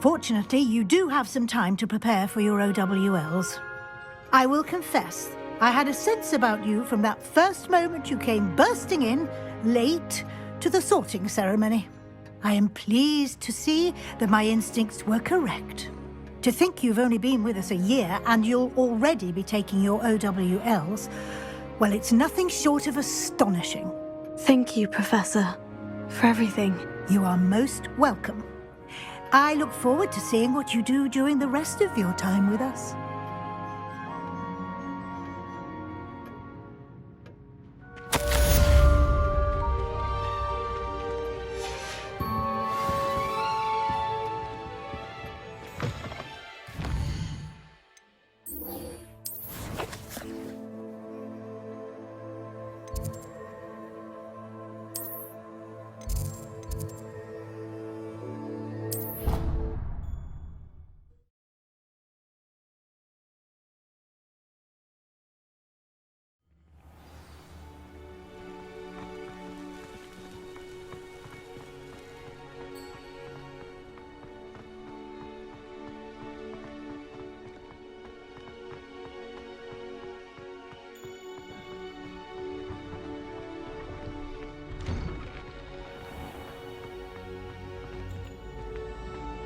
Speaker 16: Fortunately, you do have some time to prepare for your OWLs. I will confess, I had a sense about you from that first moment you came bursting in, late, to the sorting ceremony. I am pleased to see that my instincts were correct. To think you've only been with us a year and you'll already be taking your OWLs, well, it's nothing short of astonishing.
Speaker 2: Thank you, Professor, for everything.
Speaker 16: You are most welcome. I look forward to seeing what you do during the rest of your time with us.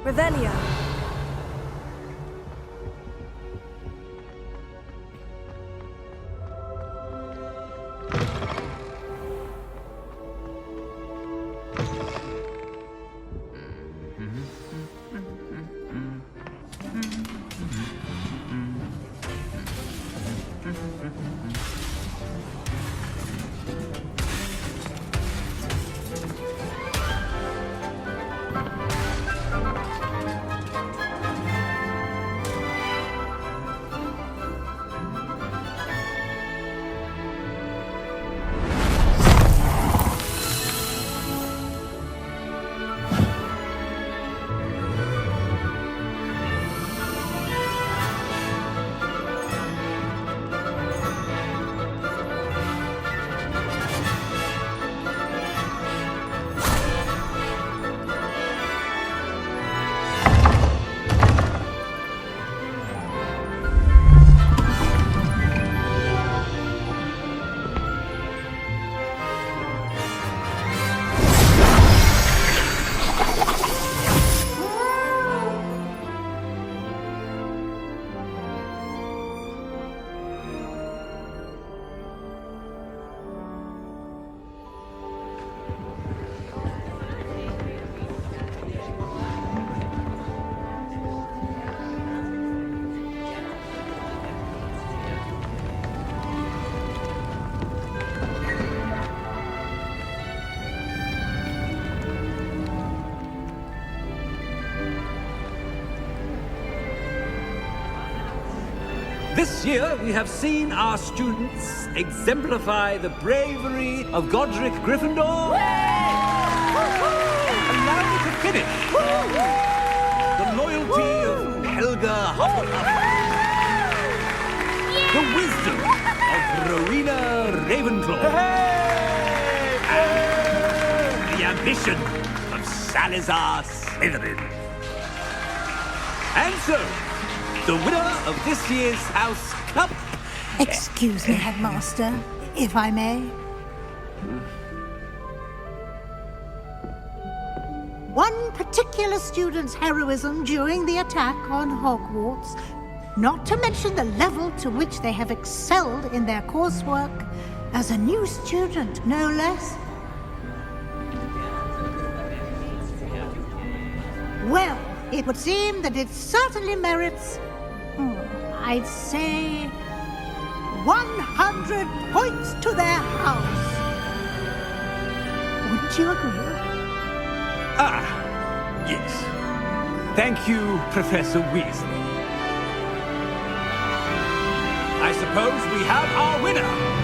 Speaker 10: Revelio.
Speaker 1: This year, we have seen our students exemplify the bravery of Godric Gryffindor. Allow me to finish. The loyalty of Helga Hufflepuff. The wisdom of Rowena Ravenclaw. And the ambition of Salazar Slytherin. And so, the winner of this year's House Cup...
Speaker 16: Excuse me, Headmaster, if I may. One particular student's heroism during the attack on Hogwarts, not to mention the level to which they have excelled in their coursework, as a new student, no less. Well, it would seem that it certainly merits... I'd say 100 points to their house. Wouldn't you agree?
Speaker 1: Ah, yes. Thank you, Professor Weasley. I suppose we have our winner.